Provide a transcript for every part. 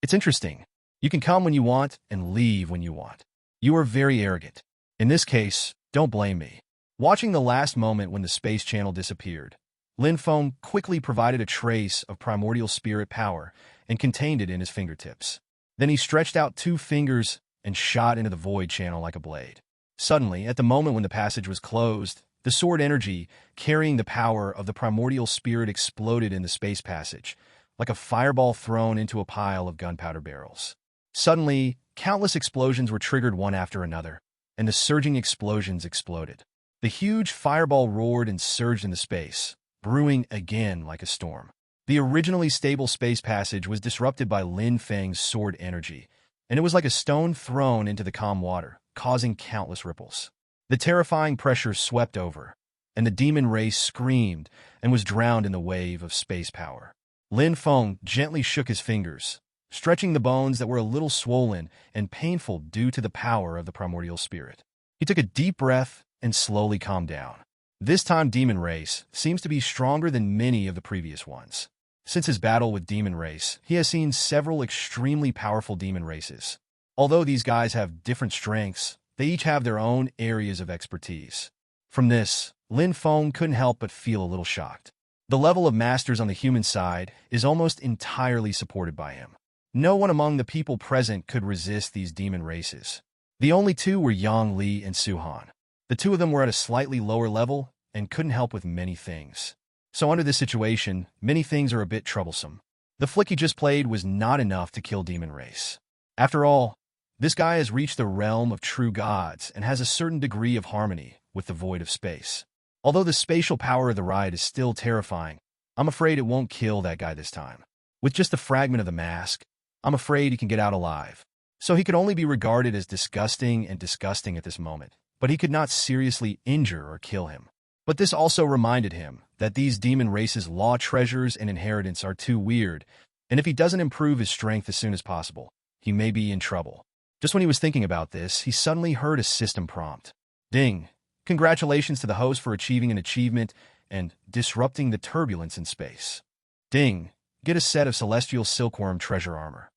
It's interesting. You can come when you want and leave when you want. You are very arrogant. In this case, don't blame me. Watching the last moment when the space channel disappeared, Lin Feng quickly provided a trace of primordial spirit power and contained it in his fingertips. Then he stretched out 2 fingers and shot into the void channel like a blade. Suddenly, at the moment when the passage was closed, the sword energy, carrying the power of the primordial spirit, exploded in the space passage, like a fireball thrown into a pile of gunpowder barrels. Suddenly, countless explosions were triggered one after another, and the surging explosions exploded. The huge fireball roared and surged into space, brewing again like a storm. The originally stable space passage was disrupted by Lin Feng's sword energy, and it was like a stone thrown into the calm water, causing countless ripples. The terrifying pressure swept over, and the demon race screamed and was drowned in the wave of space power. Lin Feng gently shook his fingers, stretching the bones that were a little swollen and painful due to the power of the primordial spirit. He took a deep breath and slowly calmed down. This time demon race seems to be stronger than many of the previous ones. Since his battle with demon race, he has seen several extremely powerful demon races. Although these guys have different strengths, they each have their own areas of expertise. From this, Lin Feng couldn't help but feel a little shocked. The level of masters on the human side is almost entirely supported by him. No one among the people present could resist these demon races. The only 2 were Yang Li and Su Han. The 2 of them were at a slightly lower level and couldn't help with many things. So under this situation, many things are a bit troublesome. The flick he just played was not enough to kill demon race. After all, this guy has reached the realm of true gods and has a certain degree of harmony with the void of space. Although the spatial power of the ride is still terrifying, I'm afraid it won't kill that guy this time. With just a fragment of the mask, I'm afraid he can get out alive. So he could only be regarded as disgusting at this moment, but he could not seriously injure or kill him. But this also reminded him that these demon races' law treasures and inheritance are too weird, and if he doesn't improve his strength as soon as possible, he may be in trouble. Just when he was thinking about this, he suddenly heard a system prompt. Ding! Congratulations to the host for achieving an achievement and disrupting the turbulence in space. Ding! Get a set of celestial silkworm treasure armor.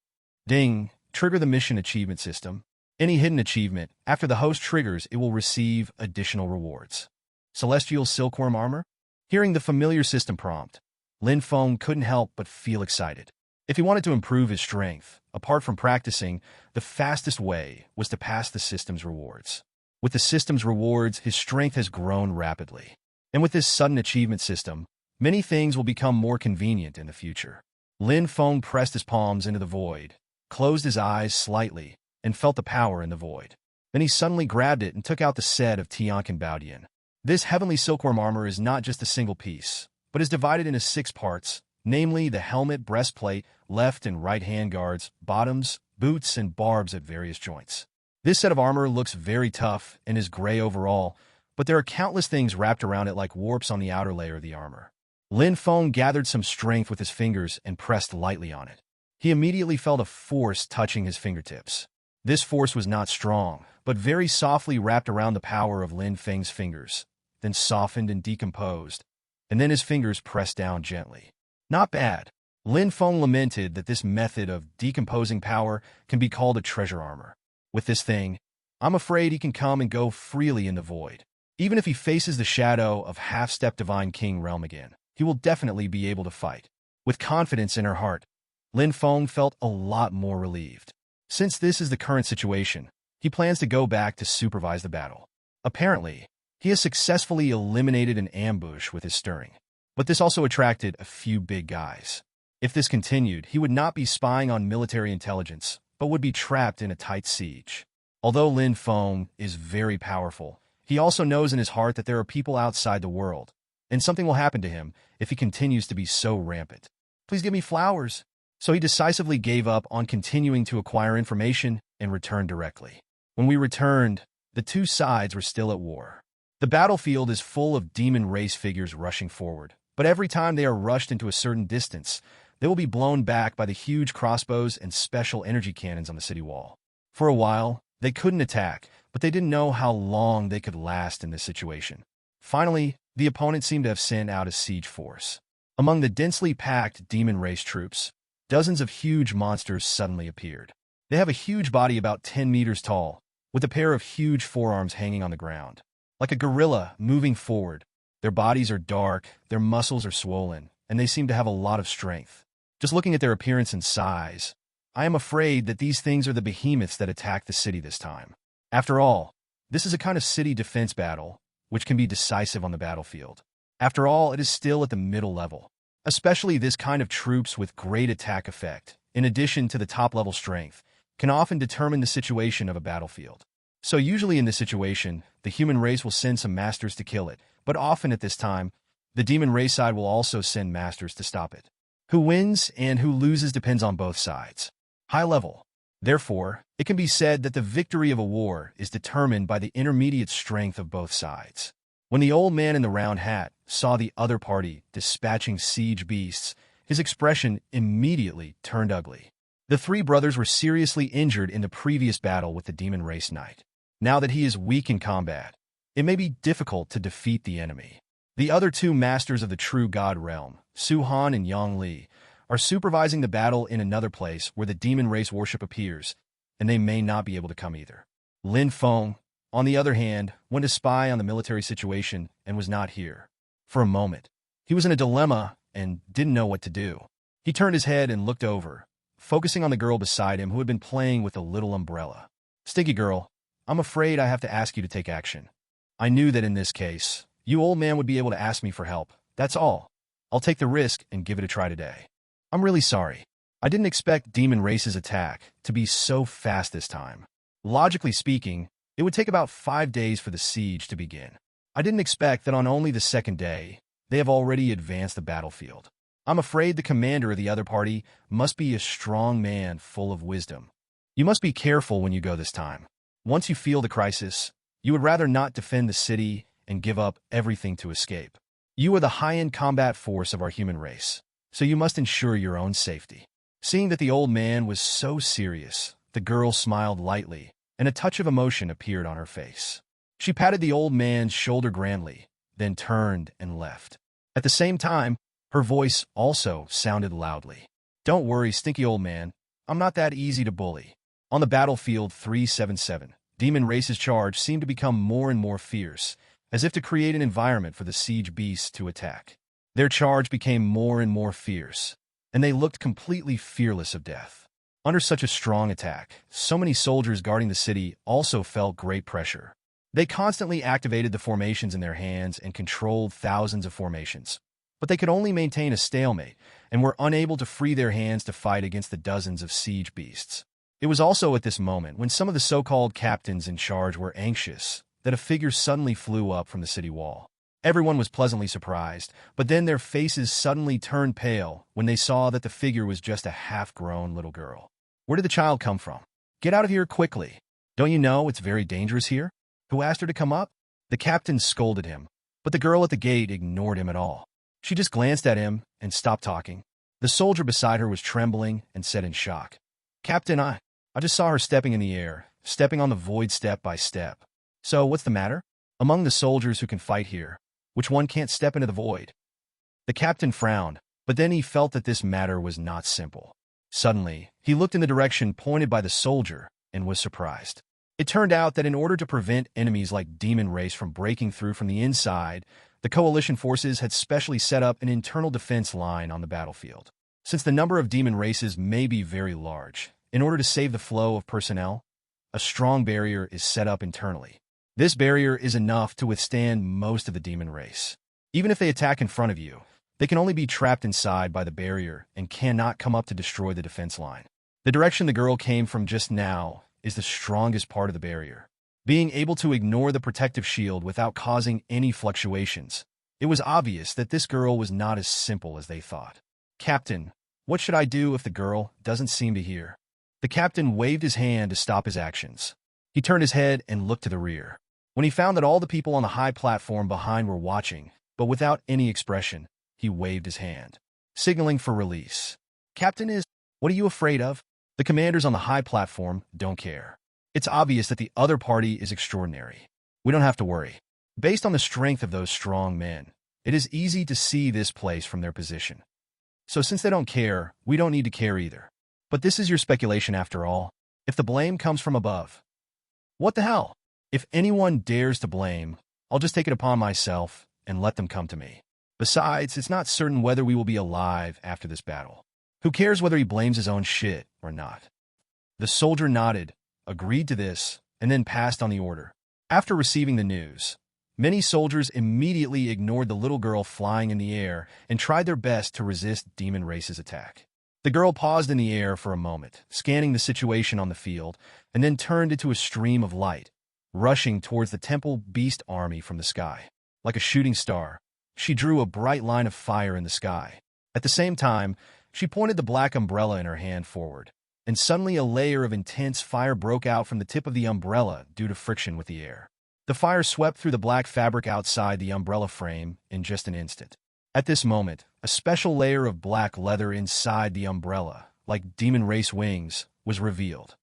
Ding! Trigger the mission achievement system. Any hidden achievement, after the host triggers, it will receive additional rewards. Celestial silkworm armor? Hearing the familiar system prompt, Lin Feng couldn't help but feel excited. If he wanted to improve his strength, apart from practicing, the fastest way was to pass the system's rewards. With the system's rewards, his strength has grown rapidly. And with this sudden achievement system, many things will become more convenient in the future. Lin Feng pressed his palms into the void, closed his eyes slightly, and felt the power in the void. Then he suddenly grabbed it and took out the set of Tianqin Baodian. This heavenly silkworm armor is not just a single piece, but is divided into 6 parts, namely the helmet, breastplate, left and right hand guards, bottoms, boots, and barbs at various joints. This set of armor looks very tough and is gray overall, but there are countless things wrapped around it like warps on the outer layer of the armor. Lin Feng gathered some strength with his fingers and pressed lightly on it. He immediately felt a force touching his fingertips. This force was not strong, but very softly wrapped around the power of Lin Feng's fingers, then softened and decomposed, and then his fingers pressed down gently. Not bad. Lin Feng lamented that this method of decomposing power can be called a treasure armor. With this thing, I'm afraid he can come and go freely in the void. Even if he faces the shadow of half-step Divine King realm again, he will definitely be able to fight. With confidence in her heart, Lin Feng felt a lot more relieved. Since this is the current situation, he plans to go back to supervise the battle. Apparently, he has successfully eliminated an ambush with his stirring. But this also attracted a few big guys. If this continued, he would not be spying on military intelligence, but would be trapped in a tight siege. Although Lin Feng is very powerful, he also knows in his heart that there are people outside the world, and something will happen to him if he continues to be so rampant. Please give me flowers. So he decisively gave up on continuing to acquire information and returned directly. When we returned, the 2 sides were still at war. The battlefield is full of demon race figures rushing forward, but every time they are rushed into a certain distance, they will be blown back by the huge crossbows and special energy cannons on the city wall. For a while, they couldn't attack, but they didn't know how long they could last in this situation. Finally, the opponent seemed to have sent out a siege force. Among the densely packed demon race troops, dozens of huge monsters suddenly appeared. They have a huge body about 10 meters tall, with a pair of huge forearms hanging on the ground. Like a gorilla moving forward, their bodies are dark, their muscles are swollen, and they seem to have a lot of strength. Just looking at their appearance and size, I am afraid that these things are the behemoths that attack the city this time. After all, this is a kind of city defense battle, which can be decisive on the battlefield. After all, it is still at the middle level. Especially this kind of troops with great attack effect, in addition to the top-level strength, can often determine the situation of a battlefield. So usually in this situation, the human race will send some masters to kill it, but often at this time, the demon race side will also send masters to stop it. Who wins and who loses depends on both sides. High level. Therefore, it can be said that the victory of a war is determined by the intermediate strength of both sides. When the old man in the round hat saw the other party dispatching siege beasts, his expression immediately turned ugly. The three brothers were seriously injured in the previous battle with the demon race knight. Now that he is weak in combat, it may be difficult to defeat the enemy. The other two masters of the true god realm, Su Han and Yang Li, are supervising the battle in another place where the demon race worship appears, and they may not be able to come either. Lin Feng, on the other hand, went to spy on the military situation and was not here. For a moment, he was in a dilemma and didn't know what to do. He turned his head and looked over, focusing on the girl beside him who had been playing with a little umbrella. "Stinky girl, I'm afraid I have to ask you to take action. I knew that in this case, you old man would be able to ask me for help. That's all. I'll take the risk and give it a try today. I'm really sorry. I didn't expect Demon Race's attack to be so fast this time. Logically speaking, it would take about 5 days for the siege to begin. I didn't expect that on only the second day, they have already advanced the battlefield. I'm afraid the commander of the other party must be a strong man full of wisdom. You must be careful when you go this time. Once you feel the crisis, you would rather not defend the city and give up everything to escape. You are the high-end combat force of our human race, so you must ensure your own safety." Seeing that the old man was so serious, the girl smiled lightly, and a touch of emotion appeared on her face. She patted the old man's shoulder grandly, then turned and left. At the same time, her voice also sounded loudly. "Don't worry, stinky old man. I'm not that easy to bully." On the battlefield 377, Demon Race's charge seemed to become more and more fierce, as if to create an environment for the siege beasts to attack. Their charge became more and more fierce, and they looked completely fearless of death. Under such a strong attack, so many soldiers guarding the city also felt great pressure. They constantly activated the formations in their hands and controlled thousands of formations, but they could only maintain a stalemate and were unable to free their hands to fight against the dozens of siege beasts. It was also at this moment, when some of the so-called captains in charge were anxious, that a figure suddenly flew up from the city wall. Everyone was pleasantly surprised, but then their faces suddenly turned pale when they saw that the figure was just a half-grown little girl. "Where did the child come from? Get out of here quickly. Don't you know it's very dangerous here? Who asked her to come up?" The captain scolded him, but the girl at the gate ignored him at all. She just glanced at him and stopped talking. The soldier beside her was trembling and said in shock, "Captain, I just saw her stepping in the air, stepping on the void step by step. So what's the matter? Among the soldiers who can fight here, which one can't step into the void?" The captain frowned, but then he felt that this matter was not simple. Suddenly, he looked in the direction pointed by the soldier and was surprised. It turned out that in order to prevent enemies like Demon Race from breaking through from the inside, the coalition forces had specially set up an internal defense line on the battlefield. Since the number of demon races may be very large, in order to save the flow of personnel, a strong barrier is set up internally. This barrier is enough to withstand most of the demon race. Even if they attack in front of you, they can only be trapped inside by the barrier and cannot come up to destroy the defense line. The direction the girl came from just now is the strongest part of the barrier. Being able to ignore the protective shield without causing any fluctuations, it was obvious that this girl was not as simple as they thought. "Captain, what should I do if the girl doesn't seem to hear?" The captain waved his hand to stop his actions. He turned his head and looked to the rear. When he found that all the people on the high platform behind were watching, but without any expression, he waved his hand, signaling for release. "Captain is, what are you afraid of?" The commanders on the high platform don't care. It's obvious that the other party is extraordinary. We don't have to worry. Based on the strength of those strong men, it is easy to see this place from their position. So since they don't care, we don't need to care either. But this is your speculation after all. If the blame comes from above, what the hell? If anyone dares to blame, I'll just take it upon myself and let them come to me. Besides, it's not certain whether we will be alive after this battle. Who cares whether he blames his own shit or not? The soldier nodded, agreed to this, and then passed on the order. After receiving the news, many soldiers immediately ignored the little girl flying in the air and tried their best to resist Demon Race's attack. The girl paused in the air for a moment, scanning the situation on the field, and then turned into a stream of light, rushing towards the Temple Beast army from the sky. Like a shooting star, she drew a bright line of fire in the sky. At the same time, she pointed the black umbrella in her hand forward, and suddenly a layer of intense fire broke out from the tip of the umbrella due to friction with the air. The fire swept through the black fabric outside the umbrella frame in just an instant. At this moment, a special layer of black leather inside the umbrella, like Demon Race wings, was revealed.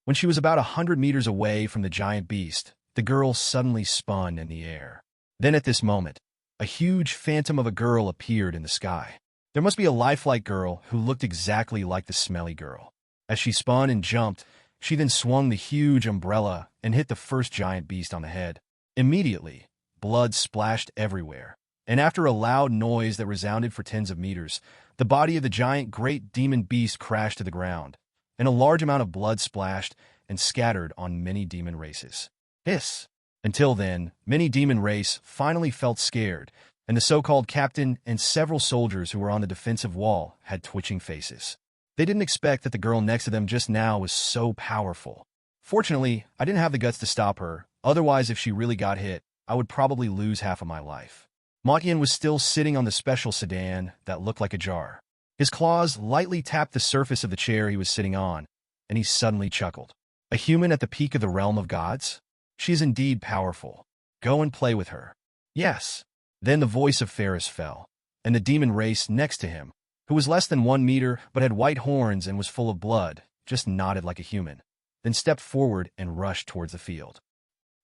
When she was about 100 meters away from the giant beast, the girl suddenly spun in the air. Then at this moment, a huge phantom of a girl appeared in the sky. There must be a lifelike girl who looked exactly like the smelly girl. As she spun and jumped, she then swung the huge umbrella and hit the first giant beast on the head. Immediately, blood splashed everywhere, and after a loud noise that resounded for tens of meters, the body of the giant great demon beast crashed to the ground, and a large amount of blood splashed and scattered on many demon races. Hiss! Until then, many demon race finally felt scared, and the so-called captain and several soldiers who were on the defensive wall had twitching faces. They didn't expect that the girl next to them just now was so powerful. Fortunately, I didn't have the guts to stop her, otherwise if she really got hit, I would probably lose half of my life. Motian was still sitting on the special sedan that looked like a jar. His claws lightly tapped the surface of the chair he was sitting on, and he suddenly chuckled. A human at the peak of the realm of gods? She is indeed powerful. Go and play with her. Yes. Then the voice of Ferris fell, and the demon race next to him, who was less than 1 meter but had white horns and was full of blood, just nodded like a human, then stepped forward and rushed towards the field.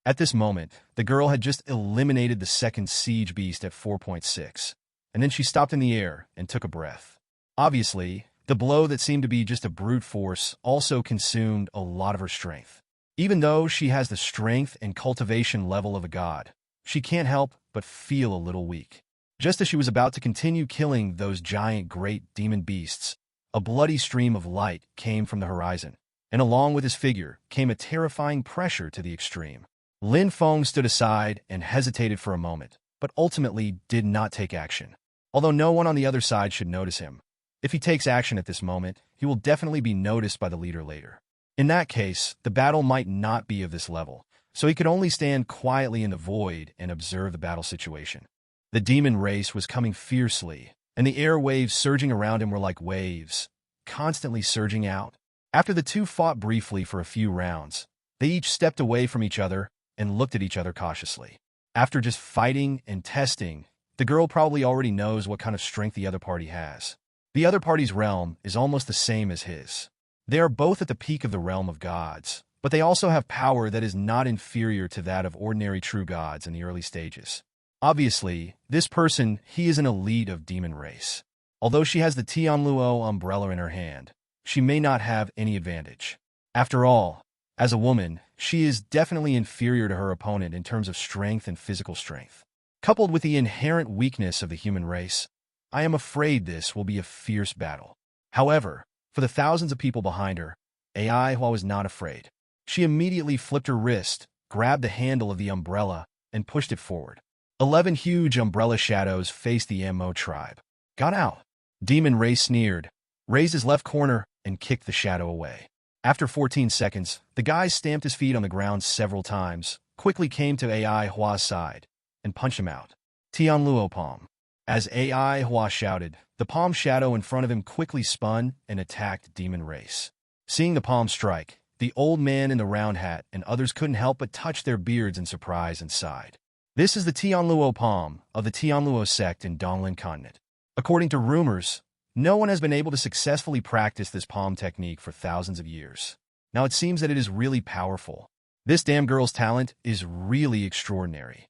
At this moment, the girl had just eliminated the second siege beast at 4.6, and then she stopped in the air and took a breath. Obviously, the blow that seemed to be just a brute force also consumed a lot of her strength. Even though she has the strength and cultivation level of a god, she can't help but feel a little weak. Just as she was about to continue killing those giant great demon beasts, a bloody stream of light came from the horizon, and along with his figure came a terrifying pressure to the extreme. Lin Feng stood aside and hesitated for a moment, but ultimately did not take action. Although no one on the other side should notice him, if he takes action at this moment, he will definitely be noticed by the leader later. In that case, the battle might not be of this level, so he could only stand quietly in the void and observe the battle situation. The demon race was coming fiercely, and the air waves surging around him were like waves, constantly surging out. After the two fought briefly for a few rounds, they each stepped away from each other and looked at each other cautiously. After just fighting and testing, the girl probably already knows what kind of strength the other party has. The other party's realm is almost the same as his. They are both at the peak of the realm of gods, but they also have power that is not inferior to that of ordinary true gods in the early stages. Obviously, this person, he is an elite of demon race. Although she has the Tianluo umbrella in her hand, she may not have any advantage. After all, as a woman, she is definitely inferior to her opponent in terms of strength and physical strength. Coupled with the inherent weakness of the human race, I am afraid this will be a fierce battle. However, for the thousands of people behind her, Ai Hua was not afraid. She immediately flipped her wrist, grabbed the handle of the umbrella, and pushed it forward. 11 huge umbrella shadows faced the MO tribe. Got out. Demon Race sneered, raised his left corner, and kicked the shadow away. After 14 seconds, the guy stamped his feet on the ground several times, quickly came to Ai Hua's side, and punched him out. Tianluo Palm. As Ai Hua shouted, the palm shadow in front of him quickly spun and attacked Demon Race. Seeing the palm strike, the old man in the round hat and others couldn't help but touch their beards in surprise and sighed. This is the Tianluo palm of the Tianluo sect in Donglin continent. According to rumors, no one has been able to successfully practice this palm technique for thousands of years. Now it seems that it is really powerful. This damn girl's talent is really extraordinary.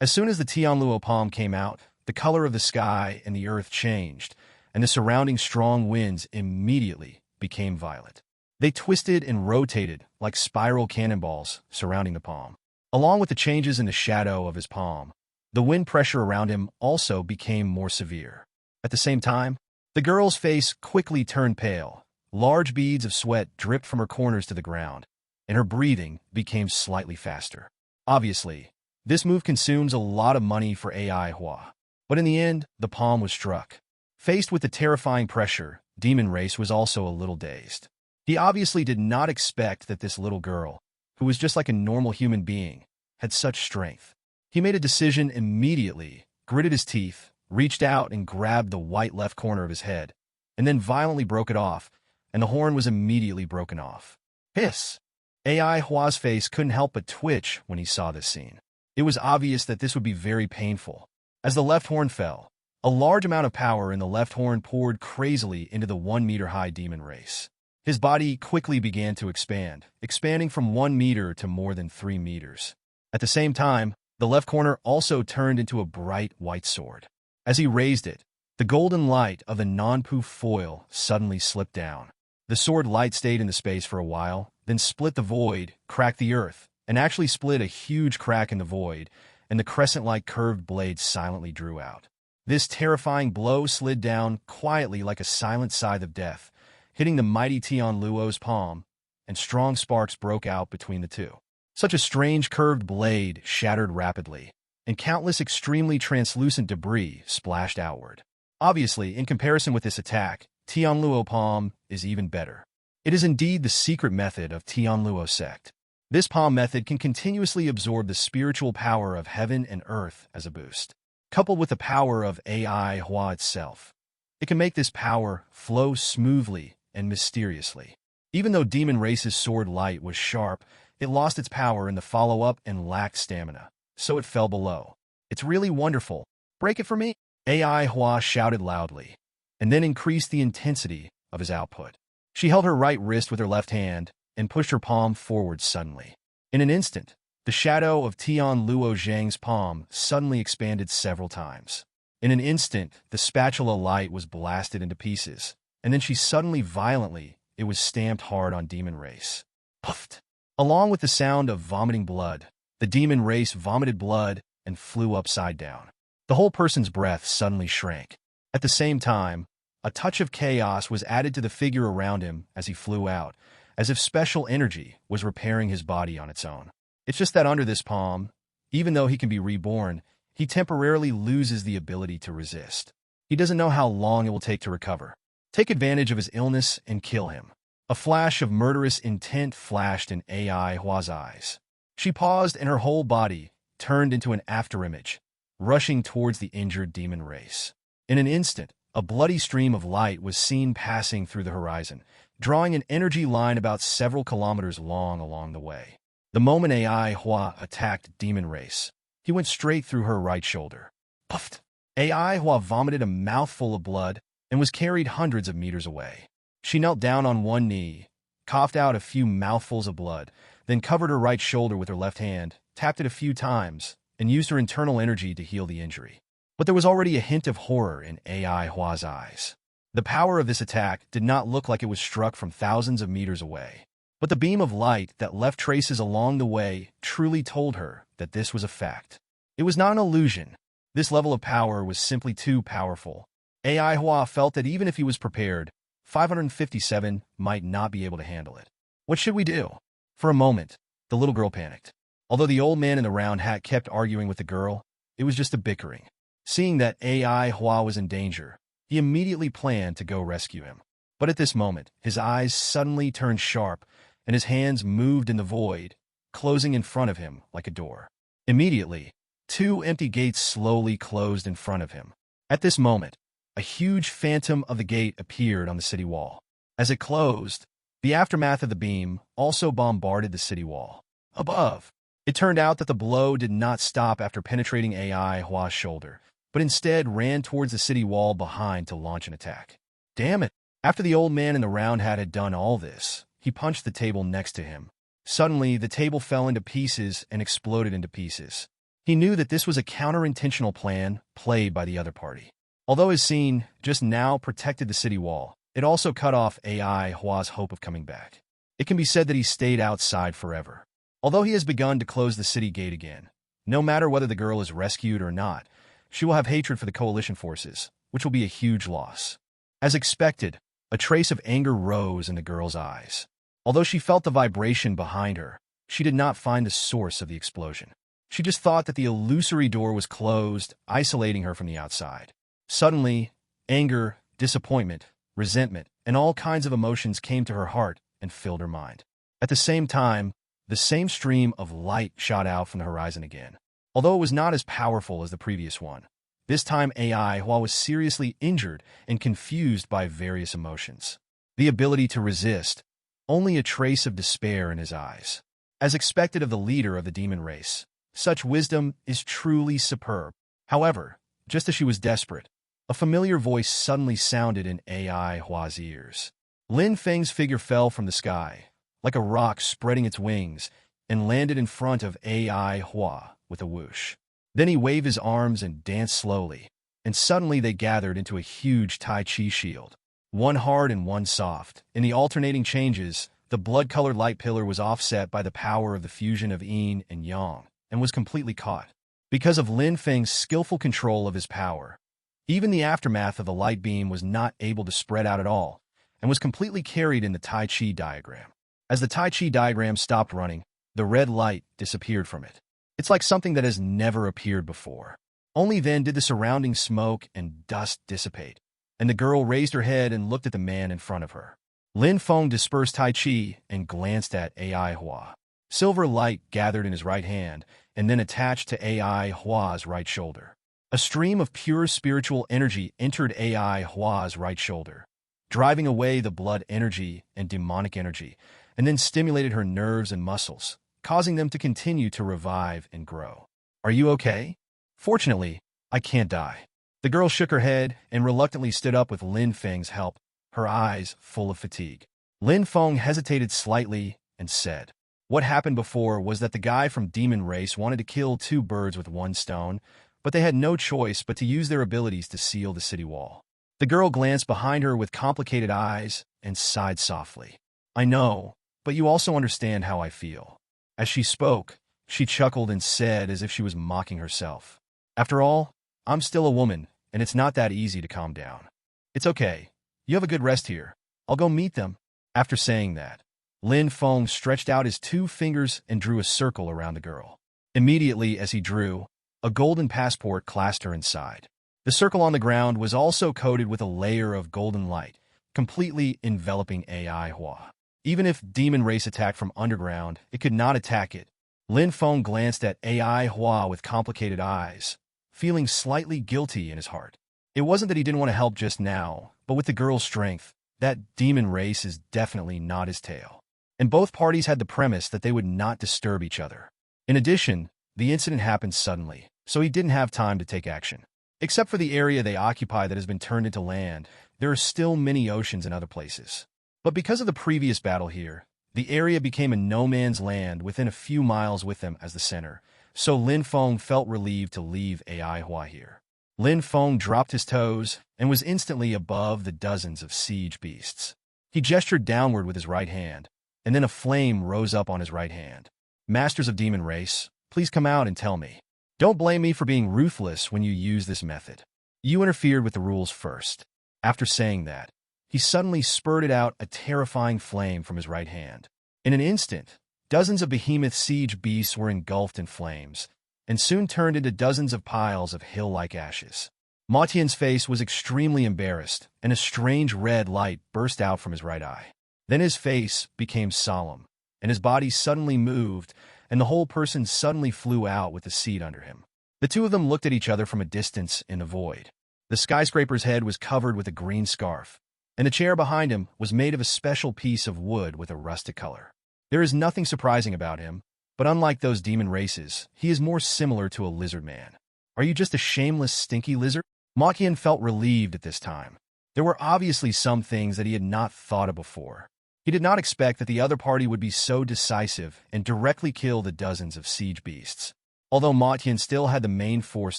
As soon as the Tianluo palm came out, the color of the sky and the earth changed, and the surrounding strong winds immediately became violent. They twisted and rotated like spiral cannonballs surrounding the palm. Along with the changes in the shadow of his palm, the wind pressure around him also became more severe. At the same time, the girl's face quickly turned pale. Large beads of sweat dripped from her corners to the ground, and her breathing became slightly faster. Obviously, this move consumes a lot of money for AI Hua. But in the end, the palm was struck. Faced with the terrifying pressure, Demon Race was also a little dazed. He obviously did not expect that this little girl, who was just like a normal human being, had such strength. He made a decision immediately, gritted his teeth, reached out and grabbed the white left corner of his head, and then violently broke it off, and the horn was immediately broken off. Hiss! AI Hua's face couldn't help but twitch when he saw this scene. It was obvious that this would be very painful. As the left horn fell, a large amount of power in the left horn poured crazily into the 1-meter-high Demon Race. His body quickly began to expand, expanding from 1 meter to more than 3 meters. At the same time, the left corner also turned into a bright white sword. As he raised it, the golden light of the non-poof foil suddenly slipped down. The sword light stayed in the space for a while, then split the void, cracked the earth, and actually split a huge crack in the void, and the crescent-like curved blade silently drew out. This terrifying blow slid down quietly like a silent scythe of death, hitting the mighty Tian Luo's palm, and strong sparks broke out between the two. Such a strange curved blade shattered rapidly, and countless extremely translucent debris splashed outward. Obviously, in comparison with this attack, Tian Luo palm is even better. It is indeed the secret method of Tian Luo sect. This palm method can continuously absorb the spiritual power of heaven and earth as a boost. Coupled with the power of AI Hua itself, it can make this power flow smoothly and mysteriously. Even though Demon Race's sword light was sharp, it lost its power in the follow-up and lacked stamina, so it fell below. It's really wonderful. Break it for me? AI Hua shouted loudly, and then increased the intensity of his output. She held her right wrist with her left hand and pushed her palm forward suddenly. In an instant, the shadow of Tian Luo Zhang's palm suddenly expanded several times. In an instant, the spatula light was blasted into pieces, and then she suddenly violently, it was stamped hard on Demon Race. Puffed! Along with the sound of vomiting blood, the Demon Race vomited blood and flew upside down. The whole person's breath suddenly shrank. At the same time, a touch of chaos was added to the figure around him as he flew out, as if special energy was repairing his body on its own. It's just that under this palm, even though he can be reborn, he temporarily loses the ability to resist. He doesn't know how long it will take to recover. Take advantage of his illness and kill him. A flash of murderous intent flashed in AI Hua's eyes. She paused and her whole body turned into an afterimage, rushing towards the injured Demon Race. In an instant, a bloody stream of light was seen passing through the horizon, drawing an energy line about several kilometers long along the way. The moment AI Hua attacked Demon Race, he went straight through her right shoulder. Puffed! AI Hua vomited a mouthful of blood and was carried hundreds of meters away. She knelt down on one knee, coughed out a few mouthfuls of blood, then covered her right shoulder with her left hand, tapped it a few times, and used her internal energy to heal the injury. But there was already a hint of horror in AI Hua's eyes. The power of this attack did not look like it was struck from thousands of meters away. But the beam of light that left traces along the way truly told her that this was a fact. It was not an illusion. This level of power was simply too powerful. AI Hua felt that even if he was prepared, 557 might not be able to handle it. What should we do? For a moment, the little girl panicked. Although the old man in the round hat kept arguing with the girl, it was just a bickering. Seeing that AI Hua was in danger, he immediately planned to go rescue him. But at this moment, his eyes suddenly turned sharp, and his hands moved in the void, closing in front of him like a door. Immediately, 2 empty gates slowly closed in front of him. At this moment, a huge phantom of the gate appeared on the city wall. As it closed, the aftermath of the beam also bombarded the city wall. Above, it turned out that the blow did not stop after penetrating AI Hua's shoulder, but instead ran towards the city wall behind to launch an attack. Damn it! After the old man in the round hat had done all this, he punched the table next to him. Suddenly, the table fell into pieces and exploded into pieces. He knew that this was a counter-intentional plan played by the other party. Although his scene just now protected the city wall, it also cut off AI Hua's hope of coming back. It can be said that he stayed outside forever. Although he has begun to close the city gate again, no matter whether the girl is rescued or not, she will have hatred for the coalition forces, which will be a huge loss. As expected, a trace of anger rose in the girl's eyes. Although she felt the vibration behind her, she did not find the source of the explosion. She just thought that the illusory door was closed, isolating her from the outside. Suddenly, anger, disappointment, resentment, and all kinds of emotions came to her heart and filled her mind. At the same time, the same stream of light shot out from the horizon again. Although it was not as powerful as the previous one, this time AI Hua was seriously injured and confused by various emotions. The ability to resist, only a trace of despair in his eyes. As expected of the leader of the demon race, such wisdom is truly superb. However, just as she was desperate, a familiar voice suddenly sounded in AI Hua's ears. Lin Feng's figure fell from the sky, like a rock spreading its wings, and landed in front of AI Hua with a whoosh. Then he waved his arms and danced slowly, and suddenly they gathered into a huge Tai Chi shield, one hard and one soft. In the alternating changes, the blood-colored light pillar was offset by the power of the fusion of yin and yang, and was completely caught. Because of Lin Feng's skillful control of his power, even the aftermath of the light beam was not able to spread out at all, and was completely carried in the Tai Chi diagram. As the Tai Chi diagram stopped running, the red light disappeared from it. It's like something that has never appeared before. Only then did the surrounding smoke and dust dissipate, and the girl raised her head and looked at the man in front of her. Lin Feng dispersed Tai Chi and glanced at AI Hua. Silver light gathered in his right hand and then attached to AI Hua's right shoulder. A stream of pure spiritual energy entered AI Hua's right shoulder, driving away the blood energy and demonic energy, and then stimulated her nerves and muscles, causing them to continue to revive and grow. Are you okay? Fortunately, I can't die. The girl shook her head and reluctantly stood up with Lin Feng's help, her eyes full of fatigue. Lin Feng hesitated slightly and said, "What happened before was that the guy from Demon Race wanted to kill two birds with one stone, but they had no choice but to use their abilities to seal the city wall." The girl glanced behind her with complicated eyes and sighed softly. "I know, but you also understand how I feel." As she spoke, she chuckled and said as if she was mocking herself, "After all, I'm still a woman, and it's not that easy to calm down. It's okay. You have a good rest here. I'll go meet them." After saying that, Lin Feng stretched out his two fingers and drew a circle around the girl. Immediately as he drew, a golden passport clasped her inside. The circle on the ground was also coated with a layer of golden light, completely enveloping AI Hua. Even if Demon Race attacked from underground, it could not attack it. Lin Feng glanced at AI Hua with complicated eyes, feeling slightly guilty in his heart. It wasn't that he didn't want to help just now, but with the girl's strength, that Demon Race is definitely not his tale. And both parties had the premise that they would not disturb each other. In addition, the incident happened suddenly, so he didn't have time to take action. Except for the area they occupy that has been turned into land, there are still many oceans in other places. But because of the previous battle here, the area became a no-man's land within a few miles with them as the center, so Lin Feng felt relieved to leave AI Hua here. Lin Feng dropped his toes and was instantly above the dozens of siege beasts. He gestured downward with his right hand, and then a flame rose up on his right hand. "Masters of Demon Race, please come out and tell me. Don't blame me for being ruthless when you use this method. You interfered with the rules first." After saying that, he suddenly spurted out a terrifying flame from his right hand. In an instant, dozens of behemoth siege beasts were engulfed in flames, and soon turned into dozens of piles of hill-like ashes. Ma Tian's face was extremely embarrassed, and a strange red light burst out from his right eye. Then his face became solemn, and his body suddenly moved, and the whole person suddenly flew out with the seat under him. The two of them looked at each other from a distance in the void. The skyscraper's head was covered with a green scarf, and the chair behind him was made of a special piece of wood with a rustic color. There is nothing surprising about him, but unlike those demon races, he is more similar to a lizard man. "Are you just a shameless, stinky lizard?" Ma Tian felt relieved at this time. There were obviously some things that he had not thought of before. He did not expect that the other party would be so decisive and directly kill the dozens of siege beasts. Although Ma Tian still had the main force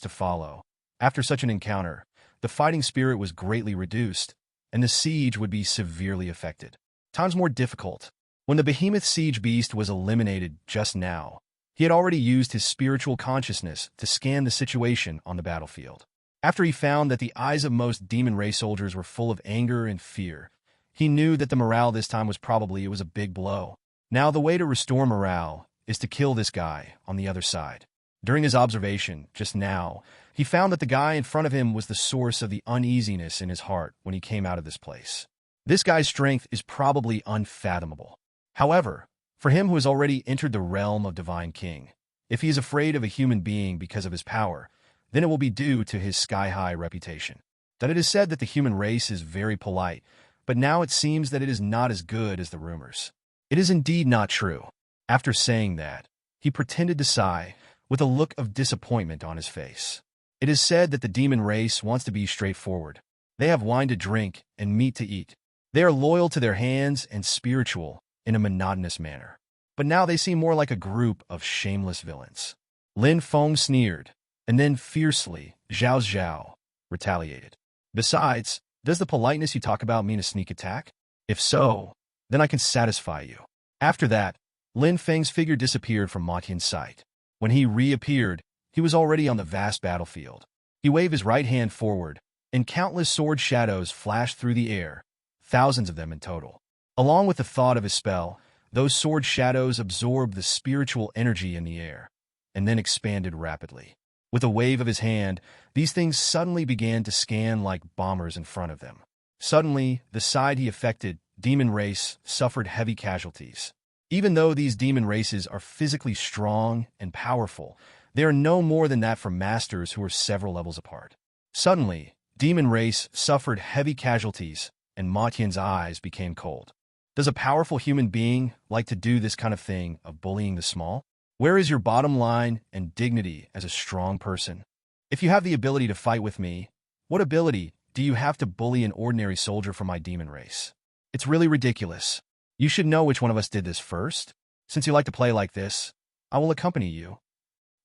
to follow, after such an encounter, the fighting spirit was greatly reduced, and the siege would be severely affected. Times more difficult. When the behemoth siege beast was eliminated just now, he had already used his spiritual consciousness to scan the situation on the battlefield. After he found that the eyes of most demon race soldiers were full of anger and fear, he knew that the morale this time was probably a big blow. Now the way to restore morale is to kill this guy on the other side. During his observation just now, he found that the guy in front of him was the source of the uneasiness in his heart when he came out of this place. This guy's strength is probably unfathomable. However, for him who has already entered the realm of Divine King, if he is afraid of a human being because of his power, then it will be due to his sky-high reputation. That it is said that the human race is very polite, but now it seems that it is not as good as the rumors. It is indeed not true. After saying that, he pretended to sigh, with a look of disappointment on his face. It is said that the demon race wants to be straightforward. They have wine to drink and meat to eat. They are loyal to their hands and spiritual in a monotonous manner. But now they seem more like a group of shameless villains. Lin Feng sneered, and then fiercely, Zhao Zhao retaliated. Besides, does the politeness you talk about mean a sneak attack? If so, then I can satisfy you. After that, Lin Feng's figure disappeared from Ma Tian's sight. When he reappeared, he was already on the vast battlefield. He waved his right hand forward, and countless sword shadows flashed through the air, thousands of them in total. Along with the thought of his spell, those sword shadows absorbed the spiritual energy in the air, and then expanded rapidly. With a wave of his hand, these things suddenly began to scan like bombers in front of them. Suddenly, the side he affected, demon race, suffered heavy casualties. Even though these demon races are physically strong and powerful, they are no more than that from masters who are several levels apart. Suddenly, demon race suffered heavy casualties, and Ma Tian's eyes became cold. Does a powerful human being like to do this kind of thing of bullying the small? Where is your bottom line and dignity as a strong person? If you have the ability to fight with me, what ability do you have to bully an ordinary soldier from my demon race? It's really ridiculous. You should know which one of us did this first. Since you like to play like this, I will accompany you.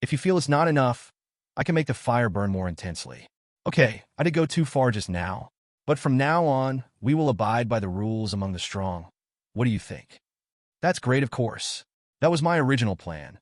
If you feel it's not enough, I can make the fire burn more intensely. Okay, I did go too far just now, but from now on, we will abide by the rules among the strong. What do you think? That's great, of course. That was my original plan.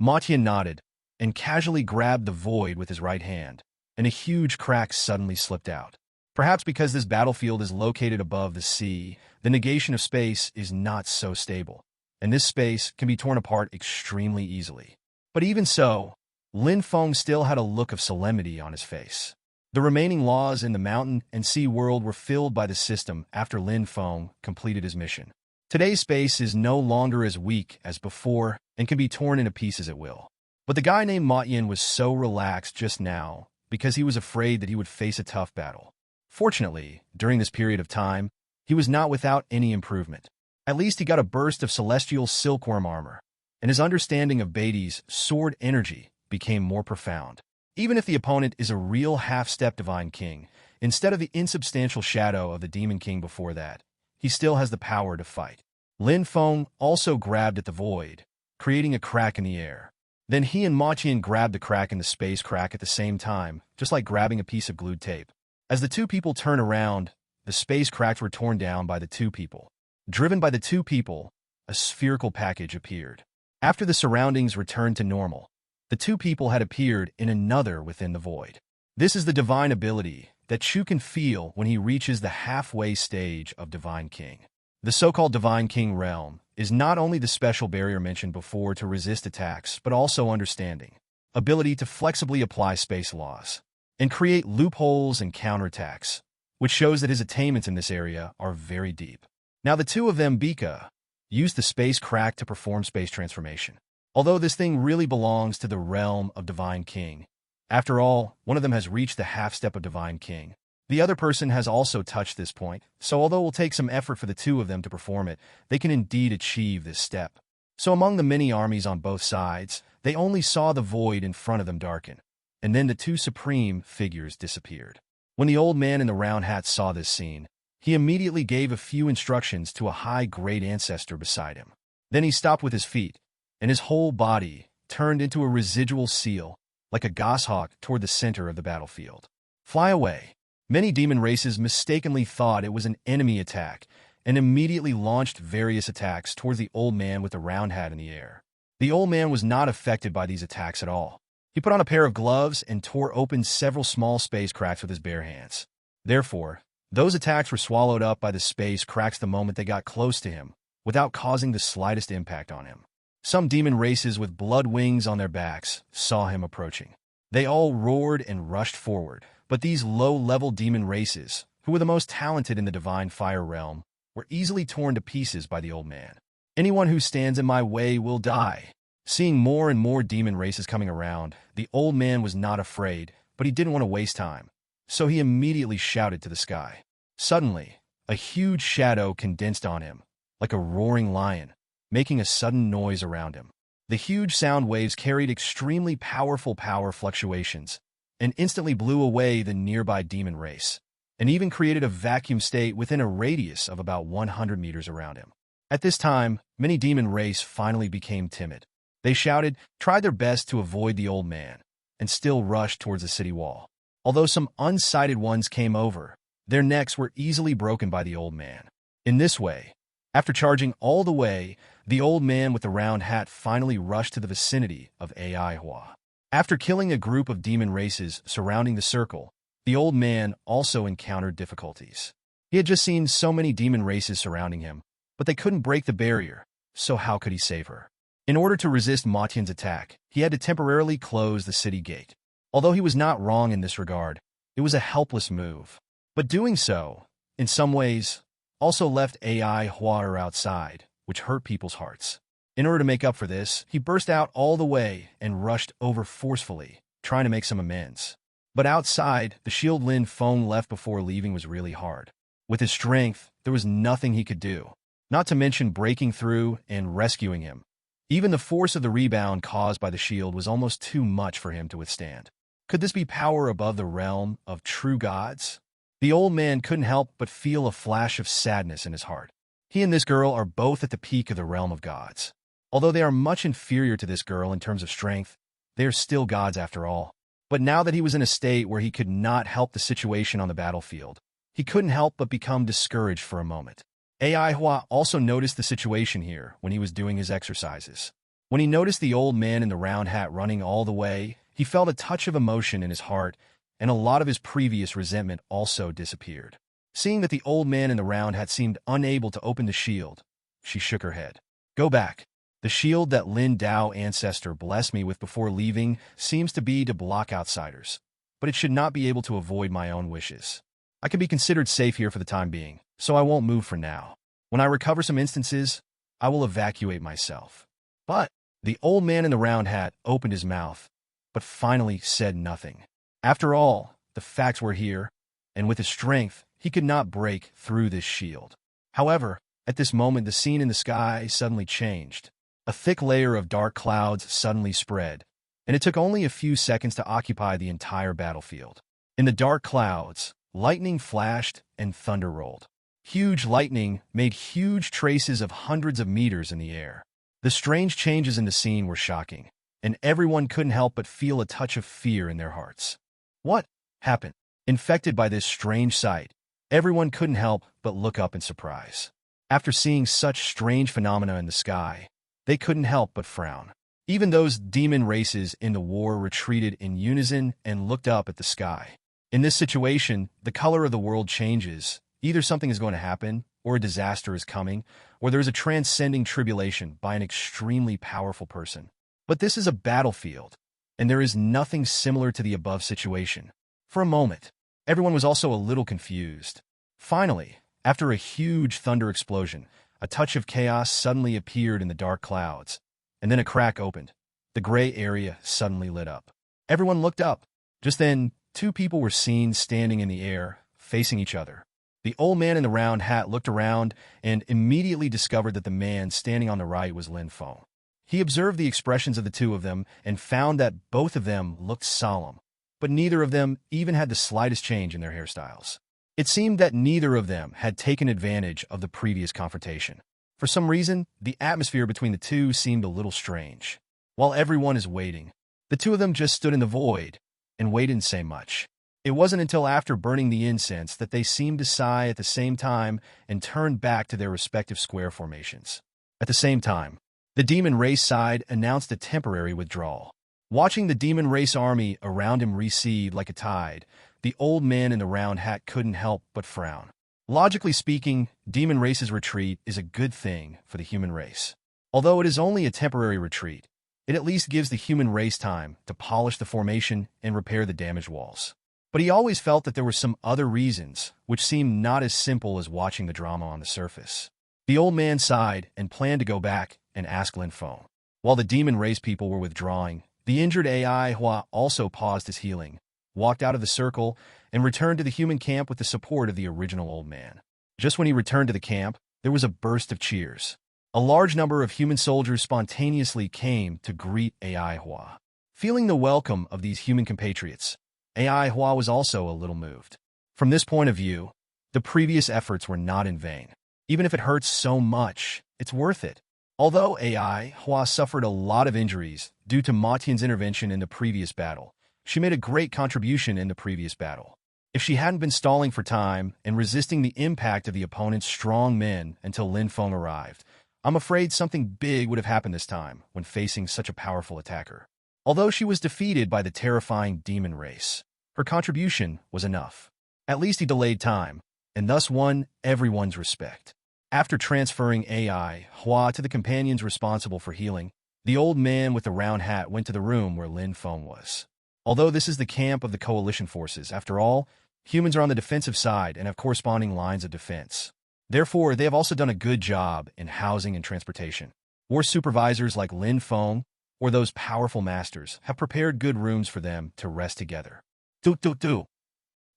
Ma Tian nodded and casually grabbed the void with his right hand, and a huge crack suddenly slipped out. Perhaps because this battlefield is located above the sea, the negation of space is not so stable, and this space can be torn apart extremely easily. But even so, Lin Feng still had a look of solemnity on his face. The remaining laws in the mountain and sea world were filled by the system after Lin Feng completed his mission. Today's space is no longer as weak as before and can be torn into pieces at will. But the guy named Ma Tian was so relaxed just now because he was afraid that he would face a tough battle. Fortunately, during this period of time, he was not without any improvement. At least he got a burst of celestial silkworm armor, and his understanding of Beatty's sword energy became more profound. Even if the opponent is a real half-step Divine King, instead of the insubstantial shadow of the Demon King before that, he still has the power to fight. Lin Feng also grabbed at the void, creating a crack in the air. Then he and Ma Tian grabbed the crack in the space crack at the same time, just like grabbing a piece of glued tape. As the two people turned around, the space cracks were torn down by the two people. Driven by the two people, a spherical package appeared. After the surroundings returned to normal, the two people had appeared in another within the void. This is the divine ability that Chu can feel when he reaches the halfway stage of Divine King. The so-called Divine King realm is not only the special barrier mentioned before to resist attacks, but also understanding, ability to flexibly apply space laws, and create loopholes and counterattacks, which shows that his attainments in this area are very deep. Now the two of them, Bika, used the space crack to perform space transformation. Although this thing really belongs to the realm of Divine King, after all, one of them has reached the half-step of Divine King. The other person has also touched this point, so although it will take some effort for the two of them to perform it, they can indeed achieve this step. So among the many armies on both sides, they only saw the void in front of them darken, and then the two supreme figures disappeared. When the old man in the round hat saw this scene, he immediately gave a few instructions to a high-grade ancestor beside him. Then he stopped with his feet, and his whole body turned into a residual seal, like a goshawk toward the center of the battlefield. Fly away. Many demon races mistakenly thought it was an enemy attack and immediately launched various attacks towards the old man with the round hat in the air. The old man was not affected by these attacks at all. He put on a pair of gloves and tore open several small space cracks with his bare hands. Therefore, those attacks were swallowed up by the space cracks the moment they got close to him, without causing the slightest impact on him. Some demon races with blood wings on their backs saw him approaching. They all roared and rushed forward, but these low-level demon races, who were the most talented in the divine fire realm, were easily torn to pieces by the old man. Anyone who stands in my way will die. Seeing more and more demon races coming around, the old man was not afraid, but he didn't want to waste time. So he immediately shouted to the sky. Suddenly, a huge shadow condensed on him, like a roaring lion, making a sudden noise around him. The huge sound waves carried extremely powerful power fluctuations and instantly blew away the nearby demon race, and even created a vacuum state within a radius of about 100 meters around him. At this time, many demon race finally became timid. They shouted, tried their best to avoid the old man, and still rushed towards the city wall. Although some unsighted ones came over, their necks were easily broken by the old man. In this way, after charging all the way, the old man with the round hat finally rushed to the vicinity of Ai Hua. After killing a group of demon races surrounding the circle, the old man also encountered difficulties. He had just seen so many demon races surrounding him, but they couldn't break the barrier, so how could he save her? In order to resist Ma Tian's attack, he had to temporarily close the city gate. Although he was not wrong in this regard, it was a helpless move. But doing so, in some ways, also left Ai Hua outside, which hurt people's hearts. In order to make up for this, he burst out all the way and rushed over forcefully, trying to make some amends. But outside, the shield Lin Feng left before leaving was really hard. With his strength, there was nothing he could do, not to mention breaking through and rescuing him. Even the force of the rebound caused by the shield was almost too much for him to withstand. Could this be power above the realm of true gods? The old man couldn't help but feel a flash of sadness in his heart. He and this girl are both at the peak of the realm of gods. Although they are much inferior to this girl in terms of strength, they are still gods after all. But now that he was in a state where he could not help the situation on the battlefield, he couldn't help but become discouraged for a moment. Ai Hua also noticed the situation here when he was doing his exercises. When he noticed the old man in the round hat running all the way, he felt a touch of emotion in his heart, and a lot of his previous resentment also disappeared. Seeing that the old man in the round hat seemed unable to open the shield, she shook her head. Go back. The shield that Lin Dao Ancestor blessed me with before leaving seems to be to block outsiders, but it should not be able to avoid my own wishes. I can be considered safe here for the time being, so I won't move for now. When I recover some instances, I will evacuate myself. But the old man in the round hat opened his mouth, but finally said nothing. After all, the facts were here, and with his strength, he could not break through this shield. However, at this moment the scene in the sky suddenly changed. A thick layer of dark clouds suddenly spread, and it took only a few seconds to occupy the entire battlefield. In the dark clouds, lightning flashed and thunder rolled. Huge lightning made huge traces of hundreds of meters in the air. The strange changes in the scene were shocking, and everyone couldn't help but feel a touch of fear in their hearts. What happened? Infected by this strange sight, everyone couldn't help but look up in surprise. After seeing such strange phenomena in the sky, they couldn't help but frown. Even those demon races in the war retreated in unison and looked up at the sky. In this situation, the color of the world changes. Either something is going to happen, or a disaster is coming, or there is a transcending tribulation by an extremely powerful person. But this is a battlefield, and there is nothing similar to the above situation. For a moment, everyone was also a little confused. Finally, after a huge thunder explosion, a touch of chaos suddenly appeared in the dark clouds, and then a crack opened. The gray area suddenly lit up. Everyone looked up. Just then, two people were seen standing in the air, facing each other. The old man in the round hat looked around and immediately discovered that the man standing on the right was Lin Feng. He observed the expressions of the two of them and found that both of them looked solemn, but neither of them even had the slightest change in their hairstyles. It seemed that neither of them had taken advantage of the previous confrontation. For some reason, the atmosphere between the two seemed a little strange. While everyone is waiting, the two of them just stood in the void and waited and didn't say much. It wasn't until after burning the incense that they seemed to sigh at the same time and turned back to their respective square formations. At the same time, the demon race side announced a temporary withdrawal. Watching the demon race army around him recede like a tide, the old man in the round hat couldn't help but frown. Logically speaking, demon race's retreat is a good thing for the human race. Although it is only a temporary retreat, it at least gives the human race time to polish the formation and repair the damaged walls. But he always felt that there were some other reasons, which seemed not as simple as watching the drama on the surface. The old man sighed and planned to go back and ask Lin Feng. While the demon race people were withdrawing, the injured AI Hua also paused his healing, walked out of the circle, and returned to the human camp with the support of the original old man. Just when he returned to the camp, there was a burst of cheers. A large number of human soldiers spontaneously came to greet AI Hua. Feeling the welcome of these human compatriots, AI Hua was also a little moved. From this point of view, the previous efforts were not in vain. Even if it hurts so much, it's worth it. Although AI Hua suffered a lot of injuries due to Ma Tian's intervention in the previous battle, she made a great contribution in the previous battle. If she hadn't been stalling for time and resisting the impact of the opponent's strong men until Lin Feng arrived, I'm afraid something big would have happened this time when facing such a powerful attacker. Although she was defeated by the terrifying demon race, her contribution was enough. At least he delayed time, and thus won everyone's respect. After transferring AI Hua to the companions responsible for healing, the old man with the round hat went to the room where Lin Feng was. Although this is the camp of the coalition forces, after all, humans are on the defensive side and have corresponding lines of defense. Therefore, they have also done a good job in housing and transportation. War supervisors like Lin Feng or those powerful masters have prepared good rooms for them to rest together. Do.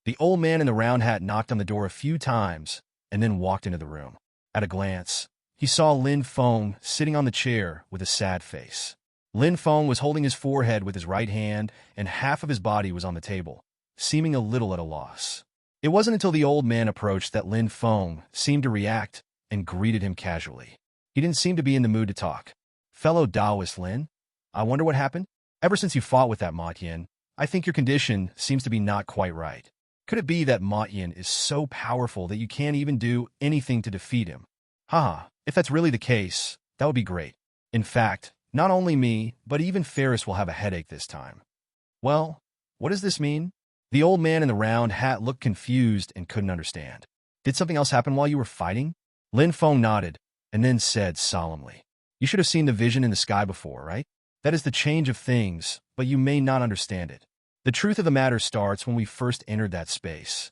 The old man in the round hat knocked on the door a few times and then walked into the room. At a glance, he saw Lin Feng sitting on the chair with a sad face. Lin Feng was holding his forehead with his right hand and half of his body was on the table, seeming a little at a loss. It wasn't until the old man approached that Lin Feng seemed to react and greeted him casually. He didn't seem to be in the mood to talk. "Fellow Taoist Lin, I wonder what happened? Ever since you fought with that Ma Tian, I think your condition seems to be not quite right. Could it be that Ma Tian is so powerful that you can't even do anything to defeat him?" Haha, if that's really the case, that would be great. In fact, not only me, but even Ferris will have a headache this time. Well, what does this mean? The old man in the round hat looked confused and couldn't understand. Did something else happen while you were fighting? Lin Feng nodded, and then said solemnly, "You should have seen the vision in the sky before, right? That is the change of things, but you may not understand it. The truth of the matter starts when we first entered that space.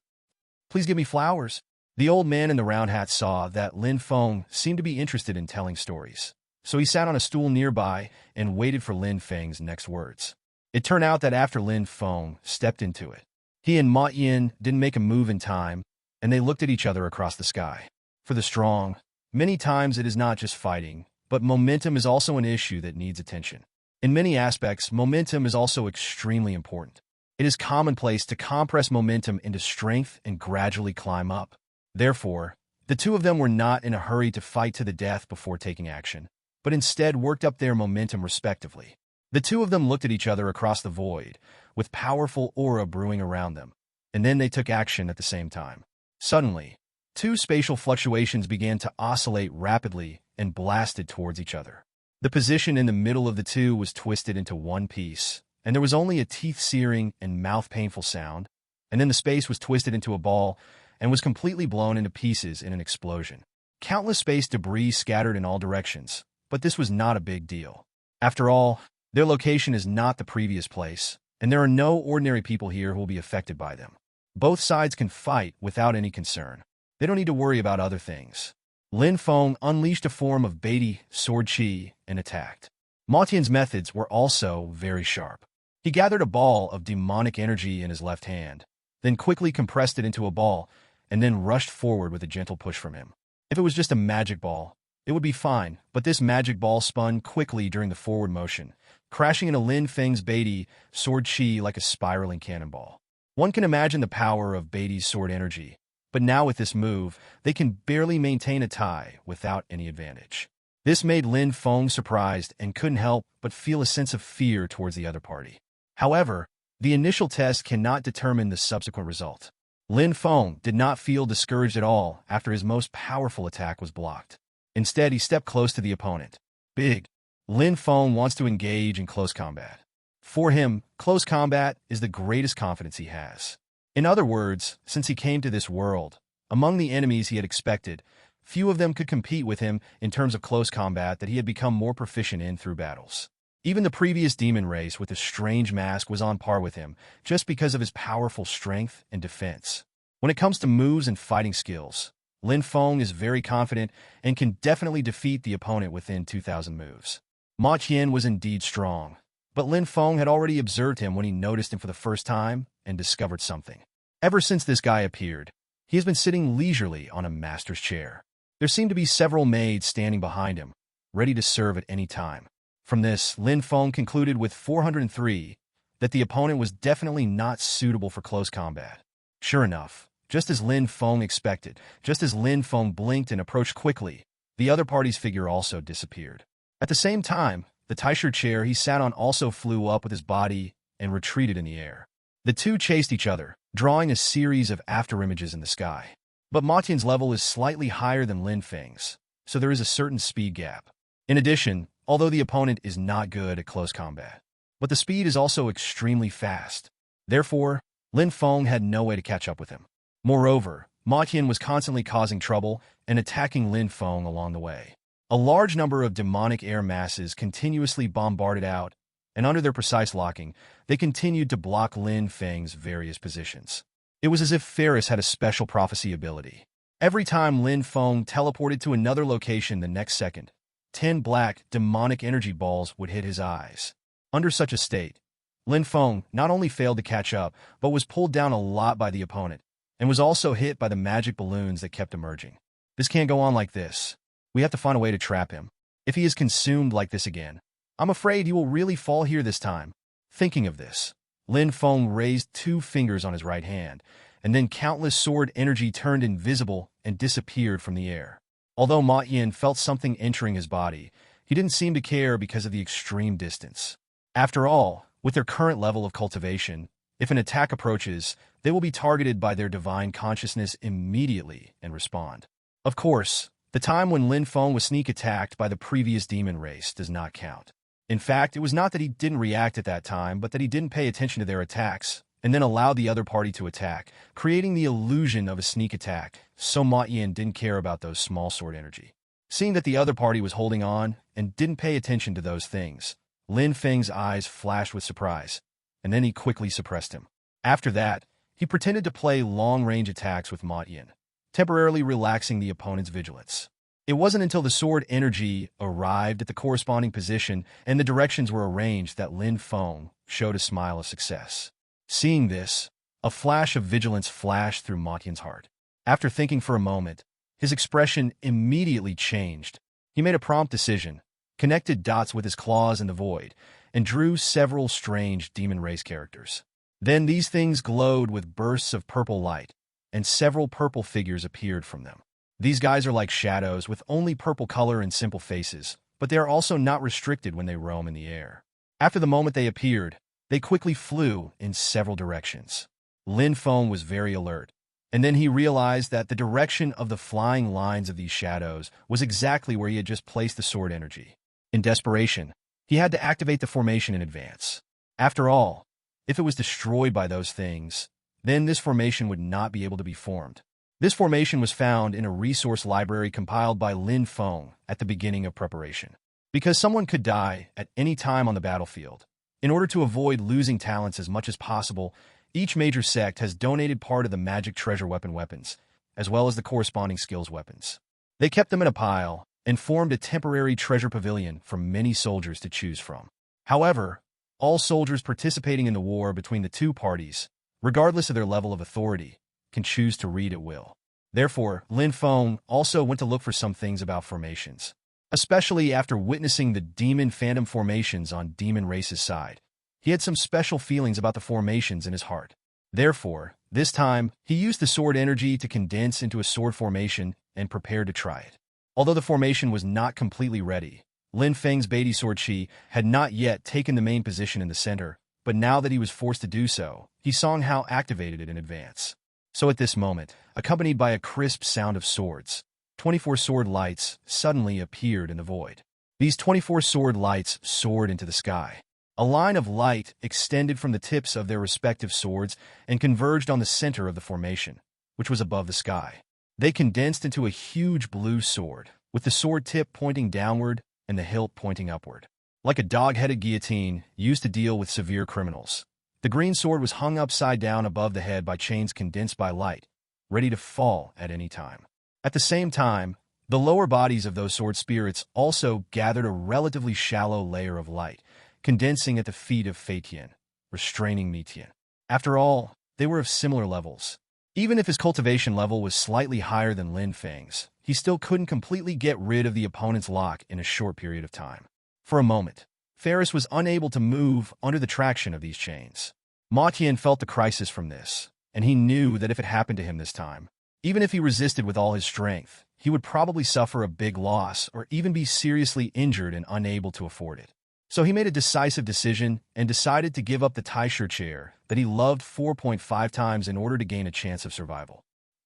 Please give me flowers." The old man in the round hat saw that Lin Feng seemed to be interested in telling stories, so he sat on a stool nearby and waited for Lin Feng's next words. It turned out that after Lin Feng stepped into it, he and Ma Yin didn't make a move in time, and they looked at each other across the sky. For the strong, many times it is not just fighting, but momentum is also an issue that needs attention. In many aspects, momentum is also extremely important. It is commonplace to compress momentum into strength and gradually climb up. Therefore, the two of them were not in a hurry to fight to the death before taking action, but instead worked up their momentum respectively. The two of them looked at each other across the void, with powerful aura brewing around them, and then they took action at the same time. Suddenly, two spatial fluctuations began to oscillate rapidly and blasted towards each other. The position in the middle of the two was twisted into one piece, and there was only a teeth-searing and mouth-painful sound, and then the space was twisted into a ball and was completely blown into pieces in an explosion. Countless space debris scattered in all directions, but this was not a big deal. After all, their location is not the previous place, and there are no ordinary people here who will be affected by them. Both sides can fight without any concern. They don't need to worry about other things. Lin Feng unleashed a form of Beatty sword chi and attacked. Ma Tian's methods were also very sharp. He gathered a ball of demonic energy in his left hand, then quickly compressed it into a ball, and then rushed forward with a gentle push from him. If it was just a magic ball, it would be fine, but this magic ball spun quickly during the forward motion, crashing into Lin Feng's Beatty sword chi like a spiraling cannonball. One can imagine the power of Beatty's sword energy, but now with this move, they can barely maintain a tie without any advantage. This made Lin Feng surprised and couldn't help but feel a sense of fear towards the other party. However, The initial test cannot determine the subsequent result. Lin Feng did not feel discouraged at all after his most powerful attack was blocked. Instead, he stepped close to the opponent. Big. Lin Feng wants to engage in close combat. For him, close combat is the greatest confidence he has. In other words, since he came to this world, among the enemies he had expected, few of them could compete with him in terms of close combat that he had become more proficient in through battles. Even the previous demon race with the strange mask was on par with him, just because of his powerful strength and defense. When it comes to moves and fighting skills, Lin Feng is very confident and can definitely defeat the opponent within 2,000 moves. Ma Qian was indeed strong, but Lin Feng had already observed him when he noticed him for the first time and discovered something. Ever since this guy appeared, he has been sitting leisurely on a master's chair. There seemed to be several maids standing behind him, ready to serve at any time. From this, Lin Feng concluded with 403 that the opponent was definitely not suitable for close combat. Sure enough, just as Lin Feng expected, just as Lin Feng blinked and approached quickly, the other party's figure also disappeared. At the same time, the Taisher chair he sat on also flew up with his body and retreated in the air. The two chased each other, drawing a series of afterimages in the sky. But Ma Qian's level is slightly higher than Lin Feng's, so there is a certain speed gap. In addition, although the opponent is not good at close combat, but the speed is also extremely fast. Therefore, Lin Feng had no way to catch up with him. Moreover, Ma Qian was constantly causing trouble and attacking Lin Feng along the way. A large number of demonic air masses continuously bombarded out, and under their precise locking, they continued to block Lin Feng's various positions. It was as if Ferris had a special prophecy ability. Every time Lin Feng teleported to another location the next second, 10 black, demonic energy balls would hit his eyes. Under such a state, Lin Feng not only failed to catch up, but was pulled down a lot by the opponent, and was also hit by the magic balloons that kept emerging. This can't go on like this. We have to find a way to trap him. If he is consumed like this again, I'm afraid he will really fall here this time. Thinking of this, Lin Feng raised 2 fingers on his right hand, and then countless sword energy turned invisible and disappeared from the air. Although Ma Qian felt something entering his body, he didn't seem to care because of the extreme distance. After all, with their current level of cultivation, if an attack approaches, they will be targeted by their divine consciousness immediately and respond. Of course, the time when Lin Feng was sneak attacked by the previous demon race does not count. In fact, it was not that he didn't react at that time, but that he didn't pay attention to their attacks, and then allowed the other party to attack, creating the illusion of a sneak attack, so Ma Qian didn't care about those small sword energy. Seeing that the other party was holding on and didn't pay attention to those things, Lin Feng's eyes flashed with surprise, and then he quickly suppressed him. After that, he pretended to play long-range attacks with Ma Qian, temporarily relaxing the opponent's vigilance. It wasn't until the sword energy arrived at the corresponding position and the directions were arranged that Lin Feng showed a smile of success. Seeing this, a flash of vigilance flashed through Ma Qian's heart. After thinking for a moment, his expression immediately changed. He made a prompt decision, connected dots with his claws in the void, and drew several strange demon race characters. Then these things glowed with bursts of purple light, and several purple figures appeared from them. These guys are like shadows with only purple color and simple faces, but they are also not restricted when they roam in the air. After the moment they appeared, they quickly flew in several directions. Lin Feng was very alert, and then he realized that the direction of the flying lines of these shadows was exactly where he had just placed the sword energy. In desperation, he had to activate the formation in advance. After all, if it was destroyed by those things, then this formation would not be able to be formed. This formation was found in a resource library compiled by Lin Feng at the beginning of preparation. Because someone could die at any time on the battlefield, in order to avoid losing talents as much as possible, each major sect has donated part of the magic treasure weapons, as well as the corresponding skills weapons. They kept them in a pile and formed a temporary treasure pavilion for many soldiers to choose from. However, all soldiers participating in the war between the two parties, regardless of their level of authority, can choose to read at will. Therefore, Lin Feng also went to look for some things about formations. Especially after witnessing the demon phantom formations on demon race's side, he had some special feelings about the formations in his heart. Therefore, this time, he used the sword energy to condense into a sword formation and prepared to try it. Although the formation was not completely ready, Lin Feng's Beatty sword chi had not yet taken the main position in the center, but now that he was forced to do so, he somehow activated it in advance. So at this moment, accompanied by a crisp sound of swords, 24 sword lights suddenly appeared in the void. These 24 sword lights soared into the sky. A line of light extended from the tips of their respective swords and converged on the center of the formation, which was above the sky. They condensed into a huge blue sword, with the sword tip pointing downward and the hilt pointing upward. Like a dog-headed guillotine used to deal with severe criminals, the green sword was hung upside down above the head by chains condensed by light, ready to fall at any time. At the same time, the lower bodies of those sword spirits also gathered a relatively shallow layer of light, condensing at the feet of Feitian, restraining Mitian. After all, they were of similar levels. Even if his cultivation level was slightly higher than Lin Feng's, he still couldn't completely get rid of the opponent's lock in a short period of time. For a moment, Ferris was unable to move under the traction of these chains. Ma Tian felt the crisis from this, and he knew that if it happened to him this time, even if he resisted with all his strength, he would probably suffer a big loss or even be seriously injured and unable to afford it. So he made a decisive decision and decided to give up the Taisher chair that he loved 4.5 times in order to gain a chance of survival.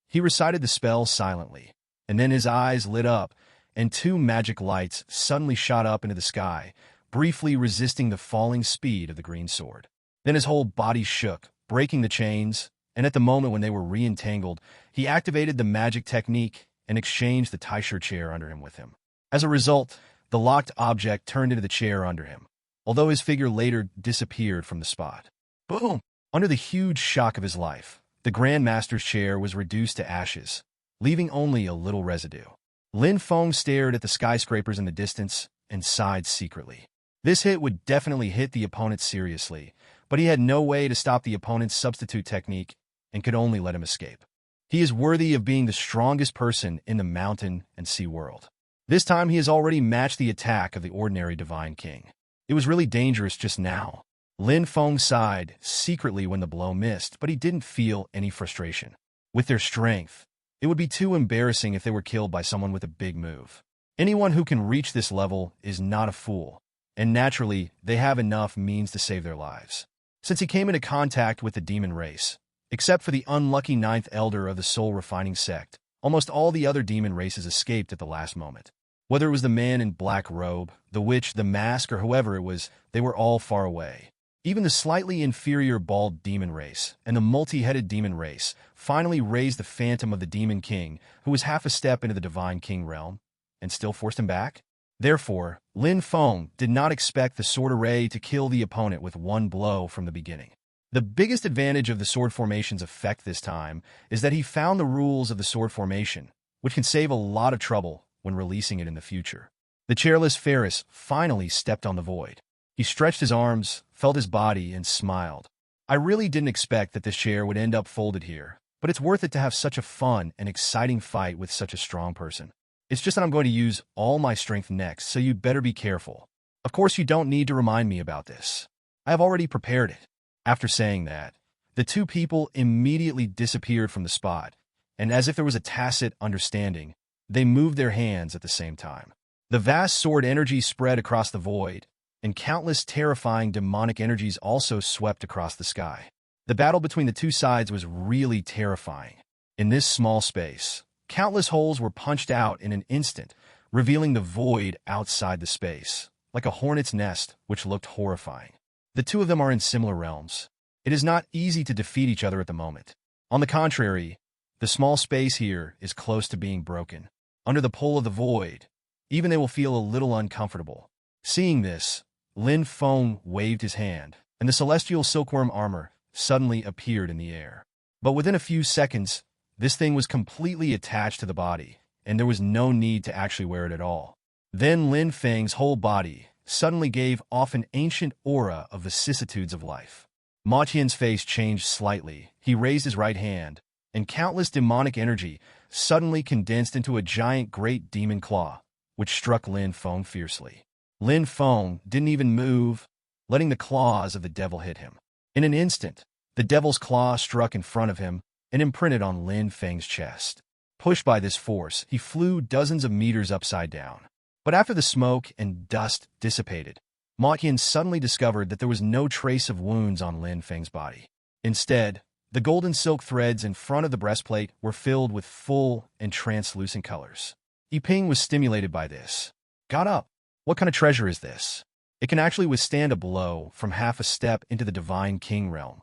He recited the spell silently, and then his eyes lit up, and two magic lights suddenly shot up into the sky, briefly resisting the falling speed of the green sword. Then his whole body shook, breaking the chains, and at the moment when they were re-entangled, he activated the magic technique and exchanged the Taisher chair under him with him. As a result, the locked object turned into the chair under him, although his figure later disappeared from the spot. Boom! Under the huge shock of his life, the Grand Master's chair was reduced to ashes, leaving only a little residue. Lin Feng stared at the skyscrapers in the distance and sighed secretly. This hit would definitely hit the opponent seriously, but he had no way to stop the opponent's substitute technique and could only let him escape. He is worthy of being the strongest person in the mountain and sea world. This time he has already matched the attack of the ordinary Divine King. It was really dangerous just now. Lin Feng sighed secretly when the blow missed, but he didn't feel any frustration. With their strength, it would be too embarrassing if they were killed by someone with a big move. Anyone who can reach this level is not a fool, and naturally, they have enough means to save their lives. Since he came into contact with the demon race, except for the unlucky 9th elder of the soul refining sect, almost all the other demon races escaped at the last moment. Whether it was the man in black robe, the witch, the mask, or whoever it was, they were all far away. Even the slightly inferior bald demon race and the multi-headed demon race finally raised the phantom of the demon king, who was half a step into the divine king realm, and still forced him back. Therefore, Lin Feng did not expect the sword array to kill the opponent with one blow from the beginning. The biggest advantage of the sword formation's effect this time is that he found the rules of the sword formation, which can save a lot of trouble when releasing it in the future. The chairless Ferris finally stepped on the void. He stretched his arms, felt his body, and smiled. I really didn't expect that this chair would end up folded here, but it's worth it to have such a fun and exciting fight with such a strong person. It's just that I'm going to use all my strength next, so you'd better be careful. Of course, you don't need to remind me about this. I have already prepared it. After saying that, the two people immediately disappeared from the spot, and as if there was a tacit understanding, they moved their hands at the same time. The vast sword energy spread across the void, and countless terrifying demonic energies also swept across the sky. The battle between the two sides was really terrifying. In this small space, countless holes were punched out in an instant, revealing the void outside the space, like a hornet's nest, which looked horrifying. The two of them are in similar realms. It is not easy to defeat each other at the moment. On the contrary, the small space here is close to being broken. Under the pull of the void, even they will feel a little uncomfortable. Seeing this, Lin Feng waved his hand, and the celestial silkworm armor suddenly appeared in the air. But within a few seconds, this thing was completely attached to the body, and there was no need to actually wear it at all. Then Lin Feng's whole body suddenly gave off an ancient aura of vicissitudes of life. Ma Qian's face changed slightly. He raised his right hand, and countless demonic energy suddenly condensed into a giant great demon claw, which struck Lin Feng fiercely. Lin Feng didn't even move, letting the claws of the devil hit him. In an instant, the devil's claw struck in front of him and imprinted on Lin Feng's chest. Pushed by this force, he flew dozens of meters upside down. But after the smoke and dust dissipated, Ma Qian suddenly discovered that there was no trace of wounds on Lin Feng's body. Instead, the golden silk threads in front of the breastplate were filled with full and translucent colors. Yiping was stimulated by this. Got up. What kind of treasure is this? It can actually withstand a blow from half a step into the Divine King realm.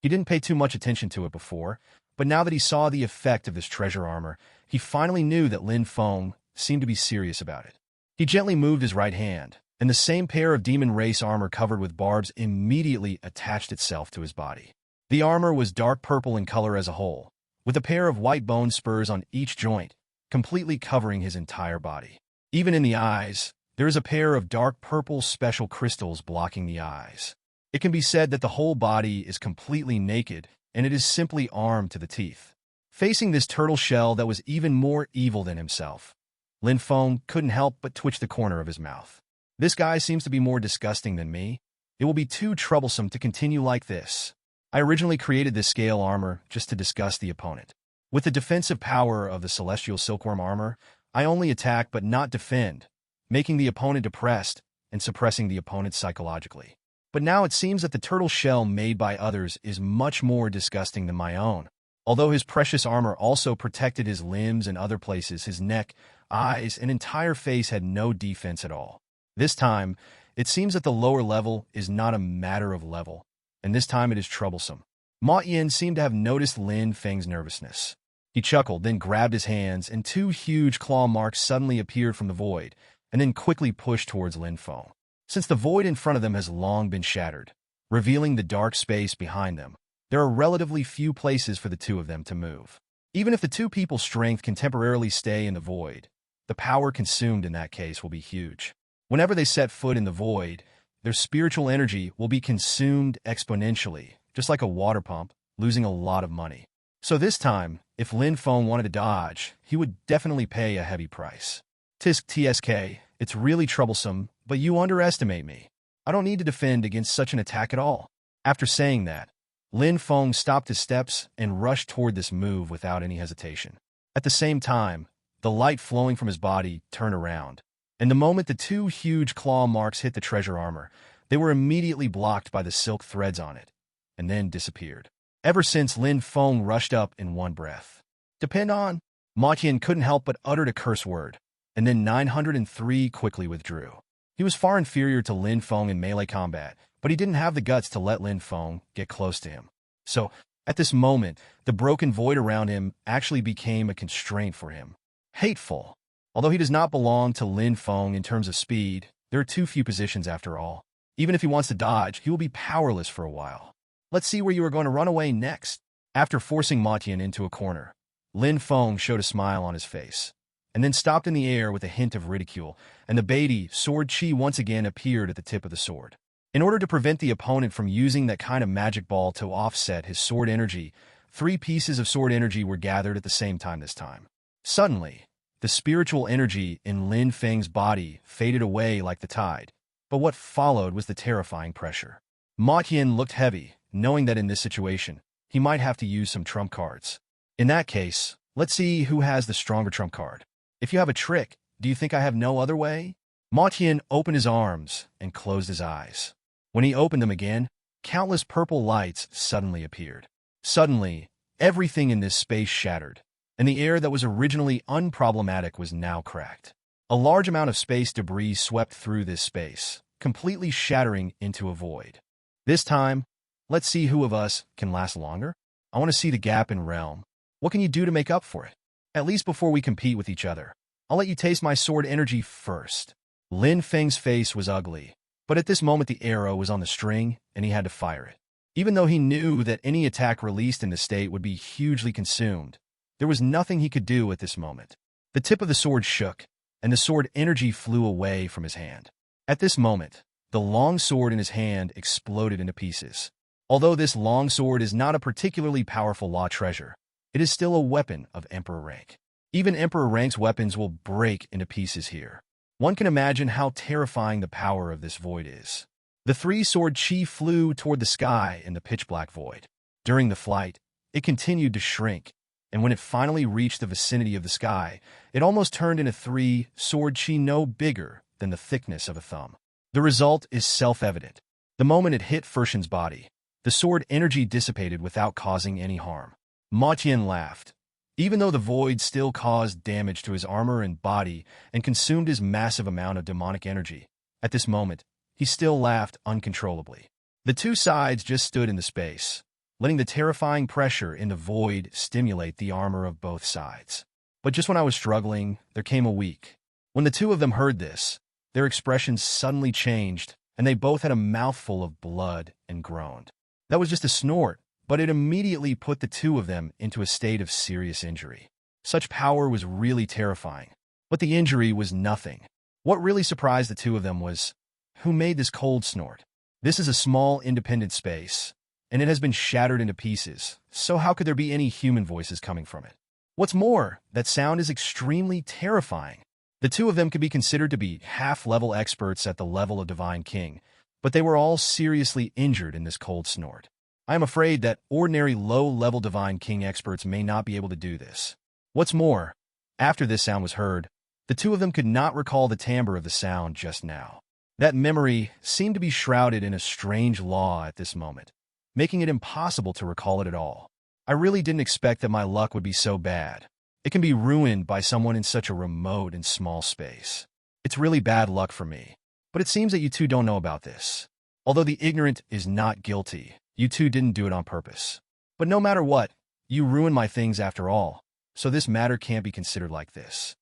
He didn't pay too much attention to it before, but now that he saw the effect of this treasure armor, he finally knew that Lin Feng seemed to be serious about it. He gently moved his right hand, and the same pair of demon race armor covered with barbs immediately attached itself to his body. The armor was dark purple in color as a whole, with a pair of white bone spurs on each joint, completely covering his entire body. Even in the eyes, there is a pair of dark purple special crystals blocking the eyes. It can be said that the whole body is completely naked, and it is simply armed to the teeth. Facing this turtle shell that was even more evil than himself, Lin Feng couldn't help but twitch the corner of his mouth. This guy seems to be more disgusting than me. It will be too troublesome to continue like this. I originally created this scale armor just to disgust the opponent. With the defensive power of the celestial silkworm armor, I only attack but not defend, making the opponent depressed and suppressing the opponent psychologically. But now it seems that the turtle shell made by others is much more disgusting than my own. Although his precious armor also protected his limbs and other places, his neck, eyes, and entire face had no defense at all. This time, it seems that the lower level is not a matter of level, and this time it is troublesome. Ma Qian seemed to have noticed Lin Feng's nervousness. He chuckled, then grabbed his hands, and two huge claw marks suddenly appeared from the void, and then quickly pushed towards Lin Feng. Since the void in front of them has long been shattered, revealing the dark space behind them, there are relatively few places for the two of them to move. Even if the two people's strength can temporarily stay in the void, the power consumed in that case will be huge. Whenever they set foot in the void, their spiritual energy will be consumed exponentially, just like a water pump, losing a lot of money. So this time, if Lin Feng wanted to dodge, he would definitely pay a heavy price. Tisk TSK, it's really troublesome, but you underestimate me. I don't need to defend against such an attack at all. After saying that, Lin Feng stopped his steps and rushed toward this move without any hesitation. At the same time, the light flowing from his body turned around, and the moment the two huge claw marks hit the treasure armor, they were immediately blocked by the silk threads on it, and then disappeared. Ever since, Lin Feng rushed up in one breath. Depend on? Ma Qian couldn't help but utter a curse word, and then 903 quickly withdrew. He was far inferior to Lin Feng in melee combat, but he didn't have the guts to let Lin Feng get close to him. So, at this moment, the broken void around him actually became a constraint for him. Hateful. Although he does not belong to Lin Feng in terms of speed, there are too few positions after all. Even if he wants to dodge, he will be powerless for a while. Let's see where you are going to run away next. After forcing Ma Qian into a corner, Lin Feng showed a smile on his face, and then stopped in the air with a hint of ridicule, and the Beatty sword chi once again appeared at the tip of the sword. In order to prevent the opponent from using that kind of magic ball to offset his sword energy, 3 pieces of sword energy were gathered at the same time this time. Suddenly, the spiritual energy in Lin Feng's body faded away like the tide, but what followed was the terrifying pressure. Ma Qian looked heavy, knowing that in this situation, he might have to use some trump cards. In that case, let's see who has the stronger trump card. If you have a trick, do you think I have no other way? Ma Qian opened his arms and closed his eyes. When he opened them again, countless purple lights suddenly appeared. Suddenly, everything in this space shattered, and the air that was originally unproblematic was now cracked. A large amount of space debris swept through this space, completely shattering into a void. This time, let's see who of us can last longer. I want to see the gap in realm. What can you do to make up for it? At least before we compete with each other, I'll let you taste my sword energy first. Lin Feng's face was ugly, but at this moment the arrow was on the string and he had to fire it. Even though he knew that any attack released in the state would be hugely consumed, there was nothing he could do at this moment. The tip of the sword shook, and the sword energy flew away from his hand. At this moment, the long sword in his hand exploded into pieces. Although this long sword is not a particularly powerful law treasure, it is still a weapon of Emperor rank. Even Emperor rank's weapons will break into pieces here. One can imagine how terrifying the power of this void is. The 3-sword chi flew toward the sky in the pitch-black void. During the flight, it continued to shrink, and when it finally reached the vicinity of the sky, it almost turned into 3-sword chi no bigger than the thickness of a thumb. The result is self-evident. The moment it hit Furshan's body, the sword energy dissipated without causing any harm. Ma Qian laughed. Even though the void still caused damage to his armor and body and consumed his massive amount of demonic energy, at this moment, he still laughed uncontrollably. The two sides just stood in the space, letting the terrifying pressure in the void stimulate the armor of both sides. But just when I was struggling, there came a week. When the two of them heard this, their expressions suddenly changed, and they both had a mouthful of blood and groaned. That was just a snort, but it immediately put the two of them into a state of serious injury. Such power was really terrifying, but the injury was nothing. What really surprised the two of them was, who made this cold snort? This is a small, independent space, and it has been shattered into pieces, so how could there be any human voices coming from it? What's more, that sound is extremely terrifying. The two of them could be considered to be half-level experts at the level of Divine King, but they were all seriously injured in this cold snort. I am afraid that ordinary low-level Divine King experts may not be able to do this. What's more, after this sound was heard, the two of them could not recall the timbre of the sound just now. That memory seemed to be shrouded in a strange law at this moment, making it impossible to recall it at all. I really didn't expect that my luck would be so bad. It can be ruined by someone in such a remote and small space. It's really bad luck for me. But it seems that you two don't know about this. Although the ignorant is not guilty, you two didn't do it on purpose. But no matter what, you ruined my things after all, so this matter can't be considered like this.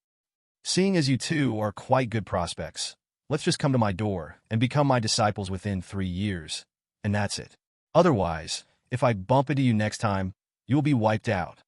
Seeing as you two are quite good prospects, let's just come to my door and become my disciples within 3 years, and that's it. Otherwise, if I bump into you next time, you will be wiped out.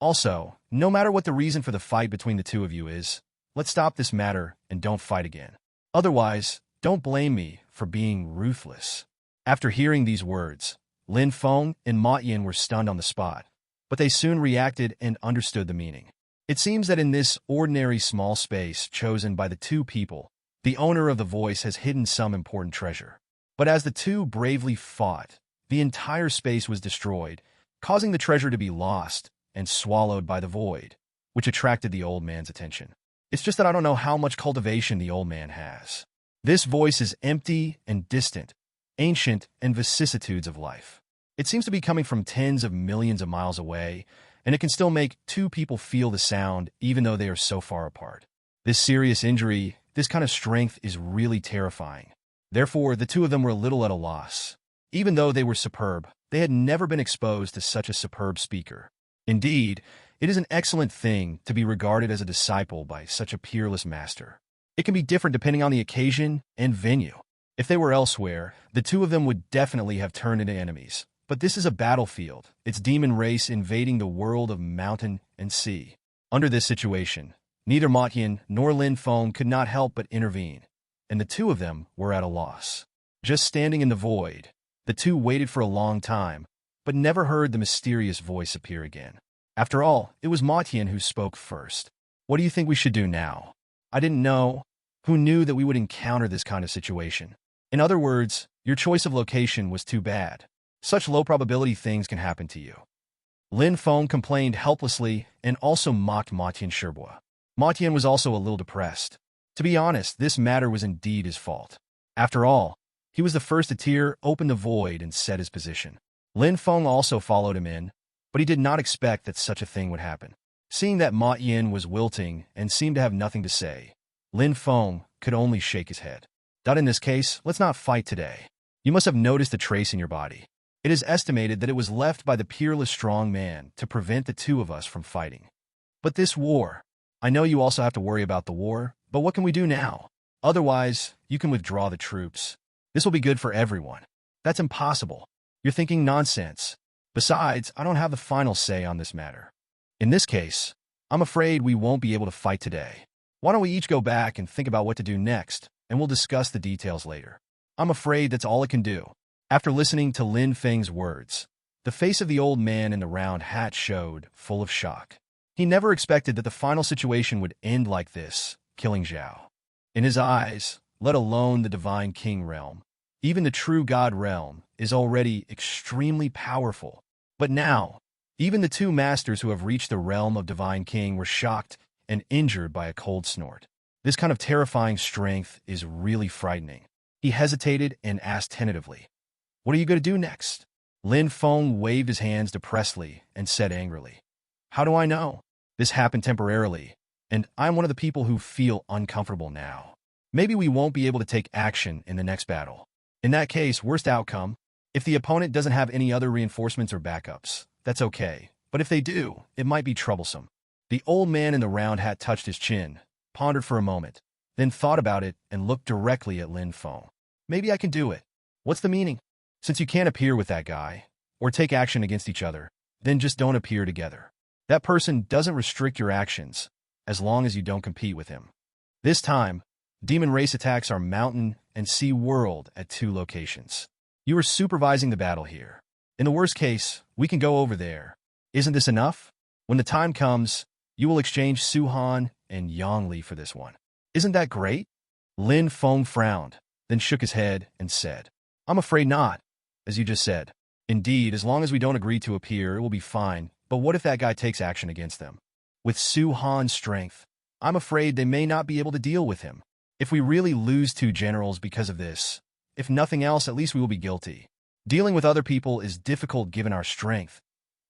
Also, no matter what the reason for the fight between the two of you is, let's stop this matter and don't fight again. Otherwise, don't blame me for being ruthless. After hearing these words, Lin Feng and Ma Yin were stunned on the spot, but they soon reacted and understood the meaning. It seems that in this ordinary small space chosen by the two people, the owner of the voice has hidden some important treasure. But as the two bravely fought, the entire space was destroyed, causing the treasure to be lost and swallowed by the void, which attracted the old man's attention. It's just that I don't know how much cultivation the old man has. This voice is empty and distant, ancient and vicissitudes of life. It seems to be coming from tens of millions of miles away, and it can still make two people feel the sound even though they are so far apart. This serious injury, this kind of strength is really terrifying. Therefore, the two of them were a little at a loss. Even though they were superb, they had never been exposed to such a superb speaker. Indeed, it is an excellent thing to be regarded as a disciple by such a peerless master. It can be different depending on the occasion and venue. If they were elsewhere, the two of them would definitely have turned into enemies. But this is a battlefield, its demon race invading the world of mountain and sea. Under this situation, neither Ma Qian nor Lin Feng could not help but intervene, and the two of them were at a loss. Just standing in the void, the two waited for a long time, but never heard the mysterious voice appear again. After all, it was Ma Qian who spoke first. What do you think we should do now? I didn't know. Who knew that we would encounter this kind of situation? In other words, your choice of location was too bad. Such low-probability things can happen to you. Lin Feng complained helplessly and also mocked Ma Qian Shirbua. Ma Qian was also a little depressed. To be honest, this matter was indeed his fault. After all, he was the first to tear open the void and set his position. Lin Feng also followed him in, but he did not expect that such a thing would happen. Seeing that Ma Yin was wilting and seemed to have nothing to say, Lin Feng could only shake his head. In this case, let's not fight today. You must have noticed a trace in your body. It is estimated that it was left by the peerless strong man to prevent the two of us from fighting. But this war, I know you also have to worry about the war, but what can we do now? Otherwise, you can withdraw the troops. This will be good for everyone. That's impossible. You're thinking nonsense. Besides, I don't have the final say on this matter. In this case, I'm afraid we won't be able to fight today. Why don't we each go back and think about what to do next, and we'll discuss the details later. I'm afraid that's all I can do. After listening to Lin Feng's words, the face of the old man in the round hat showed, full of shock. He never expected that the final situation would end like this, killing Zhao. In his eyes, let alone the Divine King realm, even the true God realm is already extremely powerful. But now, even the two masters who have reached the realm of Divine King were shocked and injured by a cold snort. This kind of terrifying strength is really frightening. He hesitated and asked tentatively, "What are you going to do next?" Lin Feng waved his hands depressedly and said angrily, "How do I know? This happened temporarily, and I'm one of the people who feel uncomfortable now. Maybe we won't be able to take action in the next battle. In that case, worst outcome, if the opponent doesn't have any other reinforcements or backups, that's okay. But if they do, it might be troublesome." The old man in the round hat touched his chin, pondered for a moment, then thought about it and looked directly at Lin Feng. "Maybe I can do it. What's the meaning? Since you can't appear with that guy, or take action against each other, then just don't appear together. That person doesn't restrict your actions, as long as you don't compete with him. This time, demon race attacks are mountain and sea world at 2 locations. You are supervising the battle here. In the worst case, we can go over there. Isn't this enough? When the time comes, you will exchange Suhan and Yongli for this one. Isn't that great?" Lin Feng frowned, then shook his head and said, "I'm afraid not, as you just said. Indeed, as long as we don't agree to appear, it will be fine, but what if that guy takes action against them? With Suhan's strength, I'm afraid they may not be able to deal with him. If we really lose 2 generals because of this, if nothing else, at least we will be guilty. Dealing with other people is difficult given our strength,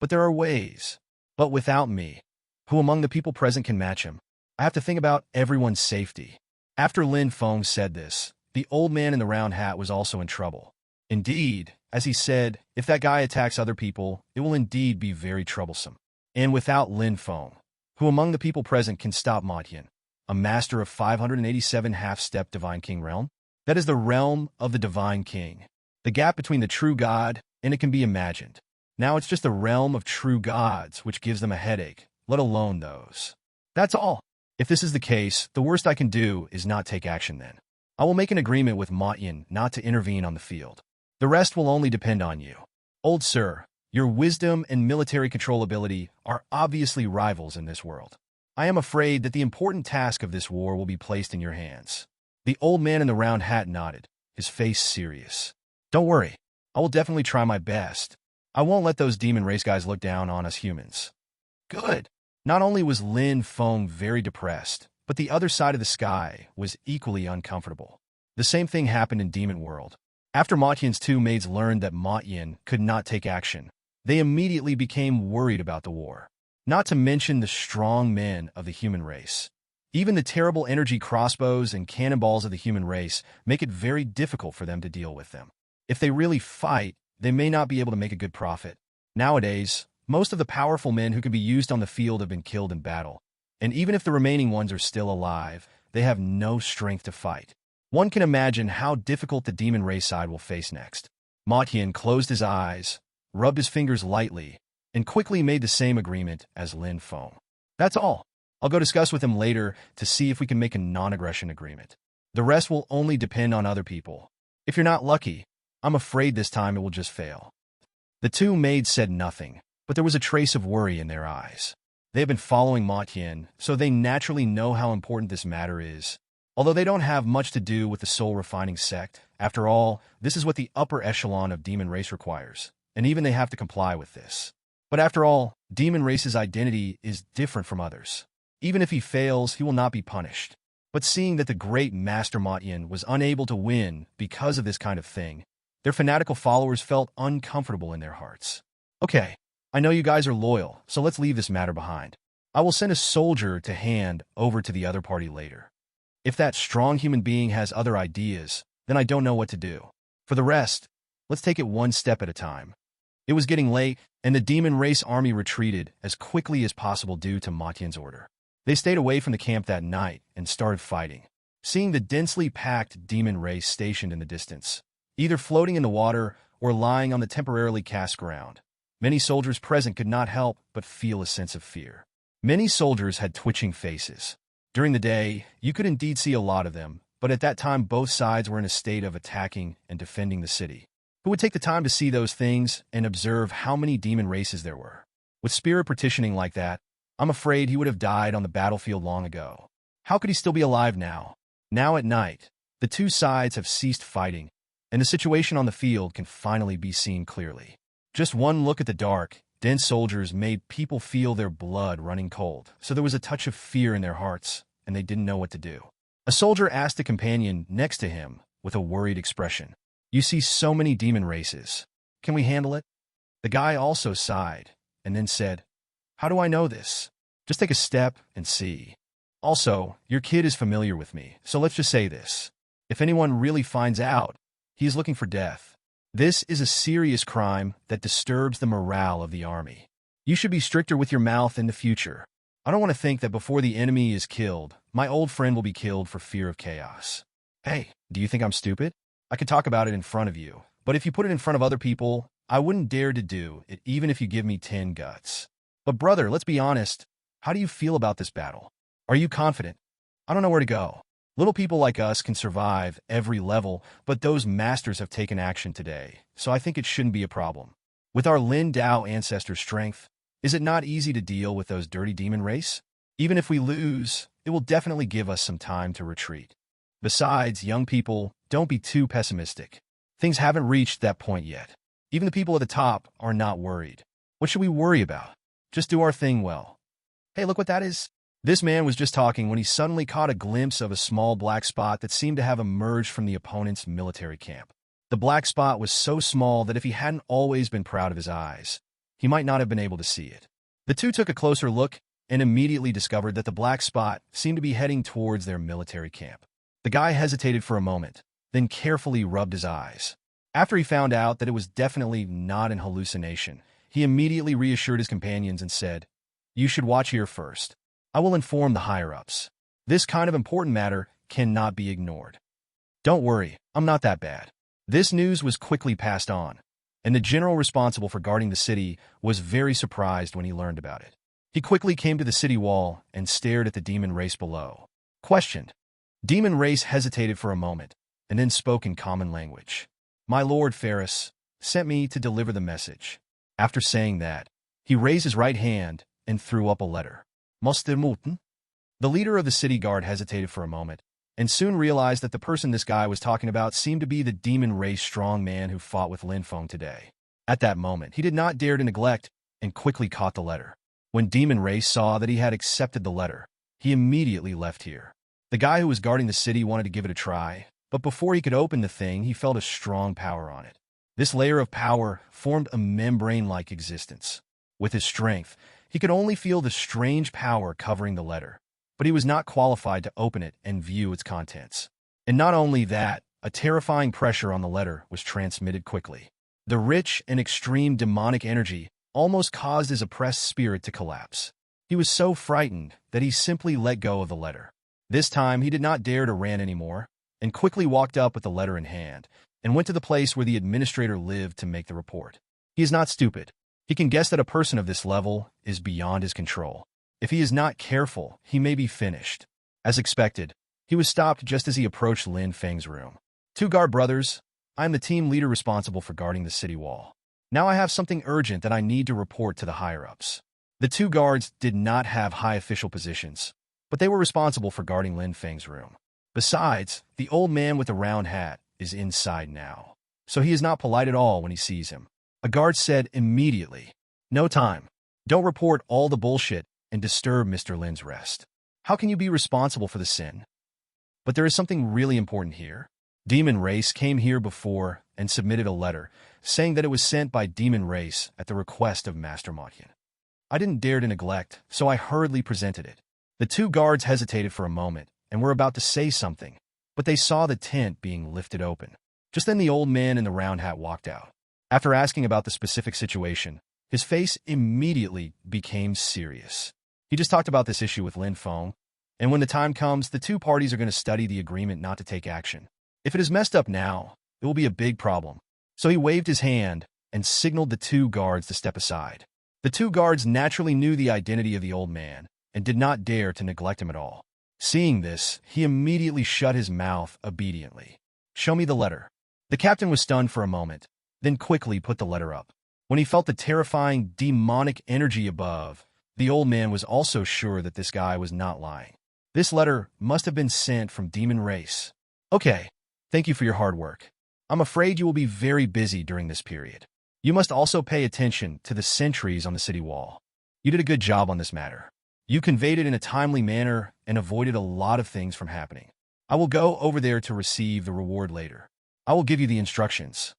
but there are ways. But without me, who among the people present can match him? I have to think about everyone's safety." After Lin Feng said this, the old man in the round hat was also in trouble. Indeed, as he said, if that guy attacks other people, it will indeed be very troublesome. And without Lin Feng, who among the people present can stop Ma Tian, a master of 587 half-step Divine King realm? That is the realm of the Divine King. The gap between the true God and it can be imagined. Now it's just the realm of true gods which gives them a headache, let alone those. That's all. If this is the case, the worst I can do is not take action then. I will make an agreement with Ma Tian not to intervene on the field. The rest will only depend on you. Old sir, your wisdom and military control ability are obviously rivals in this world. I am afraid that the important task of this war will be placed in your hands." The old man in the round hat nodded, his face serious. "Don't worry. I will definitely try my best. I won't let those demon race guys look down on us humans." Good. Not only was Lin Feng very depressed, but the other side of the sky was equally uncomfortable. The same thing happened in Demon World. After Ma Tian's 2 maids learned that Ma Tian could not take action, they immediately became worried about the war. Not to mention the strong men of the human race. Even the terrible energy crossbows and cannonballs of the human race make it very difficult for them to deal with them. If they really fight, they may not be able to make a good profit. Nowadays, most of the powerful men who can be used on the field have been killed in battle, and even if the remaining ones are still alive, they have no strength to fight. One can imagine how difficult the demon race side will face next. Ma Tian closed his eyes, rubbed his fingers lightly, and quickly made the same agreement as Lin Feng. "That's all. I'll go discuss with him later to see if we can make a non-aggression agreement. The rest will only depend on other people. If you're not lucky, I'm afraid this time it will just fail." The 2 maids said nothing, but there was a trace of worry in their eyes. They have been following Ma Tian, so they naturally know how important this matter is. Although they don't have much to do with the soul-refining sect, after all, this is what the upper echelon of demon race requires, and even they have to comply with this. But after all, demon race's identity is different from others. Even if he fails, he will not be punished. But seeing that the great Master Ma Tian was unable to win because of this kind of thing, their fanatical followers felt uncomfortable in their hearts. "Okay, I know you guys are loyal, so let's leave this matter behind. I will send a soldier to hand over to the other party later. If that strong human being has other ideas, then I don't know what to do. For the rest, let's take it one step at a time." It was getting late, and the demon race army retreated as quickly as possible due to Ma Tian's order. They stayed away from the camp that night and started fighting. Seeing the densely packed demon race stationed in the distance, either floating in the water or lying on the temporarily cast ground, many soldiers present could not help but feel a sense of fear. Many soldiers had twitching faces. During the day, you could indeed see a lot of them, but at that time both sides were in a state of attacking and defending the city. Who would take the time to see those things and observe how many demon races there were? With spirit partitioning like that, I'm afraid he would have died on the battlefield long ago. How could he still be alive now? Now at night, the 2 sides have ceased fighting, and the situation on the field can finally be seen clearly. Just one look at the dark, dense soldiers made people feel their blood running cold, so there was a touch of fear in their hearts, and they didn't know what to do. A soldier asked a companion next to him, with a worried expression. You see so many demon races. Can we handle it? The guy also sighed, and then said, How do I know this? Just take a step and see. Also, your kid is familiar with me, so let's just say this. If anyone really finds out, he is looking for death. This is a serious crime that disturbs the morale of the army. You should be stricter with your mouth in the future. I don't want to think that before the enemy is killed, my old friend will be killed for fear of chaos. Hey, do you think I'm stupid? I could talk about it in front of you, but if you put it in front of other people, I wouldn't dare to do it even if you give me 10 guts. But brother, let's be honest. How do you feel about this battle? Are you confident? I don't know where to go. Little people like us can survive every level, but those masters have taken action today, so I think it shouldn't be a problem. With our Lin Dao ancestor strength, is it not easy to deal with those dirty demon race? Even if we lose, it will definitely give us some time to retreat. Besides, young people, don't be too pessimistic. Things haven't reached that point yet. Even the people at the top are not worried. What should we worry about? Just do our thing well. Hey, look what that is. This man was just talking when he suddenly caught a glimpse of a small black spot that seemed to have emerged from the opponent's military camp. The black spot was so small that if he hadn't always been proud of his eyes, he might not have been able to see it. The two took a closer look and immediately discovered that the black spot seemed to be heading towards their military camp. The guy hesitated for a moment, then carefully rubbed his eyes. After he found out that it was definitely not an hallucination, he immediately reassured his companions and said, You should watch here first. I will inform the higher-ups. This kind of important matter cannot be ignored. Don't worry, I'm not that bad. This news was quickly passed on, and the general responsible for guarding the city was very surprised when he learned about it. He quickly came to the city wall and stared at the demon race below. Questioned. Demon race hesitated for a moment, and then spoke in common language. My lord Ferris sent me to deliver the message. After saying that, he raised his right hand and threw up a letter. Måste muten? The leader of the city guard hesitated for a moment, and soon realized that the person this guy was talking about seemed to be the demon race strong man who fought with Lin Feng today. At that moment, he did not dare to neglect and quickly caught the letter. When demon race saw that he had accepted the letter, he immediately left here. The guy who was guarding the city wanted to give it a try, but before he could open the thing, he felt a strong power on it. This layer of power formed a membrane-like existence. With his strength, he could only feel the strange power covering the letter, but he was not qualified to open it and view its contents. And not only that, a terrifying pressure on the letter was transmitted quickly. The rich and extreme demonic energy almost caused his oppressed spirit to collapse. He was so frightened that he simply let go of the letter. This time, he did not dare to run anymore, and quickly walked up with the letter in hand, and went to the place where the administrator lived to make the report. He is not stupid. He can guess that a person of this level is beyond his control. If he is not careful, he may be finished. As expected, he was stopped just as he approached Lin Feng's room. Two guard brothers, I am the team leader responsible for guarding the city wall. Now I have something urgent that I need to report to the higher-ups. The two guards did not have high official positions, but they were responsible for guarding Lin Feng's room. Besides, the old man with the round hat is inside now, so he is not polite at all when he sees him. A guard said immediately, No time. Don't report all the bullshit and disturb Mr. Lin's rest. How can you be responsible for the sin? But there is something really important here. Demon Race came here before and submitted a letter saying that it was sent by Demon Race at the request of Master Motyan. I didn't dare to neglect, so I hurriedly presented it. The two guards hesitated for a moment and were about to say something, but they saw the tent being lifted open. Just then the old man in the round hat walked out. After asking about the specific situation, his face immediately became serious. He just talked about this issue with Lin Feng, and when the time comes, the two parties are going to study the agreement not to take action. If it is messed up now, it will be a big problem. So he waved his hand and signaled the two guards to step aside. The two guards naturally knew the identity of the old man and did not dare to neglect him at all. Seeing this, he immediately shut his mouth obediently. Show me the letter. The captain was stunned for a moment, then quickly put the letter up. When he felt the terrifying demonic energy above, the old man was also sure that this guy was not lying. This letter must have been sent from Demon Race. Okay, thank you for your hard work. I'm afraid you will be very busy during this period. You must also pay attention to the sentries on the city wall. You did a good job on this matter. You conveyed it in a timely manner and avoided a lot of things from happening. I will go over there to receive the reward later. I will give you the instructions."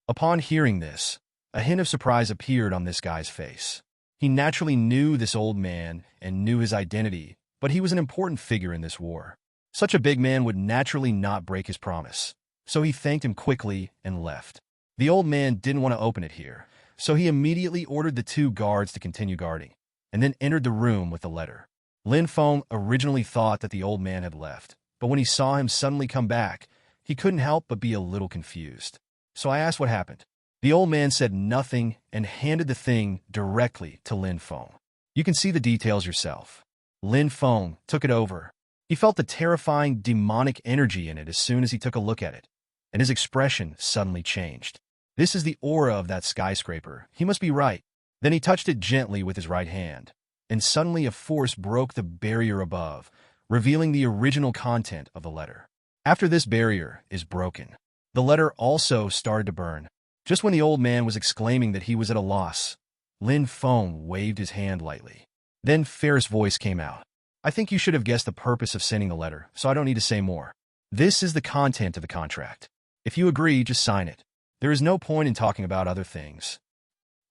Upon hearing this, a hint of surprise appeared on this guy's face. He naturally knew this old man and knew his identity, but he was an important figure in this war. Such a big man would naturally not break his promise, so he thanked him quickly and left. The old man didn't want to open it here, so he immediately ordered the 2 guards to continue guarding, and then entered the room with the letter. Lin Feng originally thought that the old man had left, but when he saw him suddenly come back, he couldn't help but be a little confused. So I asked what happened. The old man said nothing and handed the thing directly to Lin Feng. "You can see the details yourself." Lin Feng took it over. He felt the terrifying demonic energy in it as soon as he took a look at it, and his expression suddenly changed. This is the aura of that skyscraper. He must be right. Then he touched it gently with his right hand, and suddenly a force broke the barrier above, revealing the original content of the letter. After this barrier is broken, the letter also started to burn. Just when the old man was exclaiming that he was at a loss, Lin Feng waved his hand lightly. Then Ferris' voice came out. "I think you should have guessed the purpose of sending the letter, so I don't need to say more. This is the content of the contract. If you agree, just sign it. There is no point in talking about other things.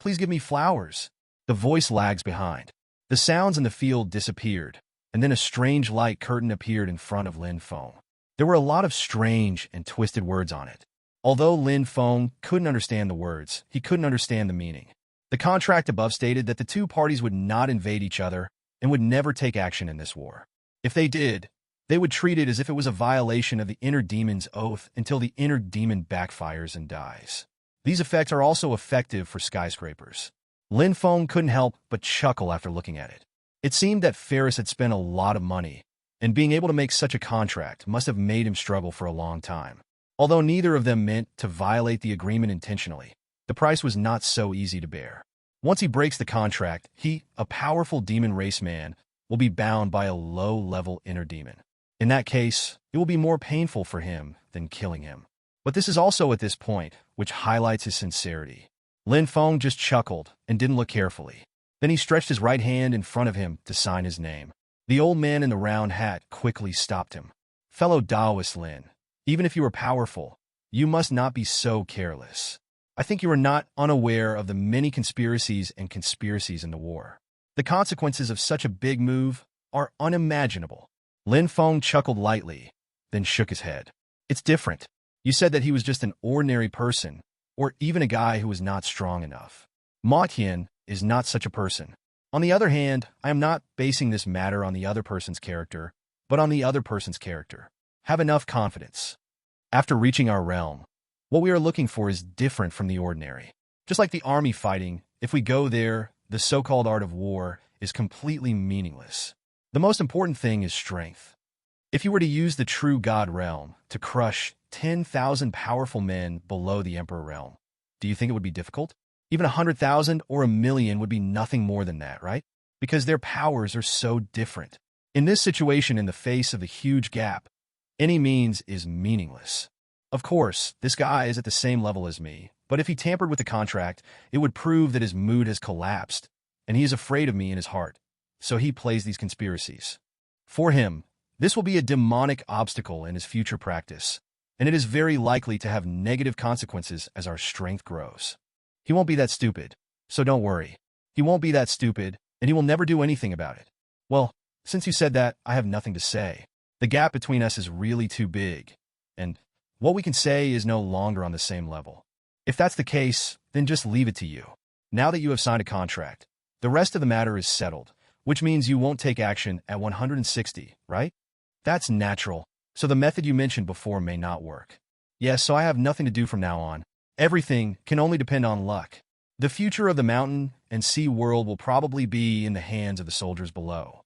Please give me flowers." The voice lags behind. The sounds in the field disappeared, and then a strange light curtain appeared in front of Lin Feng. There were a lot of strange and twisted words on it. Although Lin Feng couldn't understand the words, he couldn't understand the meaning. The contract above stated that the 2 parties would not invade each other and would never take action in this war. If they did, they would treat it as if it was a violation of the inner demon's oath until the inner demon backfires and dies. These effects are also effective for skyscrapers. Lin Feng couldn't help but chuckle after looking at it. It seemed that Ferris had spent a lot of money, and being able to make such a contract must have made him struggle for a long time. Although neither of them meant to violate the agreement intentionally, the price was not so easy to bear. Once he breaks the contract, he, a powerful demon race man, will be bound by a low-level inner demon. In that case, it will be more painful for him than killing him. But this is also at this point, which highlights his sincerity. Lin Feng just chuckled and didn't look carefully. Then he stretched his right hand in front of him to sign his name. The old man in the round hat quickly stopped him. "Fellow Taoist Lin, even if you are powerful, you must not be so careless. I think you are not unaware of the many conspiracies and conspiracies in the war. The consequences of such a big move are unimaginable." Lin Feng chuckled lightly, then shook his head. "It's different. You said that he was just an ordinary person, or even a guy who was not strong enough. Ma Tian is not such a person. On the other hand, I am not basing this matter on the other person's character, but on the other person's character. Have enough confidence. After reaching our realm, what we are looking for is different from the ordinary. Just like the army fighting, if we go there, the so-called art of war is completely meaningless. The most important thing is strength. If you were to use the true God realm to crush 10,000 powerful men below the Emperor realm, do you think it would be difficult? Even 100,000 or 1,000,000 would be nothing more than that, right? Because their powers are so different. In this situation, in the face of a huge gap, any means is meaningless. Of course, this guy is at the same level as me, but if he tampered with the contract, it would prove that his mood has collapsed, and he is afraid of me in his heart, so he plays these conspiracies. For him, this will be a demonic obstacle in his future practice, and it is very likely to have negative consequences as our strength grows. He won't be that stupid, so don't worry. He won't be that stupid, and he will never do anything about it. Well, since you said that, I have nothing to say. The gap between us is really too big, and what we can say is no longer on the same level. If that's the case, then just leave it to you. Now that you have signed a contract, the rest of the matter is settled, which means you won't take action at 160, right? That's natural, so the method you mentioned before may not work. Yes, so I have nothing to do from now on. Everything can only depend on luck. The future of the mountain and sea world will probably be in the hands of the soldiers below.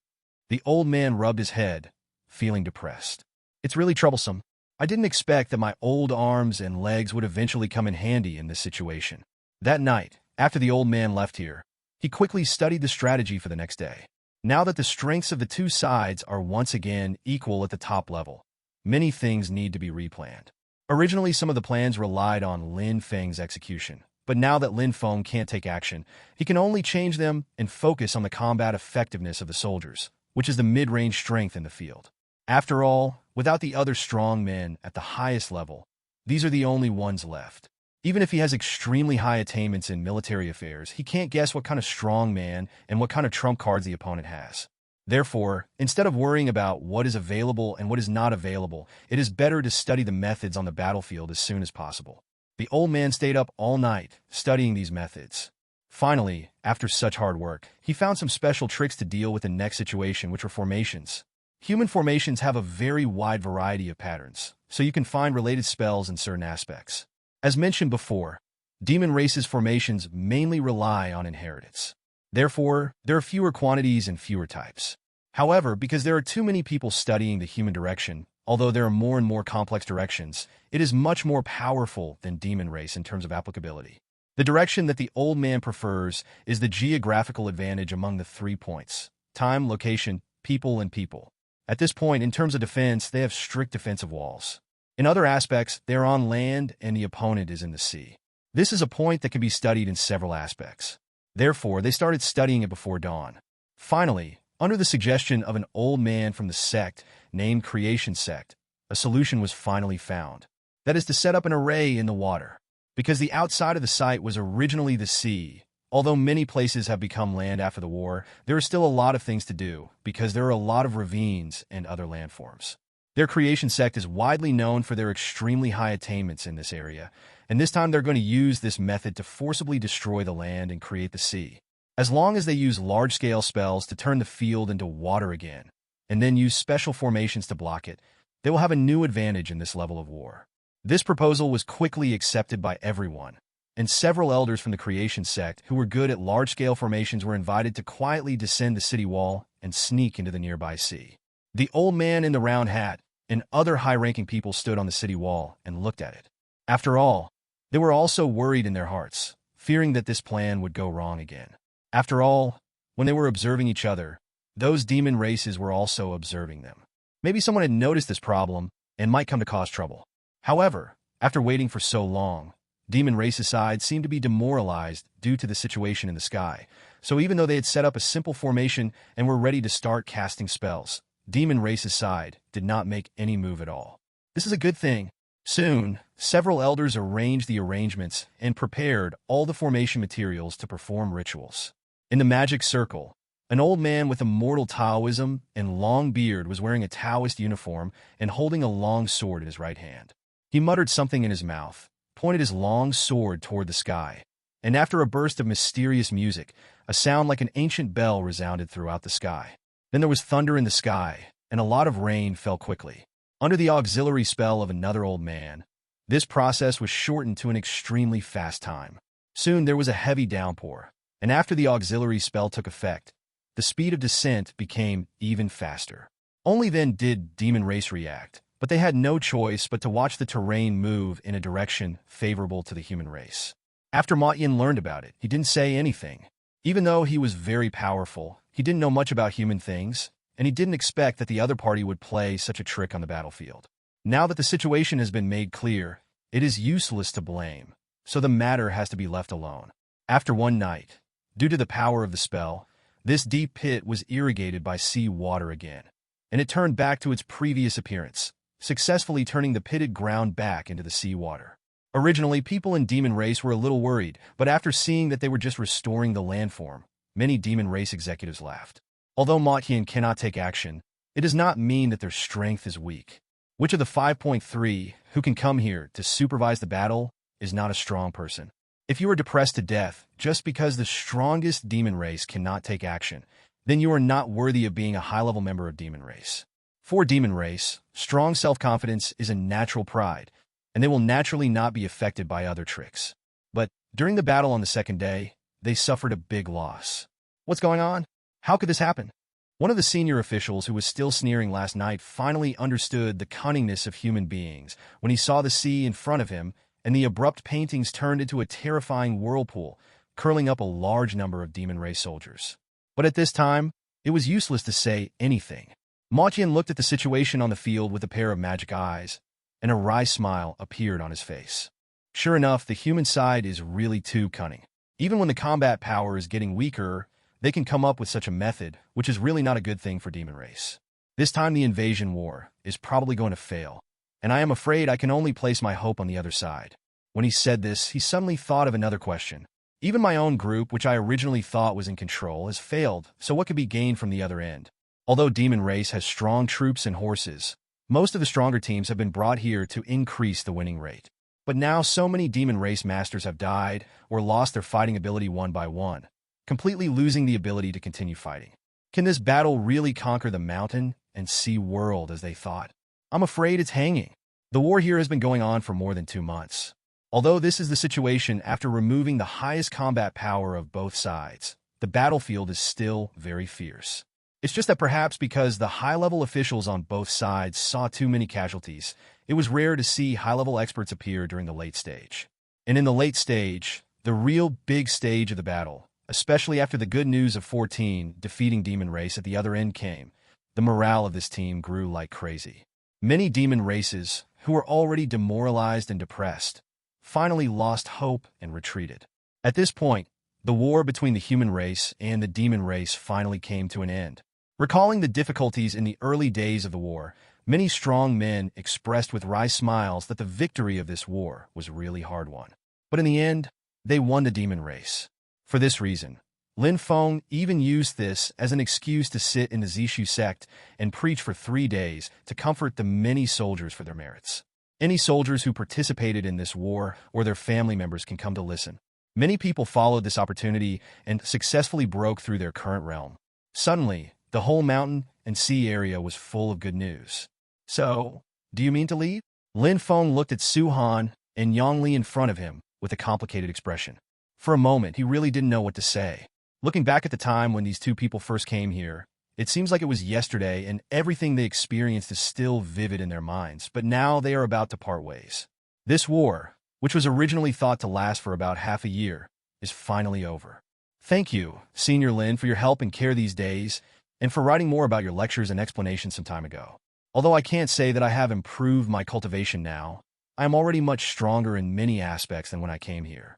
The old man rubbed his head, feeling depressed. It's really troublesome. I didn't expect that my old arms and legs would eventually come in handy in this situation. That night, after the old man left here, he quickly studied the strategy for the next day. Now that the strengths of the two sides are once again equal at the top level, many things need to be replanned. Originally, some of the plans relied on Lin Feng's execution, but now that Lin Feng can't take action, he can only change them and focus on the combat effectiveness of the soldiers, which is the mid-range strength in the field. After all, Without the other strong men at the highest level, these are the only ones left. Even if he has extremely high attainments in military affairs, he can't guess what kind of strong man and what kind of trump cards the opponent has. Therefore, instead of worrying about what is available and what is not available, it is better to study the methods on the battlefield as soon as possible. The old man stayed up all night, studying these methods. Finally, after such hard work, he found some special tricks to deal with the next situation, which were formations. Human formations have a very wide variety of patterns, so you can find related spells in certain aspects. As mentioned before, demon races' formations mainly rely on inheritance. Therefore, there are fewer quantities and fewer types. However, because there are too many people studying the human direction, although there are more and more complex directions, it is much more powerful than demon race in terms of applicability. The direction that the old man prefers is the geographical advantage among the 3 points: time, location, people, and people. At this point, in terms of defense, they have strict defensive walls. In other aspects, they are on land and the opponent is in the sea. This is a point that can be studied in several aspects. Therefore, they started studying it before dawn. Finally, under the suggestion of an old man from the sect named Creation Sect, a solution was finally found. That is to set up an array in the water. Because the outside of the site was originally the sea, although many places have become land after the war, there are still a lot of things to do because there are a lot of ravines and other landforms. Their Creation Sect is widely known for their extremely high attainments in this area, and this time they're going to use this method to forcibly destroy the land and create the sea. As long as they use large-scale spells to turn the field into water again, and then use special formations to block it, they will have a new advantage in this level of war. This proposal was quickly accepted by everyone, and several elders from the Creation Sect who were good at large-scale formations were invited to quietly descend the city wall and sneak into the nearby sea. The old man in the round hat and other high-ranking people stood on the city wall and looked at it. After all, they were also worried in their hearts, fearing that this plan would go wrong again. After all, when they were observing each other, those demon races were also observing them. Maybe someone had noticed this problem and might come to cause trouble. However, after waiting for so long, demon race's side seemed to be demoralized due to the situation in the sky. So even though they had set up a simple formation and were ready to start casting spells, demon race's side did not make any move at all. This is a good thing. Soon, several elders arranged the arrangements and prepared all the formation materials to perform rituals. In the magic circle, an old man with immortal Taoism and long beard was wearing a Taoist uniform and holding a long sword in his right hand. He muttered something in his mouth, pointed his long sword toward the sky, and after a burst of mysterious music, a sound like an ancient bell resounded throughout the sky. Then there was thunder in the sky, and a lot of rain fell quickly. Under the auxiliary spell of another old man, this process was shortened to an extremely fast time. Soon there was a heavy downpour, and after the auxiliary spell took effect, the speed of descent became even faster. Only then did demon race react, but they had no choice but to watch the terrain move in a direction favorable to the human race. After Ma Yin learned about it, he didn't say anything. Even though he was very powerful, he didn't know much about human things, and he didn't expect that the other party would play such a trick on the battlefield. Now that the situation has been made clear, it is useless to blame, so the matter has to be left alone. After one night, due to the power of the spell, this deep pit was irrigated by sea water again, and it turned back to its previous appearance, successfully turning the pitted ground back into the sea water. Originally, people in Demon Race were a little worried, but after seeing that they were just restoring the landform, many Demon Race executives laughed. Although Motkian cannot take action, it does not mean that their strength is weak. Which of the 5.3 who can come here to supervise the battle is not a strong person? If you are depressed to death just because the strongest Demon Race cannot take action, then you are not worthy of being a high-level member of Demon Race. For Demon Race, strong self-confidence is a natural pride, and they will naturally not be affected by other tricks. But during the battle on the second day, they suffered a big loss. What's going on? How could this happen? One of the senior officials who was still sneering last night finally understood the cunningness of human beings when he saw the sea in front of him and the abrupt paintings turned into a terrifying whirlpool, curling up a large number of Demon Race soldiers. But at this time, it was useless to say anything. Motian looked at the situation on the field with a pair of magic eyes, and a wry smile appeared on his face. Sure enough, the human side is really too cunning. Even when the combat power is getting weaker, they can come up with such a method, which is really not a good thing for Demon Race. This time the invasion war is probably going to fail, and I am afraid I can only place my hope on the other side. When he said this, he suddenly thought of another question. Even my own group, which I originally thought was in control, has failed, so what could be gained from the other end? Although Demon Race has strong troops and horses, most of the stronger teams have been brought here to increase the winning rate. But now so many Demon Race masters have died or lost their fighting ability one by one, completely losing the ability to continue fighting. Can this battle really conquer the mountain and sea world as they thought? I'm afraid it's hanging. The war here has been going on for more than 2 months. Although this is the situation after removing the highest combat power of both sides, the battlefield is still very fierce. It's just that perhaps because the high-level officials on both sides saw too many casualties, it was rare to see high-level experts appear during the late stage. And in the late stage, the real big stage of the battle, especially after the good news of 14 defeating Demon Race at the other end came, the morale of this team grew like crazy. Many Demon Races, who were already demoralized and depressed, finally lost hope and retreated. At this point, the war between the human race and the demon race finally came to an end. Recalling the difficulties in the early days of the war, many strong men expressed with wry smiles that the victory of this war was really hard won. But in the end, they won the demon race. For this reason, Lin Feng even used this as an excuse to sit in the Zishu sect and preach for 3 days to comfort the many soldiers for their merits. Any soldiers who participated in this war or their family members can come to listen. Many people followed this opportunity and successfully broke through their current realm. Suddenly, the whole mountain and sea area was full of good news. So, do you mean to leave? Lin Feng looked at Su Han and Yang Li in front of him with a complicated expression. For a moment, he really didn't know what to say. Looking back at the time when these two people first came here, it seems like it was yesterday and everything they experienced is still vivid in their minds, but now they are about to part ways. This war, which was originally thought to last for about half a year, is finally over. Thank you, Senior Lin, for your help and care these days, and for writing more about your lectures and explanations some time ago. Although I can't say that I have improved my cultivation now, I am already much stronger in many aspects than when I came here.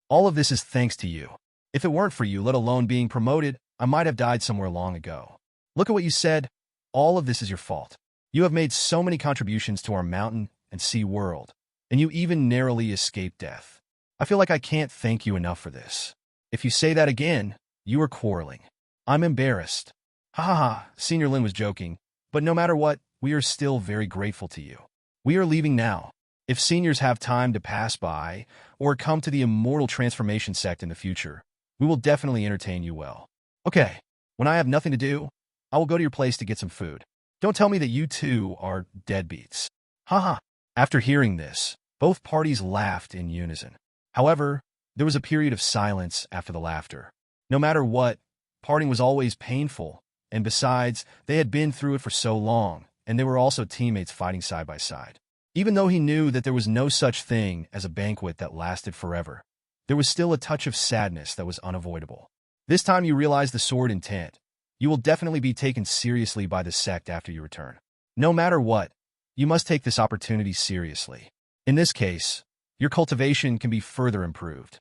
All of this is thanks to you. If it weren't for you, let alone being promoted, I might have died somewhere long ago. Look at what you said. All of this is your fault. You have made so many contributions to our mountain and sea world, and you even narrowly escaped death. I feel like I can't thank you enough for this. If you say that again, you are quarreling. I'm embarrassed. Ha ha ha, Senior Lin was joking, but no matter what, we are still very grateful to you. We are leaving now. If seniors have time to pass by or come to the Immortal Transformation Sect in the future, we will definitely entertain you well. Okay, when I have nothing to do, I will go to your place to get some food. Don't tell me that you two are deadbeats. Haha. After hearing this, both parties laughed in unison. However, there was a period of silence after the laughter. No matter what, parting was always painful, and besides, they had been through it for so long, and they were also teammates fighting side by side. Even though he knew that there was no such thing as a banquet that lasted forever, there was still a touch of sadness that was unavoidable. This time you realize the sword intent. You will definitely be taken seriously by the sect after you return. No matter what, you must take this opportunity seriously. In this case, your cultivation can be further improved.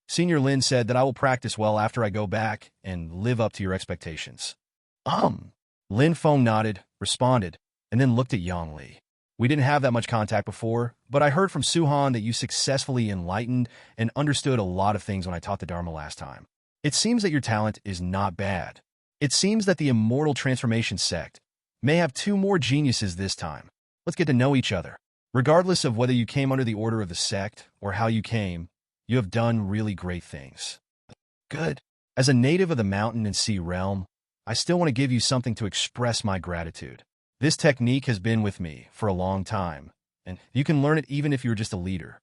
Senior Lin said that I will practice well after I go back and live up to your expectations. Lin Feng nodded, responded, and then looked at Yang Li. We didn't have that much contact before, but I heard from Su Han that you successfully enlightened and understood a lot of things when I taught the Dharma last time. It seems that your talent is not bad. It seems that the Immortal Transformation Sect may have 2 more geniuses this time. Let's get to know each other. Regardless of whether you came under the order of the sect or how you came, you have done really great things. Good. As a native of the mountain and sea realm, I still want to give you something to express my gratitude. This technique has been with me for a long time, and you can learn it even if you're just a leader.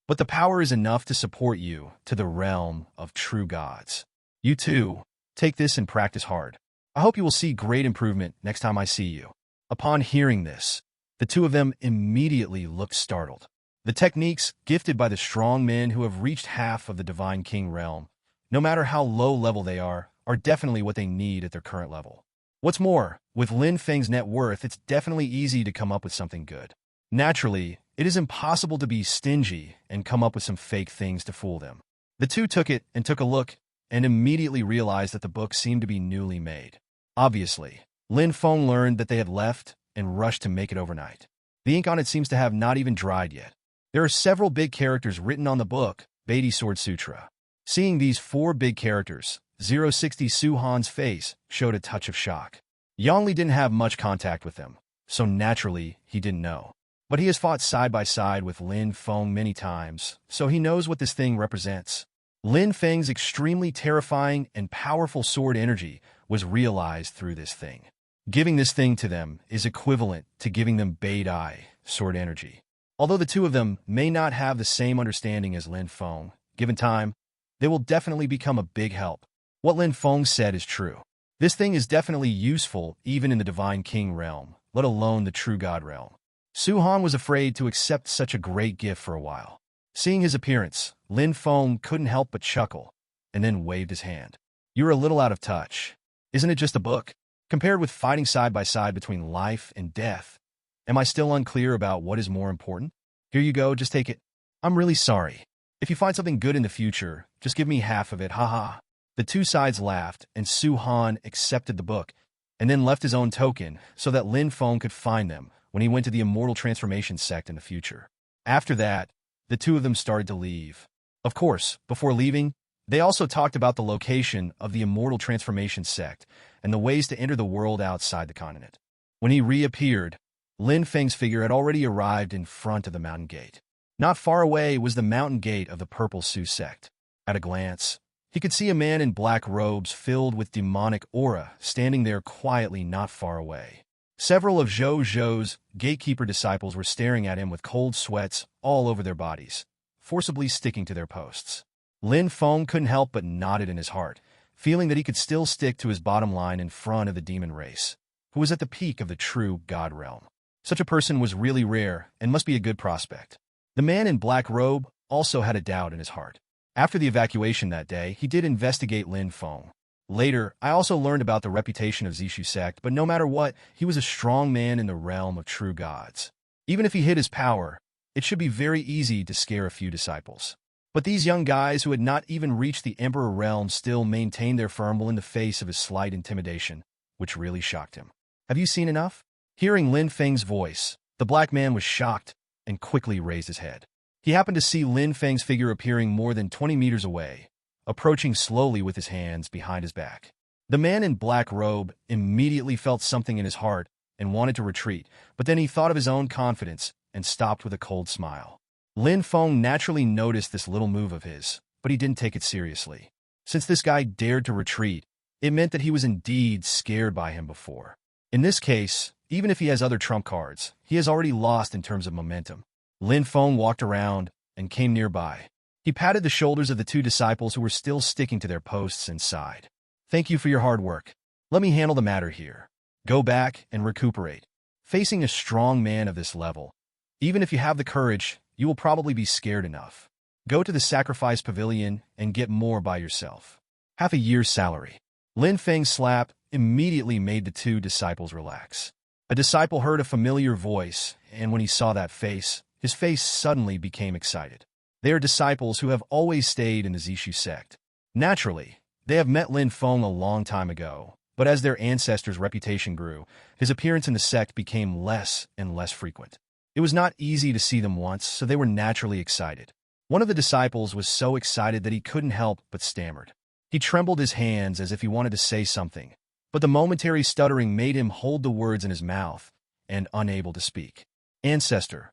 But the power is enough to support you to the realm of true gods. You too, take this and practice hard. I hope you will see great improvement next time I see you. Upon hearing this, the two of them immediately looked startled. The techniques gifted by the strong men who have reached half of the Divine King realm, no matter how low level they are definitely what they need at their current level. What's more, with Lin Feng's net worth, it's definitely easy to come up with something good. Naturally, it is impossible to be stingy and come up with some fake things to fool them. The two took it and took a look and immediately realized that the book seemed to be newly made. Obviously, Lin Feng learned that they had left and rushed to make it overnight. The ink on it seems to have not even dried yet. There are several big characters written on the book, Beatty Sword Sutra. Seeing these 4 big characters, 060 Su Han's face showed a touch of shock. Yongli didn't have much contact with them, so naturally he didn't know. But he has fought side by side with Lin Feng many times, so he knows what this thing represents. Lin Feng's extremely terrifying and powerful sword energy was realized through this thing. Giving this thing to them is equivalent to giving them Beidai sword energy. Although the two of them may not have the same understanding as Lin Feng, given time, they will definitely become a big help. What Lin Feng said is true. This thing is definitely useful even in the Divine King realm, let alone the True God realm. Su Han was afraid to accept such a great gift for a while. Seeing his appearance, Lin Feng couldn't help but chuckle, and then waved his hand. You're a little out of touch. Isn't it just a book? Compared with fighting side by side between life and death, am I still unclear about what is more important? Here you go, just take it. I'm really sorry. If you find something good in the future, just give me half of it, haha. The two sides laughed, and Su Han accepted the book, and then left his own token so that Lin Feng could find them when he went to the Immortal Transformation Sect in the future. After that, the two of them started to leave. Of course, before leaving, they also talked about the location of the Immortal Transformation Sect and the ways to enter the world outside the continent. When he reappeared, Lin Feng's figure had already arrived in front of the mountain gate. Not far away was the mountain gate of the Purple Void Sect. At a glance, he could see a man in black robes filled with demonic aura standing there quietly not far away. Several of Zhou Zhou's gatekeeper disciples were staring at him with cold sweats all over their bodies, forcibly sticking to their posts. Lin Feng couldn't help but nodded in his heart, feeling that he could still stick to his bottom line in front of the demon race, who was at the peak of the true God realm. Such a person was really rare and must be a good prospect. The man in black robe also had a doubt in his heart. After the evacuation that day, he did investigate Lin Feng. Later, I also learned about the reputation of Zishu sect, but no matter what, he was a strong man in the realm of true gods. Even if he hid his power, it should be very easy to scare a few disciples. But these young guys who had not even reached the Emperor realm still maintained their firmness in the face of his slight intimidation, which really shocked him. Have you seen enough? Hearing Lin Feng's voice, the black man was shocked and quickly raised his head. He happened to see Lin Feng's figure appearing more than 20 meters away, approaching slowly with his hands behind his back. The man in black robe immediately felt something in his heart and wanted to retreat, but then he thought of his own confidence and stopped with a cold smile. Lin Feng naturally noticed this little move of his, but he didn't take it seriously. Since this guy dared to retreat, it meant that he was indeed scared by him before. In this case, even if he has other trump cards, he has already lost in terms of momentum. Lin Feng walked around and came nearby. He patted the shoulders of the two disciples who were still sticking to their posts and sighed. Thank you for your hard work. Let me handle the matter here. Go back and recuperate. Facing a strong man of this level, even if you have the courage, you will probably be scared enough. Go to the sacrifice pavilion and get more by yourself. Half a year's salary. Lin Feng's slap immediately made the two disciples relax. A disciple heard a familiar voice, and when he saw that face, his face suddenly became excited. They are disciples who have always stayed in the Zishu sect. Naturally, they have met Lin Feng a long time ago, but as their ancestor's reputation grew, his appearance in the sect became less and less frequent. It was not easy to see them once, so they were naturally excited. One of the disciples was so excited that he couldn't help but stammered. He trembled his hands as if he wanted to say something, but the momentary stuttering made him hold the words in his mouth and unable to speak. Ancestor,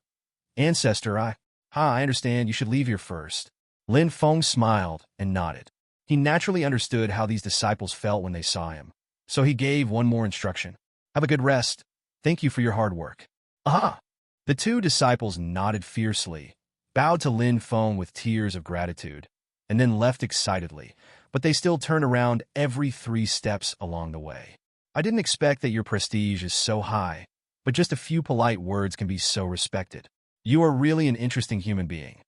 I understand you should leave here first. Lin Feng smiled and nodded. He naturally understood how these disciples felt when they saw him, so he gave one more instruction. Have a good rest. Thank you for your hard work. Aha! The two disciples nodded fiercely, bowed to Lin Feng with tears of gratitude, and then left excitedly, but they still turned around every 3 steps along the way. I didn't expect that your prestige is so high, but just a few polite words can be so respected. You are really an interesting human being.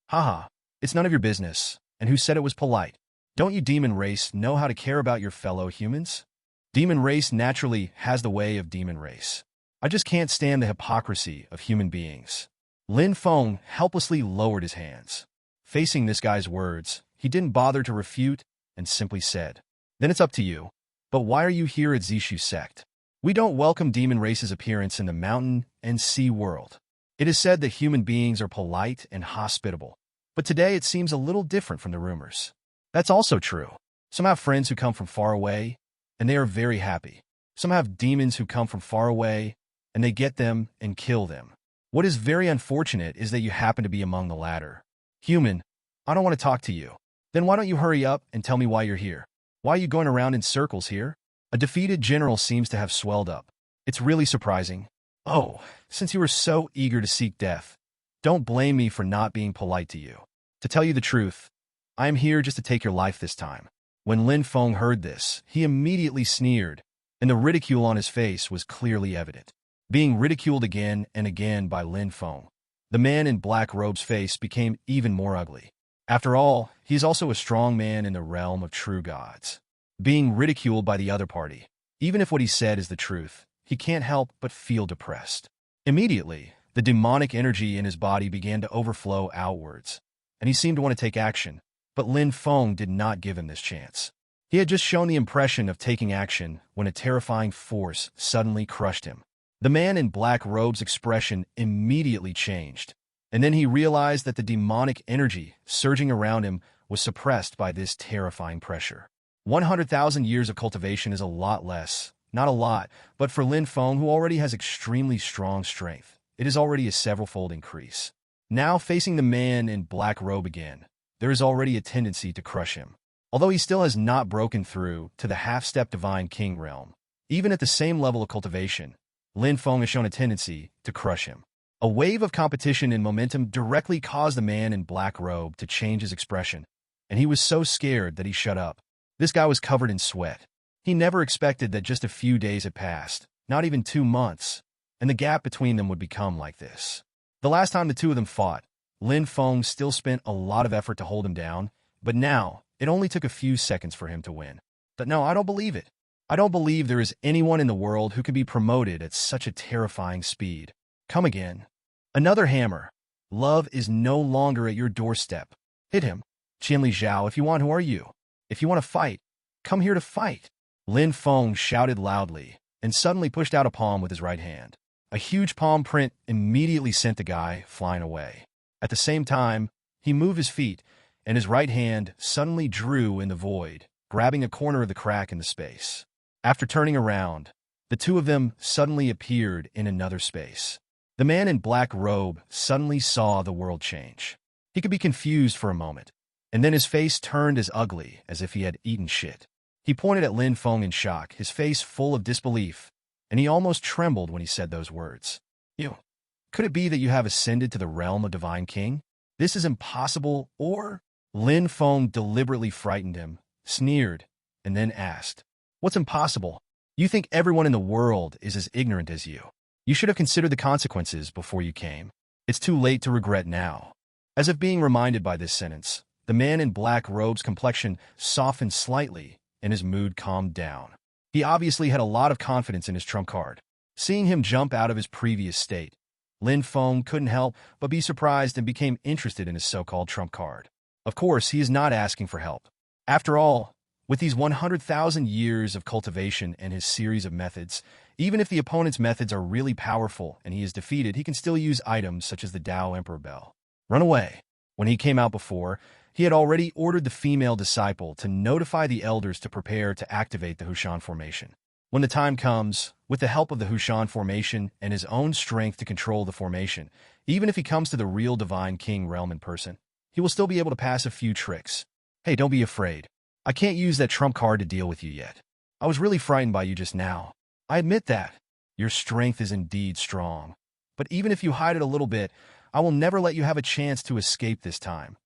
Haha, it's none of your business, and who said it was polite? Don't you demon race know how to care about your fellow humans? Demon race naturally has the way of demon race. I just can't stand the hypocrisy of human beings. Lin Feng helplessly lowered his hands. Facing this guy's words, he didn't bother to refute and simply said, Then it's up to you. But why are you here at Zishu sect? We don't welcome demon race's appearance in the mountain and sea world. It is said that human beings are polite and hospitable, but today it seems a little different from the rumors. That's also true. Some have friends who come from far away, and they are very happy. Some have demons who come from far away, and they get them and kill them. What is very unfortunate is that you happen to be among the latter. Human, I don't want to talk to you. Then why don't you hurry up and tell me why you're here? Why are you going around in circles here? A defeated general seems to have swelled up. It's really surprising. Oh, since you were so eager to seek death, don't blame me for not being polite to you. To tell you the truth, I am here just to take your life this time. When Lin Feng heard this, he immediately sneered, and the ridicule on his face was clearly evident. Being ridiculed again and again by Lin Feng, the man in black robe's face became even more ugly. After all, he is also a strong man in the realm of true gods. Being ridiculed by the other party, even if what he said is the truth, he can't help but feel depressed. Immediately, the demonic energy in his body began to overflow outwards, and he seemed to want to take action, but Lin Feng did not give him this chance. He had just shown the impression of taking action when a terrifying force suddenly crushed him. The man in black robe's expression immediately changed, and then he realized that the demonic energy surging around him was suppressed by this terrifying pressure. 100,000 years of cultivation is a lot less. Not a lot, but for Lin Feng, who already has extremely strong strength, it is already a several-fold increase. Now facing the man in black robe again, there is already a tendency to crush him. Although he still has not broken through to the half-step Divine King realm, even at the same level of cultivation, Lin Feng has shown a tendency to crush him. A wave of competition and momentum directly caused the man in black robe to change his expression, and he was so scared that he shut up. This guy was covered in sweat. He never expected that just a few days had passed, not even 2 months, and the gap between them would become like this. The last time the two of them fought, Lin Feng still spent a lot of effort to hold him down, but now it only took a few seconds for him to win. But no, I don't believe it. I don't believe there is anyone in the world who could be promoted at such a terrifying speed. Come again. Another hammer. Love is no longer at your doorstep. Hit him. Qianli Zhao, if you want, who are you? If you want to fight, come here to fight. Lin Feng shouted loudly and suddenly pushed out a palm with his right hand. A huge palm print immediately sent the guy flying away. At the same time, he moved his feet, and his right hand suddenly drew in the void, grabbing a corner of the crack in the space. After turning around, the two of them suddenly appeared in another space. The man in black robe suddenly saw the world change. He could be confused for a moment, and then his face turned as ugly as if he had eaten shit. He pointed at Lin Feng in shock, his face full of disbelief, and he almost trembled when he said those words. Could it be that you have ascended to the realm of Divine King? This is impossible, or? Lin Feng deliberately frightened him, sneered, and then asked, What's impossible? You think everyone in the world is as ignorant as you. You should have considered the consequences before you came. It's too late to regret now. As if being reminded by this sentence, the man in black robe's complexion softened slightly, and his mood calmed down. He obviously had a lot of confidence in his trump card. Seeing him jump out of his previous state, Lin Feng couldn't help but be surprised and became interested in his so-called trump card. Of course, he is not asking for help. After all, with these 100,000 years of cultivation and his series of methods, even if the opponent's methods are really powerful and he is defeated, he can still use items such as the Tao Emperor Bell. Run away. When he came out before, he had already ordered the female disciple to notify the elders to prepare to activate the Hushan formation. When the time comes, with the help of the Hushan formation and his own strength to control the formation, even if he comes to the real Divine King realm in person, he will still be able to pass a few tricks. Hey, don't be afraid. I can't use that trump card to deal with you yet. I was really frightened by you just now. I admit that. Your strength is indeed strong. But even if you hide it a little bit, I will never let you have a chance to escape this time.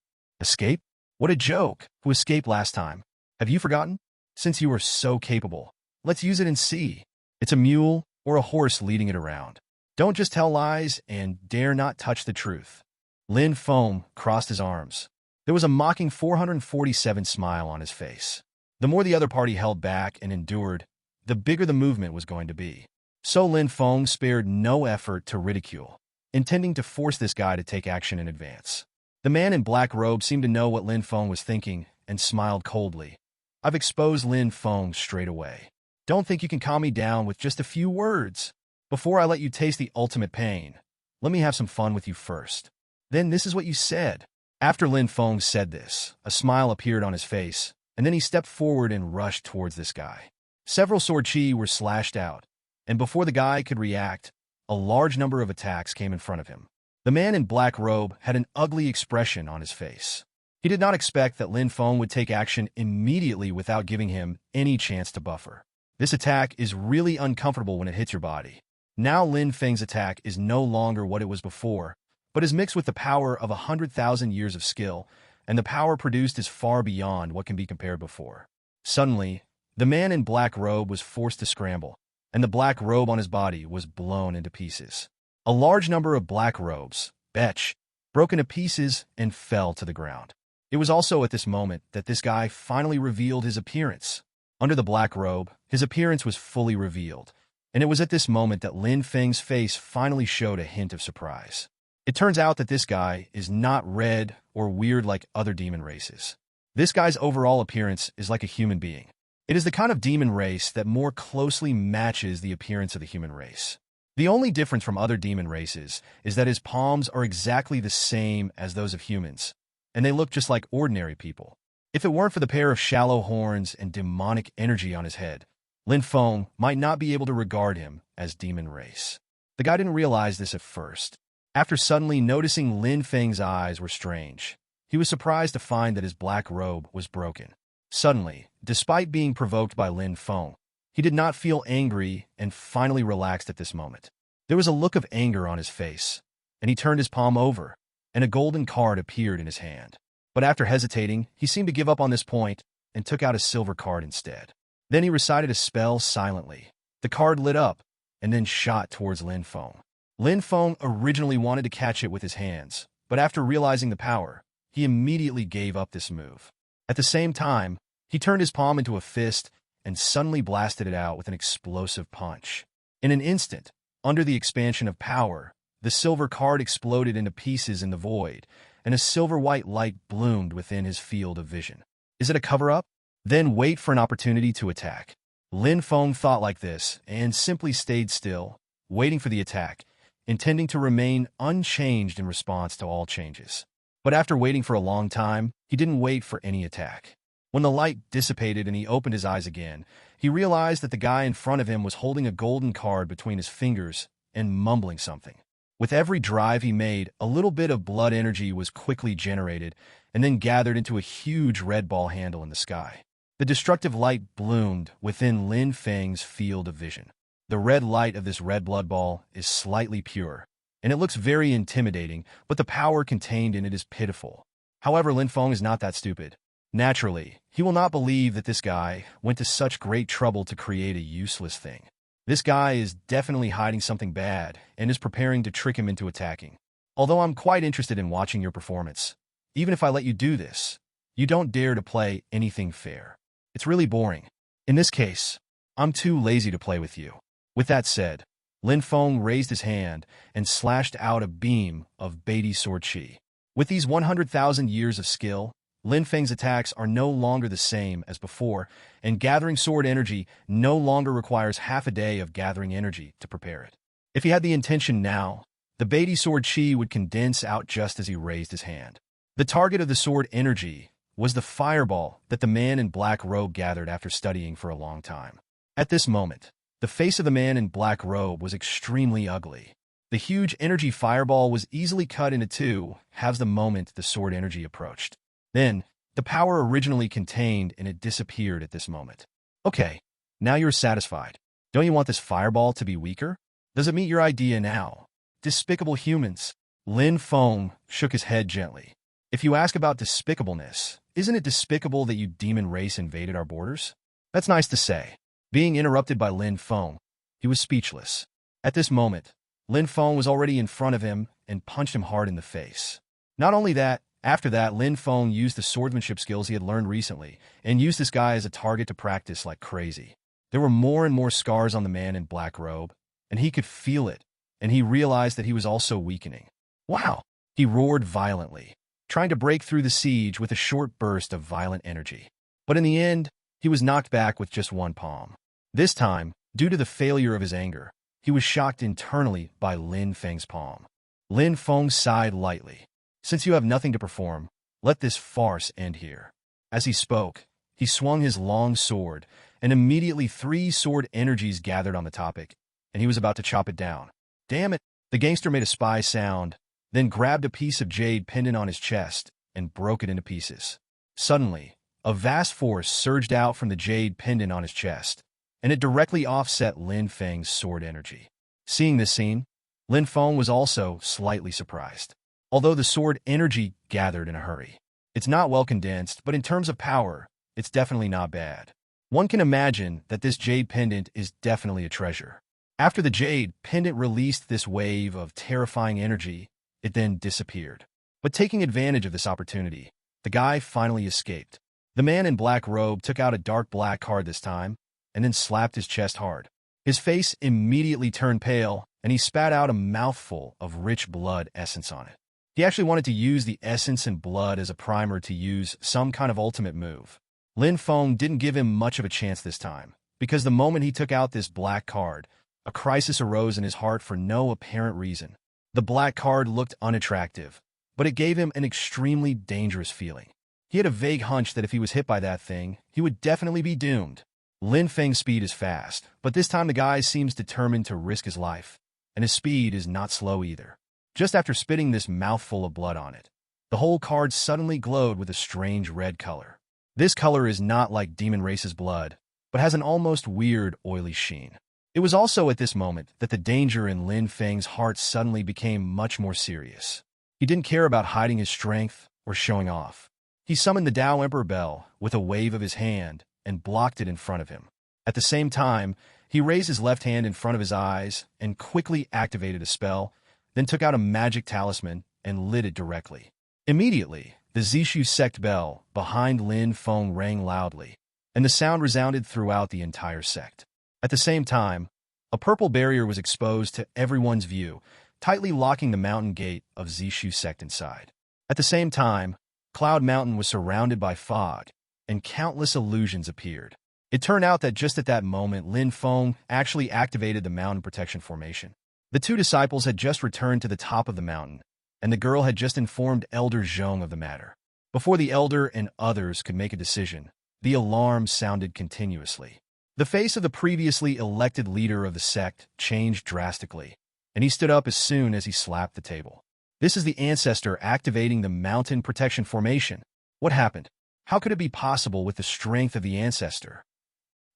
Escape? What a joke. Who escaped last time? Have you forgotten? Since you are so capable, let's use it and see. It's a mule or a horse leading it around. Don't just tell lies and dare not touch the truth. Lin Feng crossed his arms. There was a mocking 447 smile on his face. The more the other party held back and endured, the bigger the movement was going to be. So Lin Feng spared no effort to ridicule, intending to force this guy to take action in advance. The man in black robe seemed to know what Lin Feng was thinking and smiled coldly. I've exposed Lin Feng straight away. Don't think you can calm me down with just a few words. Before I let you taste the ultimate pain, let me have some fun with you first. Then this is what you said. After Lin Feng said this, a smile appeared on his face, and then he stepped forward and rushed towards this guy. Several sword chi were slashed out, and before the guy could react, a large number of attacks came in front of him. The man in black robe had an ugly expression on his face. He did not expect that Lin Feng would take action immediately without giving him any chance to buffer. This attack is really uncomfortable when it hits your body. Now Lin Feng's attack is no longer what it was before, but is mixed with the power of 100,000 years of skill, and the power produced is far beyond what can be compared before. Suddenly, the man in black robe was forced to scramble, and the black robe on his body was blown into pieces. A large number of black robes, betch, broke into pieces and fell to the ground. It was also at this moment that this guy finally revealed his appearance. Under the black robe, his appearance was fully revealed, and it was at this moment that Lin Feng's face finally showed a hint of surprise. It turns out that this guy is not red or weird like other demon races. This guy's overall appearance is like a human being. It is the kind of demon race that more closely matches the appearance of the human race. The only difference from other demon races is that his palms are exactly the same as those of humans, and they look just like ordinary people. If it weren't for the pair of shallow horns and demonic energy on his head, Lin Feng might not be able to regard him as demon race. The guy didn't realize this at first. After suddenly noticing Lin Feng's eyes were strange, he was surprised to find that his black robe was broken. Suddenly, despite being provoked by Lin Feng, he did not feel angry and finally relaxed at this moment. There was a look of anger on his face, and he turned his palm over, and a golden card appeared in his hand. But after hesitating, he seemed to give up on this point and took out a silver card instead. Then he recited a spell silently. The card lit up and then shot towards Lin Feng. Lin Feng originally wanted to catch it with his hands, but after realizing the power, he immediately gave up this move. At the same time, he turned his palm into a fist and suddenly blasted it out with an explosive punch. In an instant, under the expansion of power, the silver card exploded into pieces in the void, and a silver-white light bloomed within his field of vision. Is it a cover-up? Then wait for an opportunity to attack. Lin Feng thought like this and simply stayed still, waiting for the attack, intending to remain unchanged in response to all changes. But after waiting for a long time, he didn't wait for any attack. When the light dissipated and he opened his eyes again, he realized that the guy in front of him was holding a golden card between his fingers and mumbling something. With every drive he made, a little bit of blood energy was quickly generated and then gathered into a huge red ball handle in the sky. The destructive light bloomed within Lin Feng's field of vision. The red light of this red blood ball is slightly pure, and it looks very intimidating, but the power contained in it is pitiful. However, Lin Feng is not that stupid. Naturally, he will not believe that this guy went to such great trouble to create a useless thing. This guy is definitely hiding something bad and is preparing to trick him into attacking. Although I'm quite interested in watching your performance, even if I let you do this, you don't dare to play anything fair. It's really boring. In this case, I'm too lazy to play with you. With that said, Lin Feng raised his hand and slashed out a beam of Beatty sword chi. With these 100,000 years of skill, Lin Feng's attacks are no longer the same as before, and gathering sword energy no longer requires half a day of gathering energy to prepare it. If he had the intention now, the Beatty sword chi would condense out just as he raised his hand. The target of the sword energy was the fireball that the man in black robe gathered after studying for a long time. At this moment, the face of the man in black robe was extremely ugly. The huge energy fireball was easily cut into two halves the moment the sword energy approached. Then, the power originally contained in it disappeared at this moment. Okay, now you're satisfied. Don't you want this fireball to be weaker? Does it meet your idea now? Despicable humans. Lin Feng shook his head gently. If you ask about despicableness, isn't it despicable that you demon race invaded our borders? That's nice to say. Being interrupted by Lin Feng, he was speechless. At this moment, Lin Feng was already in front of him and punched him hard in the face. Not only that, after that, Lin Feng used the swordsmanship skills he had learned recently and used this guy as a target to practice like crazy. There were more and more scars on the man in black robe, and he could feel it, and he realized that he was also weakening. Wow! He roared violently, trying to break through the siege with a short burst of violent energy. But in the end, he was knocked back with just one palm. This time, due to the failure of his anger, he was shocked internally by Lin Feng's palm. Lin Feng sighed lightly. Since you have nothing to perform, let this farce end here. As he spoke, he swung his long sword, and immediately 3 sword energies gathered on the topic, and he was about to chop it down. Damn it! The gangster made a spy sound, then grabbed a piece of jade pendant on his chest and broke it into pieces. Suddenly, a vast force surged out from the jade pendant on his chest, and it directly offset Lin Feng's sword energy. Seeing this scene, Lin Feng was also slightly surprised. Although the sword energy gathered in a hurry, it's not well condensed, but in terms of power, it's definitely not bad. One can imagine that this jade pendant is definitely a treasure. After the jade pendant released this wave of terrifying energy, it then disappeared. But taking advantage of this opportunity, the guy finally escaped. The man in black robe took out a dark black card this time, and then slapped his chest hard. His face immediately turned pale, and he spat out a mouthful of rich blood essence on it. He actually wanted to use the essence and blood as a primer to use some kind of ultimate move. Lin Feng didn't give him much of a chance this time, because the moment he took out this black card, a crisis arose in his heart for no apparent reason. The black card looked unattractive, but it gave him an extremely dangerous feeling. He had a vague hunch that if he was hit by that thing, he would definitely be doomed. Lin Feng's speed is fast, but this time the guy seems determined to risk his life, and his speed is not slow either. Just after spitting this mouthful of blood on it, the whole card suddenly glowed with a strange red color. This color is not like Demon Race's blood, but has an almost weird, oily sheen. It was also at this moment that the danger in Lin Feng's heart suddenly became much more serious. He didn't care about hiding his strength or showing off. He summoned the Tao Emperor Bell with a wave of his hand and blocked it in front of him. At the same time, he raised his left hand in front of his eyes and quickly activated a spell, then took out a magic talisman and lit it directly. Immediately, the Zishu sect bell behind Lin Feng rang loudly, and the sound resounded throughout the entire sect. At the same time, a purple barrier was exposed to everyone's view, tightly locking the mountain gate of Zishu sect inside. At the same time, Cloud Mountain was surrounded by fog, and countless illusions appeared. It turned out that just at that moment, Lin Feng actually activated the mountain protection formation. The 2 disciples had just returned to the top of the mountain, and the girl had just informed Elder Zhong of the matter. Before the elder and others could make a decision, the alarm sounded continuously. The face of the previously elected leader of the sect changed drastically, and he stood up as soon as he slapped the table. This is the Ancestor activating the mountain protection formation. What happened? How could it be possible with the strength of the Ancestor?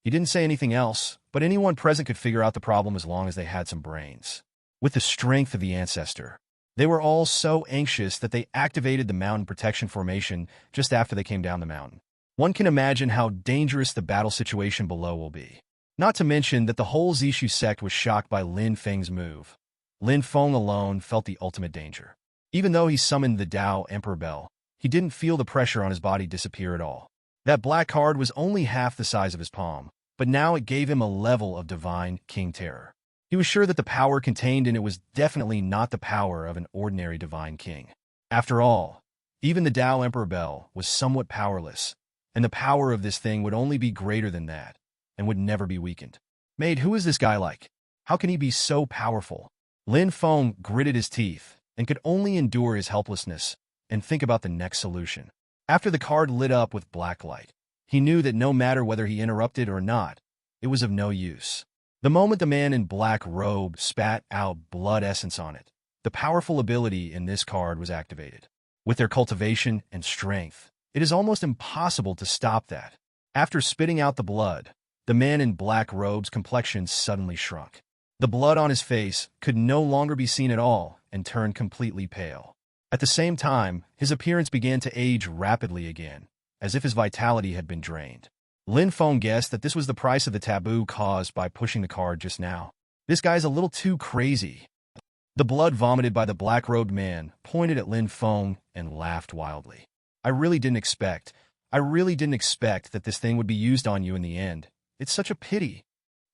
He didn't say anything else, but anyone present could figure out the problem as long as they had some brains. With the strength of the Ancestor, they were all so anxious that they activated the mountain protection formation just after they came down the mountain. One can imagine how dangerous the battle situation below will be. Not to mention that the whole Zishu sect was shocked by Lin Feng's move. Lin Feng alone felt the ultimate danger. Even though he summoned the Tao Emperor Bell, he didn't feel the pressure on his body disappear at all. That black card was only half the size of his palm, but now it gave him a level of divine king terror. He was sure that the power contained in it was definitely not the power of an ordinary divine king. After all, even the Tao Emperor Bell was somewhat powerless, and the power of this thing would only be greater than that, and would never be weakened. Maid, who is this guy like? How can he be so powerful? Lin Feng gritted his teeth, and could only endure his helplessness, and think about the next solution. After the card lit up with black light, he knew that no matter whether he interrupted or not, it was of no use. The moment the man in black robe spat out blood essence on it, the powerful ability in this card was activated. With their cultivation and strength, it is almost impossible to stop that. After spitting out the blood, the man in black robe's complexion suddenly shrunk. The blood on his face could no longer be seen at all and turned completely pale. At the same time, his appearance began to age rapidly again, as if his vitality had been drained. Lin Feng guessed that this was the price of the taboo caused by pushing the card just now. This guy's a little too crazy. The blood vomited by the black-robed man pointed at Lin Feng and laughed wildly. I really didn't expect that this thing would be used on you in the end. It's such a pity.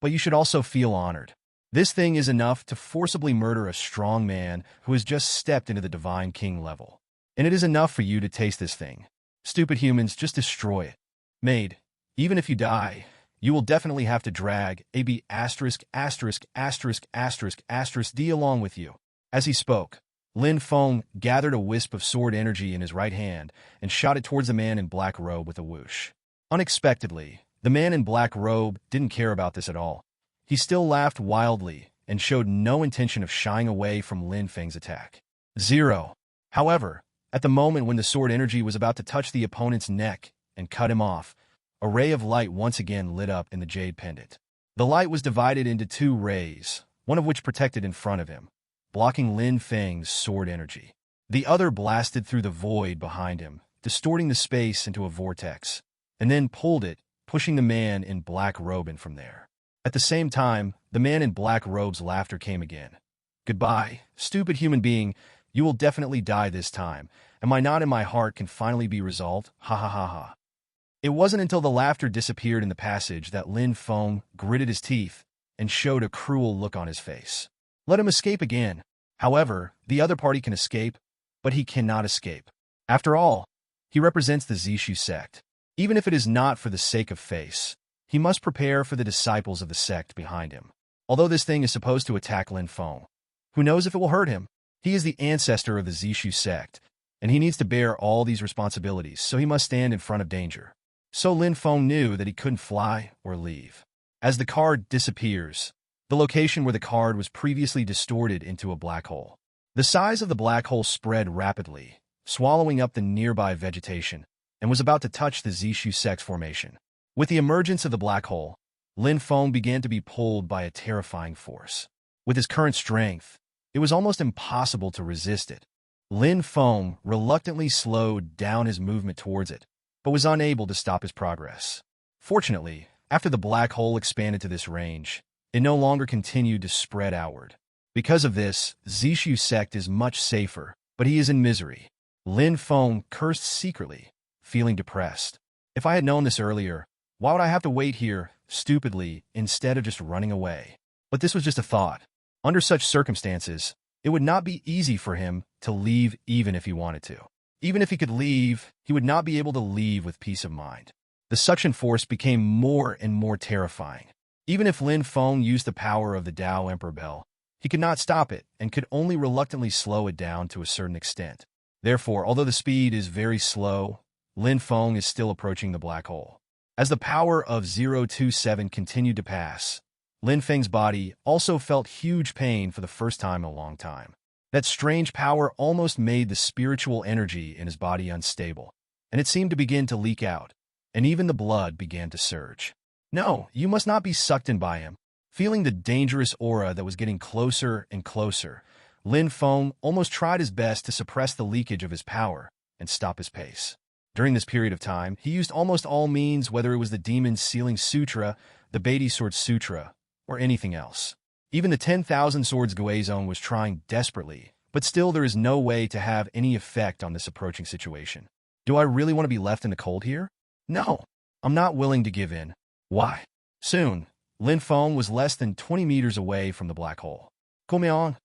But you should also feel honored. This thing is enough to forcibly murder a strong man who has just stepped into the Divine King level. And it is enough for you to taste this thing. Stupid humans, just destroy it. Maid, even if you die, you will definitely have to drag AB asterisk asterisk asterisk asterisk asterisk D along with you. As he spoke, Lin Feng gathered a wisp of sword energy in his right hand and shot it towards the man in black robe with a whoosh. Unexpectedly, the man in black robe didn't care about this at all. He still laughed wildly and showed no intention of shying away from Lin Feng's attack. 0. However, at the moment when the sword energy was about to touch the opponent's neck and cut him off, a ray of light once again lit up in the jade pendant. The light was divided into 2 rays, one of which protected in front of him, blocking Lin Feng's sword energy. The other blasted through the void behind him, distorting the space into a vortex, and then pulled it, pushing the man in black robe in from there. At the same time, the man in black robe's laughter came again. Goodbye, stupid human being. You will definitely die this time, and my knot in my heart can finally be resolved. Ha ha ha ha. It wasn't until the laughter disappeared in the passage that Lin Feng gritted his teeth and showed a cruel look on his face. Let him escape again. However, the other party can escape, but he cannot escape. After all, he represents the Zishu sect. Even if it is not for the sake of face, he must prepare for the disciples of the sect behind him. Although this thing is supposed to attack Lin Feng, who knows if it will hurt him? He is the ancestor of the Zishu sect, and he needs to bear all these responsibilities, so he must stand in front of danger. So Lin Feng knew that he couldn't fly or leave. As the card disappears, the location where the card was previously distorted into a black hole. The size of the black hole spread rapidly, swallowing up the nearby vegetation, and was about to touch the Zishu sect formation. With the emergence of the black hole, Lin Feng began to be pulled by a terrifying force. With his current strength, it was almost impossible to resist it. Lin Feng reluctantly slowed down his movement towards it, but was unable to stop his progress. Fortunately, after the black hole expanded to this range, it no longer continued to spread outward. Because of this, Zishu sect is much safer, but he is in misery. Lin Feng cursed secretly, feeling depressed. If I had known this earlier, why would I have to wait here, stupidly, instead of just running away? But this was just a thought. Under such circumstances, it would not be easy for him to leave even if he wanted to. Even if he could leave, he would not be able to leave with peace of mind. The suction force became more and more terrifying. Even if Lin Feng used the power of the Tao Emperor Bell, he could not stop it and could only reluctantly slow it down to a certain extent. Therefore, although the speed is very slow, Lin Feng is still approaching the black hole. As the power of 027 continued to pass, Lin Feng's body also felt huge pain for the first time in a long time. That strange power almost made the spiritual energy in his body unstable, and it seemed to begin to leak out, and even the blood began to surge. No, you must not be sucked in by him. Feeling the dangerous aura that was getting closer and closer, Lin Feng almost tried his best to suppress the leakage of his power and stop his pace. During this period of time, he used almost all means, whether it was the Demon's Sealing Sutra, the Beatty Sword Sutra, or anything else. Even the 10,000 Swords Guizhong was trying desperately, but still there is no way to have any effect on this approaching situation. Do I really want to be left in the cold here? No, I'm not willing to give in. Why? Soon, Lin Feng was less than 20 meters away from the black hole. Come on,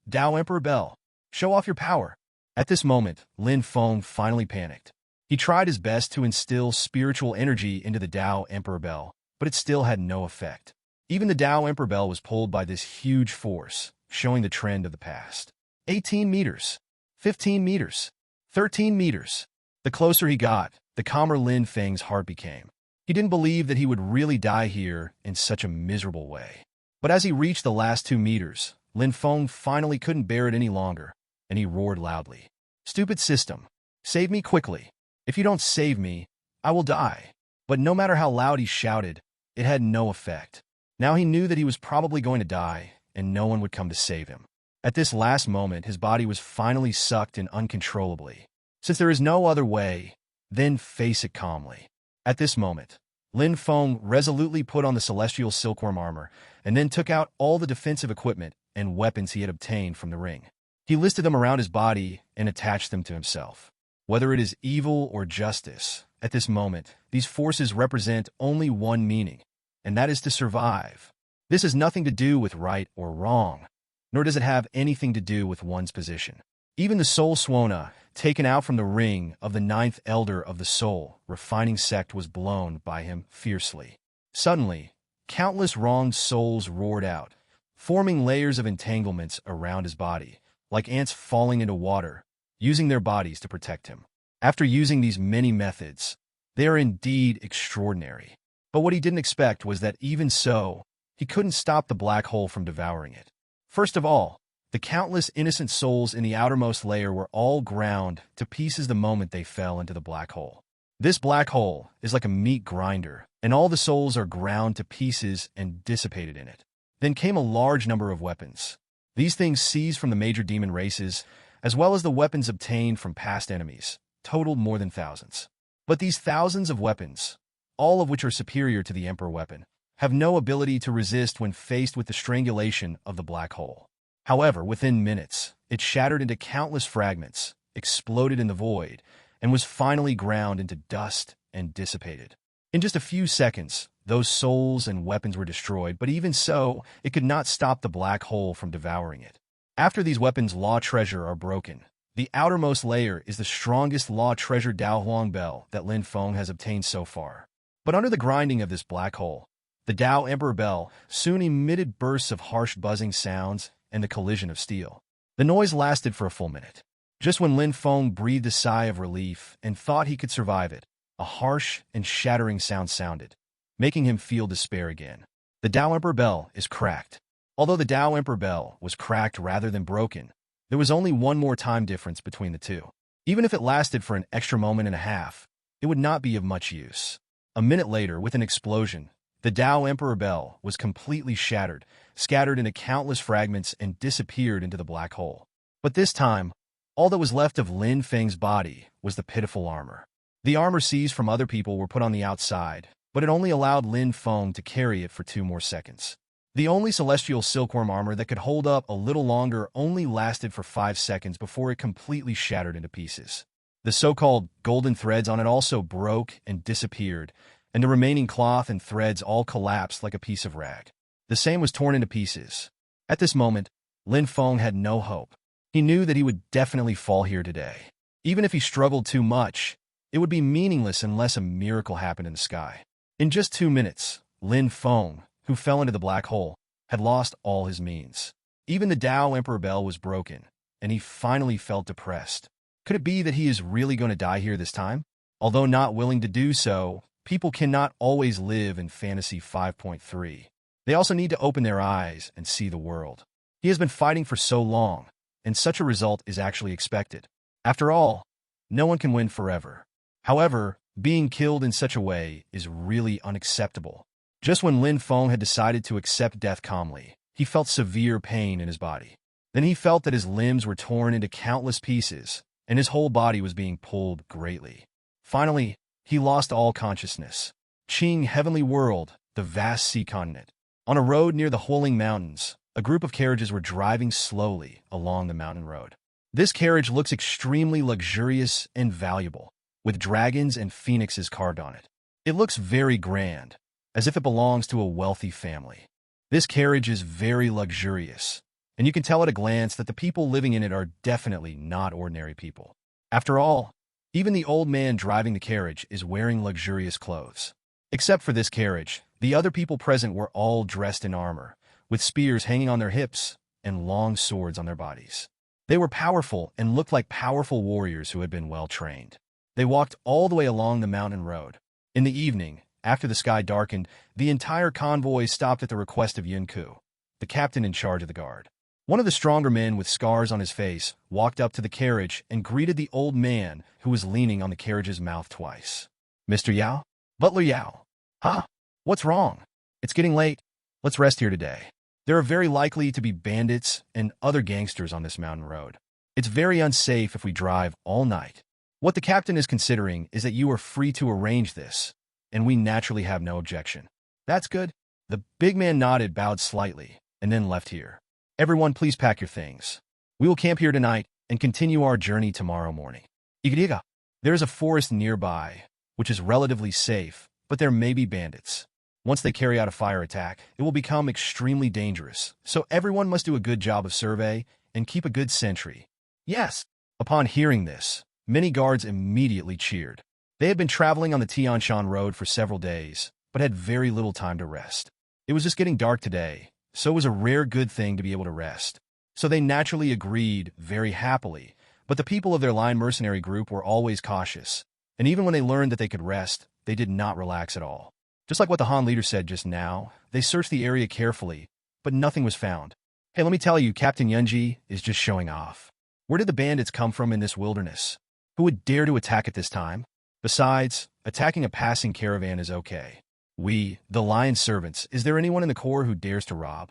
Tao Emperor Bell, show off your power. At this moment, Lin Feng finally panicked. He tried his best to instill spiritual energy into the Tao Emperor Bell, but it still had no effect. Even the Tao Emperor Bell was pulled by this huge force, showing the trend of the past. 18 meters, 15 meters, 13 meters. The closer he got, the calmer Lin Feng's heart became. He didn't believe that he would really die here in such a miserable way. But as he reached the last 2 meters, Lin Feng finally couldn't bear it any longer, and he roared loudly. Stupid system, save me quickly. If you don't save me, I will die. But no matter how loud he shouted, it had no effect. Now he knew that he was probably going to die, and no one would come to save him. At this last moment, his body was finally sucked in uncontrollably. Since there is no other way, then face it calmly. At this moment, Lin Feng resolutely put on the celestial silkworm armor, and then took out all the defensive equipment and weapons he had obtained from the ring. He listed them around his body and attached them to himself. Whether it is evil or justice, at this moment, these forces represent only one meaning, and that is to survive. This has nothing to do with right or wrong, nor does it have anything to do with one's position. Even the Soul Swana taken out from the ring of the ninth elder of the soul, refining sect was blown by him fiercely. Suddenly, countless wronged souls roared out, forming layers of entanglements around his body, like ants falling into water, using their bodies to protect him. After using these many methods, they are indeed extraordinary. But what he didn't expect was that even so, he couldn't stop the black hole from devouring it. First of all, the countless innocent souls in the outermost layer were all ground to pieces the moment they fell into the black hole. This black hole is like a meat grinder, and all the souls are ground to pieces and dissipated in it. Then came a large number of weapons. These things seized from the major demon races, as well as the weapons obtained from past enemies, totaled more than thousands. But these thousands of weapons, all of which are superior to the Emperor weapon, have no ability to resist when faced with the strangulation of the black hole. However, within minutes, it shattered into countless fragments, exploded in the void, and was finally ground into dust and dissipated. In just a few seconds, those souls and weapons were destroyed, but even so, it could not stop the black hole from devouring it. After these weapons' law treasure are broken, the outermost layer is the strongest law treasure Dao Huang Bell that Lin Feng has obtained so far. But under the grinding of this black hole, the Dao Emperor Bell soon emitted bursts of harsh buzzing sounds and the collision of steel. The noise lasted for a full minute. Just when Lin Feng breathed a sigh of relief and thought he could survive it, a harsh and shattering sound sounded, making him feel despair again. The Dao Emperor Bell is cracked. Although the Dao Emperor Bell was cracked rather than broken, there was only one more time difference between the two. Even if it lasted for an extra moment and a half, it would not be of much use. A minute later, with an explosion, the Dao Emperor Bell was completely shattered, scattered into countless fragments, and disappeared into the black hole. But this time, all that was left of Lin Feng's body was the pitiful armor. The armor seized from other people were put on the outside, but it only allowed Lin Feng to carry it for 2 more seconds. The only celestial silkworm armor that could hold up a little longer only lasted for 5 seconds before it completely shattered into pieces. The so-called golden threads on it also broke and disappeared, and the remaining cloth and threads all collapsed like a piece of rag. The same was torn into pieces. At this moment, Lin Feng had no hope. He knew that he would definitely fall here today. Even if he struggled too much, it would be meaningless unless a miracle happened in the sky. In just 2 minutes, Lin Feng, who fell into the black hole, had lost all his means. Even the Dao Emperor Bell was broken, and he finally felt depressed. Could it be that he is really going to die here this time? Although not willing to do so, people cannot always live in Fantasy 5.3. They also need to open their eyes and see the world. He has been fighting for so long, and such a result is actually expected. After all, no one can win forever. However, being killed in such a way is really unacceptable. Just when Lin Feng had decided to accept death calmly, he felt severe pain in his body. Then he felt that his limbs were torn into countless pieces, and his whole body was being pulled greatly. Finally, he lost all consciousness. Qing Heavenly World, the vast sea continent. On a road near the Huoling Mountains, a group of carriages were driving slowly along the mountain road. This carriage looks extremely luxurious and valuable, with dragons and phoenixes carved on it. It looks very grand, as if it belongs to a wealthy family. This carriage is very luxurious, and you can tell at a glance that the people living in it are definitely not ordinary people. After all, even the old man driving the carriage is wearing luxurious clothes. Except for this carriage, the other people present were all dressed in armor, with spears hanging on their hips and long swords on their bodies. They were powerful and looked like powerful warriors who had been well trained. They walked all the way along the mountain road. In the evening, after the sky darkened, the entire convoy stopped at the request of Yunku, the captain in charge of the guard. One of the stronger men with scars on his face walked up to the carriage and greeted the old man who was leaning on the carriage's mouth twice. "Mr. Yao? Butler Yao? Huh? What's wrong? It's getting late. Let's rest here today. There are very likely to be bandits and other gangsters on this mountain road. It's very unsafe if we drive all night. What the captain is considering is that you are free to arrange this, and we naturally have no objection." "That's good." The big man nodded, bowed slightly, and then left here. "Everyone, please pack your things. We will camp here tonight and continue our journey tomorrow morning." Igadiga. There is a forest nearby, which is relatively safe, but there may be bandits. Once they carry out a fire attack, it will become extremely dangerous, so everyone must do a good job of survey and keep a good sentry. "Yes." Upon hearing this, Many guards immediately cheered. They had been traveling on the Tianshan Road for several days, but had very little time to rest. It was just getting dark today, so it was a rare good thing to be able to rest. So they naturally agreed very happily, but the people of their line mercenary group were always cautious, and even when they learned that they could rest, they did not relax at all. Just like what the Han leader said just now, they searched the area carefully, but nothing was found. Hey, let me tell you, Captain Yunji is just showing off. Where did the bandits come from in this wilderness? Who would dare to attack at this time? Besides, attacking a passing caravan is okay. We, the lion servants, is there anyone in the Corps who dares to rob?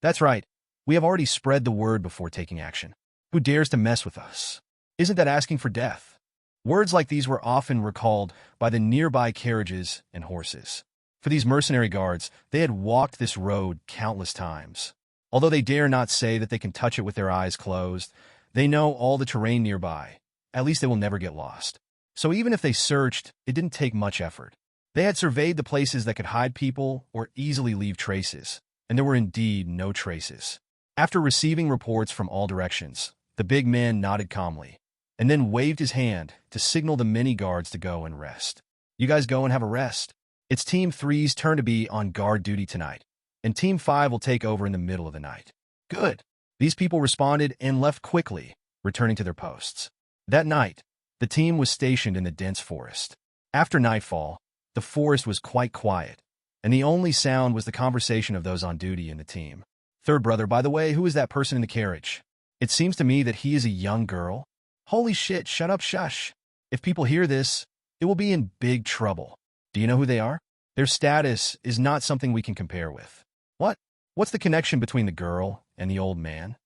That's right. We have already spread the word before taking action. Who dares to mess with us? Isn't that asking for death? Words like these were often recalled by the nearby carriages and horses. For these mercenary guards, they had walked this road countless times. Although they dare not say that they can touch it with their eyes closed, they know all the terrain nearby. At least they will never get lost. So even if they searched, it didn't take much effort. They had surveyed the places that could hide people or easily leave traces, and there were indeed no traces. After receiving reports from all directions, the big man nodded calmly, and then waved his hand to signal the many guards to go and rest. You guys go and have a rest. It's Team 3's turn to be on guard duty tonight, and Team 5 will take over in the middle of the night. Good. These people responded and left quickly, returning to their posts. That night, the team was stationed in the dense forest. After nightfall, the forest was quite quiet, and the only sound was the conversation of those on duty in the team. Third brother, by the way, who is that person in the carriage? It seems to me that he is a young girl. Holy shit, shut up, shush. If people hear this, it will be in big trouble. Do you know who they are? Their status is not something we can compare with. What? What's the connection between the girl and the old man?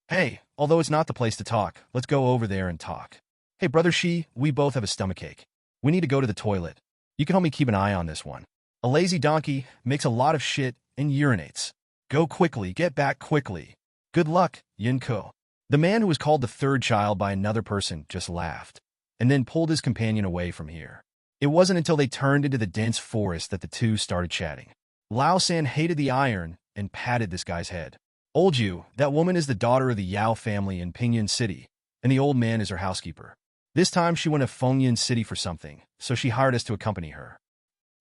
Hey, although it's not the place to talk, let's go over there and talk. Hey, Brother Shi, we both have a stomachache. We need to go to the toilet. You can help me keep an eye on this one. A lazy donkey makes a lot of shit and urinates. Go quickly, get back quickly. Good luck, Yunko. The man who was called the third child by another person just laughed, and then pulled his companion away from here. It wasn't until they turned into the dense forest that the two started chatting. Lao San hated the iron and patted this guy's head. Old you, that woman is the daughter of the Yao family in Pinyin City, and the old man is her housekeeper. This time she went to Fengyan City for something, so she hired us to accompany her.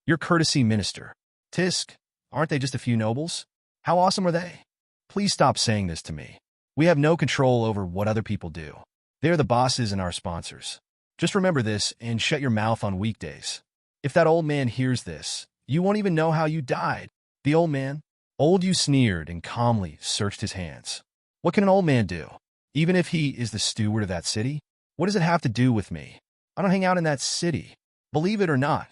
Your courtesy minister. Tisk, aren't they just a few nobles? How awesome are they? Please stop saying this to me. We have no control over what other people do. They're the bosses and our sponsors. Just remember this and shut your mouth on weekdays. If that old man hears this, you won't even know how you died. The old man? Old you sneered and calmly searched his hands. What can an old man do? Even if he is the steward of that city? What does it have to do with me? I don't hang out in that city. Believe it or not.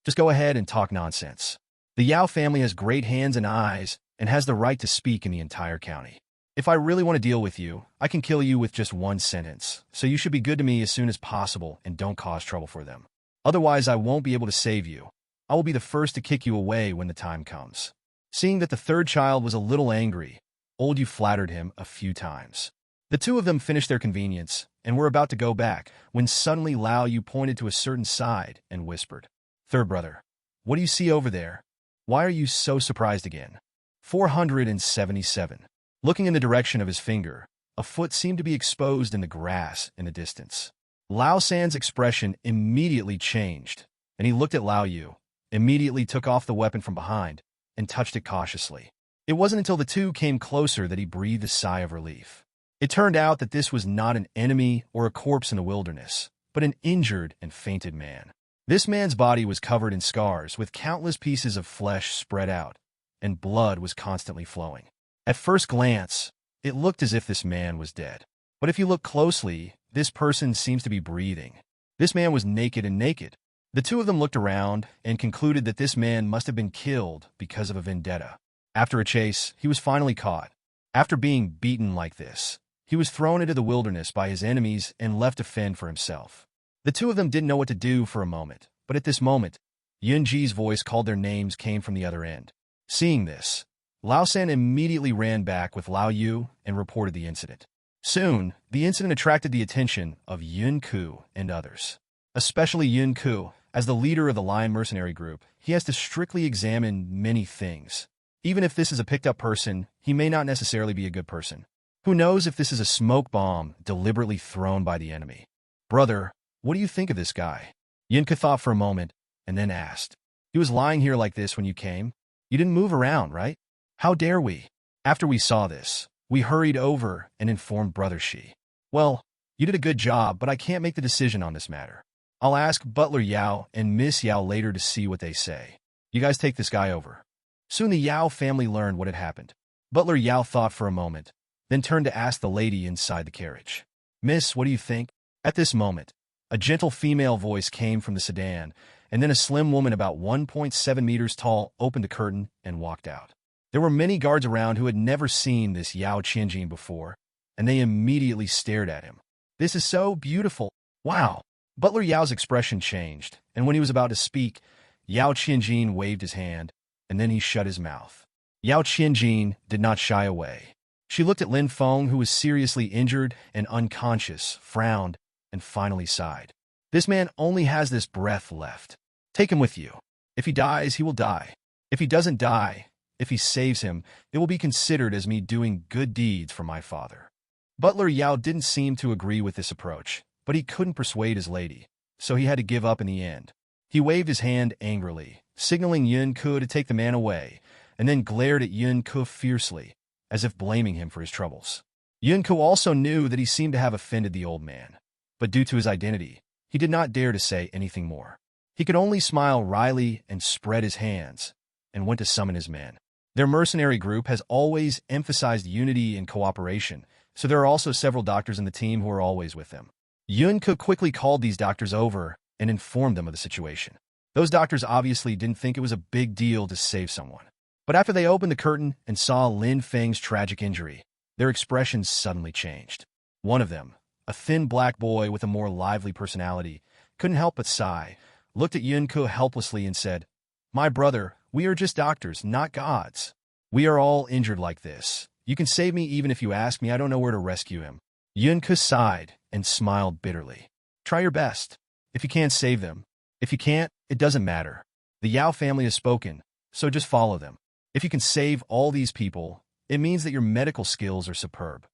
Just go ahead and talk nonsense. The Yao family has great hands and eyes and has the right to speak in the entire county. If I really want to deal with you, I can kill you with just one sentence, so you should be good to me as soon as possible and don't cause trouble for them. Otherwise, I won't be able to save you. I will be the first to kick you away when the time comes. Seeing that the third child was a little angry, Old Yu flattered him a few times. The two of them finished their convenience and were about to go back when suddenly Lao Yu pointed to a certain side and whispered, Third brother, what do you see over there? Why are you so surprised again? 477. Looking in the direction of his finger, a foot seemed to be exposed in the grass in the distance. Lao San's expression immediately changed, and he looked at Lao Yu, immediately took off the weapon from behind, and touched it cautiously. It wasn't until the two came closer that he breathed a sigh of relief. It turned out that this was not an enemy or a corpse in the wilderness, but an injured and fainted man. This man's body was covered in scars with countless pieces of flesh spread out, and blood was constantly flowing. At first glance, it looked as if this man was dead. But if you look closely, this person seems to be breathing. This man was naked and naked. The two of them looked around and concluded that this man must have been killed because of a vendetta. After a chase, he was finally caught. After being beaten like this, he was thrown into the wilderness by his enemies and left to fend for himself. The two of them didn't know what to do for a moment, but at this moment, Yunji's voice called their names came from the other end. Seeing this, Lao San immediately ran back with Lao Yu and reported the incident. Soon, the incident attracted the attention of Yun Ku and others. Especially Yun Ku, as the leader of the Lion Mercenary Group, he has to strictly examine many things. Even if this is a picked-up person, he may not necessarily be a good person. Who knows if this is a smoke bomb deliberately thrown by the enemy? Brother, what do you think of this guy? Yunke thought for a moment, and then asked. He was lying here like this when you came? You didn't move around, right? How dare we? After we saw this, we hurried over and informed Brother Shi. Well, you did a good job, but I can't make the decision on this matter. I'll ask Butler Yao and Miss Yao later to see what they say. You guys take this guy over. Soon the Yao family learned what had happened. Butler Yao thought for a moment, then turned to ask the lady inside the carriage. Miss, what do you think? At this moment, a gentle female voice came from the sedan, and then a slim woman about 1.7 meters tall opened a curtain and walked out. There were many guards around who had never seen this Yao Qianjin before, and they immediately stared at him. This is so beautiful. Wow. Butler Yao's expression changed, and when he was about to speak, Yao Qianjin waved his hand, and then he shut his mouth. Yao Qianjin did not shy away. She looked at Lin Feng, who was seriously injured and unconscious, frowned, and finally sighed. This man only has this breath left. Take him with you. If he dies, he will die. If he doesn't die, if he saves him, it will be considered as me doing good deeds for my father. Butler Yao didn't seem to agree with this approach, but he couldn't persuade his lady, so he had to give up in the end. He waved his hand angrily, signaling Yun Ke to take the man away, and then glared at Yun Ke fiercely, as if blaming him for his troubles. Yun Ke also knew that he seemed to have offended the old man, but due to his identity, he did not dare to say anything more. He could only smile wryly and spread his hands, and went to summon his men. Their mercenary group has always emphasized unity and cooperation, so there are also several doctors in the team who are always with them. Yun Ke quickly called these doctors over and informed them of the situation. Those doctors obviously didn't think it was a big deal to save someone. But after they opened the curtain and saw Lin Feng's tragic injury, their expressions suddenly changed. One of them, a thin black boy with a more lively personality, couldn't help but sigh, looked at Yun Ke helplessly and said, My brother, we are just doctors, not gods. We are all injured like this. You can save me even if you ask me. I don't know where to rescue him. Yun Ke sighed and smiled bitterly. Try your best. If you can't save them. If you can't, it doesn't matter. The Yao family has spoken, so just follow them. If you can save all these people, it means that your medical skills are superb.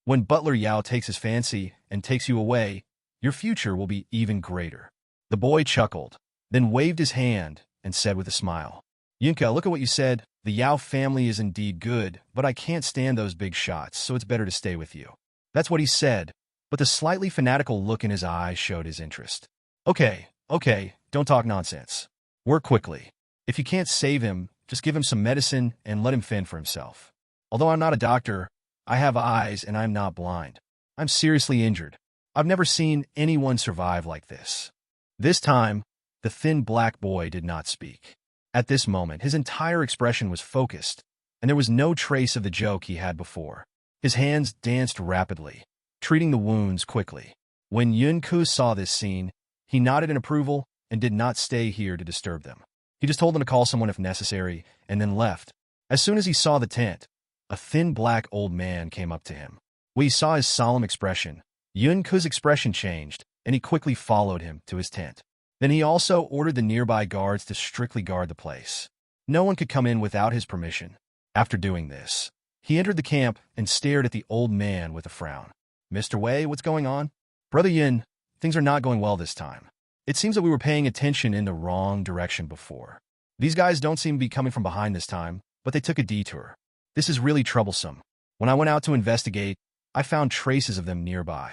When Butler Yao takes his fancy and takes you away, your future will be even greater. The boy chuckled, then waved his hand and said with a smile, Yunke, look at what you said. The Yao family is indeed good, but I can't stand those big shots, so it's better to stay with you. That's what he said, but the slightly fanatical look in his eyes showed his interest. Okay, don't talk nonsense. Work quickly. If you can't save him, just give him some medicine and let him fend for himself. Although I'm not a doctor, I have eyes and I'm not blind. I'm seriously injured. I've never seen anyone survive like this. This time, the thin black boy did not speak. At this moment, his entire expression was focused, and there was no trace of the joke he had before. His hands danced rapidly, treating the wounds quickly. When Yun Ke saw this scene, he nodded in approval and did not stay here to disturb them. He just told them to call someone if necessary, and then left. As soon as he saw the tent, a thin black old man came up to him. When he saw his solemn expression, Yun Ke's expression changed, and he quickly followed him to his tent. Then he also ordered the nearby guards to strictly guard the place. No one could come in without his permission. After doing this, he entered the camp and stared at the old man with a frown. Mr. Wei, what's going on? Brother Yin, things are not going well this time. It seems that we were paying attention in the wrong direction before. These guys don't seem to be coming from behind this time, but they took a detour. This is really troublesome. When I went out to investigate, I found traces of them nearby.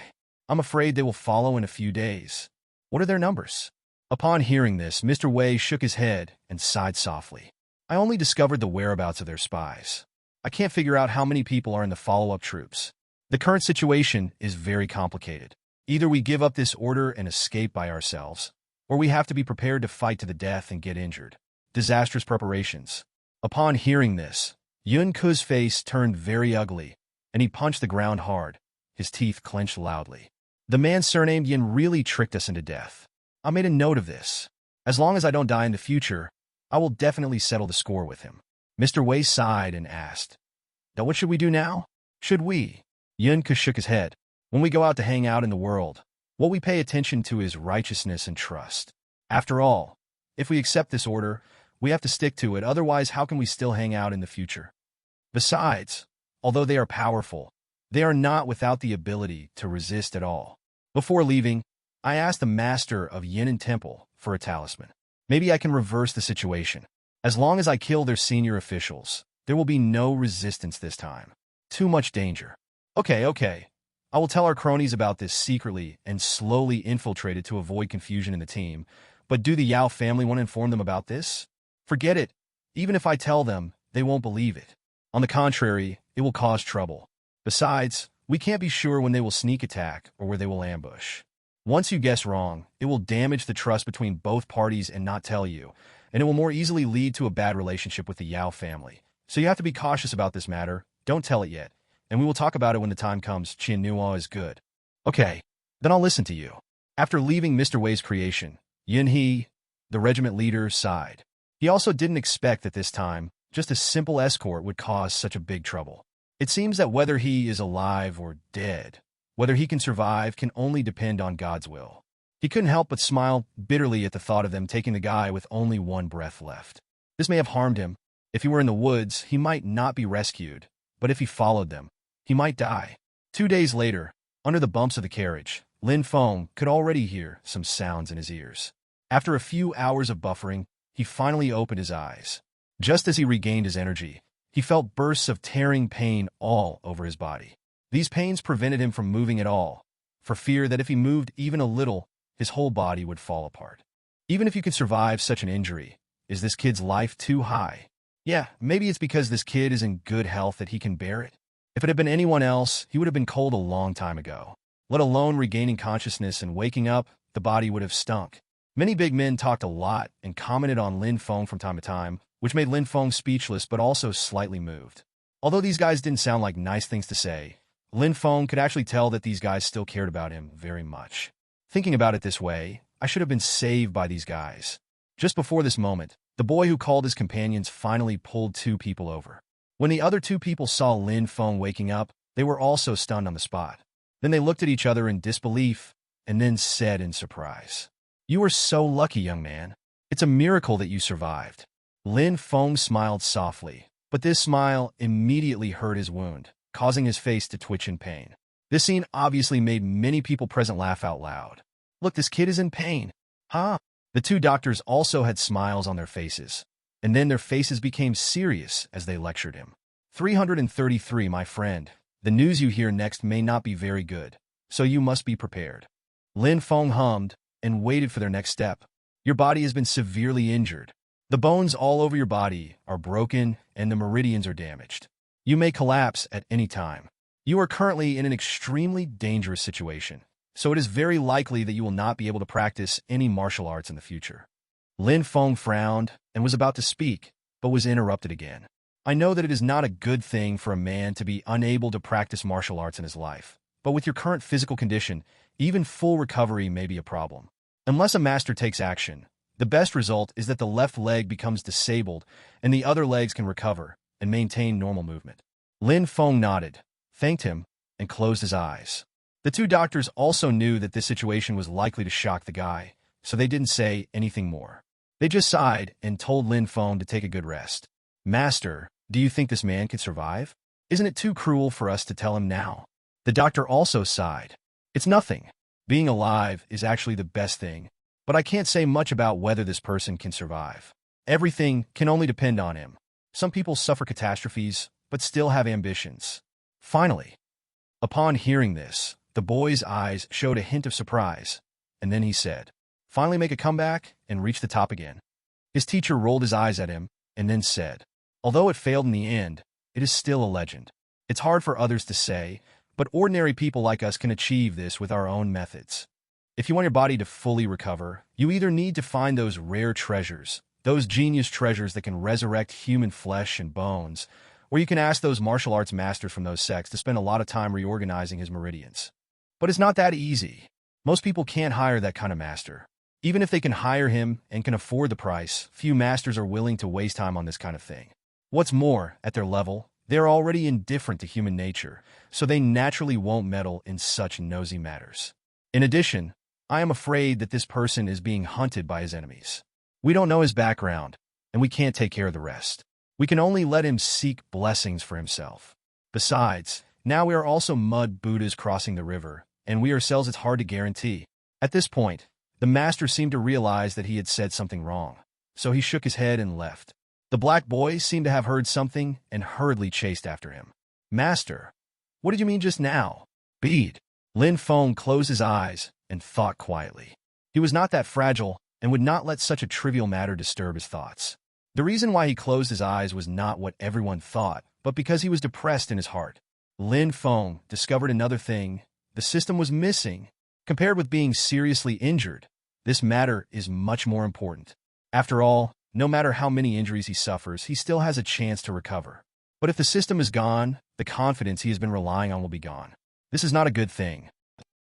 I'm afraid they will follow in a few days. What are their numbers? Upon hearing this, Mr. Wei shook his head and sighed softly. I only discovered the whereabouts of their spies. I can't figure out how many people are in the follow-up troops. The current situation is very complicated. Either we give up this order and escape by ourselves, or we have to be prepared to fight to the death and get injured. Disastrous preparations. Upon hearing this, Yun Ke's face turned very ugly, and he punched the ground hard, his teeth clenched loudly. The man surnamed Yin really tricked us into death. I made a note of this. As long as I don't die in the future, I will definitely settle the score with him. Mr. Wei sighed and asked, Now what should we do now? Should we? Yun Ke shook his head. When we go out to hang out in the world, what we pay attention to is righteousness and trust. After all, if we accept this order, we have to stick to it, otherwise how can we still hang out in the future? Besides, although they are powerful, they are not without the ability to resist at all. Before leaving, I asked the master of Yin and Temple for a talisman. Maybe I can reverse the situation. As long as I kill their senior officials, there will be no resistance this time. Too much danger. Okay. I will tell our cronies about this secretly and slowly infiltrate it to avoid confusion in the team. But do the Yao family want to inform them about this? Forget it. Even if I tell them, they won't believe it. On the contrary, it will cause trouble. Besides, we can't be sure when they will sneak attack or where they will ambush. Once you guess wrong, it will damage the trust between both parties and not tell you, and it will more easily lead to a bad relationship with the Yao family. So you have to be cautious about this matter. Don't tell it yet, and we will talk about it when the time comes. Qian Nuo is good. Okay, then I'll listen to you. After leaving Mr. Wei's creation, Yin He, the regiment leader, sighed. He also didn't expect that this time, just a simple escort would cause such a big trouble. It seems that whether he is alive or dead, whether he can survive can only depend on God's will. He couldn't help but smile bitterly at the thought of them taking the guy with only one breath left. This may have harmed him. If he were in the woods, he might not be rescued, but if he followed them, he might die. 2 days later, under the bumps of the carriage, Lin Feng could already hear some sounds in his ears. After a few hours of buffering, he finally opened his eyes. Just as he regained his energy, he felt bursts of tearing pain all over his body. These pains prevented him from moving at all, for fear that if he moved even a little, his whole body would fall apart. Even if you could survive such an injury, is this kid's life too high? Yeah, maybe it's because this kid is in good health that he can bear it. If it had been anyone else, he would have been cold a long time ago. Let alone regaining consciousness and waking up, the body would have stunk. Many big men talked a lot and commented on Lin Feng from time to time, which made Lin Feng speechless but also slightly moved. Although these guys didn't sound like nice things to say, Lin Feng could actually tell that these guys still cared about him very much. Thinking about it this way, I should have been saved by these guys. Just before this moment, the boy who called his companions finally pulled 2 people over. When the other 2 people saw Lin Feng waking up, they were also stunned on the spot. Then they looked at each other in disbelief and then said in surprise, "You are so lucky, young man. It's a miracle that you survived." Lin Feng smiled softly, but this smile immediately hurt his wound, causing his face to twitch in pain. This scene obviously made many people present laugh out loud. Look, this kid is in pain. Huh? The 2 doctors also had smiles on their faces, and then their faces became serious as they lectured him. 333, my friend, the news you hear next may not be very good, so you must be prepared. Lin Feng hummed and waited for their next step. Your body has been severely injured. The bones all over your body are broken and the meridians are damaged. You may collapse at any time. You are currently in an extremely dangerous situation, so it is very likely that you will not be able to practice any martial arts in the future. Lin Feng frowned and was about to speak, but was interrupted again. I know that it is not a good thing for a man to be unable to practice martial arts in his life, but with your current physical condition, even full recovery may be a problem. Unless a master takes action, the best result is that the left leg becomes disabled and the other legs can recover and maintain normal movement. Lin Feng nodded, thanked him, and closed his eyes. The 2 doctors also knew that this situation was likely to shock the guy, so they didn't say anything more. They just sighed and told Lin Feng to take a good rest. Master, do you think this man could survive? Isn't it too cruel for us to tell him now? The doctor also sighed. It's nothing. Being alive is actually the best thing, but I can't say much about whether this person can survive. Everything can only depend on him. Some people suffer catastrophes, but still have ambitions. Finally, upon hearing this, the boy's eyes showed a hint of surprise, and then he said, "Finally make a comeback and reach the top again." His teacher rolled his eyes at him and then said, "Although it failed in the end, it is still a legend. It's hard for others to say, but ordinary people like us can achieve this with our own methods. If you want your body to fully recover, you either need to find those rare treasures, those genius treasures that can resurrect human flesh and bones, or you can ask those martial arts masters from those sects to spend a lot of time reorganizing his meridians. But it's not that easy. Most people can't hire that kind of master. Even if they can hire him and can afford the price, few masters are willing to waste time on this kind of thing. What's more, at their level, they're already indifferent to human nature, so they naturally won't meddle in such nosy matters. In addition, I am afraid that this person is being hunted by his enemies. We don't know his background, and we can't take care of the rest. We can only let him seek blessings for himself. Besides, now we are also mud Buddhas crossing the river, and we ourselves it's hard to guarantee. At this point, the master seemed to realize that he had said something wrong, so he shook his head and left. The black boy seemed to have heard something and hurriedly chased after him. Master, what did you mean just now? Bead. Lin Feng closed his eyes and thought quietly. He was not that fragile and would not let such a trivial matter disturb his thoughts. The reason why he closed his eyes was not what everyone thought, but because he was depressed in his heart. Lin Feng discovered another thing. The system was missing. Compared with being seriously injured, this matter is much more important. After all, no matter how many injuries he suffers, he still has a chance to recover. But if the system is gone, the confidence he has been relying on will be gone. This is not a good thing.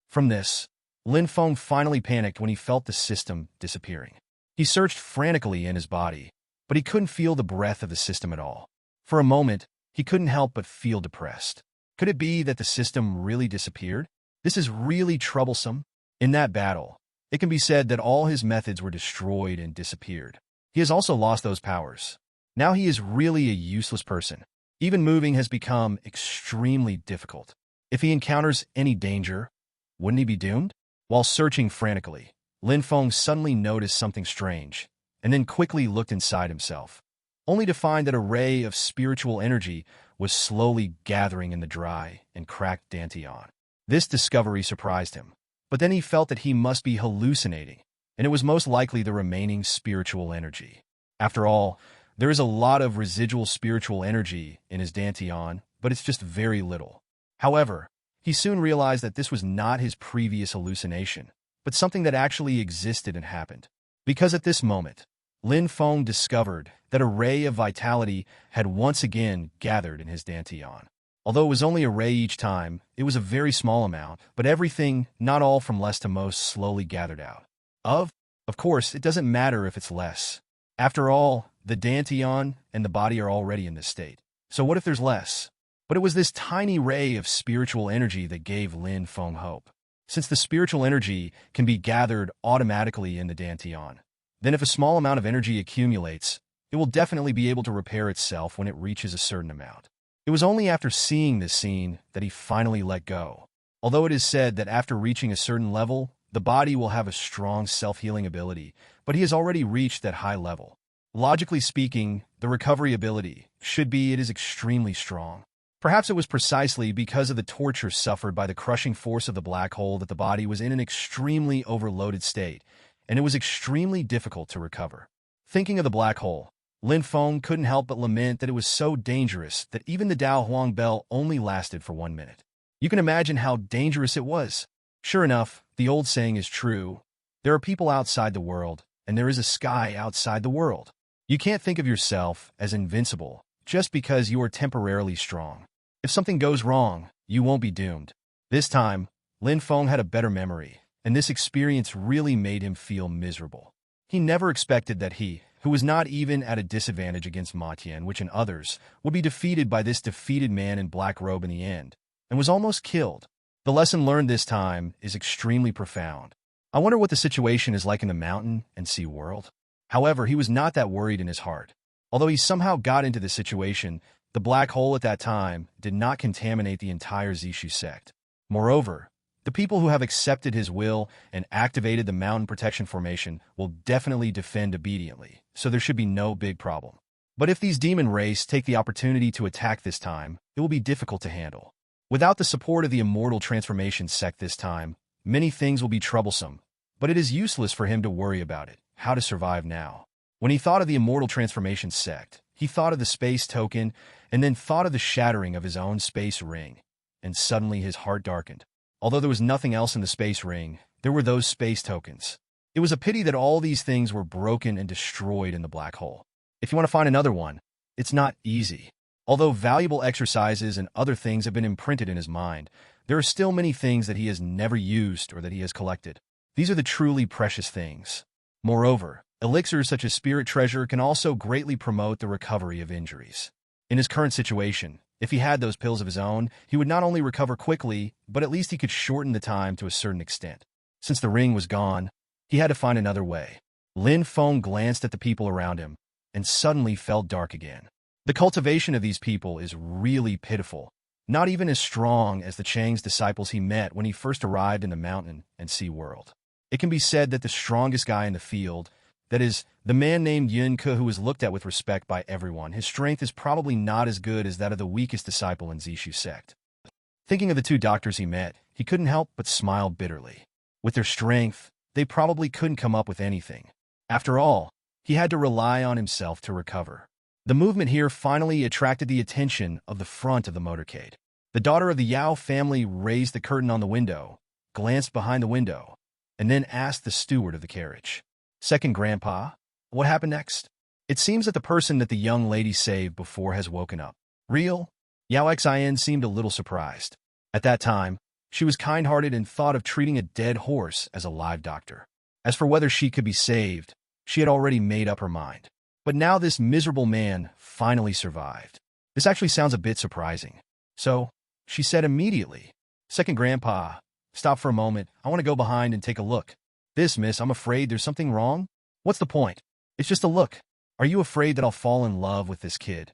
From this, Lin Feng finally panicked when he felt the system disappearing. He searched frantically in his body, but he couldn't feel the breath of the system at all. For a moment, he couldn't help but feel depressed. Could it be that the system really disappeared? This is really troublesome. In that battle, it can be said that all his methods were destroyed and disappeared. He has also lost those powers. Now he is really a useless person. Even moving has become extremely difficult. If he encounters any danger, wouldn't he be doomed? While searching frantically, Lin Feng suddenly noticed something strange, and then quickly looked inside himself, only to find that a ray of spiritual energy was slowly gathering in the dry and cracked dantian. This discovery surprised him, but then he felt that he must be hallucinating, and it was most likely the remaining spiritual energy. After all, there is a lot of residual spiritual energy in his dantian, but it's just very little. However, he soon realized that this was not his previous hallucination, but something that actually existed and happened. Because at this moment, Lin Feng discovered that a ray of vitality had once again gathered in his dantian. Although it was only a ray each time, it was a very small amount, but everything, not all from less to most, slowly gathered out. Of course, it doesn't matter if it's less. After all, the dantian and the body are already in this state. So what if there's less? But it was this tiny ray of spiritual energy that gave Lin Feng hope. Since the spiritual energy can be gathered automatically in the dantian, then if a small amount of energy accumulates, it will definitely be able to repair itself when it reaches a certain amount. It was only after seeing this scene that he finally let go. Although it is said that after reaching a certain level, the body will have a strong self-healing ability, but he has already reached that high level. Logically speaking, the recovery ability it is extremely strong. Perhaps it was precisely because of the torture suffered by the crushing force of the black hole that the body was in an extremely overloaded state, and it was extremely difficult to recover. Thinking of the black hole, Lin Feng couldn't help but lament that it was so dangerous that even the Dao Huang bell only lasted for 1 minute. You can imagine how dangerous it was. Sure enough, the old saying is true. There are people outside the world, and there is a sky outside the world. You can't think of yourself as invincible just because you are temporarily strong. If something goes wrong, you won't be doomed. This time, Lin Feng had a better memory, and this experience really made him feel miserable. He never expected that he, who was not even at a disadvantage against Ma Tian and others, would be defeated by this defeated man in black robe in the end, and was almost killed. The lesson learned this time is extremely profound. I wonder what the situation is like in the mountain and sea world. However, he was not that worried in his heart. Although he somehow got into this situation, the black hole at that time did not contaminate the entire Zishu sect. Moreover, the people who have accepted his will and activated the mountain protection formation will definitely defend obediently, so there should be no big problem. But if these demon race take the opportunity to attack this time, it will be difficult to handle. Without the support of the immortal transformation sect this time, many things will be troublesome, but it is useless for him to worry about it. How to survive now? When he thought of the immortal transformation sect, he thought of the space token and then thought of the shattering of his own space ring, and suddenly his heart darkened. Although there was nothing else in the space ring, there were those space tokens. It was a pity that all these things were broken and destroyed in the black hole. If you want to find another one, it's not easy. Although valuable exercises and other things have been imprinted in his mind, there are still many things that he has never used or that he has collected. These are the truly precious things. Moreover, elixirs such as Spirit Treasure can also greatly promote the recovery of injuries. In his current situation, if he had those pills of his own, he would not only recover quickly, but at least he could shorten the time to a certain extent. Since the ring was gone, he had to find another way. Lin Feng glanced at the people around him, and suddenly felt dark again. The cultivation of these people is really pitiful, not even as strong as the Chang's disciples he met when he first arrived in the mountain and sea world. It can be said that the strongest guy in the field, that is, the man named Yun Ke who is looked at with respect by everyone, his strength is probably not as good as that of the weakest disciple in Zishu sect. Thinking of the two doctors he met, he couldn't help but smile bitterly. With their strength, they probably couldn't come up with anything. After all, he had to rely on himself to recover. The movement here finally attracted the attention of the front of the motorcade. The daughter of the Yao family raised the curtain on the window, glanced behind the window, and then asked the steward of the carriage, "Second grandpa, what happened next?" It seems that the person that the young lady saved before has woken up. Real? Yao Xin seemed a little surprised. At that time, she was kind-hearted and thought of treating a dead horse as a live doctor. As for whether she could be saved, she had already made up her mind. But now this miserable man finally survived. This actually sounds a bit surprising. So, she said immediately, "Second grandpa, stop for a moment. I want to go behind and take a look." "This, miss, I'm afraid there's something wrong." "What's the point? It's just a look. Are you afraid that I'll fall in love with this kid?"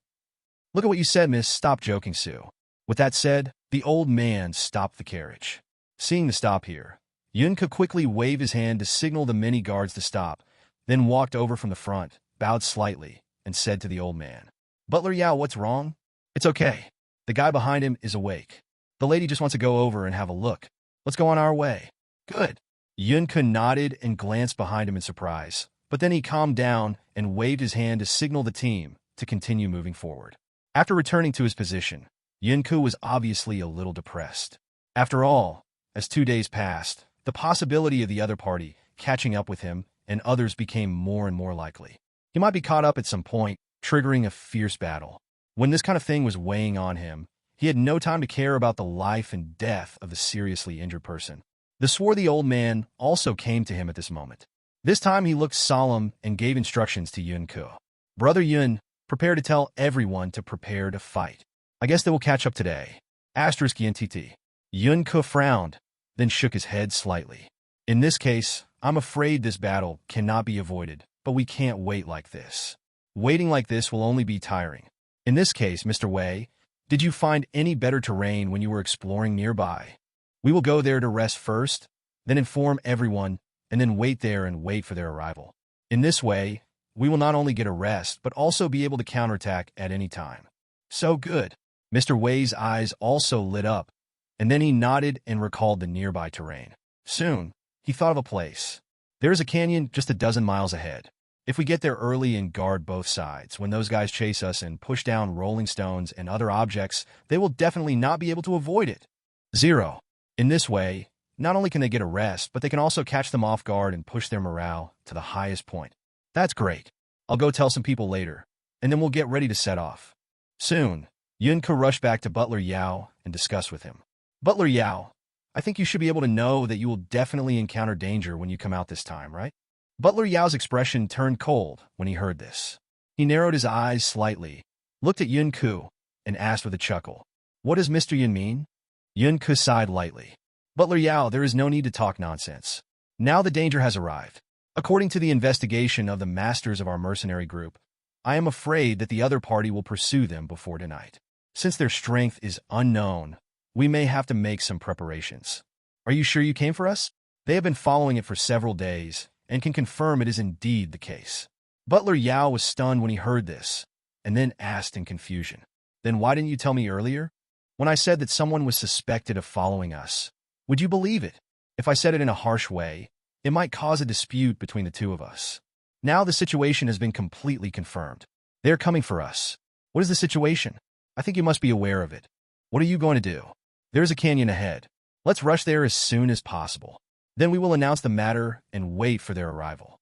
"Look at what you said, miss. Stop joking, Sue." With that said, the old man stopped the carriage. Seeing the stop here, Yun could quickly wave his hand to signal the many guards to stop, then walked over from the front, bowed slightly, and said to the old man, "Butler Yao, what's wrong?" "It's okay. The guy behind him is awake. The lady just wants to go over and have a look. Let's go on our way." "Good." Yun-Ke nodded and glanced behind him in surprise, but then he calmed down and waved his hand to signal the team to continue moving forward. After returning to his position, Yun-Ke was obviously a little depressed. After all, as 2 days passed, the possibility of the other party catching up with him and others became more and more likely. He might be caught up at some point, triggering a fierce battle. When this kind of thing was weighing on him, he had no time to care about the life and death of the seriously injured person. The swarthy old man also came to him at this moment. This time he looked solemn and gave instructions to Yun-Ke. "Brother Yun, prepare to tell everyone to prepare to fight. I guess they will catch up today." *NTT. Yun-Ke frowned, then shook his head slightly. "In this case, I'm afraid this battle cannot be avoided, but we can't wait like this. Waiting like this will only be tiring. In this case, Mr. Wei, did you find any better terrain when you were exploring nearby? We will go there to rest first, then inform everyone, and then wait there and wait for their arrival. In this way, we will not only get a rest, but also be able to counterattack at any time." "So good." Mr. Wei's eyes also lit up, and then he nodded and recalled the nearby terrain. Soon, he thought of a place. "There is a canyon just a dozen miles ahead. If we get there early and guard both sides, when those guys chase us and push down rolling stones and other objects, they will definitely not be able to avoid it. 0. In this way, not only can they get a rest, but they can also catch them off guard and push their morale to the highest point." "That's great. I'll go tell some people later, and then we'll get ready to set off." Soon, Yun-Ke rushed back to Butler Yao and discussed with him. "Butler Yao, I think you should be able to know that you will definitely encounter danger when you come out this time, right?" Butler Yao's expression turned cold when he heard this. He narrowed his eyes slightly, looked at Yun-Ke, and asked with a chuckle, "What does Mr. Yun mean?" Yun-Ke sighed lightly. "Butler Yao, there is no need to talk nonsense. Now the danger has arrived. According to the investigation of the masters of our mercenary group, I am afraid that the other party will pursue them before tonight. Since their strength is unknown, we may have to make some preparations. Are you sure you came for us? They have been following it for several days, and can confirm it is indeed the case." Butler Yao was stunned when he heard this, and then asked in confusion, "Then why didn't you tell me earlier? When I said that someone was suspected of following us, would you believe it? If I said it in a harsh way, it might cause a dispute between the two of us. Now the situation has been completely confirmed. They're coming for us. What is the situation? I think you must be aware of it. What are you going to do? There's a canyon ahead. Let's rush there as soon as possible. Then we will announce the matter and wait for their arrival.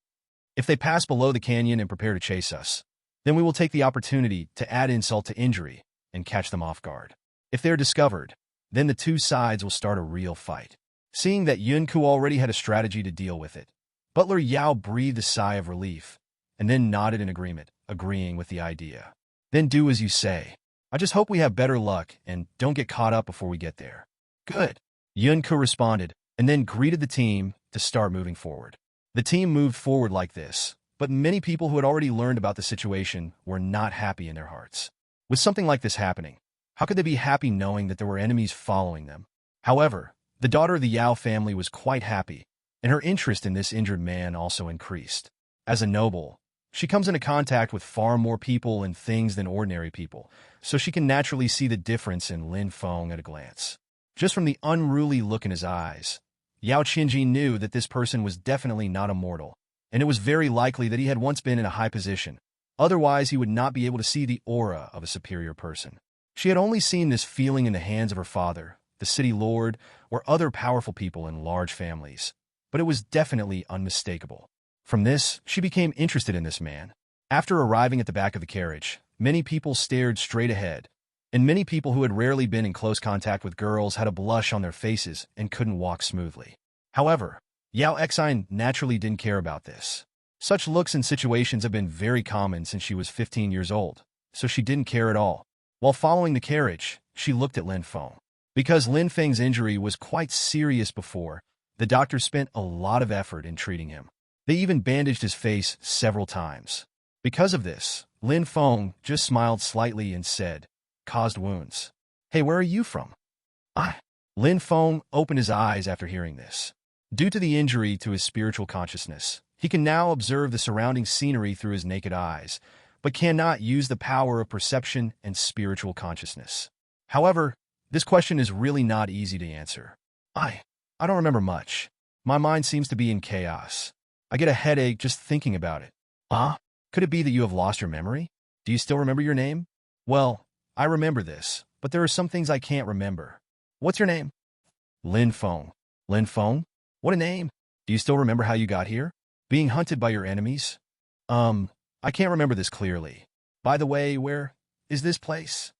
If they pass below the canyon and prepare to chase us, then we will take the opportunity to add insult to injury and catch them off guard. If they're discovered, then the two sides will start a real fight." Seeing that Yun-Ke already had a strategy to deal with it, Butler Yao breathed a sigh of relief, and then nodded in agreement, agreeing with the idea. "Then do as you say. I just hope we have better luck and don't get caught up before we get there." "Good." Yun-Ke responded, and then greeted the team to start moving forward. The team moved forward like this, but many people who had already learned about the situation were not happy in their hearts. With something like this happening, how could they be happy knowing that there were enemies following them? However, the daughter of the Yao family was quite happy, and her interest in this injured man also increased. As a noble, she comes into contact with far more people and things than ordinary people, so she can naturally see the difference in Lin Feng at a glance. Just from the unruly look in his eyes, Yao Qinji knew that this person was definitely not a mortal, and it was very likely that he had once been in a high position. Otherwise, he would not be able to see the aura of a superior person. She had only seen this feeling in the hands of her father, the city lord, or other powerful people in large families, but it was definitely unmistakable. From this, she became interested in this man. After arriving at the back of the carriage, many people stared straight ahead, and many people who had rarely been in close contact with girls had a blush on their faces and couldn't walk smoothly. However, Yao Xine naturally didn't care about this. Such looks and situations have been very common since she was 15 years old, so she didn't care at all. While following the carriage, she looked at Lin Feng. Because Lin Feng's injury was quite serious before, the doctor spent a lot of effort in treating him. They even bandaged his face several times. Because of this, Lin Feng just smiled slightly and said, "Caused wounds. Hey, where are you from?" Lin Feng opened his eyes after hearing this. Due to the injury to his spiritual consciousness, he can now observe the surrounding scenery through his naked eyes, but cannot use the power of perception and spiritual consciousness. However, this question is really not easy to answer. I don't remember much. My mind seems to be in chaos. I get a headache just thinking about it. Could it be that you have lost your memory? Do you still remember your name? Well, I remember this, but there are some things I can't remember. What's your name? Lin Feng. Lin Feng? What a name. Do you still remember how you got here? Being hunted by your enemies? I can't remember this clearly. By the way, where is this place?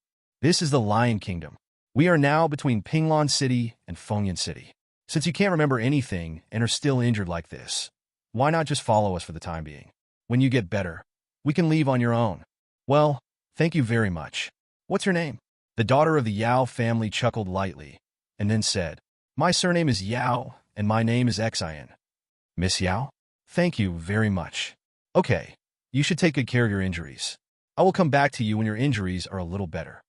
This is the Lion Kingdom. We are now between Pinglan City and Fengyan City. Since you can't remember anything and are still injured like this, why not just follow us for the time being? When you get better, we can leave on your own. Well, thank you very much. What's your name? The daughter of the Yao family chuckled lightly, and then said, "My surname is Yao, and my name is Xine." Miss Yao? Thank you very much. Okay, you should take good care of your injuries. I will come back to you when your injuries are a little better.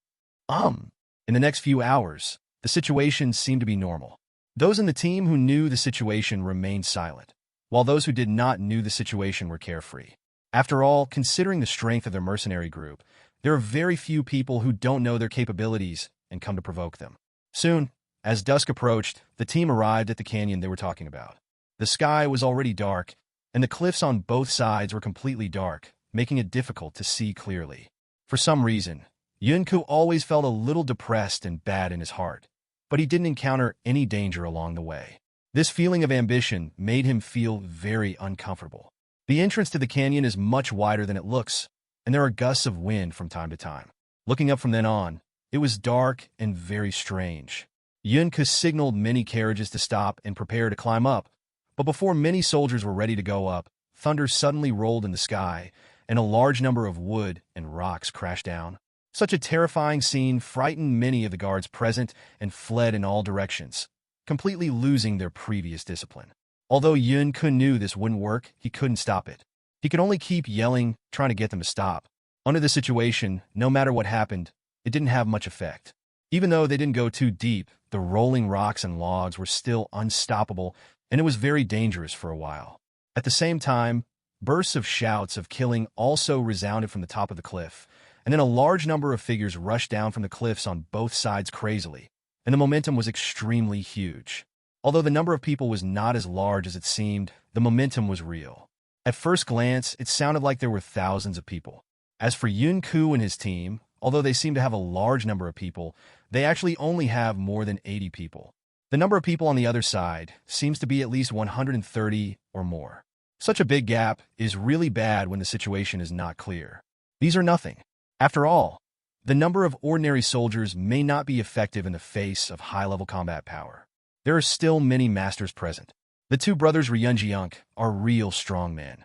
In the next few hours, the situation seemed to be normal. Those in the team who knew the situation remained silent, while those who did not knew the situation were carefree. After all, considering the strength of their mercenary group, there are very few people who don't know their capabilities and come to provoke them. Soon, as dusk approached, the team arrived at the canyon they were talking about. The sky was already dark, and the cliffs on both sides were completely dark, making it difficult to see clearly. For some reason, Yunku always felt a little depressed and bad in his heart, but he didn't encounter any danger along the way. This feeling of ambition made him feel very uncomfortable. The entrance to the canyon is much wider than it looks, and there are gusts of wind from time to time. Looking up from then on, it was dark and very strange. Yunku signaled many carriages to stop and prepare to climb up, but before many soldiers were ready to go up, thunder suddenly rolled in the sky, and a large number of wood and rocks crashed down. Such a terrifying scene frightened many of the guards present and fled in all directions, completely losing their previous discipline. Although Yunku knew this wouldn't work, he couldn't stop it. He could only keep yelling, trying to get them to stop. Under the situation, no matter what happened, it didn't have much effect. Even though they didn't go too deep, the rolling rocks and logs were still unstoppable, and it was very dangerous for a while. At the same time, bursts of shouts of killing also resounded from the top of the cliff, and then a large number of figures rushed down from the cliffs on both sides crazily, and the momentum was extremely huge. Although the number of people was not as large as it seemed, the momentum was real. At first glance, it sounded like there were thousands of people. As for Yunku and his team, although they seem to have a large number of people, they actually only have more than 80 people. The number of people on the other side seems to be at least 130 or more. Such a big gap is really bad when the situation is not clear. These are nothing. After all, the number of ordinary soldiers may not be effective in the face of high-level combat power. There are still many masters present. The two brothers Ryunjiunk are real strong men.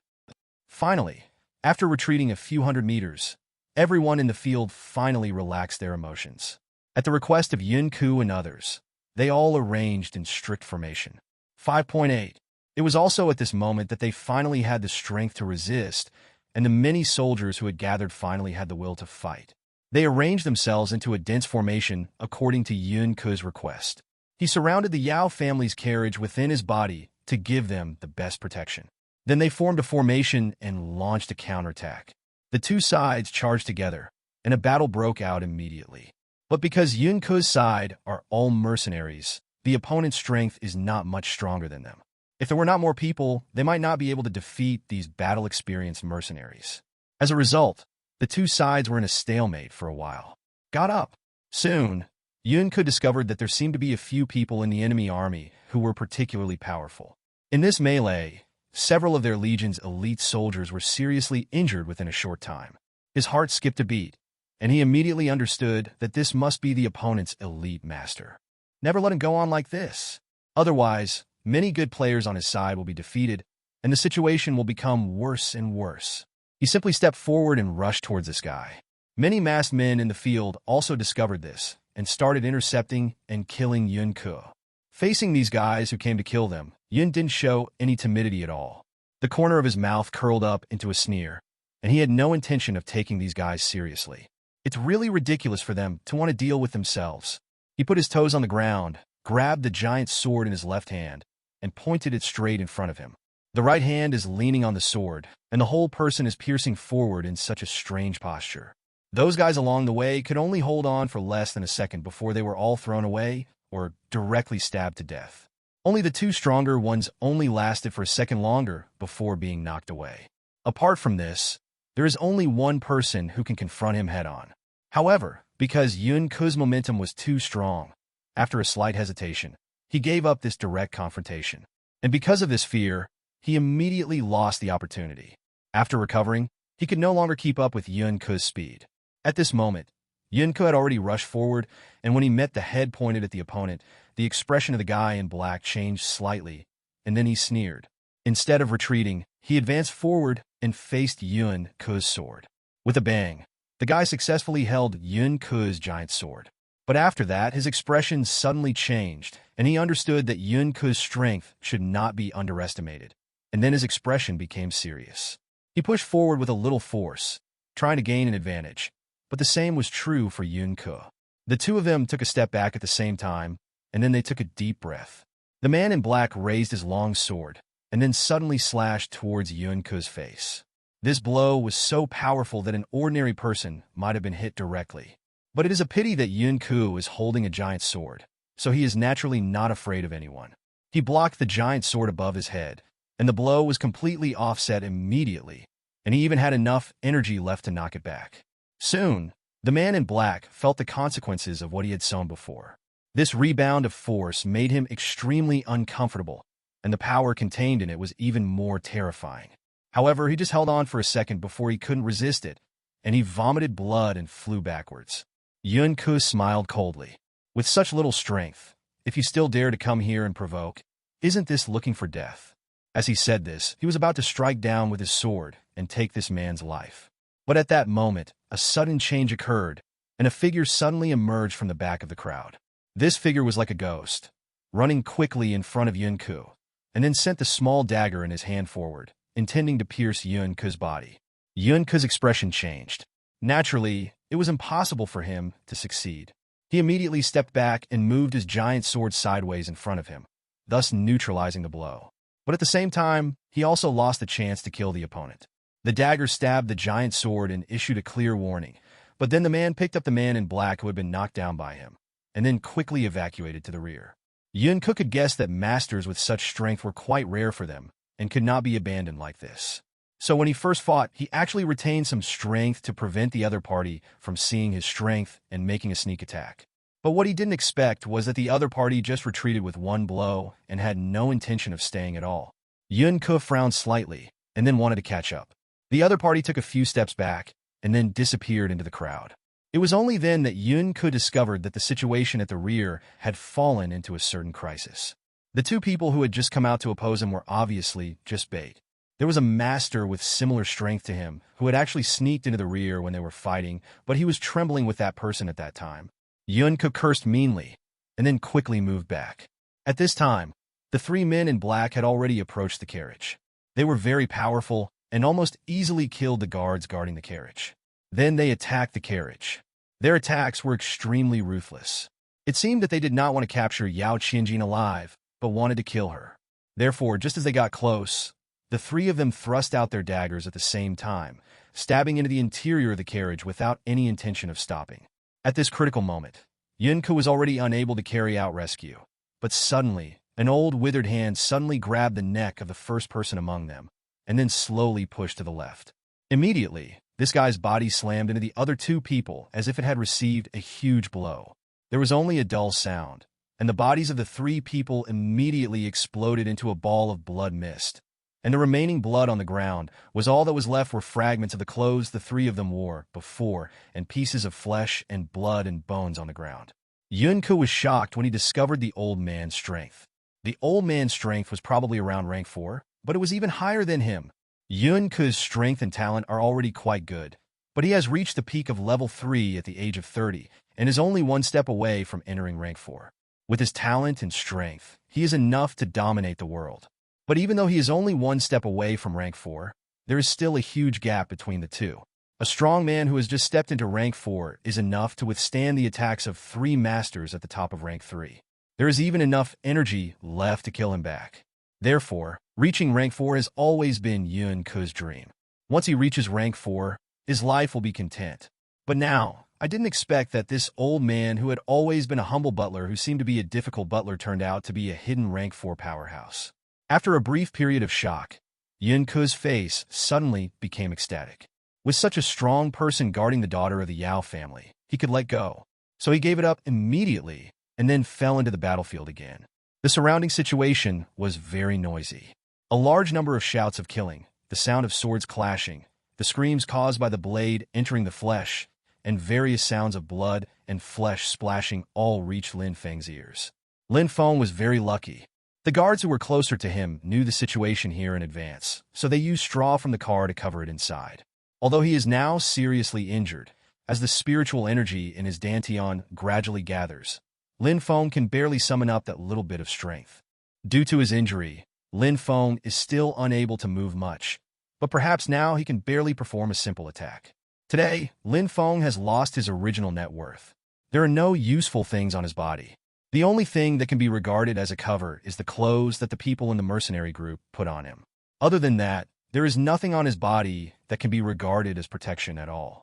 Finally, after retreating a few hundred meters, everyone in the field finally relaxed their emotions. At the request of Yunku and others, they all arranged in strict formation. 5.8. It was also at this moment that they finally had the strength to resist, and the many soldiers who had gathered finally had the will to fight. They arranged themselves into a dense formation according to Yunku's request. He surrounded the Yao family's carriage within his body to give them the best protection. Then they formed a formation and launched a counterattack. The two sides charged together, and a battle broke out immediately. But because Yun Ke's side are all mercenaries, the opponent's strength is not much stronger than them. If there were not more people, they might not be able to defeat these battle-experienced mercenaries. As a result, the two sides were in a stalemate for a while. Got up. Soon, Yun Ke discovered that there seemed to be a few people in the enemy army who were particularly powerful. In this melee, several of their legion's elite soldiers were seriously injured within a short time. His heart skipped a beat, and he immediately understood that this must be the opponent's elite master. Never let him go on like this. Otherwise, many good players on his side will be defeated, and the situation will become worse and worse. He simply stepped forward and rushed towards this guy. Many masked men in the field also discovered this and started intercepting and killing Yun Ke. Facing these guys who came to kill them, Yun didn't show any timidity at all. The corner of his mouth curled up into a sneer, and he had no intention of taking these guys seriously. It's really ridiculous for them to want to deal with themselves. He put his toes on the ground, grabbed the giant sword in his left hand, and pointed it straight in front of him. The right hand is leaning on the sword, and the whole person is piercing forward in such a strange posture. Those guys along the way could only hold on for less than a second before they were all thrown away or directly stabbed to death. Only the two stronger ones only lasted for a second longer before being knocked away. Apart from this, there is only one person who can confront him head-on. However, because Yun Ke's momentum was too strong, after a slight hesitation, he gave up this direct confrontation. And because of this fear, he immediately lost the opportunity. After recovering, he could no longer keep up with Yun Ke's speed. At this moment, Yun Ke had already rushed forward, and when he met the head pointed at the opponent, the expression of the guy in black changed slightly, and then he sneered. Instead of retreating, he advanced forward and faced Yun Ke's sword. With a bang, the guy successfully held Yun Ke's giant sword. But after that, his expression suddenly changed, and he understood that Yun Ke's strength should not be underestimated. And then his expression became serious. He pushed forward with a little force, trying to gain an advantage. But the same was true for Yun Ke. The two of them took a step back at the same time, and then they took a deep breath. The man in black raised his long sword, and then suddenly slashed towards Yun Ke's face. This blow was so powerful that an ordinary person might have been hit directly. But it is a pity that Yun Ke is holding a giant sword, so he is naturally not afraid of anyone. He blocked the giant sword above his head, and the blow was completely offset immediately, and he even had enough energy left to knock it back. Soon, the man in black felt the consequences of what he had sown before. This rebound of force made him extremely uncomfortable, and the power contained in it was even more terrifying. However, he just held on for a second before he couldn't resist it, and he vomited blood and flew backwards. Yun Ke smiled coldly. With such little strength, if you still dare to come here and provoke, isn't this looking for death? As he said this, he was about to strike down with his sword and take this man's life. But at that moment, a sudden change occurred, and a figure suddenly emerged from the back of the crowd. This figure was like a ghost, running quickly in front of Yun Ke, and then sent the small dagger in his hand forward, intending to pierce Yun Ke's body. Yun Ke's expression changed. Naturally, it was impossible for him to succeed. He immediately stepped back and moved his giant sword sideways in front of him, thus neutralizing the blow. But at the same time, he also lost the chance to kill the opponent. The dagger stabbed the giant sword and issued a clear warning, but then the man picked up the man in black who had been knocked down by him, and then quickly evacuated to the rear. Yun Ke could guess that masters with such strength were quite rare for them, and could not be abandoned like this. So when he first fought, he actually retained some strength to prevent the other party from seeing his strength and making a sneak attack. But what he didn't expect was that the other party just retreated with one blow and had no intention of staying at all. Yun Ke frowned slightly, and then wanted to catch up. The other party took a few steps back, and then disappeared into the crowd. It was only then that Yun Ke discovered that the situation at the rear had fallen into a certain crisis. The two people who had just come out to oppose him were obviously just bait. There was a master with similar strength to him who had actually sneaked into the rear when they were fighting, but he was trembling with that person at that time. Yun Ke cursed meanly, and then quickly moved back. At this time, the three men in black had already approached the carriage. They were very powerful, and almost easily killed the guards guarding the carriage. Then they attacked the carriage. Their attacks were extremely ruthless. It seemed that they did not want to capture Yao Qianjin alive, but wanted to kill her. Therefore, just as they got close, the three of them thrust out their daggers at the same time, stabbing into the interior of the carriage without any intention of stopping. At this critical moment, Yunke was already unable to carry out rescue. But suddenly, an old withered hand suddenly grabbed the neck of the first person among them, and then slowly pushed to the left. Immediately, this guy's body slammed into the other two people as if it had received a huge blow. There was only a dull sound, and the bodies of the three people immediately exploded into a ball of blood mist. And the remaining blood on the ground was all that was left were fragments of the clothes the three of them wore before and pieces of flesh and blood and bones on the ground. Yunke was shocked when he discovered the old man's strength. The old man's strength was probably around rank 4, but it was even higher than him. Yunke's strength and talent are already quite good, but he has reached the peak of level 3 at the age of 30 and is only one step away from entering rank 4. With his talent and strength, he is enough to dominate the world. But even though he is only one step away from rank 4, there is still a huge gap between the two. A strong man who has just stepped into rank 4 is enough to withstand the attacks of 3 masters at the top of rank 3. There is even enough energy left to kill him back. Therefore, reaching rank 4 has always been Yunke's dream. Once he reaches rank 4, his life will be content. But now, I didn't expect that this old man who had always been a humble butler who seemed to be a difficult butler turned out to be a hidden rank 4 powerhouse. After a brief period of shock, Yunke's face suddenly became ecstatic. With such a strong person guarding the daughter of the Yao family, he could let go. So he gave it up immediately and then fell into the battlefield again. The surrounding situation was very noisy. A large number of shouts of killing, the sound of swords clashing, the screams caused by the blade entering the flesh, and various sounds of blood and flesh splashing all reached Lin Feng's ears. Lin Feng was very lucky. The guards who were closer to him knew the situation here in advance, so they used straw from the car to cover it inside. Although he is now seriously injured, as the spiritual energy in his dantian gradually gathers, Lin Feng can barely summon up that little bit of strength. Due to his injury, Lin Feng is still unable to move much, but perhaps now he can barely perform a simple attack. Today, Lin Feng has lost his original net worth. There are no useful things on his body. The only thing that can be regarded as a cover is the clothes that the people in the mercenary group put on him. Other than that, there is nothing on his body that can be regarded as protection at all.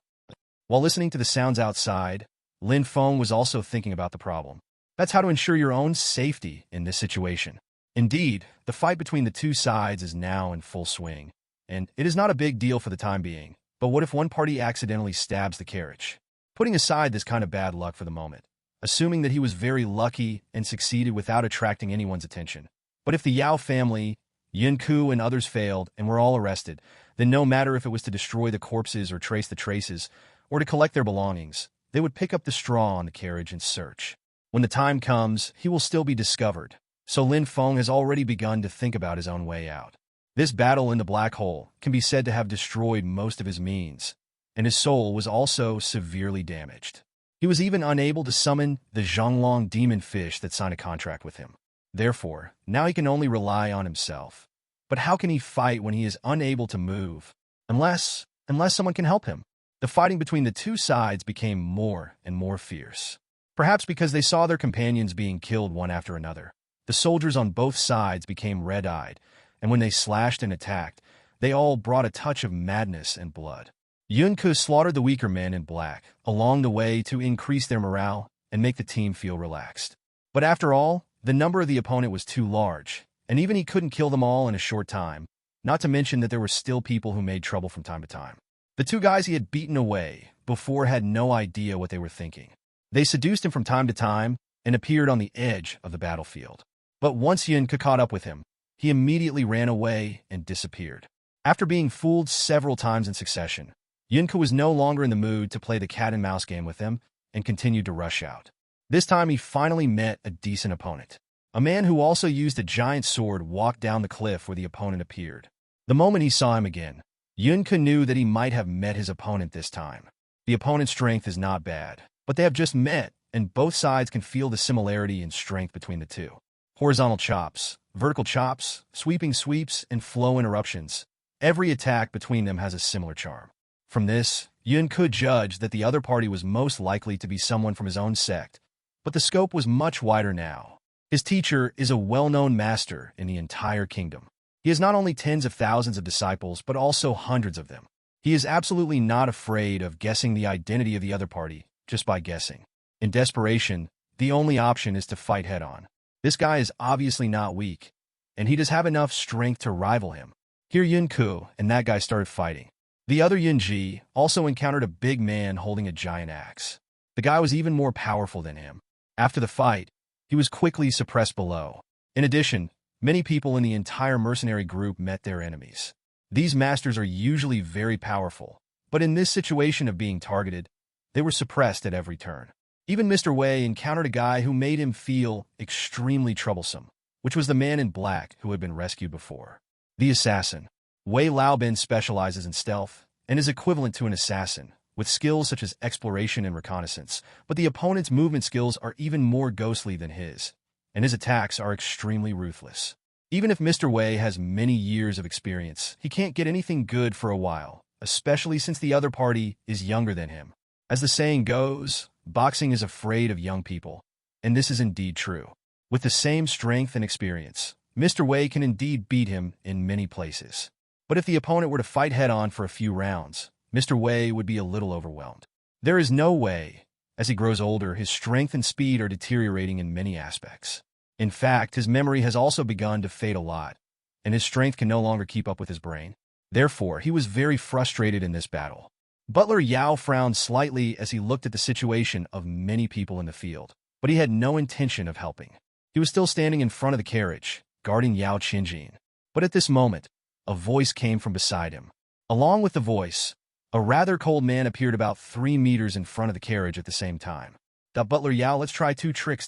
While listening to the sounds outside, Lin Feng was also thinking about the problem. That's how to ensure your own safety in this situation. Indeed, the fight between the two sides is now in full swing, and it is not a big deal for the time being. But what if one party accidentally stabs the carriage? Putting aside this kind of bad luck for the moment, assuming that he was very lucky and succeeded without attracting anyone's attention. But if the Yao family, Yunke and others failed and were all arrested, then no matter if it was to destroy the corpses or trace the traces, or to collect their belongings, they would pick up the straw on the carriage and search. When the time comes, he will still be discovered. So Lin Feng has already begun to think about his own way out. This battle in the black hole can be said to have destroyed most of his means, and his soul was also severely damaged. He was even unable to summon the Zhonglong demon fish that signed a contract with him. Therefore, now he can only rely on himself. But how can he fight when he is unable to move? Unless someone can help him. The fighting between the two sides became more and more fierce. Perhaps because they saw their companions being killed one after another. The soldiers on both sides became red-eyed, and when they slashed and attacked, they all brought a touch of madness and blood. Yunke slaughtered the weaker men in black along the way to increase their morale and make the team feel relaxed. But after all, the number of the opponent was too large, and even he couldn't kill them all in a short time, not to mention that there were still people who made trouble from time to time. The two guys he had beaten away before had no idea what they were thinking. They seduced him from time to time and appeared on the edge of the battlefield. But once Yunke caught up with him, he immediately ran away and disappeared. After being fooled several times in succession, Yunke was no longer in the mood to play the cat-and-mouse game with him and continued to rush out. This time he finally met a decent opponent. A man who also used a giant sword walked down the cliff where the opponent appeared. The moment he saw him again, Yunke knew that he might have met his opponent this time. The opponent's strength is not bad, but they have just met, and both sides can feel the similarity in strength between the two. Horizontal chops, vertical chops, sweeping sweeps, and flow interruptions. Every attack between them has a similar charm. From this, Yun could judge that the other party was most likely to be someone from his own sect, but the scope was much wider now. His teacher is a well-known master in the entire kingdom. He has not only tens of thousands of disciples, but also hundreds of them. He is absolutely not afraid of guessing the identity of the other party just by guessing. In desperation, the only option is to fight head-on. This guy is obviously not weak, and he does have enough strength to rival him. Here Yun Ku and that guy started fighting. The other Yun Ji also encountered a big man holding a giant axe. The guy was even more powerful than him. After the fight, he was quickly suppressed below. In addition, many people in the entire mercenary group met their enemies. These masters are usually very powerful, but in this situation of being targeted, they were suppressed at every turn. Even Mr. Wei encountered a guy who made him feel extremely troublesome, which was the man in black who had been rescued before. The assassin. Wei Laobin specializes in stealth and is equivalent to an assassin, with skills such as exploration and reconnaissance, but the opponent's movement skills are even more ghostly than his, and his attacks are extremely ruthless. Even if Mr. Wei has many years of experience, he can't get anything good for a while, especially since the other party is younger than him. As the saying goes, boxing is afraid of young people, and this is indeed true. With the same strength and experience, Mr. Wei can indeed beat him in many places. But if the opponent were to fight head-on for a few rounds, Mr. Wei would be a little overwhelmed. There is no way. As he grows older, his strength and speed are deteriorating in many aspects. In fact, his memory has also begun to fade a lot, and his strength can no longer keep up with his brain. Therefore, he was very frustrated in this battle. Butler Yao frowned slightly as he looked at the situation of many people in the field, but he had no intention of helping. He was still standing in front of the carriage, guarding Yao Qinjin. But at this moment, a voice came from beside him. Along with the voice, a rather cold man appeared about 3 meters in front of the carriage at the same time. Butler Yao, let's try 2 tricks.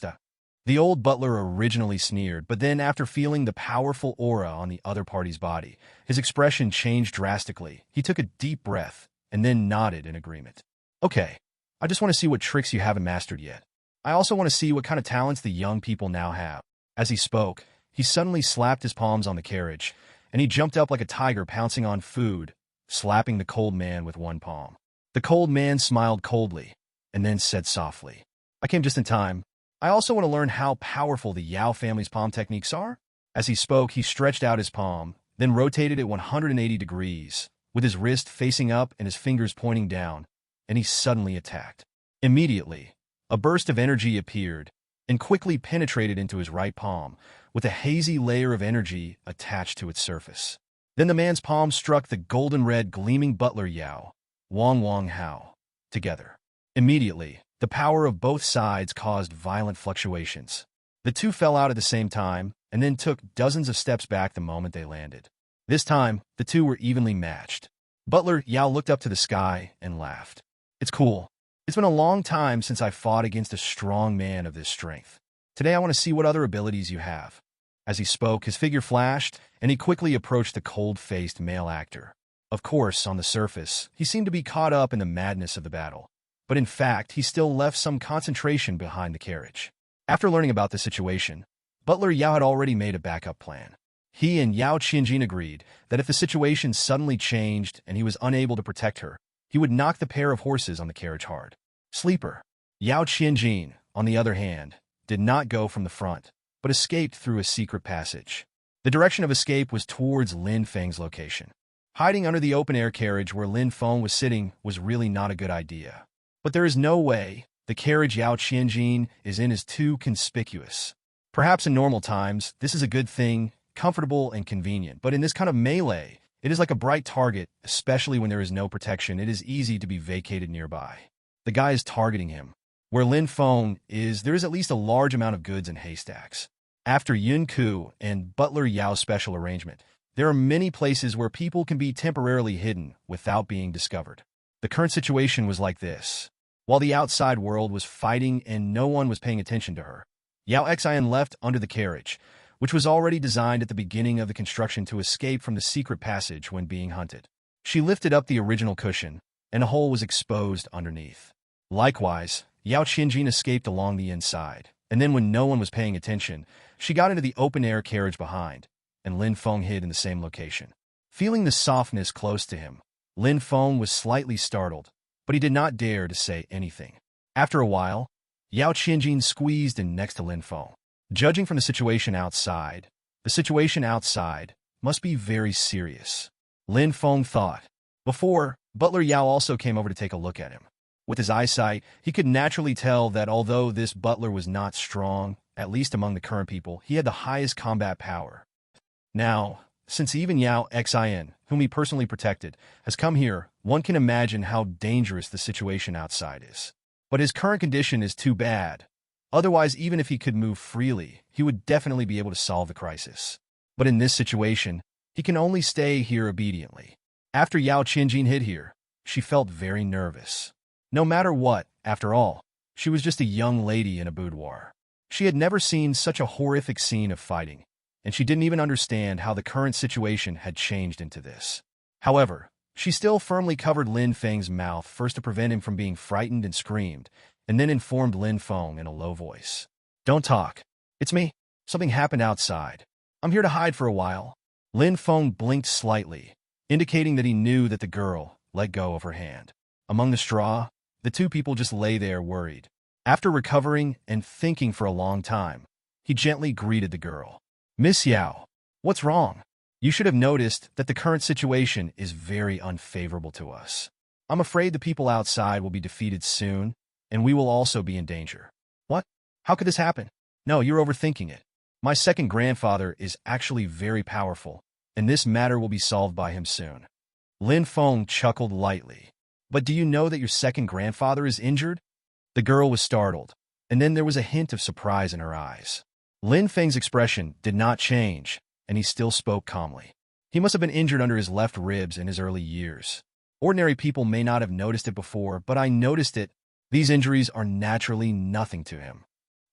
The old butler originally sneered, but then after feeling the powerful aura on the other party's body, his expression changed drastically. He took a deep breath and then nodded in agreement. Okay, I just want to see what tricks you haven't mastered yet. I also want to see what kind of talents the young people now have. As he spoke, he suddenly slapped his palms on the carriage, and he jumped up like a tiger pouncing on food, slapping the cold man with one palm. The cold man smiled coldly, and then said softly, I came just in time. I also want to learn how powerful the Yao family's palm techniques are. As he spoke, he stretched out his palm, then rotated it 180 degrees, with his wrist facing up and his fingers pointing down, and he suddenly attacked. Immediately, a burst of energy appeared and quickly penetrated into his right palm, with a hazy layer of energy attached to its surface. Then the man's palm struck the golden-red gleaming Butler Yao, Wang Hao, together. Immediately, the power of both sides caused violent fluctuations. The two fell out at the same time, and then took dozens of steps back the moment they landed. This time, the two were evenly matched. Butler Yao looked up to the sky and laughed. It's cool. It's been a long time since I fought against a strong man of this strength. Today I want to see what other abilities you have. As he spoke, his figure flashed, and he quickly approached the cold-faced male actor. Of course, on the surface, he seemed to be caught up in the madness of the battle. But in fact, he still left some concentration behind the carriage. After learning about the situation, Butler Yao had already made a backup plan. He and Yao Qinjin agreed that if the situation suddenly changed and he was unable to protect her, he would knock the pair of horses on the carriage hard. Sleeper. Yao Qinjin, on the other hand, did not go from the front, but escaped through a secret passage. The direction of escape was towards Lin Feng's location. Hiding under the open-air carriage where Lin Feng was sitting was really not a good idea. But there is no way the carriage Yao Qinjin is in is too conspicuous. Perhaps in normal times, this is a good thing, comfortable and convenient, but in this kind of melee, it is like a bright target, especially when there is no protection. It is easy to be vacated nearby. The guy is targeting him. Where Lin Feng is, there is at least a large amount of goods and haystacks. After Yun Ku and Butler Yao's special arrangement, there are many places where people can be temporarily hidden without being discovered. The current situation was like this. While the outside world was fighting and no one was paying attention to her, Yao Xian left under the carriage, which was already designed at the beginning of the construction to escape from the secret passage when being hunted. She lifted up the original cushion, and a hole was exposed underneath. Likewise, Yao Qinjin escaped along the inside, and then when no one was paying attention, she got into the open-air carriage behind, and Lin Feng hid in the same location. Feeling the softness close to him, Lin Feng was slightly startled, but he did not dare to say anything. After a while, Yao Qinjin squeezed in next to Lin Feng. Judging from the situation outside must be very serious, Lin Feng thought. Before, Butler Yao also came over to take a look at him. With his eyesight, he could naturally tell that although this butler was not strong, at least among the current people, he had the highest combat power. Now, since even Yao Xin, whom he personally protected, has come here, one can imagine how dangerous the situation outside is. But his current condition is too bad. Otherwise, even if he could move freely, he would definitely be able to solve the crisis. But in this situation, he can only stay here obediently. After Yao Qinjin hid here, she felt very nervous. No matter what, after all, she was just a young lady in a boudoir. She had never seen such a horrific scene of fighting, and she didn't even understand how the current situation had changed into this. However, she still firmly covered Lin Feng's mouth first to prevent him from being frightened and screamed, and then informed Lin Feng in a low voice. "Don't talk. It's me. Something happened outside. I'm here to hide for a while." Lin Feng blinked slightly, indicating that he knew that the girl let go of her hand. Among the straw, the two people just lay there worried. After recovering and thinking for a long time, he gently greeted the girl. "Miss Yao, what's wrong? You should have noticed that the current situation is very unfavorable to us. I'm afraid the people outside will be defeated soon, and we will also be in danger." "What? How could this happen?" "No, you're overthinking it. My second grandfather is actually very powerful, and this matter will be solved by him soon." Lin Feng chuckled lightly. "But do you know that your second grandfather is injured?" The girl was startled, and then there was a hint of surprise in her eyes. Lin Feng's expression did not change, and he still spoke calmly. "He must have been injured under his left ribs in his early years. Ordinary people may not have noticed it before, but I noticed it. These injuries are naturally nothing to him.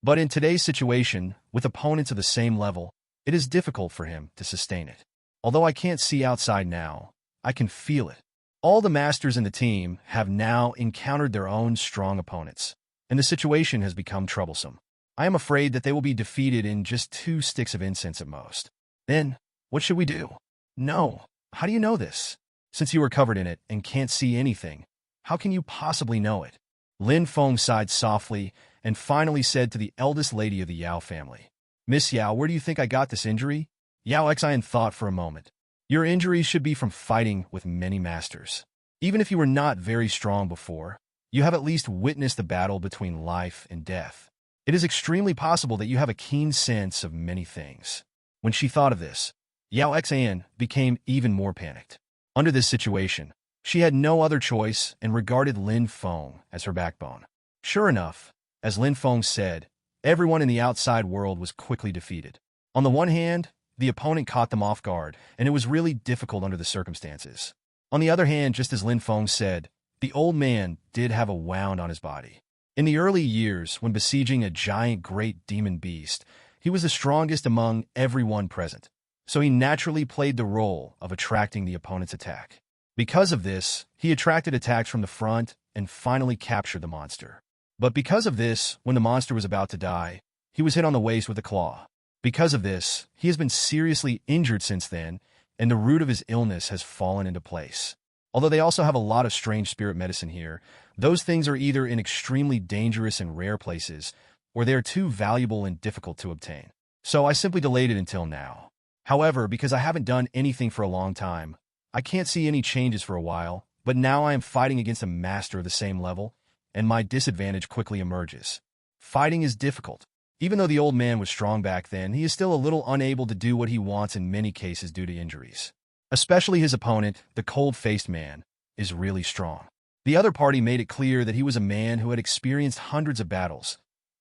But in today's situation, with opponents of the same level, it is difficult for him to sustain it. Although I can't see outside now, I can feel it. All the masters in the team have now encountered their own strong opponents, and the situation has become troublesome. I am afraid that they will be defeated in just 2 sticks of incense at most. Then, what should we do?" "No. How do you know this? Since you were covered in it and can't see anything, how can you possibly know it?" Lin Feng sighed softly and finally said to the eldest lady of the Yao family, "Miss Yao, where do you think I got this injury?" Yao Xin thought for a moment. "Your injuries should be from fighting with many masters. Even if you were not very strong before, you have at least witnessed the battle between life and death. It is extremely possible that you have a keen sense of many things." When she thought of this, Yao Xin became even more panicked. Under this situation, she had no other choice and regarded Lin Feng as her backbone. Sure enough, as Lin Feng said, everyone in the outside world was quickly defeated. On the one hand, the opponent caught them off guard, and it was really difficult under the circumstances. On the other hand, just as Lin Feng said, the old man did have a wound on his body. In the early years, when besieging a giant great demon beast, he was the strongest among everyone present, so he naturally played the role of attracting the opponent's attack. Because of this, he attracted attacks from the front and finally captured the monster. But because of this, when the monster was about to die, he was hit on the waist with a claw. Because of this, he has been seriously injured since then, and the root of his illness has fallen into place. Although they also have a lot of strange spirit medicine here, those things are either in extremely dangerous and rare places, or they are too valuable and difficult to obtain. So I simply delayed it until now. However, because I haven't done anything for a long time, I can't see any changes for a while, but now I am fighting against a master of the same level, and my disadvantage quickly emerges. Fighting is difficult. Even though the old man was strong back then, he is still a little unable to do what he wants in many cases due to injuries. Especially his opponent, the cold-faced man, is really strong. The other party made it clear that he was a man who had experienced hundreds of battles,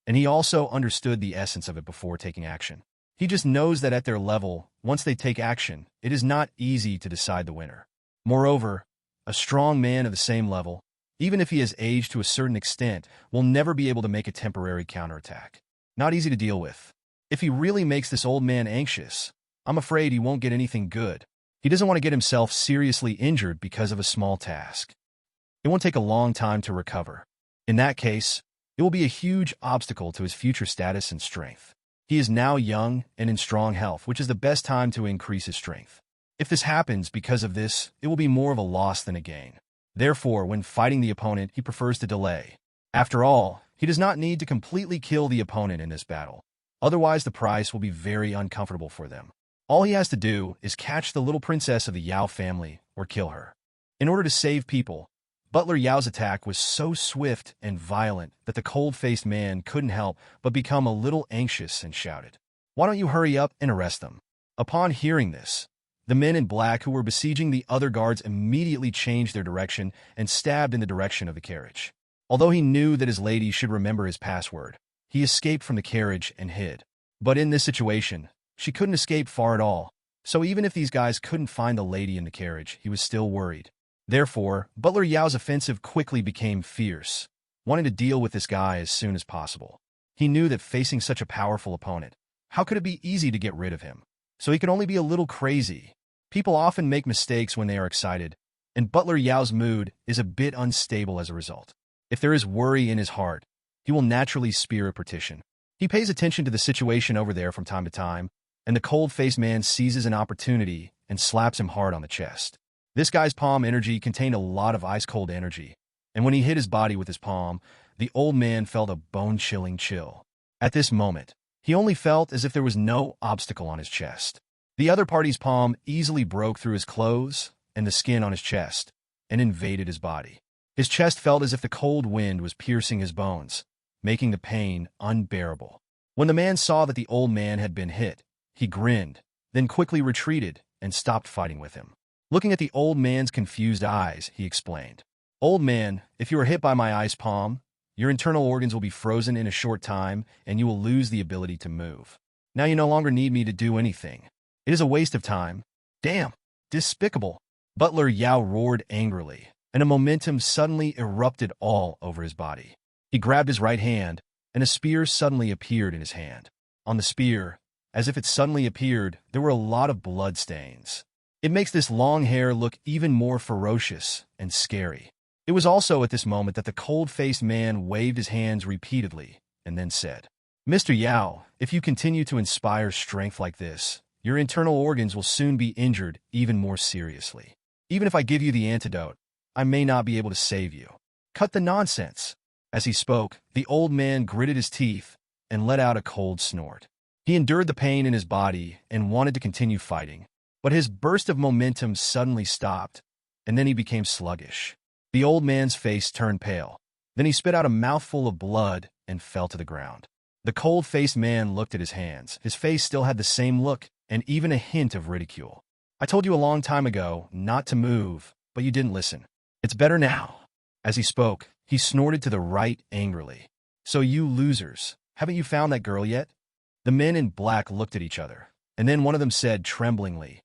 and he also understood the essence of it before taking action. He just knows that at their level, once they take action, it is not easy to decide the winner. Moreover, a strong man of the same level, even if he has aged to a certain extent, will never be able to make a temporary counterattack. Not easy to deal with. If he really makes this old man anxious, I'm afraid he won't get anything good. He doesn't want to get himself seriously injured because of a small task. It won't take a long time to recover. In that case, it will be a huge obstacle to his future status and strength. He is now young and in strong health, which is the best time to increase his strength. If this happens because of this, it will be more of a loss than a gain. Therefore, when fighting the opponent, he prefers to delay. After all, he does not need to completely kill the opponent in this battle. Otherwise, the price will be very uncomfortable for them. All he has to do is catch the little princess of the Yao family or kill her. In order to save people, Butler Yao's attack was so swift and violent that the cold-faced man couldn't help but become a little anxious and shouted, "Why don't you hurry up and arrest them?" Upon hearing this, the men in black who were besieging the other guards immediately changed their direction and stabbed in the direction of the carriage. Although he knew that his lady should remember his password, he escaped from the carriage and hid. But in this situation, she couldn't escape far at all, so even if these guys couldn't find the lady in the carriage, he was still worried. Therefore, Butler Yao's offensive quickly became fierce, wanting to deal with this guy as soon as possible. He knew that facing such a powerful opponent, how could it be easy to get rid of him? So he could only be a little crazy. People often make mistakes when they are excited, and Butler Yao's mood is a bit unstable as a result. If there is worry in his heart, he will naturally spear a partition. He pays attention to the situation over there from time to time, and the cold-faced man seizes an opportunity and slaps him hard on the chest. This guy's palm energy contained a lot of ice-cold energy, and when he hit his body with his palm, the old man felt a bone-chilling chill. At this moment, he only felt as if there was no obstacle on his chest. The other party's palm easily broke through his clothes and the skin on his chest and invaded his body. His chest felt as if the cold wind was piercing his bones, making the pain unbearable. When the man saw that the old man had been hit, he grinned, then quickly retreated and stopped fighting with him. Looking at the old man's confused eyes, he explained, "Old man, if you are hit by my ice palm, your internal organs will be frozen in a short time and you will lose the ability to move. Now you no longer need me to do anything. It is a waste of time." "Damn! Despicable!" Butler Yao roared angrily, and a momentum suddenly erupted all over his body. He grabbed his right hand, and a spear suddenly appeared in his hand. On the spear, as if it suddenly appeared, there were a lot of blood stains. It makes this long hair look even more ferocious and scary. It was also at this moment that the cold-faced man waved his hands repeatedly and then said, "Mr. Yao, if you continue to inspire strength like this, your internal organs will soon be injured even more seriously. Even if I give you the antidote, I may not be able to save you. Cut the nonsense." As he spoke, the old man gritted his teeth and let out a cold snort. He endured the pain in his body and wanted to continue fighting, but his burst of momentum suddenly stopped, and then he became sluggish. The old man's face turned pale. Then he spit out a mouthful of blood and fell to the ground. The cold-faced man looked at his hands. His face still had the same look and even a hint of ridicule. "I told you a long time ago not to move, but you didn't listen. It's better now." As he spoke, he snorted to the right angrily. "So you losers, haven't you found that girl yet?" The men in black looked at each other, and then one of them said tremblingly,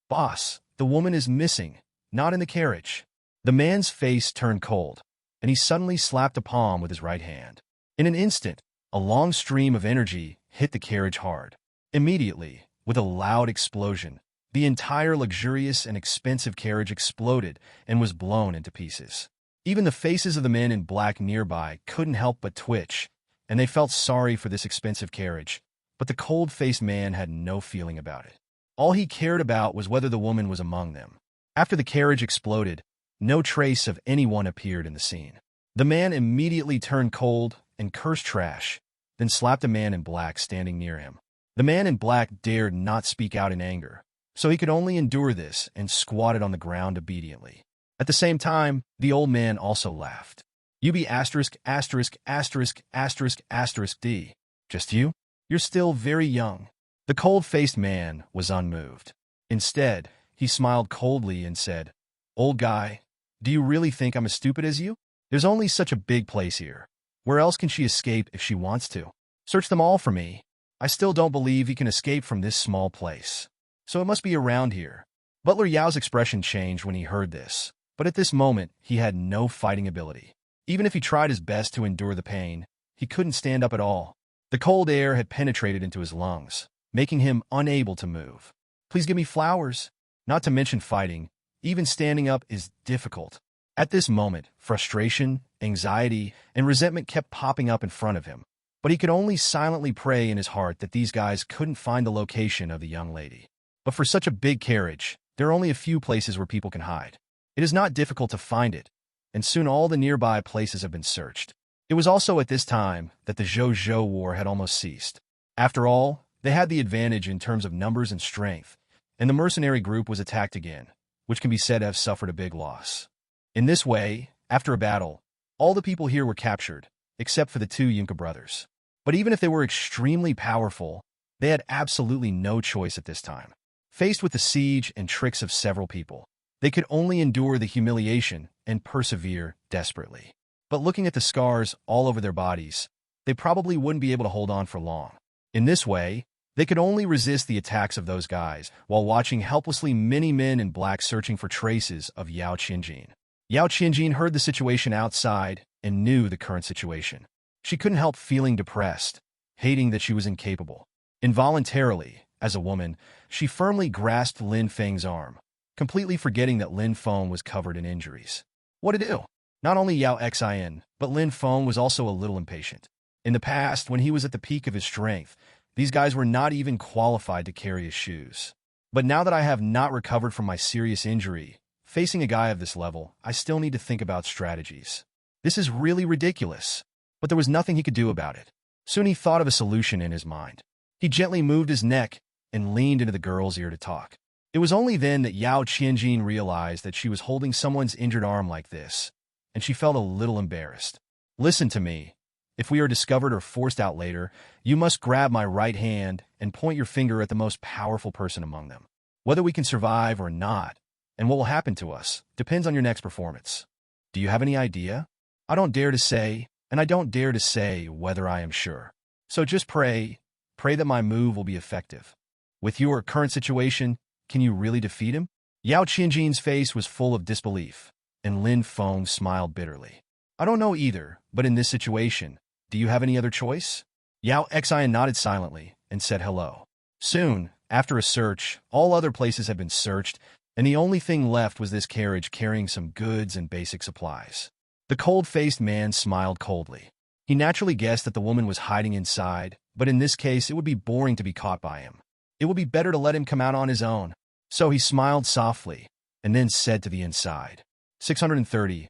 "Boss, the woman is missing, not in the carriage." The man's face turned cold, and he suddenly slapped a palm with his right hand. In an instant, a long stream of energy hit the carriage hard. Immediately, with a loud explosion, the entire luxurious and expensive carriage exploded and was blown into pieces. Even the faces of the men in black nearby couldn't help but twitch, and they felt sorry for this expensive carriage, but the cold-faced man had no feeling about it. All he cared about was whether the woman was among them. After the carriage exploded, no trace of anyone appeared in the scene. The man immediately turned cold and cursed trash, then slapped a man in black standing near him. The man in black dared not speak out in anger, so he could only endure this and squatted on the ground obediently. At the same time, the old man also laughed. "You be asterisk, asterisk, asterisk, asterisk, asterisk D. Just you? You're still very young." The cold-faced man was unmoved. Instead, he smiled coldly and said, "Old guy, do you really think I'm as stupid as you? There's only such a big place here. Where else can she escape if she wants to? Search them all for me. I still don't believe he can escape from this small place. So it must be around here." Butler Yao's expression changed when he heard this, but at this moment, he had no fighting ability. Even if he tried his best to endure the pain, he couldn't stand up at all. The cold air had penetrated into his lungs, making him unable to move. "Please give me flowers." Not to mention fighting, even standing up is difficult. At this moment, frustration, anxiety, and resentment kept popping up in front of him, but he could only silently pray in his heart that these guys couldn't find the location of the young lady. But for such a big carriage, there are only a few places where people can hide. It is not difficult to find it, and soon all the nearby places have been searched. It was also at this time that the Zhou War had almost ceased. After all, they had the advantage in terms of numbers and strength, and the mercenary group was attacked again, which can be said to have suffered a big loss. In this way, after a battle, all the people here were captured, except for the two Yunka brothers. But even if they were extremely powerful, they had absolutely no choice at this time. Faced with the siege and tricks of several people, they could only endure the humiliation and persevere desperately. But looking at the scars all over their bodies, they probably wouldn't be able to hold on for long. In this way, they could only resist the attacks of those guys while watching helplessly many men in black searching for traces of Yao Qinjin. Yao Qinjin heard the situation outside and knew the current situation. She couldn't help feeling depressed, hating that she was incapable. Involuntarily, as a woman, she firmly grasped Lin Feng's arm, completely forgetting that Lin Feng was covered in injuries. What to do? Not only Yao Xin, but Lin Feng was also a little impatient. In the past, when he was at the peak of his strength, these guys were not even qualified to carry his shoes. But now that I have not recovered from my serious injury, facing a guy of this level, I still need to think about strategies. This is really ridiculous. But there was nothing he could do about it. Soon he thought of a solution in his mind. He gently moved his neck and leaned into the girl's ear to talk. It was only then that Yao Qianjin realized that she was holding someone's injured arm like this, and she felt a little embarrassed. Listen to me. If we are discovered or forced out later, you must grab my right hand and point your finger at the most powerful person among them. Whether we can survive or not, and what will happen to us, depends on your next performance. Do you have any idea? I don't dare to say, and I don't dare to say whether I am sure. So just pray that my move will be effective. With your current situation, can you really defeat him? Yao Qianjin's face was full of disbelief, and Lin Feng smiled bitterly. I don't know either, but in this situation, do you have any other choice? Yao Xian nodded silently and said hello. Soon, after a search, all other places had been searched, and the only thing left was this carriage carrying some goods and basic supplies. The cold-faced man smiled coldly. He naturally guessed that the woman was hiding inside, but in this case it would be boring to be caught by him. It would be better to let him come out on his own. So he smiled softly, and then said to the inside. 630.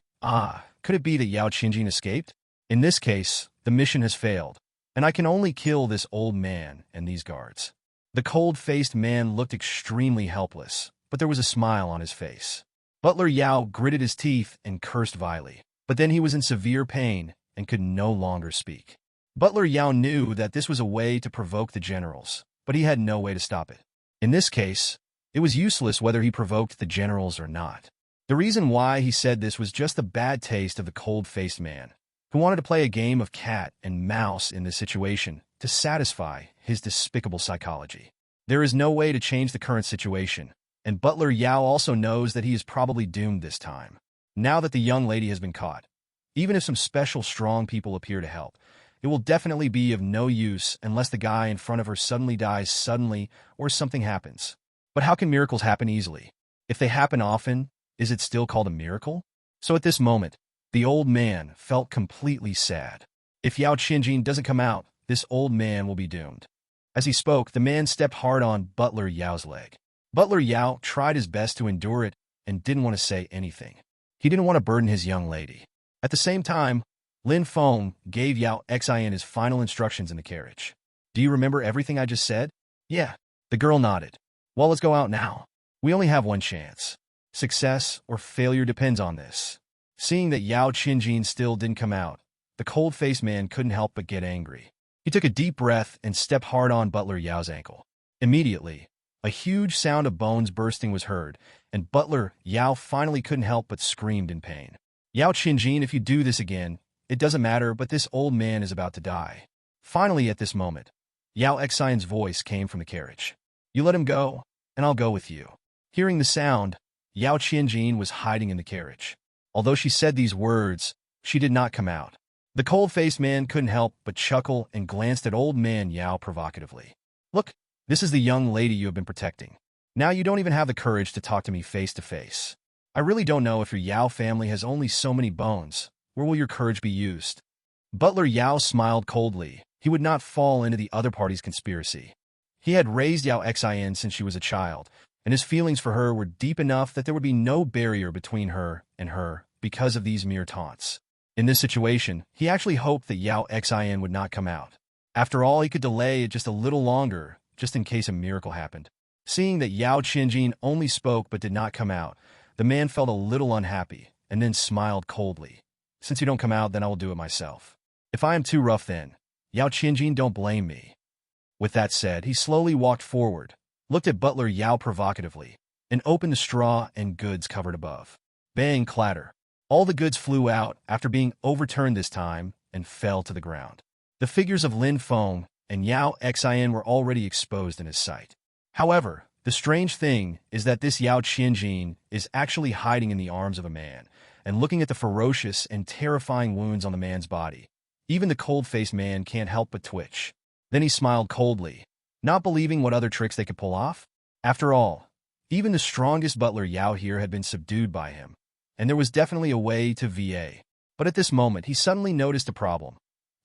Could it be that Yao Qinjin escaped? In this case, the mission has failed, and I can only kill this old man and these guards. The cold-faced man looked extremely helpless, but there was a smile on his face. Butler Yao gritted his teeth and cursed vilely, but then he was in severe pain and could no longer speak. Butler Yao knew that this was a way to provoke the generals, but he had no way to stop it. In this case, it was useless whether he provoked the generals or not. The reason why he said this was just the bad taste of the cold-faced man, who wanted to play a game of cat and mouse in this situation to satisfy his despicable psychology. There is no way to change the current situation, and Butler Yao also knows that he is probably doomed this time. Now that the young lady has been caught, even if some special strong people appear to help, it will definitely be of no use unless the guy in front of her suddenly dies suddenly or something happens. But how can miracles happen easily? If they happen often, is it still called a miracle? So at this moment, the old man felt completely sad. If Yao Qianjin doesn't come out, this old man will be doomed. As he spoke, the man stepped hard on Butler Yao's leg. Butler Yao tried his best to endure it and didn't want to say anything. He didn't want to burden his young lady. At the same time, Lin Feng gave Yao Xian his final instructions in the carriage. Do you remember everything I just said? Yeah. The girl nodded. Well, let's go out now. We only have one chance. Success or failure depends on this. Seeing that Yao Qianjin still didn't come out, the cold-faced man couldn't help but get angry. He took a deep breath and stepped hard on Butler Yao's ankle. Immediately, a huge sound of bones bursting was heard, and Butler Yao finally couldn't help but screamed in pain. Yao Qianjin, if you do this again, it doesn't matter, but this old man is about to die. Finally, at this moment, Yao Xian's voice came from the carriage. You let him go, and I'll go with you. Hearing the sound, Yao Qianjin was hiding in the carriage. Although she said these words, she did not come out. The cold-faced man couldn't help but chuckle and glanced at old man Yao provocatively. Look, this is the young lady you have been protecting. Now you don't even have the courage to talk to me face to face. I really don't know if your Yao family has only so many bones. Where will your courage be used? Butler Yao smiled coldly. He would not fall into the other party's conspiracy. He had raised Yao Xian since she was a child, and his feelings for her were deep enough that there would be no barrier between her and her because of these mere taunts. In this situation, he actually hoped that Yao Xian would not come out. After all, he could delay it just a little longer, just in case a miracle happened. Seeing that Yao Qinjin only spoke but did not come out, the man felt a little unhappy, and then smiled coldly. Since you don't come out, then I will do it myself. If I am too rough then, Yao Qinjin, don't blame me. With that said, he slowly walked forward, looked at Butler Yao provocatively, and opened the straw and goods covered above. Bang, clatter. All the goods flew out after being overturned this time and fell to the ground. The figures of Lin Feng and Yao Xin were already exposed in his sight. However, the strange thing is that this Yao Qinjin is actually hiding in the arms of a man and looking at the ferocious and terrifying wounds on the man's body. Even the cold-faced man can't help but twitch. Then he smiled coldly, not believing what other tricks they could pull off. After all, even the strongest butler Yao here had been subdued by him, and there was definitely a way to VA. But at this moment, he suddenly noticed a problem.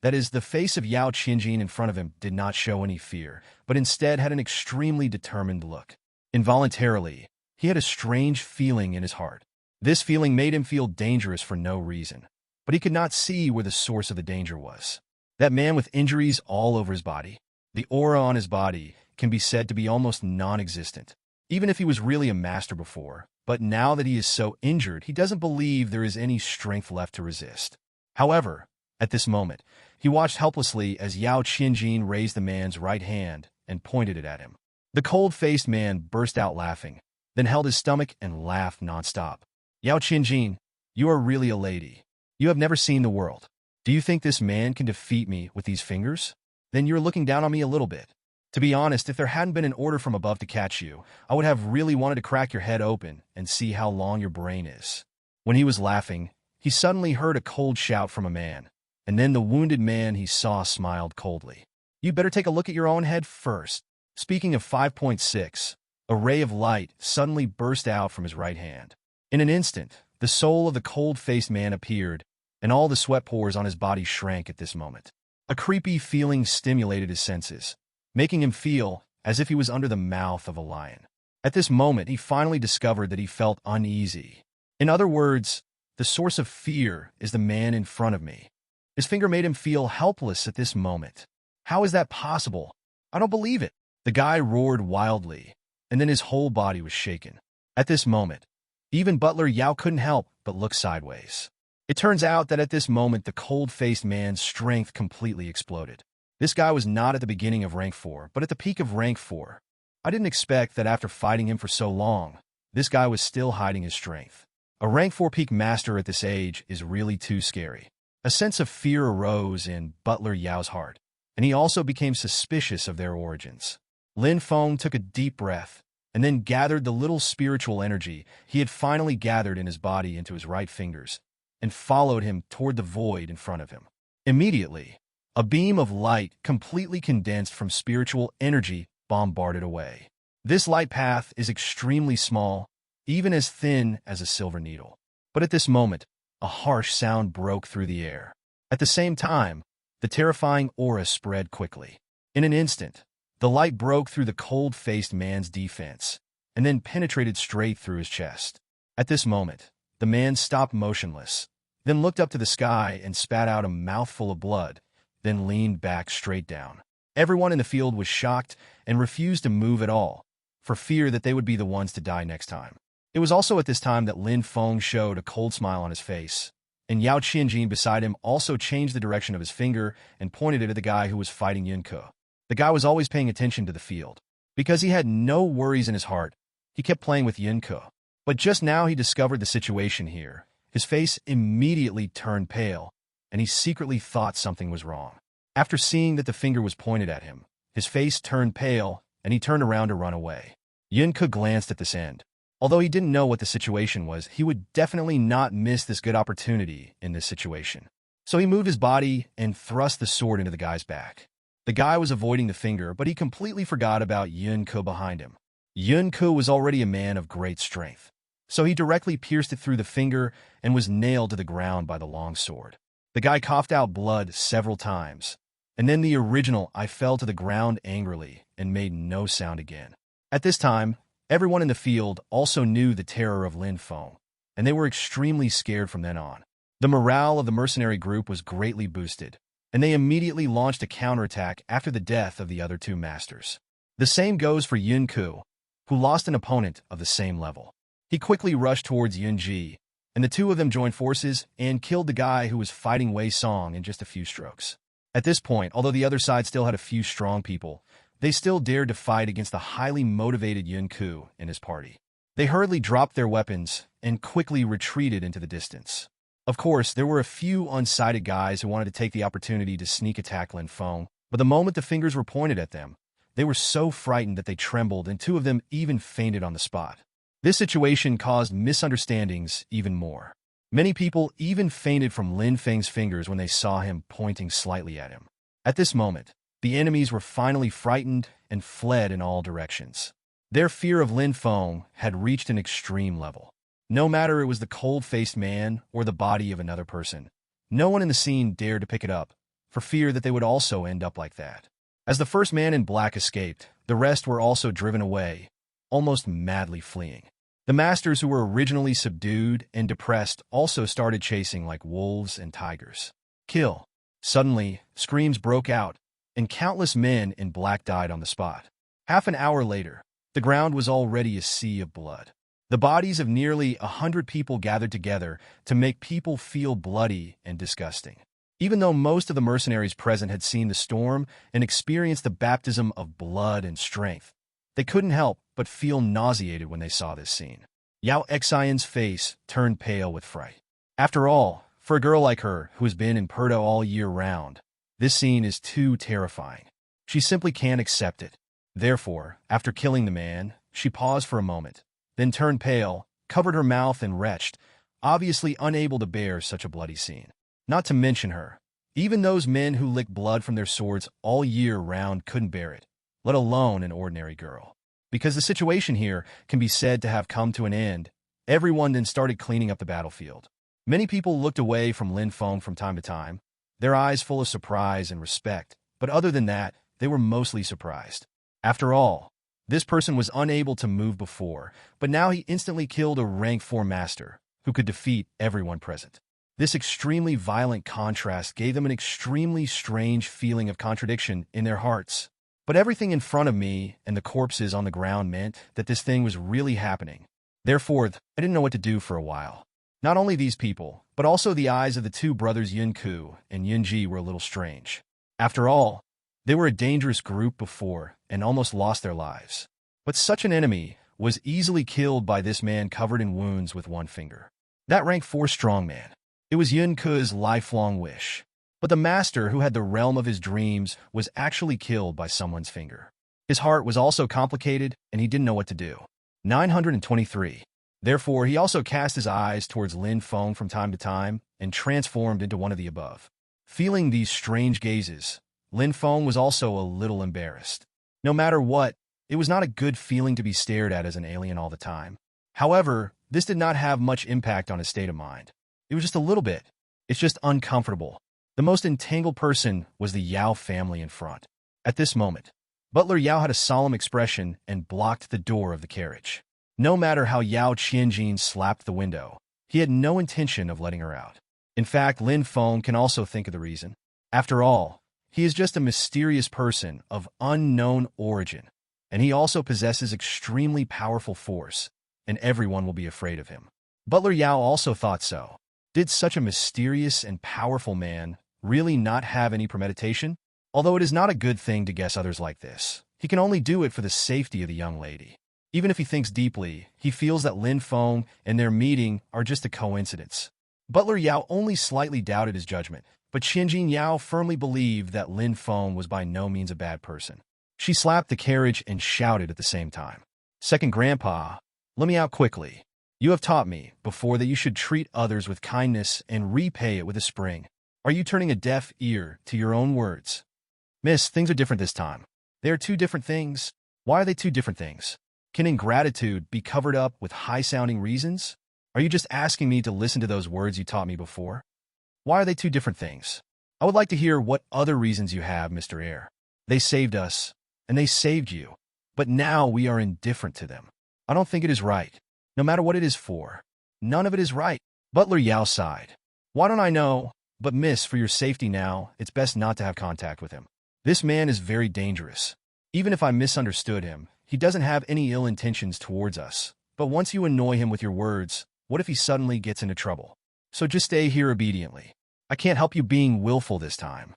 That is, the face of Yao Qinjin in front of him did not show any fear, but instead had an extremely determined look. Involuntarily, he had a strange feeling in his heart. This feeling made him feel dangerous for no reason, but he could not see where the source of the danger was. That man with injuries all over his body. The aura on his body can be said to be almost non-existent, even if he was really a master before. But now that he is so injured, he doesn't believe there is any strength left to resist. However, at this moment, he watched helplessly as Yao Qinjin raised the man's right hand and pointed it at him. The cold-faced man burst out laughing, then held his stomach and laughed nonstop. Yao Qinjin, you are really a lady. You have never seen the world. Do you think this man can defeat me with these fingers? Then you're looking down on me a little bit. To be honest, if there hadn't been an order from above to catch you, I would have really wanted to crack your head open and see how long your brain is. When he was laughing, he suddenly heard a cold shout from a man, and then the wounded man he saw smiled coldly. You'd better take a look at your own head first. Speaking of 5.6, a ray of light suddenly burst out from his right hand. In an instant, the soul of the cold-faced man appeared, and all the sweat pores on his body shrank at this moment. A creepy feeling stimulated his senses, making him feel as if he was under the mouth of a lion. At this moment, he finally discovered that he felt uneasy. In other words, the source of fear is the man in front of me. His finger made him feel helpless at this moment. How is that possible? I don't believe it. The guy roared wildly, and then his whole body was shaken. At this moment, even Butler Yao couldn't help but look sideways. It turns out that at this moment, the cold-faced man's strength completely exploded. This guy was not at the beginning of rank 4, but at the peak of rank 4. I didn't expect that after fighting him for so long, this guy was still hiding his strength. A rank 4 peak master at this age is really too scary. A sense of fear arose in Butler Yao's heart, and he also became suspicious of their origins. Lin Feng took a deep breath, and then gathered the little spiritual energy he had finally gathered in his body into his right fingers, and followed him toward the void in front of him. Immediately, a beam of light completely condensed from spiritual energy bombarded away. This light path is extremely small, even as thin as a silver needle. But at this moment, a harsh sound broke through the air. At the same time, the terrifying aura spread quickly. In an instant, the light broke through the cold-faced man's defense, and then penetrated straight through his chest. At this moment, the man stopped motionless, then looked up to the sky and spat out a mouthful of blood, then leaned back straight down. Everyone in the field was shocked and refused to move at all, for fear that they would be the ones to die next time. It was also at this time that Lin Feng showed a cold smile on his face, and Yao Qinjin beside him also changed the direction of his finger and pointed it at the guy who was fighting Yunke. The guy was always paying attention to the field. Because he had no worries in his heart, he kept playing with Yunke. But just now he discovered the situation here. His face immediately turned pale, and he secretly thought something was wrong. After seeing that the finger was pointed at him, his face turned pale, and he turned around to run away. Yunke glanced at this end. Although he didn't know what the situation was, he would definitely not miss this good opportunity in this situation. So he moved his body and thrust the sword into the guy's back. The guy was avoiding the finger, but he completely forgot about Yunke behind him. Yunke was already a man of great strength, so he directly pierced it through the finger and was nailed to the ground by the long sword. The guy coughed out blood several times, and then the original I fell to the ground angrily and made no sound again. At this time, everyone in the field also knew the terror of Lin Feng, and they were extremely scared from then on. The morale of the mercenary group was greatly boosted, and they immediately launched a counterattack after the death of the other two masters. The same goes for Yun Ku, who lost an opponent of the same level. He quickly rushed towards Yun Ji, and the two of them joined forces and killed the guy who was fighting Wei Song in just a few strokes. At this point, although the other side still had a few strong people, they still dared to fight against the highly motivated Yun Ku and his party. They hurriedly dropped their weapons and quickly retreated into the distance. Of course, there were a few unsighted guys who wanted to take the opportunity to sneak attack Lin Feng, but the moment the fingers were pointed at them, they were so frightened that they trembled, and two of them even fainted on the spot. This situation caused misunderstandings even more. Many people even fainted from Lin Feng's fingers when they saw him pointing slightly at him. At this moment, the enemies were finally frightened and fled in all directions. Their fear of Lin Feng had reached an extreme level. No matter it was the cold-faced man or the body of another person, no one in the scene dared to pick it up, for fear that they would also end up like that. As the first man in black escaped, the rest were also driven away, almost madly fleeing. The masters who were originally subdued and depressed also started chasing like wolves and tigers. Kill. Suddenly, screams broke out, and countless men in black died on the spot. Half an hour later, the ground was already a sea of blood. The bodies of nearly 100 people gathered together to make people feel bloody and disgusting. Even though most of the mercenaries present had seen the storm and experienced the baptism of blood and strength, they couldn't help but feel nauseated when they saw this scene. Yao Xian's face turned pale with fright. After all, for a girl like her who has been in Perdo all year round, this scene is too terrifying. She simply can't accept it. Therefore, after killing the man, she paused for a moment, then turned pale, covered her mouth and retched, obviously unable to bear such a bloody scene. Not to mention her. Even those men who licked blood from their swords all year round couldn't bear it, let alone an ordinary girl. Because the situation here can be said to have come to an end, everyone then started cleaning up the battlefield. Many people looked away from Lin Feng from time to time, their eyes full of surprise and respect, but other than that, they were mostly surprised. After all, this person was unable to move before, but now he instantly killed a rank 4 master who could defeat everyone present. This extremely violent contrast gave them an extremely strange feeling of contradiction in their hearts. But everything in front of me and the corpses on the ground meant that this thing was really happening. Therefore, I didn't know what to do for a while. Not only these people, but also the eyes of the two brothers Yun Ku and Yun Ji were a little strange. After all, they were a dangerous group before and almost lost their lives. But such an enemy was easily killed by this man covered in wounds with one finger. That rank 4 strongman. It was Yun Ku's lifelong wish. But the master who had the realm of his dreams was actually killed by someone's finger. His heart was also complicated, and he didn't know what to do. 923. Therefore, he also cast his eyes towards Lin Feng from time to time and transformed into one of the above. Feeling these strange gazes, Lin Feng was also a little embarrassed. No matter what, it was not a good feeling to be stared at as an alien all the time. However, this did not have much impact on his state of mind. It was just a little bit. It's just uncomfortable. The most entangled person was the Yao family in front. At this moment, Butler Yao had a solemn expression and blocked the door of the carriage. No matter how Yao Qianjin slapped the window, he had no intention of letting her out. In fact, Lin Feng can also think of the reason. After all, he is just a mysterious person of unknown origin, and he also possesses extremely powerful force, and everyone will be afraid of him. Butler Yao also thought so. Did such a mysterious and powerful man really not have any premeditation? Although it is not a good thing to guess others like this, he can only do it for the safety of the young lady. Even if he thinks deeply, he feels that Lin Feng and their meeting are just a coincidence. Butler Yao only slightly doubted his judgment, but Qianjin Yao firmly believed that Lin Feng was by no means a bad person. She slapped the carriage and shouted at the same time, "Second Grandpa, let me out quickly. You have taught me before that you should treat others with kindness and repay it with a spring. Are you turning a deaf ear to your own words?" "Miss, things are different this time." "They are two different things." "Why are they two different things?" "Can ingratitude be covered up with high-sounding reasons? Are you just asking me to listen to those words you taught me before?" "Why are they two different things?" "I would like to hear what other reasons you have, Mr. Heir. They saved us, and they saved you, but now we are indifferent to them. I don't think it is right. No matter what it is for, none of it is right." Butler Yao sighed. "Why don't I know? But miss, for your safety now, it's best not to have contact with him. This man is very dangerous. Even if I misunderstood him, he doesn't have any ill intentions towards us. But once you annoy him with your words, what if he suddenly gets into trouble? So just stay here obediently. I can't help you being willful this time.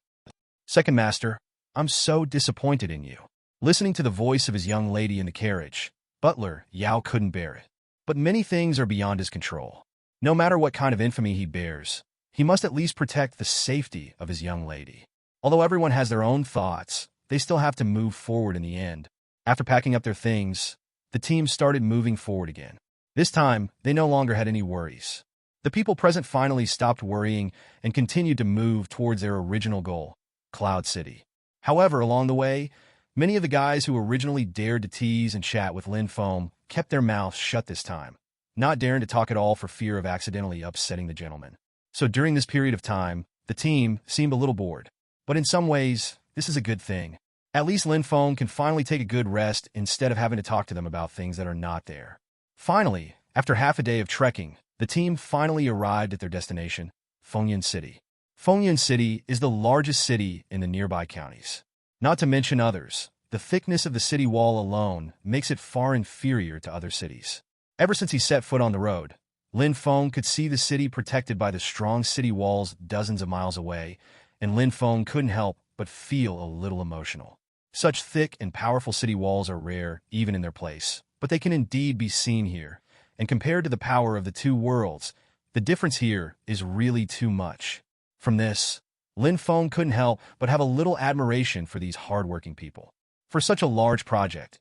Second Master, I'm so disappointed in you. Listening to the voice of his young lady in the carriage, Butler Yao couldn't bear it. But many things are beyond his control. No matter what kind of infamy he bears, he must at least protect the safety of his young lady. Although everyone has their own thoughts, they still have to move forward in the end. After packing up their things, the team started moving forward again. This time, they no longer had any worries. The people present finally stopped worrying and continued to move towards their original goal, Cloud City. However, along the way, many of the guys who originally dared to tease and chat with Lin Feng kept their mouths shut this time, not daring to talk at all for fear of accidentally upsetting the gentleman. So during this period of time, the team seemed a little bored. But in some ways, this is a good thing. At least Lin Feng can finally take a good rest instead of having to talk to them about things that are not there. Finally, after half a day of trekking, the team finally arrived at their destination, Fengyan City. Fengyan City is the largest city in the nearby counties. Not to mention others, the thickness of the city wall alone makes it far inferior to other cities. Ever since he set foot on the road, Lin Feng could see the city protected by the strong city walls dozens of miles away, and Lin Feng couldn't help but feel a little emotional. Such thick and powerful city walls are rare, even in their place, but they can indeed be seen here, and compared to the power of the two worlds, the difference here is really too much. From this, Lin Feng couldn't help but have a little admiration for these hardworking people. For such a large project,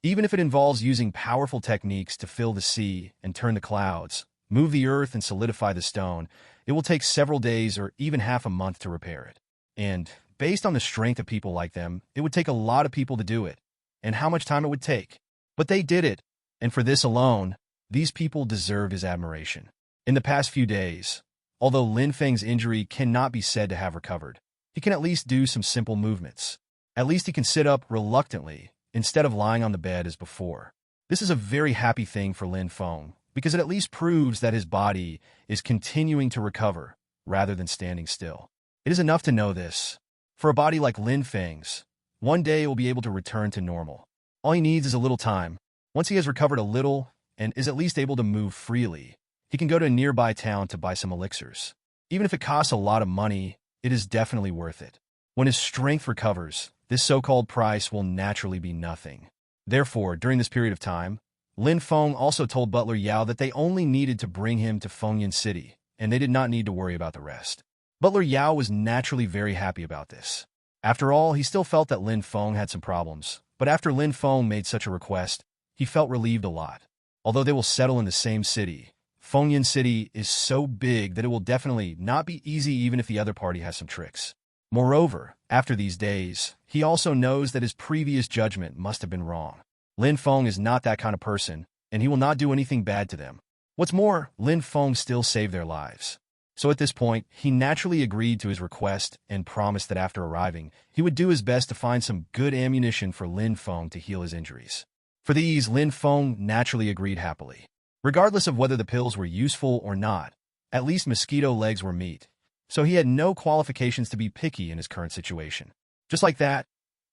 even if it involves using powerful techniques to fill the sea and turn the clouds, move the earth and solidify the stone, it will take several days or even half a month to repair it. And based on the strength of people like them, it would take a lot of people to do it, and how much time it would take. But they did it, and for this alone, these people deserve his admiration. In the past few days, although Lin Feng's injury cannot be said to have recovered, he can at least do some simple movements. At least he can sit up reluctantly, instead of lying on the bed as before. This is a very happy thing for Lin Feng, because it at least proves that his body is continuing to recover, rather than standing still. It is enough to know this. For a body like Lin Feng's, one day it will be able to return to normal. All he needs is a little time. Once he has recovered a little, and is at least able to move freely, he can go to a nearby town to buy some elixirs. Even if it costs a lot of money, it is definitely worth it. When his strength recovers, this so-called price will naturally be nothing. Therefore, during this period of time, Lin Feng also told Butler Yao that they only needed to bring him to Fengyan City, and they did not need to worry about the rest. Butler Yao was naturally very happy about this. After all, he still felt that Lin Feng had some problems, but after Lin Feng made such a request, he felt relieved a lot. Although they will settle in the same city, Fengyan City is so big that it will definitely not be easy even if the other party has some tricks. Moreover, after these days, he also knows that his previous judgment must have been wrong. Lin Feng is not that kind of person, and he will not do anything bad to them. What's more, Lin Feng still saved their lives. So at this point, he naturally agreed to his request and promised that after arriving, he would do his best to find some good ammunition for Lin Feng to heal his injuries. For these, Lin Feng naturally agreed happily. Regardless of whether the pills were useful or not, at least mosquito legs were meat, so he had no qualifications to be picky in his current situation. Just like that,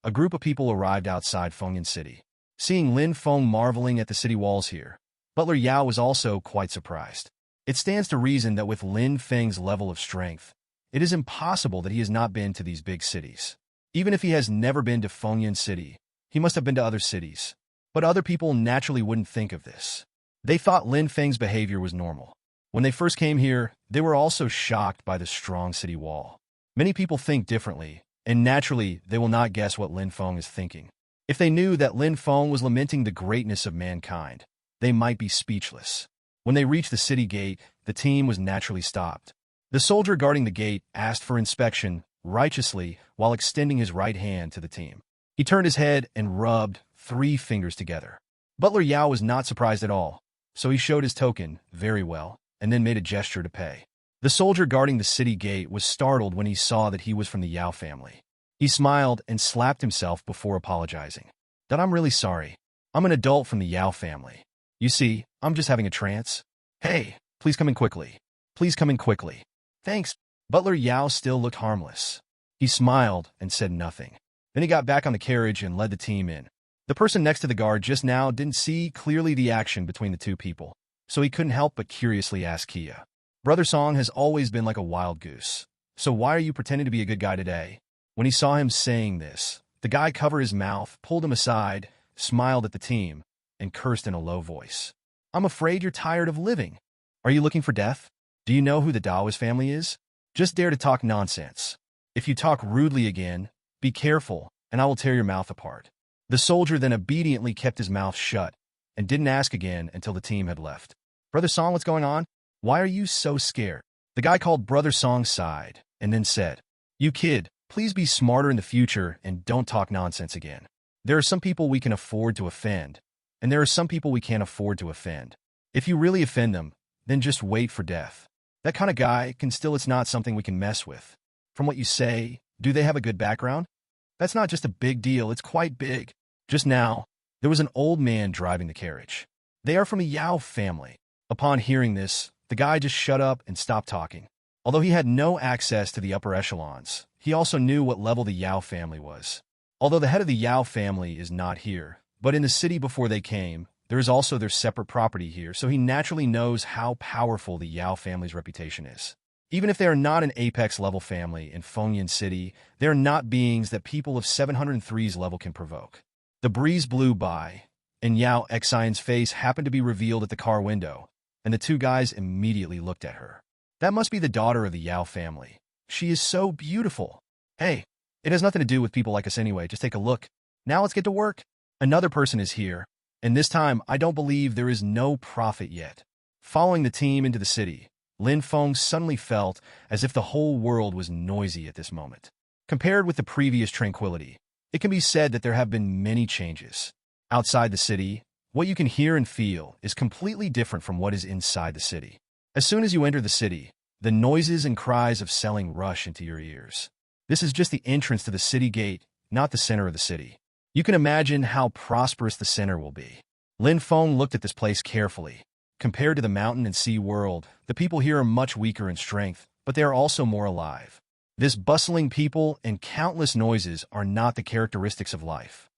a group of people arrived outside Fengyan City. Seeing Lin Feng marveling at the city walls here, Butler Yao was also quite surprised. It stands to reason that with Lin Feng's level of strength, it is impossible that he has not been to these big cities. Even if he has never been to Fengyan City, he must have been to other cities. But other people naturally wouldn't think of this. They thought Lin Feng's behavior was normal. When they first came here, they were also shocked by the strong city wall. Many people think differently, and naturally, they will not guess what Lin Feng is thinking. If they knew that Lin Feng was lamenting the greatness of mankind, they might be speechless. When they reached the city gate, the team was naturally stopped. The soldier guarding the gate asked for inspection, righteously, while extending his right hand to the team. He turned his head and rubbed 3 fingers together. Butler Yao was not surprised at all, so he showed his token very well, and then made a gesture to pay. The soldier guarding the city gate was startled when he saw that he was from the Yao family. He smiled and slapped himself before apologizing. "That I'm really sorry. I'm an adult from the Yao family. You see, I'm just having a trance. Hey, please come in quickly. Please come in quickly. Thanks." Butler Yao still looked harmless. He smiled and said nothing. Then he got back on the carriage and led the team in. The person next to the guard just now didn't see clearly the action between the two people, so he couldn't help but curiously ask Kia. Brother Song has always been like a wild goose. So why are you pretending to be a good guy today? When he saw him saying this, the guy covered his mouth, pulled him aside, smiled at the team, and cursed in a low voice. I'm afraid you're tired of living. Are you looking for death? Do you know who the Daoist family is? Just dare to talk nonsense. If you talk rudely again, be careful, and I will tear your mouth apart. The soldier then obediently kept his mouth shut and didn't ask again until the team had left. Brother Song, what's going on? Why are you so scared? The guy called Brother Song sighed and then said, You kid, please be smarter in the future and don't talk nonsense again. There are some people we can afford to offend, and there are some people we can't afford to offend. If you really offend them, then just wait for death. That kind of guy it's not something we can mess with. From what you say, do they have a good background? That's not just a big deal, it's quite big. Just now, there was an old man driving the carriage. They are from a Yao family. Upon hearing this, the guy just shut up and stopped talking. Although he had no access to the upper echelons, he also knew what level the Yao family was. Although the head of the Yao family is not here, but in the city before they came, there is also their separate property here, so he naturally knows how powerful the Yao family's reputation is. Even if they are not an apex-level family in Fengyan City, they are not beings that people of 703's level can provoke. The breeze blew by, and Yao Xian's face happened to be revealed at the car window, and the two guys immediately looked at her. That must be the daughter of the Yao family. She is so beautiful. Hey, it has nothing to do with people like us anyway, just take a look. Now let's get to work. Another person is here, and this time I don't believe there is no profit yet. Following the team into the city, Lin Feng suddenly felt as if the whole world was noisy at this moment. Compared with the previous tranquility, it can be said that there have been many changes. Outside the city, what you can hear and feel is completely different from what is inside the city. As soon as you enter the city, the noises and cries of selling rush into your ears. This is just the entrance to the city gate, not the center of the city. You can imagine how prosperous the center will be. Lin Feng looked at this place carefully. Compared to the mountain and sea world, the people here are much weaker in strength, but they are also more alive. This bustling people and countless noises are not the characteristics of life.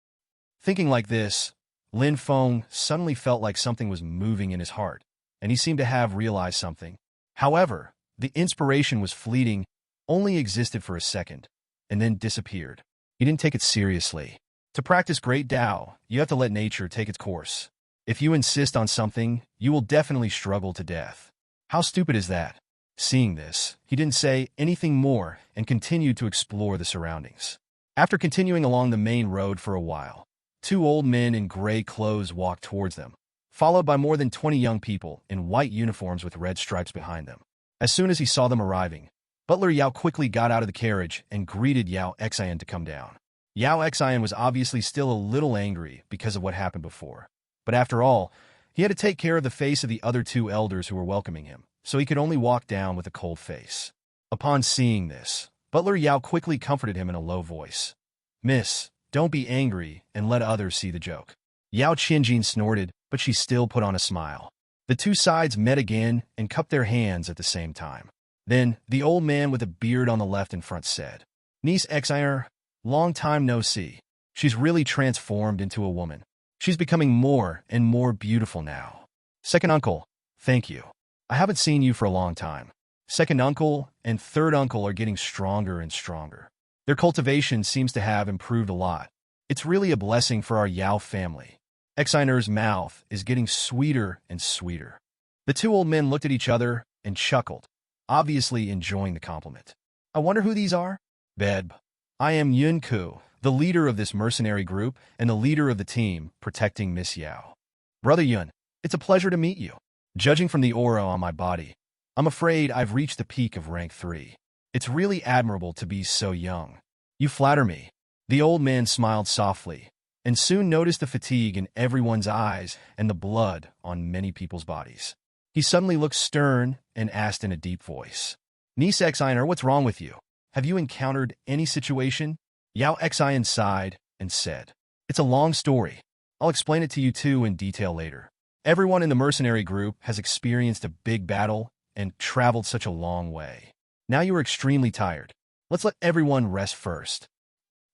Thinking like this, Lin Feng suddenly felt like something was moving in his heart, and he seemed to have realized something. However, the inspiration was fleeting, only existed for a second, and then disappeared. He didn't take it seriously. To practice great Tao, you have to let nature take its course. If you insist on something, you will definitely struggle to death. How stupid is that? Seeing this, he didn't say anything more and continued to explore the surroundings. After continuing along the main road for a while, two old men in gray clothes walked towards them, followed by more than 20 young people in white uniforms with red stripes behind them. As soon as he saw them arriving, Butler Yao quickly got out of the carriage and greeted Yao Xian to come down. Yao Xian was obviously still a little angry because of what happened before. But after all, he had to take care of the face of the other two elders who were welcoming him, so he could only walk down with a cold face. Upon seeing this, Butler Yao quickly comforted him in a low voice. Miss, don't be angry and let others see the joke. Yao Qinjin snorted, but she still put on a smile. The two sides met again and cupped their hands at the same time. Then, the old man with a beard on the left in front said, Niece Xian, long time no see. She's really transformed into a woman. She's becoming more and more beautiful now. Second uncle, thank you. I haven't seen you for a long time. Second uncle and third uncle are getting stronger and stronger. Their cultivation seems to have improved a lot. It's really a blessing for our Yao family. Xianer's mouth is getting sweeter and sweeter. The two old men looked at each other and chuckled, obviously enjoying the compliment. I wonder who these are? Beb. I am Yun Ku, the leader of this mercenary group and the leader of the team protecting Miss Yao. Brother Yun, it's a pleasure to meet you. Judging from the aura on my body, I'm afraid I've reached the peak of rank 3. It's really admirable to be so young. You flatter me. The old man smiled softly, and soon noticed the fatigue in everyone's eyes and the blood on many people's bodies. He suddenly looked stern and asked in a deep voice, Niece Xian, what's wrong with you? Have you encountered any situation? Yao Xian sighed and said, It's a long story. I'll explain it to you two in detail later. Everyone in the mercenary group has experienced a big battle and traveled such a long way. Now you are extremely tired. Let's let everyone rest first.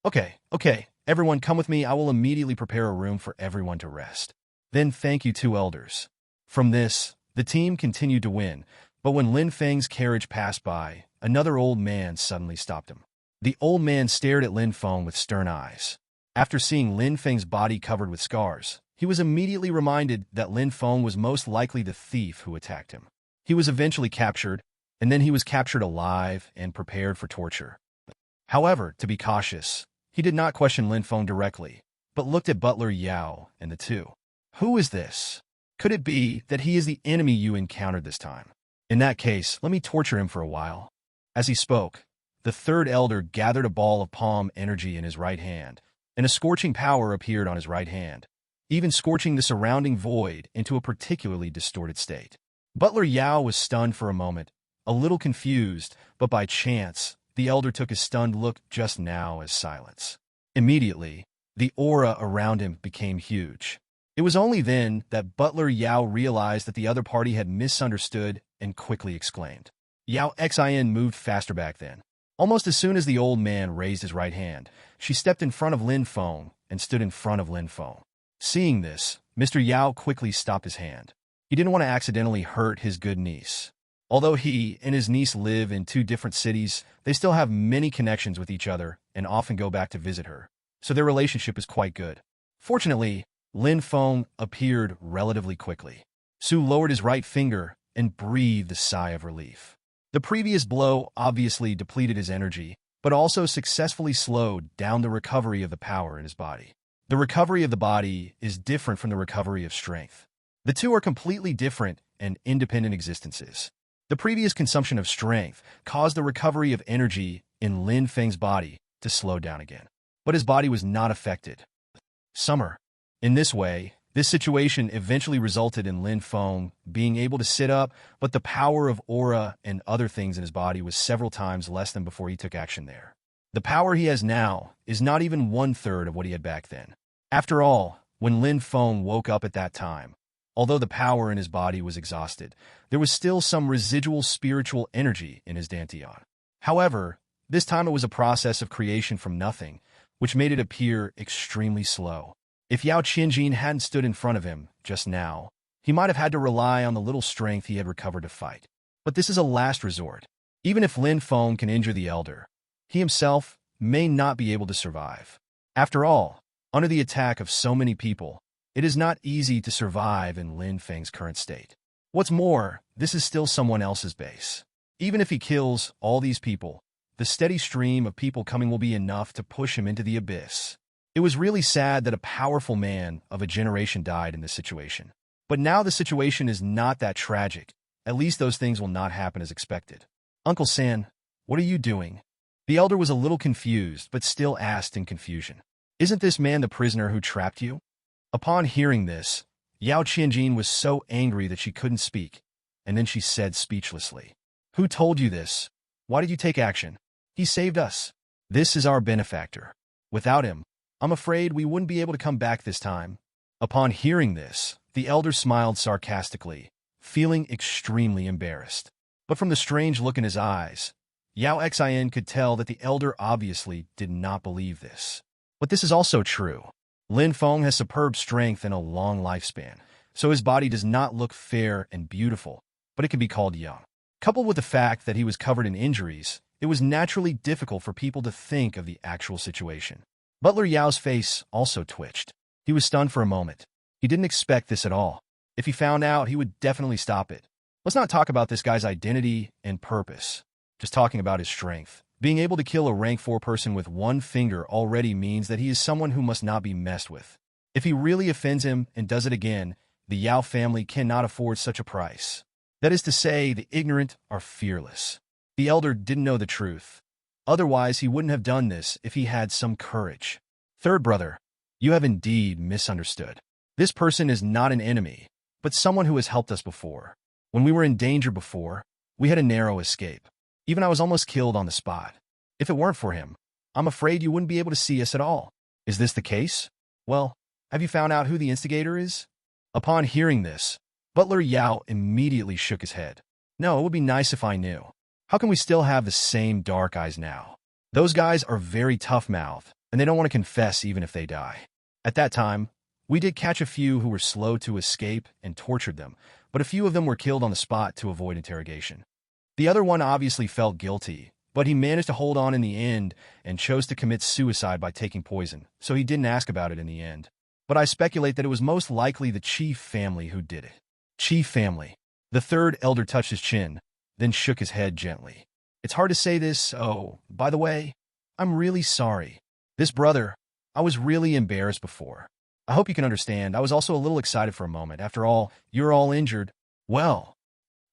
Okay, everyone come with me. I will immediately prepare a room for everyone to rest. Then thank you two elders. From this, the team continued to win, but when Lin Feng's carriage passed by, another old man suddenly stopped him. The old man stared at Lin Feng with stern eyes. After seeing Lin Feng's body covered with scars, he was immediately reminded that Lin Feng was most likely the thief who attacked him. He was eventually captured, and then he was captured alive and prepared for torture. However, to be cautious, he did not question Lin Feng directly, but looked at Butler Yao and the two. Who is this? Could it be that he is the enemy you encountered this time? In that case, let me torture him for a while. As he spoke, the third elder gathered a ball of palm energy in his right hand, and a scorching power appeared on his right hand, even scorching the surrounding void into a particularly distorted state. Butler Yao was stunned for a moment, a little confused, but by chance, the elder took his stunned look just now as silence. Immediately, the aura around him became huge. It was only then that Butler Yao realized that the other party had misunderstood and quickly exclaimed. Yao Xin moved faster back then. Almost as soon as the old man raised his right hand, she stepped in front of Lin Feng and stood in front of Lin Feng. Seeing this, Mr. Yao quickly stopped his hand. He didn't want to accidentally hurt his good niece. Although he and his niece live in two different cities, they still have many connections with each other and often go back to visit her, so their relationship is quite good. Fortunately, Lin Feng appeared relatively quickly. Su lowered his right finger and breathed a sigh of relief. The previous blow obviously depleted his energy, but also successfully slowed down the recovery of the power in his body. The recovery of the body is different from the recovery of strength. The two are completely different and independent existences. The previous consumption of strength caused the recovery of energy in Lin Feng's body to slow down again. But his body was not affected. Summer. In this way, this situation eventually resulted in Lin Feng being able to sit up, but the power of aura and other things in his body was several times less than before he took action there. The power he has now is not even 1/3 of what he had back then. After all, when Lin Feng woke up at that time, although the power in his body was exhausted, there was still some residual spiritual energy in his dantian. However, this time it was a process of creation from nothing, which made it appear extremely slow. If Yao Qinjin hadn't stood in front of him just now, he might have had to rely on the little strength he had recovered to fight. But this is a last resort. Even if Lin Feng can injure the elder, he himself may not be able to survive. After all, under the attack of so many people, it is not easy to survive in Lin Feng's current state. What's more, this is still someone else's base. Even if he kills all these people, the steady stream of people coming will be enough to push him into the abyss. It was really sad that a powerful man of a generation died in this situation. But now the situation is not that tragic. At least those things will not happen as expected. Uncle San, what are you doing? The elder was a little confused, but still asked in confusion. Isn't this man the prisoner who trapped you? Upon hearing this, Yao Qianjin was so angry that she couldn't speak, and then she said speechlessly, Who told you this? Why did you take action? He saved us. This is our benefactor. Without him, I'm afraid we wouldn't be able to come back this time. Upon hearing this, the elder smiled sarcastically, feeling extremely embarrassed. But from the strange look in his eyes, Yao Xin could tell that the elder obviously did not believe this. But this is also true. Lin Feng has superb strength and a long lifespan, so his body does not look fair and beautiful, but it can be called young. Coupled with the fact that he was covered in injuries, it was naturally difficult for people to think of the actual situation. Butler Yao's face also twitched. He was stunned for a moment. He didn't expect this at all. If he found out, he would definitely stop it. Let's not talk about this guy's identity and purpose. Just talking about his strength. Being able to kill a rank 4 person with one finger already means that he is someone who must not be messed with. If he really offends him and does it again, the Yao family cannot afford such a price. That is to say, the ignorant are fearless. The elder didn't know the truth. Otherwise, he wouldn't have done this if he had some courage. Third brother, you have indeed misunderstood. This person is not an enemy, but someone who has helped us before. When we were in danger before, we had a narrow escape. Even I was almost killed on the spot. If it weren't for him, I'm afraid you wouldn't be able to see us at all. Is this the case? Well, have you found out who the instigator is? Upon hearing this, Butler Yao immediately shook his head. No, it would be nice if I knew. How can we still have the same dark eyes now? Those guys are very tough-mouthed, and they don't want to confess even if they die. At that time, we did catch a few who were slow to escape and tortured them, but a few of them were killed on the spot to avoid interrogation. The other one obviously felt guilty, but he managed to hold on in the end and chose to commit suicide by taking poison, so he didn't ask about it in the end. But I speculate that it was most likely the chief family who did it. Chief family. The third elder touched his chin, then shook his head gently. It's hard to say this. Oh, by the way, I'm really sorry. This brother, I was really embarrassed before. I hope you can understand. I was also a little excited for a moment. After all, you're all injured. Well,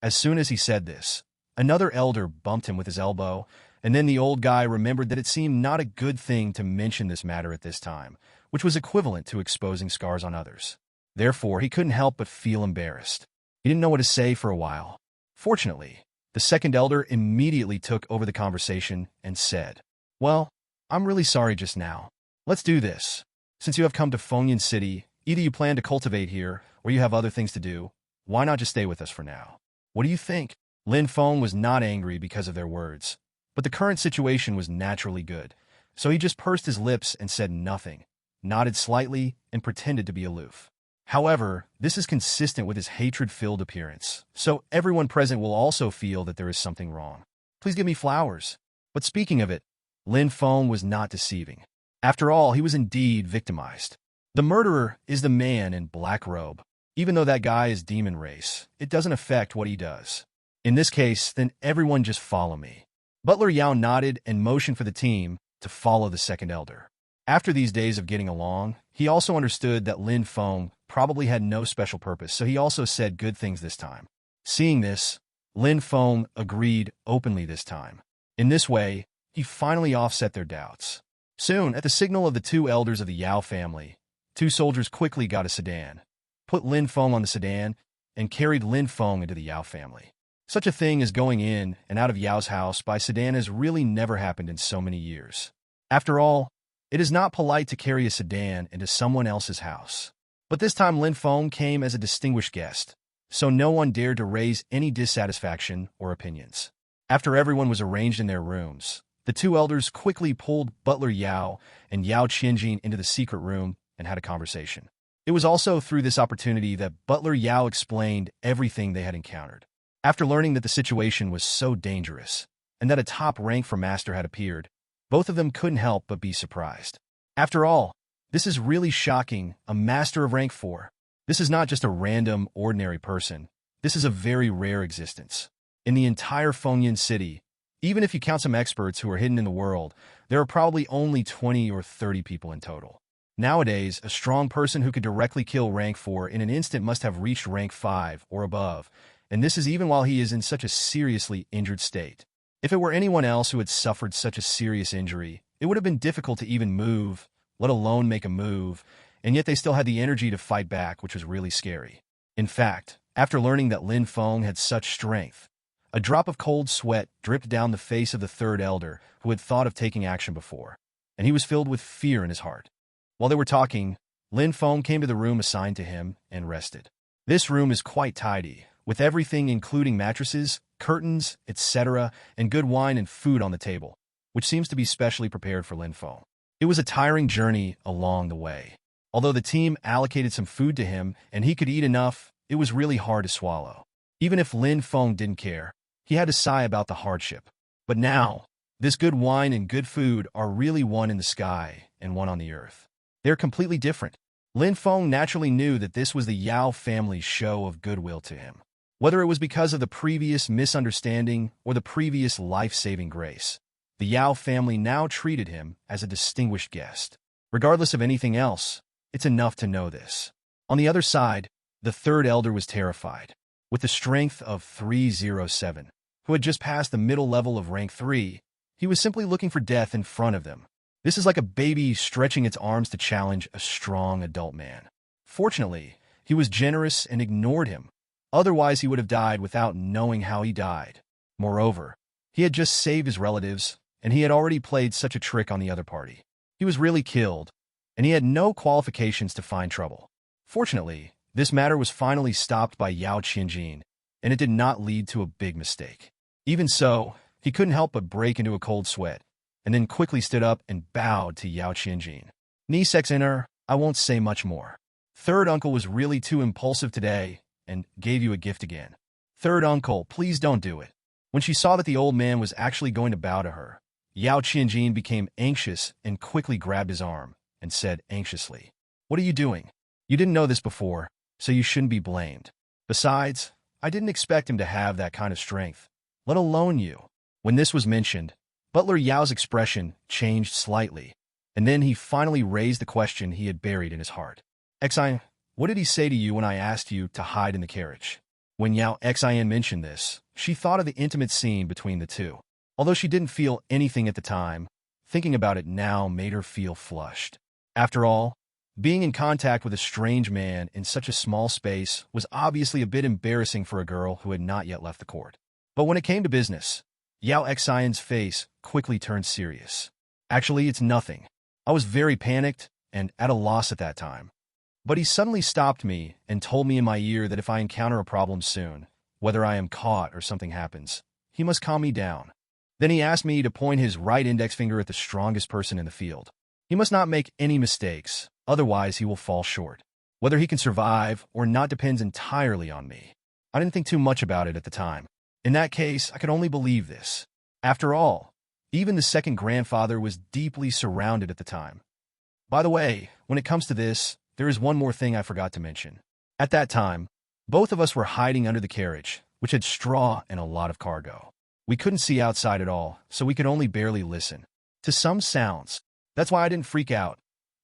as soon as he said this, another elder bumped him with his elbow, and then the old guy remembered that it seemed not a good thing to mention this matter at this time, which was equivalent to exposing scars on others. Therefore, he couldn't help but feel embarrassed. He didn't know what to say for a while. Fortunately, the second elder immediately took over the conversation and said, "Well, I'm really sorry just now. Let's do this. Since you have come to Fengyan City, either you plan to cultivate here or you have other things to do, why not just stay with us for now? What do you think?" Lin Feng was not angry because of their words, but the current situation was naturally good, so he just pursed his lips and said nothing, nodded slightly, and pretended to be aloof. However, this is consistent with his hatred-filled appearance, so everyone present will also feel that there is something wrong. Please give me flowers. But speaking of it, Lin Feng was not deceiving. After all, he was indeed victimized. The murderer is the man in black robe. Even though that guy is demon race, it doesn't affect what he does. In this case, then everyone just follow me. Butler Yao nodded and motioned for the team to follow the second elder. After these days of getting along, he also understood that Lin Feng probably had no special purpose, so he also said good things this time. Seeing this, Lin Feng agreed openly this time. In this way, he finally offset their doubts. Soon, at the signal of the two elders of the Yao family, two soldiers quickly got a sedan, put Lin Feng on the sedan, and carried Lin Feng into the Yao family. Such a thing as going in and out of Yao's house by sedan has really never happened in so many years. After all, it is not polite to carry a sedan into someone else's house. But this time Lin Feng came as a distinguished guest, so no one dared to raise any dissatisfaction or opinions. After everyone was arranged in their rooms, the two elders quickly pulled Butler Yao and Yao Qianjin into the secret room and had a conversation. It was also through this opportunity that Butler Yao explained everything they had encountered. After learning that the situation was so dangerous, and that a top rank for master had appeared, both of them couldn't help but be surprised. After all, this is really shocking, a master of rank 4. This is not just a random, ordinary person. This is a very rare existence. In the entire Fengyan City, even if you count some experts who are hidden in the world, there are probably only 20 or 30 people in total. Nowadays, a strong person who could directly kill rank 4 in an instant must have reached rank 5 or above, and this is even while he is in such a seriously injured state. If it were anyone else who had suffered such a serious injury, it would have been difficult to even move, let alone make a move, and yet they still had the energy to fight back, which was really scary. In fact, after learning that Lin Feng had such strength, a drop of cold sweat dripped down the face of the third elder who had thought of taking action before, and he was filled with fear in his heart. While they were talking, Lin Feng came to the room assigned to him and rested. This room is quite tidy, with everything including mattresses, curtains, etc., and good wine and food on the table, which seems to be specially prepared for Lin Feng. It was a tiring journey along the way. Although the team allocated some food to him and he could eat enough, it was really hard to swallow. Even if Lin Feng didn't care, he had to sigh about the hardship. But now, this good wine and good food are really one in the sky and one on the earth. They're completely different. Lin Feng naturally knew that this was the Yao family's show of goodwill to him. Whether it was because of the previous misunderstanding or the previous life-saving grace, the Yao family now treated him as a distinguished guest. Regardless of anything else, it's enough to know this. On the other side, the third elder was terrified. With the strength of 307, who had just passed the middle level of rank 3, he was simply looking for death in front of them. This is like a baby stretching its arms to challenge a strong adult man. Fortunately, he was generous and ignored him. Otherwise, he would have died without knowing how he died. Moreover, he had just saved his relatives, and he had already played such a trick on the other party. He was really killed, and he had no qualifications to find trouble. Fortunately, this matter was finally stopped by Yao Qianjin, and it did not lead to a big mistake. Even so, he couldn't help but break into a cold sweat, and then quickly stood up and bowed to Yao Qianjin. Nisek's in her, I won't say much more. Third uncle was really too impulsive today and gave you a gift again. Third uncle, please don't do it. When she saw that the old man was actually going to bow to her, Yao Qianjin became anxious and quickly grabbed his arm and said anxiously, "What are you doing? You didn't know this before, so you shouldn't be blamed. Besides, I didn't expect him to have that kind of strength, let alone you." When this was mentioned, Butler Yao's expression changed slightly, and then he finally raised the question he had buried in his heart. "Xin, what did he say to you when I asked you to hide in the carriage?" When Yao Xin mentioned this, she thought of the intimate scene between the two. Although she didn't feel anything at the time, thinking about it now made her feel flushed. After all, being in contact with a strange man in such a small space was obviously a bit embarrassing for a girl who had not yet left the court. But when it came to business, Yao Xian's face quickly turned serious. "Actually, it's nothing. I was very panicked and at a loss at that time. But he suddenly stopped me and told me in my ear that if I encounter a problem soon, whether I am caught or something happens, he must calm me down. Then he asked me to point his right index finger at the strongest person in the field. He must not make any mistakes, otherwise he will fall short. Whether he can survive or not depends entirely on me." I didn't think too much about it at the time. In that case, I could only believe this. After all, even the second grandfather was deeply surrounded at the time. By the way, when it comes to this, there is one more thing I forgot to mention. At that time, both of us were hiding under the carriage, which had straw and a lot of cargo. We couldn't see outside at all, so we could only barely listen to some sounds. That's why I didn't freak out.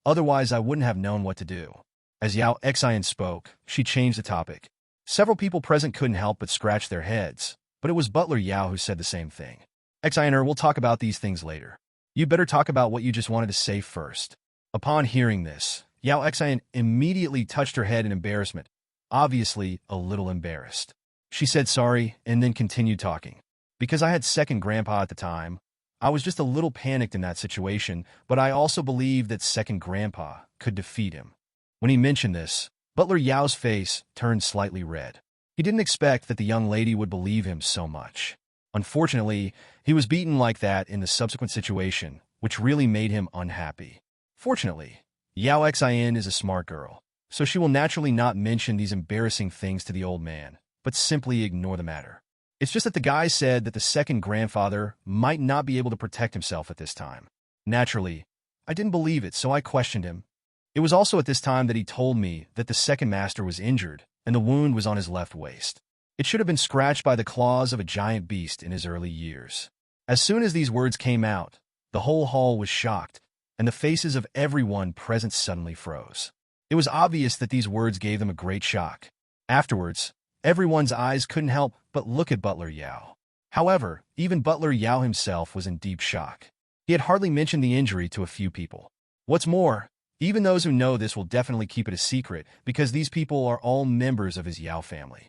Otherwise, I wouldn't have known what to do. As Yao Xian spoke, she changed the topic. Several people present couldn't help but scratch their heads, but it was Butler Yao who said the same thing. "Xianer, we'll talk about these things later. You better talk about what you just wanted to say first." Upon hearing this, Yao Xian immediately touched her head in embarrassment, obviously a little embarrassed. She said sorry and then continued talking. "Because I had second grandpa at the time, I was just a little panicked in that situation, but I also believed that second grandpa could defeat him." When he mentioned this, Butler Yao's face turned slightly red. He didn't expect that the young lady would believe him so much. Unfortunately, he was beaten like that in the subsequent situation, which really made him unhappy. Fortunately, Yao Xian is a smart girl, so she will naturally not mention these embarrassing things to the old man, but simply ignore the matter. It's just that the guy said that the second grandfather might not be able to protect himself at this time. Naturally, I didn't believe it, so I questioned him. It was also at this time that he told me that the second master was injured, and the wound was on his left waist. It should have been scratched by the claws of a giant beast in his early years. As soon as these words came out, the whole hall was shocked, and the faces of everyone present suddenly froze. It was obvious that these words gave them a great shock. Afterwards, everyone's eyes couldn't help but look at Butler Yao. However, even Butler Yao himself was in deep shock. He had hardly mentioned the injury to a few people. What's more, even those who know this will definitely keep it a secret because these people are all members of his Yao family.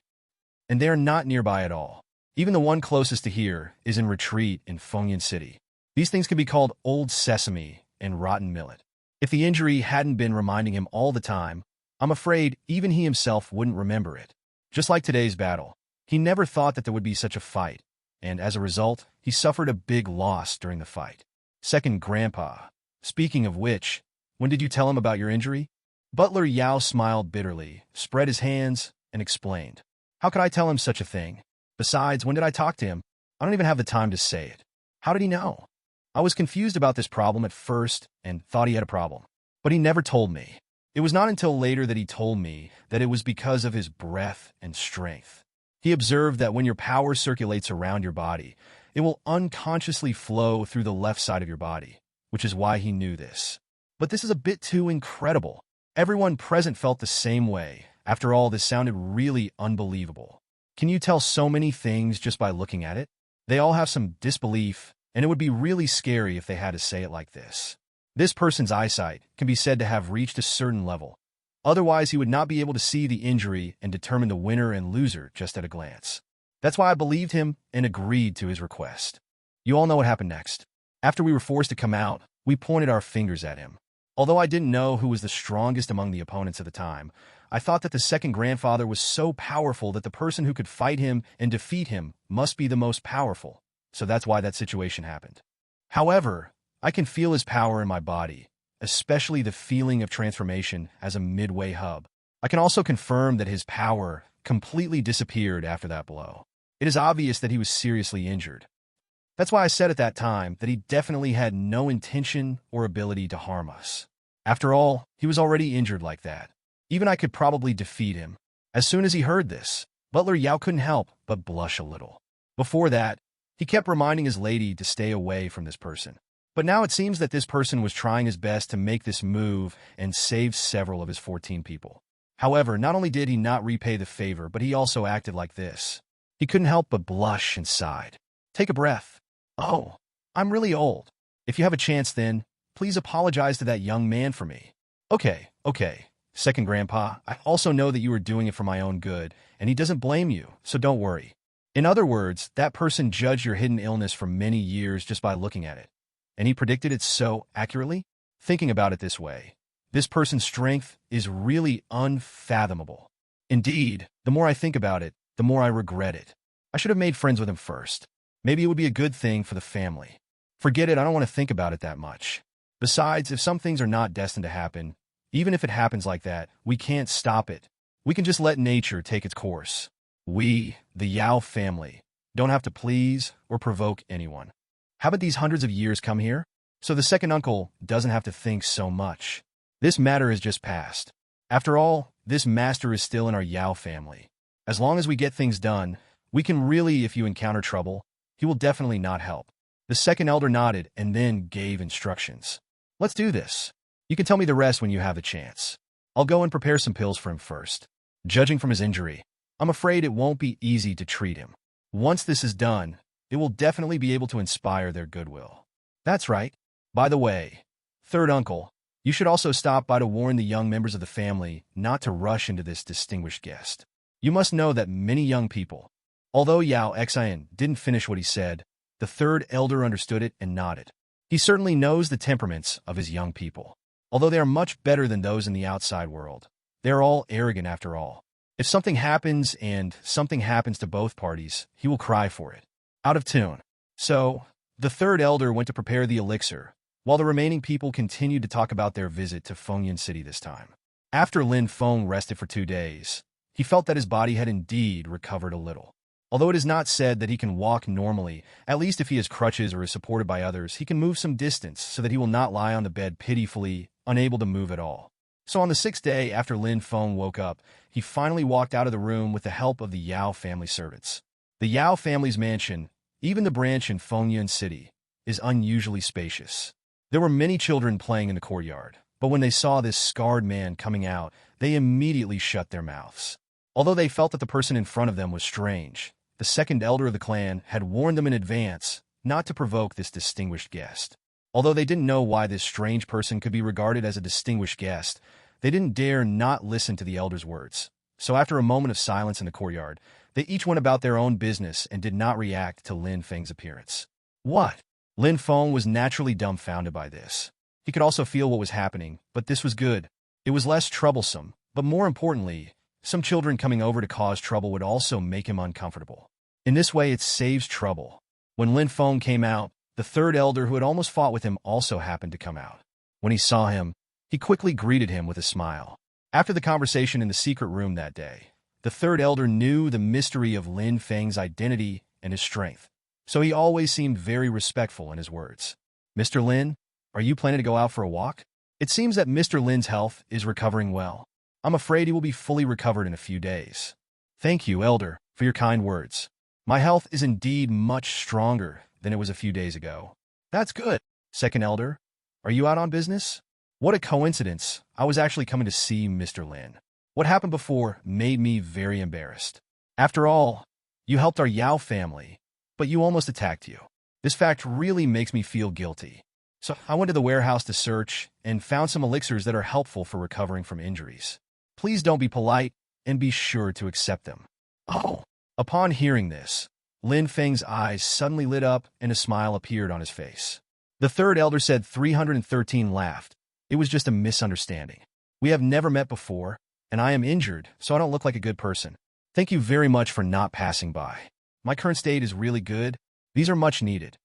And they are not nearby at all. Even the one closest to here is in retreat in Fengyan City. These things can be called old sesame and rotten millet. If the injury hadn't been reminding him all the time, I'm afraid even he himself wouldn't remember it. Just like today's battle, he never thought that there would be such a fight, and as a result, he suffered a big loss during the fight. Second grandpa. Speaking of which, when did you tell him about your injury? Butler Yao smiled bitterly, spread his hands, and explained. How could I tell him such a thing? Besides, when did I talk to him? I don't even have the time to say it. How did he know? I was confused about this problem at first and thought he had a problem, but he never told me. It was not until later that he told me that it was because of his breath and strength. He observed that when your power circulates around your body, it will unconsciously flow through the left side of your body, which is why he knew this. But this is a bit too incredible. Everyone present felt the same way. After all, this sounded really unbelievable. Can you tell so many things just by looking at it? They all have some disbelief, and it would be really scary if they had to say it like this. This person's eyesight can be said to have reached a certain level. Otherwise, he would not be able to see the injury and determine the winner and loser just at a glance. That's why I believed him and agreed to his request. You all know what happened next. After we were forced to come out, we pointed our fingers at him. Although I didn't know who was the strongest among the opponents at the time, I thought that the second grandfather was so powerful that the person who could fight him and defeat him must be the most powerful, so that's why that situation happened. However, I can feel his power in my body, especially the feeling of transformation as a midway hub. I can also confirm that his power completely disappeared after that blow. It is obvious that he was seriously injured. That's why I said at that time that he definitely had no intention or ability to harm us. After all, he was already injured like that. Even I could probably defeat him. As soon as he heard this, Butler Yao couldn't help but blush a little. Before that, he kept reminding his lady to stay away from this person. But now it seems that this person was trying his best to make this move and save several of his 14 people. However, not only did he not repay the favor, but he also acted like this. He couldn't help but blush and sighed. Take a breath. Oh, I'm really old. If you have a chance then, please apologize to that young man for me. Okay. Second grandpa, I also know that you are doing it for my own good, and he doesn't blame you, so don't worry. In other words, that person judged your hidden illness for many years just by looking at it. And he predicted it so accurately? Thinking about it this way, this person's strength is really unfathomable. Indeed, the more I think about it, the more I regret it. I should have made friends with him first. Maybe it would be a good thing for the family. Forget it, I don't want to think about it that much. Besides, if some things are not destined to happen, even if it happens like that, we can't stop it. We can just let nature take its course. We, the Yao family, don't have to please or provoke anyone. Haven't these hundreds of years come here? So the second uncle doesn't have to think so much. This matter has just passed. After all, this master is still in our Yao family. As long as we get things done, we can really, if you encounter trouble, he will definitely not help. The second elder nodded and then gave instructions. Let's do this. You can tell me the rest when you have the chance. I'll go and prepare some pills for him first. Judging from his injury, I'm afraid it won't be easy to treat him. Once this is done, it will definitely be able to inspire their goodwill. That's right. By the way, third uncle, you should also stop by to warn the young members of the family not to rush into this distinguished guest. You must know that many young people, although Yao Xian didn't finish what he said, the third elder understood it and nodded. He certainly knows the temperaments of his young people. Although they are much better than those in the outside world, they're all arrogant after all. If something happens and something happens to both parties, he will cry for it. Out of tune. So, the third elder went to prepare the elixir, while the remaining people continued to talk about their visit to Fengyan City this time. After Lin Feng rested for 2 days, he felt that his body had indeed recovered a little. Although it is not said that he can walk normally, at least if he has crutches or is supported by others, he can move some distance so that he will not lie on the bed pitifully, unable to move at all. So on the 6th day after Lin Feng woke up, he finally walked out of the room with the help of the Yao family servants. The Yao family's mansion, even the branch in Fengyan City, is unusually spacious. There were many children playing in the courtyard, but when they saw this scarred man coming out, they immediately shut their mouths. Although they felt that the person in front of them was strange, the second elder of the clan had warned them in advance not to provoke this distinguished guest. Although they didn't know why this strange person could be regarded as a distinguished guest, they didn't dare not listen to the elder's words. So after a moment of silence in the courtyard, they each went about their own business and did not react to Lin Feng's appearance. What? Lin Feng was naturally dumbfounded by this. He could also feel what was happening, but this was good. It was less troublesome, but more importantly, some children coming over to cause trouble would also make him uncomfortable. In this way, it saves trouble. When Lin Feng came out, the third elder who had almost fought with him also happened to come out. When he saw him, he quickly greeted him with a smile. After the conversation in the secret room that day, the third elder knew the mystery of Lin Feng's identity and his strength, so he always seemed very respectful in his words. Mr. Lin, are you planning to go out for a walk? It seems that Mr. Lin's health is recovering well. I'm afraid he will be fully recovered in a few days. Thank you, elder, for your kind words. My health is indeed much stronger than it was a few days ago. That's good. Second elder, are you out on business? What a coincidence. I was actually coming to see Mr. Lin. What happened before made me very embarrassed. After all, you helped our Yao family, but you almost attacked you. This fact really makes me feel guilty. So I went to the warehouse to search and found some elixirs that are helpful for recovering from injuries. Please don't be polite and be sure to accept them. Oh! Upon hearing this, Lin Feng's eyes suddenly lit up and a smile appeared on his face. The third elder said 313 laughed. It was just a misunderstanding. We have never met before. and I am injured, so I don't look like a good person. Thank you very much for not passing by. My current state is really good. These are much needed.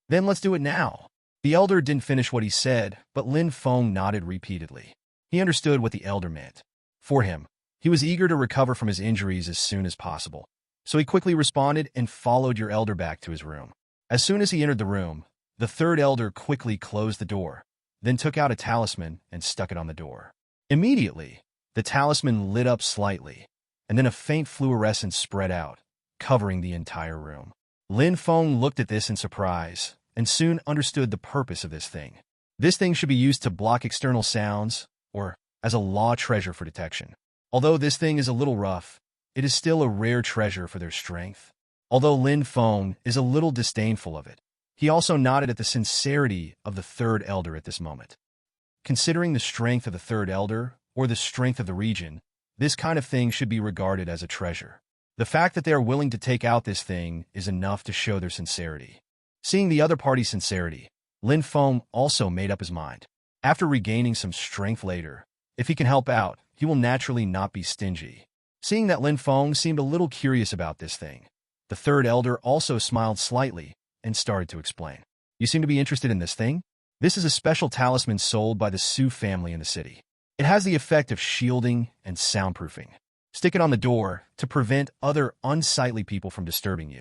Then let's do it now. The elder didn't finish what he said, but Lin Feng nodded repeatedly. He understood what the elder meant. For him, he was eager to recover from his injuries as soon as possible. So he quickly responded and followed your elder back to his room. As soon as he entered the room, the third elder quickly closed the door, then took out a talisman and stuck it on the door. Immediately, the talisman lit up slightly, and then a faint fluorescence spread out, covering the entire room. Lin Feng looked at this in surprise, and soon understood the purpose of this thing. This thing should be used to block external sounds, or as a law treasure for detection. Although this thing is a little rough, it is still a rare treasure for their strength. Although Lin Feng is a little disdainful of it, he also nodded at the sincerity of the third elder at this moment. Considering the strength of the third elder, or the strength of the region, this kind of thing should be regarded as a treasure. The fact that they are willing to take out this thing is enough to show their sincerity. Seeing the other party's sincerity, Lin Feng also made up his mind. After regaining some strength later, if he can help out, he will naturally not be stingy. Seeing that Lin Feng seemed a little curious about this thing, the third elder also smiled slightly and started to explain. You seem to be interested in this thing? This is a special talisman sold by the Su family in the city. It has the effect of shielding and soundproofing. Stick it on the door to prevent other unsightly people from disturbing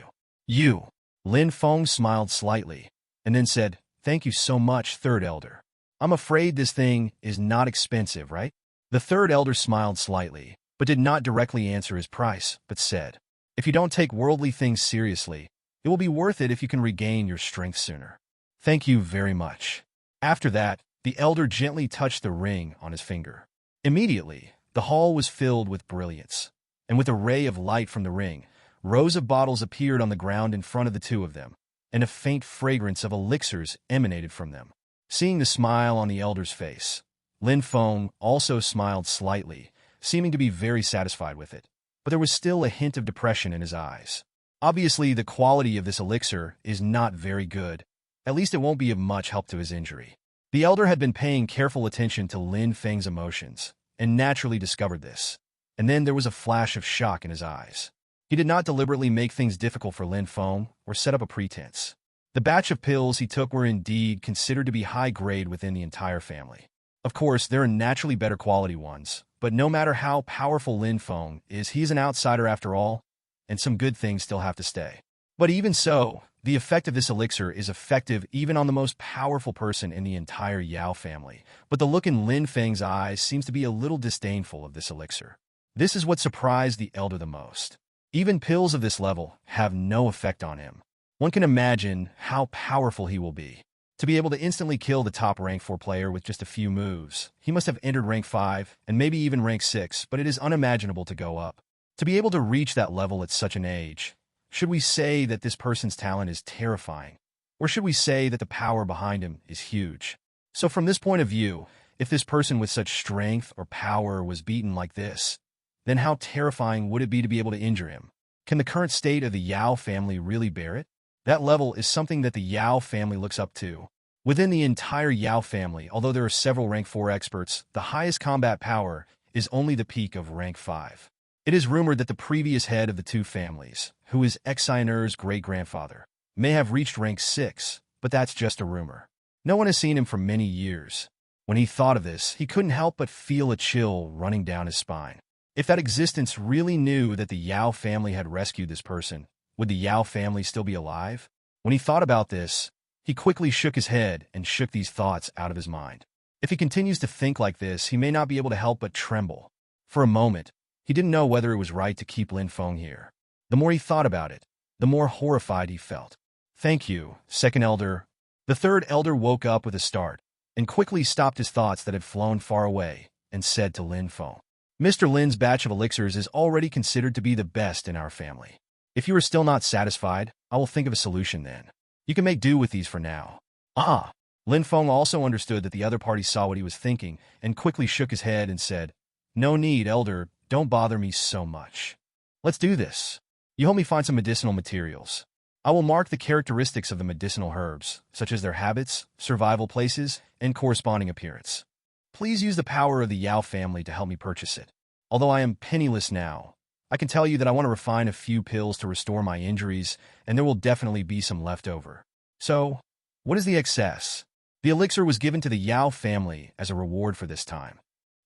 you. Lin Feng smiled slightly and then said, Thank you so much, third elder. I'm afraid this thing is not expensive, right? The third elder smiled slightly, but did not directly answer his price, but said, If you don't take worldly things seriously, it will be worth it if you can regain your strength sooner. Thank you very much. After that, the elder gently touched the ring on his finger. Immediately, the hall was filled with brilliance, and with a ray of light from the ring, rows of bottles appeared on the ground in front of the two of them, and a faint fragrance of elixirs emanated from them. Seeing the smile on the elder's face, Lin Feng also smiled slightly, seeming to be very satisfied with it, but there was still a hint of depression in his eyes. Obviously, the quality of this elixir is not very good. At least it won't be of much help to his injury. The elder had been paying careful attention to Lin Feng's emotions, and naturally discovered this. And then there was a flash of shock in his eyes. He did not deliberately make things difficult for Lin Feng or set up a pretense. The batch of pills he took were indeed considered to be high grade within the entire family. Of course, there are naturally better quality ones, but no matter how powerful Lin Feng is, he's an outsider after all, and some good things still have to stay. But even so, the effect of this elixir is effective even on the most powerful person in the entire Yao family. But the look in Lin Feng's eyes seems to be a little disdainful of this elixir. This is what surprised the elder the most. Even pills of this level have no effect on him. One can imagine how powerful he will be. To be able to instantly kill the top rank 4 player with just a few moves, he must have entered rank 5 and maybe even rank 6, but it is unimaginable to go up. To be able to reach that level at such an age, should we say that this person's talent is terrifying? Or should we say that the power behind him is huge? So from this point of view, if this person with such strength or power was beaten like this, then how terrifying would it be to be able to injure him? Can the current state of the Yao family really bear it? That level is something that the Yao family looks up to. Within the entire Yao family, although there are several rank 4 experts, the highest combat power is only the peak of rank 5. It is rumored that the previous head of the two families, who is Exioner's great-grandfather, may have reached rank 6, but that's just a rumor. No one has seen him for many years. When he thought of this, he couldn't help but feel a chill running down his spine. If that existence really knew that the Yao family had rescued this person, would the Yao family still be alive? When he thought about this, he quickly shook his head and shook these thoughts out of his mind. If he continues to think like this, he may not be able to help but tremble. For a moment, he didn't know whether it was right to keep Lin Feng here. The more he thought about it, the more horrified he felt. Thank you, second elder. The third elder woke up with a start and quickly stopped his thoughts that had flown far away and said to Lin Feng, Mr. Lin's batch of elixirs is already considered to be the best in our family. If you are still not satisfied, I will think of a solution then. You can make do with these for now. Ah! Lin Feng also understood that the other party saw what he was thinking and quickly shook his head and said, No need, elder, don't bother me so much. Let's do this. You help me find some medicinal materials. I will mark the characteristics of the medicinal herbs, such as their habits, survival places, and corresponding appearance. Please use the power of the Yao family to help me purchase it. Although I am penniless now, I can tell you that I want to refine a few pills to restore my injuries, and there will definitely be some left over. So, what is the excess? The elixir was given to the Yao family as a reward for this time.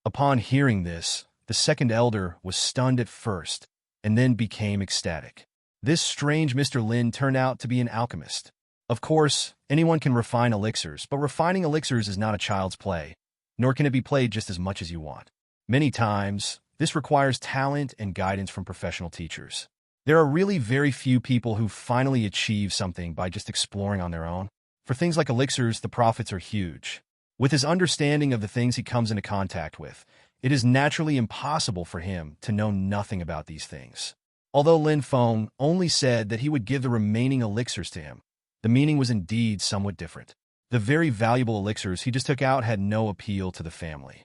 Upon hearing this, the second elder was stunned at first, and then became ecstatic. This strange Mr. Lin turned out to be an alchemist. Of course, anyone can refine elixirs, but refining elixirs is not a child's play, nor can it be played just as much as you want. Many times, this requires talent and guidance from professional teachers. There are really very few people who finally achieve something by just exploring on their own. For things like elixirs, the profits are huge. With his understanding of the things he comes into contact with, it is naturally impossible for him to know nothing about these things. Although Lin Feng only said that he would give the remaining elixirs to him, the meaning was indeed somewhat different. The very valuable elixirs he just took out had no appeal to the family.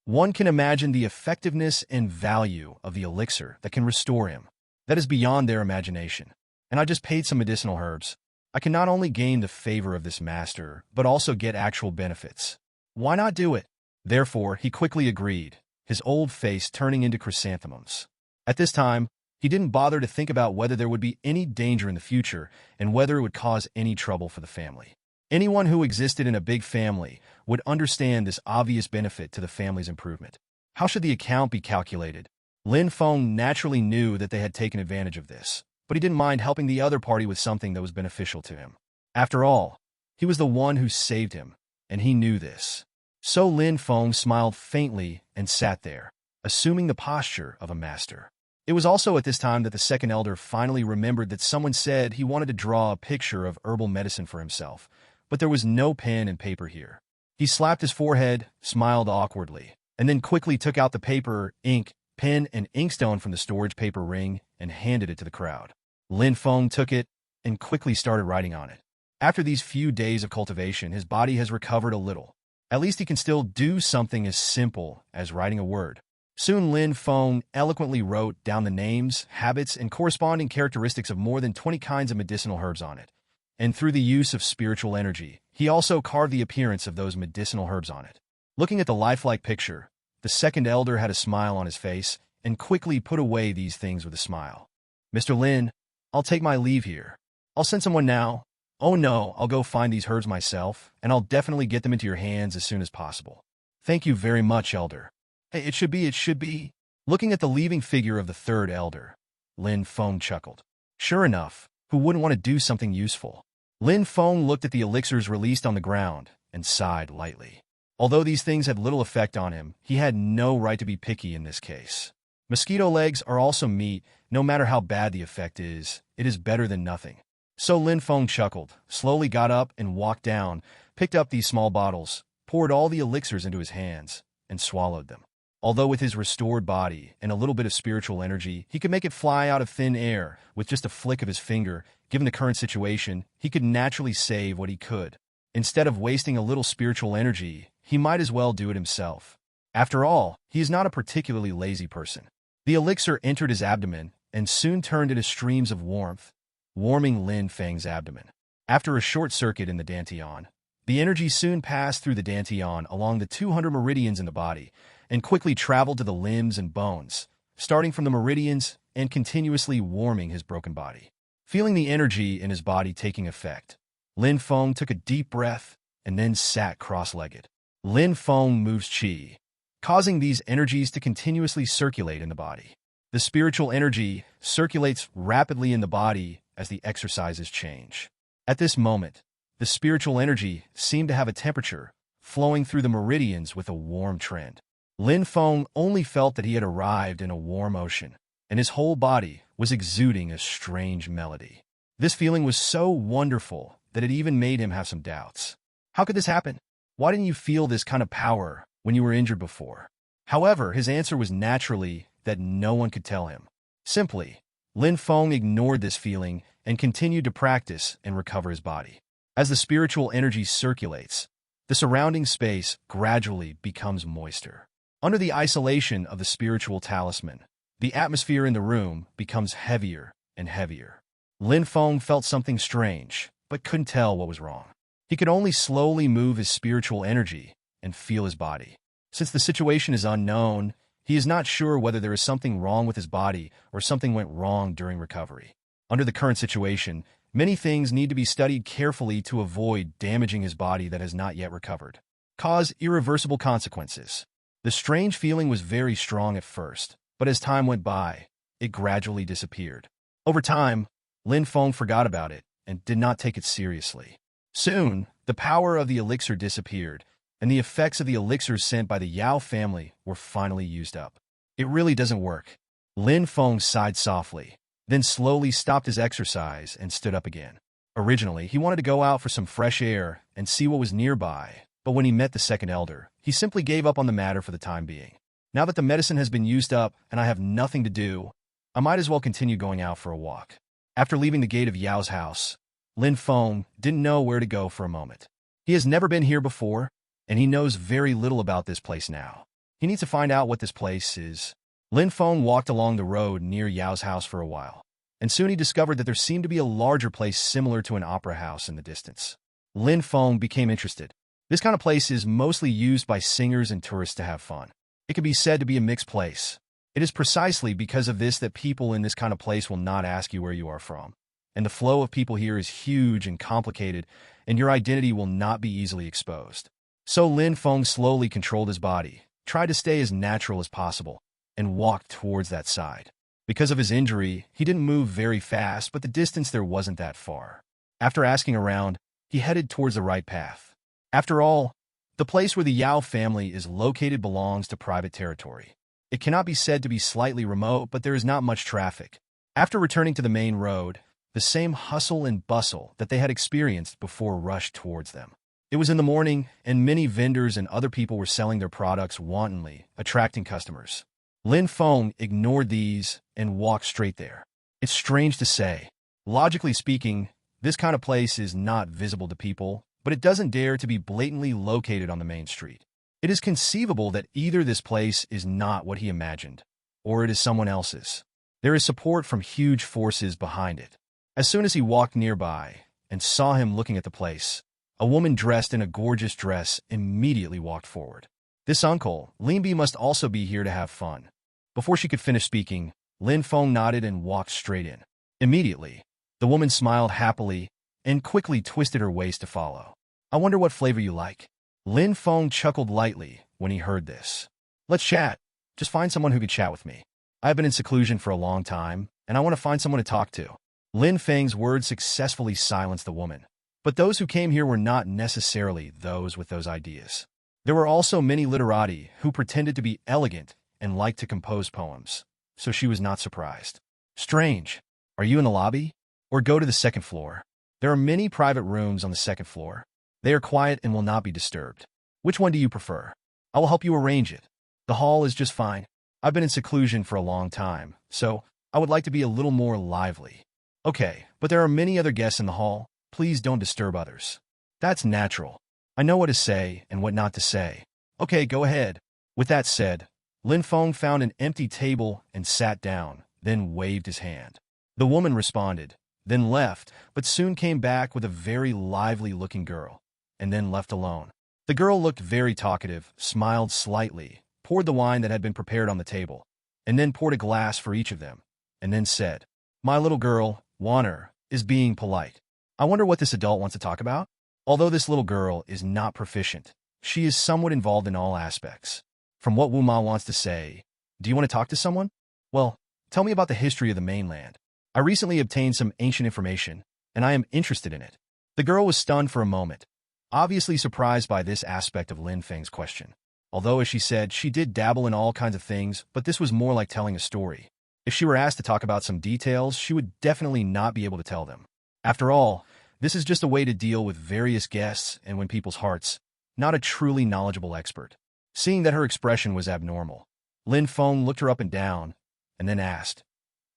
One can imagine the effectiveness and value of the elixir that can restore him. That is beyond their imagination. And I just paid some medicinal herbs. I can not only gain the favor of this master, but also get actual benefits. Why not do it? Therefore, he quickly agreed, his old face turning into chrysanthemums. At this time, he didn't bother to think about whether there would be any danger in the future and whether it would cause any trouble for the family. Anyone who existed in a big family would understand this obvious benefit to the family's improvement. How should the account be calculated? Lin Feng naturally knew that they had taken advantage of this, but he didn't mind helping the other party with something that was beneficial to him. After all, he was the one who saved him, and he knew this. So Lin Feng smiled faintly and sat there, assuming the posture of a master. It was also at this time that the second elder finally remembered that someone said he wanted to draw a picture of herbal medicine for himself, but there was no pen and paper here. He slapped his forehead, smiled awkwardly, and then quickly took out the paper, ink, pen, and inkstone from the storage paper ring and handed it to the crowd. Lin Feng took it and quickly started writing on it. After these few days of cultivation, his body has recovered a little. At least he can still do something as simple as writing a word. Soon Lin Feng eloquently wrote down the names, habits, and corresponding characteristics of more than 20 kinds of medicinal herbs on it. And through the use of spiritual energy, he also carved the appearance of those medicinal herbs on it. Looking at the lifelike picture, the second elder had a smile on his face and quickly put away these things with a smile. Mr. Lin, I'll take my leave here. I'll send someone now. Oh no, I'll go find these herbs myself, and I'll definitely get them into your hands as soon as possible. Thank you very much, elder. Hey, it should be. Looking at the leaving figure of the third elder, Lin Feng chuckled. Sure enough, who wouldn't want to do something useful? Lin Feng looked at the elixirs released on the ground and sighed lightly. Although these things had little effect on him, he had no right to be picky in this case. Mosquito legs are also meat. No matter how bad the effect is, it is better than nothing. So Lin Feng chuckled, slowly got up and walked down, picked up these small bottles, poured all the elixirs into his hands, and swallowed them. Although with his restored body and a little bit of spiritual energy, he could make it fly out of thin air with just a flick of his finger. Given the current situation, he could naturally save what he could. Instead of wasting a little spiritual energy, he might as well do it himself. After all, he is not a particularly lazy person. The elixir entered his abdomen and soon turned into streams of warmth, warming Lin Feng's abdomen. After a short circuit in the dantian, the energy soon passed through the dantian along the 200 meridians in the body and quickly traveled to the limbs and bones, starting from the meridians and continuously warming his broken body. Feeling the energy in his body taking effect, Lin Feng took a deep breath and then sat cross-legged. Lin Feng moves qi, causing these energies to continuously circulate in the body. The spiritual energy circulates rapidly in the body as the exercises change. At this moment, the spiritual energy seemed to have a temperature, flowing through the meridians with a warm trend. Lin Feng only felt that he had arrived in a warm ocean, and his whole body was exuding a strange melody. This feeling was so wonderful that it even made him have some doubts. How could this happen? Why didn't you feel this kind of power when you were injured before? However, his answer was naturally that no one could tell him. Simply, Lin Feng ignored this feeling and continued to practice and recover his body. As the spiritual energy circulates, the surrounding space gradually becomes moister. Under the isolation of the spiritual talisman, the atmosphere in the room becomes heavier and heavier. Lin Feng felt something strange, but couldn't tell what was wrong. He could only slowly move his spiritual energy and feel his body. Since the situation is unknown, He is not sure whether there is something wrong with his body or something went wrong during recovery. Under the current situation, many things need to be studied carefully to avoid damaging his body that has not yet recovered. Cause irreversible consequences. The strange feeling was very strong at first, but as time went by, it gradually disappeared. Over time, Lin Feng forgot about it and did not take it seriously. Soon, the power of the elixir disappeared, and the effects of the elixirs sent by the Yao family were finally used up. It really doesn't work. Lin Feng sighed softly, then slowly stopped his exercise and stood up again. Originally, he wanted to go out for some fresh air and see what was nearby, but when he met the second elder, he simply gave up on the matter for the time being. Now that the medicine has been used up and I have nothing to do, I might as well continue going out for a walk. After leaving the gate of Yao's house, Lin Feng didn't know where to go for a moment. He has never been here before, and he knows very little about this place now. He needs to find out what this place is. Lin Feng walked along the road near Yao's house for a while, and soon he discovered that there seemed to be a larger place similar to an opera house in the distance. Lin Feng became interested. This kind of place is mostly used by singers and tourists to have fun. It can be said to be a mixed place. It is precisely because of this that people in this kind of place will not ask you where you are from. And the flow of people here is huge and complicated, and your identity will not be easily exposed. So Lin Feng slowly controlled his body, tried to stay as natural as possible, and walked towards that side. Because of his injury, he didn't move very fast, but the distance there wasn't that far. After asking around, he headed towards the right path. After all, the place where the Yao family is located belongs to private territory. It cannot be said to be slightly remote, but there is not much traffic. After returning to the main road, the same hustle and bustle that they had experienced before rushed towards them. It was in the morning, and many vendors and other people were selling their products wantonly, attracting customers. Lin Feng ignored these and walked straight there. It's strange to say. Logically speaking, this kind of place is not visible to people, but it doesn't dare to be blatantly located on the main street. It is conceivable that either this place is not what he imagined, or it is someone else's. There is support from huge forces behind it. As soon as he walked nearby and saw him looking at the place, a woman dressed in a gorgeous dress immediately walked forward. This uncle, Linbi, must also be here to have fun. Before she could finish speaking, Lin Feng nodded and walked straight in. Immediately, the woman smiled happily and quickly twisted her waist to follow. I wonder what flavor you like. Lin Feng chuckled lightly when he heard this. Let's chat. Just find someone who can chat with me. I have been in seclusion for a long time, and I want to find someone to talk to. Lin Feng's words successfully silenced the woman. But those who came here were not necessarily those with those ideas. There were also many literati who pretended to be elegant and liked to compose poems, so she was not surprised. Strange. Are you in the lobby? Or go to the second floor? There are many private rooms on the second floor. They are quiet and will not be disturbed. Which one do you prefer? I will help you arrange it. The hall is just fine. I've been in seclusion for a long time, so I would like to be a little more lively. Okay, but there are many other guests in the hall. Please don't disturb others. That's natural. I know what to say and what not to say. Okay, go ahead. With that said, Lin Feng found an empty table and sat down, then waved his hand. The woman responded, then left, but soon came back with a very lively-looking girl, and then left alone. The girl looked very talkative, smiled slightly, poured the wine that had been prepared on the table, and then poured a glass for each of them, and then said, My little girl, Wanner, is being polite. I wonder what this adult wants to talk about? Although this little girl is not proficient, she is somewhat involved in all aspects. From what Wu Ma wants to say, do you want to talk to someone? Well, tell me about the history of the mainland. I recently obtained some ancient information, and I am interested in it. The girl was stunned for a moment, obviously surprised by this aspect of Lin Feng's question. Although, as she said, she did dabble in all kinds of things, but this was more like telling a story. If she were asked to talk about some details, she would definitely not be able to tell them. After all, this is just a way to deal with various guests and win people's hearts, not a truly knowledgeable expert. Seeing that her expression was abnormal, Lin Feng looked her up and down, and then asked,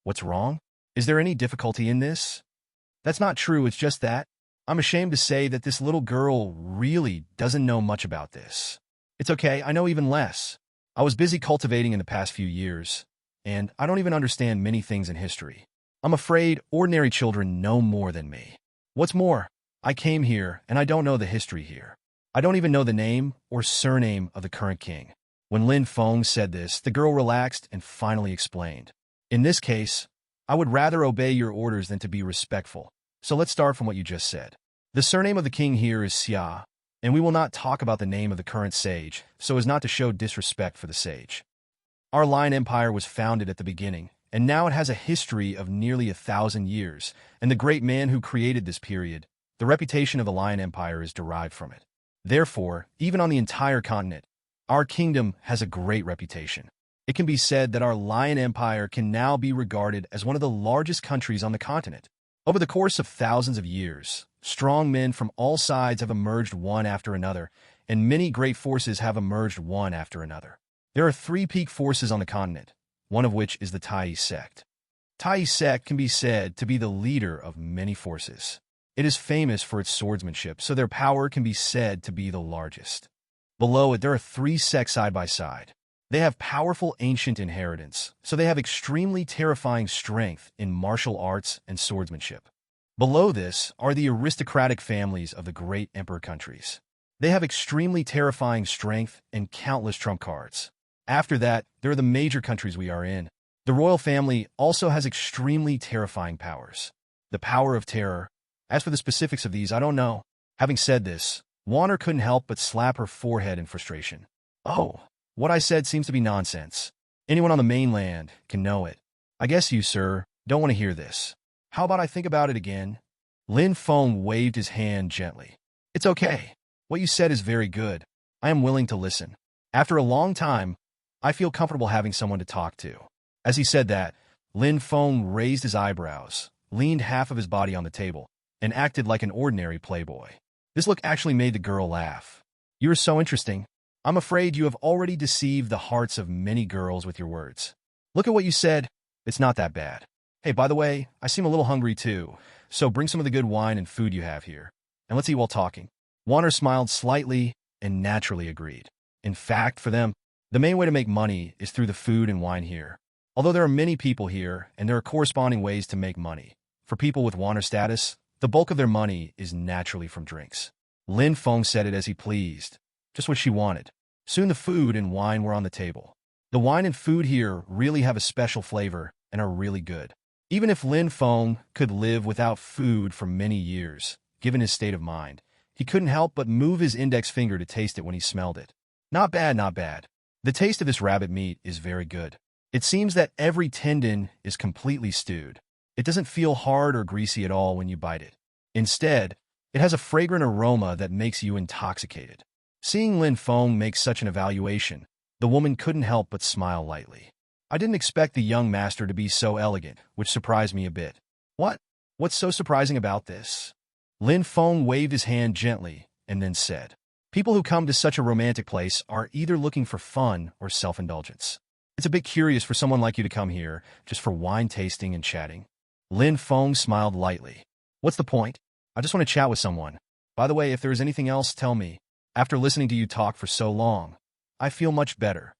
What's wrong? Is there any difficulty in this? That's not true, it's just that I'm ashamed to say that this little girl really doesn't know much about this. It's okay, I know even less. I was busy cultivating in the past few years, and I don't even understand many things in history. I'm afraid ordinary children know more than me. What's more, I came here and I don't know the history here. I don't even know the name or surname of the current king. When Lin Feng said this, the girl relaxed and finally explained. In this case, I would rather obey your orders than to be respectful. So let's start from what you just said. The surname of the king here is Xia, and we will not talk about the name of the current sage, so as not to show disrespect for the sage. Our Lion Empire was founded at the beginning, and now it has a history of nearly 1,000 years, and the great man who created this period, the reputation of the Lion Empire is derived from it. Therefore, even on the entire continent, our kingdom has a great reputation. It can be said that our Lion Empire can now be regarded as one of the largest countries on the continent. Over the course of thousands of years, strong men from all sides have emerged one after another, and many great forces have emerged one after another. There are 3 peak forces on the continent, one of which is the Tai sect. Tai sect can be said to be the leader of many forces. It is famous for its swordsmanship, so their power can be said to be the largest. Below it, there are 3 sects side by side. They have powerful ancient inheritance, so they have extremely terrifying strength in martial arts and swordsmanship. Below this are the aristocratic families of the great emperor countries. They have extremely terrifying strength and countless trump cards. After that, there are the major countries we are in. The royal family also has extremely terrifying powers. The power of terror. As for the specifics of these, I don't know. Having said this, Warner couldn't help but slap her forehead in frustration. Oh, what I said seems to be nonsense. Anyone on the mainland can know it. I guess you, sir, don't want to hear this. How about I think about it again? Lin Feng waved his hand gently. It's okay. What you said is very good. I am willing to listen. After a long time, I feel comfortable having someone to talk to. As he said that, Lin Feng raised his eyebrows, leaned half of his body on the table, and acted like an ordinary playboy. This look actually made the girl laugh. You are so interesting. I'm afraid you have already deceived the hearts of many girls with your words. Look at what you said. It's not that bad. Hey, by the way, I seem a little hungry too, so bring some of the good wine and food you have here, and let's eat while talking. Warner smiled slightly and naturally agreed. In fact, for them, the main way to make money is through the food and wine here. Although there are many people here, and there are corresponding ways to make money. For people with Warner status, the bulk of their money is naturally from drinks. Lin Feng said it as he pleased, just what she wanted. Soon the food and wine were on the table. The wine and food here really have a special flavor and are really good. Even if Lin Feng could live without food for many years, given his state of mind, he couldn't help but move his index finger to taste it when he smelled it. Not bad, not bad. The taste of this rabbit meat is very good. It seems that every tendon is completely stewed. It doesn't feel hard or greasy at all when you bite it. Instead, it has a fragrant aroma that makes you intoxicated. Seeing Lin Feng make such an evaluation, the woman couldn't help but smile lightly. I didn't expect the young master to be so elegant, which surprised me a bit. What? What's so surprising about this? Lin Feng waved his hand gently and then said, people who come to such a romantic place are either looking for fun or self-indulgence. It's a bit curious for someone like you to come here just for wine tasting and chatting. Lin Feng smiled lightly. What's the point? I just want to chat with someone. By the way, if there is anything else, tell me. After listening to you talk for so long, I feel much better.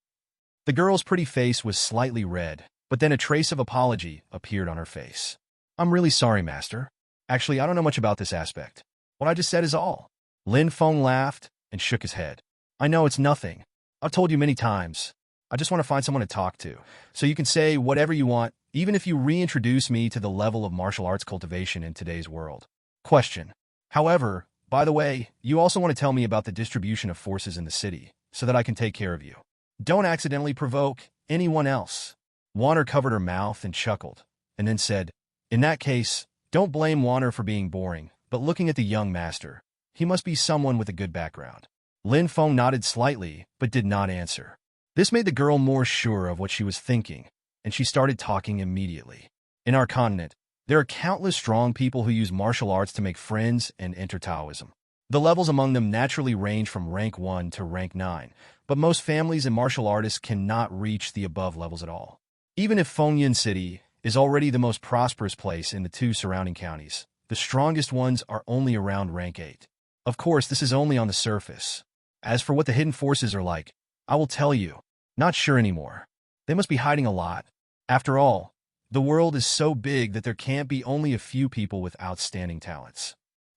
The girl's pretty face was slightly red, but then a trace of apology appeared on her face. I'm really sorry, master. Actually, I don't know much about this aspect. What I just said is all. Lin Feng laughed and shook his head. I know it's nothing. I've told you many times. I just want to find someone to talk to, so you can say whatever you want, even if you reintroduce me to the level of martial arts cultivation in today's world. Question. However, by the way, you also want to tell me about the distribution of forces in the city, so that I can take care of you. Don't accidentally provoke anyone else. Warner covered her mouth and chuckled, and then said, in that case, don't blame Warner for being boring, but looking at the young master, he must be someone with a good background. Lin Feng nodded slightly, but did not answer. This made the girl more sure of what she was thinking, and she started talking immediately. In our continent, there are countless strong people who use martial arts to make friends and enter Taoism. The levels among them naturally range from rank 1 to rank 9, but most families and martial artists cannot reach the above levels at all. Even if Fengyan City is already the most prosperous place in the 2 surrounding counties, the strongest ones are only around rank 8. Of course, this is only on the surface. As for what the hidden forces are like, I will tell you, not sure anymore. They must be hiding a lot. After all, the world is so big that there can't be only a few people with outstanding talents.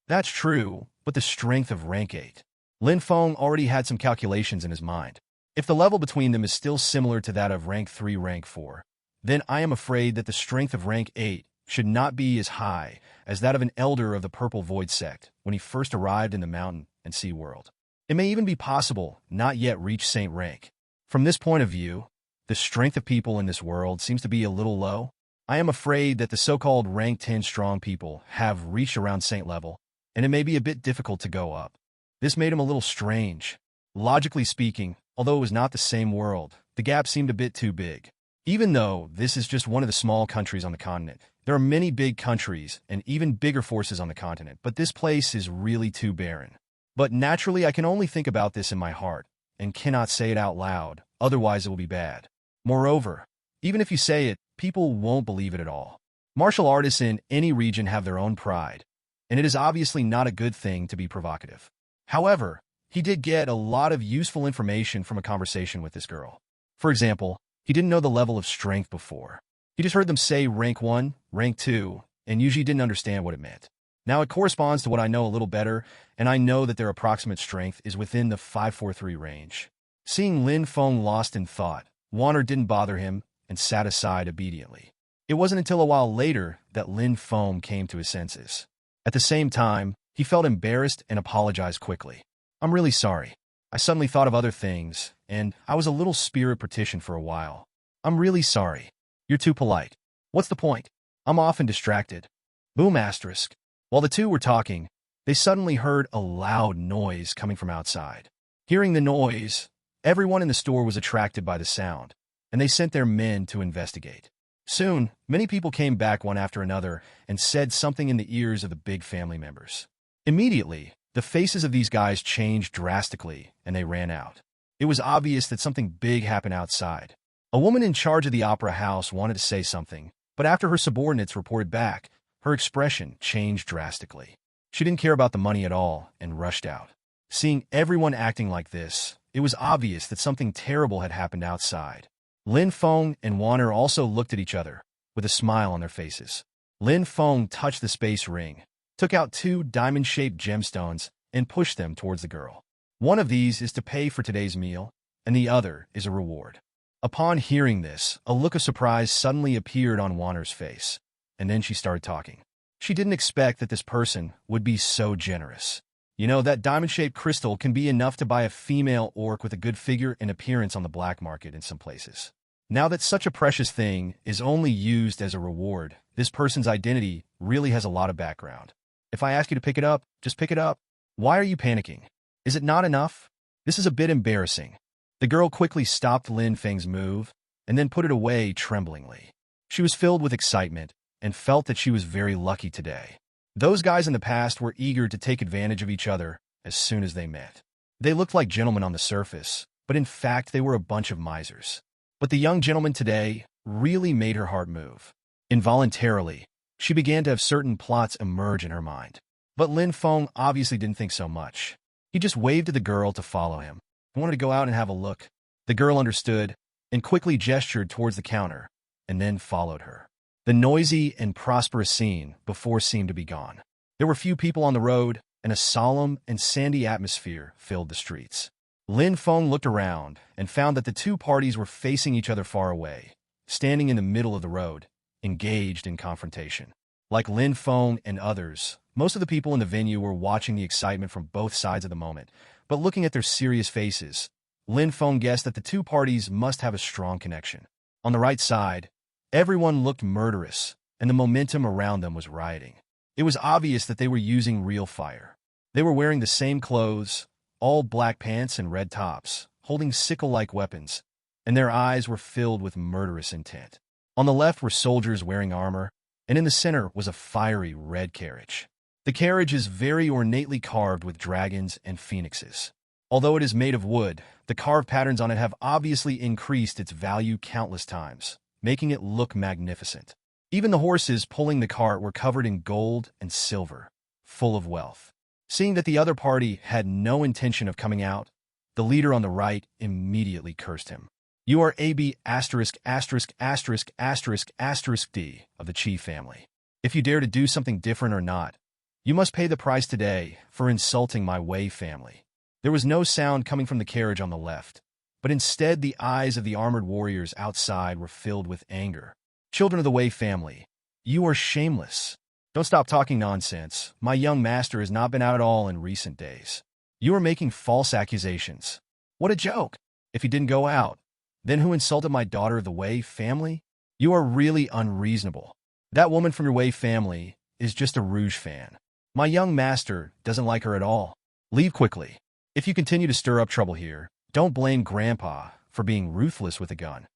That's true, but the strength of rank 8. Lin Feng already had some calculations in his mind. If the level between them is still similar to that of rank 3, rank 4, then I am afraid that the strength of rank 8 should not be as high as that of an elder of the Purple Void Sect when he first arrived in the mountain and sea world. It may even be possible not yet reach Saint rank. From this point of view, the strength of people in this world seems to be a little low. I am afraid that the so-called rank 10 strong people have reached around Saint level, and it may be a bit difficult to go up. This made him a little strange. Logically speaking, although it was not the same world, the gap seemed a bit too big. Even though this is just one of the small countries on the continent, there are many big countries and even bigger forces on the continent, but this place is really too barren. But naturally, I can only think about this in my heart and cannot say it out loud, otherwise it will be bad. Moreover, even if you say it, people won't believe it at all. Martial artists in any region have their own pride, and it is obviously not a good thing to be provocative. However, he did get a lot of useful information from a conversation with this girl. For example, he didn't know the level of strength before. He just heard them say rank 1, rank 2, and usually didn't understand what it meant. Now it corresponds to what I know a little better, and I know that their approximate strength is within the 543 range. Seeing Lin Feng lost in thought, Warner didn't bother him and sat aside obediently. It wasn't until a while later that Lin Feng came to his senses. At the same time, he felt embarrassed and apologized quickly. "I'm really sorry. I suddenly thought of other things, and I was a little spirit partitioned for a while. I'm really sorry. You're too polite. What's the point? I'm often distracted." Boom asterisk. While the two were talking, they suddenly heard a loud noise coming from outside. Hearing the noise, everyone in the store was attracted by the sound, and they sent their men to investigate. Soon, many people came back one after another and said something in the ears of the big family members. Immediately, the faces of these guys changed drastically, and they ran out. It was obvious that something big happened outside. A woman in charge of the opera house wanted to say something, but after her subordinates reported back, her expression changed drastically. She didn't care about the money at all and rushed out. Seeing everyone acting like this, it was obvious that something terrible had happened outside. Lin Feng and Warner also looked at each other, with a smile on their faces. Lin Feng touched the space ring, took out 2 diamond-shaped gemstones, and pushed them towards the girl. One of these is to pay for today's meal, and the other is a reward. Upon hearing this, a look of surprise suddenly appeared on Warner's face, and then she started talking. She didn't expect that this person would be so generous. You know, that diamond-shaped crystal can be enough to buy a female orc with a good figure and appearance on the black market in some places. Now that such a precious thing is only used as a reward, this person's identity really has a lot of background. If I ask you to pick it up, just pick it up. Why are you panicking? Is it not enough? This is a bit embarrassing. The girl quickly stopped Lin Feng's move and then put it away tremblingly. She was filled with excitement and felt that she was very lucky today. Those guys in the past were eager to take advantage of each other as soon as they met. They looked like gentlemen on the surface, but in fact they were a bunch of misers. But the young gentleman today really made her heart move. Involuntarily, she began to have certain plots emerge in her mind. But Lin Feng obviously didn't think so much. He just waved to the girl to follow him. He wanted to go out and have a look. The girl understood and quickly gestured towards the counter, and then followed her. The noisy and prosperous scene before seemed to be gone. There were few people on the road, and a solemn and sandy atmosphere filled the streets. Lin Feng looked around and found that the two parties were facing each other far away, standing in the middle of the road, engaged in confrontation. Like Lin Feng and others, most of the people in the venue were watching the excitement from both sides of the moment, but looking at their serious faces, Lin Feng guessed that the two parties must have a strong connection. On the right side, everyone looked murderous, and the momentum around them was rioting. It was obvious that they were using real fire. They were wearing the same clothes, all black pants and red tops, holding sickle-like weapons, and their eyes were filled with murderous intent. On the left were soldiers wearing armor, and in the center was a fiery red carriage. The carriage is very ornately carved with dragons and phoenixes. Although it is made of wood, the carved patterns on it have obviously increased its value countless times, making it look magnificent. Even the horses pulling the cart were covered in gold and silver, full of wealth. Seeing that the other party had no intention of coming out, the leader on the right immediately cursed him. "You are AB asterisk asterisk asterisk asterisk asterisk D of the Chi family. If you dare to do something different or not, you must pay the price today for insulting my Wei family." There was no sound coming from the carriage on the left, but instead the eyes of the armored warriors outside were filled with anger. Children of the Wei family, you are shameless. Don't stop talking nonsense. My young master has not been out at all in recent days. You are making false accusations. What a joke! If he didn't go out, then who insulted my daughter of the Wei family? You are really unreasonable. That woman from your Wei family is just a Rouge fan. My young master doesn't like her at all. Leave quickly. If you continue to stir up trouble here, don't blame Grandpa for being ruthless with a gun.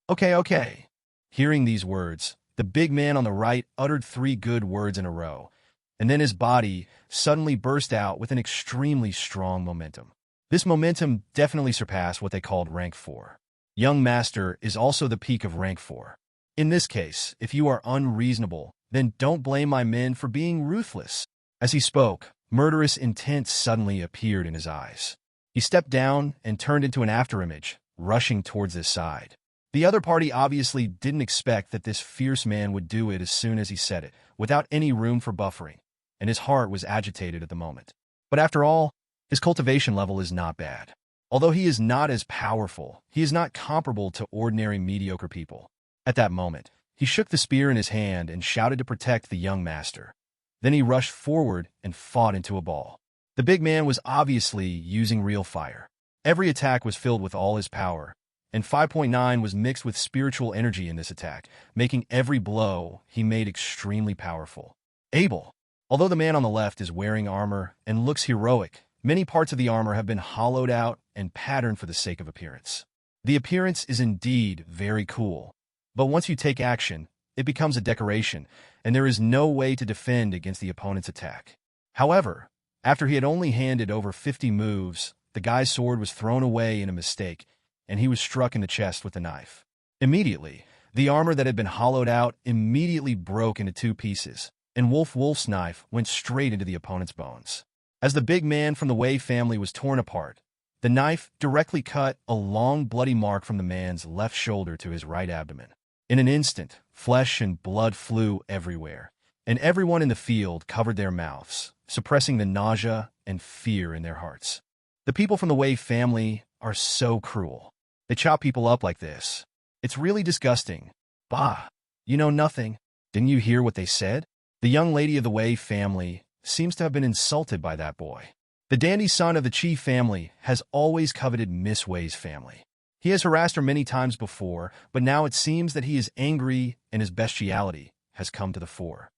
Okay. Hearing these words, the big man on the right uttered 3 good words in a row, and then his body suddenly burst out with an extremely strong momentum. This momentum definitely surpassed what they called rank 4. Young master is also the peak of rank 4. In this case, if you are unreasonable, then don't blame my men for being ruthless. As he spoke, murderous intent suddenly appeared in his eyes. He stepped down and turned into an afterimage, rushing towards his side. The other party obviously didn't expect that this fierce man would do it as soon as he said it, without any room for buffering, and his heart was agitated at the moment. But after all, his cultivation level is not bad. Although he is not as powerful, he is not comparable to ordinary mediocre people. At that moment, he shook the spear in his hand and shouted to protect the young master. Then he rushed forward and fought into a ball. The big man was obviously using real fire. Every attack was filled with all his power, and 5.9 was mixed with spiritual energy in this attack, making every blow he made extremely powerful. Abel. Although the man on the left is wearing armor and looks heroic, many parts of the armor have been hollowed out and patterned for the sake of appearance. The appearance is indeed very cool, but once you take action, it becomes a decoration, and there is no way to defend against the opponent's attack. However, after he had only handed over 50 moves, the guy's sword was thrown away in a mistake, and he was struck in the chest with a knife. Immediately, the armor that had been hollowed out immediately broke into 2 pieces, and Wolf's knife went straight into the opponent's bones. As the big man from the Wei family was torn apart, the knife directly cut a long bloody mark from the man's left shoulder to his right abdomen. In an instant, flesh and blood flew everywhere, and everyone in the field covered their mouths, suppressing the nausea and fear in their hearts. The people from the Wei family are so cruel. They chop people up like this. It's really disgusting. Bah, you know nothing. Didn't you hear what they said? The young lady of the Wei family seems to have been insulted by that boy. The dandy son of the Chi family has always coveted Miss Wei's family. He has harassed her many times before, but now it seems that he is angry and his bestiality has come to the fore.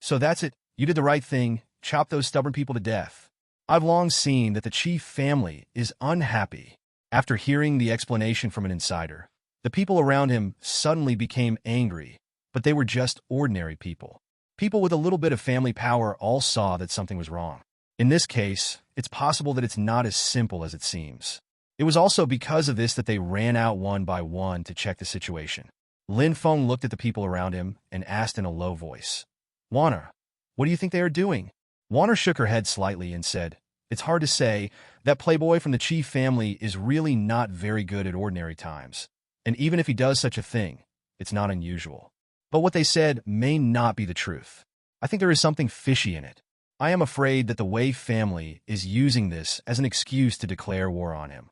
So that's it. You did the right thing. Chop those stubborn people to death. I've long seen that the Chi family is unhappy. After hearing the explanation from an insider, the people around him suddenly became angry, but they were just ordinary people. People with a little bit of family power all saw that something was wrong. In this case, it's possible that it's not as simple as it seems. It was also because of this that they ran out one by one to check the situation. Lin Feng looked at the people around him and asked in a low voice, "Warner, what do you think they are doing?" Warner shook her head slightly and said, "It's hard to say. That playboy from the Chi family is really not very good at ordinary times. And even if he does such a thing, it's not unusual. But what they said may not be the truth. I think there is something fishy in it. I am afraid that the Wei family is using this as an excuse to declare war on him.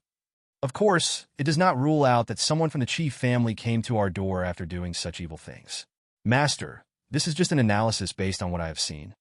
Of course, it does not rule out that someone from the Chi family came to our door after doing such evil things. Master, this is just an analysis based on what I have seen.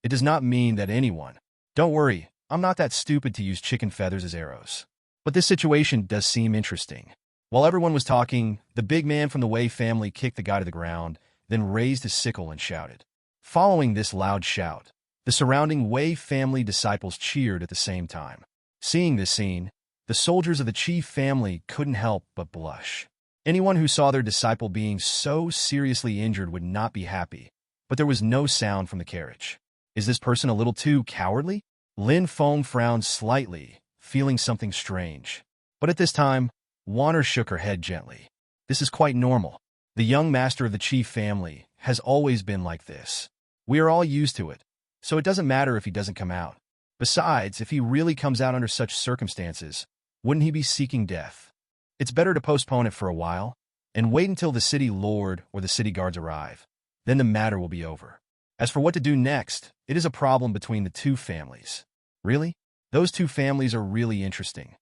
It does not mean that anyone... Don't worry, I'm not that stupid to use chicken feathers as arrows. But this situation does seem interesting." While everyone was talking, the big man from the Wei family kicked the guy to the ground, then raised his sickle and shouted. Following this loud shout, the surrounding Wei family disciples cheered at the same time. Seeing this scene, the soldiers of the Chi family couldn't help but blush. Anyone who saw their disciple being so seriously injured would not be happy, but there was no sound from the carriage. Is this person a little too cowardly? Lin Feng frowned slightly, feeling something strange. But at this time, Warner shook her head gently. This is quite normal. The young master of the Chi family has always been like this. We are all used to it, so it doesn't matter if he doesn't come out. Besides, if he really comes out under such circumstances, wouldn't he be seeking death? It's better to postpone it for a while, and wait until the city lord or the city guards arrive. Then the matter will be over. As for what to do next, it is a problem between the 2 families. Really? Those 2 families are really interesting.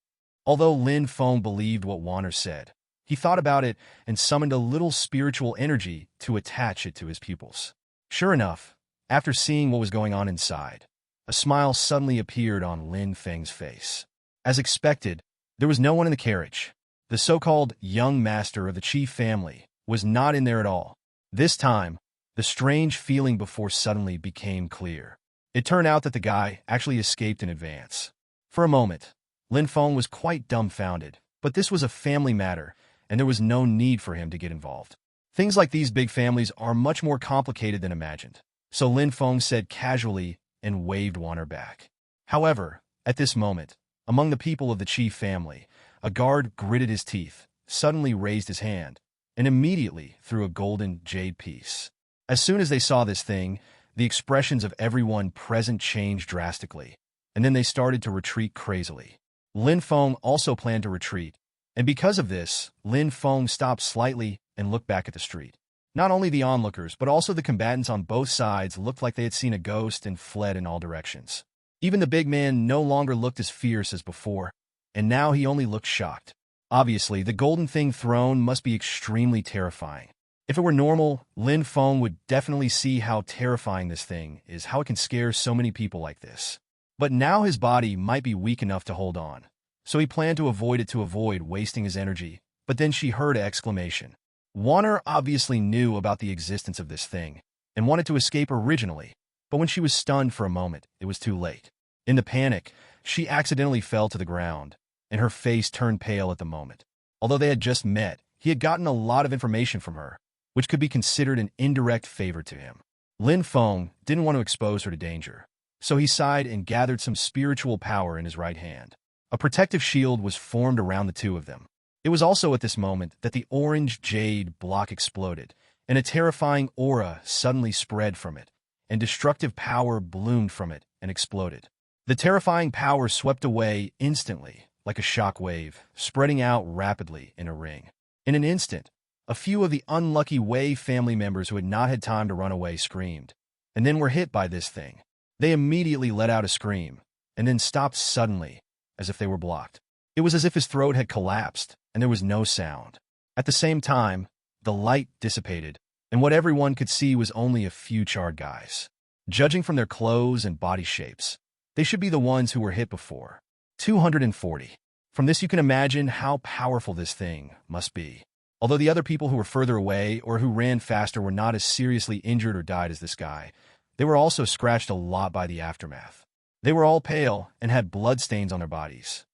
Although Lin Feng believed what Wanner said, he thought about it and summoned a little spiritual energy to attach it to his pupils. Sure enough, after seeing what was going on inside, a smile suddenly appeared on Lin Feng's face. As expected, there was no one in the carriage. The so-called young master of the chief family was not in there at all. This time, the strange feeling before suddenly became clear. It turned out that the guy actually escaped in advance. For a moment, Lin Feng was quite dumbfounded, but this was a family matter, and there was no need for him to get involved. Things like these big families are much more complicated than imagined, so Lin Feng said casually and waved Wanner back. However, at this moment, among the people of the chief family, a guard gritted his teeth, suddenly raised his hand, and immediately threw a golden jade piece. As soon as they saw this thing, the expressions of everyone present changed drastically, and then they started to retreat crazily. Lin Feng also planned to retreat, and because of this, Lin Feng stopped slightly and looked back at the street. Not only the onlookers, but also the combatants on both sides looked like they had seen a ghost and fled in all directions. Even the big man no longer looked as fierce as before, and now he only looked shocked. Obviously, the golden thing thrown must be extremely terrifying. If it were normal, Lin Feng would definitely see how terrifying this thing is, how it can scare so many people like this. But now his body might be weak enough to hold on, so he planned to avoid it to avoid wasting his energy, but then she heard an exclamation. Wanner obviously knew about the existence of this thing, and wanted to escape originally, but when she was stunned for a moment, it was too late. In the panic, she accidentally fell to the ground, and her face turned pale at the moment. Although they had just met, he had gotten a lot of information from her, which could be considered an indirect favor to him. Lin Feng didn't want to expose her to danger, so he sighed and gathered some spiritual power in his right hand. A protective shield was formed around the two of them. It was also at this moment that the orange jade block exploded, and a terrifying aura suddenly spread from it, and destructive power bloomed from it and exploded. The terrifying power swept away instantly, like a shock wave, spreading out rapidly in a ring. In an instant, a few of the unlucky Wei family members who had not had time to run away screamed, and then were hit by this thing. They immediately let out a scream, and then stopped suddenly, as if they were blocked. It was as if his throat had collapsed, and there was no sound. At the same time, the light dissipated, and what everyone could see was only a few charred guys. Judging from their clothes and body shapes, they should be the ones who were hit before. 240. From this you can imagine how powerful this thing must be. Although the other people who were further away or who ran faster were not as seriously injured or died as this guy, they were also scratched a lot by the aftermath. They were all pale and had bloodstains on their bodies.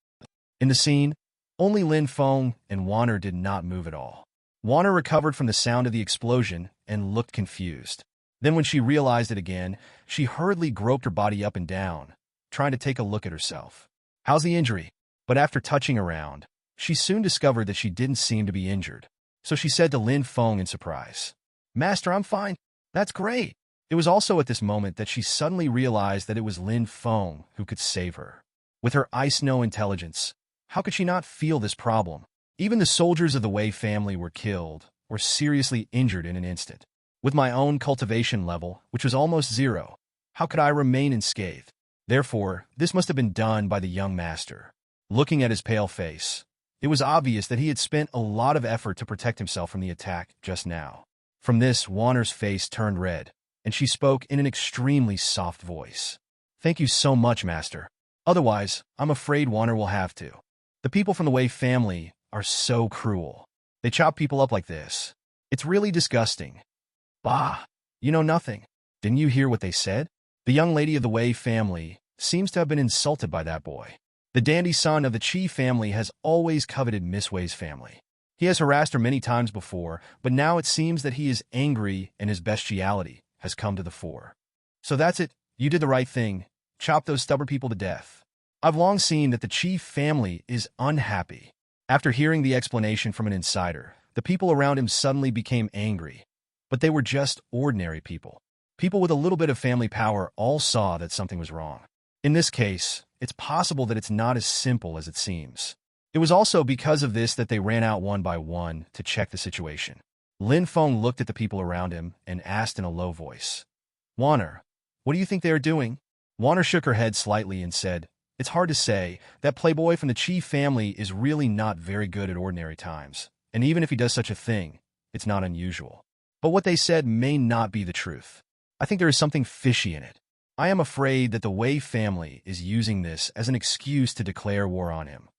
In the scene, only Lin Feng and Wanner did not move at all. Wanner recovered from the sound of the explosion and looked confused. Then when she realized it again, she hurriedly groped her body up and down, trying to take a look at herself. How's the injury? But after touching around, she soon discovered that she didn't seem to be injured. So she said to Lin Feng in surprise, "Master, I'm fine. That's great." It was also at this moment that she suddenly realized that it was Lin Feng who could save her. With her ice-snow intelligence, how could she not feel this problem? Even the soldiers of the Wei family were killed or seriously injured in an instant. With my own cultivation level, which was almost 0, how could I remain unscathed? Therefore, this must have been done by the young master. Looking at his pale face, it was obvious that he had spent a lot of effort to protect himself from the attack just now. From this, Wanner's face turned red, and she spoke in an extremely soft voice. "Thank you so much, Master. Otherwise, I'm afraid Wanner will have to. The people from the Wei family are so cruel. They chop people up like this. It's really disgusting." "Bah, you know nothing. Didn't you hear what they said? The young lady of the Wei family seems to have been insulted by that boy. The dandy son of the Qi family has always coveted Miss Wei's family. He has harassed her many times before, but now it seems that he is angry and his bestiality has come to the fore. So that's it. You did the right thing. Chop those stubborn people to death. I've long seen that the Qi family is unhappy." After hearing the explanation from an insider, the people around him suddenly became angry. But they were just ordinary people. People with a little bit of family power all saw that something was wrong. In this case, it's possible that it's not as simple as it seems. It was also because of this that they ran out one by one to check the situation. Lin Feng looked at the people around him and asked in a low voice, "Wanner, what do you think they are doing?" Wanner shook her head slightly and said, It's hard to say. That playboy from the Chi family is really not very good at ordinary times. And even if he does such a thing, it's not unusual. But what they said may not be the truth. I think there is something fishy in it. I am afraid that the Wei family is using this as an excuse to declare war on him.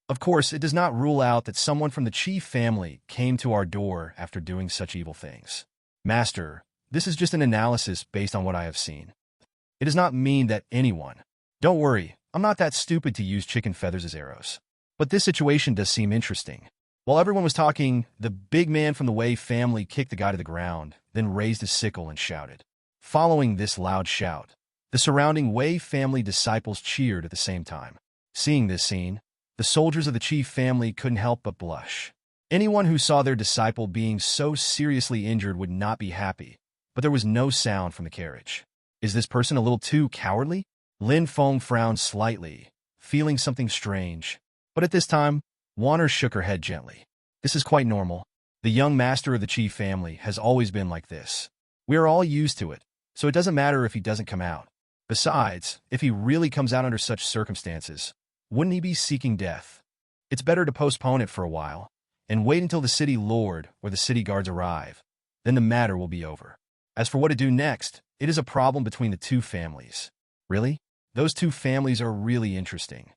Of course, it does not rule out that someone from the Chi family came to our door after doing such evil things. Master, this is just an analysis based on what I have seen. It does not mean that anyone. Don't worry, I'm not that stupid to use chicken feathers as arrows. But this situation does seem interesting. While everyone was talking, the big man from the Wei family kicked the guy to the ground, then raised his sickle and shouted. Following this loud shout, the surrounding Wei family disciples cheered at the same time. Seeing this scene, the soldiers of the Chi family couldn't help but blush. Anyone who saw their disciple being so seriously injured would not be happy, but there was no sound from the carriage. Is this person a little too cowardly? Lin Feng frowned slightly, feeling something strange. But at this time, Warner shook her head gently. This is quite normal. The young master of the Chi family has always been like this. We are all used to it, so it doesn't matter if he doesn't come out. Besides, if he really comes out under such circumstances, wouldn't he be seeking death? It's better to postpone it for a while, and wait until the city lord or the city guards arrive. Then the matter will be over. As for what to do next, it is a problem between the two families. Really? Those two families are really interesting.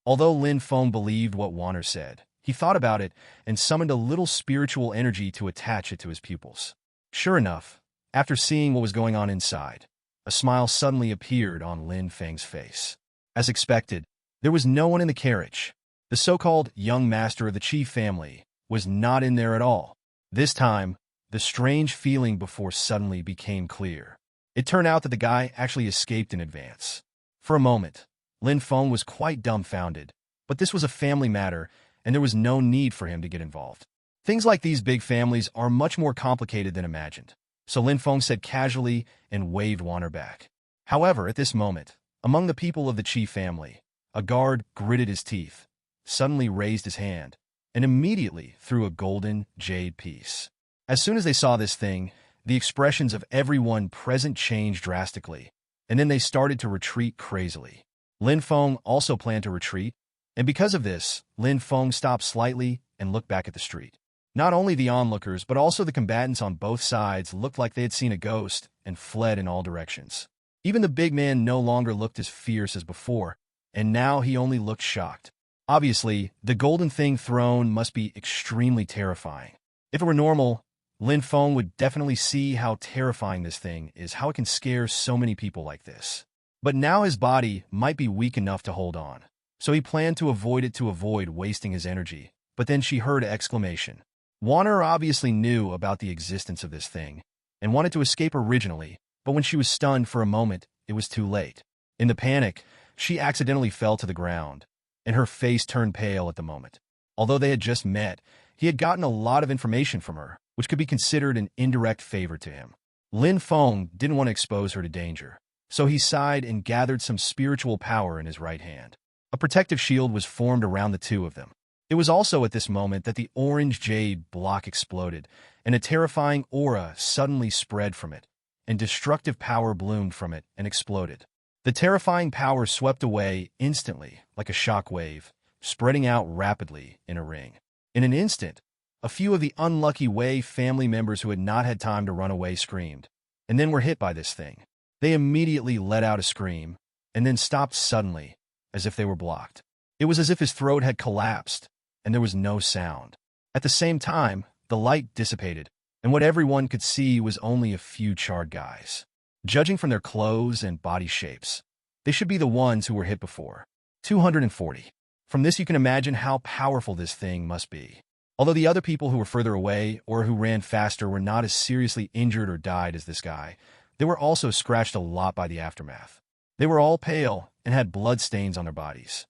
Although Lin Feng believed what Warner said, he thought about it and summoned a little spiritual energy to attach it to his pupils. Sure enough, after seeing what was going on inside, a smile suddenly appeared on Lin Feng's face. As expected, there was no one in the carriage. The so-called young master of the Chi family was not in there at all. This time, the strange feeling before suddenly became clear. It turned out that the guy actually escaped in advance. For a moment, Lin Feng was quite dumbfounded, but this was a family matter, and there was no need for him to get involved. Things like these big families are much more complicated than imagined, so Lin Feng said casually and waved Warner back. However, at this moment, among the people of the Chi family, a guard gritted his teeth, suddenly raised his hand, and immediately threw a golden jade piece. As soon as they saw this thing, the expressions of everyone present changed drastically, and then they started to retreat crazily. Lin Feng also planned to retreat, and because of this, Lin Feng stopped slightly and looked back at the street. Not only the onlookers, but also the combatants on both sides looked like they had seen a ghost and fled in all directions. Even the big man no longer looked as fierce as before, and now he only looked shocked. Obviously, the golden thing thrown must be extremely terrifying. If it were normal, Lin Feng would definitely see how terrifying this thing is, how it can scare so many people like this. But now his body might be weak enough to hold on, so he planned to avoid wasting his energy. But then she heard an exclamation. Warner obviously knew about the existence of this thing and wanted to escape originally, but when she was stunned for a moment, it was too late. In the panic, she accidentally fell to the ground, and her face turned pale at the moment. Although they had just met, he had gotten a lot of information from her, which could be considered an indirect favor to him. Lin Feng didn't want to expose her to danger, so he sighed and gathered some spiritual power in his right hand. A protective shield was formed around the two of them. It was also at this moment that the orange jade block exploded, and a terrifying aura suddenly spread from it, and destructive power bloomed from it and exploded. The terrifying power swept away instantly, like a shock wave, spreading out rapidly in a ring. In an instant, a few of the unlucky Wei family members who had not had time to run away screamed, and then were hit by this thing. They immediately let out a scream, and then stopped suddenly, as if they were blocked. It was as if his throat had collapsed, and there was no sound. At the same time, the light dissipated, and what everyone could see was only a few charred guys. Judging from their clothes and body shapes, they should be the ones who were hit before. 240. From this you can imagine how powerful this thing must be. Although the other people who were further away or who ran faster were not as seriously injured or died as this guy, they were also scratched a lot by the aftermath. They were all pale and had blood stains on their bodies.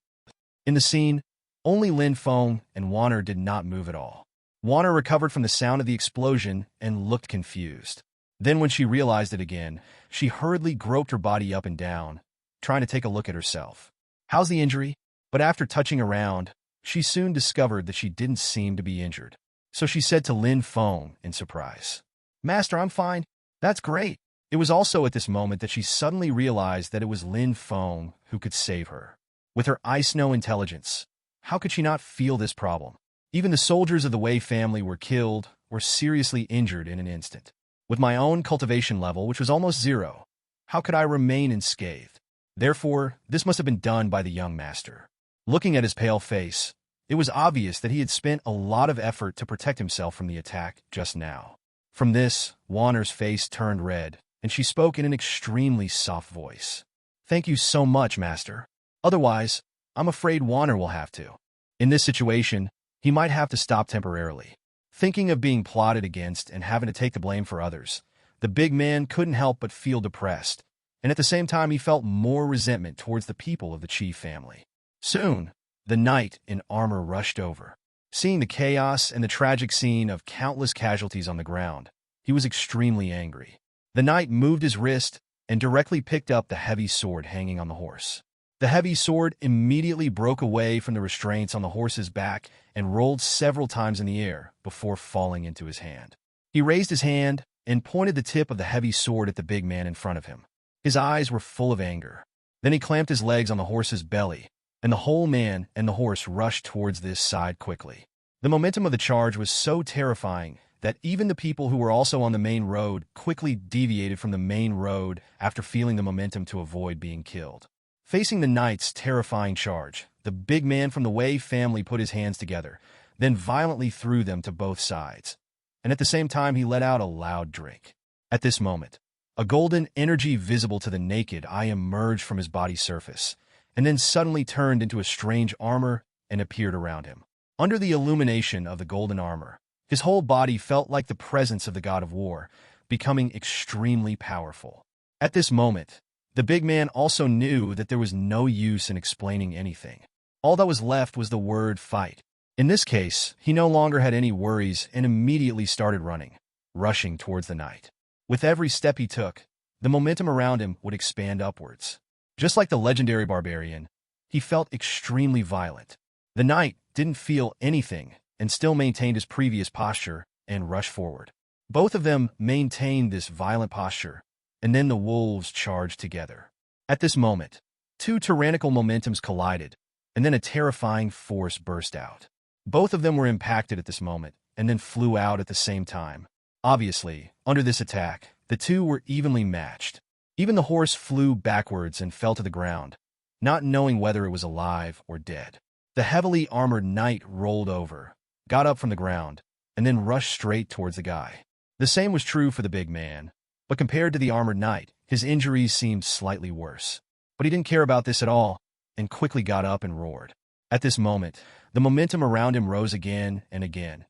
In the scene, only Lin Feng and Warner did not move at all. Warner recovered from the sound of the explosion and looked confused. Then when she realized it again, she hurriedly groped her body up and down, trying to take a look at herself. How's the injury? But after touching around, she soon discovered that she didn't seem to be injured. So she said to Lin Feng in surprise, "Master, I'm fine." "That's great." It was also at this moment that she suddenly realized that it was Lin Feng who could save her. With her ice-snow intelligence, how could she not feel this problem? Even the soldiers of the Wei family were killed or seriously injured in an instant. With my own cultivation level, which was almost 0, how could I remain unscathed? Therefore, this must have been done by the young master. Looking at his pale face, it was obvious that he had spent a lot of effort to protect himself from the attack just now. From this, Wanner's face turned red, and she spoke in an extremely soft voice. "Thank you so much, Master. Otherwise, I'm afraid Wanner will have to." In this situation, he might have to stop temporarily. Thinking of being plotted against and having to take the blame for others, the big man couldn't help but feel depressed, and at the same time he felt more resentment towards the people of the chief family. Soon, the knight in armor rushed over. Seeing the chaos and the tragic scene of countless casualties on the ground, he was extremely angry. The knight moved his wrist and directly picked up the heavy sword hanging on the horse. The heavy sword immediately broke away from the restraints on the horse's back and rolled several times in the air before falling into his hand. He raised his hand and pointed the tip of the heavy sword at the big man in front of him. His eyes were full of anger. Then he clamped his legs on the horse's belly, and the whole man and the horse rushed towards this side quickly. The momentum of the charge was so terrifying that even the people who were also on the main road quickly deviated from the main road after feeling the momentum to avoid being killed. Facing the knight's terrifying charge, the big man from the Wei family put his hands together, then violently threw them to both sides. And at the same time, he let out a loud drink. At this moment, a golden energy visible to the naked eye emerged from his body's surface, and then suddenly turned into a strange armor and appeared around him. Under the illumination of the golden armor, his whole body felt like the presence of the god of war, becoming extremely powerful. At this moment, the big man also knew that there was no use in explaining anything. All that was left was the word fight. In this case, he no longer had any worries and immediately started running, rushing towards the knight. With every step he took, the momentum around him would expand upwards. Just like the legendary barbarian, he felt extremely violent. The knight didn't feel anything and still maintained his previous posture and rushed forward. Both of them maintained this violent posture, and then the wolves charged together. At this moment, two tyrannical momentums collided, and then a terrifying force burst out. Both of them were impacted at this moment, and then flew out at the same time. Obviously, under this attack, the two were evenly matched. Even the horse flew backwards and fell to the ground, not knowing whether it was alive or dead. The heavily armored knight rolled over, got up from the ground, and then rushed straight towards the guy. The same was true for the big man, but compared to the armored knight, his injuries seemed slightly worse. But he didn't care about this at all, and quickly got up and roared. At this moment, the momentum around him rose again and again.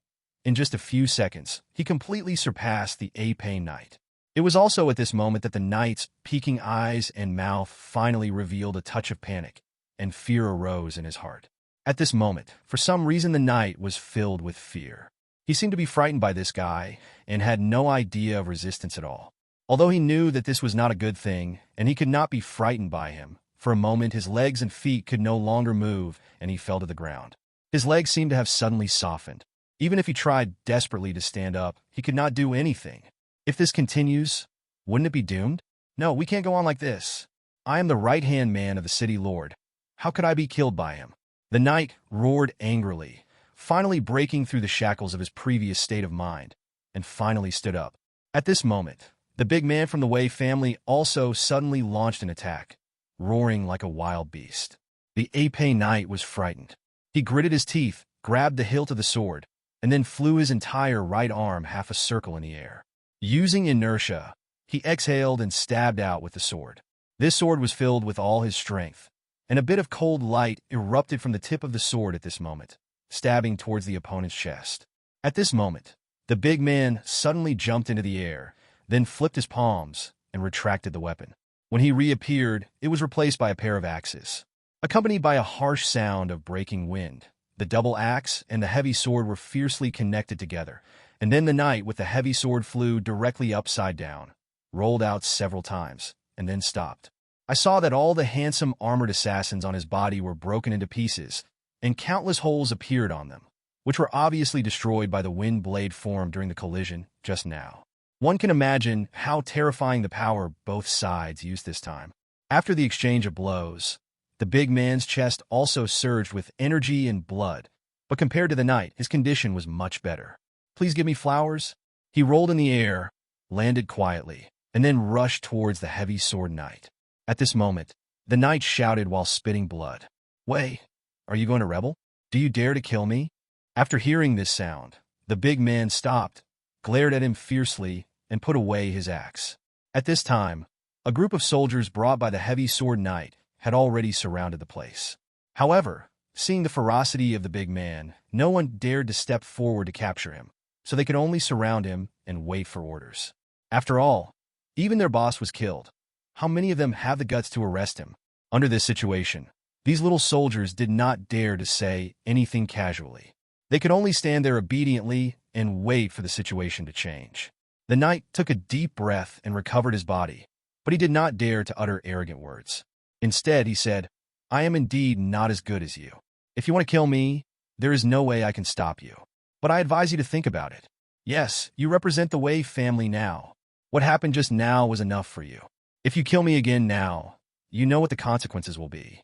In just a few seconds, he completely surpassed the Ape knight. It was also at this moment that the knight's peeking eyes and mouth finally revealed a touch of panic, and fear arose in his heart. At this moment, for some reason the knight was filled with fear. He seemed to be frightened by this guy, and had no idea of resistance at all. Although he knew that this was not a good thing, and he could not be frightened by him, for a moment his legs and feet could no longer move, and he fell to the ground. His legs seemed to have suddenly softened. Even if he tried desperately to stand up, he could not do anything. If this continues, wouldn't it be doomed? No, we can't go on like this. I am the right-hand man of the city lord. How could I be killed by him? The knight roared angrily, finally breaking through the shackles of his previous state of mind, and finally stood up. At this moment, the big man from the Wei family also suddenly launched an attack, roaring like a wild beast. The Ape knight was frightened. He gritted his teeth, grabbed the hilt of the sword, and then flew his entire right arm half a circle in the air. Using inertia, he exhaled and stabbed out with the sword. This sword was filled with all his strength, and a bit of cold light erupted from the tip of the sword at this moment, stabbing towards the opponent's chest. At this moment, the big man suddenly jumped into the air, then flipped his palms and retracted the weapon. When he reappeared, it was replaced by a pair of axes. Accompanied by a harsh sound of breaking wind, the double axe and the heavy sword were fiercely connected together, and then the knight with the heavy sword flew directly upside down, rolled out several times, and then stopped. I saw that all the handsome armored assassins on his body were broken into pieces, and countless holes appeared on them, which were obviously destroyed by the wind blade formed during the collision just now. One can imagine how terrifying the power both sides used this time. After the exchange of blows, The big man's chest also surged with energy and blood, but compared to the knight, his condition was much better. "Please give me flowers." He rolled in the air, landed quietly, and then rushed towards the heavy sword knight. At this moment, the knight shouted while spitting blood, "Wait, are you going to rebel? Do you dare to kill me?" After hearing this sound, the big man stopped, glared at him fiercely, and put away his axe. At this time, a group of soldiers brought by the heavy sword knight had already surrounded the place. However, seeing the ferocity of the big man, no one dared to step forward to capture him, so they could only surround him and wait for orders. After all, even their boss was killed. How many of them have the guts to arrest him? Under this situation, these little soldiers did not dare to say anything casually. They could only stand there obediently and wait for the situation to change. The knight took a deep breath and recovered his body, but he did not dare to utter arrogant words. Instead, he said, "I am indeed not as good as you. If you want to kill me, there is no way I can stop you. But I advise you to think about it. Yes, you represent the Wei family now. What happened just now was enough for you. If you kill me again now, you know what the consequences will be."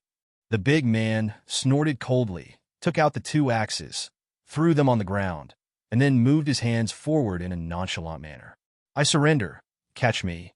The big man snorted coldly, took out the two axes, threw them on the ground, and then moved his hands forward in a nonchalant manner. "I surrender. Catch me."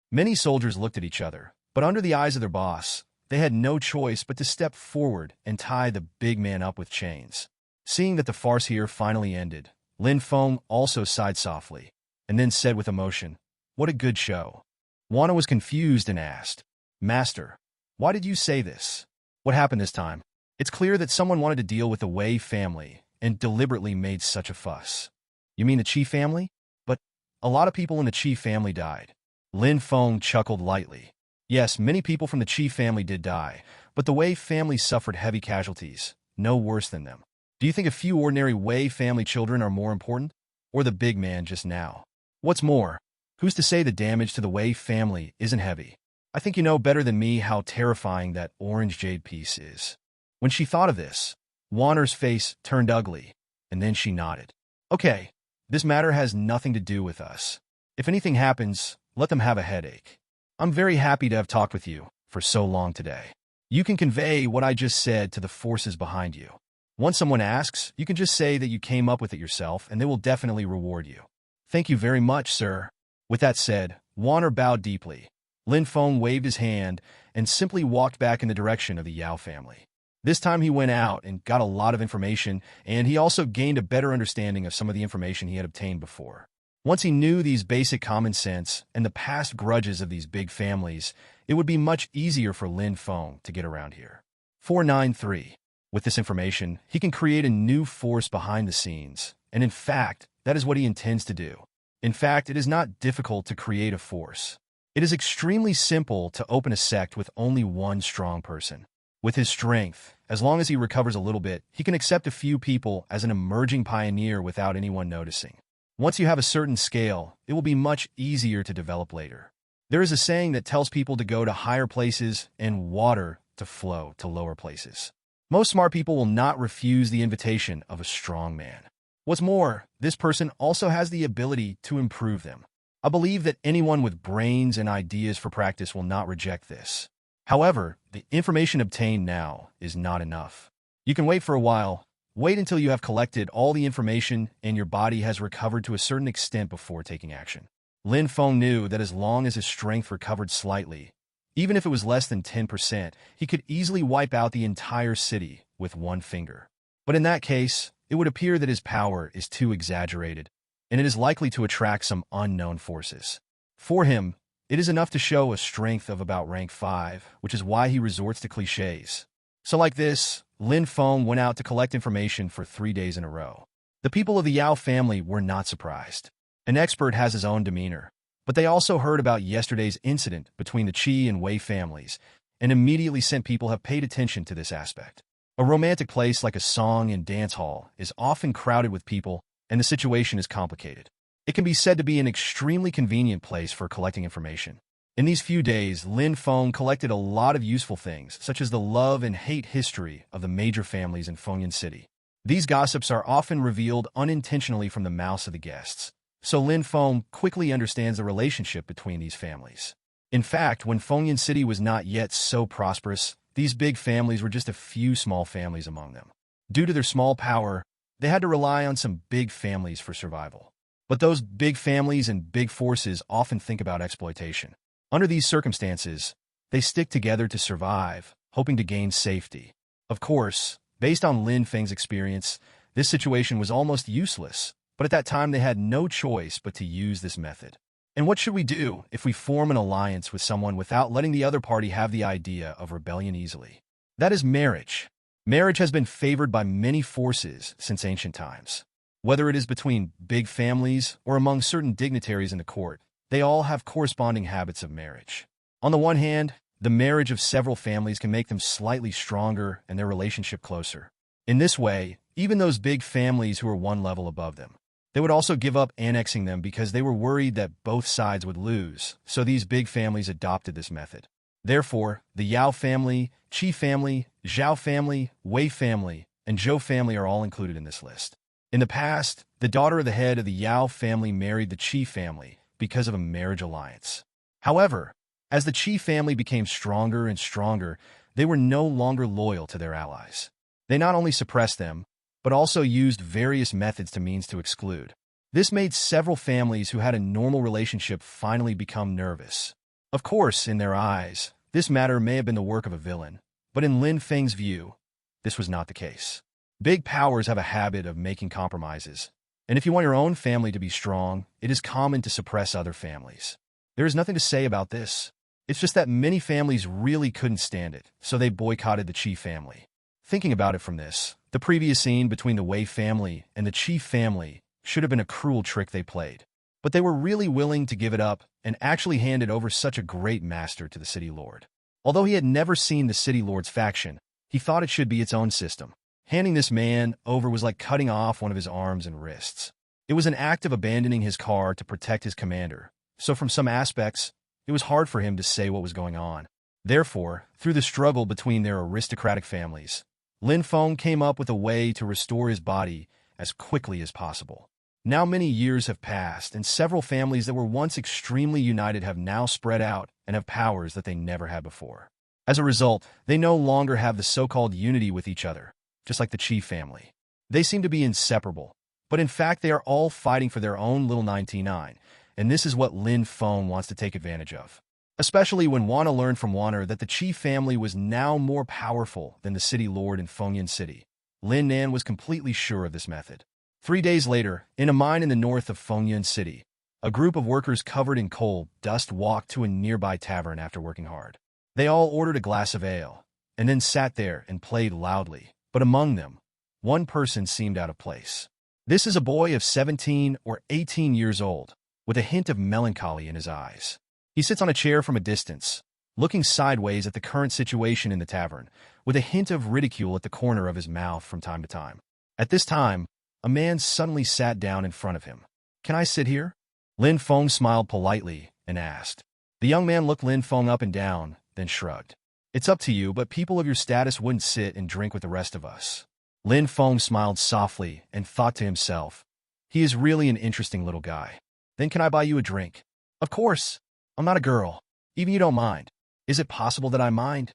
Many soldiers looked at each other, but under the eyes of their boss, they had no choice but to step forward and tie the big man up with chains. Seeing that the farce here finally ended, Lin Feng also sighed softly, and then said with emotion, "What a good show." Wana was confused and asked, "Master, why did you say this? What happened this time? It's clear that someone wanted to deal with the Wei family and deliberately made such a fuss." "You mean the Qi family? But a lot of people in the Qi family died." Lin Feng chuckled lightly. "Yes, many people from the Qi family did die, but the Wei family suffered heavy casualties, no worse than them. Do you think a few ordinary Wei family children are more important? Or the big man just now? What's more, who's to say the damage to the Wei family isn't heavy? I think you know better than me how terrifying that orange jade piece is." When she thought of this, Wanner's face turned ugly, and then she nodded. "Okay, this matter has nothing to do with us. If anything happens, let them have a headache. I'm very happy to have talked with you for so long today. You can convey what I just said to the forces behind you. Once someone asks, you can just say that you came up with it yourself, and they will definitely reward you." "Thank you very much, sir." With that said, Wanner bowed deeply. Lin Feng waved his hand and simply walked back in the direction of the Yao family. This time he went out and got a lot of information, and he also gained a better understanding of some of the information he had obtained before. Once he knew these basic common sense and the past grudges of these big families, it would be much easier for Lin Feng to get around here. 493. With this information, he can create a new force behind the scenes, and in fact, that is what he intends to do. In fact, it is not difficult to create a force. It is extremely simple to open a sect with only one strong person. With his strength, as long as he recovers a little bit, he can accept a few people as an emerging pioneer without anyone noticing. Once you have a certain scale, it will be much easier to develop later. There is a saying that tells people to go to higher places and water to flow to lower places. Most smart people will not refuse the invitation of a strong man. What's more, this person also has the ability to improve them. I believe that anyone with brains and ideas for practice will not reject this. However, the information obtained now is not enough. You can wait for a while. Wait until you have collected all the information and your body has recovered to a certain extent before taking action. Lin Feng knew that as long as his strength recovered slightly, even if it was less than 10%, he could easily wipe out the entire city with one finger. But in that case, it would appear that his power is too exaggerated, and it is likely to attract some unknown forces. For him, it is enough to show a strength of about rank 5, which is why he resorts to cliches. So like this, Lin Feng went out to collect information for 3 days in a row. The people of the Yao family were not surprised. An expert has his own demeanor, but they also heard about yesterday's incident between the Qi and Wei families, and immediately sent people have paid attention to this aspect. A romantic place like a song and dance hall is often crowded with people, and the situation is complicated. It can be said to be an extremely convenient place for collecting information. In these few days, Lin Feng collected a lot of useful things, such as the love and hate history of the major families in Fengyan City. These gossips are often revealed unintentionally from the mouths of the guests, so Lin Feng quickly understands the relationship between these families. In fact, when Fengyan City was not yet so prosperous, these big families were just a few small families among them. Due to their small power, they had to rely on some big families for survival. But those big families and big forces often think about exploitation. Under these circumstances, they stick together to survive, hoping to gain safety. Of course, based on Lin Feng's experience, this situation was almost useless, but at that time they had no choice but to use this method. And what should we do if we form an alliance with someone without letting the other party have the idea of rebellion easily? That is marriage. Marriage has been favored by many forces since ancient times. Whether it is between big families or among certain dignitaries in the court, they all have corresponding habits of marriage. On the one hand, the marriage of several families can make them slightly stronger and their relationship closer. In this way, even those big families who are one level above them, they would also give up annexing them because they were worried that both sides would lose, so these big families adopted this method. Therefore, the Yao family, Qi family, Zhao family, Wei family, and Zhou family are all included in this list. In the past, the daughter of the head of the Yao family married the Qi family because of a marriage alliance. However, as the Qi family became stronger and stronger, they were no longer loyal to their allies. They not only suppressed them, but also used various methods to exclude. This made several families who had a normal relationship finally become nervous. Of course, in their eyes, this matter may have been the work of a villain, but in Lin Feng's view, this was not the case. Big powers have a habit of making compromises, and if you want your own family to be strong, it is common to suppress other families. There is nothing to say about this. It's just that many families really couldn't stand it, so they boycotted the Qi family. Thinking about it from this, the previous scene between the Wei family and the Qi family should have been a cruel trick they played. But they were really willing to give it up and actually handed over such a great master to the city lord. Although he had never seen the city lord's faction, he thought it should be its own system. Handing this man over was like cutting off one of his arms and wrists. It was an act of abandoning his car to protect his commander, so from some aspects, it was hard for him to say what was going on. Therefore, through the struggle between their aristocratic families, Lin Feng came up with a way to restore his body as quickly as possible. Now many years have passed, and several families that were once extremely united have now spread out and have powers that they never had before. As a result, they no longer have the so-called unity with each other, just like the Qi family. They seem to be inseparable, but in fact they are all fighting for their own little 99, and this is what Lin Feng wants to take advantage of. Especially when Wana learned from Wana that the Qi family was now more powerful than the city lord in Fengyan City. Lin Nan was completely sure of this method. 3 days later, in a mine in the north of Fengyan City, a group of workers covered in coal dust walked to a nearby tavern after working hard. They all ordered a glass of ale, and then sat there and played loudly. But among them, one person seemed out of place. This is a boy of 17 or 18 years old, with a hint of melancholy in his eyes. He sits on a chair from a distance, looking sideways at the current situation in the tavern, with a hint of ridicule at the corner of his mouth from time to time. At this time, a man suddenly sat down in front of him. "Can I sit here?" Lin Feng smiled politely and asked. The young man looked Lin Feng up and down, then shrugged. "It's up to you, but people of your status wouldn't sit and drink with the rest of us." Lin Feng smiled softly and thought to himself, "He is really an interesting little guy. Then can I buy you a drink?" "Of course. I'm not a girl. Even you don't mind." "Is it possible that I mind?"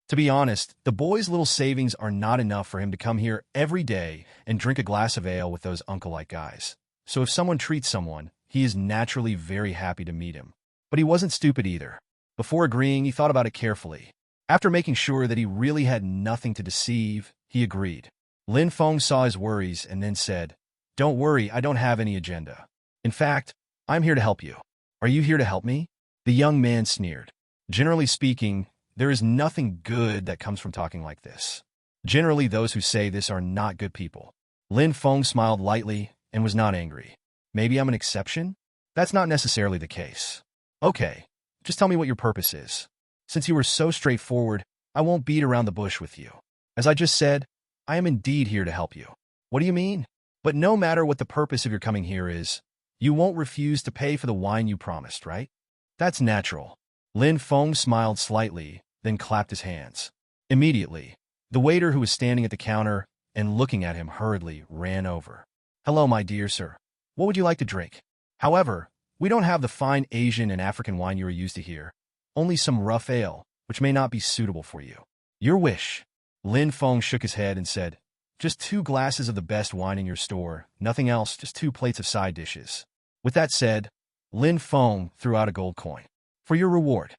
To be honest, the boy's little savings are not enough for him to come here every day and drink a glass of ale with those uncle-like guys. So if someone treats someone, he is naturally very happy to meet him. But he wasn't stupid either. Before agreeing, he thought about it carefully. After making sure that he really had nothing to deceive, he agreed. Lin Feng saw his worries and then said, "Don't worry, I don't have any agenda. In fact, I'm here to help you." "Are you here to help me?" The young man sneered. Generally speaking, there is nothing good that comes from talking like this. Generally, those who say this are not good people. Lin Feng smiled lightly and was not angry. "Maybe I'm an exception?" "That's not necessarily the case." "Okay, just tell me what your purpose is. Since you were so straightforward, I won't beat around the bush with you. As I just said, I am indeed here to help you." "What do you mean?" "But no matter what the purpose of your coming here is, you won't refuse to pay for the wine you promised, right?" "That's natural." Lin Feng smiled slightly, then clapped his hands. Immediately, the waiter who was standing at the counter and looking at him hurriedly ran over. "Hello, my dear sir. What would you like to drink? However, we don't have the fine Asian and African wine you are used to here, only some rough ale, which may not be suitable for you." Your wish. Lin Feng shook his head and said, just 2 glasses of the best wine in your store, nothing else, just 2 plates of side dishes. With that said, Lin Feng threw out a gold coin. For your reward.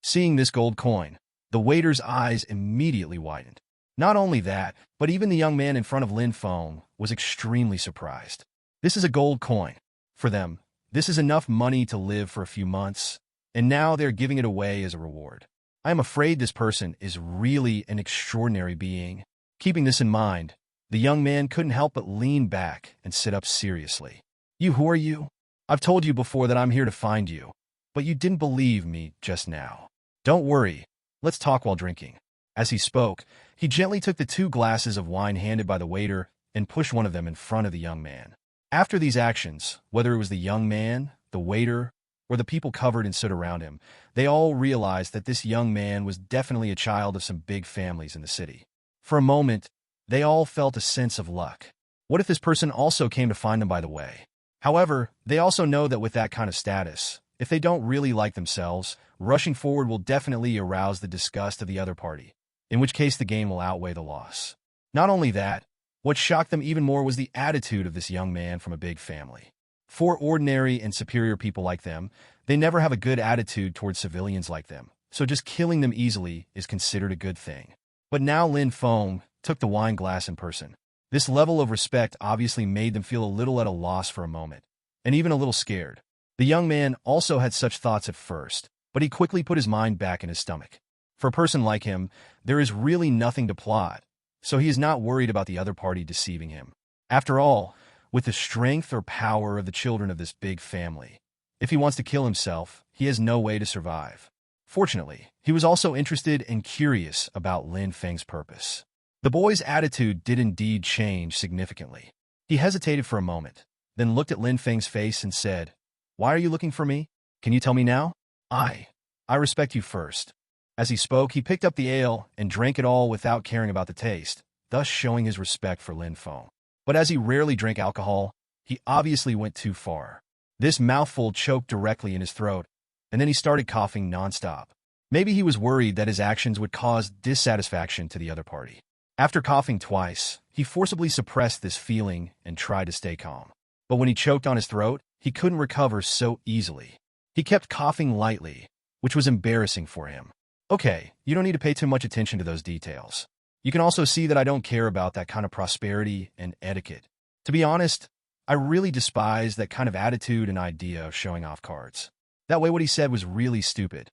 Seeing this gold coin, the waiter's eyes immediately widened. Not only that, but even the young man in front of Lin Feng was extremely surprised. This is a gold coin. For them, this is enough money to live for a few months, and now they're giving it away as a reward. I am afraid this person is really an extraordinary being. Keeping this in mind, the young man couldn't help but lean back and sit up seriously. Who are you? I've told you before that I'm here to find you, but you didn't believe me just now. Don't worry, let's talk while drinking. As he spoke, he gently took the 2 glasses of wine handed by the waiter and pushed one of them in front of the young man. After these actions, whether it was the young man, the waiter, or the people covered and stood around him, they all realized that this young man was definitely a child of some big families in the city. For a moment, they all felt a sense of luck. What if this person also came to find them by the way? However, they also know that with that kind of status, if they don't really like themselves, rushing forward will definitely arouse the disgust of the other party, in which case the gain will outweigh the loss. Not only that, what shocked them even more was the attitude of this young man from a big family. For ordinary and superior people like them, they never have a good attitude towards civilians like them, so just killing them easily is considered a good thing. But now Lin Feng took the wine glass in person. This level of respect obviously made them feel a little at a loss for a moment, and even a little scared. The young man also had such thoughts at first, but he quickly put his mind back in his stomach. For a person like him, there is really nothing to plot, so he is not worried about the other party deceiving him. After all, with the strength or power of the children of this big family, if he wants to kill himself, he has no way to survive. Fortunately, he was also interested and curious about Lin Feng's purpose. The boy's attitude did indeed change significantly. He hesitated for a moment, then looked at Lin Feng's face and said, "Why are you looking for me? Can you tell me now?" I respect you first." As he spoke, he picked up the ale and drank it all without caring about the taste, thus showing his respect for Lin Feng. But as he rarely drank alcohol, he obviously went too far. This mouthful choked directly in his throat, and then he started coughing nonstop. Maybe he was worried that his actions would cause dissatisfaction to the other party. After coughing twice, he forcibly suppressed this feeling and tried to stay calm. But when he choked on his throat, he couldn't recover so easily. He kept coughing lightly, which was embarrassing for him. Okay, you don't need to pay too much attention to those details. You can also see that I don't care about that kind of prosperity and etiquette. To be honest, I really despise that kind of attitude and idea of showing off cards. That way what he said was really stupid.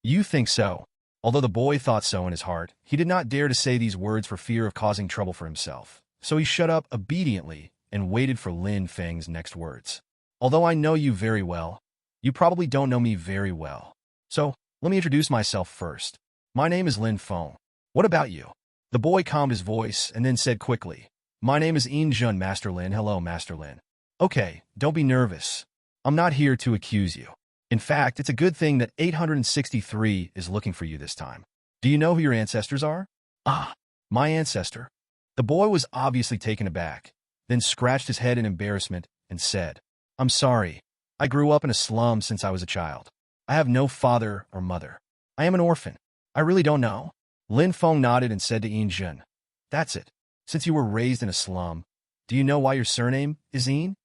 You think so? Although the boy thought so in his heart, he did not dare to say these words for fear of causing trouble for himself. So he shut up obediently and waited for Lin Feng's next words. Although I know you very well, you probably don't know me very well. So, let me introduce myself first. My name is Lin Feng. What about you? The boy calmed his voice and then said quickly, "My name is Jun, Master Lin. Hello, Master Lin." Okay, don't be nervous. I'm not here to accuse you. In fact, it's a good thing that 863 is looking for you this time. Do you know who your ancestors are? Ah, my ancestor. The boy was obviously taken aback, then scratched his head in embarrassment and said, "I'm sorry. I grew up in a slum since I was a child. I have no father or mother. I am an orphan. I really don't know." Lin Feng nodded and said to Jun, "That's it. Since you were raised in a slum, do you know why your surname is Yin?"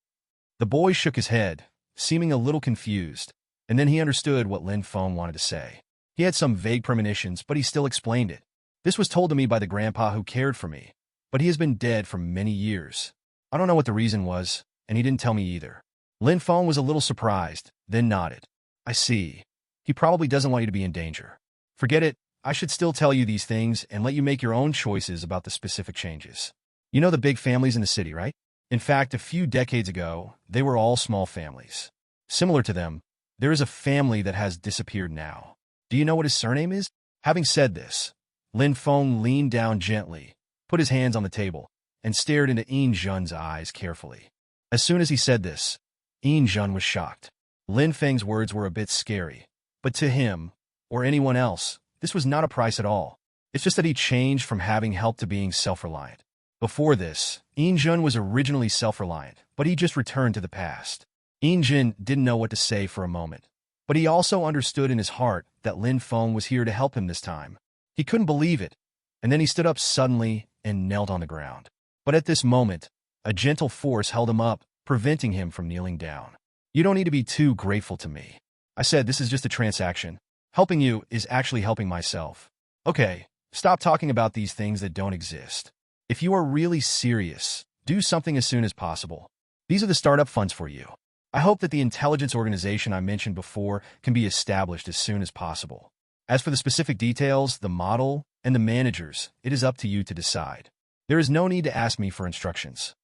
The boy shook his head, seeming a little confused, and then he understood what Lin Feng wanted to say. He had some vague premonitions, but he still explained it. "This was told to me by the grandpa who cared for me, but he has been dead for many years. I don't know what the reason was, and he didn't tell me either." Lin Feng was a little surprised, then nodded. "I see. He probably doesn't want you to be in danger. Forget it. I should still tell you these things and let you make your own choices about the specific changes. You know the big families in the city, right? In fact, a few decades ago, they were all small families. Similar to them, there is a family that has disappeared now. Do you know what his surname is?" Having said this, Lin Feng leaned down gently, put his hands on the table, and stared into Jun's eyes carefully. As soon as he said this, Jun was shocked. Lin Feng's words were a bit scary, but to him, or anyone else, this was not a price at all. It's just that he changed from having help to being self-reliant. Before this, Jun was originally self-reliant, but he just returned to the past. Jun didn't know what to say for a moment, but he also understood in his heart that Lin Feng was here to help him this time. He couldn't believe it, and then he stood up suddenly and knelt on the ground. But at this moment, a gentle force held him up, preventing him from kneeling down. You don't need to be too grateful to me. I said this is just a transaction. Helping you is actually helping myself. Okay, stop talking about these things that don't exist. If you are really serious, do something as soon as possible. These are the startup funds for you. I hope that the intelligence organization I mentioned before can be established as soon as possible. As for the specific details, the model, and the managers, it is up to you to decide. There is no need to ask me for instructions.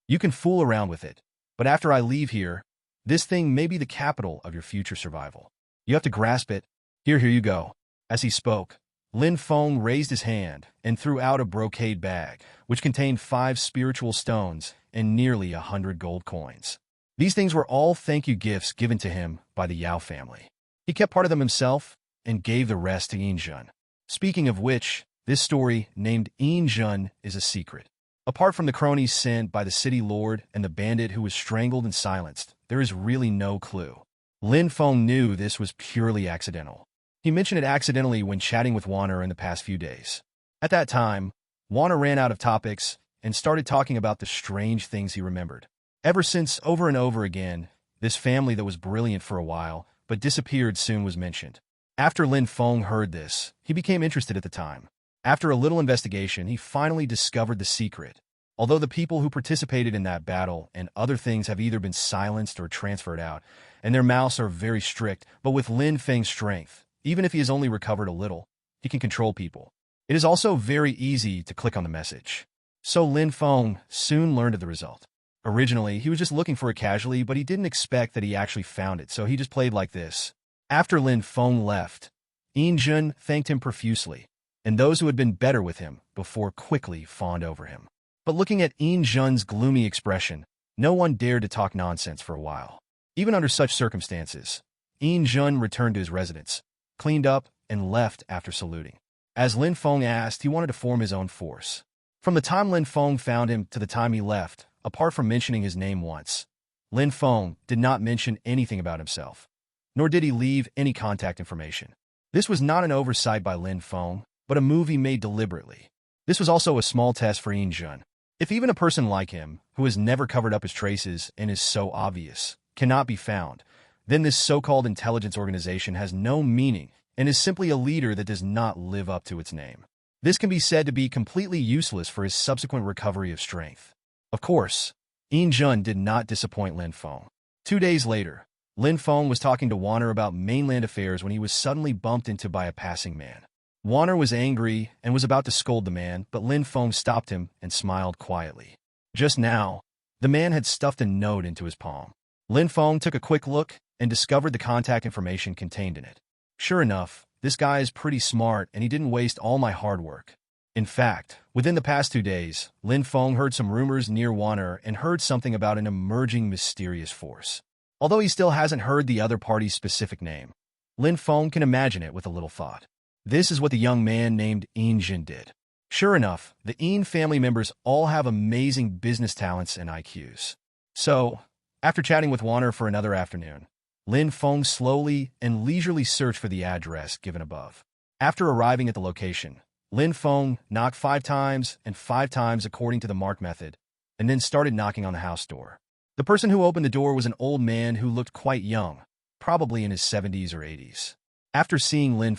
You can fool around with it, but after I leave here, this thing may be the capital of your future survival. You have to grasp it. Here you go. As he spoke, Lin Feng raised his hand and threw out a brocade bag, which contained 5 spiritual stones and nearly 100 gold coins. These things were all thank-you gifts given to him by the Yao family. He kept part of them himself and gave the rest to Yinjun. Speaking of which, this story, named Yinjun, is a secret. Apart from the cronies sent by the city lord and the bandit who was strangled and silenced, there is really no clue. Lin Feng knew this was purely accidental. He mentioned it accidentally when chatting with Warner in the past few days. At that time, Warner ran out of topics and started talking about the strange things he remembered. Ever since, over and over again, this family that was brilliant for a while, but disappeared soon was mentioned. After Lin Feng heard this, he became interested at the time. After a little investigation, he finally discovered the secret. Although the people who participated in that battle and other things have either been silenced or transferred out, and their mouths are very strict, but with Lin Feng's strength, even if he has only recovered a little, he can control people. It is also very easy to click on the message. So Lin Feng soon learned of the result. Originally, he was just looking for it casually, but he didn't expect that he actually found it, so he just played like this. After Lin Feng left, Yinjun thanked him profusely, and those who had been better with him before quickly fawned over him. But looking at Yinjun's gloomy expression, no one dared to talk nonsense for a while. Even under such circumstances, Yinjun returned to his residence, cleaned up, and left after saluting. As Lin Feng asked, he wanted to form his own force. From the time Lin Feng found him to the time he left, apart from mentioning his name once, Lin Feng did not mention anything about himself, nor did he leave any contact information. This was not an oversight by Lin Feng, but a move he made deliberately. This was also a small test for Yinjun. If even a person like him, who has never covered up his traces and is so obvious, cannot be found, then this so-called intelligence organization has no meaning and is simply a leader that does not live up to its name. This can be said to be completely useless for his subsequent recovery of strength. Of course, Yinjun did not disappoint Lin Feng. 2 days later, Lin Feng was talking to Warner about mainland affairs when he was suddenly bumped into by a passing man. Warner was angry and was about to scold the man, but Lin Feng stopped him and smiled quietly. Just now, the man had stuffed a note into his palm. Lin Feng took a quick look and discovered the contact information contained in it. Sure enough, this guy is pretty smart and he didn't waste all my hard work. In fact, within the past 2 days, Lin Feng heard some rumors near Warner and heard something about an emerging mysterious force. Although he still hasn't heard the other party's specific name, Lin Feng can imagine it with a little thought. This is what the young man named Yinjun did. Sure enough, the Yin family members all have amazing business talents and IQs. So, after chatting with Warner for another afternoon, Lin Feng slowly and leisurely searched for the address given above. After arriving at the location, Lin Feng knocked 5 times and 5 times according to the marked method, and then started knocking on the house door. The person who opened the door was an old man who looked quite young, probably in his 70s or 80s. After seeing Lin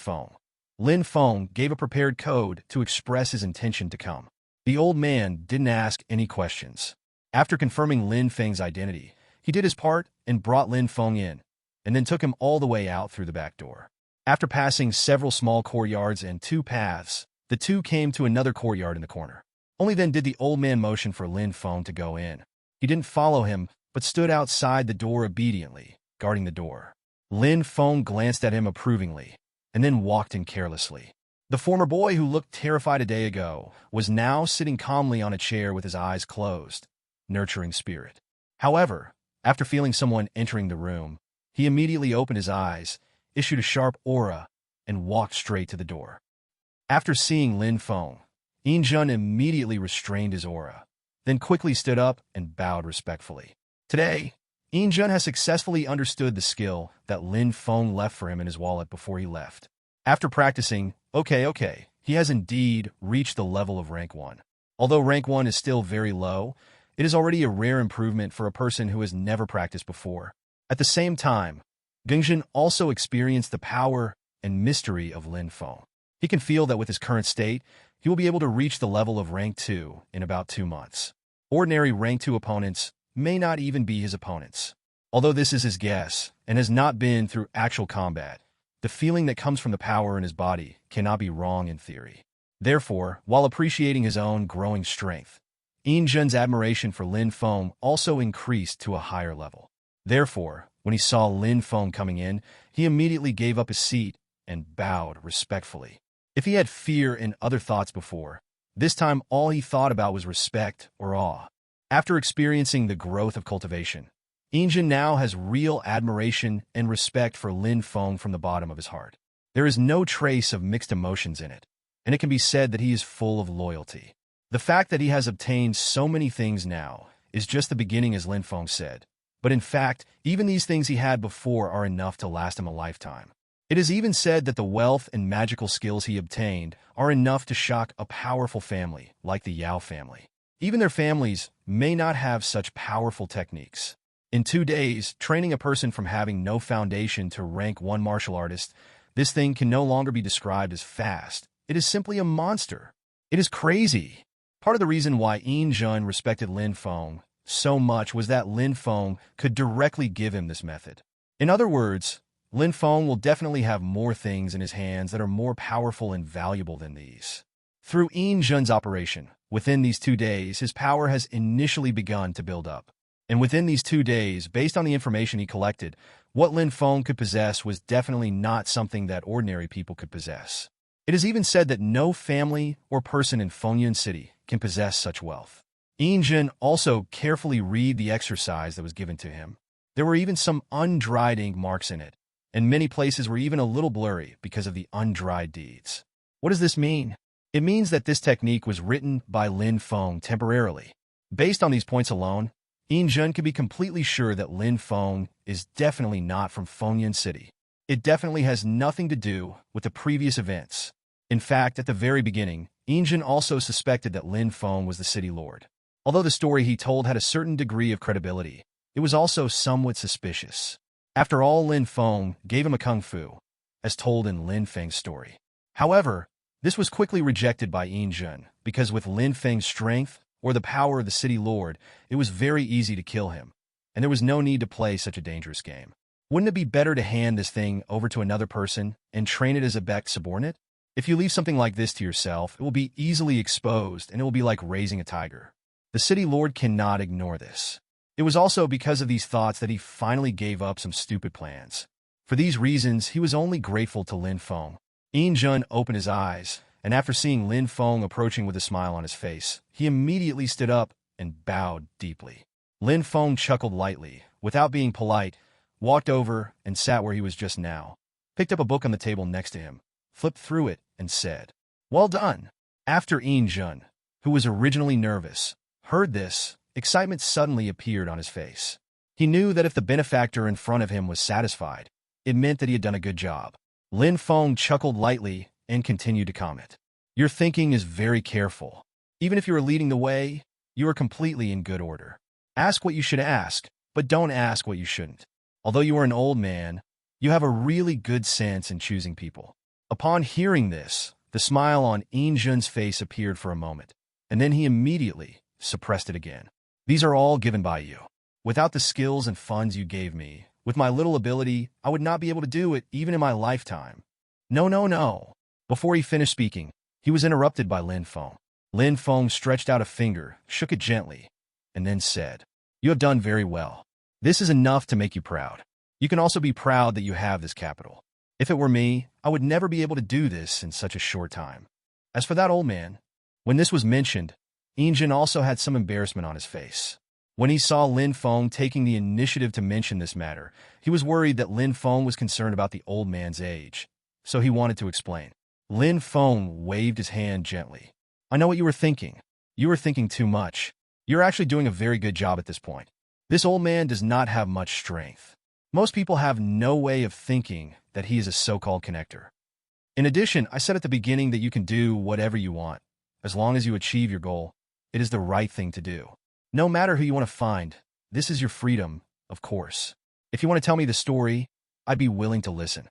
Feng gave a prepared code to express his intention to come. The old man didn't ask any questions. After confirming Lin Feng's identity, he did his part and brought Lin Feng in, and then took him all the way out through the back door. After passing several small courtyards and 2 paths, the two came to another courtyard in the corner. Only then did the old man motion for Lin Feng to go in. He didn't follow him, but stood outside the door obediently, guarding the door. Lin Feng glanced at him approvingly, and then walked in carelessly. The former boy who looked terrified a day ago was now sitting calmly on a chair with his eyes closed, nurturing spirit. However, after feeling someone entering the room, he immediately opened his eyes, issued a sharp aura, and walked straight to the door. After seeing Lin Feng, Yinjun immediately restrained his aura, then quickly stood up and bowed respectfully. Today, Yinjun has successfully understood the skill that Lin Feng left for him in his wallet before he left. After practicing, okay, he has indeed reached the level of rank 1. Although rank 1 is still very low, it is already a rare improvement for a person who has never practiced before. At the same time, Gengjin also experienced the power and mystery of Lin Feng. He can feel that with his current state, he will be able to reach the level of rank 2 in about 2 months. Ordinary rank 2 opponents may not even be his opponents. Although this is his guess and has not been through actual combat, the feeling that comes from the power in his body cannot be wrong in theory. Therefore, while appreciating his own growing strength, Injun's admiration for Lin Feng also increased to a higher level. Therefore, when he saw Lin Feng coming in, he immediately gave up his seat and bowed respectfully. If he had fear and other thoughts before, this time all he thought about was respect or awe. After experiencing the growth of cultivation, Injun now has real admiration and respect for Lin Feng from the bottom of his heart. There is no trace of mixed emotions in it, and it can be said that he is full of loyalty. The fact that he has obtained so many things now is just the beginning, as Lin Feng said. But in fact, even these things he had before are enough to last him a lifetime. It is even said that the wealth and magical skills he obtained are enough to shock a powerful family like the Yao family. Even their families may not have such powerful techniques. In 2 days, training a person from having no foundation to rank 1 martial artist, this thing can no longer be described as fast. It is simply a monster. It is crazy. Part of the reason why Injun respected Lin Feng so much was that Lin Feng could directly give him this method. In other words, Lin Feng will definitely have more things in his hands that are more powerful and valuable than these. Through Injun's operation, within these 2 days, his power has initially begun to build up. And within these 2 days, based on the information he collected, what Lin Feng could possess was definitely not something that ordinary people could possess. It is even said that no family or person in Fengyun City can possess such wealth. Injun also carefully read the exercise that was given to him. There were even some undried ink marks in it, and many places were even a little blurry because of the undried deeds. What does this mean? It means that this technique was written by Lin Feng temporarily. Based on these points alone, Injun can be completely sure that Lin Feng is definitely not from Fengyun City. It definitely has nothing to do with the previous events. In fact, at the very beginning, Injun also suspected that Lin Feng was the city lord. Although the story he told had a certain degree of credibility, it was also somewhat suspicious. After all, Lin Feng gave him a kung fu, as told in Lin Feng's story. However, this was quickly rejected by Injun, because with Lin Feng's strength, or the power of the city lord, it was very easy to kill him, and there was no need to play such a dangerous game. Wouldn't it be better to hand this thing over to another person and train it as a backed subordinate? If you leave something like this to yourself, it will be easily exposed, and it will be like raising a tiger. The city lord cannot ignore this. It was also because of these thoughts that he finally gave up some stupid plans. For these reasons, he was only grateful to Lin Feng. Injun opened his eyes, and after seeing Lin Feng approaching with a smile on his face, he immediately stood up and bowed deeply. Lin Feng chuckled lightly, without being polite, walked over and sat where he was just now, picked up a book on the table next to him, flipped through it, and said, "Well done." After Injun, who was originally nervous, heard this, excitement suddenly appeared on his face. He knew that if the benefactor in front of him was satisfied, it meant that he had done a good job. Lin Feng chuckled lightly and continued to comment, "Your thinking is very careful. Even if you are leading the way, you are completely in good order. Ask what you should ask, but don't ask what you shouldn't. Although you are an old man, you have a really good sense in choosing people." Upon hearing this, the smile on Injun's face appeared for a moment, and then he immediately suppressed it again. "These are all given by you. Without the skills and funds you gave me, with my little ability, I would not be able to do it even in my lifetime." No, no, no. Before he finished speaking, he was interrupted by Lin Feng. Lin Feng stretched out a finger, shook it gently, and then said, "You have done very well. This is enough to make you proud. You can also be proud that you have this capital. If it were me, I would never be able to do this in such a short time." As for that old man, when this was mentioned, Injun also had some embarrassment on his face. When he saw Lin Feng taking the initiative to mention this matter, he was worried that Lin Feng was concerned about the old man's age, so he wanted to explain. Lin Feng waved his hand gently. "I know what you were thinking. You were thinking too much. You're actually doing a very good job at this point. This old man does not have much strength. Most people have no way of thinking that he is a so-called connector. In addition, I said at the beginning that you can do whatever you want. As long as you achieve your goal, it is the right thing to do. No matter who you want to find, this is your freedom, of course. If you want to tell me the story, I'd be willing to listen.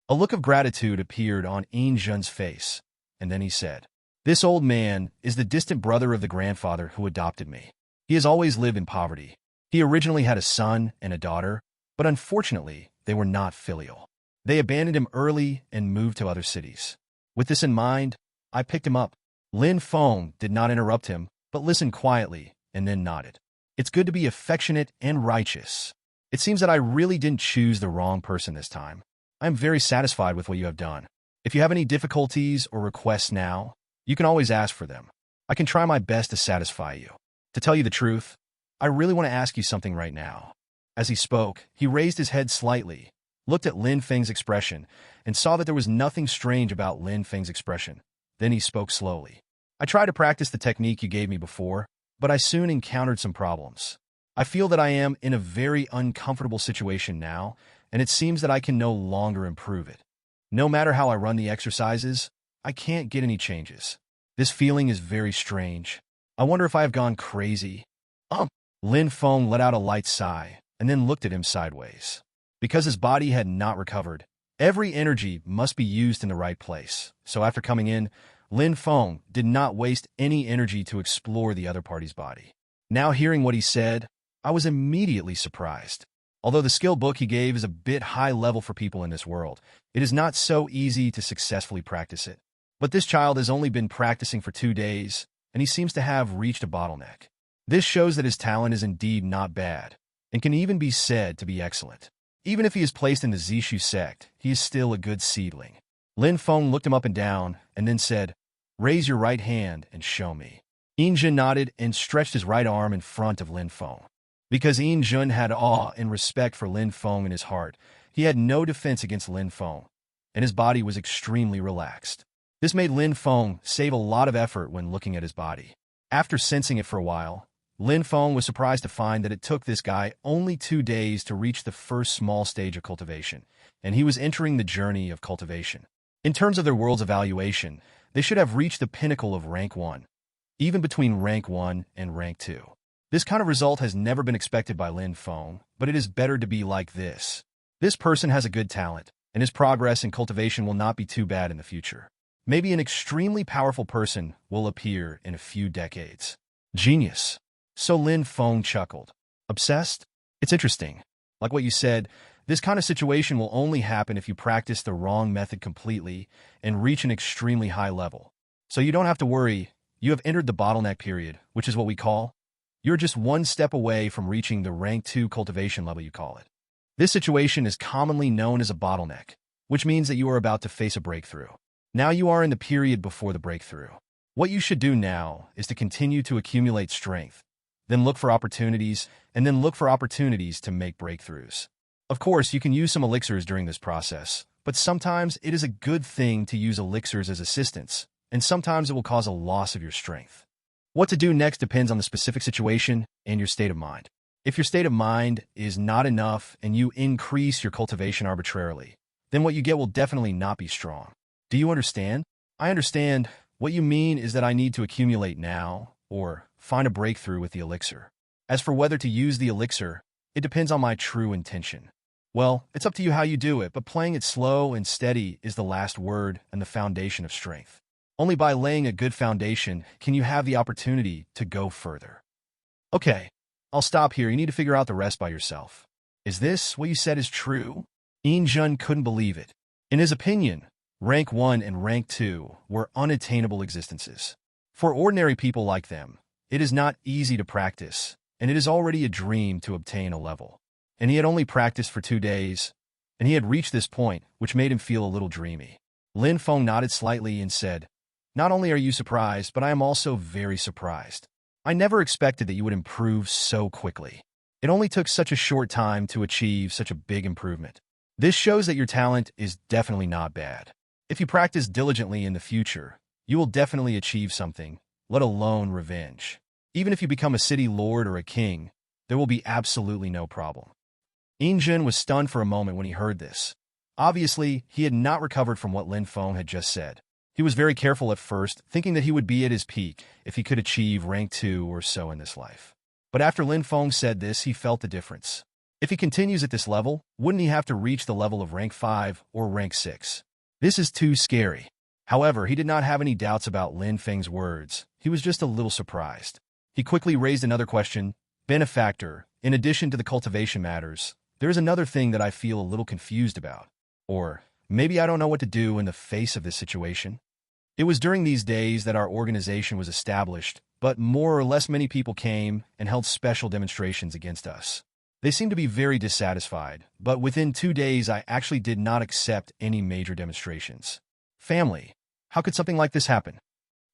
A look of gratitude appeared on Yin Jun's face, and then he said, "This old man is the distant brother of the grandfather who adopted me. He has always lived in poverty. He originally had a son and a daughter, but unfortunately, they were not filial. They abandoned him early and moved to other cities. With this in mind, I picked him up." Lin Feng did not interrupt him, but listened quietly and then nodded. "It's good to be affectionate and righteous. It seems that I really didn't choose the wrong person this time. I am very satisfied with what you have done. If you have any difficulties or requests now, you can always ask for them. I can try my best to satisfy you. To tell you the truth, I really want to ask you something right now." As he spoke, he raised his head slightly, looked at Lin Feng's expression, and saw that there was nothing strange about Lin Feng's expression. Then he spoke slowly. "I tried to practice the technique you gave me before, but I soon encountered some problems. I feel that I am in a very uncomfortable situation now, and it seems that I can no longer improve it. No matter how I run the exercises, I can't get any changes. This feeling is very strange. I wonder if I have gone crazy." Lin Feng let out a light sigh, and then looked at him sideways. Because his body had not recovered, every energy must be used in the right place. So after coming in, Lin Feng did not waste any energy to explore the other party's body. Now hearing what he said, I was immediately surprised. Although the skill book he gave is a bit high level for people in this world, it is not so easy to successfully practice it. But this child has only been practicing for 2 days, and he seems to have reached a bottleneck. This shows that his talent is indeed not bad, and can even be said to be excellent. Even if he is placed in the Zishu sect, he is still a good seedling. Lin Feng looked him up and down, and then said, "Raise your right hand and show me." Yin Jun nodded and stretched his right arm in front of Lin Feng. Because Yin Jun had awe and respect for Lin Feng in his heart, he had no defense against Lin Feng, and his body was extremely relaxed. This made Lin Feng save a lot of effort when looking at his body. After sensing it for a while, Lin Feng was surprised to find that it took this guy only 2 days to reach the first small stage of cultivation, and he was entering the journey of cultivation. In terms of their world's evaluation, they should have reached the pinnacle of rank 1, even between rank 1 and rank 2. This kind of result has never been expected by Lin Feng, but it is better to be like this. This person has a good talent, and his progress in cultivation will not be too bad in the future. Maybe an extremely powerful person will appear in a few decades. Genius. So Lin Feng chuckled. Obsessed? It's interesting. Like what you said, this kind of situation will only happen if you practice the wrong method completely and reach an extremely high level. So you don't have to worry, you have entered the bottleneck period, which is what we call. You're just 1 step away from reaching the rank 2 cultivation level, you call it. This situation is commonly known as a bottleneck, which means that you are about to face a breakthrough. Now you are in the period before the breakthrough. What you should do now is to continue to accumulate strength, then look for opportunities, and then look for opportunities to make breakthroughs. Of course, you can use some elixirs during this process, but sometimes it is a good thing to use elixirs as assistance, and sometimes it will cause a loss of your strength. What to do next depends on the specific situation and your state of mind. If your state of mind is not enough and you increase your cultivation arbitrarily, then what you get will definitely not be strong. Do you understand? I understand. What you mean is that I need to accumulate now, or find a breakthrough with the elixir. As for whether to use the elixir, it depends on my true intention. Well, it's up to you how you do it, but playing it slow and steady is the last word and the foundation of strength. Only by laying a good foundation can you have the opportunity to go further. Okay, I'll stop here. You need to figure out the rest by yourself. Is this what you said is true? Yin Jun couldn't believe it. In his opinion, rank 1 and rank 2 were unattainable existences. For ordinary people like them, it is not easy to practice, and it is already a dream to obtain a level. And he had only practiced for 2 days, and he had reached this point, which made him feel a little dreamy. Lin Feng nodded slightly and said, "Not only are you surprised, but I am also very surprised. I never expected that you would improve so quickly. It only took such a short time to achieve such a big improvement. This shows that your talent is definitely not bad. If you practice diligently in the future, you will definitely achieve something, let alone revenge. Even if you become a city lord or a king, there will be absolutely no problem." Yin Jun was stunned for a moment when he heard this. Obviously, he had not recovered from what Lin Feng had just said. He was very careful at first, thinking that he would be at his peak if he could achieve rank 2 or so in this life. But after Lin Feng said this, he felt the difference. If he continues at this level, wouldn't he have to reach the level of rank 5 or rank 6? This is too scary. However, he did not have any doubts about Lin Feng's words. He was just a little surprised. He quickly raised another question. Benefactor, in addition to the cultivation matters, there is another thing that I feel a little confused about. Or maybe I don't know what to do in the face of this situation. It was during these days that our organization was established, but more or less many people came and held special demonstrations against us. They seemed to be very dissatisfied, but within 2 days I actually did not accept any major demonstrations. Family, how could something like this happen?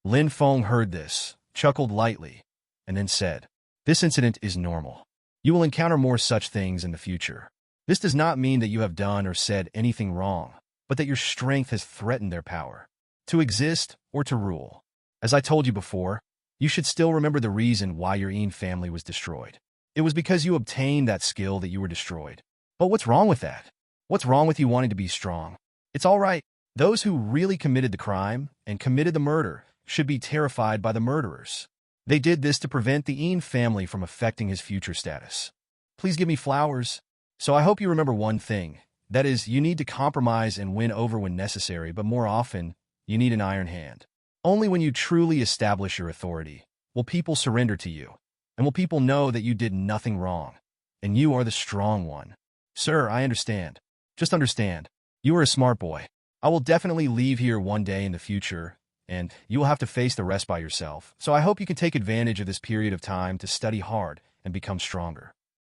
Lin Feng heard this, chuckled lightly, and then said, "This incident is normal. You will encounter more such things in the future. This does not mean that you have done or said anything wrong, but that your strength has threatened their power to exist or to rule. As I told you before, you should still remember the reason why your Yin family was destroyed. It was because you obtained that skill that you were destroyed. But what's wrong with that? What's wrong with you wanting to be strong? It's all right. Those who really committed the crime and committed the murder should be terrified by the murderers. They did this to prevent the Yin family from affecting his future status. Please give me flowers. So I hope you remember one thing. That is, you need to compromise and win over when necessary, but more often, you need an iron hand. Only when you truly establish your authority will people surrender to you, and will people know that you did nothing wrong, and you are the strong one. Sir, I understand. Just understand. You are a smart boy. I will definitely leave here one day in the future, and you will have to face the rest by yourself. So I hope you can take advantage of this period of time to study hard and become stronger.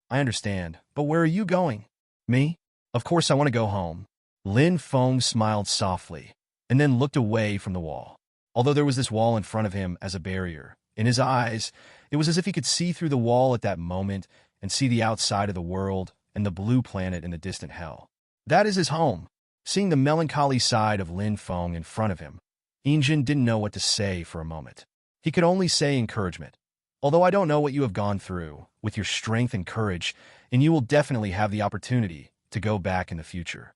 I understand, but where are you going? Me? Of course I want to go home. Lin Feng smiled softly, and then looked away from the wall. Although there was this wall in front of him as a barrier, in his eyes, it was as if he could see through the wall at that moment and see the outside of the world and the blue planet in the distant hell. That is his home. Seeing the melancholy side of Lin Feng in front of him, Injin didn't know what to say for a moment. He could only say encouragement. Although I don't know what you have gone through, with your strength and courage, and you will definitely have the opportunity to go back in the future.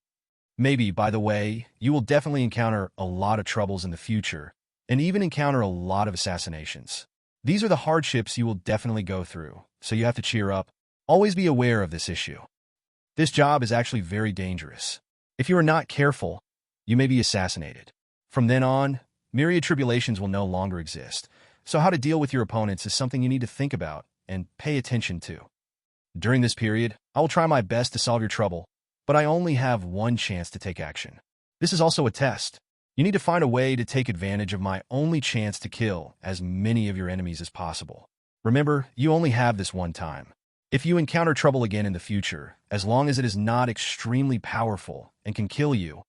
Maybe, by the way, you will definitely encounter a lot of troubles in the future, and even encounter a lot of assassinations. These are the hardships you will definitely go through, so you have to cheer up. Always be aware of this issue. This job is actually very dangerous. If you are not careful, you may be assassinated. From then on, myriad tribulations will no longer exist, so how to deal with your opponents is something you need to think about and pay attention to. During this period, I will try my best to solve your trouble, but I only have one chance to take action. This is also a test. You need to find a way to take advantage of my only chance to kill as many of your enemies as possible. Remember, you only have this one time. If you encounter trouble again in the future, as long as it is not extremely powerful and can kill you,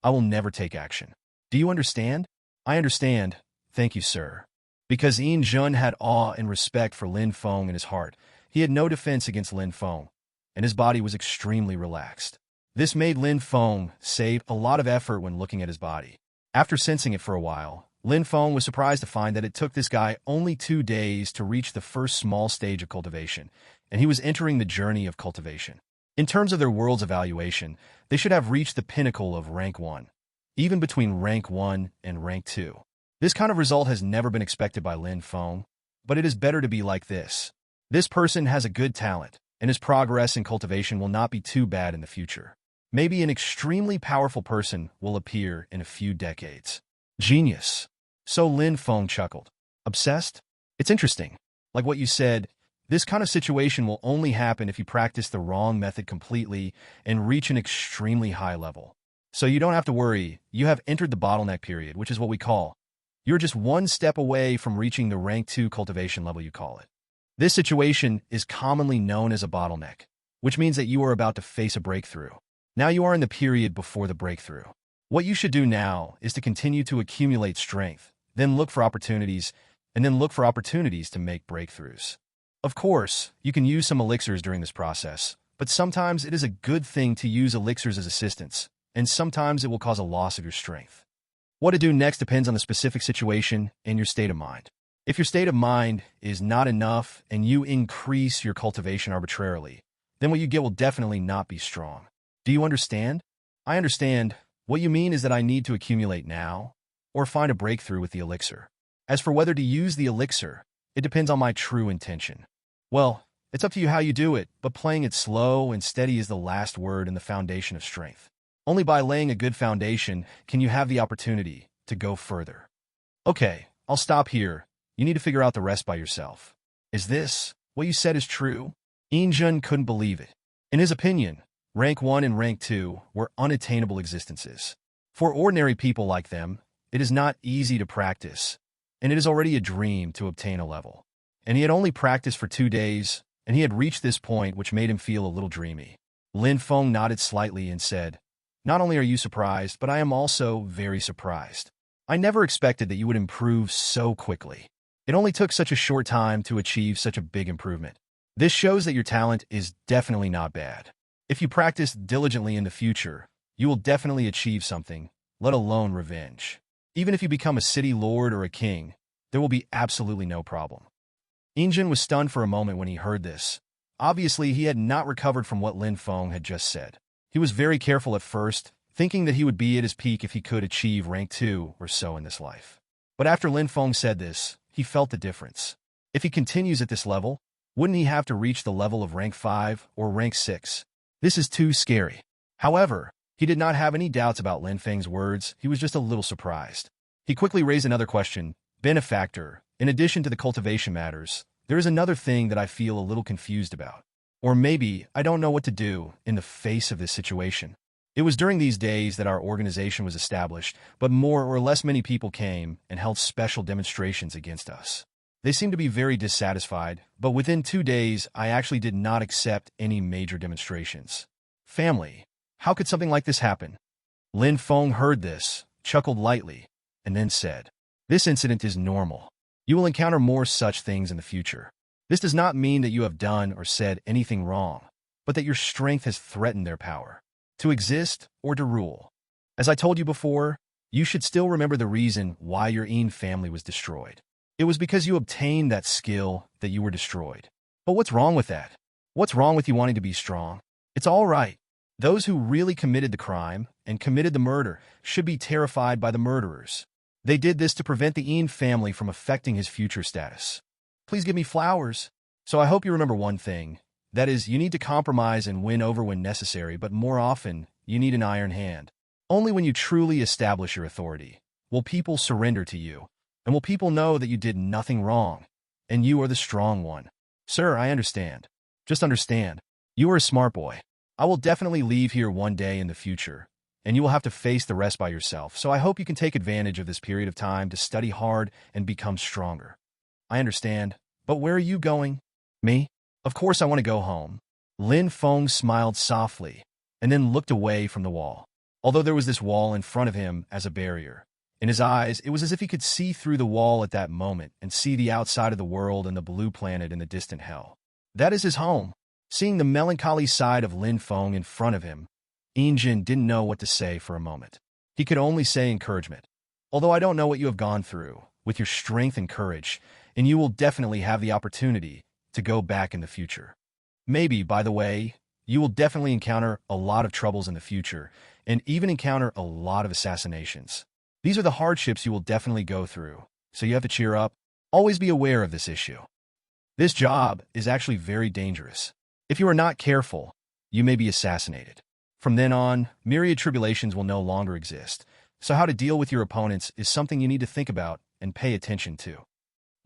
I will never take action. Do you understand? I understand. Thank you, sir. Because Yin Jun had awe and respect for Lin Feng in his heart, he had no defense against Lin Feng, and his body was extremely relaxed. This made Lin Feng save a lot of effort when looking at his body. After sensing it for a while, Lin Feng was surprised to find that it took this guy only 2 days to reach the first small stage of cultivation, and he was entering the journey of cultivation. In terms of their world's evaluation, they should have reached the pinnacle of rank 1, even between rank 1 and rank 2. This kind of result has never been expected by Lin Feng, but it is better to be like this. This person has a good talent, and his progress in cultivation will not be too bad in the future. Maybe an extremely powerful person will appear in a few decades. Genius. So Lin Feng chuckled. Obsessed? It's interesting. Like what you said, this kind of situation will only happen if you practice the wrong method completely and reach an extremely high level. So you don't have to worry, you have entered the bottleneck period, which is what we call. You're just one step away from reaching the rank 2 cultivation level, you call it. This situation is commonly known as a bottleneck, which means that you are about to face a breakthrough. Now you are in the period before the breakthrough. What you should do now is to continue to accumulate strength, then look for opportunities, and then look for opportunities to make breakthroughs. Of course, you can use some elixirs during this process, but sometimes it is a good thing to use elixirs as assistance, and sometimes it will cause a loss of your strength. What to do next depends on the specific situation and your state of mind. If your state of mind is not enough and you increase your cultivation arbitrarily, then what you get will definitely not be strong. Do you understand? I understand. What you mean is that I need to accumulate now, or find a breakthrough with the elixir. As for whether to use the elixir, it depends on my true intention. Well, it's up to you how you do it, but playing it slow and steady is the last word and the foundation of strength. Only by laying a good foundation can you have the opportunity to go further. Okay, I'll stop here. You need to figure out the rest by yourself. Is this what you said is true? Injun couldn't believe it. In his opinion, Rank 1 and Rank 2 were unattainable existences. For ordinary people like them, it is not easy to practice, and it is already a dream to obtain a level. And he had only practiced for 2 days, and he had reached this point, which made him feel a little dreamy. Lin Feng nodded slightly and said, "Not only are you surprised, but I am also very surprised. I never expected that you would improve so quickly. It only took such a short time to achieve such a big improvement. This shows that your talent is definitely not bad. If you practice diligently in the future, you will definitely achieve something, let alone revenge. Even if you become a city lord or a king, there will be absolutely no problem." Injun was stunned for a moment when he heard this. Obviously, he had not recovered from what Lin Feng had just said. He was very careful at first, thinking that he would be at his peak if he could achieve rank 2 or so in this life. But after Lin Feng said this, he felt the difference. If he continues at this level, wouldn't he have to reach the level of rank 5 or rank 6? This is too scary. However, he did not have any doubts about Lin Feng's words. He was just a little surprised. He quickly raised another question. "Benefactor, in addition to the cultivation matters, there is another thing that I feel a little confused about. Or maybe I don't know what to do in the face of this situation. It was during these days that our organization was established, but more or less many people came and held special demonstrations against us. They seemed to be very dissatisfied, but within 2 days, I actually did not accept any major demonstrations. Family, how could something like this happen?" Lin Feng heard this, chuckled lightly, and then said, "This incident is normal. You will encounter more such things in the future. This does not mean that you have done or said anything wrong, but that your strength has threatened their power to exist or to rule. As I told you before, you should still remember the reason why your Yin family was destroyed. It was because you obtained that skill that you were destroyed. But what's wrong with that? What's wrong with you wanting to be strong? It's all right. Those who really committed the crime and committed the murder should be terrified by the murderers. They did this to prevent the Yin family from affecting his future status. Please give me flowers. So I hope you remember one thing. That is, you need to compromise and win over when necessary, but more often, you need an iron hand. Only when you truly establish your authority will people surrender to you, and will people know that you did nothing wrong, and you are the strong one. Sir, I understand. Just understand. You are a smart boy. I will definitely leave here one day in the future, and you will have to face the rest by yourself, so I hope you can take advantage of this period of time to study hard and become stronger. I understand, but where are you going? Me? Of course I want to go home. Lin Feng smiled softly, and then looked away from the wall. Although there was this wall in front of him as a barrier, in his eyes, it was as if he could see through the wall at that moment and see the outside of the world and the blue planet in the distant hell. That is his home. Seeing the melancholy side of Lin Feng in front of him, Injin didn't know what to say for a moment. He could only say encouragement. Although I don't know what you have gone through, with your strength and courage, and you will definitely have the opportunity to go back in the future. Maybe, by the way, you will definitely encounter a lot of troubles in the future, and even encounter a lot of assassinations. These are the hardships you will definitely go through, so you have to cheer up. Always be aware of this issue. This job is actually very dangerous. If you are not careful, you may be assassinated. From then on, myriad tribulations will no longer exist, so how to deal with your opponents is something you need to think about and pay attention to.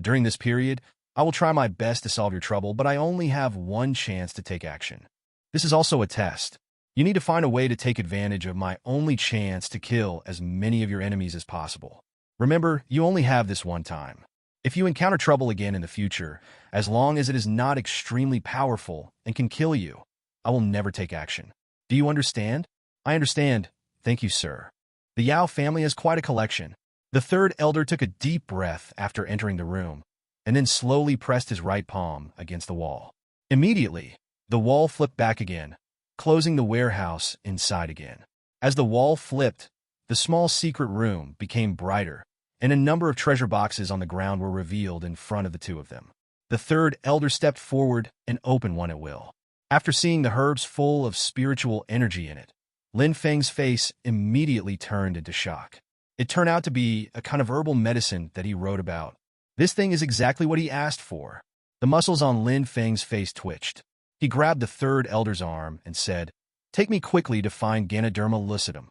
During this period, I will try my best to solve your trouble, but I only have one chance to take action. This is also a test. You need to find a way to take advantage of my only chance to kill as many of your enemies as possible. Remember, you only have this one time. If you encounter trouble again in the future, as long as it is not extremely powerful and can kill you, I will never take action. Do you understand? I understand. Thank you, sir. The Yao family has quite a collection. The third elder took a deep breath after entering the room, and then slowly pressed his right palm against the wall. Immediately, the wall flipped back again, closing the warehouse inside again. As the wall flipped, the small secret room became brighter, and a number of treasure boxes on the ground were revealed in front of the two of them. The third elder stepped forward and opened one at will. After seeing the herbs full of spiritual energy in it, Lin Feng's face immediately turned into shock. It turned out to be a kind of herbal medicine that he wrote about. This thing is exactly what he asked for. The muscles on Lin Feng's face twitched. He grabbed the third elder's arm and said, "Take me quickly to find Ganoderma lucidum."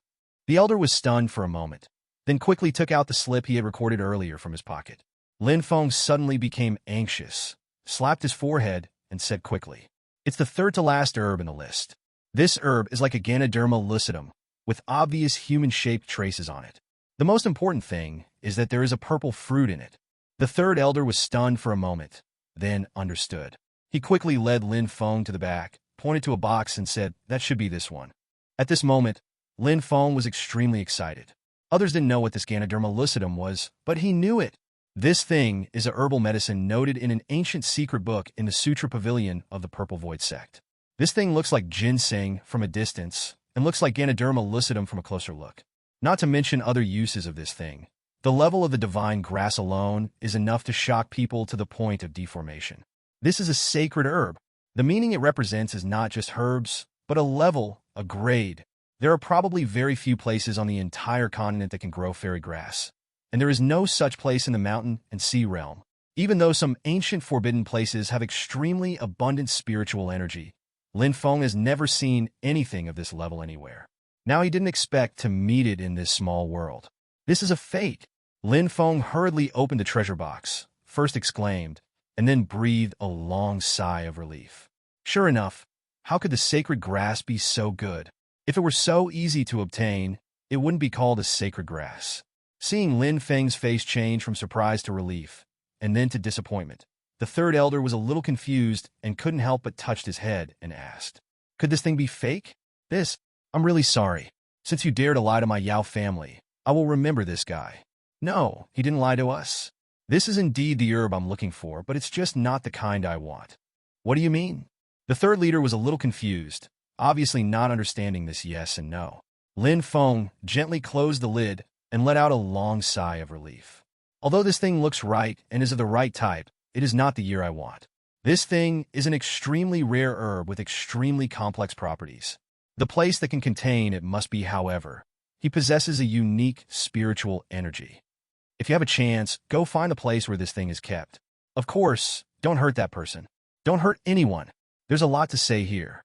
The elder was stunned for a moment, then quickly took out the slip he had recorded earlier from his pocket. Lin Feng suddenly became anxious, slapped his forehead, and said quickly, "It's the third to last herb in the list. This herb is like a Ganoderma lucidum, with obvious human-shaped traces on it. The most important thing is that there is a purple fruit in it." The third elder was stunned for a moment, then understood. He quickly led Lin Feng to the back, pointed to a box, and said, "That should be this one." At this moment, Lin Feng was extremely excited. Others didn't know what this Ganoderma lucidum was, but he knew it. This thing is a herbal medicine noted in an ancient secret book in the Sutra Pavilion of the Purple Void Sect. This thing looks like ginseng from a distance, and looks like Ganoderma lucidum from a closer look. Not to mention other uses of this thing. The level of the divine grass alone is enough to shock people to the point of deformation. This is a sacred herb. The meaning it represents is not just herbs, but a level, a grade. There are probably very few places on the entire continent that can grow fairy grass, and there is no such place in the mountain and sea realm. Even though some ancient forbidden places have extremely abundant spiritual energy, Lin Feng has never seen anything of this level anywhere. Now he didn't expect to meet it in this small world. This is a fate. Lin Feng hurriedly opened the treasure box, first exclaimed, and then breathed a long sigh of relief. Sure enough, how could the sacred grass be so good? If it were so easy to obtain, it wouldn't be called a sacred grass. Seeing Lin Feng's face change from surprise to relief, and then to disappointment, the third elder was a little confused and couldn't help but touch his head and asked, "Could this thing be fake?" I'm really sorry. Since you dare to lie to my Yao family, I will remember this guy." "No, he didn't lie to us. This is indeed the herb I'm looking for, but it's just not the kind I want." "What do you mean?" The third leader was a little confused, obviously not understanding this yes and no. Lin Feng gently closed the lid and let out a long sigh of relief. "Although this thing looks right and is of the right type, it is not the year I want. This thing is an extremely rare herb with extremely complex properties. The place that can contain it must be, however, he possesses a unique spiritual energy. If you have a chance, go find a place where this thing is kept. Of course, don't hurt that person. Don't hurt anyone. There's a lot to say here."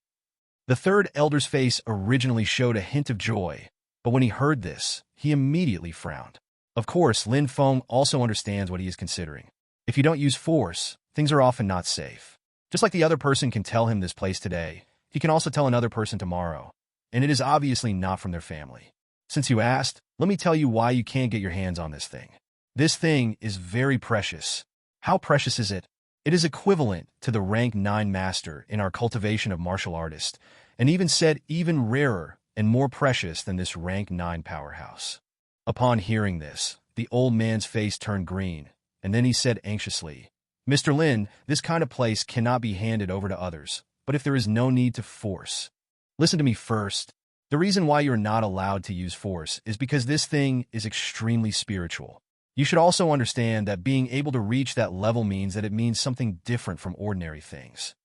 The third elder's face originally showed a hint of joy, but when he heard this, he immediately frowned. Of course, Lin Feng also understands what he is considering. If you don't use force, things are often not safe. Just like the other person can tell him this place today, he can also tell another person tomorrow, and it is obviously not from their family. Since you asked, let me tell you why you can't get your hands on this thing. This thing is very precious. How precious is it? It is equivalent to the rank 9 master in our cultivation of martial artists, and even said even rarer and more precious than this rank 9 powerhouse. Upon hearing this, the old man's face turned green, and then he said anxiously, "Mr. Lin, this kind of place cannot be handed over to others, but if there is no need to force. Listen to me first. The reason why you're not allowed to use force is because this thing is extremely spiritual. You should also understand that being able to reach that level means that it means something different from ordinary things.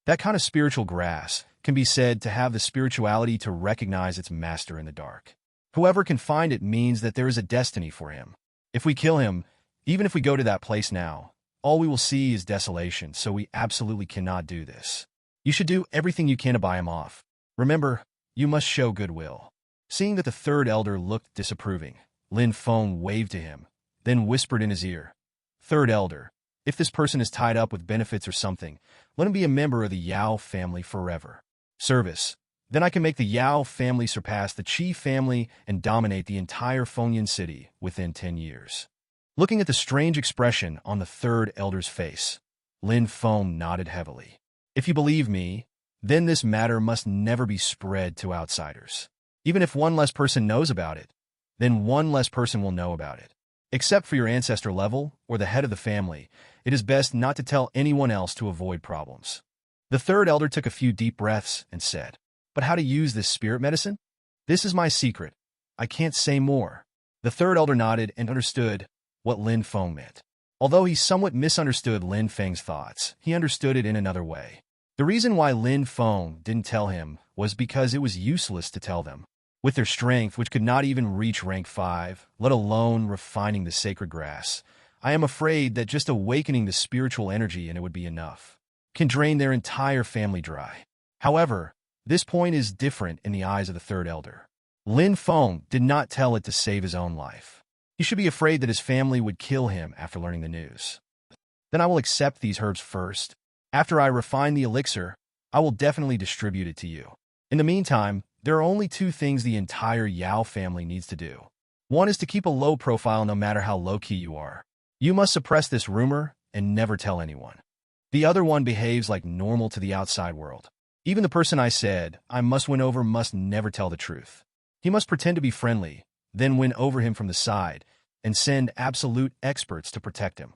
That kind of spiritual grass can be said to have the spirituality to recognize its master in the dark. Whoever can find it means that there is a destiny for him. If we kill him, even if we go to that place now, all we will see is desolation, so we absolutely cannot do this. You should do everything you can to buy him off. Remember, you must show goodwill." Seeing that the third elder looked disapproving, Lin Feng waved to him, then whispered in his ear, "Third elder, if this person is tied up with benefits or something, let him be a member of the Yao family forever. Service. Then I can make the Yao family surpass the Qi family and dominate the entire Fengyan city within 10 years. Looking at the strange expression on the third elder's face, Lin Feng nodded heavily. "If you believe me, then this matter must never be spread to outsiders. Even if one less person knows about it, then one less person will know about it. Except for your ancestor level or the head of the family, it is best not to tell anyone else to avoid problems." The third elder took a few deep breaths and said, "But how to use this spirit medicine? This is my secret. I can't say more." The third elder nodded and understood what Lin Feng meant. Although he somewhat misunderstood Lin Feng's thoughts, he understood it in another way. The reason why Lin Feng didn't tell him was because it was useless to tell them. With their strength, which could not even reach rank 5, let alone refining the sacred grass, I am afraid that just awakening the spiritual energy and it would be enough, can drain their entire family dry. However, this point is different in the eyes of the third elder. Lin Feng did not tell it to save his own life. He should be afraid that his family would kill him after learning the news. Then I will accept these herbs first. After I refine the elixir, I will definitely distribute it to you. In the meantime, there are only two things the entire Yao family needs to do. One is to keep a low profile no matter how low-key you are. You must suppress this rumor and never tell anyone. The other one behaves like normal to the outside world. Even the person I said I must win over must never tell the truth. He must pretend to be friendly, then win over him from the side, and send absolute experts to protect him.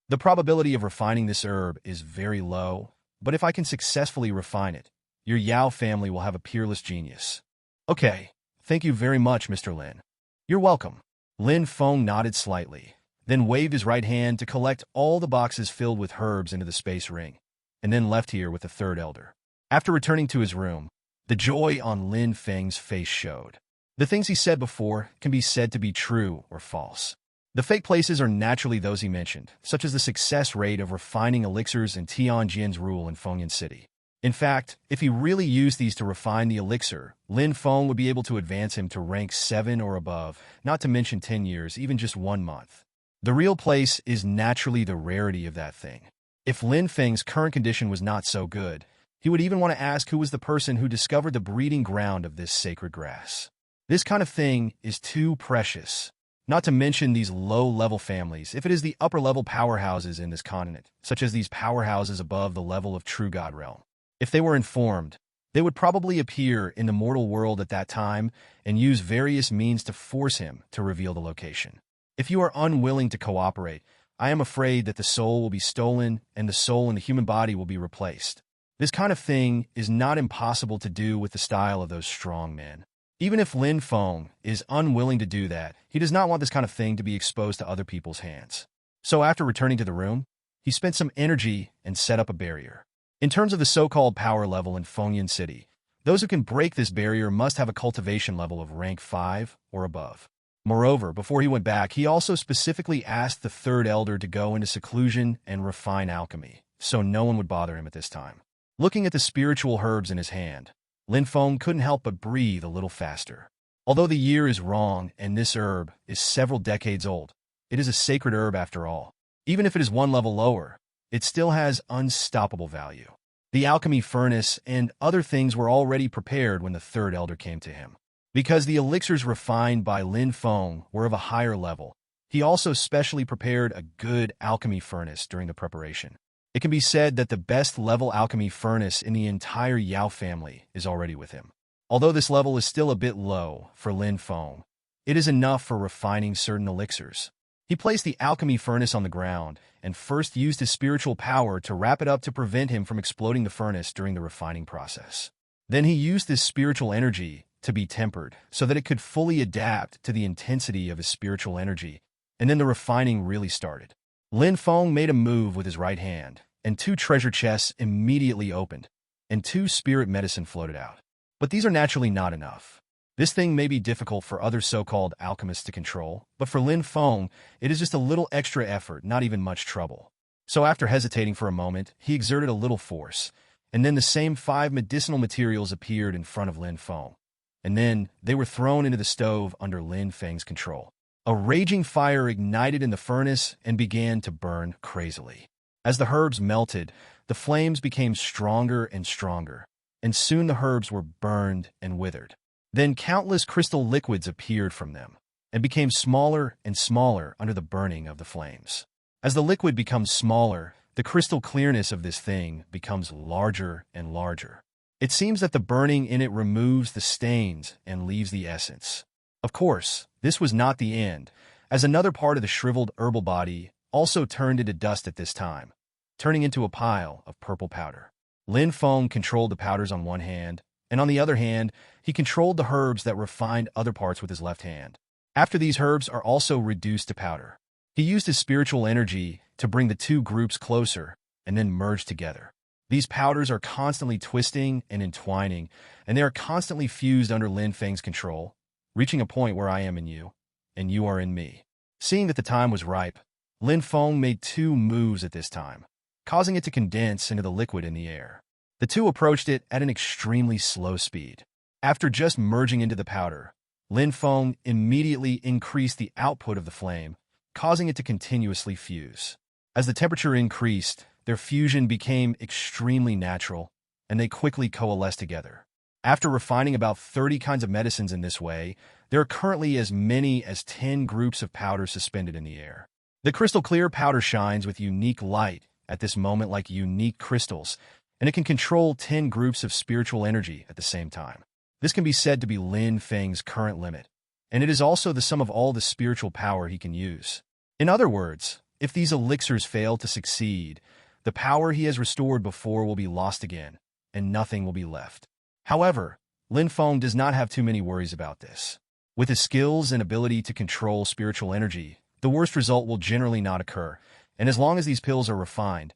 The probability of refining this herb is very low, but if I can successfully refine it, your Yao family will have a peerless genius. Okay, thank you very much, Mr. Lin. You're welcome. Lin Feng nodded slightly, then waved his right hand to collect all the boxes filled with herbs into the space ring, and then left here with the third elder. After returning to his room, the joy on Lin Feng's face showed. The things he said before can be said to be true or false. The fake places are naturally those he mentioned, such as the success rate of refining elixirs and Tianjin's rule in Fengyan City. In fact, if he really used these to refine the elixir, Lin Feng would be able to advance him to rank 7 or above, not to mention 10 years, even just 1 month. The real place is naturally the rarity of that thing. If Lin Feng's current condition was not so good, he would even want to ask who was the person who discovered the breeding ground of this sacred grass. This kind of thing is too precious. Not to mention these low-level families, if it is the upper-level powerhouses in this continent, such as these powerhouses above the level of True God realm. If they were informed, they would probably appear in the mortal world at that time and use various means to force him to reveal the location. If you are unwilling to cooperate, I am afraid that the soul will be stolen and the soul in the human body will be replaced. This kind of thing is not impossible to do with the style of those strong men. Even if Lin Feng is unwilling to do that, he does not want this kind of thing to be exposed to other people's hands. So after returning to the room, he spent some energy and set up a barrier. In terms of the so-called power level in Fengyan City, those who can break this barrier must have a cultivation level of rank 5 or above. Moreover, before he went back, he also specifically asked the third elder to go into seclusion and refine alchemy, so no one would bother him at this time. Looking at the spiritual herbs in his hand, Lin Feng couldn't help but breathe a little faster. Although the year is wrong and this herb is several decades old, it is a sacred herb after all. Even if it is 1 level lower, it still has unstoppable value. The alchemy furnace and other things were already prepared when the third elder came to him. Because the elixirs refined by Lin Feng were of a higher level, he also specially prepared a good alchemy furnace during the preparation. It can be said that the best level alchemy furnace in the entire Yao family is already with him. Although this level is still a bit low for Lin Feng, it is enough for refining certain elixirs. He placed the alchemy furnace on the ground and first used his spiritual power to wrap it up to prevent him from exploding the furnace during the refining process. Then he used this spiritual energy to be tempered so that it could fully adapt to the intensity of his spiritual energy, and then the refining really started. Lin Feng made a move with his right hand, and 2 treasure chests immediately opened, and 2 spirit medicine floated out. But these are naturally not enough. This thing may be difficult for other so-called alchemists to control, but for Lin Feng, it is just a little extra effort, not even much trouble. So after hesitating for a moment, he exerted a little force, and then the same 5 medicinal materials appeared in front of Lin Feng. And then they were thrown into the stove under Lin Feng's control. A raging fire ignited in the furnace and began to burn crazily. As the herbs melted, the flames became stronger and stronger, and soon the herbs were burned and withered. Then countless crystal liquids appeared from them, and became smaller and smaller under the burning of the flames. As the liquid becomes smaller, the crystal clearness of this thing becomes larger and larger. It seems that the burning in it removes the stains and leaves the essence. Of course, this was not the end, as another part of the shriveled herbal body also turned into dust at this time, turning into a pile of purple powder. Lin Feng controlled the powders on one hand, and on the other hand, he controlled the herbs that refined other parts with his left hand. After these herbs are also reduced to powder, he used his spiritual energy to bring the 2 groups closer and then merge together. These powders are constantly twisting and entwining, and they are constantly fused under Lin Feng's control, reaching a point where I am in you, and you are in me. Seeing that the time was ripe, Lin Feng made 2 moves at this time, causing it to condense into the liquid in the air. The two approached it at an extremely slow speed. After just merging into the powder, Lin Feng immediately increased the output of the flame, causing it to continuously fuse. As the temperature increased, their fusion became extremely natural, and they quickly coalesced together. After refining about 30 kinds of medicines in this way, there are currently as many as 10 groups of powder suspended in the air. The crystal clear powder shines with unique light at this moment like unique crystals, and it can control 10 groups of spiritual energy at the same time. This can be said to be Lin Feng's current limit, and it is also the sum of all the spiritual power he can use. In other words, if these elixirs fail to succeed, the power he has restored before will be lost again, and nothing will be left. However, Lin Feng does not have too many worries about this. With his skills and ability to control spiritual energy, the worst result will generally not occur, and as long as these pills are refined,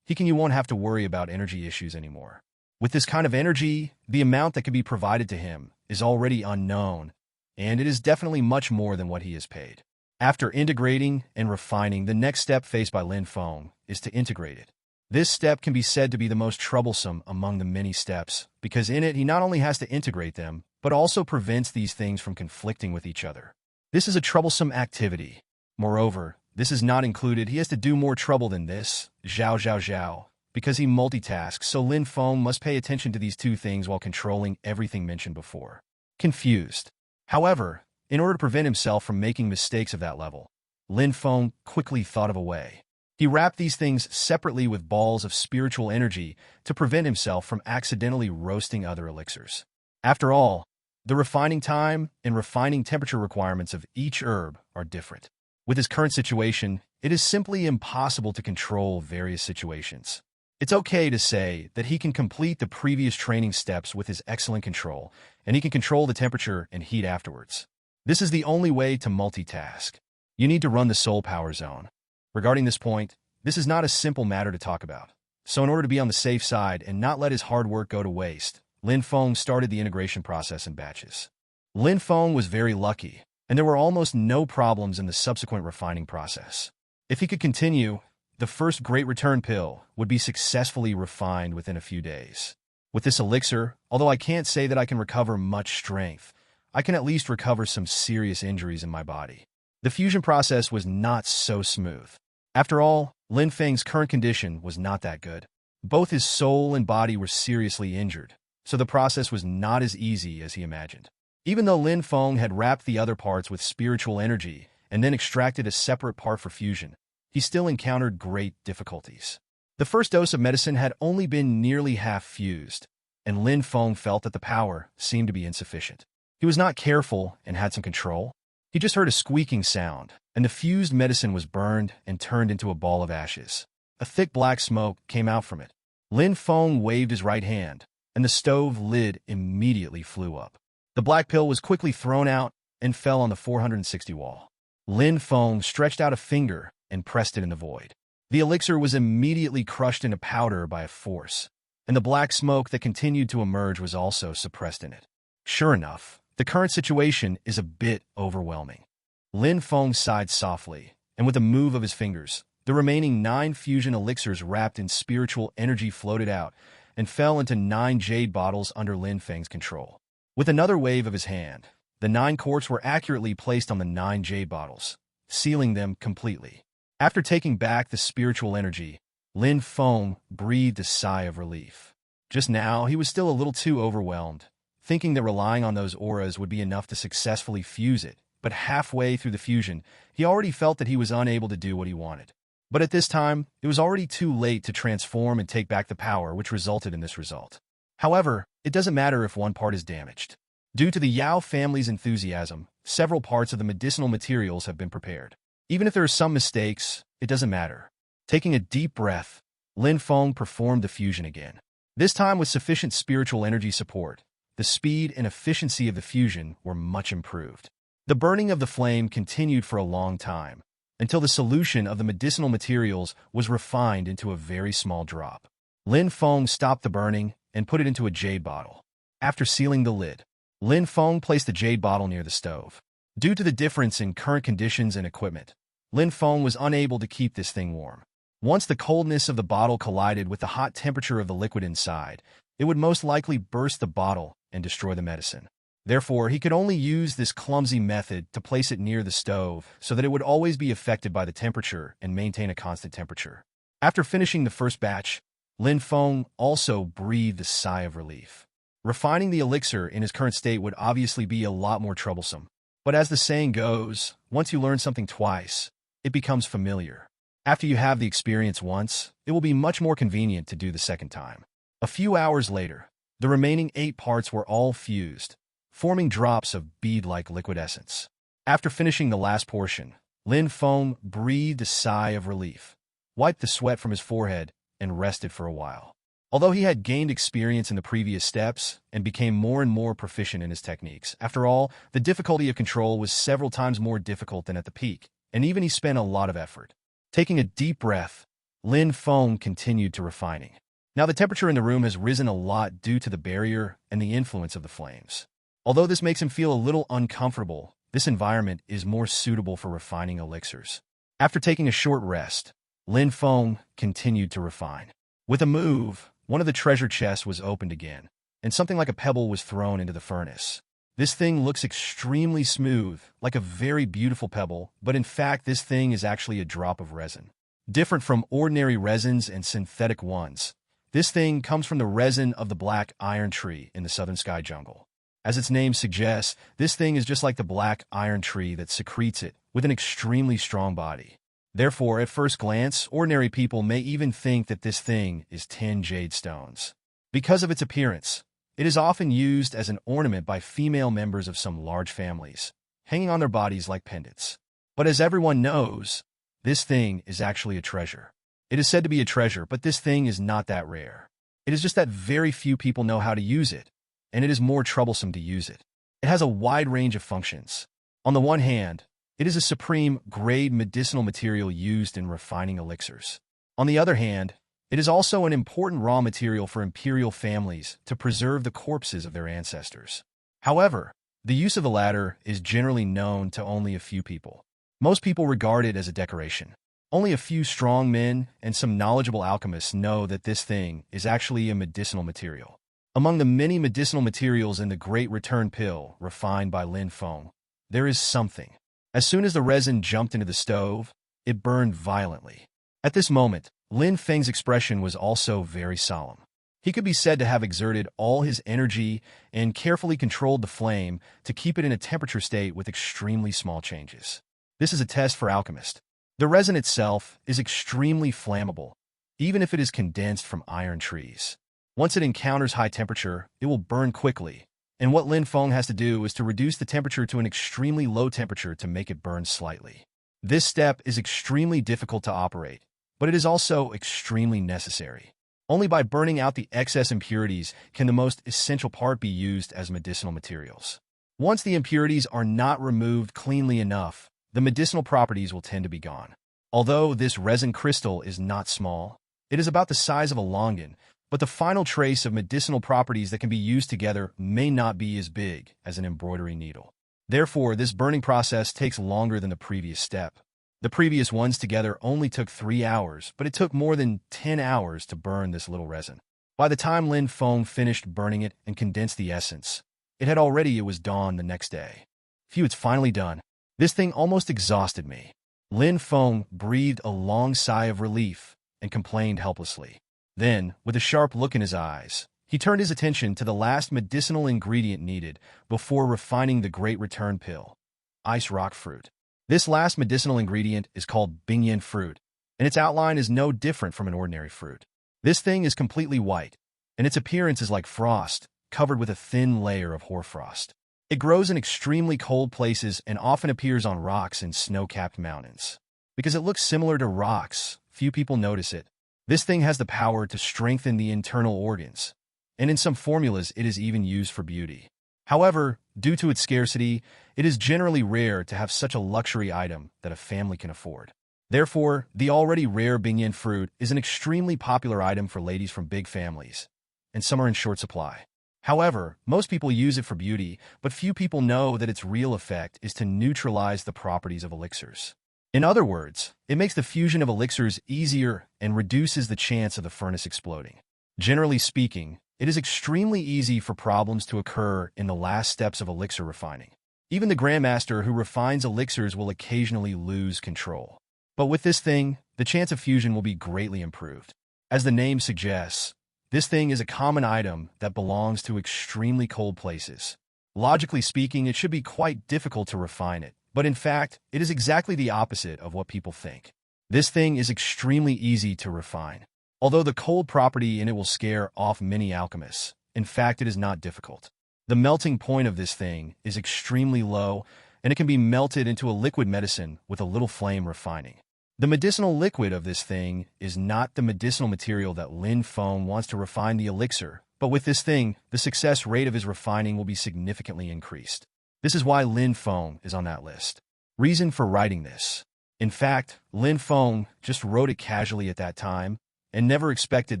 you won't have to worry about energy issues anymore. With this kind of energy, the amount that can be provided to him is already unknown, and it is definitely much more than what he has paid. After integrating and refining, the next step faced by Lin Feng is to integrate it. This step can be said to be the most troublesome among the many steps, because in it he not only has to integrate them, but also prevents these things from conflicting with each other. This is a troublesome activity. Moreover, this is not included. He has to do more trouble than this, zhao, because he multitasks, so Lin Feng must pay attention to these 2 things while controlling everything mentioned before. Confused. However, in order to prevent himself from making mistakes of that level, Lin Feng quickly thought of a way. He wrapped these things separately with balls of spiritual energy to prevent himself from accidentally roasting other elixirs. After all, the refining time and refining temperature requirements of each herb are different. With his current situation, it is simply impossible to control various situations. It's okay to say that he can complete the previous training steps with his excellent control, and he can control the temperature and heat afterwards. This is the only way to multitask. You need to run the soul power zone. Regarding this point, this is not a simple matter to talk about. So in order to be on the safe side and not let his hard work go to waste, Lin Feng started the integration process in batches. Lin Feng was very lucky, and there were almost no problems in the subsequent refining process. If he could continue, the first Great Return pill would be successfully refined within a few days. With this elixir, although I can't say that I can recover much strength, I can at least recover some serious injuries in my body. The fusion process was not so smooth. After all, Lin Feng's current condition was not that good. Both his soul and body were seriously injured, so the process was not as easy as he imagined. Even though Lin Feng had wrapped the other parts with spiritual energy and then extracted a separate part for fusion, he still encountered great difficulties. The first dose of medicine had only been nearly half fused, and Lin Feng felt that the power seemed to be insufficient. He was not careful and had some control. He just heard a squeaking sound, and the fused medicine was burned and turned into a ball of ashes. A thick black smoke came out from it. Lin Feng waved his right hand, and the stove lid immediately flew up. The black pill was quickly thrown out and fell on the 460 wall. Lin Feng stretched out a finger and pressed it in the void. The elixir was immediately crushed into powder by a force, and the black smoke that continued to emerge was also suppressed in it. Sure enough, the current situation is a bit overwhelming. Lin Feng sighed softly, and with a move of his fingers, the remaining 9 fusion elixirs wrapped in spiritual energy floated out and fell into 9 jade bottles under Lin Feng's control. With another wave of his hand, the 9 quartz were accurately placed on the 9 jade bottles, sealing them completely. After taking back the spiritual energy, Lin Feng breathed a sigh of relief. Just now, he was still a little too overwhelmed, thinking that relying on those auras would be enough to successfully fuse it, but halfway through the fusion, he already felt that he was unable to do what he wanted. But at this time, it was already too late to transform and take back the power which resulted in this result. However, it doesn't matter if one part is damaged. Due to the Yao family's enthusiasm, several parts of the medicinal materials have been prepared. Even if there are some mistakes, it doesn't matter. Taking a deep breath, Lin Feng performed the fusion again. This time with sufficient spiritual energy support, the speed and efficiency of the fusion were much improved. The burning of the flame continued for a long time, until the solution of the medicinal materials was refined into a very small drop. Lin Feng stopped the burning and put it into a jade bottle. After sealing the lid, Lin Feng placed the jade bottle near the stove. Due to the difference in current conditions and equipment, Lin Feng was unable to keep this thing warm. Once the coldness of the bottle collided with the hot temperature of the liquid inside, it would most likely burst the bottle and destroy the medicine. Therefore, he could only use this clumsy method to place it near the stove so that it would always be affected by the temperature and maintain a constant temperature. After finishing the first batch, Lin Feng also breathed a sigh of relief. Refining the elixir in his current state would obviously be a lot more troublesome. But as the saying goes, once you learn something twice, it becomes familiar. After you have the experience once, it will be much more convenient to do the second time. A few hours later, the remaining 8 parts were all fused, forming drops of bead-like liquid essence. After finishing the last portion, Lin Feng breathed a sigh of relief, wiped the sweat from his forehead, and rested for a while. Although he had gained experience in the previous steps and became more and more proficient in his techniques, after all, the difficulty of control was several times more difficult than at the peak, and even he spent a lot of effort. Taking a deep breath, Lin Feng continued to refining. Now the temperature in the room has risen a lot due to the barrier and the influence of the flames. Although this makes him feel a little uncomfortable, this environment is more suitable for refining elixirs. After taking a short rest, Lin Feng continued to refine. With a move, one of the treasure chests was opened again, and something like a pebble was thrown into the furnace. This thing looks extremely smooth, like a very beautiful pebble, but in fact this thing is actually a drop of resin. Different from ordinary resins and synthetic ones, this thing comes from the resin of the black iron tree in the southern sky jungle. As its name suggests, this thing is just like the black iron tree that secretes it, with an extremely strong body. Therefore, at first glance, ordinary people may even think that this thing is 10 jade stones. Because of its appearance, it is often used as an ornament by female members of some large families, hanging on their bodies like pendants. But as everyone knows, this thing is actually a treasure. It is said to be a treasure, but this thing is not that rare. It is just that very few people know how to use it, and it is more troublesome to use it. It has a wide range of functions. On the one hand, it is a supreme grade medicinal material used in refining elixirs. On the other hand, it is also an important raw material for imperial families to preserve the corpses of their ancestors. However, the use of the latter is generally known to only a few people. Most people regard it as a decoration. Only a few strong men and some knowledgeable alchemists know that this thing is actually a medicinal material. Among the many medicinal materials in the Great Return Pill refined by Lin Feng, there is something. As soon as the resin jumped into the stove, it burned violently. At this moment, Lin Feng's expression was also very solemn. He could be said to have exerted all his energy and carefully controlled the flame to keep it in a temperature state with extremely small changes. This is a test for alchemists. The resin itself is extremely flammable, even if it is condensed from iron trees. Once it encounters high temperature, it will burn quickly, and what Lin Feng has to do is to reduce the temperature to an extremely low temperature to make it burn slightly. This step is extremely difficult to operate, but it is also extremely necessary. Only by burning out the excess impurities can the most essential part be used as medicinal materials. Once the impurities are not removed cleanly enough, the medicinal properties will tend to be gone. Although this resin crystal is not small, it is about the size of a longan, but the final trace of medicinal properties that can be used together may not be as big as an embroidery needle. Therefore, this burning process takes longer than the previous step. The previous ones together only took 3 hours, but it took more than 10 hours to burn this little resin. By the time Lin Feng finished burning it and condensed the essence, it was dawn the next day. Phew, it's finally done. This thing almost exhausted me. Lin Feng breathed a long sigh of relief and complained helplessly. Then, with a sharp look in his eyes, he turned his attention to the last medicinal ingredient needed before refining the Great Return Pill, ice rock fruit. This last medicinal ingredient is called Bingyan fruit, and its outline is no different from an ordinary fruit. This thing is completely white, and its appearance is like frost, covered with a thin layer of hoarfrost. It grows in extremely cold places and often appears on rocks in snow-capped mountains. Because it looks similar to rocks, few people notice it. This thing has the power to strengthen the internal organs, and in some formulas it is even used for beauty. However, due to its scarcity, it is generally rare to have such a luxury item that a family can afford. Therefore, the already rare Bingyan fruit is an extremely popular item for ladies from big families, and some are in short supply. However, most people use it for beauty, but few people know that its real effect is to neutralize the properties of elixirs. In other words, it makes the fusion of elixirs easier and reduces the chance of the furnace exploding. Generally speaking, it is extremely easy for problems to occur in the last steps of elixir refining. Even the Grandmaster who refines elixirs will occasionally lose control. But with this thing, the chance of fusion will be greatly improved. As the name suggests, this thing is a common item that belongs to extremely cold places. Logically speaking, it should be quite difficult to refine it, but in fact, it is exactly the opposite of what people think. This thing is extremely easy to refine. Although the cold property in it will scare off many alchemists, in fact, it is not difficult. The melting point of this thing is extremely low, and it can be melted into a liquid medicine with a little flame refining. The medicinal liquid of this thing is not the medicinal material that Lin Feng wants to refine the elixir, but with this thing, the success rate of his refining will be significantly increased. This is why Lin Feng is on that list. Reason for writing this. In fact, Lin Feng just wrote it casually at that time, and never expected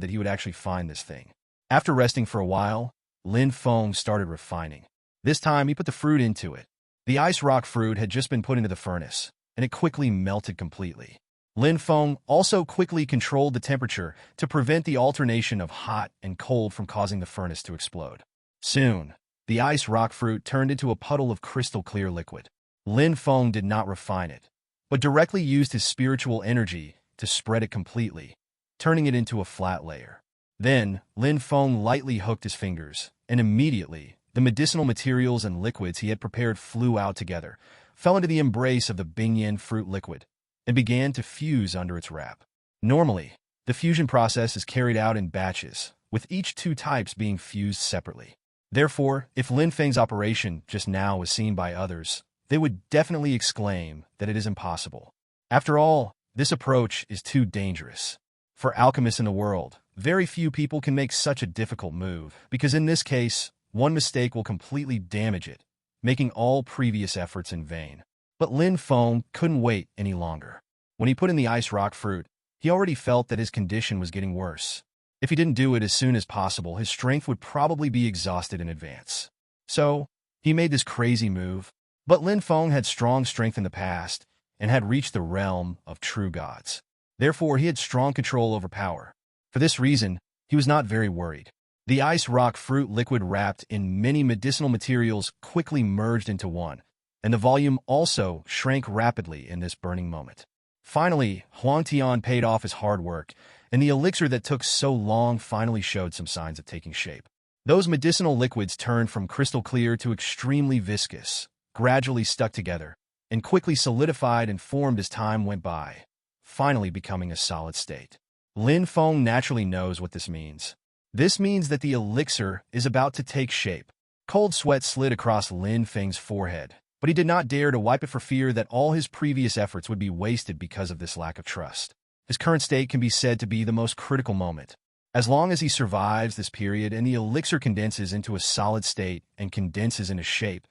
that he would actually find this thing. After resting for a while, Lin Feng started refining. This time, he put the fruit into it. The ice rock fruit had just been put into the furnace, and it quickly melted completely. Lin Feng also quickly controlled the temperature to prevent the alternation of hot and cold from causing the furnace to explode. Soon, the ice rock fruit turned into a puddle of crystal-clear liquid. Lin Feng did not refine it, but directly used his spiritual energy to spread it completely, turning it into a flat layer. Then, Lin Feng lightly hooked his fingers, and immediately, the medicinal materials and liquids he had prepared flew out together, fell into the embrace of the Bingyan fruit liquid, and began to fuse under its wrap. Normally, the fusion process is carried out in batches, with each two types being fused separately. Therefore, if Lin Feng's operation just now was seen by others, they would definitely exclaim that it is impossible. After all, this approach is too dangerous. For alchemists in the world, very few people can make such a difficult move, because in this case, one mistake will completely damage it, making all previous efforts in vain. But Lin Feng couldn't wait any longer. When he put in the ice rock fruit, he already felt that his condition was getting worse. If he didn't do it as soon as possible, his strength would probably be exhausted in advance. So, he made this crazy move. But Lin Feng had strong strength in the past, and had reached the realm of true gods. Therefore, he had strong control over power. For this reason, he was not very worried. The ice rock fruit liquid wrapped in many medicinal materials quickly merged into one, and the volume also shrank rapidly in this burning moment. Finally, Huang Tian paid off his hard work, and the elixir that took so long finally showed some signs of taking shape. Those medicinal liquids turned from crystal clear to extremely viscous, gradually stuck together, and quickly solidified and formed as time went by, finally becoming a solid state. Lin Feng naturally knows what this means. This means that the elixir is about to take shape. Cold sweat slid across Lin Feng's forehead, but he did not dare to wipe it for fear that all his previous efforts would be wasted because of this lack of trust. His current state can be said to be the most critical moment. As long as he survives this period and the elixir condenses into a solid state and condenses into shape,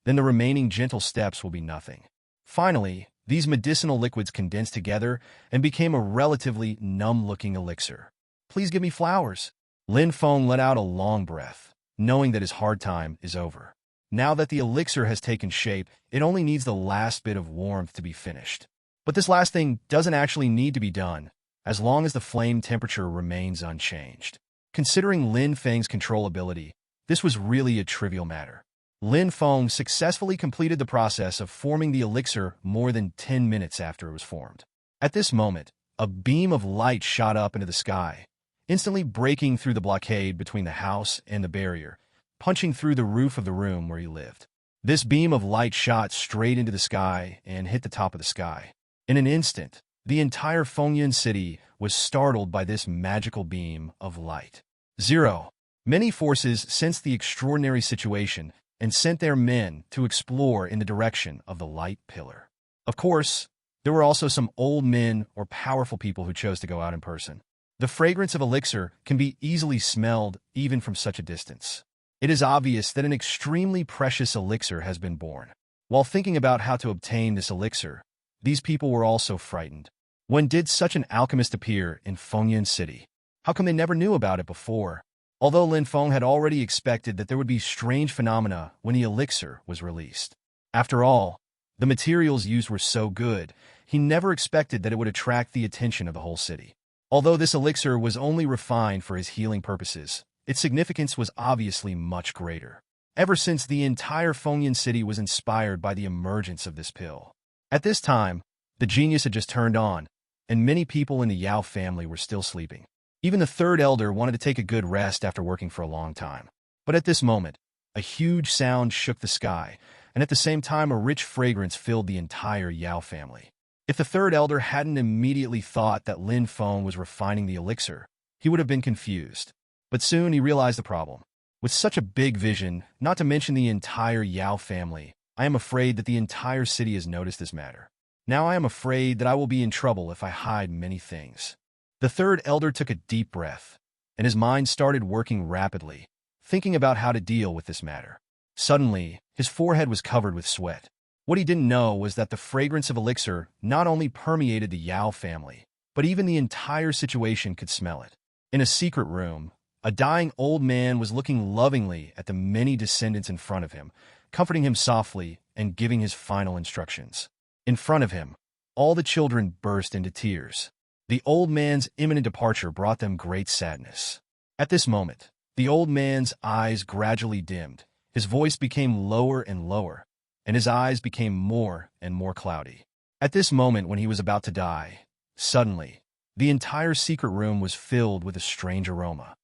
then the remaining gentle steps will be nothing. Finally, these medicinal liquids condensed together and became a relatively numb-looking elixir. "Please give me flowers." Lin Feng let out a long breath, knowing that his hard time is over. Now that the elixir has taken shape, it only needs the last bit of warmth to be finished. But this last thing doesn't actually need to be done, as long as the flame temperature remains unchanged. Considering Lin Feng's control ability, this was really a trivial matter. Lin Feng successfully completed the process of forming the elixir more than 10 minutes after it was formed. At this moment, a beam of light shot up into the sky, instantly breaking through the blockade between the house and the barrier, punching through the roof of the room where he lived. This beam of light shot straight into the sky and hit the top of the sky. In an instant, the entire Fengyan city was startled by this magical beam of light. Many forces sensed the extraordinary situation and sent their men to explore in the direction of the light pillar. Of course, there were also some old men or powerful people who chose to go out in person. The fragrance of elixir can be easily smelled even from such a distance. It is obvious that an extremely precious elixir has been born. While thinking about how to obtain this elixir, these people were also frightened. When did such an alchemist appear in Fengyan City? How come they never knew about it before? Although Lin Feng had already expected that there would be strange phenomena when the elixir was released. After all, the materials used were so good, he never expected that it would attract the attention of the whole city. Although this elixir was only refined for his healing purposes, its significance was obviously much greater. Ever since the entire Fengyan City was inspired by the emergence of this pill. At this time, the genius had just turned on, and many people in the Yao family were still sleeping. Even the third elder wanted to take a good rest after working for a long time. But at this moment, a huge sound shook the sky, and at the same time a rich fragrance filled the entire Yao family. If the third elder hadn't immediately thought that Lin Feng was refining the elixir, he would have been confused. But soon he realized the problem. With such a big vision, not to mention the entire Yao family, I am afraid that the entire city has noticed this matter. Now I am afraid that I will be in trouble if I hide many things. The third elder took a deep breath, and his mind started working rapidly, thinking about how to deal with this matter. Suddenly, his forehead was covered with sweat. What he didn't know was that the fragrance of elixir not only permeated the Yao family, but even the entire situation could smell it. In a secret room, a dying old man was looking lovingly at the many descendants in front of him, comforting him softly and giving his final instructions. In front of him, all the children burst into tears. The old man's imminent departure brought them great sadness. At this moment, the old man's eyes gradually dimmed, his voice became lower and lower, and his eyes became more and more cloudy. At this moment when he was about to die, suddenly, the entire secret room was filled with a strange aroma.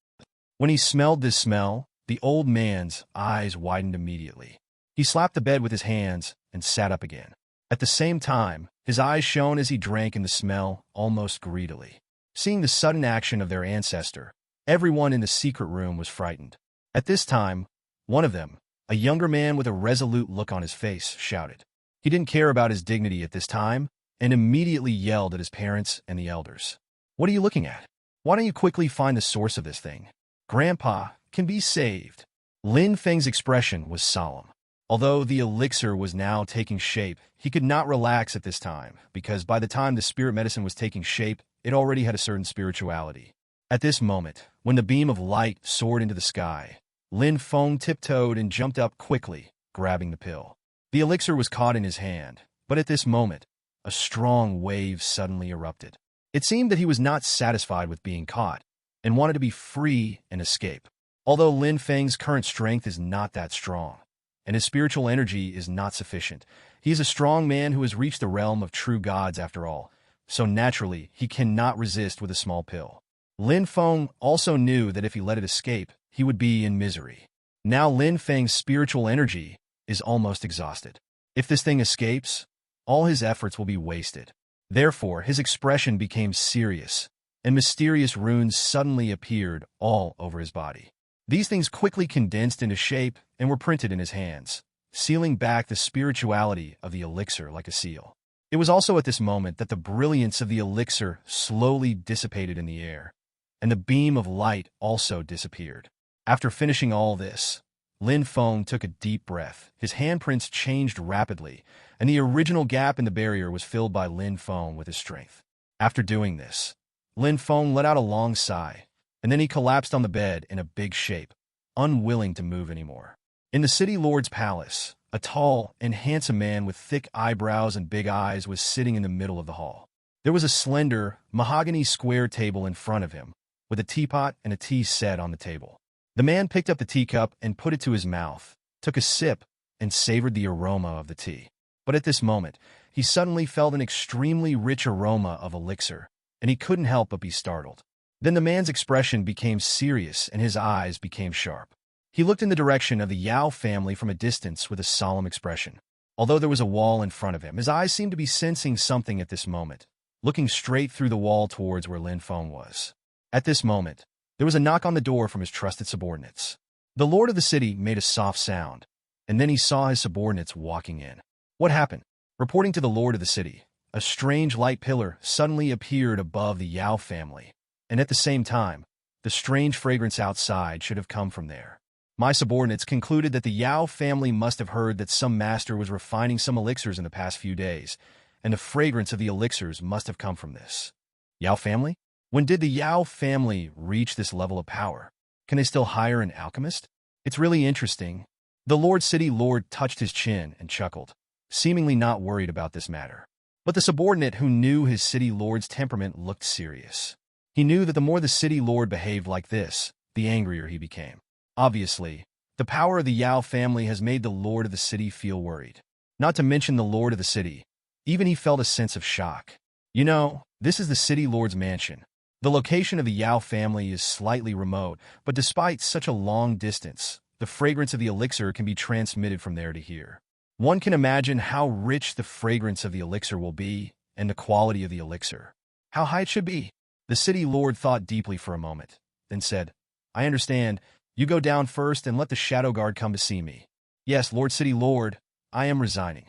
When he smelled this smell, the old man's eyes widened immediately. He slapped the bed with his hands and sat up again. At the same time, his eyes shone as he drank in the smell almost greedily. Seeing the sudden action of their ancestor, everyone in the secret room was frightened. At this time, one of them, a younger man with a resolute look on his face, shouted. He didn't care about his dignity at this time and immediately yelled at his parents and the elders. "What are you looking at? Why don't you quickly find the source of this thing? Grandpa can be saved." Lin Feng's expression was solemn. Although the elixir was now taking shape, he could not relax at this time, because by the time the spirit medicine was taking shape, it already had a certain spirituality. At this moment, when the beam of light soared into the sky, Lin Feng tiptoed and jumped up quickly, grabbing the pill. The elixir was caught in his hand, but at this moment, a strong wave suddenly erupted. It seemed that he was not satisfied with being caught, and wanted to be free and escape. Although Lin Feng's current strength is not that strong, and his spiritual energy is not sufficient, he is a strong man who has reached the realm of true gods after all, so naturally he cannot resist with a small pill. Lin Feng also knew that if he let it escape, he would be in misery. Now Lin Feng's spiritual energy is almost exhausted. If this thing escapes, all his efforts will be wasted. Therefore, his expression became serious, and mysterious runes suddenly appeared all over his body. These things quickly condensed into shape and were printed in his hands, sealing back the spirituality of the elixir like a seal. It was also at this moment that the brilliance of the elixir slowly dissipated in the air, and the beam of light also disappeared. After finishing all this, Lin Feng took a deep breath. His handprints changed rapidly, and the original gap in the barrier was filled by Lin Feng with his strength. After doing this, Lin Feng let out a long sigh, and then he collapsed on the bed in a big shape, unwilling to move anymore. In the city lord's palace, a tall and handsome man with thick eyebrows and big eyes was sitting in the middle of the hall. There was a slender, mahogany square table in front of him, with a teapot and a tea set on the table. The man picked up the teacup and put it to his mouth, took a sip, and savored the aroma of the tea. But at this moment, he suddenly felt an extremely rich aroma of elixir, and he couldn't help but be startled. Then the man's expression became serious and his eyes became sharp. He looked in the direction of the Yao family from a distance with a solemn expression. Although there was a wall in front of him, his eyes seemed to be sensing something at this moment, looking straight through the wall towards where Lin Feng was. At this moment, there was a knock on the door from his trusted subordinates. The lord of the city made a soft sound, and then he saw his subordinates walking in. What happened? Reporting to the lord of the city, a strange light pillar suddenly appeared above the Yao family, and at the same time, the strange fragrance outside should have come from there. My subordinates concluded that the Yao family must have heard that some master was refining some elixirs in the past few days, and the fragrance of the elixirs must have come from this. Yao family? When did the Yao family reach this level of power? Can they still hire an alchemist? It's really interesting. The City Lord touched his chin and chuckled, seemingly not worried about this matter. But the subordinate who knew his City Lord's temperament looked serious. He knew that the more the City Lord behaved like this, the angrier he became. Obviously, the power of the Yao family has made the Lord of the City feel worried. Not to mention the Lord of the City. Even he felt a sense of shock. You know, this is the City Lord's mansion. The location of the Yao family is slightly remote, but despite such a long distance, the fragrance of the elixir can be transmitted from there to here. One can imagine how rich the fragrance of the elixir will be, and the quality of the elixir. How high it should be. The City Lord thought deeply for a moment, then said, I understand. You go down first and let the Shadow Guard come to see me. Yes, Lord City Lord, I am resigning.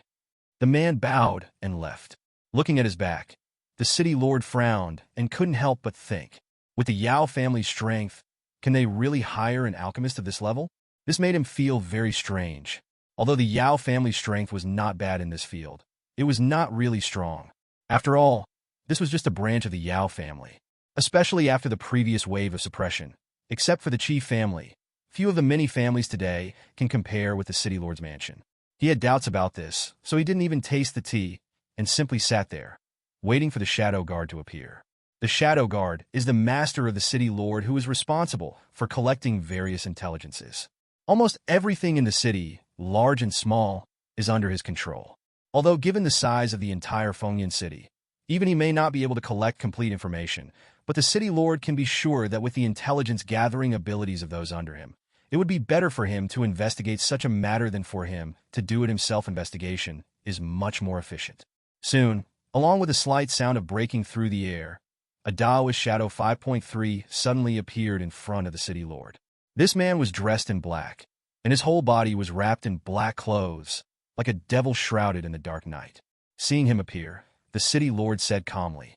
The man bowed and left. Looking at his back, the City Lord frowned and couldn't help but think. With the Yao family's strength, can they really hire an alchemist of this level? This made him feel very strange. Although the Yao family's strength was not bad in this field, it was not really strong. After all, this was just a branch of the Yao family. Especially after the previous wave of suppression. Except for the chief family, few of the many families today can compare with the City Lord's mansion. He had doubts about this, so he didn't even taste the tea and simply sat there, waiting for the Shadow Guard to appear. The Shadow Guard is the master of the City Lord who is responsible for collecting various intelligences. Almost everything in the city, large and small, is under his control. Although given the size of the entire Fengyan city, even he may not be able to collect complete information, but the City Lord can be sure that with the intelligence-gathering abilities of those under him, it would be better for him to investigate such a matter than for him to do it himself. Investigation is much more efficient. Soon, along with a slight sound of breaking through the air, a Taoist Shadow 5.3 suddenly appeared in front of the City Lord. This man was dressed in black, and his whole body was wrapped in black clothes, like a devil shrouded in the dark night. Seeing him appear, the City Lord said calmly,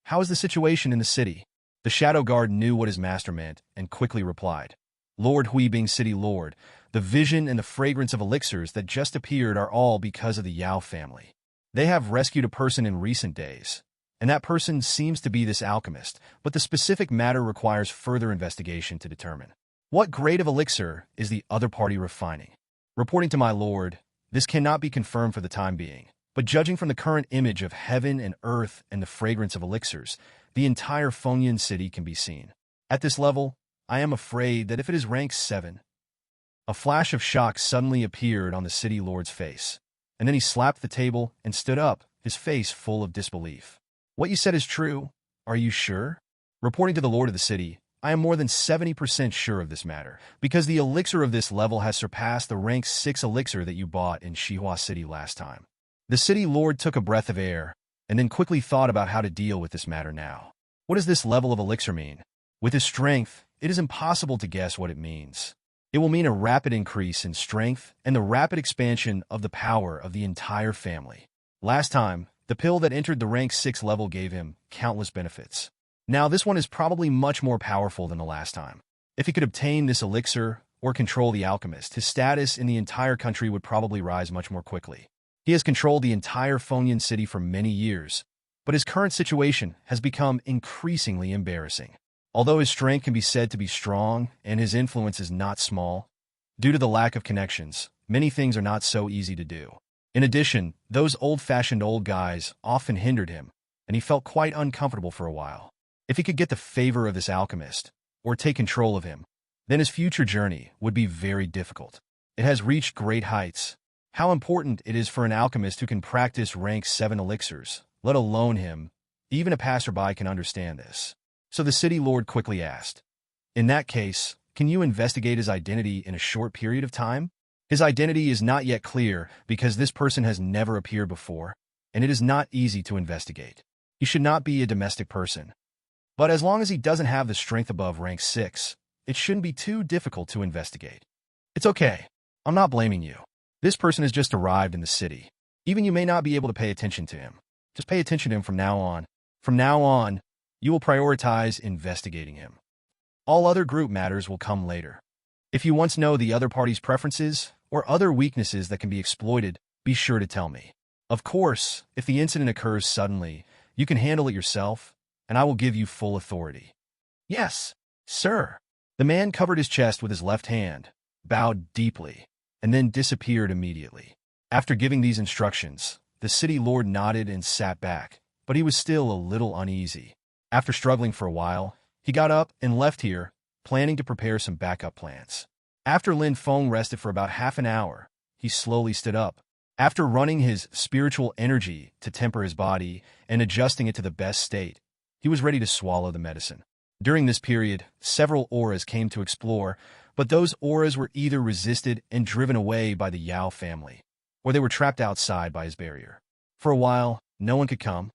How is the situation in the city? The Shadow Guard knew what his master meant and quickly replied, Lord Hui being City Lord, the vision and the fragrance of elixirs that just appeared are all because of the Yao family. They have rescued a person in recent days, and that person seems to be this alchemist, but the specific matter requires further investigation to determine. What grade of elixir is the other party refining? Reporting to my lord, this cannot be confirmed for the time being, but judging from the current image of heaven and earth and the fragrance of elixirs, the entire Fengyan city can be seen. At this level, I am afraid that if it is rank 7... A flash of shock suddenly appeared on the City Lord's face, and then he slapped the table and stood up, his face full of disbelief. What you said is true. Are you sure? Reporting to the Lord of the City, I am more than 70% sure of this matter, because the elixir of this level has surpassed the rank 6 elixir that you bought in Shihua City last time. The City Lord took a breath of air, and then quickly thought about how to deal with this matter now. What does this level of elixir mean? With his strength, it is impossible to guess what it means. It will mean a rapid increase in strength and the rapid expansion of the power of the entire family. Last time, the pill that entered the rank 6 level gave him countless benefits. Now this one is probably much more powerful than the last time. If he could obtain this elixir or control the alchemist, his status in the entire country would probably rise much more quickly. He has controlled the entire Fengyan city for many years, but his current situation has become increasingly embarrassing. Although his strength can be said to be strong and his influence is not small, due to the lack of connections, many things are not so easy to do. In addition, those old-fashioned old guys often hindered him, and he felt quite uncomfortable for a while. If he could get the favor of this alchemist, or take control of him, then his future journey would be very difficult. It has reached great heights. How important it is for an alchemist who can practice rank 7 elixirs, let alone him. Even a passerby can understand this. So the City Lord quickly asked, In that case, can you investigate his identity in a short period of time? His identity is not yet clear because this person has never appeared before, and it is not easy to investigate. He should not be a domestic person. But as long as he doesn't have the strength above rank 6, it shouldn't be too difficult to investigate. It's okay. I'm not blaming you. This person has just arrived in the city. Even you may not be able to pay attention to him. Just pay attention to him from now on. From now on, you will prioritize investigating him. All other group matters will come later. If you once know the other party's preferences or other weaknesses that can be exploited, be sure to tell me. Of course, if the incident occurs suddenly, you can handle it yourself, and I will give you full authority. Yes, sir. The man covered his chest with his left hand, bowed deeply, and then disappeared immediately. After giving these instructions, the city lord nodded and sat back, but he was still a little uneasy. After struggling for a while, he got up and left here, planning to prepare some backup plans. After Lin Feng rested for about half an hour, he slowly stood up. After running his spiritual energy to temper his body and adjusting it to the best state, he was ready to swallow the medicine. During this period, several auras came to explore, but those auras were either resisted and driven away by the Yao family, or they were trapped outside by his barrier. For a while, no one could come.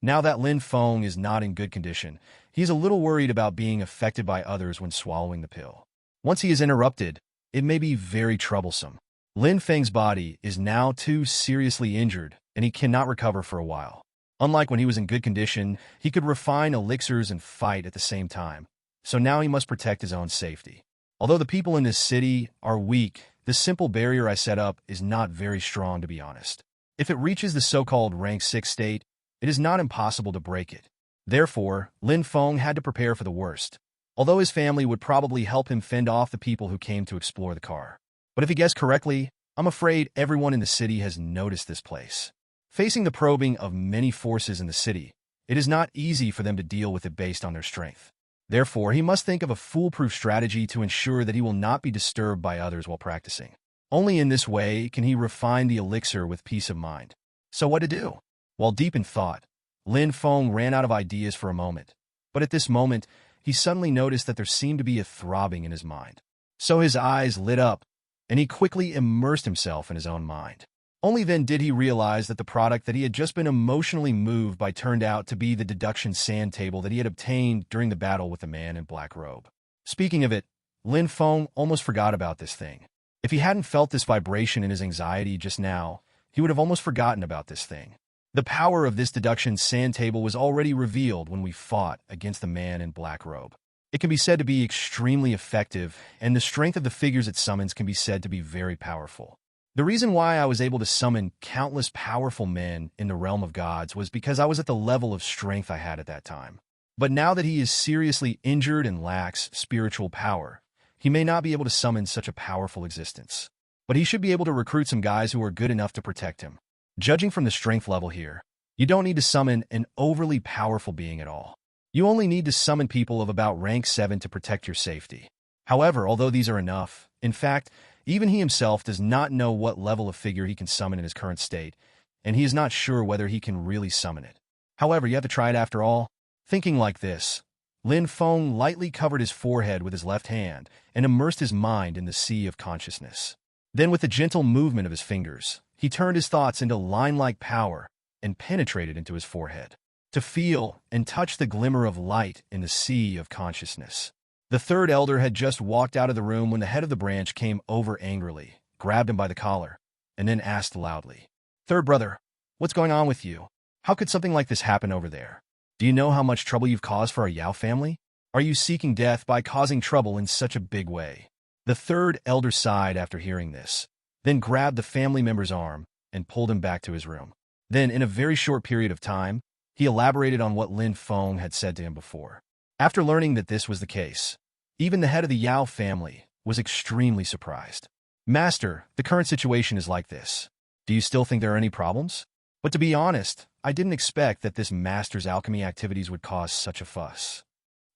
Now that Lin Feng is not in good condition, he is a little worried about being affected by others when swallowing the pill. Once he is interrupted, it may be very troublesome. Lin Feng's body is now too seriously injured, and he cannot recover for a while. Unlike when he was in good condition, he could refine elixirs and fight at the same time, so now he must protect his own safety. Although the people in this city are weak, the simple barrier I set up is not very strong, to be honest. If it reaches the so-called rank 6 state, it is not impossible to break it. Therefore, Lin Feng had to prepare for the worst, although his family would probably help him fend off the people who came to explore the car. But if he guessed correctly, I'm afraid everyone in the city has noticed this place. Facing the probing of many forces in the city, it is not easy for them to deal with it based on their strength. Therefore, he must think of a foolproof strategy to ensure that he will not be disturbed by others while practicing. Only in this way can he refine the elixir with peace of mind. So what to do? While deep in thought, Lin Feng ran out of ideas for a moment. But at this moment, he suddenly noticed that there seemed to be a throbbing in his mind. So his eyes lit up, and he quickly immersed himself in his own mind. Only then did he realize that the product that he had just been emotionally moved by turned out to be the deduction sand table that he had obtained during the battle with the man in black robe. Speaking of it, Lin Feng almost forgot about this thing. If he hadn't felt this vibration in his anxiety just now, he would have almost forgotten about this thing. The power of this deduction sand table was already revealed when we fought against the man in black robe. It can be said to be extremely effective, and the strength of the figures it summons can be said to be very powerful. The reason why I was able to summon countless powerful men in the realm of gods was because I was at the level of strength I had at that time. But now that he is seriously injured and lacks spiritual power, he may not be able to summon such a powerful existence. But he should be able to recruit some guys who are good enough to protect him. Judging from the strength level here, you don't need to summon an overly powerful being at all. You only need to summon people of about rank 7 to protect your safety. However, although these are enough, in fact, even he himself does not know what level of figure he can summon in his current state, and he is not sure whether he can really summon it. However, you have to try it after all. Thinking like this, Lin Feng lightly covered his forehead with his left hand and immersed his mind in the sea of consciousness. Then with a gentle movement of his fingers, he turned his thoughts into line-like power and penetrated into his forehead, to feel and touch the glimmer of light in the sea of consciousness. The third elder had just walked out of the room when the head of the branch came over angrily, grabbed him by the collar, and then asked loudly, "Third brother, what's going on with you? How could something like this happen over there? Do you know how much trouble you've caused for our Yao family? Are you seeking death by causing trouble in such a big way?" The third elder sighed after hearing this, then grabbed the family member's arm and pulled him back to his room. Then, in a very short period of time, he elaborated on what Lin Feng had said to him before. After learning that this was the case, even the head of the Yao family was extremely surprised. "Master, the current situation is like this. Do you still think there are any problems? But to be honest, I didn't expect that this master's alchemy activities would cause such a fuss.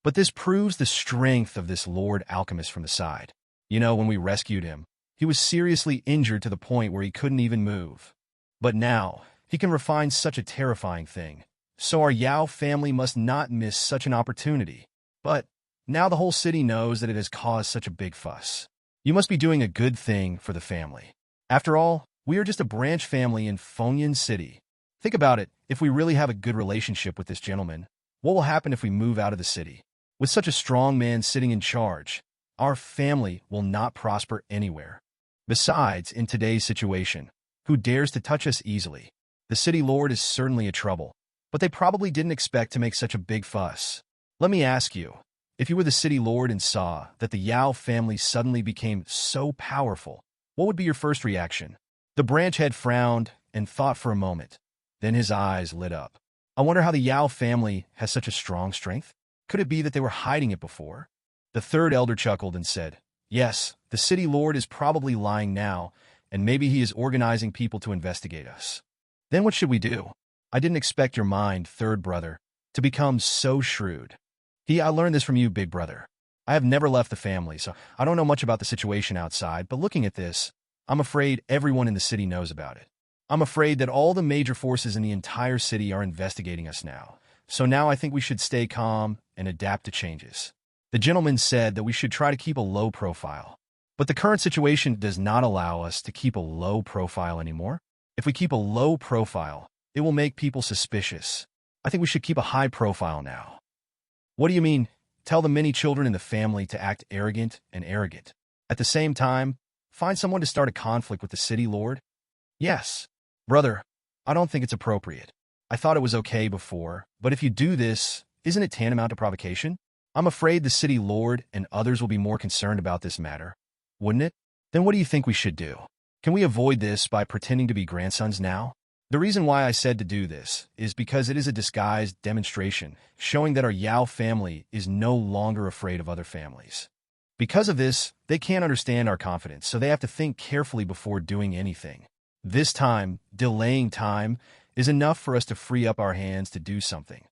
But this proves the strength of this Lord Alchemist from the side. You know, when we rescued him, he was seriously injured to the point where he couldn't even move. But now, he can refine such a terrifying thing. So our Yao family must not miss such an opportunity. But now the whole city knows that it has caused such a big fuss. You must be doing a good thing for the family. After all, we are just a branch family in Fengyan City. Think about it, if we really have a good relationship with this gentleman, what will happen if we move out of the city? With such a strong man sitting in charge, our family will not prosper anywhere. Besides, in today's situation, who dares to touch us easily? The city lord is certainly a trouble, but they probably didn't expect to make such a big fuss. Let me ask you, if you were the city lord and saw that the Yao family suddenly became so powerful, what would be your first reaction?" The branch head frowned and thought for a moment. Then his eyes lit up. I wonder how the Yao family has such a strong strength? Could it be that they were hiding it before? The third elder chuckled and said, "Yes, the city lord is probably lying now, and maybe he is organizing people to investigate us." Then what should we do? I didn't expect your mind, third brother, to become so shrewd. I learned this from you, big brother. I have never left the family, so I don't know much about the situation outside, but looking at this, I'm afraid everyone in the city knows about it. I'm afraid that all the major forces in the entire city are investigating us now. So now I think we should stay calm and adapt to changes. The gentleman said that we should try to keep a low profile. But the current situation does not allow us to keep a low profile anymore. If we keep a low profile, it will make people suspicious. I think we should keep a high profile now. What do you mean? Tell the many children in the family to act arrogant and arrogant. At the same time, find someone to start a conflict with the city lord? Yes. Brother, I don't think it's appropriate. I thought it was okay before, but if you do this, isn't it tantamount to provocation? I'm afraid the city lord and others will be more concerned about this matter, wouldn't it? Then what do you think we should do? Can we avoid this by pretending to be grandsons now? The reason why I said to do this is because it is a disguised demonstration showing that our Yao family is no longer afraid of other families. Because of this, they can't understand our confidence, so they have to think carefully before doing anything. This time, delaying time, is enough for us to free up our hands to do something.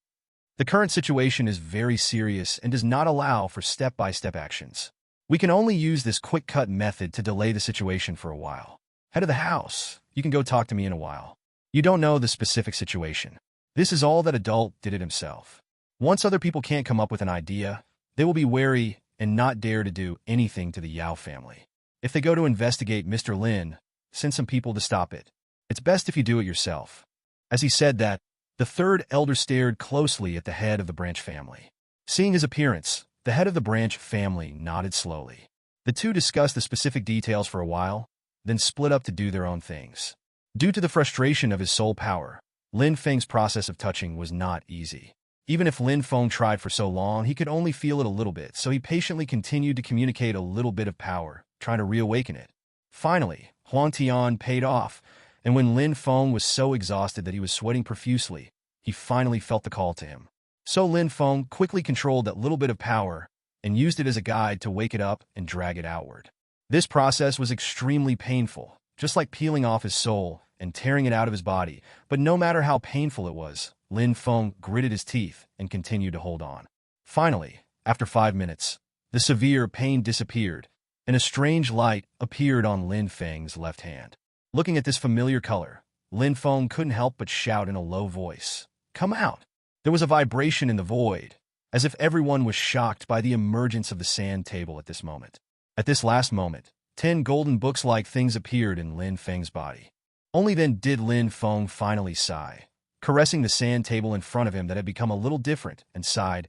The current situation is very serious and does not allow for step-by-step actions. We can only use this quick-cut method to delay the situation for a while. Head of the house, you can go talk to me in a while. You don't know the specific situation. This is all that adult did it himself. Once other people can't come up with an idea, they will be wary and not dare to do anything to the Yao family. If they go to investigate Mr. Lin, send some people to stop it. It's best if you do it yourself. As he said that, the third elder stared closely at the head of the branch family. Seeing his appearance, the head of the branch family nodded slowly. The two discussed the specific details for a while, then split up to do their own things. Due to the frustration of his soul power, Lin Feng's process of touching was not easy. Even if Lin Feng tried for so long, he could only feel it a little bit, so he patiently continued to communicate a little bit of power, trying to reawaken it. Finally, Huang Tian paid off, and when Lin Feng was so exhausted that he was sweating profusely, he finally felt the call to him. So Lin Feng quickly controlled that little bit of power and used it as a guide to wake it up and drag it outward. This process was extremely painful, just like peeling off his soul and tearing it out of his body, but no matter how painful it was, Lin Feng gritted his teeth and continued to hold on. Finally, after 5 minutes, the severe pain disappeared, and a strange light appeared on Lin Feng's left hand. Looking at this familiar color, Lin Feng couldn't help but shout in a low voice, "Come out!" There was a vibration in the void, as if everyone was shocked by the emergence of the sand table at this moment. At this last moment, 10 golden books-like things appeared in Lin Feng's body. Only then did Lin Feng finally sigh, caressing the sand table in front of him that had become a little different, and sighed,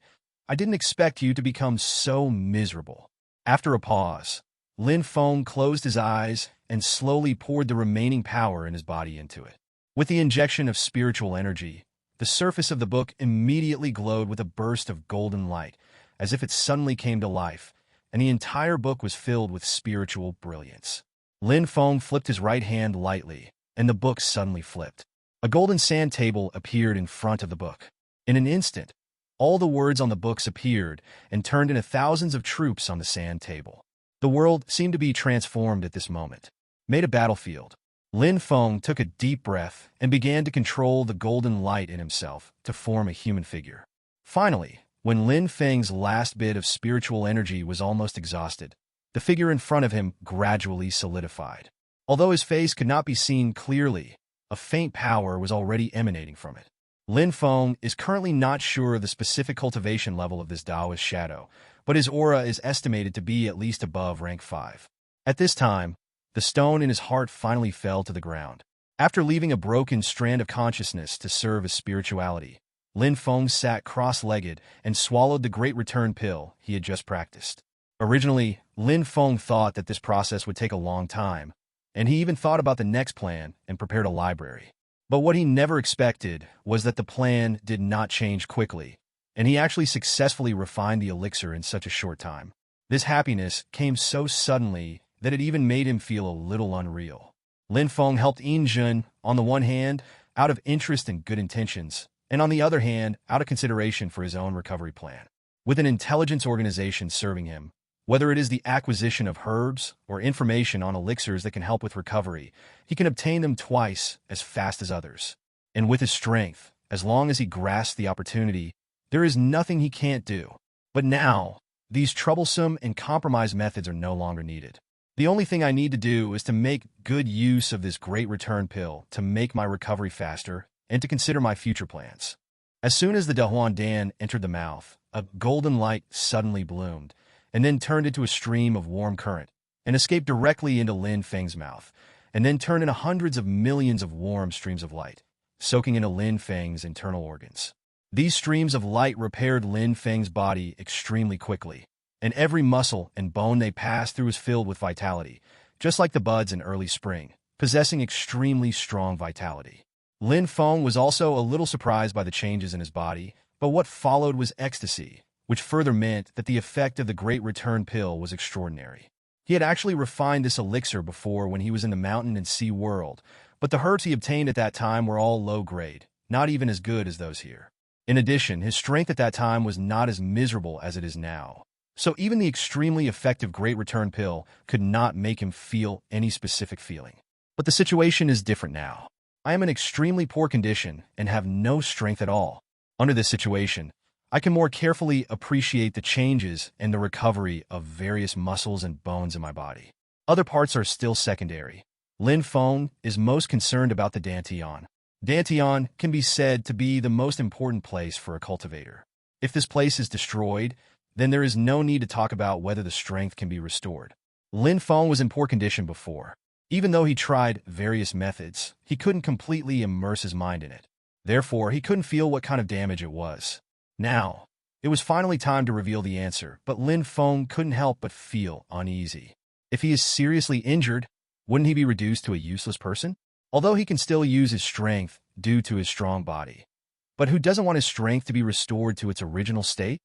"I didn't expect you to become so miserable." After a pause, Lin Feng closed his eyes and slowly poured the remaining power in his body into it. With the injection of spiritual energy, the surface of the book immediately glowed with a burst of golden light, as if it suddenly came to life, and the entire book was filled with spiritual brilliance. Lin Feng flipped his right hand lightly, and the book suddenly flipped. A golden sand table appeared in front of the book. In an instant, all the words on the books appeared and turned into thousands of troops on the sand table. The world seemed to be transformed at this moment. Made a battlefield. Lin Feng took a deep breath and began to control the golden light in himself to form a human figure. Finally, when Lin Feng's last bit of spiritual energy was almost exhausted, the figure in front of him gradually solidified. Although his face could not be seen clearly, a faint power was already emanating from it. Lin Feng is currently not sure of the specific cultivation level of this Taoist shadow, but his aura is estimated to be at least above rank 5. At this time, the stone in his heart finally fell to the ground. After leaving a broken strand of consciousness to serve as spirituality, Lin Feng sat cross-legged and swallowed the great return pill he had just practiced. Originally, Lin Feng thought that this process would take a long time, and he even thought about the next plan and prepared a library. But what he never expected was that the plan did not change quickly, and he actually successfully refined the elixir in such a short time. This happiness came so suddenly that it even made him feel a little unreal. Lin Feng helped Yin Jun, on the one hand, out of interest and good intentions, and on the other hand, out of consideration for his own recovery plan. With an intelligence organization serving him, whether it is the acquisition of herbs or information on elixirs that can help with recovery, he can obtain them twice as fast as others. And with his strength, as long as he grasps the opportunity, there is nothing he can't do. But now, these troublesome and compromised methods are no longer needed. The only thing I need to do is to make good use of this great return pill to make my recovery faster and to consider my future plans. As soon as the Dahuan Dan entered the mouth, a golden light suddenly bloomed, and then turned into a stream of warm current, and escaped directly into Lin Feng's mouth, and then turned into hundreds of millions of warm streams of light, soaking into Lin Feng's internal organs. These streams of light repaired Lin Feng's body extremely quickly, and every muscle and bone they passed through was filled with vitality, just like the buds in early spring, possessing extremely strong vitality. Lin Feng was also a little surprised by the changes in his body, but what followed was ecstasy, which further meant that the effect of the Great Return Pill was extraordinary. He had actually refined this elixir before when he was in the mountain and sea world, but the herbs he obtained at that time were all low grade, not even as good as those here. In addition, his strength at that time was not as miserable as it is now. So even the extremely effective Great Return Pill could not make him feel any specific feeling. But the situation is different now. I am in extremely poor condition and have no strength at all. Under this situation, I can more carefully appreciate the changes and the recovery of various muscles and bones in my body. Other parts are still secondary. Lin Feng is most concerned about the Dantian. Dantian can be said to be the most important place for a cultivator. If this place is destroyed, then there is no need to talk about whether the strength can be restored. Lin Feng was in poor condition before. Even though he tried various methods, he couldn't completely immerse his mind in it. Therefore, he couldn't feel what kind of damage it was. Now, it was finally time to reveal the answer, but Lin Feng couldn't help but feel uneasy. If he is seriously injured, wouldn't he be reduced to a useless person? Although he can still use his strength due to his strong body. But who doesn't want his strength to be restored to its original state?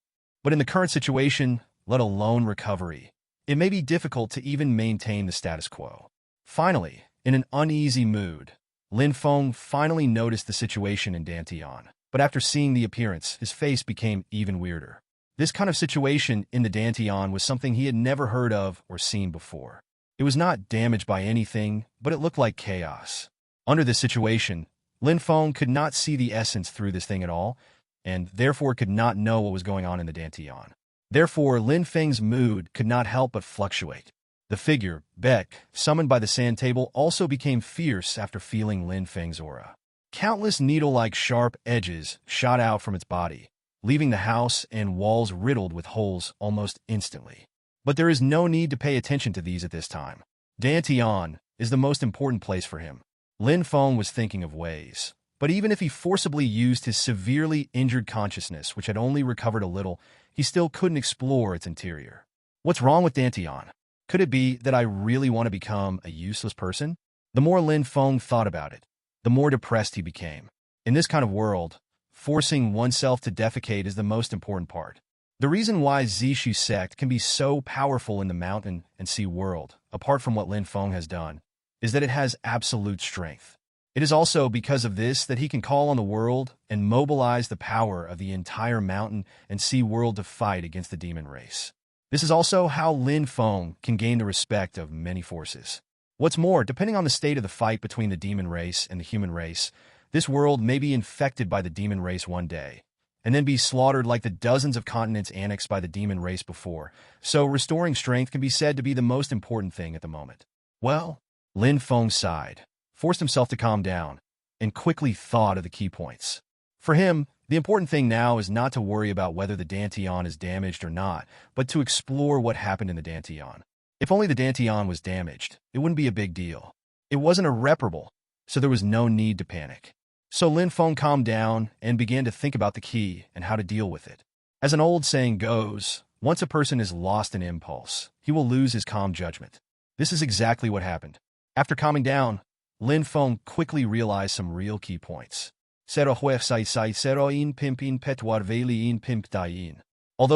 But in the current situation, let alone recovery, it may be difficult to even maintain the status quo. Finally, in an uneasy mood, Lin Feng finally noticed the situation in Dantian. But after seeing the appearance, his face became even weirder. This kind of situation in the Dantian was something he had never heard of or seen before. It was not damaged by anything, but it looked like chaos. Under this situation, Lin Feng could not see the essence through this thing at all, and therefore could not know what was going on in the Dantian. Therefore, Lin Feng's mood could not help but fluctuate. The figure, Beck, summoned by the sand table, also became fierce after feeling Lin Feng's aura. Countless needle-like sharp edges shot out from its body, leaving the house and walls riddled with holes almost instantly. But there is no need to pay attention to these at this time. Dantian is the most important place for him. Lin Feng was thinking of ways. But even if he forcibly used his severely injured consciousness, which had only recovered a little, he still couldn't explore its interior. What's wrong with Dantian? Could it be that I really want to become a useless person? The more Lin Feng thought about it, the more depressed he became. In this kind of world, forcing oneself to defecate is the most important part. The reason why Zishu sect can be so powerful in the mountain and sea world, apart from what Lin Feng has done, is that it has absolute strength. It is also because of this that he can call on the world and mobilize the power of the entire mountain and sea world to fight against the demon race. This is also how Lin Feng can gain the respect of many forces. What's more, depending on the state of the fight between the demon race and the human race, this world may be infected by the demon race one day, and then be slaughtered like the dozens of continents annexed by the demon race before. So restoring strength can be said to be the most important thing at the moment. Well, Lin Feng sighed, forced himself to calm down, and quickly thought of the key points. For him, the important thing now is not to worry about whether the Dantian is damaged or not, but to explore what happened in the Dantian. If only the Dantian was damaged, it wouldn't be a big deal. It wasn't irreparable, so there was no need to panic. So Lin Feng calmed down and began to think about the key and how to deal with it. As an old saying goes, once a person is lost in impulse, he will lose his calm judgment. This is exactly what happened. After calming down, Lin Feng quickly realized some real key points. Although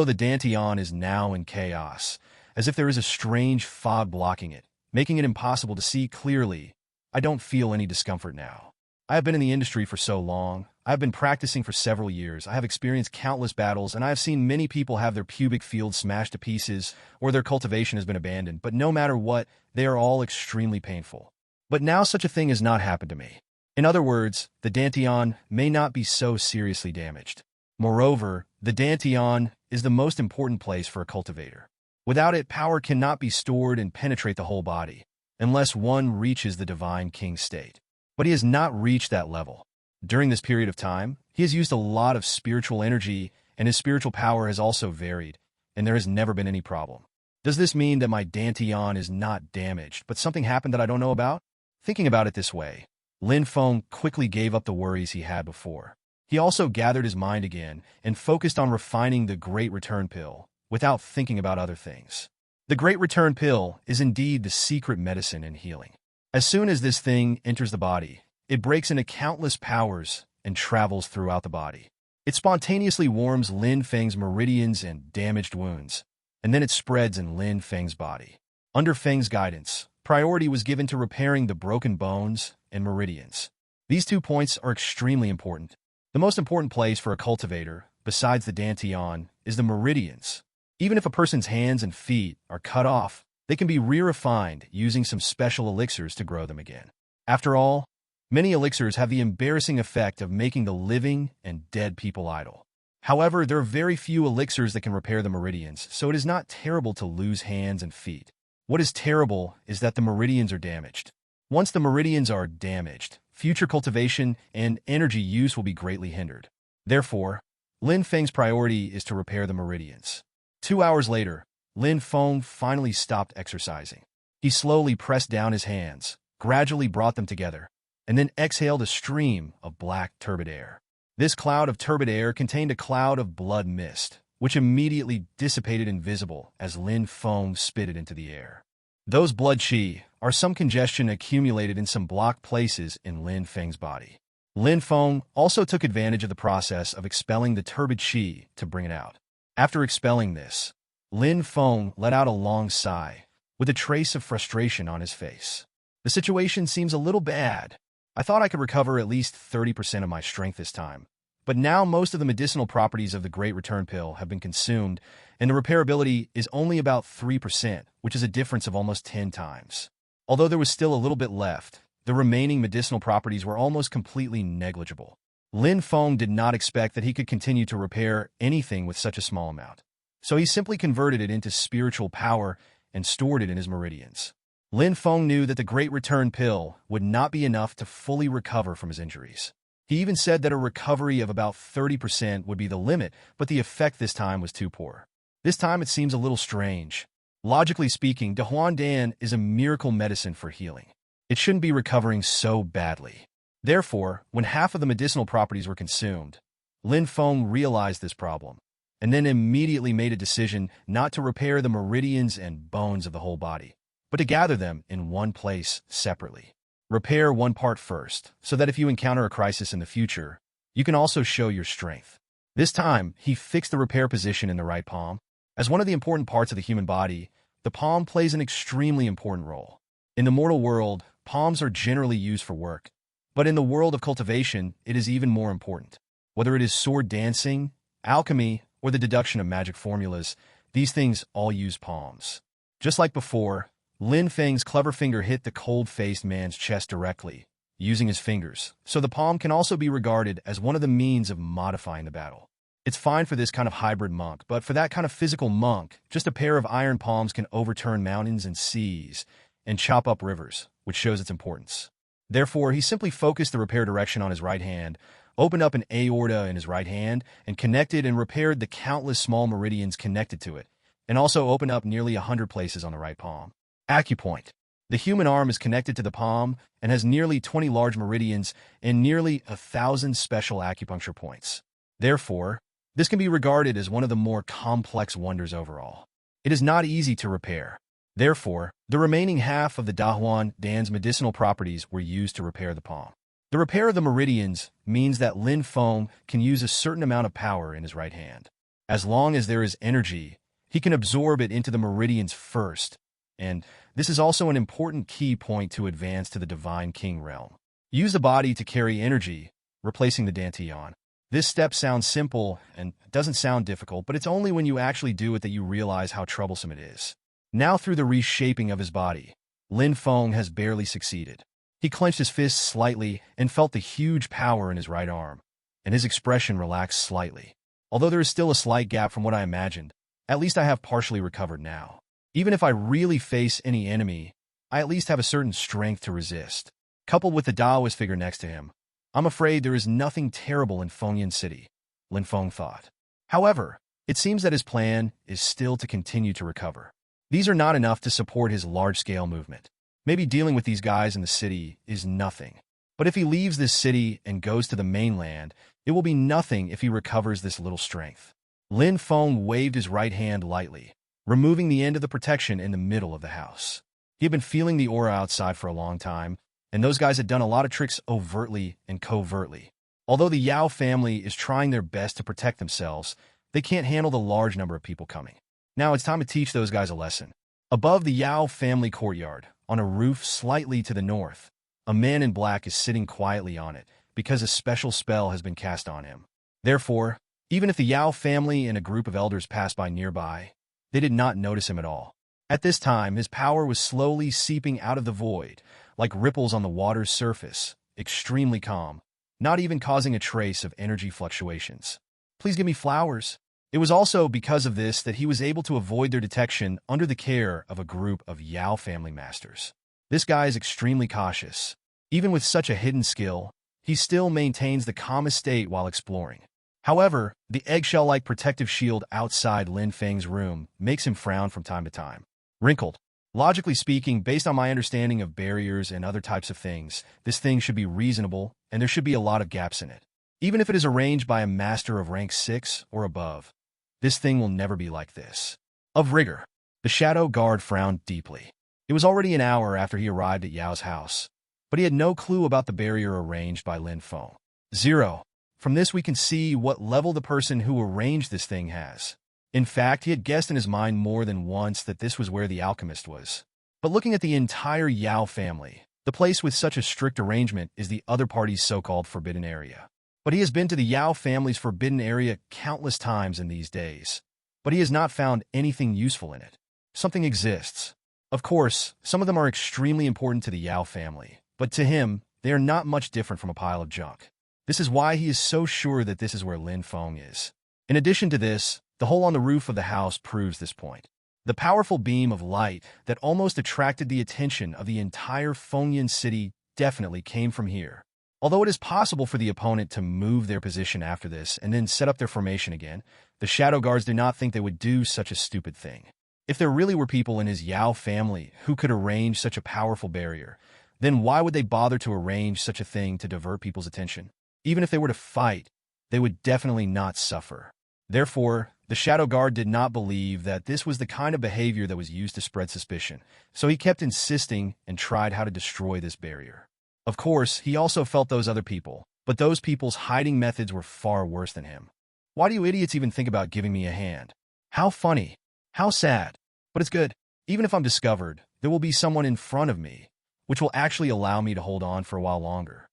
the Dantian is now in chaos, as if there is a strange fog blocking it, making it impossible to see clearly, I don't feel any discomfort now. I have been in the industry for so long. I have been practicing for several years. I have experienced countless battles, and I have seen many people have their pubic fields smashed to pieces or their cultivation has been abandoned. But no matter what, they are all extremely painful. But now such a thing has not happened to me. In other words, the dantian may not be so seriously damaged. Moreover, the dantian is the most important place for a cultivator. Without it, power cannot be stored and penetrate the whole body, unless one reaches the divine king state. But he has not reached that level. During this period of time, he has used a lot of spiritual energy, and his spiritual power has also varied, and there has never been any problem. Does this mean that my dantian is not damaged, but something happened that I don't know about? Thinking about it this way, Lin Feng quickly gave up the worries he had before. He also gathered his mind again and focused on refining the Great Return Pill without thinking about other things. The Great Return Pill is indeed the secret medicine in healing. As soon as this thing enters the body, it breaks into countless powers and travels throughout the body. It spontaneously warms Lin Feng's meridians and damaged wounds, and then it spreads in Lin Feng's body. Under Feng's guidance, priority was given to repairing the broken bones and meridians. These 2 points are extremely important. The most important place for a cultivator, besides the dantian, is the meridians. Even if a person's hands and feet are cut off, they can be re-refined using some special elixirs to grow them again. After all, many elixirs have the embarrassing effect of making the living and dead people idle. However, there are very few elixirs that can repair the meridians, so it is not terrible to lose hands and feet. What is terrible is that the meridians are damaged. Once the meridians are damaged, future cultivation and energy use will be greatly hindered. Therefore, Lin Feng's priority is to repair the meridians. 2 hours later, Lin Feng finally stopped exercising. He slowly pressed down his hands, gradually brought them together, and then exhaled a stream of black turbid air. This cloud of turbid air contained a cloud of blood mist, which immediately dissipated invisible as Lin Feng spit it into the air. Those blood qi are some congestion accumulated in some blocked places in Lin Feng's body. Lin Feng also took advantage of the process of expelling the turbid qi to bring it out. After expelling this, Lin Feng let out a long sigh, with a trace of frustration on his face. The situation seems a little bad. I thought I could recover at least 30% of my strength this time, but now most of the medicinal properties of the Great Return Pill have been consumed, and the repairability is only about 3%, which is a difference of almost 10 times. Although there was still a little bit left, the remaining medicinal properties were almost completely negligible. Lin Feng did not expect that he could continue to repair anything with such a small amount, so he simply converted it into spiritual power and stored it in his meridians. Lin Feng knew that the Great Return Pill would not be enough to fully recover from his injuries. He even said that a recovery of about 30% would be the limit, but the effect this time was too poor. This time it seems a little strange. Logically speaking, Dahuan is a miracle medicine for healing. It shouldn't be recovering so badly. Therefore, when half of the medicinal properties were consumed, Lin Feng realized this problem, and then immediately made a decision not to repair the meridians and bones of the whole body, but to gather them in one place separately. Repair one part first, so that if you encounter a crisis in the future, you can also show your strength. This time, he fixed the repair position in the right palm. As one of the important parts of the human body, the palm plays an extremely important role. In the mortal world, palms are generally used for work, but in the world of cultivation, it is even more important. Whether it is sword dancing, alchemy, or the deduction of magic formulas, these things all use palms. Just like before, Lin Feng's clever finger hit the cold-faced man's chest directly, using his fingers, so the palm can also be regarded as one of the means of modifying the battle. It's fine for this kind of hybrid monk, but for that kind of physical monk, just a pair of iron palms can overturn mountains and seas and chop up rivers, which shows its importance. Therefore, he simply focused the repair direction on his right hand, opened up an aorta in his right hand, and connected and repaired the countless small meridians connected to it, and also opened up nearly 100 places on the right palm. Acupoint. The human arm is connected to the palm and has nearly 20 large meridians and nearly 1,000 special acupuncture points. Therefore, this can be regarded as one of the more complex wonders overall. It is not easy to repair. Therefore, the remaining half of the Dahuan Dan's medicinal properties were used to repair the palm. The repair of the meridians means that Lin Feng can use a certain amount of power in his right hand. As long as there is energy, he can absorb it into the meridians first, and This is also an important key point to advance to the Divine King realm. Use the body to carry energy, replacing the Dantian. This step sounds simple and doesn't sound difficult, but it's only when you actually do it that you realize how troublesome it is. Now through the reshaping of his body, Lin Feng has barely succeeded. He clenched his fists slightly and felt the huge power in his right arm, and his expression relaxed slightly. Although there is still a slight gap from what I imagined, at least I have partially recovered now. Even if I really face any enemy, I at least have a certain strength to resist. Coupled with the Taoist figure next to him, I'm afraid there is nothing terrible in Fengyan City, Lin Feng thought. However, it seems that his plan is still to continue to recover. These are not enough to support his large-scale movement. Maybe dealing with these guys in the city is nothing. But if he leaves this city and goes to the mainland, it will be nothing if he recovers this little strength. Lin Feng waved his right hand lightly, removing the end of the protection in the middle of the house. He had been feeling the aura outside for a long time, and those guys had done a lot of tricks overtly and covertly. Although the Yao family is trying their best to protect themselves, they can't handle the large number of people coming. Now it's time to teach those guys a lesson. Above the Yao family courtyard, on a roof slightly to the north, a man in black is sitting quietly on it because a special spell has been cast on him. Therefore, even if the Yao family and a group of elders passed by nearby, they did not notice him at all. At this time, his power was slowly seeping out of the void, like ripples on the water's surface, extremely calm, not even causing a trace of energy fluctuations. Please give me flowers. It was also because of this that he was able to avoid their detection under the care of a group of Yao family masters. This guy is extremely cautious. Even with such a hidden skill, he still maintains the calmest state while exploring. However, the eggshell-like protective shield outside Lin Feng's room makes him frown from time to time. Wrinkled. Logically speaking, based on my understanding of barriers and other types of things, this thing should be reasonable, and there should be a lot of gaps in it. Even if it is arranged by a master of rank 6 or above, this thing will never be like this. Of rigor. The shadow guard frowned deeply. It was already an hour after he arrived at Yao's house, but he had no clue about the barrier arranged by Lin Feng. 0. From this we can see what level the person who arranged this thing has. In fact, he had guessed in his mind more than once that this was where the alchemist was. But looking at the entire Yao family, the place with such a strict arrangement is the other party's so-called forbidden area. But he has been to the Yao family's forbidden area countless times in these days, but he has not found anything useful in it. Something exists. Of course, some of them are extremely important to the Yao family, but to him, they are not much different from a pile of junk. This is why he is so sure that this is where Lin Feng is. In addition to this, the hole on the roof of the house proves this point. The powerful beam of light that almost attracted the attention of the entire Fengyan city definitely came from here. Although it is possible for the opponent to move their position after this and then set up their formation again, the Shadow Guards do not think they would do such a stupid thing. If there really were people in his Yao family who could arrange such a powerful barrier, then why would they bother to arrange such a thing to divert people's attention? Even if they were to fight, they would definitely not suffer. Therefore, the Shadow Guard did not believe that this was the kind of behavior that was used to spread suspicion, so he kept insisting and tried how to destroy this barrier. Of course, he also felt those other people, but those people's hiding methods were far worse than him. Why do you idiots even think about giving me a hand? How funny. How sad. But it's good. Even if I'm discovered, there will be someone in front of me, which will actually allow me to hold on for a while longer.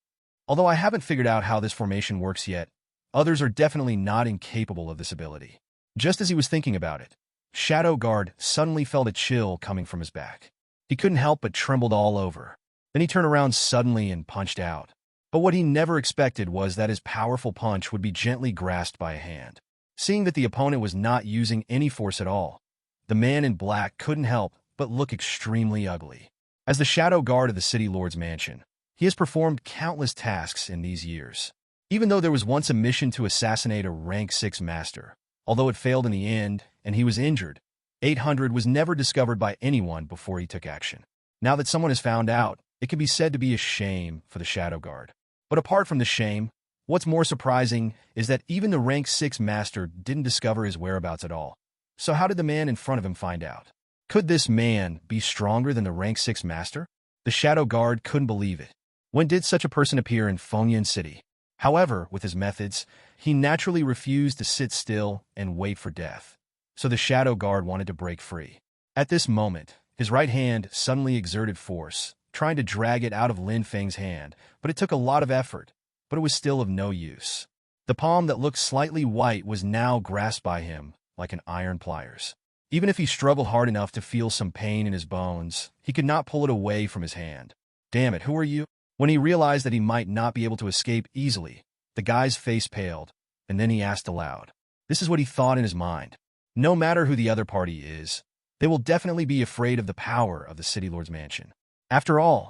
Although I haven't figured out how this formation works yet, others are definitely not incapable of this ability. Just as he was thinking about it, Shadow Guard suddenly felt a chill coming from his back. He couldn't help but trembled all over. Then he turned around suddenly and punched out. But what he never expected was that his powerful punch would be gently grasped by a hand. Seeing that the opponent was not using any force at all, the man in black couldn't help but look extremely ugly. As the Shadow Guard of the City Lord's mansion, he has performed countless tasks in these years. Even though there was once a mission to assassinate a rank 6 master, although it failed in the end and he was injured, 800 was never discovered by anyone before he took action. Now that someone has found out, it can be said to be a shame for the Shadow Guard. But apart from the shame, what's more surprising is that even the rank 6 master didn't discover his whereabouts at all. So how did the man in front of him find out? Could this man be stronger than the rank 6 master? The Shadow Guard couldn't believe it. When did such a person appear in Fengyan City? However, with his methods, he naturally refused to sit still and wait for death. So the Shadow Guard wanted to break free. At this moment, his right hand suddenly exerted force, trying to drag it out of Lin Feng's hand, but it took a lot of effort, but it was still of no use. The palm that looked slightly white was now grasped by him like an iron pliers. Even if he struggled hard enough to feel some pain in his bones, he could not pull it away from his hand. Damn it, who are you? When he realized that he might not be able to escape easily, the guy's face paled, and then he asked aloud. This is what he thought in his mind. No matter who the other party is, they will definitely be afraid of the power of the City Lord's mansion. After all,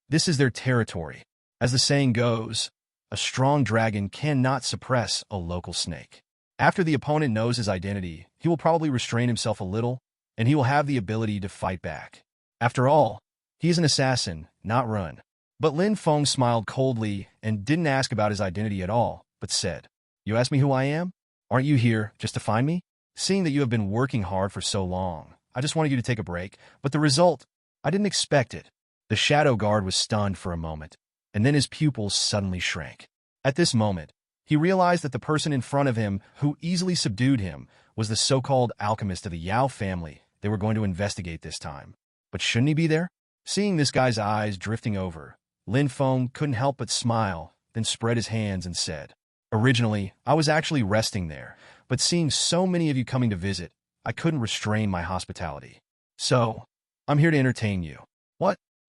this is their territory. As the saying goes, a strong dragon cannot suppress a local snake. After the opponent knows his identity, he will probably restrain himself a little, and he will have the ability to fight back. After all, he is an assassin, not Run. But Lin Feng smiled coldly and didn't ask about his identity at all, but said, "You ask me who I am? Aren't you here just to find me? Seeing that you have been working hard for so long, I just wanted you to take a break, but the result, I didn't expect it." The Shadow Guard was stunned for a moment, and then his pupils suddenly shrank. At this moment, he realized that the person in front of him who easily subdued him was the so-called alchemist of the Yao family they were going to investigate this time. But shouldn't he be there? Seeing this guy's eyes drifting over, Lin Feng couldn't help but smile, then spread his hands and said, "Originally, I was actually resting there, but seeing so many of you coming to visit, I couldn't restrain my hospitality. So, I'm here to entertain you."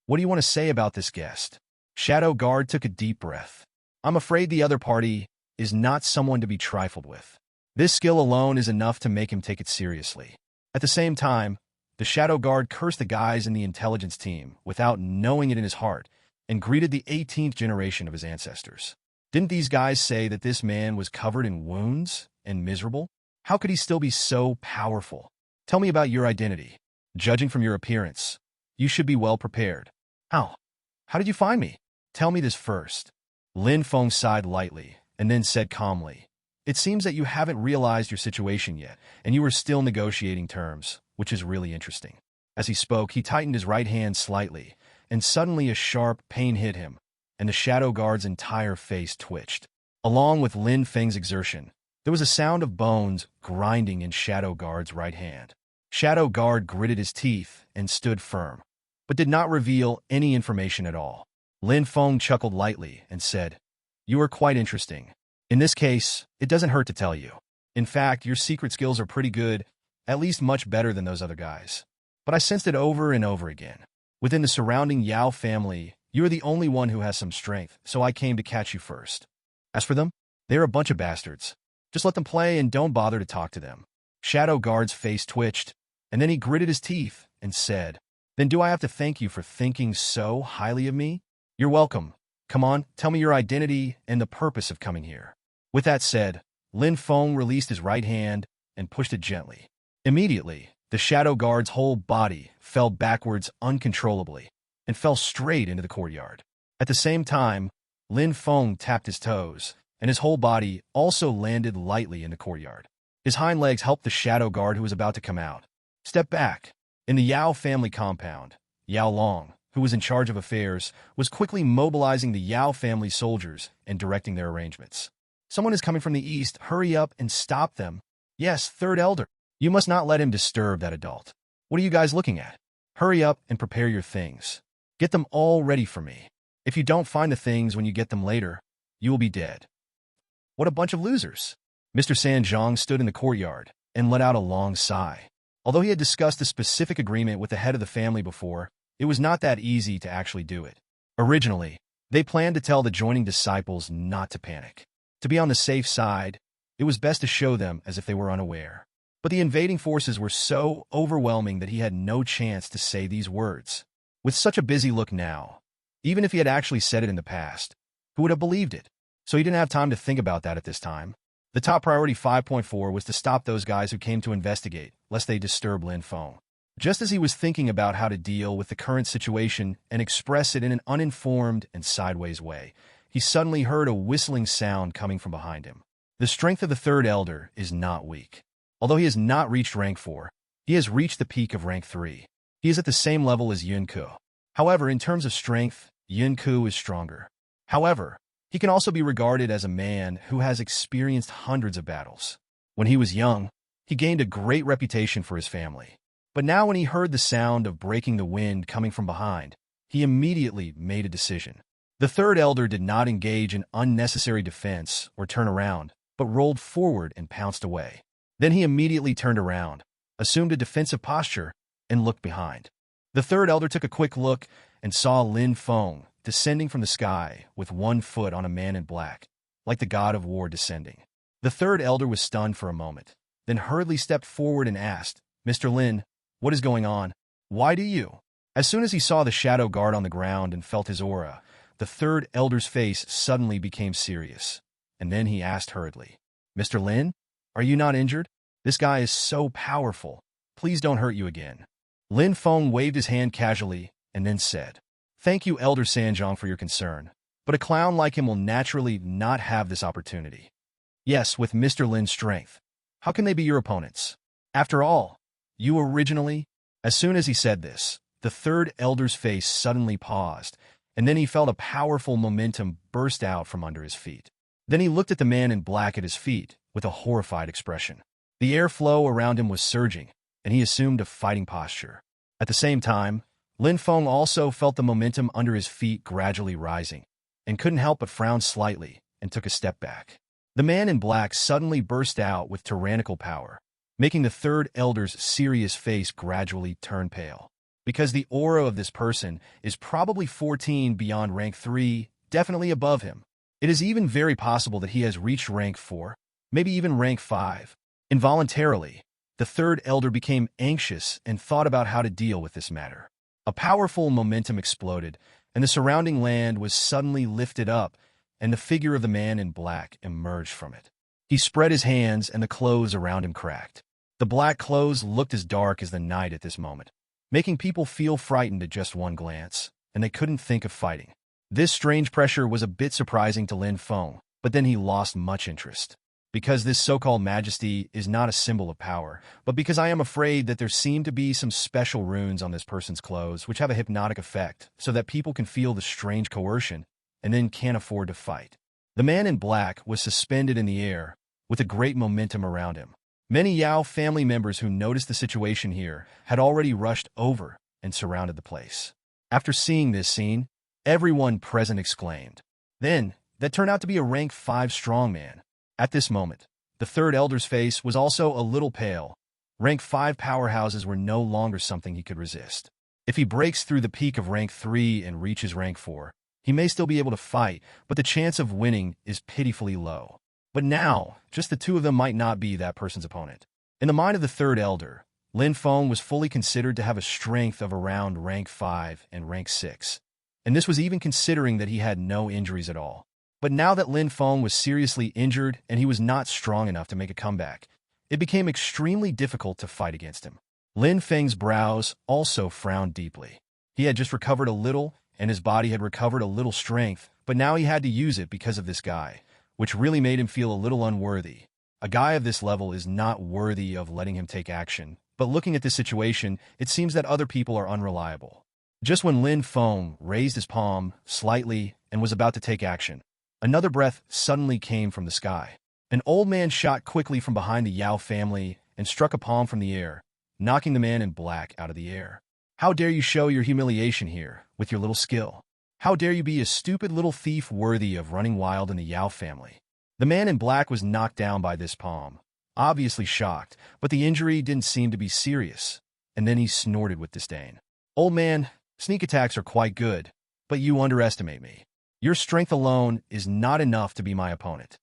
What do you want to say about this guest? Shadow Guard took a deep breath. "I'm afraid the other party is not someone to be trifled with. This skill alone is enough to make him take it seriously." At the same time, the Shadow Guard cursed the guys in the intelligence team without knowing it in his heart and greeted the 18th generation of his ancestors. Didn't these guys say that this man was covered in wounds and miserable? How could he still be so powerful? Tell me about your identity. Judging from your appearance, you should be well prepared. How did you find me? Tell me this first." Lin Feng sighed lightly and then said calmly, "It seems that you haven't realized your situation yet, and you are still negotiating terms, which is really interesting." As he spoke, he tightened his right hand slightly, and suddenly a sharp pain hit him, and the Shadow Guard's entire face twitched. Along with Lin Feng's exertion, there was a sound of bones grinding in Shadow Guard's right hand. Shadow Guard gritted his teeth and stood firm, but did not reveal any information at all. Lin Feng chuckled lightly and said, "You are quite interesting. In this case, it doesn't hurt to tell you. In fact, your secret skills are pretty good, at least much better than those other guys. But I sensed it over and over again. Within the surrounding Yao family, you are the only one who has some strength, so I came to catch you first. As for them, they are a bunch of bastards. Just let them play and don't bother to talk to them." Shadow Guard's face twitched, and then he gritted his teeth and said, "Then do I have to thank you for thinking so highly of me? You're welcome. Come on, tell me your identity and the purpose of coming here." With that said, Lin Feng released his right hand and pushed it gently. Immediately, the Shadow Guard's whole body fell backwards uncontrollably and fell straight into the courtyard. At the same time, Lin Feng tapped his toes, and his whole body also landed lightly in the courtyard. His hind legs helped the Shadow Guard who was about to come out. Step back. In the Yao family compound, Yao Long, who was in charge of affairs, was quickly mobilizing the Yao family soldiers and directing their arrangements. "Someone is coming from the east. Hurry up and stop them. Yes, Third Elder. You must not let him disturb that adult. What are you guys looking at? Hurry up and prepare your things. Get them all ready for me. If you don't find the things when you get them later, you will be dead." What a bunch of losers. Mr. Sanjiang stood in the courtyard and let out a long sigh. Although he had discussed a specific agreement with the head of the family before, it was not that easy to actually do it. Originally, they planned to tell the joining disciples not to panic. To be on the safe side, it was best to show them as if they were unaware. But the invading forces were so overwhelming that he had no chance to say these words. With such a busy look now, even if he had actually said it in the past, who would have believed it? So he didn't have time to think about that at this time. The top priority 5.4 was to stop those guys who came to investigate, lest they disturb Lin Feng. Just as he was thinking about how to deal with the current situation and express it in an uninformed and sideways way, he suddenly heard a whistling sound coming from behind him. The strength of the Third Elder is not weak. Although he has not reached rank 4, he has reached the peak of rank 3. He is at the same level as Yunku. However, in terms of strength, Yunku is stronger. However, he can also be regarded as a man who has experienced hundreds of battles. When he was young, he gained a great reputation for his family. But now when he heard the sound of breaking the wind coming from behind, he immediately made a decision. The third elder did not engage in unnecessary defense or turn around, but rolled forward and pounced away. Then he immediately turned around, assumed a defensive posture, and looked behind. The third elder took a quick look and saw Lin Feng descending from the sky with one foot on a man in black, like the god of war descending. The third elder was stunned for a moment, then hurriedly stepped forward and asked, "Mr. Lin, what is going on? Why do you?" As soon as he saw the shadow guard on the ground and felt his aura, the third elder's face suddenly became serious, and then he asked hurriedly, "Mr. Lin, are you not injured? This guy is so powerful. Please don't hurt you again." Lin Feng waved his hand casually and then said, "Thank you, Elder Sanjiang, for your concern, but a clown like him will naturally not have this opportunity. Yes, with Mr. Lin's strength, how can they be your opponents? After all, you originally—" As soon as he said this, the third elder's face suddenly paused, and then he felt a powerful momentum burst out from under his feet. Then he looked at the man in black at his feet with a horrified expression. The airflow around him was surging, and he assumed a fighting posture. At the same time, Lin Feng also felt the momentum under his feet gradually rising, and couldn't help but frown slightly and took a step back. The man in black suddenly burst out with tyrannical power, making the third elder's serious face gradually turn pale. Because the aura of this person is probably 14 beyond rank 3, definitely above him. It is even very possible that he has reached rank 4, maybe even rank 5. Involuntarily, the third elder became anxious and thought about how to deal with this matter. A powerful momentum exploded, and the surrounding land was suddenly lifted up, and the figure of the man in black emerged from it. He spread his hands, and the clothes around him cracked. The black clothes looked as dark as the night at this moment, making people feel frightened at just one glance, and they couldn't think of fighting. This strange pressure was a bit surprising to Lin Feng, but then he lost much interest. Because this so-called majesty is not a symbol of power, but because I am afraid that there seem to be some special runes on this person's clothes which have a hypnotic effect, so that people can feel the strange coercion and then can't afford to fight. The man in black was suspended in the air, with a great momentum around him. Many Yao family members who noticed the situation here had already rushed over and surrounded the place. After seeing this scene, everyone present exclaimed. Then, that turned out to be a rank 5 strongman. At this moment, the third elder's face was also a little pale. Rank 5 powerhouses were no longer something he could resist. If he breaks through the peak of rank 3 and reaches rank 4, he may still be able to fight, but the chance of winning is pitifully low. But now, just the two of them might not be that person's opponent. In the mind of the third elder, Lin Feng was fully considered to have a strength of around rank 5 and rank 6. And this was even considering that he had no injuries at all. But now that Lin Feng was seriously injured and he was not strong enough to make a comeback, it became extremely difficult to fight against him. Lin Feng's brows also frowned deeply. He had just recovered a little, and his body had recovered a little strength, but now he had to use it because of this guy, which really made him feel a little unworthy. A guy of this level is not worthy of letting him take action, but looking at this situation, it seems that other people are unreliable. Just when Lin Feng raised his palm slightly and was about to take action, another breath suddenly came from the sky. An old man shot quickly from behind the Yao family and struck a palm from the air, knocking the man in black out of the air. "How dare you show your humiliation here with your little skill? How dare you be a stupid little thief worthy of running wild in the Yao family?" The man in black was knocked down by this palm, obviously shocked, but the injury didn't seem to be serious, and then he snorted with disdain. "Old man, sneak attacks are quite good, but you underestimate me. Your strength alone is not enough to be my opponent."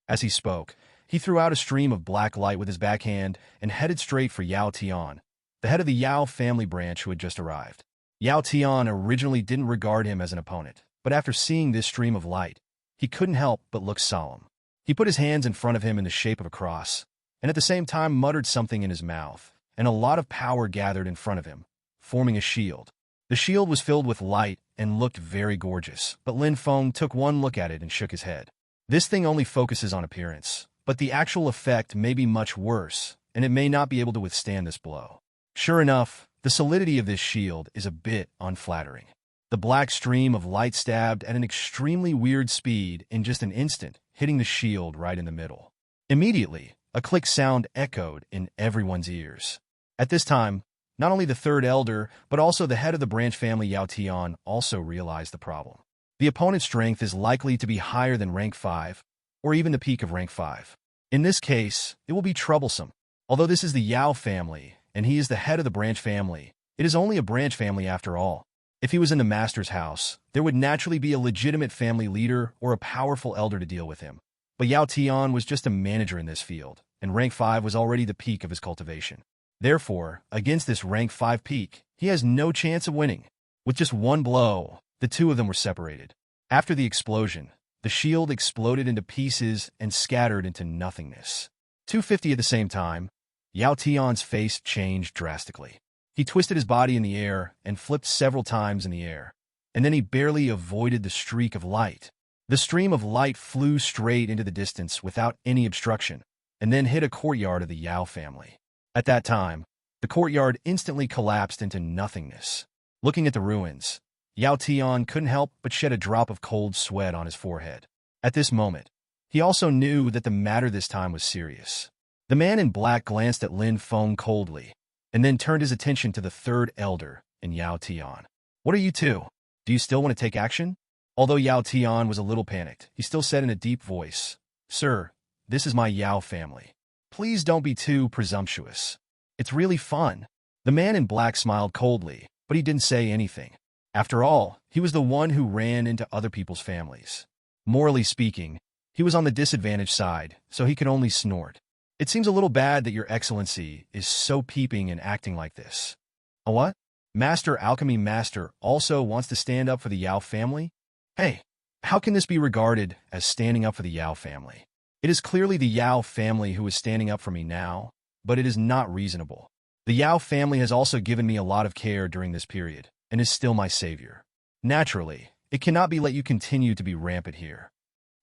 As he spoke, he threw out a stream of black light with his backhand and headed straight for Yao Tian, the head of the Yao family branch who had just arrived. Yao Tian originally didn't regard him as an opponent, but after seeing this stream of light, he couldn't help but look solemn. He put his hands in front of him in the shape of a cross, and at the same time muttered something in his mouth, and a lot of power gathered in front of him, forming a shield. The shield was filled with light and looked very gorgeous, but Lin Feng took one look at it and shook his head. This thing only focuses on appearance, but the actual effect may be much worse, and it may not be able to withstand this blow. Sure enough, the solidity of this shield is a bit unflattering. The black stream of light stabbed at an extremely weird speed in just an instant, hitting the shield right in the middle. Immediately, a click sound echoed in everyone's ears. At this time, Not only the third elder, but also the head of the branch family Yao Tian also realized the problem. The opponent's strength is likely to be higher than rank 5, or even the peak of rank 5. In this case, it will be troublesome. Although this is the Yao family, and he is the head of the branch family, it is only a branch family after all. If he was in the master's house, there would naturally be a legitimate family leader or a powerful elder to deal with him. But Yao Tian was just a manager in this field, and rank 5 was already the peak of his cultivation. Therefore, against this rank 5 peak, he has no chance of winning. With just one blow, the two of them were separated. After the explosion, the shield exploded into pieces and scattered into nothingness. 250 at the same time, Yao Tian's face changed drastically. He twisted his body in the air and flipped several times in the air, and then he barely avoided the streak of light. The stream of light flew straight into the distance without any obstruction, and then hit a courtyard of the Yao family. At that time, the courtyard instantly collapsed into nothingness. Looking at the ruins, Yao Tian couldn't help but shed a drop of cold sweat on his forehead. At this moment, he also knew that the matter this time was serious. The man in black glanced at Lin Feng coldly, and then turned his attention to the third elder and Yao Tian. "What are you two? Do you still want to take action?" Although Yao Tian was a little panicked, he still said in a deep voice, "Sir, this is my Yao family. Please don't be too presumptuous. It's really fun." The man in black smiled coldly, but he didn't say anything. After all, he was the one who ran into other people's families. Morally speaking, he was on the disadvantaged side, so he could only snort. "It seems a little bad that your excellency is so peeping and acting like this." "A what? Master Alchemy Master also wants to stand up for the Yao family? Hey, how can this be regarded as standing up for the Yao family? It is clearly the Yao family who is standing up for me now, but it is not reasonable. The Yao family has also given me a lot of care during this period, and is still my savior. Naturally, it cannot be let you continue to be rampant here.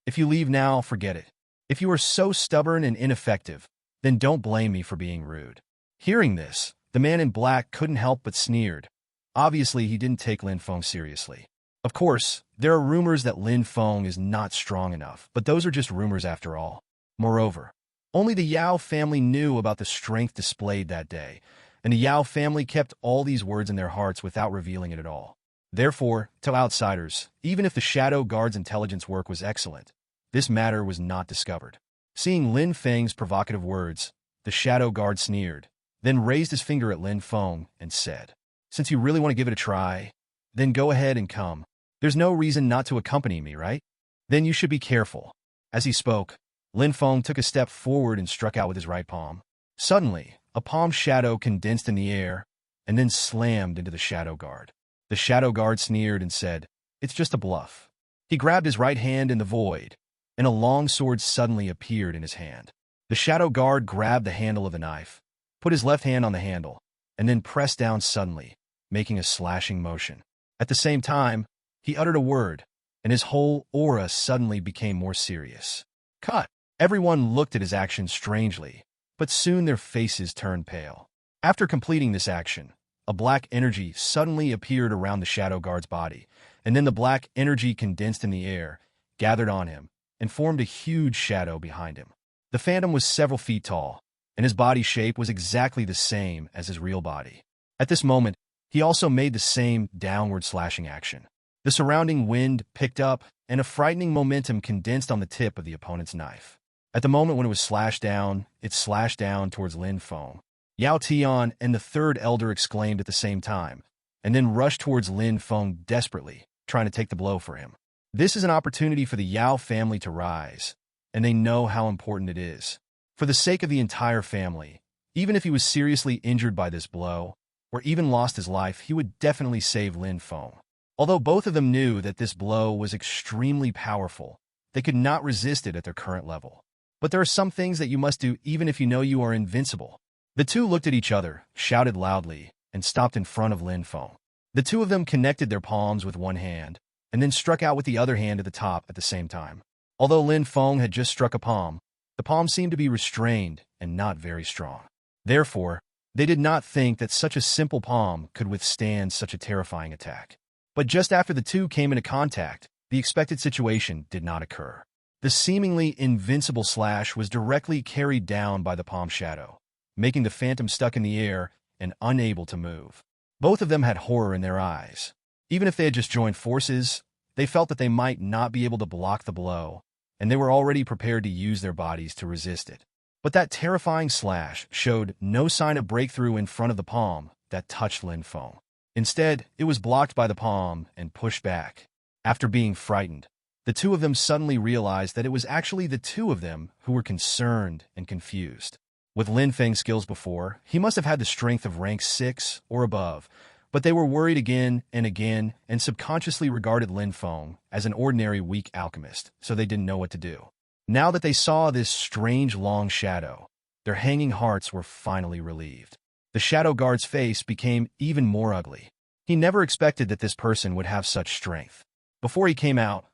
If you leave now, forget it. If you are so stubborn and ineffective, then don't blame me for being rude." Hearing this, the man in black couldn't help but sneered. Obviously, he didn't take Lin Feng seriously. Of course, there are rumors that Lin Feng is not strong enough, but those are just rumors after all. Moreover, only the Yao family knew about the strength displayed that day, and the Yao family kept all these words in their hearts without revealing it at all. Therefore, to outsiders, even if the Shadow Guard's intelligence work was excellent, this matter was not discovered. Seeing Lin Feng's provocative words, the Shadow Guard sneered, then raised his finger at Lin Feng and said, "Since you really want to give it a try, then go ahead and come. There's no reason not to accompany me, right? Then you should be careful." As he spoke, Lin Feng took a step forward and struck out with his right palm. Suddenly, a palm shadow condensed in the air and then slammed into the Shadow Guard. The Shadow Guard sneered and said, "It's just a bluff." He grabbed his right hand in the void, and a long sword suddenly appeared in his hand. The Shadow Guard grabbed the handle of the knife, put his left hand on the handle, and then pressed down suddenly, making a slashing motion. At the same time, he uttered a word, and his whole aura suddenly became more serious. "Cut!" Everyone looked at his action strangely, but soon their faces turned pale. After completing this action, a black energy suddenly appeared around the Shadow Guard's body, and then the black energy condensed in the air, gathered on him, and formed a huge shadow behind him. The phantom was several feet tall, and his body shape was exactly the same as his real body. At this moment, he also made the same downward slashing action. The surrounding wind picked up, and a frightening momentum condensed on the tip of the opponent's knife. At the moment when it was slashed down, it slashed down towards Lin Feng. Yao Tian and the third elder exclaimed at the same time, and then rushed towards Lin Feng desperately, trying to take the blow for him. This is an opportunity for the Yao family to rise, and they know how important it is. For the sake of the entire family, even if he was seriously injured by this blow, or even lost his life, he would definitely save Lin Feng. Although both of them knew that this blow was extremely powerful, they could not resist it at their current level. But there are some things that you must do even if you know you are invincible. The two looked at each other, shouted loudly, and stopped in front of Lin Feng. The two of them connected their palms with one hand, and then struck out with the other hand at the top at the same time. Although Lin Feng had just struck a palm, the palm seemed to be restrained and not very strong. Therefore, they did not think that such a simple palm could withstand such a terrifying attack. But just after the two came into contact, the expected situation did not occur. The seemingly invincible slash was directly carried down by the palm shadow, making the phantom stuck in the air and unable to move. Both of them had horror in their eyes. Even if they had just joined forces, they felt that they might not be able to block the blow, and they were already prepared to use their bodies to resist it. But that terrifying slash showed no sign of breakthrough in front of the palm that touched Lin Feng. Instead, it was blocked by the palm and pushed back. After being frightened, the two of them suddenly realized that it was actually the two of them who were concerned and confused. With Lin Feng's skills before, he must have had the strength of rank 6 or above, but they were worried again and subconsciously regarded Lin Feng as an ordinary weak alchemist, so they didn't know what to do. Now that they saw this strange long shadow, their hanging hearts were finally relieved. The shadow guard's face became even more ugly. He never expected that this person would have such strength. Before he came out,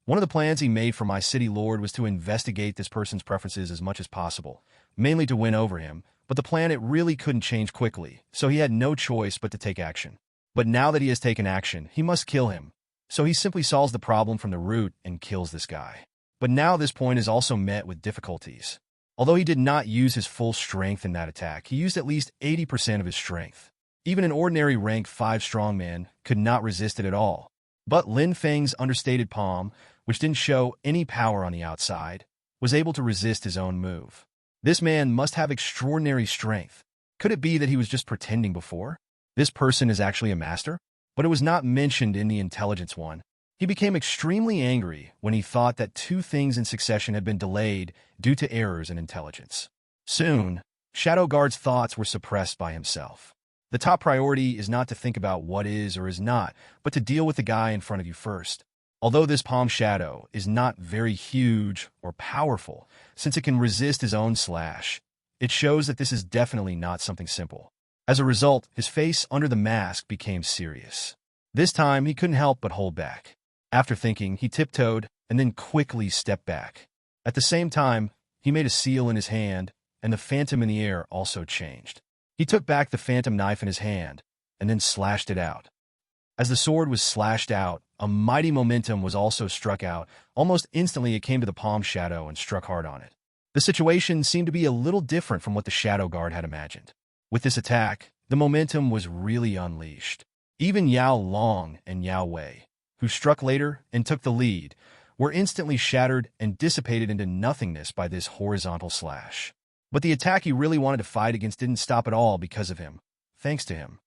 one of the plans he made for my city lord was to investigate this person's preferences as much as possible, mainly to win over him, but the plan it really couldn't change quickly, so he had no choice but to take action. But now that he has taken action, he must kill him. So he simply solves the problem from the root and kills this guy. But now this point is also met with difficulties. Although he did not use his full strength in that attack, he used at least 80% of his strength. Even an ordinary rank 5 strongman could not resist it at all. But Lin Feng's understated palm, which didn't show any power on the outside, was able to resist his own move. This man must have extraordinary strength. Could it be that he was just pretending before? This person is actually a master? But it was not mentioned in the intelligence one. He became extremely angry when he thought that 2 things in succession had been delayed due to errors in intelligence. Soon, Shadow Guard's thoughts were suppressed by himself. The top priority is not to think about what is or is not, but to deal with the guy in front of you first. Although this palm shadow is not very huge or powerful, since it can resist his own slash, it shows that this is definitely not something simple. As a result, his face under the mask became serious. This time, he couldn't help but hold back. After thinking, he tiptoed and then quickly stepped back. At the same time, he made a seal in his hand, and the phantom in the air also changed. He took back the phantom knife in his hand and then slashed it out. As the sword was slashed out, a mighty momentum was also struck out. Almost instantly, it came to the palm shadow and struck hard on it. The situation seemed to be a little different from what the Shadow Guard had imagined. With this attack, the momentum was really unleashed. Even Yao Long and Yao Wei, who struck later and took the lead, were instantly shattered and dissipated into nothingness by this horizontal slash. But the attack he really wanted to fight against didn't stop at all because of him, thanks to him.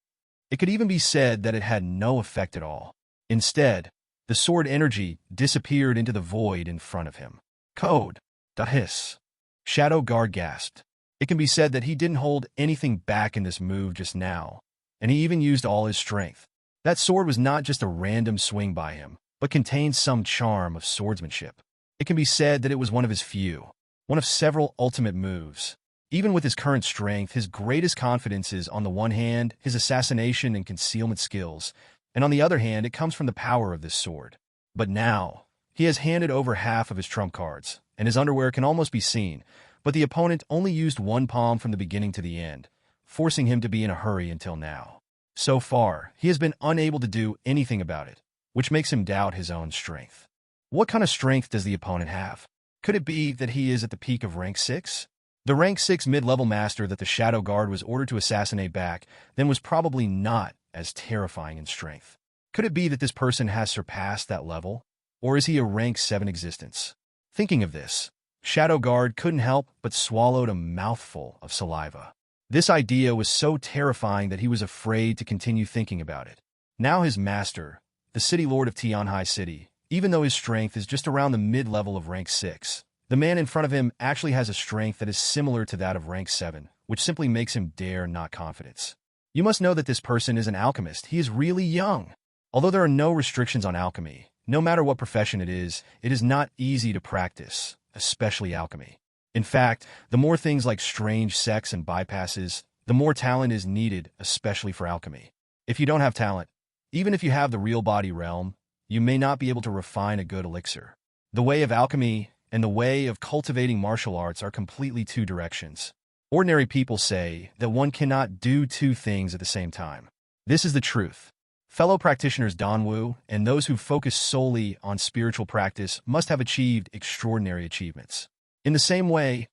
It could even be said that it had no effect at all. Instead, the sword energy disappeared into the void in front of him. Code. Hiss. Shadow Guard gasped. It can be said that he didn't hold anything back in this move just now, and he even used all his strength. That sword was not just a random swing by him, but contained some charm of swordsmanship. It can be said that it was one of several ultimate moves. Even with his current strength, his greatest confidence is, on the one hand, his assassination and concealment skills, and on the other hand, it comes from the power of this sword. But now, he has handed over half of his trump cards, and his underwear can almost be seen, but the opponent only used one palm from the beginning to the end, forcing him to be in a hurry until now. So far, he has been unable to do anything about it, which makes him doubt his own strength. What kind of strength does the opponent have? Could it be that he is at the peak of rank 6? The rank 6 mid-level master that the Shadow Guard was ordered to assassinate back then was probably not as terrifying in strength. Could it be that this person has surpassed that level? Or is he a rank 7 existence? Thinking of this, Shadow Guard couldn't help but swallowed a mouthful of saliva. This idea was so terrifying that he was afraid to continue thinking about it. Now his master, the city lord of Tianhai City, even though his strength is just around the mid-level of rank 6, the man in front of him actually has a strength that is similar to that of rank 7, which simply makes him dare not confidence. You must know that this person is an alchemist. He is really young. Although there are no restrictions on alchemy, no matter what profession it is not easy to practice, especially alchemy. In fact, the more things like strange sects and bypasses, the more talent is needed, especially for alchemy. If you don't have talent, even if you have the real body realm, you may not be able to refine a good elixir. The way of alchemy and the way of cultivating martial arts are completely two directions. Ordinary people say that one cannot do two things at the same time. This is the truth. Fellow practitioners Danwu and those who focus solely on spiritual practice must have achieved extraordinary achievements. In the same way,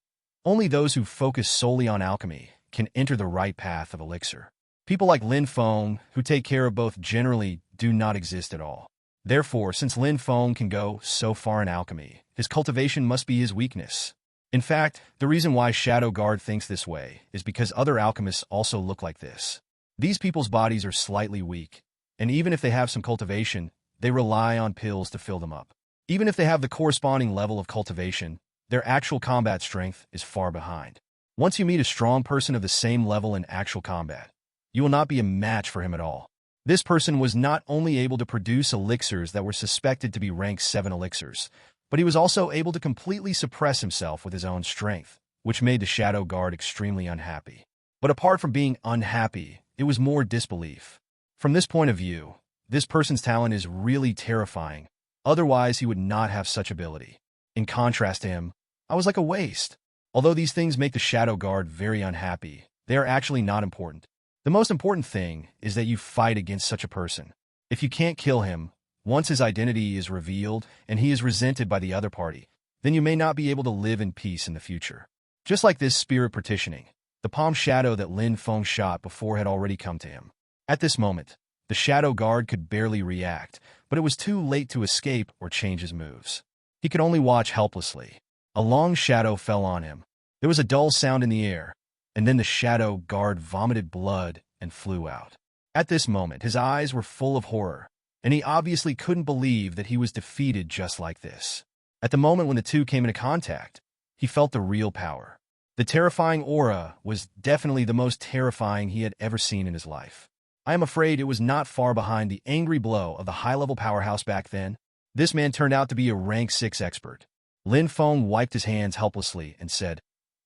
only those who focus solely on alchemy can enter the right path of elixir. People like Lin Feng, who take care of both, generally do not exist at all. Therefore, since Lin Feng can go so far in alchemy, his cultivation must be his weakness. In fact, the reason why Shadow Guard thinks this way is because other alchemists also look like this. These people's bodies are slightly weak, and even if they have some cultivation, they rely on pills to fill them up. Even if they have the corresponding level of cultivation, their actual combat strength is far behind. Once you meet a strong person of the same level in actual combat, you will not be a match for him at all. This person was not only able to produce elixirs that were suspected to be rank 7 elixirs, but he was also able to completely suppress himself with his own strength, which made the Shadow Guard extremely unhappy. But apart from being unhappy, it was more disbelief. From this point of view, this person's talent is really terrifying, otherwise he would not have such ability. In contrast to him, I was like a waste. Although these things make the Shadow Guard very unhappy, they are actually not important. The most important thing is that you fight against such a person. If you can't kill him, once his identity is revealed and he is resented by the other party, then you may not be able to live in peace in the future. Just like this spirit partitioning, the palm shadow that Lin Feng shot before had already come to him. At this moment, the Shadow Guard could barely react, but it was too late to escape or change his moves. He could only watch helplessly. A long shadow fell on him. There was a dull sound in the air, and then the Shadow Guard vomited blood and flew out. At this moment, his eyes were full of horror, and he obviously couldn't believe that he was defeated just like this. At the moment when the two came into contact, he felt the real power. The terrifying aura was definitely the most terrifying he had ever seen in his life. I am afraid it was not far behind the angry blow of the high-level powerhouse back then. This man turned out to be a rank 6 expert. Lin Feng wiped his hands helplessly and said,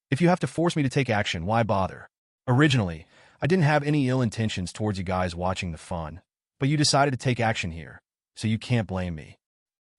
"If you have to force me to take action, why bother? Originally, I didn't have any ill intentions towards you guys watching the fun, but you decided to take action here, so you can't blame me."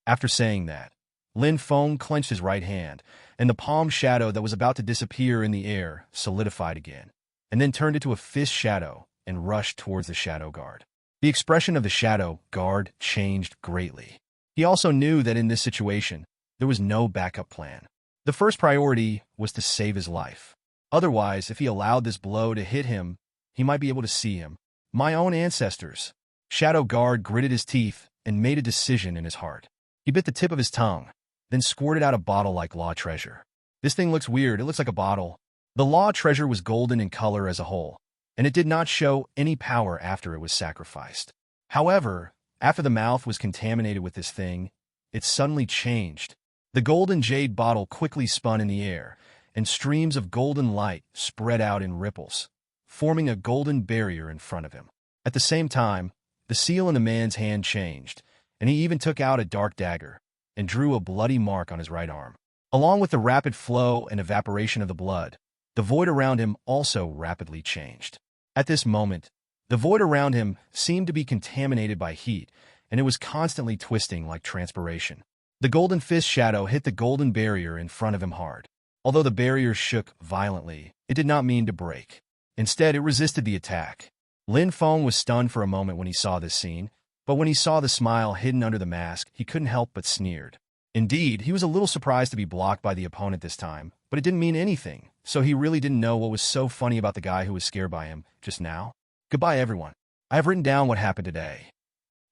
After saying that, Lin Feng clenched his right hand, and the palm shadow that was about to disappear in the air solidified again, and then turned into a fist shadow and rushed towards the Shadow Guard. The expression of the Shadow Guard changed greatly. He also knew that in this situation, there was no backup plan. The first priority was to save his life. Otherwise, if he allowed this blow to hit him, he might be able to see him. My own ancestors. Shadow Guard gritted his teeth and made a decision in his heart. He bit the tip of his tongue, then squirted out a bottle like law treasure. This thing looks weird. It looks like a bottle. The law treasure was golden in color as a whole, and it did not show any power after it was sacrificed. However, after the mouth was contaminated with this thing, it suddenly changed. The golden jade bottle quickly spun in the air, and streams of golden light spread out in ripples, forming a golden barrier in front of him. At the same time, the seal in the man's hand changed, and he even took out a dark dagger and drew a bloody mark on his right arm. Along with the rapid flow and evaporation of the blood, the void around him also rapidly changed. At this moment, the void around him seemed to be contaminated by heat, and it was constantly twisting like transpiration. The golden fist shadow hit the golden barrier in front of him hard. Although the barrier shook violently, it did not mean to break. Instead, it resisted the attack. Lin Feng was stunned for a moment when he saw this scene, but when he saw the smile hidden under the mask, he couldn't help but sneered. Indeed, he was a little surprised to be blocked by the opponent this time, but it didn't mean anything, so he really didn't know what was so funny about the guy who was scared by him just now. Goodbye, everyone. I have written down what happened today.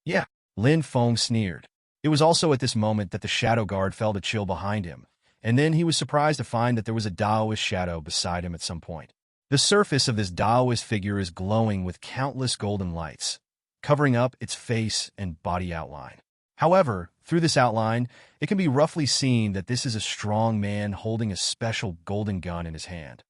Yeah, Lin Feng sneered. It was also at this moment that the Shadow Guard felt a chill behind him, and then he was surprised to find that there was a Taoist shadow beside him at some point. The surface of this Taoist figure is glowing with countless golden lights, covering up its face and body outline. However, through this outline, it can be roughly seen that this is a strong man holding a special golden gun in his hand.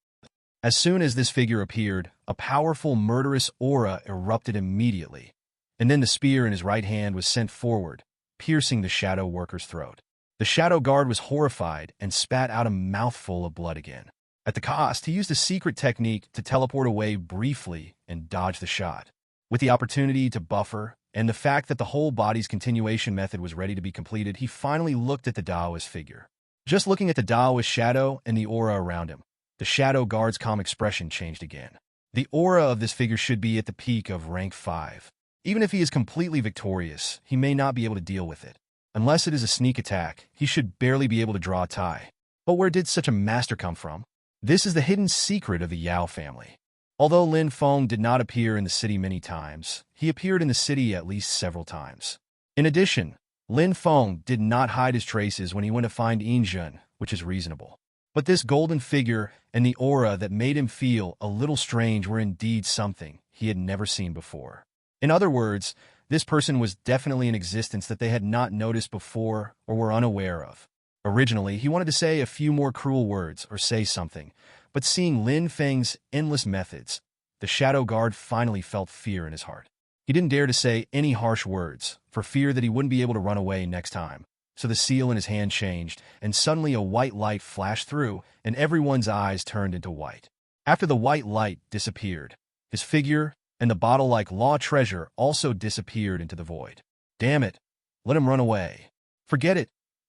As soon as this figure appeared, a powerful murderous aura erupted immediately, and then the spear in his right hand was sent forward, piercing the shadow worker's throat. The Shadow Guard was horrified and spat out a mouthful of blood again. At the cost, he used a secret technique to teleport away briefly and dodge the shot. With the opportunity to buffer, and the fact that the whole body's continuation method was ready to be completed, he finally looked at the Taoist figure. Just looking at the Taoist shadow and the aura around him, the Shadow Guard's calm expression changed again. The aura of this figure should be at the peak of rank 5. Even if he is completely victorious, he may not be able to deal with it. Unless it is a sneak attack, he should barely be able to draw a tie. But where did such a master come from? This is the hidden secret of the Yao family. Although Lin Feng did not appear in the city many times, he appeared in the city at least several times. In addition, Lin Feng did not hide his traces when he went to find Yinjun, which is reasonable. But this golden figure and the aura that made him feel a little strange were indeed something he had never seen before. In other words, this person was definitely in existence that they had not noticed before or were unaware of. Originally, he wanted to say a few more cruel words or say something, but seeing Lin Feng's endless methods, the Shadow Guard finally felt fear in his heart. He didn't dare to say any harsh words, for fear that he wouldn't be able to run away next time. So the seal in his hand changed, and suddenly a white light flashed through, and everyone's eyes turned into white. After the white light disappeared, his figure and the bottle-like law treasure also disappeared into the void. Damn it. Let him run away. Forget it.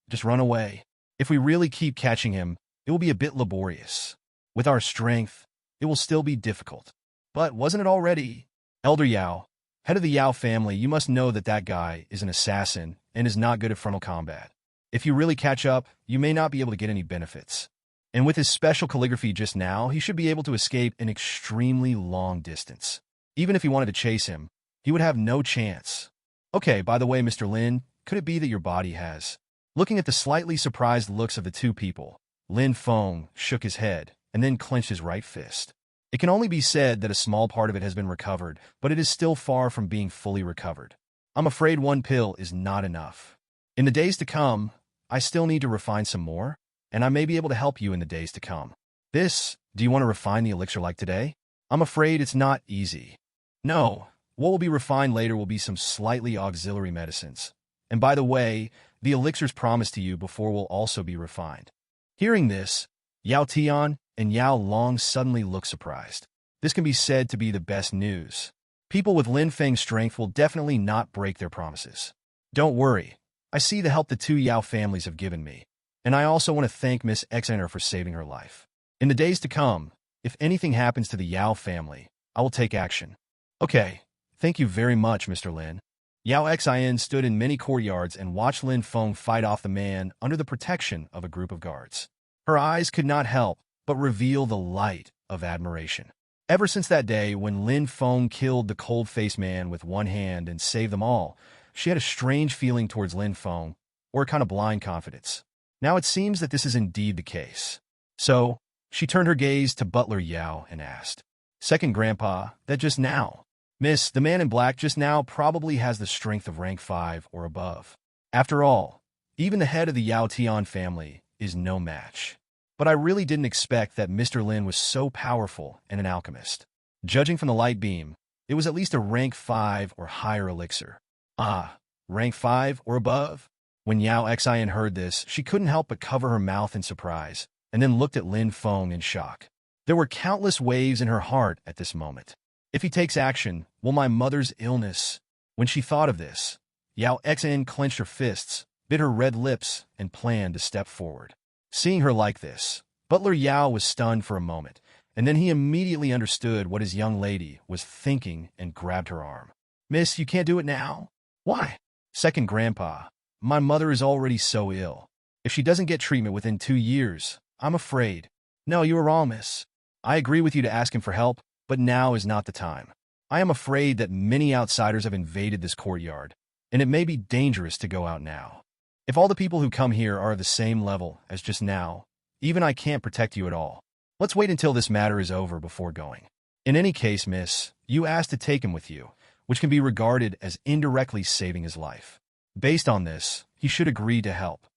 Just run away. If we really keep catching him, it will be a bit laborious. With our strength, it will still be difficult. But wasn't it already? Elder Yao, head of the Yao family, you must know that that guy is an assassin and is not good at frontal combat. If you really catch up, you may not be able to get any benefits. And with his special calligraphy just now, he should be able to escape an extremely long distance. Even if he wanted to chase him, he would have no chance. Okay, by the way, Mr. Lin, could it be that your body has? Looking at the slightly surprised looks of the two people, Lin Feng shook his head and then clenched his right fist. It can only be said that a small part of it has been recovered, but it is still far from being fully recovered. I'm afraid one pill is not enough. In the days to come, I still need to refine some more, and I may be able to help you in the days to come. Do you want to refine the elixir like today? I'm afraid it's not easy. No, what will be refined later will be some slightly auxiliary medicines. And by the way, the elixirs promised to you before will also be refined. Hearing this, Yao Tian and Yao Long suddenly looked surprised. This can be said to be the best news. People with Lin Feng's strength will definitely not break their promises. Don't worry, I see the help the two Yao families have given me, and I also want to thank Miss Ancestor for saving her life. In the days to come, if anything happens to the Yao family, I will take action. Okay, thank you very much, Mr. Lin. Yao Xin stood in many courtyards and watched Lin Feng fight off the man under the protection of a group of guards. Her eyes could not help but reveal the light of admiration. Ever since that day when Lin Feng killed the cold-faced man with one hand and saved them all, she had a strange feeling towards Lin Feng, or a kind of blind confidence. Now it seems that this is indeed the case. So, she turned her gaze to Butler Yao and asked, "Second Grandpa, that just now? Miss, the man in black just now probably has the strength of rank 5 or above. After all, even the head of the Yao Tian family is no match. But I really didn't expect that Mr. Lin was so powerful and an alchemist. Judging from the light beam, it was at least a rank 5 or higher elixir. Ah, rank 5 or above?" When Yao Xin heard this, she couldn't help but cover her mouth in surprise, and then looked at Lin Feng in shock. There were countless waves in her heart at this moment. If he takes action, will my mother's illness? When she thought of this, Yao Xin clenched her fists, bit her red lips, and planned to step forward. Seeing her like this, Butler Yao was stunned for a moment, and then he immediately understood what his young lady was thinking and grabbed her arm. "Miss, you can't do it now." "Why?" "Second Grandpa, my mother is already so ill. If she doesn't get treatment within 2 years, I'm afraid." "No, you are wrong, miss. I agree with you to ask him for help, but now is not the time. I am afraid that many outsiders have invaded this courtyard, and it may be dangerous to go out now. If all the people who come here are of the same level as just now, even I can't protect you at all. Let's wait until this matter is over before going. In any case, miss, you asked to take him with you, which can be regarded as indirectly saving his life. Based on this, he should agree to help."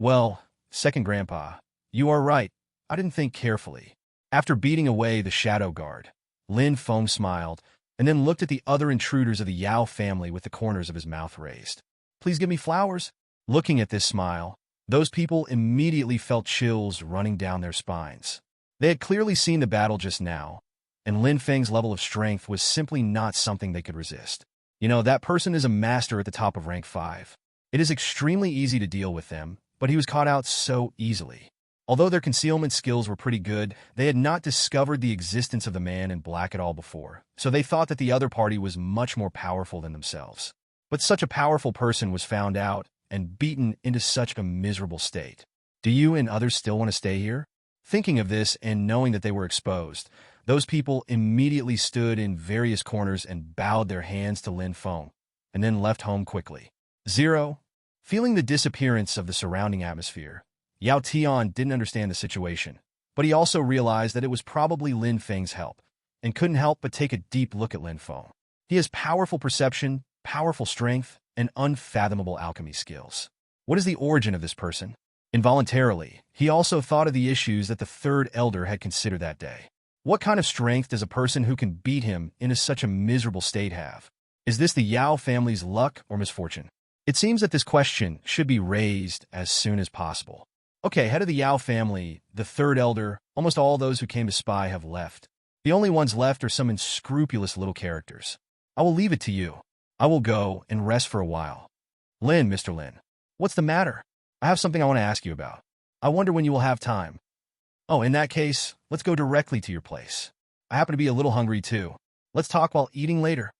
"Well, Second Grandpa, you are right. I didn't think carefully." After beating away the Shadow Guard, Lin Feng smiled, and then looked at the other intruders of the Yao family with the corners of his mouth raised. "Please give me flowers." Looking at this smile, those people immediately felt chills running down their spines. They had clearly seen the battle just now, and Lin Feng's level of strength was simply not something they could resist. You know, that person is a master at the top of rank 5. It is extremely easy to deal with them, but he was caught out so easily. Although their concealment skills were pretty good, they had not discovered the existence of the man in black at all before, so they thought that the other party was much more powerful than themselves. But such a powerful person was found out and beaten into such a miserable state. Do you and others still want to stay here? Thinking of this and knowing that they were exposed, Those people immediately stood in various corners and bowed their hands to Lin Feng, and then left home quickly. 0. Feeling the disappearance of the surrounding atmosphere, Yao Tian didn't understand the situation, but he also realized that it was probably Lin Feng's help, and couldn't help but take a deep look at Lin Feng. He has powerful perception, powerful strength, and unfathomable alchemy skills. What is the origin of this person? Involuntarily, he also thought of the issues that the third elder had considered that day. What kind of strength does a person who can beat him in such a miserable state have? Is this the Yao family's luck or misfortune? It seems that this question should be raised as soon as possible. Okay, head of the Yao family, the third elder, almost all those who came to spy have left. The only ones left are some unscrupulous little characters. I will leave it to you. I will go and rest for a while. Lin, Mr. Lin. What's the matter? I have something I want to ask you about. I wonder when you will have time. Oh, in that case, let's go directly to your place. I happen to be a little hungry too. Let's talk while eating later.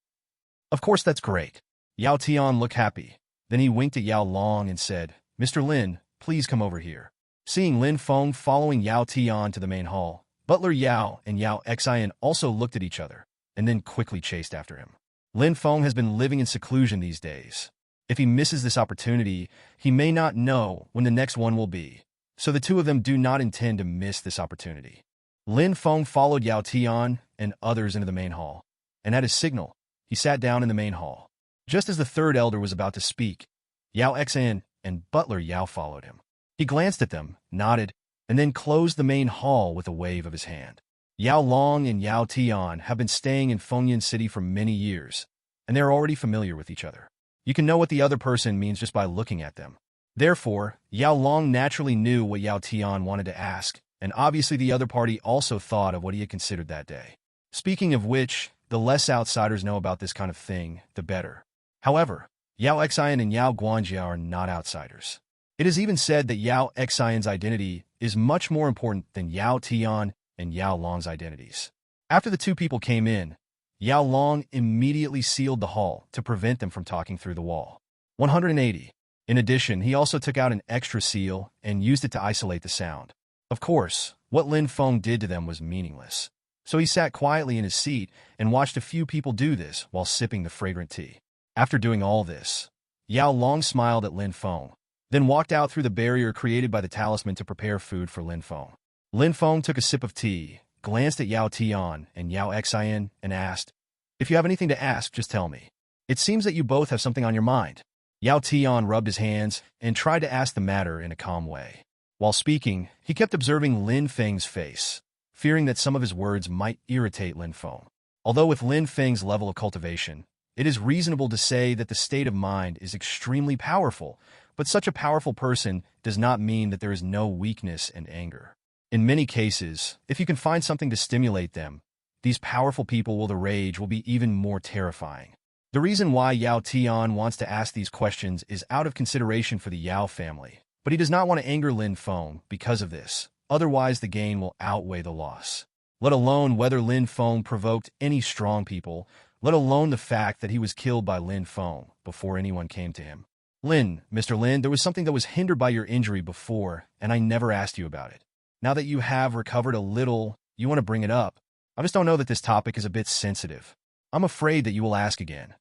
Of course, that's great. Yao Tian looked happy. Then he winked at Yao Long and said, Mr. Lin, please come over here. Seeing Lin Feng following Yao Tian to the main hall, Butler Yao and Yao Xian also looked at each other, and then quickly chased after him. Lin Feng has been living in seclusion these days. If he misses this opportunity, he may not know when the next one will be, so the two of them do not intend to miss this opportunity. Lin Feng followed Yao Tian and others into the main hall, and at his signal, he sat down in the main hall. Just as the third elder was about to speak, Yao Xian and Butler Yao followed him. He glanced at them, nodded, and then closed the main hall with a wave of his hand. Yao Long and Yao Tian have been staying in Fengyan City for many years, and they're already familiar with each other. You can know what the other person means just by looking at them. Therefore, Yao Long naturally knew what Yao Tian wanted to ask, and obviously the other party also thought of what he had considered that day. Speaking of which, the less outsiders know about this kind of thing, the better. However, Yao Xian and Yao Guanjia are not outsiders. It is even said that Yao Xian's identity is much more important than Yao Tian and Yao Long's identities. After the two people came in, Yao Long immediately sealed the hall to prevent them from talking through the wall. 180. In addition, he also took out an extra seal and used it to isolate the sound. Of course, what Lin Feng did to them was meaningless. So he sat quietly in his seat and watched a few people do this while sipping the fragrant tea. After doing all this, Yao Long smiled at Lin Feng, then walked out through the barrier created by the talisman to prepare food for Lin Feng. Lin Feng took a sip of tea, glanced at Yao Tian and Yao Xian, and asked, If you have anything to ask, just tell me. It seems that you both have something on your mind. Yao Tian rubbed his hands and tried to ask the matter in a calm way. While speaking, he kept observing Lin Feng's face, fearing that some of his words might irritate Lin Feng. Although with Lin Feng's level of cultivation, it is reasonable to say that the state of mind is extremely powerful, but such a powerful person does not mean that there is no weakness and anger. In many cases, if you can find something to stimulate them, these powerful people the rage will be even more terrifying. The reason why Yao Tian wants to ask these questions is out of consideration for the Yao family, but he does not want to anger Lin Feng because of this, otherwise the gain will outweigh the loss. Let alone whether Lin Feng provoked any strong people, let alone the fact that he was killed by Lin Feng before anyone came to him. Lin, Mr. Lin, there was something that was hindered by your injury before, and I never asked you about it. Now that you have recovered a little, you want to bring it up. I just don't know that this topic is a bit sensitive. I'm afraid that you will ask again.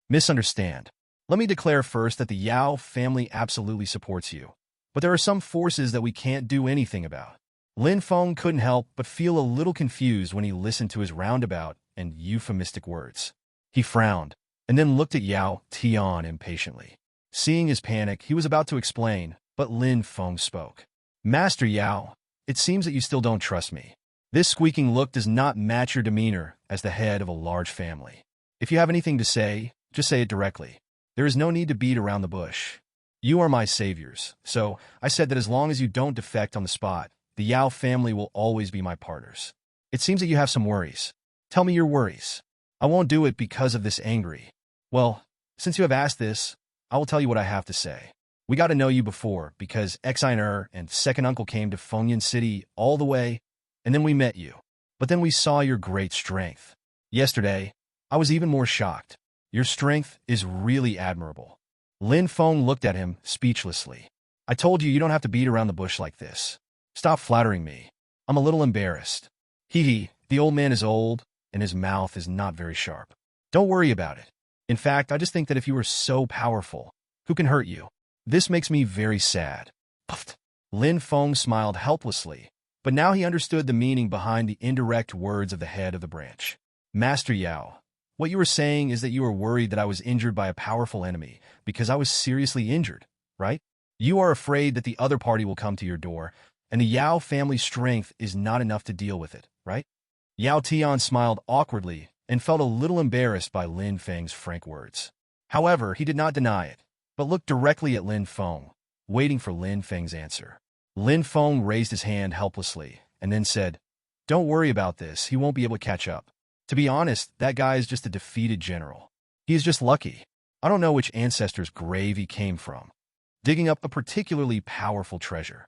Misunderstand. Let me declare first that the Yao family absolutely supports you, but there are some forces that we can't do anything about. Lin Feng couldn't help but feel a little confused when he listened to his roundabout and euphemistic words. He frowned, and then looked at Yao Tian impatiently. Seeing his panic, he was about to explain, but Lin Feng spoke. Master Yao, it seems that you still don't trust me. This squeaking look does not match your demeanor as the head of a large family. If you have anything to say, just say it directly. There is no need to beat around the bush. You are my saviors, so I said that as long as you don't defect on the spot, the Yao family will always be my partners. It seems that you have some worries. Tell me your worries. I won't do it because of this angry. Well, since you have asked this, I will tell you what I have to say. We got to know you before because Xian and second uncle came to Fengyan City all the way, and then we met you. But then we saw your great strength. Yesterday, I was even more shocked. Your strength is really admirable. Lin Feng looked at him speechlessly. I told you don't have to beat around the bush like this. Stop flattering me. I'm a little embarrassed. Hee, The old man is old, and his mouth is not very sharp. Don't worry about it. In fact, I just think that if you were so powerful, who can hurt you? This makes me very sad. Puffed. Lin Feng smiled helplessly, but now he understood the meaning behind the indirect words of the head of the branch. Master Yao, what you were saying is that you were worried that I was injured by a powerful enemy because I was seriously injured, right? You are afraid that the other party will come to your door, and the Yao family's strength is not enough to deal with it, right? Yao Tian smiled awkwardly and felt a little embarrassed by Lin Feng's frank words. However, he did not deny it, but looked directly at Lin Feng, waiting for Lin Feng's answer. Lin Feng raised his hand helplessly and then said, "Don't worry about this, he won't be able to catch up. To be honest, that guy is just a defeated general. He is just lucky. I don't know which ancestor's grave he came from, digging up a particularly powerful treasure.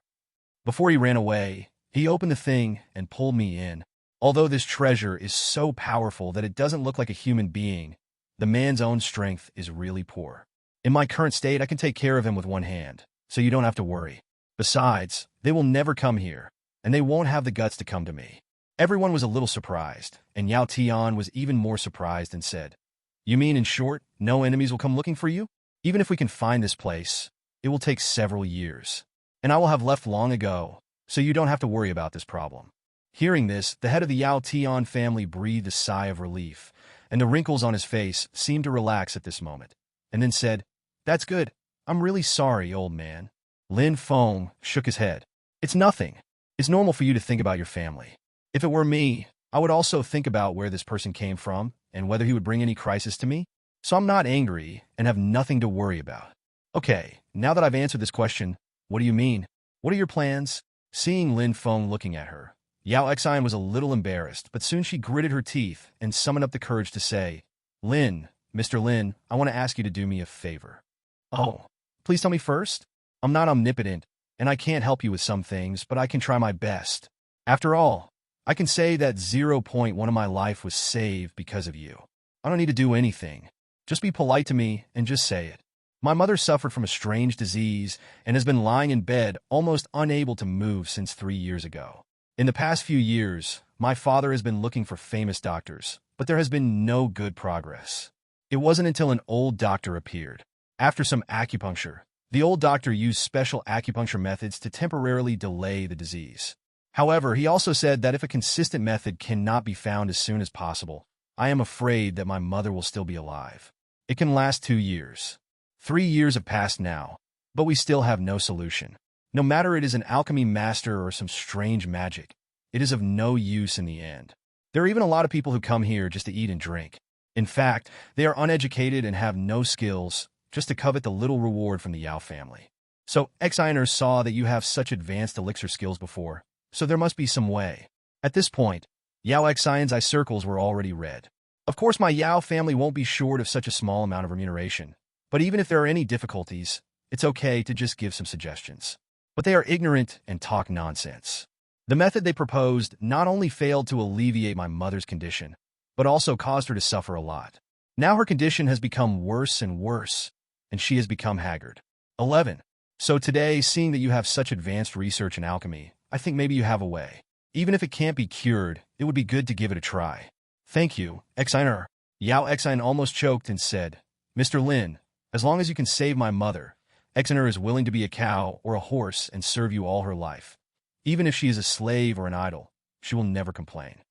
Before he ran away, he opened the thing and pulled me in. Although this treasure is so powerful that it doesn't look like a human being, the man's own strength is really poor. In my current state, I can take care of him with one hand, so you don't have to worry. Besides, they will never come here, and they won't have the guts to come to me." Everyone was a little surprised, and Yao Tian was even more surprised and said, "You mean, in short, no enemies will come looking for you? Even if we can find this place, it will take several years, and I will have left long ago, so you don't have to worry about this problem." Hearing this, the head of the Yao Tian family breathed a sigh of relief, and the wrinkles on his face seemed to relax at this moment, and then said, "That's good. I'm really sorry, old man." Lin Feng shook his head. "It's nothing. It's normal for you to think about your family. If it were me, I would also think about where this person came from and whether he would bring any crisis to me. So I'm not angry and have nothing to worry about." "Okay, now that I've answered this question, what do you mean? What are your plans?" Seeing Lin Feng looking at her, Yao Xian was a little embarrassed, but soon she gritted her teeth and summoned up the courage to say, Mr. Lin, I want to ask you to do me a favor." "Oh, please tell me first. I'm not omnipotent, and I can't help you with some things, but I can try my best. After all, I can say that 0.1 of my life was saved because of you. I don't need to do anything. Just be polite to me and just say it. My mother suffered from a strange disease and has been lying in bed almost unable to move since 3 years ago. In the past few years, my father has been looking for famous doctors, but there has been no good progress. It wasn't until an old doctor appeared. After some acupuncture, the old doctor used special acupuncture methods to temporarily delay the disease. However, he also said that if a consistent method cannot be found as soon as possible, I am afraid that my mother will still be alive. It can last 2 years. 3 years have passed now, but we still have no solution. No matter it is an alchemy master or some strange magic, it is of no use in the end. There are even a lot of people who come here just to eat and drink. In fact, they are uneducated and have no skills, just to covet the little reward from the Yao family. So, Xiners saw that you have such advanced elixir skills before, so there must be some way." At this point, Yao Xian's eye circles were already red. "Of course my Yao family won't be short of such a small amount of remuneration, but even if there are any difficulties, it's okay to just give some suggestions. But they are ignorant and talk nonsense. The method they proposed not only failed to alleviate my mother's condition, but also caused her to suffer a lot. Now her condition has become worse and worse, and she has become haggard." 11. "So today, seeing that you have such advanced research in alchemy, I think maybe you have a way. Even if it can't be cured, it would be good to give it a try." "Thank you, Xiner." Yao Xin almost choked and said, "Mr. Lin, as long as you can save my mother, Xiner is willing to be a cow or a horse and serve you all her life. Even if she is a slave or an idol, she will never complain."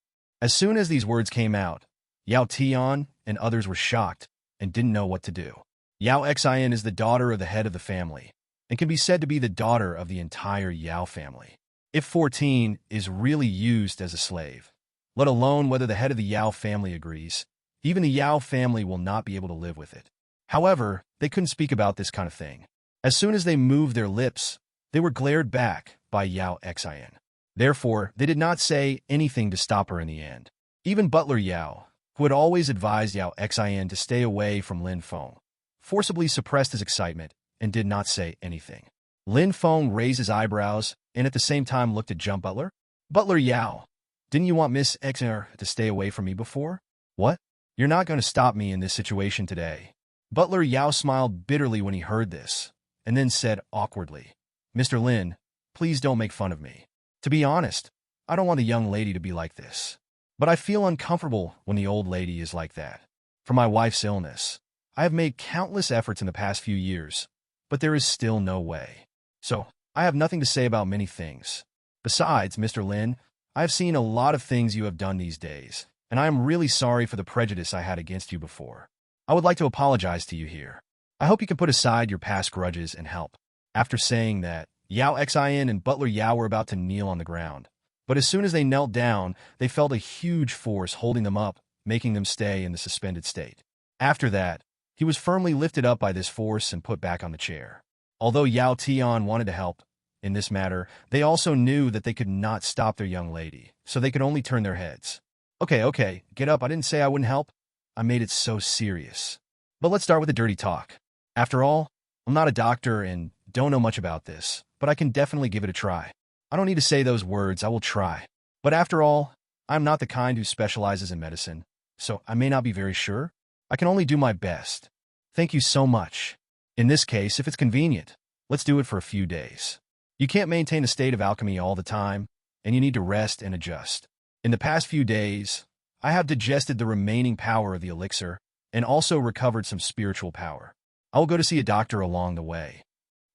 As soon as these words came out, Yao Tian and others were shocked and didn't know what to do. Yao Xian is the daughter of the head of the family, and can be said to be the daughter of the entire Yao family. If 14 is really used as a slave, let alone whether the head of the Yao family agrees, even the Yao family will not be able to live with it. However, they couldn't speak about this kind of thing. As soon as they moved their lips, they were glared back by Yao Xian. Therefore, they did not say anything to stop her in the end. Even Butler Yao, who had always advised Yao Xian to stay away from Lin Feng, forcibly suppressed his excitement and did not say anything. Lin Feng raised his eyebrows and at the same time looked at Jump Butler. "Butler Yao, didn't you want Miss Xner to stay away from me before? What? You're not going to stop me in this situation today." Butler Yao smiled bitterly when he heard this, and then said awkwardly, "Mr. Lin, please don't make fun of me. To be honest, I don't want the young lady to be like this. But I feel uncomfortable when the old lady is like that. For my wife's illness, I have made countless efforts in the past few years, but there is still no way. So, I have nothing to say about many things. Besides, Mr. Lin, I have seen a lot of things you have done these days, and I am really sorry for the prejudice I had against you before. I would like to apologize to you here. I hope you can put aside your past grudges and help. After saying that, Yao Xin and Butler Yao were about to kneel on the ground. But as soon as they knelt down, they felt a huge force holding them up, making them stay in the suspended state. After that, he was firmly lifted up by this force and put back on the chair. Although Yao Tian wanted to help in this matter, they also knew that they could not stop their young lady, so they could only turn their heads. Okay, get up. I didn't say I wouldn't help. I made it so serious. But let's start with the dirty talk. After all, I'm not a doctor and don't know much about this, but I can definitely give it a try. I don't need to say those words, I will try. But after all, I'm not the kind who specializes in medicine, so I may not be very sure. I can only do my best. Thank you so much. In this case, if it's convenient, let's do it for a few days. You can't maintain a state of alchemy all the time, and you need to rest and adjust. In the past few days, I have digested the remaining power of the elixir and also recovered some spiritual power. I will go to see a doctor along the way.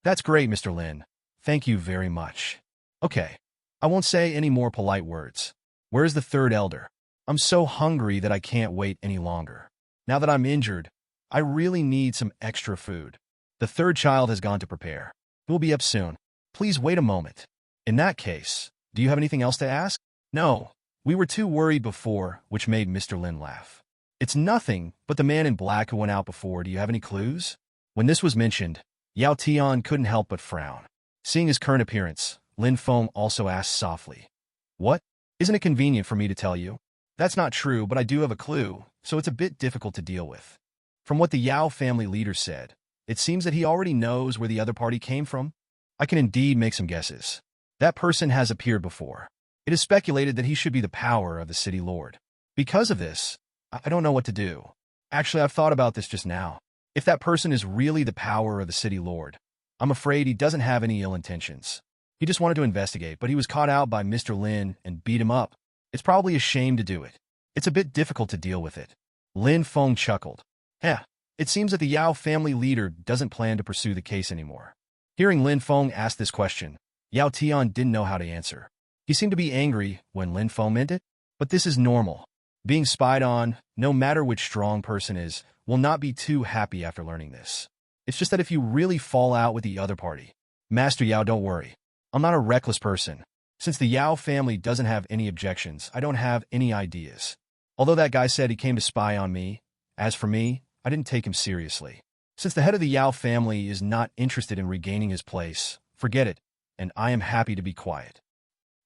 That's great, Mr. Lin. Thank you very much. Okay, I won't say any more polite words. Where's the third elder? I'm so hungry that I can't wait any longer. Now that I'm injured, I really need some extra food. The third child has gone to prepare. He will be up soon. Please wait a moment. In that case, do you have anything else to ask? No, we were too worried before, which made Mr. Lin laugh. It's nothing but the man in black who went out before. Do you have any clues? When this was mentioned, Yao Tian couldn't help but frown. Seeing his current appearance, Lin Feng also asked softly, "What? Isn't it convenient for me to tell you?" That's not true, but I do have a clue, so it's a bit difficult to deal with. From what the Yao family leader said, it seems that he already knows where the other party came from. I can indeed make some guesses. That person has appeared before. It is speculated that he should be the power of the city lord. Because of this, I don't know what to do. Actually, I've thought about this just now. If that person is really the power of the city lord, I'm afraid he doesn't have any ill intentions. He just wanted to investigate, but he was caught out by Mr. Lin and beat him up. It's probably a shame to do it. It's a bit difficult to deal with it. Lin Feng chuckled. It seems that the Yao family leader doesn't plan to pursue the case anymore. Hearing Lin Feng ask this question, Yao Tian didn't know how to answer. He seemed to be angry when Lin Feng meant it, but this is normal. Being spied on, no matter which strong person is, will not be too happy after learning this. It's just that if you really fall out with the other party, Master Yao, don't worry. I'm not a reckless person. Since the Yao family doesn't have any objections, I don't have any ideas. Although that guy said he came to spy on me, as for me, I didn't take him seriously. Since the head of the Yao family is not interested in regaining his place, forget it, and I am happy to be quiet.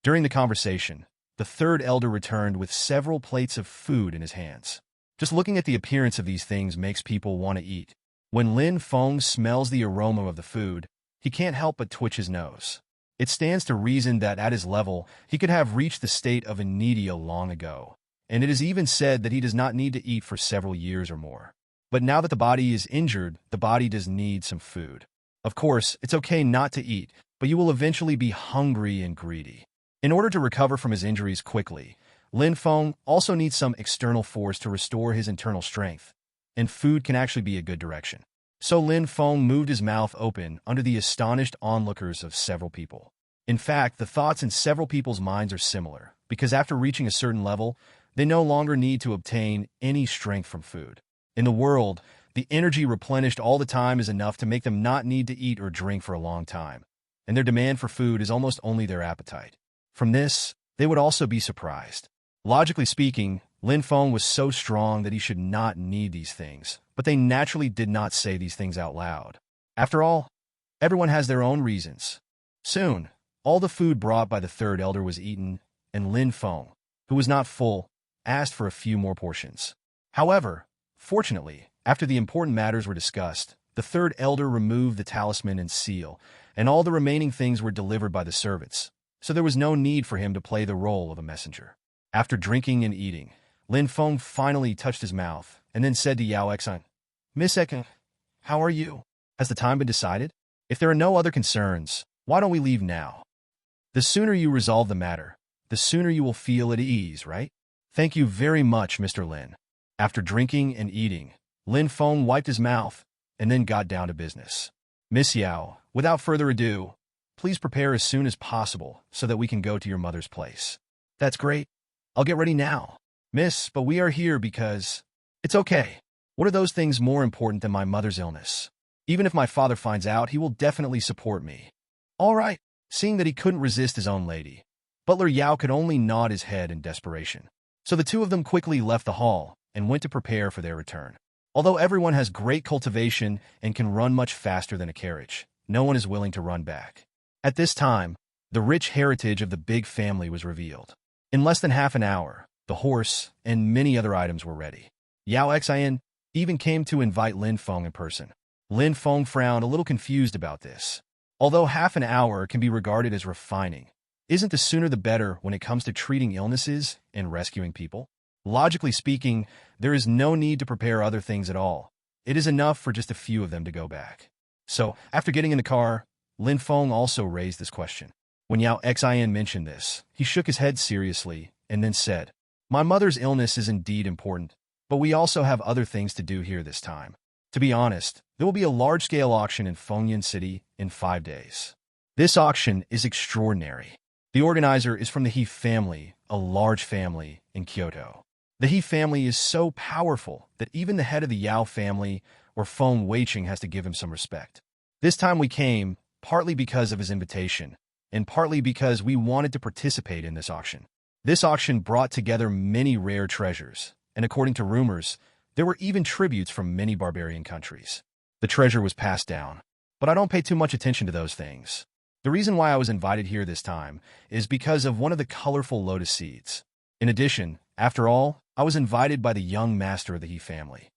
During the conversation, the third elder returned with several plates of food in his hands. Just looking at the appearance of these things makes people want to eat. When Lin Feng smells the aroma of the food, he can't help but twitch his nose. It stands to reason that at his level, he could have reached the state of anedia long ago, and it is even said that he does not need to eat for several years or more. But now that the body is injured, the body does need some food. Of course, it's okay not to eat, but you will eventually be hungry and greedy. In order to recover from his injuries quickly, Lin Feng also needs some external force to restore his internal strength, and food can actually be a good direction. So Lin Feng moved his mouth open under the astonished onlookers of several people. In fact, the thoughts in several people's minds are similar, because after reaching a certain level, they no longer need to obtain any strength from food. In the world, the energy replenished all the time is enough to make them not need to eat or drink for a long time, and their demand for food is almost only their appetite. From this, they would also be surprised. Logically speaking, Lin Feng was so strong that he should not need these things, but they naturally did not say these things out loud. After all, everyone has their own reasons. Soon, all the food brought by the third elder was eaten, and Lin Feng, who was not full, asked for a few more portions. However, fortunately, after the important matters were discussed, the third elder removed the talisman and seal, and all the remaining things were delivered by the servants, so there was no need for him to play the role of a messenger. After drinking and eating, Lin Feng finally touched his mouth, and then said to Yao Xin, "Miss Ekin, how are you? Has the time been decided? If there are no other concerns, why don't we leave now? The sooner you resolve the matter, the sooner you will feel at ease, right?" Thank you very much, Mr. Lin. After drinking and eating, Lin Feng wiped his mouth and then got down to business. Miss Yao, without further ado, please prepare as soon as possible so that we can go to your mother's place. That's great. I'll get ready now. Miss, but we are here because... It's okay. What are those things more important than my mother's illness? Even if my father finds out, he will definitely support me. All right. Seeing that he couldn't resist his own lady, Butler Yao could only nod his head in desperation. So the two of them quickly left the hall and went to prepare for their return. Although everyone has great cultivation and can run much faster than a carriage, no one is willing to run back. At this time, the rich heritage of the big family was revealed. In less than half an hour, the horse and many other items were ready. Yao Xian even came to invite Lin Feng in person. Lin Feng frowned, a little confused about this. Although half an hour can be regarded as refining, isn't the sooner the better when it comes to treating illnesses and rescuing people? Logically speaking, there is no need to prepare other things at all. It is enough for just a few of them to go back. So, after getting in the car, Lin Feng also raised this question. When Yao Xian mentioned this, he shook his head seriously and then said, "My mother's illness is indeed important, but we also have other things to do here this time. To be honest, there will be a large-scale auction in Fengyan City in 5 days. This auction is extraordinary. The organizer is from the He family, a large family in Kyoto. The He family is so powerful that even the head of the Yao family or Feng Weiqing has to give him some respect. This time we came, partly because of his invitation, and partly because we wanted to participate in this auction. This auction brought together many rare treasures, and according to rumors, there were even tributes from many barbarian countries. The treasure was passed down, but I don't pay too much attention to those things. The reason why I was invited here this time is because of one of the colorful lotus seeds. In addition, after all, I was invited by the young master of the He family.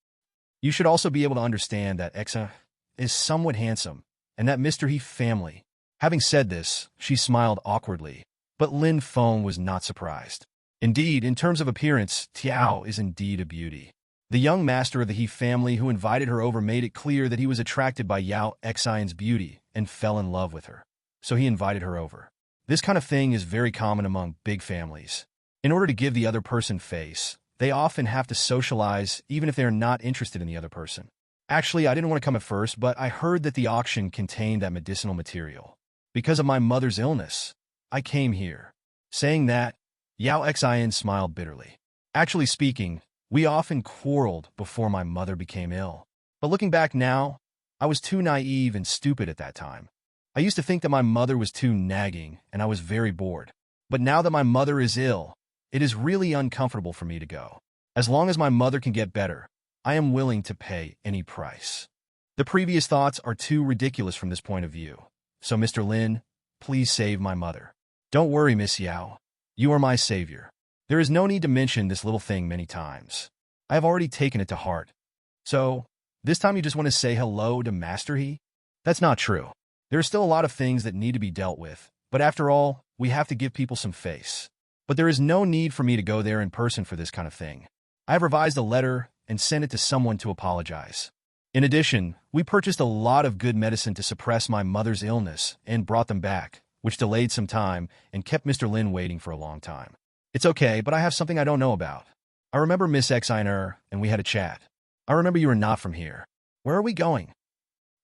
You should also be able to understand that Exa is somewhat handsome, and that Mr. He family." Having said this, she smiled awkwardly, but Lin Feng was not surprised. Indeed, in terms of appearance, Tiao is indeed a beauty. The young master of the He family who invited her over made it clear that he was attracted by Yao Xian's beauty and fell in love with her. So he invited her over. This kind of thing is very common among big families. In order to give the other person face, they often have to socialize even if they are not interested in the other person. Actually, I didn't want to come at first, but I heard that the auction contained that medicinal material. Because of my mother's illness, I came here. Saying that, Yao Xian smiled bitterly. Actually speaking, we often quarreled before my mother became ill. But looking back now, I was too naive and stupid at that time. I used to think that my mother was too nagging, and I was very bored. But now that my mother is ill, it is really uncomfortable for me to go. As long as my mother can get better, I am willing to pay any price. The previous thoughts are too ridiculous from this point of view. So, Mr. Lin, please save my mother. Don't worry, Miss Yao. You are my savior. There is no need to mention this little thing many times. I have already taken it to heart. So, this time you just want to say hello to Master He? That's not true. There are still a lot of things that need to be dealt with, but after all, we have to give people some face. But there is no need for me to go there in person for this kind of thing. I have revised a letter and sent it to someone to apologize. In addition, we purchased a lot of good medicine to suppress my mother's illness and brought them back, which delayed some time and kept Mr. Lin waiting for a long time. It's okay, but I have something I don't know about. I remember Miss Xian and we had a chat. I remember you are not from here. Where are we going?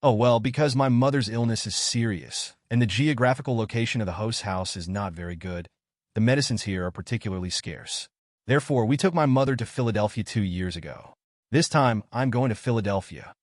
Oh, well, because my mother's illness is serious, and the geographical location of the host's house is not very good. The medicines here are particularly scarce. Therefore, we took my mother to Philadelphia 2 years ago. This time, I'm going to Philadelphia.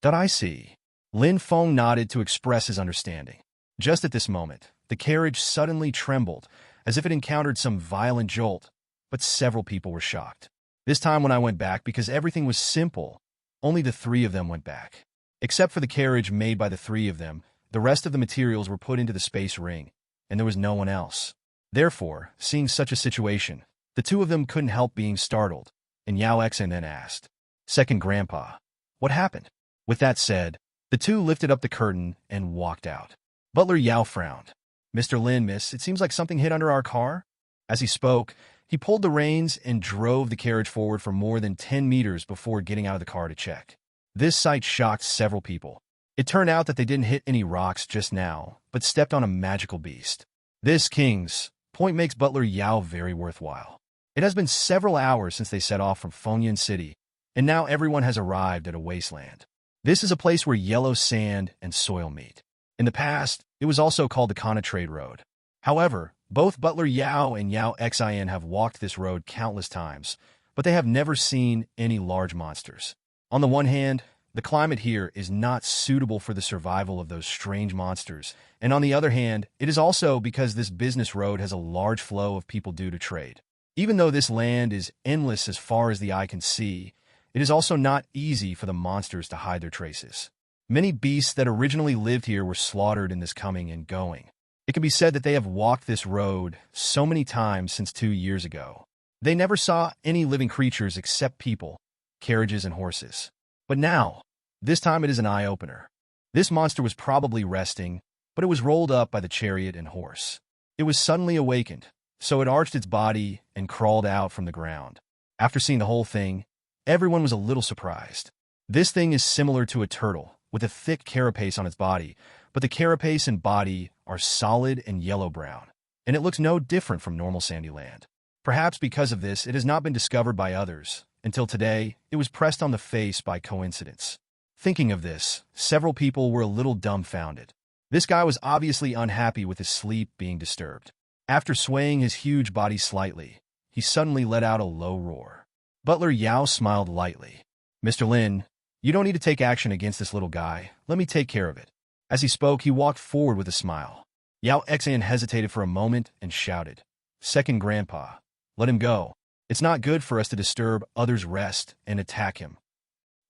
That I see. Lin Feng nodded to express his understanding. Just at this moment, the carriage suddenly trembled, as if it encountered some violent jolt, but several people were shocked. This time when I went back, because everything was simple, only the 3 of them went back. Except for the carriage made by the 3 of them, the rest of the materials were put into the space ring, and there was no one else. Therefore, seeing such a situation, the 2 of them couldn't help being startled, and Yao Xian then asked, "Second Grandpa, what happened?" With that said, the 2 lifted up the curtain and walked out. Butler Yao frowned. "Mr. Lin, miss, it seems like something hit under our car." As he spoke, he pulled the reins and drove the carriage forward for more than 10 meters before getting out of the car to check. This sight shocked several people. It turned out that they didn't hit any rocks just now, but stepped on a magical beast. This king's point makes Butler Yao very worthwhile. It has been several hours since they set off from Fengyan City, and now everyone has arrived at a wasteland. This is a place where yellow sand and soil meet. In the past, it was also called the Kana Trade Road. However, both Butler Yao and Yao Xin have walked this road countless times, but they have never seen any large monsters. On the one hand, the climate here is not suitable for the survival of those strange monsters, and on the other hand, it is also because this business road has a large flow of people due to trade. Even though this land is endless as far as the eye can see, it is also not easy for the monsters to hide their traces. Many beasts that originally lived here were slaughtered in this coming and going. It can be said that they have walked this road so many times since 2 years ago. They never saw any living creatures except people, carriages, and horses. But now, this time it is an eye-opener. This monster was probably resting, but it was rolled up by the chariot and horse. It was suddenly awakened, so it arched its body and crawled out from the ground. After seeing the whole thing, everyone was a little surprised. This thing is similar to a turtle, with a thick carapace on its body, but the carapace and body are solid and yellow-brown, and it looks no different from normal sandy land. Perhaps because of this, it has not been discovered by others. Until today, it was pressed on the face by coincidence. Thinking of this, several people were a little dumbfounded. This guy was obviously unhappy with his sleep being disturbed. After swaying his huge body slightly, he suddenly let out a low roar. Butler Yao smiled lightly. "Mr. Lin, you don't need to take action against this little guy. Let me take care of it." As he spoke, he walked forward with a smile. Yao Xin hesitated for a moment and shouted, "Second Grandpa, let him go. It's not good for us to disturb others' rest and attack him."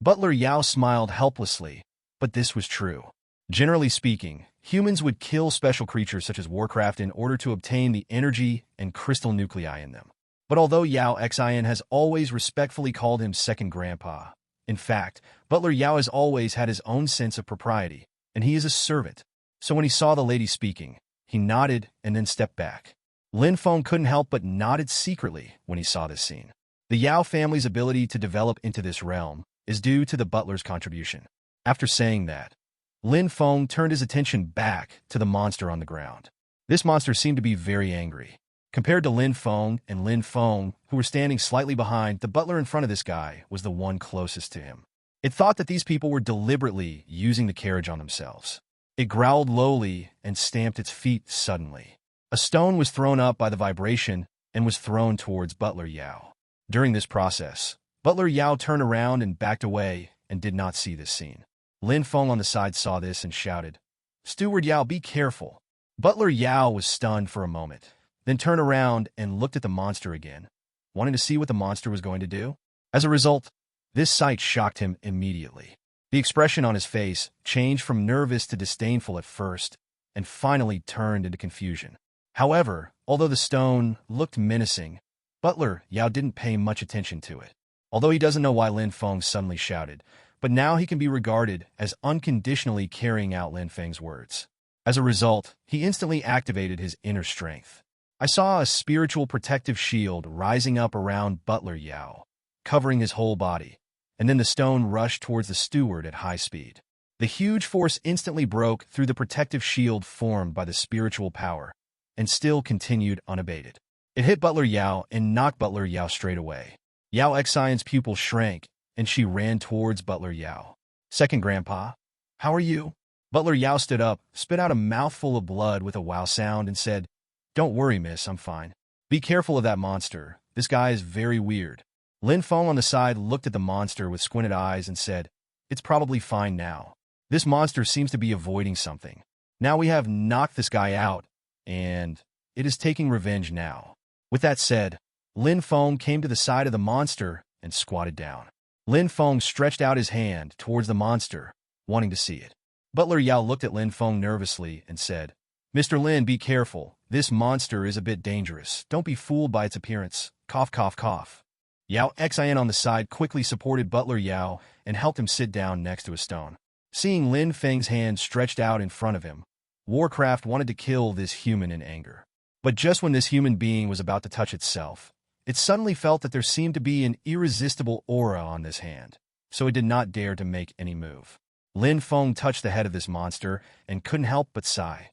Butler Yao smiled helplessly, but this was true. Generally speaking, humans would kill special creatures such as Warcraft in order to obtain the energy and crystal nuclei in them. But although Yao Xin has always respectfully called him Second Grandpa, in fact, Butler Yao has always had his own sense of propriety, and he is a servant. So when he saw the lady speaking, he nodded and then stepped back. Lin Feng couldn't help but nodded secretly when he saw this scene. The Yao family's ability to develop into this realm is due to the butler's contribution. After saying that, Lin Feng turned his attention back to the monster on the ground. This monster seemed to be very angry. Compared to Lin Feng, who were standing slightly behind, the butler in front of this guy was the one closest to him. It thought that these people were deliberately using the carriage on themselves. It growled lowly and stamped its feet suddenly. A stone was thrown up by the vibration and was thrown towards Butler Yao. During this process, Butler Yao turned around and backed away and did not see this scene. Lin Feng on the side saw this and shouted, "Steward Yao, be careful." Butler Yao was stunned for a moment, then turned around and looked at the monster again, wanting to see what the monster was going to do. As a result, this sight shocked him immediately. The expression on his face changed from nervous to disdainful at first, and finally turned into confusion. However, although the stone looked menacing, Butler Yao didn't pay much attention to it. Although he doesn't know why Lin Feng suddenly shouted, but now he can be regarded as unconditionally carrying out Lin Feng's words. As a result, he instantly activated his inner strength. I saw a spiritual protective shield rising up around Butler Yao, covering his whole body, and then the stone rushed towards the steward at high speed. The huge force instantly broke through the protective shield formed by the spiritual power, and still continued unabated. It hit Butler Yao and knocked Butler Yao straight away. Yao Xion's pupil shrank, and she ran towards Butler Yao. "Second Grandpa, how are you?" Butler Yao stood up, spit out a mouthful of blood with a wow sound, and said, "Don't worry, miss, I'm fine. Be careful of that monster. This guy is very weird." Lin Feng on the side looked at the monster with squinted eyes and said, "It's probably fine now. This monster seems to be avoiding something. Now we have knocked this guy out, and it is taking revenge now." With that said, Lin Feng came to the side of the monster and squatted down. Lin Feng stretched out his hand towards the monster, wanting to see it. Butler Yao looked at Lin Feng nervously and said, "Mr. Lin, be careful. This monster is a bit dangerous. Don't be fooled by its appearance. Cough, cough, cough." Yao Xian on the side quickly supported Butler Yao and helped him sit down next to a stone. Seeing Lin Feng's hand stretched out in front of him, Warcraft wanted to kill this human in anger. But just when this human being was about to touch itself, it suddenly felt that there seemed to be an irresistible aura on this hand, so it did not dare to make any move. Lin Feng touched the head of this monster and couldn't help but sigh.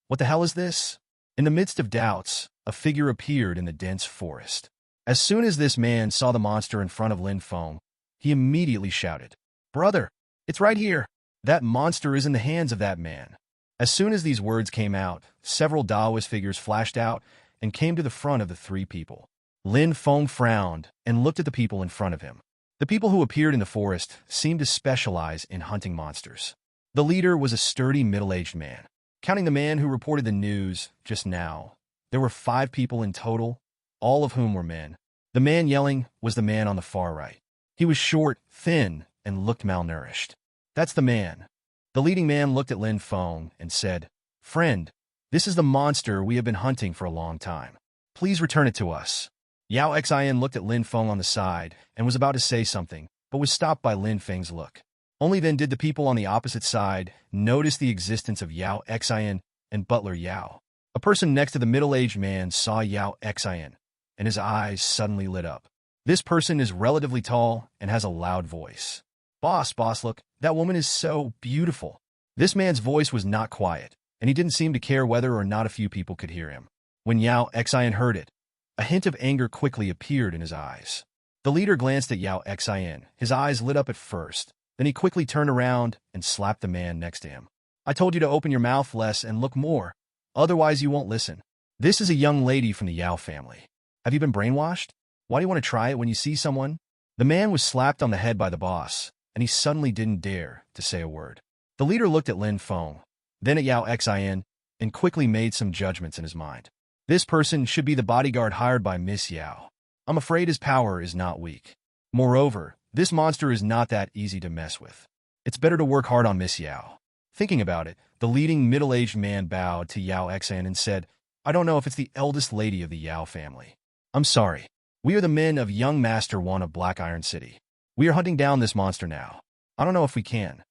What the hell is this? In the midst of doubts, a figure appeared in the dense forest. As soon as this man saw the monster in front of Lin Feng, he immediately shouted, "Brother, it's right here! That monster is in the hands of that man." As soon as these words came out, several Daoist figures flashed out and came to the front of the three people. Lin Feng frowned and looked at the people in front of him. The people who appeared in the forest seemed to specialize in hunting monsters. The leader was a sturdy middle-aged man. Counting the man who reported the news just now, there were 5 people in total, all of whom were men. The man yelling was the man on the far right. He was short, thin, and looked malnourished. "That's the man." The leading man looked at Lin Feng and said, "Friend, this is the monster we have been hunting for a long time. Please return it to us." Yao Xian looked at Lin Feng on the side and was about to say something, but was stopped by Lin Feng's look. Only then did the people on the opposite side notice the existence of Yao Xian and Butler Yao. A person next to the middle-aged man saw Yao Xian, and his eyes suddenly lit up. This person is relatively tall and has a loud voice. Boss, look, that woman is so beautiful." This man's voice was not quiet, and he didn't seem to care whether or not a few people could hear him. When Yao Xian heard it, a hint of anger quickly appeared in his eyes. The leader glanced at Yao Xian. His eyes lit up at first. Then he quickly turned around and slapped the man next to him. "I told you to open your mouth less and look more. Otherwise you won't listen. This is a young lady from the Yao family. Have you been brainwashed? Why do you want to try it when you see someone?" The man was slapped on the head by the boss, and he suddenly didn't dare to say a word. The leader looked at Lin Feng, then at Yao Xian, and quickly made some judgments in his mind. This person should be the bodyguard hired by Miss Yao. I'm afraid his power is not weak. Moreover, this monster is not that easy to mess with. It's better to work hard on Miss Yao. Thinking about it, the leading middle-aged man bowed to Yao Xian and said, "I don't know if it's the eldest lady of the Yao family. I'm sorry. We are the men of Young Master 1 of Black Iron City. We are hunting down this monster now. I don't know if we can."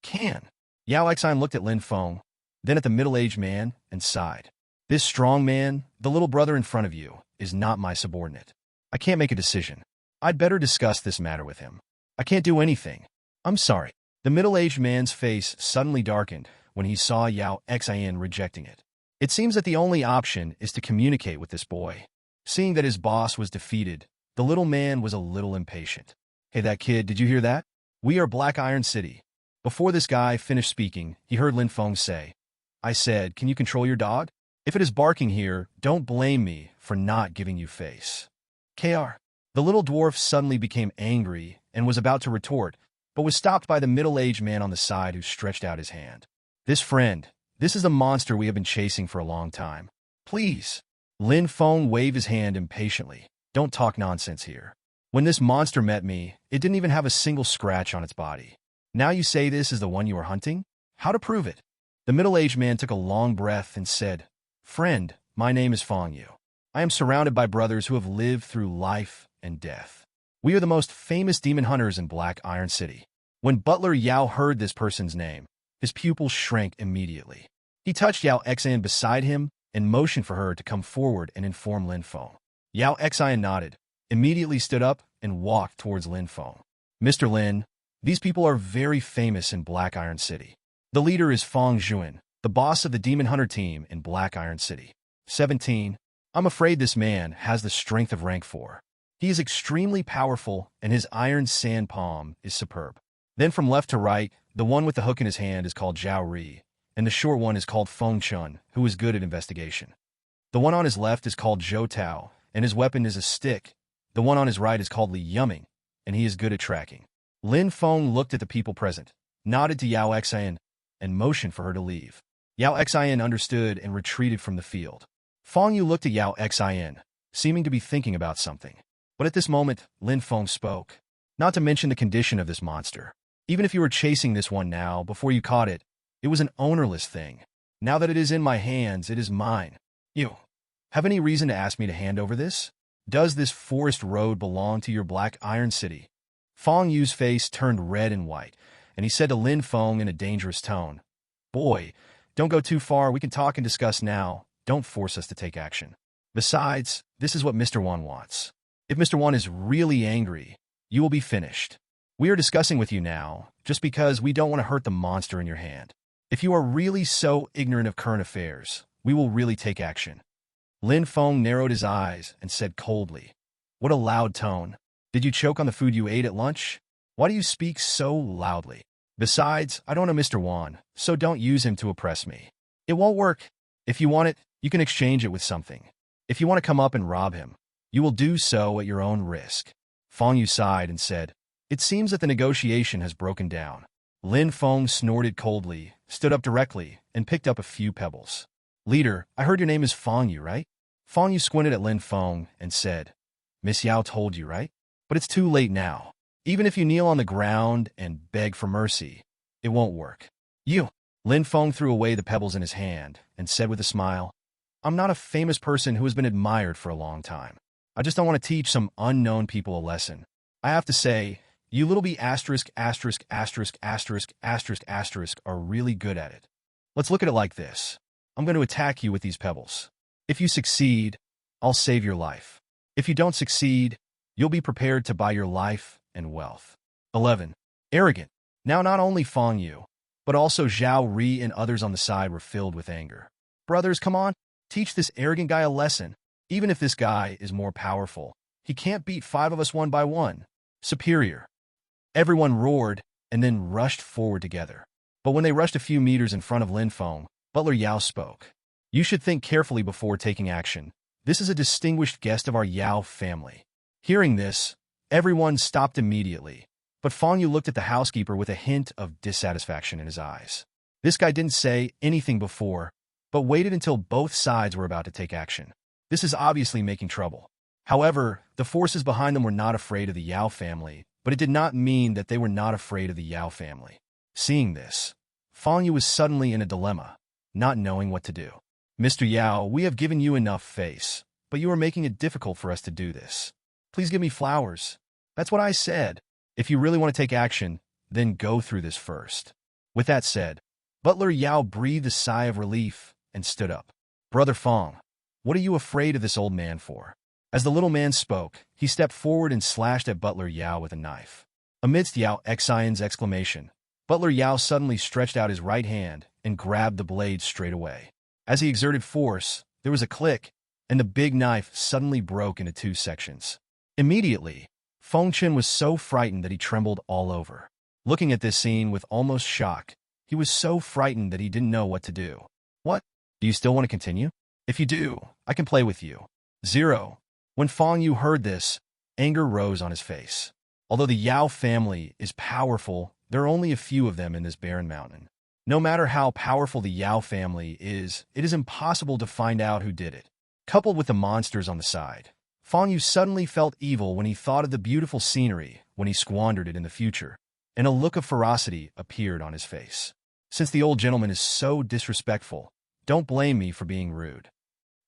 "Can?" Yao Xian looked at Lin Feng, then at the middle-aged man, and sighed. "This strong man, the little brother in front of you, is not my subordinate. I can't make a decision. I'd better discuss this matter with him. I can't do anything. I'm sorry." The middle-aged man's face suddenly darkened when he saw Yao Xian rejecting it. It seems that the only option is to communicate with this boy. Seeing that his boss was defeated, the little man was a little impatient. "Hey, that kid, did you hear that? We are Black Iron City." Before this guy finished speaking, he heard Lin Feng say, "I said, can you control your dog? If it is barking here, don't blame me for not giving you face." "KR." The little dwarf suddenly became angry and was about to retort, but was stopped by the middle-aged man on the side who stretched out his hand. "This is the monster we have been chasing for a long time. Please." Lin Feng waved his hand impatiently. "Don't talk nonsense here. When this monster met me, it didn't even have a single scratch on its body. Now you say this is the one you are hunting? How to prove it?" The middle-aged man took a long breath and said, "Friend, my name is Feng Yu. I am surrounded by brothers who have lived through life and death. We are the most famous demon hunters in Black Iron City." When Butler Yao heard this person's name, his pupils shrank immediately. He touched Yao Xian beside him and motioned for her to come forward and inform Lin Feng. Yao Xian nodded, immediately stood up, and walked towards Lin Feng. "Mr. Lin, these people are very famous in Black Iron City. The leader is Feng Juan, the boss of the Demon Hunter team in Black Iron City. 17. I'm afraid this man has the strength of rank 4. He is extremely powerful, and his iron sand palm is superb." Then from left to right, the one with the hook in his hand is called Zhao Ri, and the short one is called Feng Chun, who is good at investigation. The one on his left is called Zhou Tao, and his weapon is a stick. The one on his right is called Li Yuming, and he is good at tracking. Lin Feng looked at the people present, nodded to Yao Xian, and motioned for her to leave. Yao Xian understood and retreated from the field. Feng Yu looked at Yao Xian, seeming to be thinking about something. But at this moment, Lin Feng spoke. "Not to mention the condition of this monster. Even if you were chasing this one now, before you caught it, it was an ownerless thing. Now that it is in my hands, it is mine. You have any reason to ask me to hand over this? Does this forest road belong to your Black Iron City?" Feng Yu's face turned red and white, and he said to Lin Feng in a dangerous tone, "Boy, don't go too far. We can talk and discuss now. Don't force us to take action. Besides, this is what Mr. Wan wants. If Mr. Wan is really angry, you will be finished. We are discussing with you now, just because we don't want to hurt the monster in your hand. If you are really so ignorant of current affairs, we will really take action." Lin Feng narrowed his eyes and said coldly, What a loud tone. Did you choke on the food you ate at lunch? Why do you speak so loudly? Besides, I don't know Mr. Wan, so don't use him to oppress me. It won't work. If you want it, you can exchange it with something. If you want to come up and rob him, you will do so at your own risk. Feng Yu sighed and said, "It seems that the negotiation has broken down." Lin Feng snorted coldly, stood up directly, and picked up a few pebbles. "Leader, I heard your name is Feng Yu, right?" Feng Yu squinted at Lin Feng and said, "Miss Yao told you, right? But it's too late now. Even if you kneel on the ground and beg for mercy, it won't work." "You!" Lin Feng threw away the pebbles in his hand and said with a smile, "I'm not a famous person who has been admired for a long time. I just don't want to teach some unknown people a lesson. I have to say, you little b asterisk asterisk asterisk asterisk asterisk asterisk are really good at it. Let's look at it like this. I'm going to attack you with these pebbles. If you succeed, I'll save your life. If you don't succeed, you'll be prepared to buy your life and wealth." 11. Arrogant. Now not only Feng Yu, but also Zhao Ri and others on the side were filled with anger. "Brothers, come on, teach this arrogant guy a lesson. Even if this guy is more powerful, he can't beat 5 of us one by one. Superior." Everyone roared and then rushed forward together. But when they rushed a few meters in front of Lin Feng, Butler Yao spoke. "You should think carefully before taking action. This is a distinguished guest of our Yao family." Hearing this, everyone stopped immediately, but Feng Yu looked at the housekeeper with a hint of dissatisfaction in his eyes. This guy didn't say anything before, but waited until both sides were about to take action. This is obviously making trouble. However, the forces behind them were not afraid of the Yao family, but it did not mean that they were not afraid of the Yao family. Seeing this, Feng Yu was suddenly in a dilemma, not knowing what to do. "Mr. Yao, we have given you enough face, but you are making it difficult for us to do this. Please give me flowers." "That's what I said. If you really want to take action, then go through this first." With that said, Butler Yao breathed a sigh of relief and stood up. "Brother Feng, what are you afraid of this old man for?" As the little man spoke, he stepped forward and slashed at Butler Yao with a knife. Amidst Yao Xian's exclamation, Butler Yao suddenly stretched out his right hand and grabbed the blade straight away. As he exerted force, there was a click, and the big knife suddenly broke into 2 sections. Immediately, Feng Chen was so frightened that he trembled all over. Looking at this scene with almost shock, he was so frightened that he didn't know what to do. "What? Do you still want to continue? If you do, I can play with you." 0. When Feng Yu heard this, anger rose on his face. Although the Yao family is powerful, there are only a few of them in this barren mountain. No matter how powerful the Yao family is, it is impossible to find out who did it. Coupled with the monsters on the side, Feng Yu suddenly felt evil when he thought of the beautiful scenery when he squandered it in the future, and a look of ferocity appeared on his face. "Since the old gentleman is so disrespectful, don't blame me for being rude."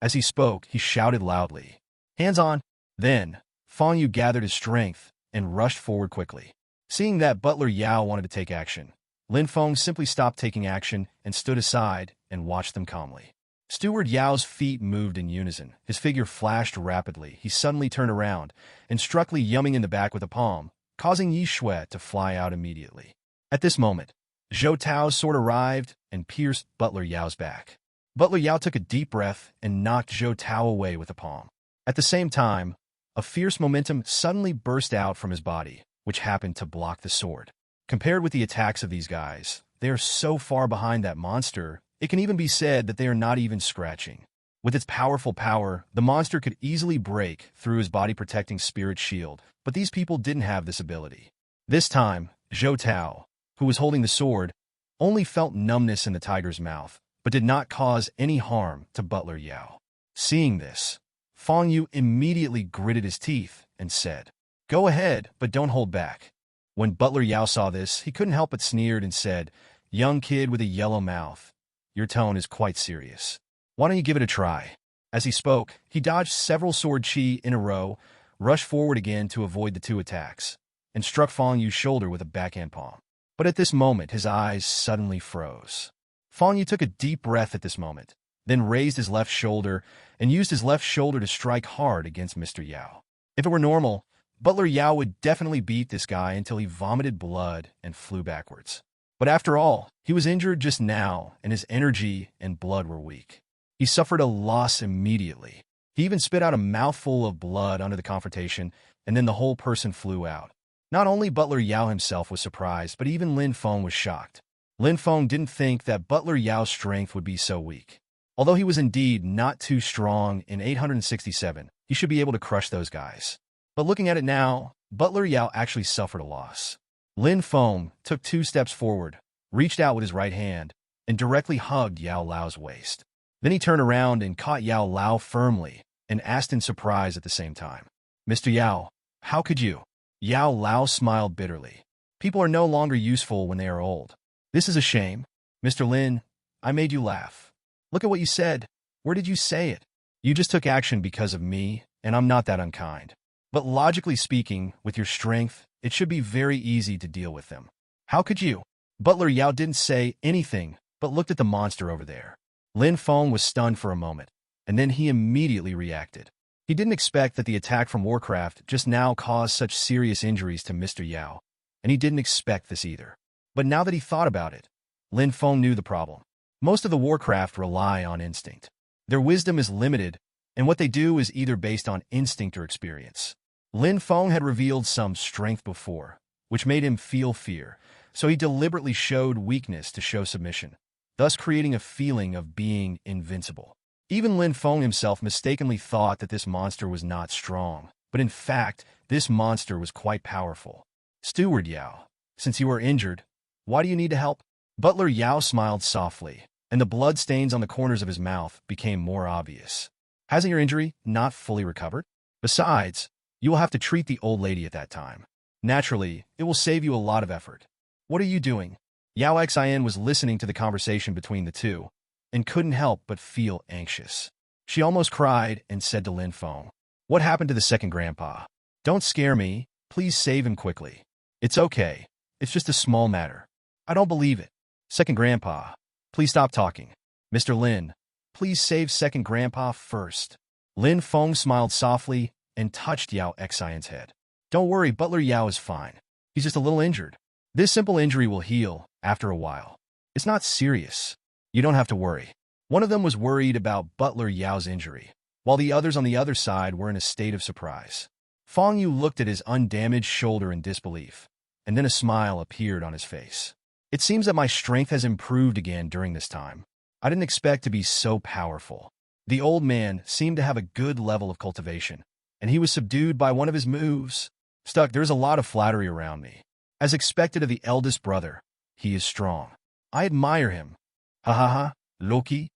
As he spoke, he shouted loudly, "Hands on!" Then, Feng Yu gathered his strength and rushed forward quickly. Seeing that Butler Yao wanted to take action, Lin Feng simply stopped taking action and stood aside and watched them calmly. Steward Yao's feet moved in unison. His figure flashed rapidly. He suddenly turned around and struck Li Yumming in the back with a palm, causing Yi Shui to fly out immediately. At this moment, Zhou Tao's sword arrived and pierced Butler Yao's back. Butler Yao took a deep breath and knocked Zhou Tao away with a palm. At the same time, a fierce momentum suddenly burst out from his body, which happened to block the sword. Compared with the attacks of these guys, they are so far behind that monster, it can even be said that they are not even scratching. With its powerful power, the monster could easily break through his body-protecting spirit shield, but these people didn't have this ability. This time, Zhou Tao, who was holding the sword, only felt numbness in the tiger's mouth, but did not cause any harm to Butler Yao. Seeing this, Feng Yu immediately gritted his teeth and said, "Go ahead, but don't hold back." When Butler Yao saw this, he couldn't help but sneered and said, "Young kid with a yellow mouth, your tone is quite serious. Why don't you give it a try?" As he spoke, he dodged several sword chi in a row, rushed forward again to avoid the 2 attacks, and struck Feng Yu's shoulder with a backhand palm. But at this moment, his eyes suddenly froze. Feng Yu took a deep breath at this moment, then raised his left shoulder and used his left shoulder to strike hard against Mr. Yao. If it were normal, Butler Yao would definitely beat this guy until he vomited blood and flew backwards. But after all, he was injured just now, and his energy and blood were weak. He suffered a loss immediately. He even spit out a mouthful of blood under the confrontation, and then the whole person flew out. Not only Butler Yao himself was surprised, but even Lin Feng was shocked. Lin Feng didn't think that Butler Yao's strength would be so weak. Although he was indeed not too strong in 867, he should be able to crush those guys. But looking at it now, Butler Yao actually suffered a loss. Lin Feng took 2 steps forward, reached out with his right hand, and directly hugged Yao Lao's waist. Then he turned around and caught Yao Lao firmly and asked in surprise at the same time, "Mr. Yao, how could you?" Yao Lao smiled bitterly. "People are no longer useful when they are old. This is a shame. Mr. Lin, I made you laugh. Look at what you said. Where did you say it? You just took action because of me, and I'm not that unkind. But logically speaking, with your strength, it should be very easy to deal with them. How could you?" Butler Yao didn't say anything, but looked at the monster over there. Lin Feng was stunned for a moment, and then he immediately reacted. He didn't expect that the attack from Warcraft just now caused such serious injuries to Mr. Yao, and he didn't expect this either. But now that he thought about it, Lin Feng knew the problem. Most of the Warcraft rely on instinct. Their wisdom is limited, and what they do is either based on instinct or experience. Lin Feng had revealed some strength before, which made him feel fear, so he deliberately showed weakness to show submission, thus creating a feeling of being invincible. Even Lin Feng himself mistakenly thought that this monster was not strong, but in fact, this monster was quite powerful. "Steward Yao, since you are injured, why do you need to help?" Butler Yao smiled softly, and the blood stains on the corners of his mouth became more obvious. "Hasn't your injury not fully recovered? Besides, you will have to treat the old lady at that time. Naturally, it will save you a lot of effort. What are you doing?" Yao Xin was listening to the conversation between the two, and couldn't help but feel anxious. She almost cried and said to Lin Feng, "What happened to the second grandpa? Don't scare me. Please save him quickly." "It's okay. It's just a small matter." "I don't believe it. Second grandpa. Please stop talking. Mr. Lin, please save second grandpa first." Lin Feng smiled softly and touched Yao Xion's head. "Don't worry, Butler Yao is fine. He's just a little injured. This simple injury will heal after a while. It's not serious. You don't have to worry." One of them was worried about Butler Yao's injury, while the others on the other side were in a state of surprise. Feng Yu looked at his undamaged shoulder in disbelief, and then a smile appeared on his face. "It seems that my strength has improved again during this time. I didn't expect to be so powerful." The old man seemed to have a good level of cultivation, and he was subdued by one of his moves. There's a lot of flattery around me. As expected of the eldest brother, he is strong. I admire him. Ha ha ha, Loki.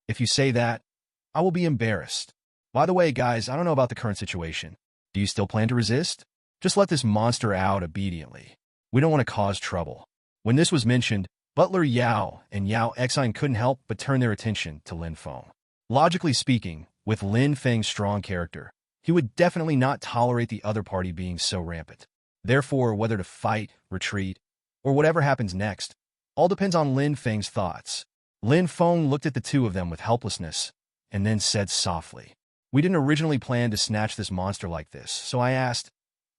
If you say that, I will be embarrassed. By the way, guys, I don't know about the current situation. Do you still plan to resist? Just let this monster out obediently. We don't want to cause trouble. When this was mentioned, Butler Yao and Yao Xin couldn't help but turn their attention to Lin Feng. Logically speaking, with Lin Feng's strong character, he would definitely not tolerate the other party being so rampant. Therefore, whether to fight, retreat, or whatever happens next, all depends on Lin Feng's thoughts. Lin Feng looked at the two of them with helplessness, and then said softly, "We didn't originally plan to snatch this monster like this, so I asked,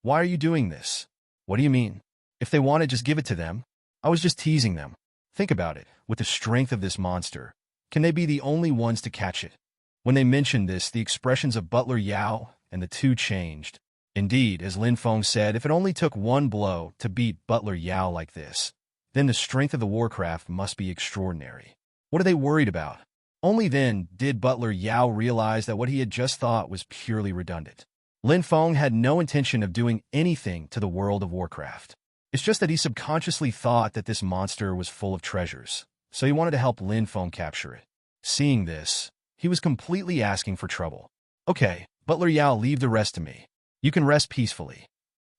why are you doing this?" "What do you mean? If they want it, just give it to them. I was just teasing them. Think about it, with the strength of this monster, can they be the only ones to catch it?" When they mentioned this, the expressions of Butler Yao and the two changed. Indeed, as Lin Feng said, if it only took one blow to beat Butler Yao like this, then the strength of the Warcraft must be extraordinary. What are they worried about? Only then did Butler Yao realize that what he had just thought was purely redundant. Lin Feng had no intention of doing anything to the world of Warcraft. It's just that he subconsciously thought that this monster was full of treasures, so he wanted to help Lin Feng capture it. Seeing this, he was completely asking for trouble. "Okay, Butler Yao, leave the rest to me. You can rest peacefully."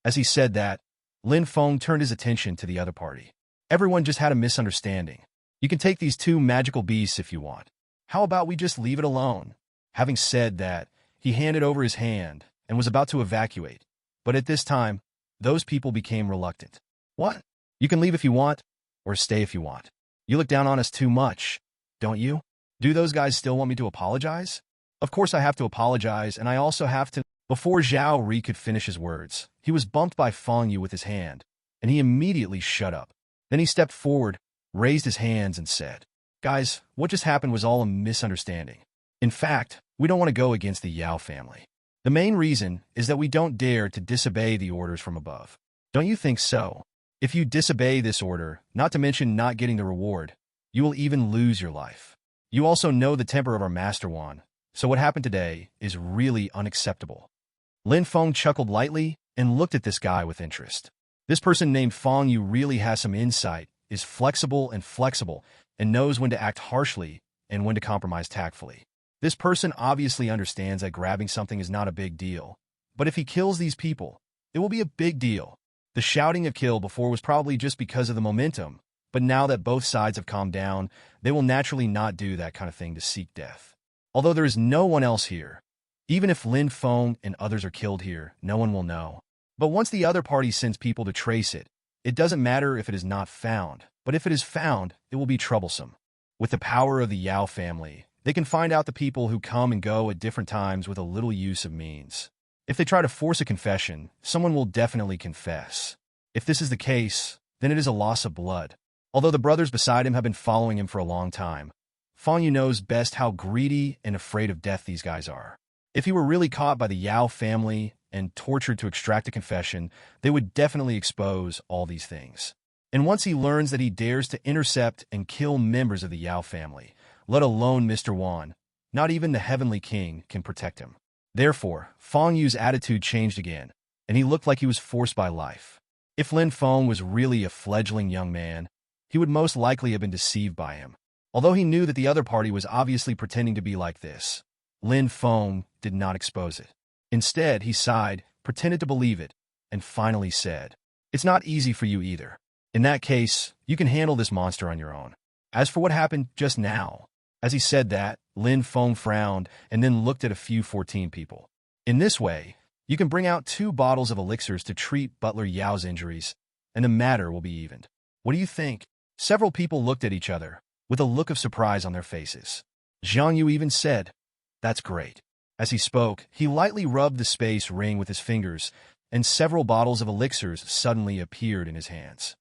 As he said that, Lin Feng turned his attention to the other party. "Everyone just had a misunderstanding. You can take these two magical beasts if you want. How about we just leave it alone?" Having said that, he handed over his hand and was about to evacuate. But at this time, those people became reluctant. "What? You can leave if you want, or stay if you want. You look down on us too much, don't you? Do those guys still want me to apologize?" "Of course I have to apologize, and I also have to—" Before Zhao Ri could finish his words, he was bumped by Feng Yu with his hand, and he immediately shut up. Then he stepped forward, raised his hands, and said, "Guys, what just happened was all a misunderstanding. In fact, We don't want to go against the Yao family. The main reason is that we don't dare to disobey the orders from above. Don't you think so? If you disobey this order, not to mention not getting the reward, you will even lose your life. You also know the temper of our Master Wan, so what happened today is really unacceptable. Lin Feng chuckled lightly and looked at this guy with interest. This person named Feng Yu really has some insight, is flexible, and knows when to act harshly and when to compromise tactfully. This person obviously understands that grabbing something is not a big deal, but if he kills these people, it will be a big deal. The shouting of kill before was probably just because of the momentum, but now that both sides have calmed down, they will naturally not do that kind of thing to seek death. Although there is no one else here, even if Lin Feng and others are killed here, no one will know. But once the other party sends people to trace it, it doesn't matter if it is not found, but if it is found, it will be troublesome. With the power of the Yao family, they can find out the people who come and go at different times with a little use of means. If they try to force a confession, someone will definitely confess. If this is the case, then it is a loss of blood. Although the brothers beside him have been following him for a long time, Feng Yu knows best how greedy and afraid of death these guys are. If he were really caught by the Yao family and tortured to extract a confession, they would definitely expose all these things. And once he learns that he dares to intercept and kill members of the Yao family, let alone Mr. Wan, not even the Heavenly King can protect him. Therefore, Feng Yu's attitude changed again, and he looked like he was forced by life. If Lin Feng was really a fledgling young man, he would most likely have been deceived by him. Although he knew that the other party was obviously pretending to be like this, Lin Feng did not expose it. Instead, he sighed, pretended to believe it, and finally said, "It's not easy for you either. In that case, you can handle this monster on your own. As for what happened just now," as he said that, Lin Feng frowned and then looked at a few 14 people. "In this way, you can bring out 2 bottles of elixirs to treat Butler Yao's injuries, and the matter will be evened. What do you think?" Several people looked at each other, with a look of surprise on their faces. Zhang Yu even said, "That's great." As he spoke, he lightly rubbed the space ring with his fingers, and several bottles of elixirs suddenly appeared in his hands.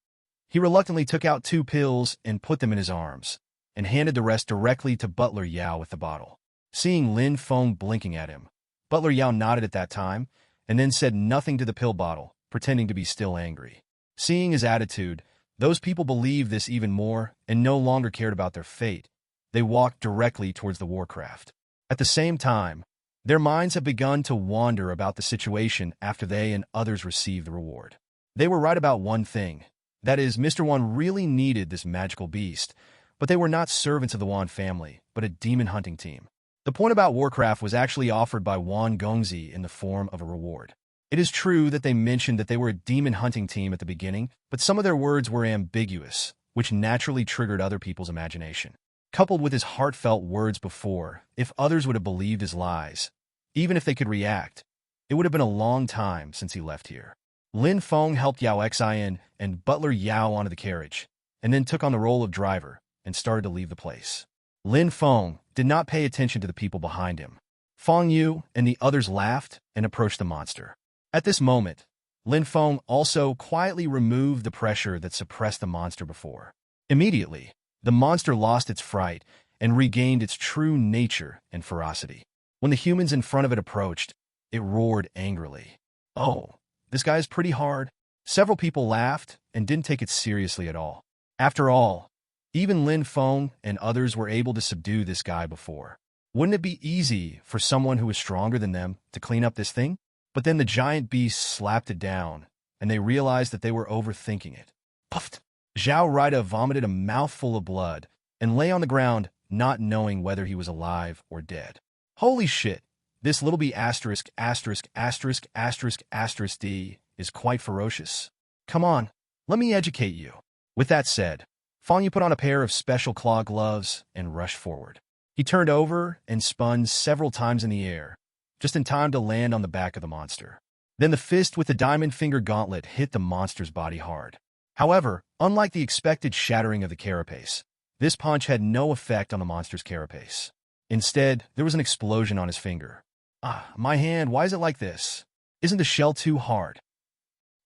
He reluctantly took out 2 pills and put them in his arms, and handed the rest directly to Butler Yao with the bottle. Seeing Lin Feng blinking at him, Butler Yao nodded at that time, and then said nothing to the pill bottle, pretending to be still angry. Seeing his attitude, those people believed this even more and no longer cared about their fate. They walked directly towards the warcraft. At the same time, their minds have begun to wander about the situation after they and others received the reward. They were right about one thing. That is, Mr. Wan really needed this magical beast, but they were not servants of the Wan family, but a demon hunting team. The point about Warcraft was actually offered by Wan Gongzi in the form of a reward. It is true that they mentioned that they were a demon hunting team at the beginning, but some of their words were ambiguous, which naturally triggered other people's imagination. Coupled with his heartfelt words before, if others would have believed his lies, even if they could react, it would have been a long time since he left here. Lin Feng helped Yao Xin and Butler Yao onto the carriage, and then took on the role of driver and started to leave the place. Lin Feng did not pay attention to the people behind him. Feng Yu and the others laughed and approached the monster. At this moment, Lin Feng also quietly removed the pressure that suppressed the monster before. Immediately, the monster lost its fright and regained its true nature and ferocity. When the humans in front of it approached, it roared angrily. "Oh, this guy is pretty hard." Several people laughed and didn't take it seriously at all. After all, even Lin Feng and others were able to subdue this guy before. Wouldn't it be easy for someone who was stronger than them to clean up this thing? But then the giant beast slapped it down, and they realized that they were overthinking it. Puffed! Zhao Rida vomited a mouthful of blood and lay on the ground, not knowing whether he was alive or dead. Holy shit! This little b asterisk asterisk asterisk asterisk asterisk d is quite ferocious. Come on, let me educate you. With that said, Feng Yu put on a pair of special claw gloves and rushed forward. He turned over and spun several times in the air, just in time to land on the back of the monster. Then the fist with the diamond finger gauntlet hit the monster's body hard. However, unlike the expected shattering of the carapace, this punch had no effect on the monster's carapace. Instead, there was an explosion on his finger. "Ah, my hand, why is it like this? Isn't the shell too hard?"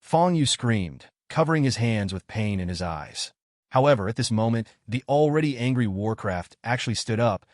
Feng Yu screamed, covering his hands with pain in his eyes. However, at this moment, the already angry Warcraft actually stood up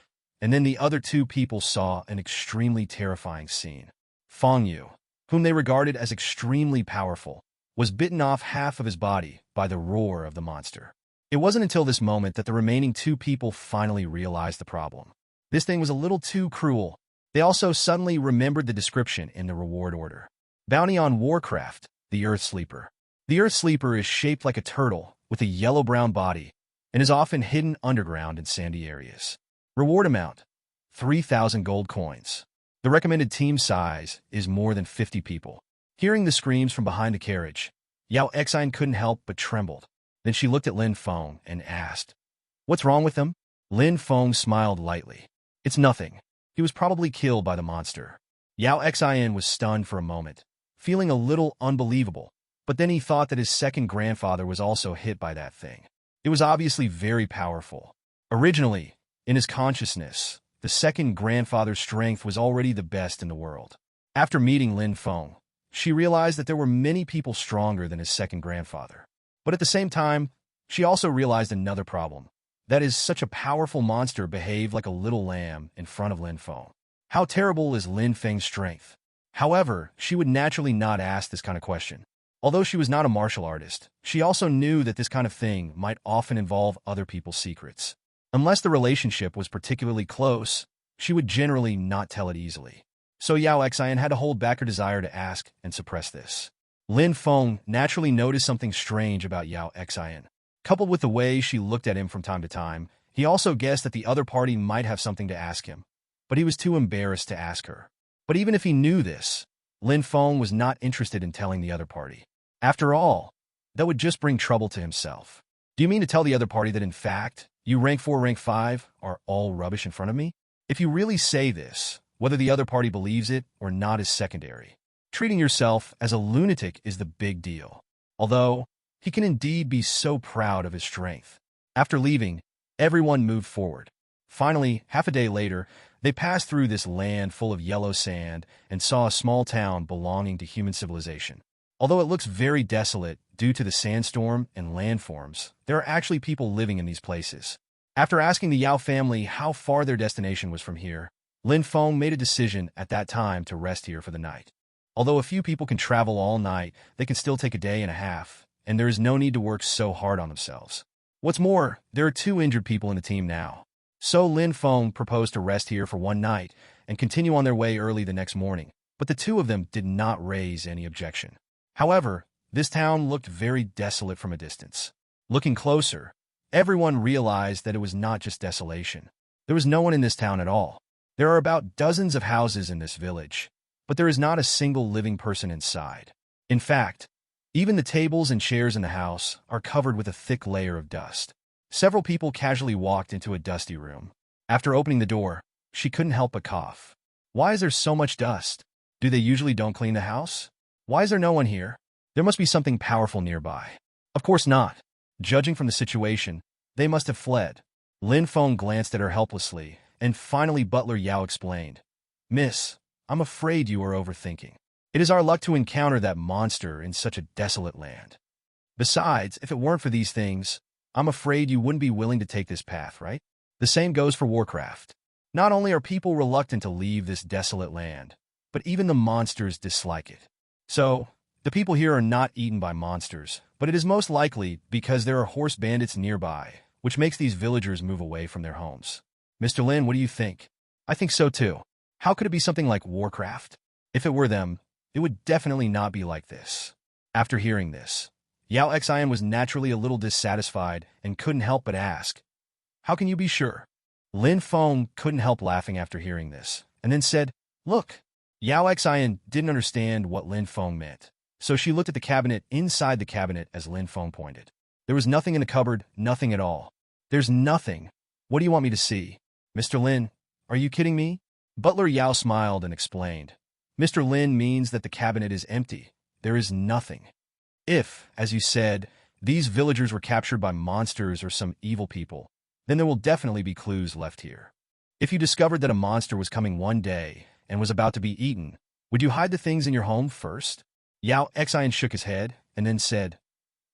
And then the other two people saw an extremely terrifying scene. Feng Yu, whom they regarded as extremely powerful, was bitten off half of his body by the roar of the monster. It wasn't until this moment that the remaining two people finally realized the problem. This thing was a little too cruel. They also suddenly remembered the description in the reward order. Bounty on Warcraft, the Earth Sleeper. The Earth Sleeper is shaped like a turtle with a yellow-brown body and is often hidden underground in sandy areas. Reward amount, 3,000 gold coins. The recommended team size is more than 50 people. Hearing the screams from behind the carriage, Yao Exine couldn't help but trembled. Then she looked at Lin Feng and asked, "What's wrong with them?" Lin Feng smiled lightly. "It's nothing. He was probably killed by the monster." Yao Exine was stunned for a moment, feeling a little unbelievable, but then he thought that his second grandfather was also hit by that thing. It was obviously very powerful. Originally, in his consciousness, the second grandfather's strength was already the best in the world. After meeting Lin Feng, she realized that there were many people stronger than his second grandfather. But at the same time, she also realized another problem. That is, such a powerful monster behaved like a little lamb in front of Lin Feng. How terrible is Lin Feng's strength? However, she would naturally not ask this kind of question. Although she was not a martial artist, she also knew that this kind of thing might often involve other people's secrets. Unless the relationship was particularly close, she would generally not tell it easily. So Yao Exine had to hold back her desire to ask and suppress this. Lin Feng naturally noticed something strange about Yao Exine. Coupled with the way she looked at him from time to time, he also guessed that the other party might have something to ask him, but he was too embarrassed to ask her. But even if he knew this, Lin Feng was not interested in telling the other party. After all, that would just bring trouble to himself. "Do you mean to tell the other party that in fact, you rank 4, rank 5 are all rubbish in front of me? If you really say this, whether the other party believes it or not is secondary. Treating yourself as a lunatic is the big deal." Although, he can indeed be so proud of his strength. After leaving, everyone moved forward. Finally, half a day later, they passed through this land full of yellow sand and saw a small town belonging to human civilization. Although it looks very desolate due to the sandstorm and landforms, there are actually people living in these places. After asking the Yao family how far their destination was from here, Lin Feng made a decision at that time to rest here for the night. Although a few people can travel all night, they can still take a day and a half, and there is no need to work so hard on themselves. What's more, there are 2 injured people in the team now. So Lin Feng proposed to rest here for one night and continue on their way early the next morning, but the 2 of them did not raise any objection. However, this town looked very desolate from a distance. Looking closer, everyone realized that it was not just desolation. There was no one in this town at all. There are about dozens of houses in this village, but there is not a single living person inside. In fact, even the tables and chairs in the house are covered with a thick layer of dust. Several people casually walked into a dusty room. After opening the door, she couldn't help but cough. Why is there so much dust? Do they usually don't clean the house? Why is there no one here? There must be something powerful nearby. Of course not. Judging from the situation, they must have fled. Lin Feng glanced at her helplessly, and finally Butler Yao explained, "Miss, I'm afraid you are overthinking. It is our luck to encounter that monster in such a desolate land. Besides, if it weren't for these things, I'm afraid you wouldn't be willing to take this path, right? The same goes for Warcraft. Not only are people reluctant to leave this desolate land, but even the monsters dislike it. So, the people here are not eaten by monsters, but it is most likely because there are horse bandits nearby, which makes these villagers move away from their homes. Mr. Lin, what do you think?" "I think so too. How could it be something like Warcraft? If it were them, it would definitely not be like this." After hearing this, Yao Exine was naturally a little dissatisfied and couldn't help but ask, "How can you be sure?" Lin Feng couldn't help laughing after hearing this, and then said, "Look." Yao Exine didn't understand what Lin Feng meant, so she looked at the cabinet inside the cabinet as Lin Feng pointed. There was nothing in the cupboard, nothing at all. "There's nothing. What do you want me to see?" "Mr. Lin, are you kidding me?" Butler Yao smiled and explained, "Mr. Lin means that the cabinet is empty. There is nothing. If, as you said, these villagers were captured by monsters or some evil people, then there will definitely be clues left here. If you discovered that a monster was coming one day and was about to be eaten, would you hide the things in your home first?" Yao Exine shook his head and then said,